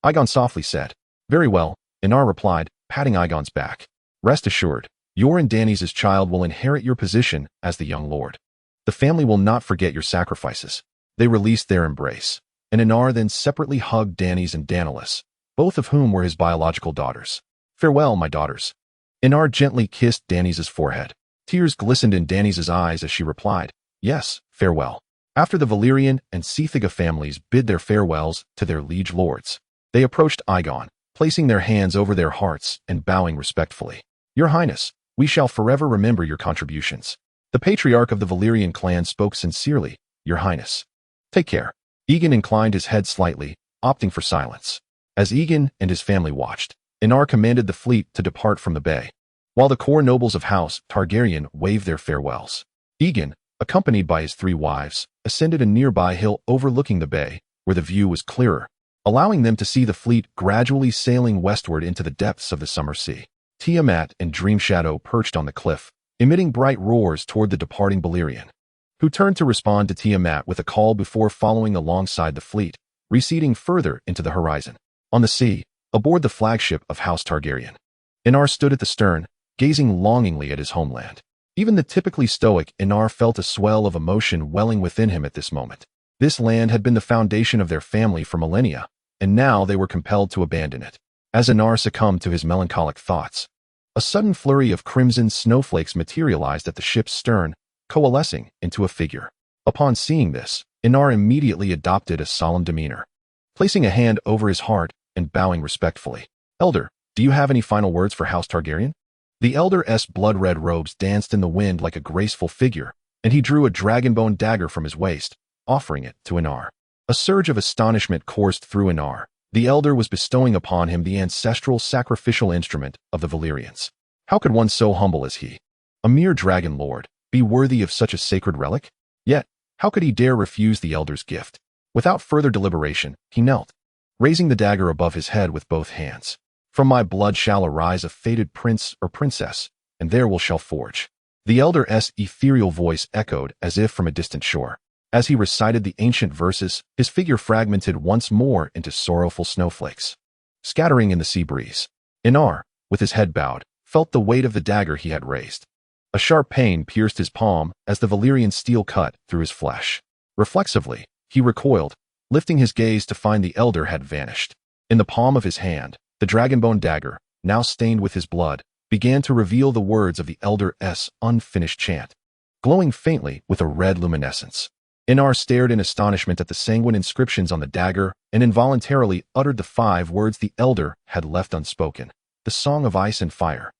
Egon softly said. Very well, Aenar replied, patting Egon's back. Rest assured, your and Dany's child will inherit your position as the young lord. The family will not forget your sacrifices. They released their embrace, and Aenar then separately hugged Dany's and Daenerys, both of whom were his biological daughters. Farewell, my daughters. Aenar gently kissed Dany's forehead. Tears glistened in Dany's eyes as she replied, Yes, farewell. After the Valyrian and Sethiga families bid their farewells to their liege lords, they approached Egon, placing their hands over their hearts and bowing respectfully. Your Highness, we shall forever remember your contributions. The patriarch of the Valyrian clan spoke sincerely, Your Highness. Take care. Egon inclined his head slightly, opting for silence. As Egon and his family watched, Aenar commanded the fleet to depart from the bay, while the core nobles of House Targaryen waved their farewells. Egon, accompanied by his 3 wives, ascended a nearby hill overlooking the bay, where the view was clearer, allowing them to see the fleet gradually sailing westward into the depths of the summer sea. Tiamat and Dream Shadow perched on the cliff, emitting bright roars toward the departing Valyrian. who turned to respond to Tiamat with a call before following alongside the fleet, receding further into the horizon. On the sea, aboard the flagship of House Targaryen, Aenar stood at the stern, gazing longingly at his homeland. Even the typically stoic Aenar felt a swell of emotion welling within him at this moment. This land had been the foundation of their family for millennia, and now they were compelled to abandon it. As Aenar succumbed to his melancholic thoughts, a sudden flurry of crimson snowflakes materialized at the ship's stern, coalescing into a figure. Upon seeing this, Aenar immediately adopted a solemn demeanor, placing a hand over his heart and bowing respectfully. "Elder, do you have any final words for House Targaryen?" The elder's blood-red robes danced in the wind like a graceful figure, and he drew a dragonbone dagger from his waist, offering it to Aenar. A surge of astonishment coursed through Aenar. The elder was bestowing upon him the ancestral sacrificial instrument of the Valyrians. How could one so humble as he, a mere dragon lord, be worthy of such a sacred relic? Yet, how could he dare refuse the elder's gift? Without further deliberation, he knelt, raising the dagger above his head with both hands. "From my blood shall arise a fated prince or princess, and there we shall forge." The elder's ethereal voice echoed as if from a distant shore. As he recited the ancient verses, his figure fragmented once more into sorrowful snowflakes, scattering in the sea breeze. Aenar, with his head bowed, felt the weight of the dagger he had raised. A sharp pain pierced his palm as the Valyrian steel cut through his flesh. Reflexively, he recoiled, lifting his gaze to find the elder had vanished. In the palm of his hand, the dragonbone dagger, now stained with his blood, began to reveal the words of the elder's unfinished chant, glowing faintly with a red luminescence. Aenar stared in astonishment at the sanguine inscriptions on the dagger and involuntarily uttered the 5 words the elder had left unspoken. "The Song of Ice and Fire."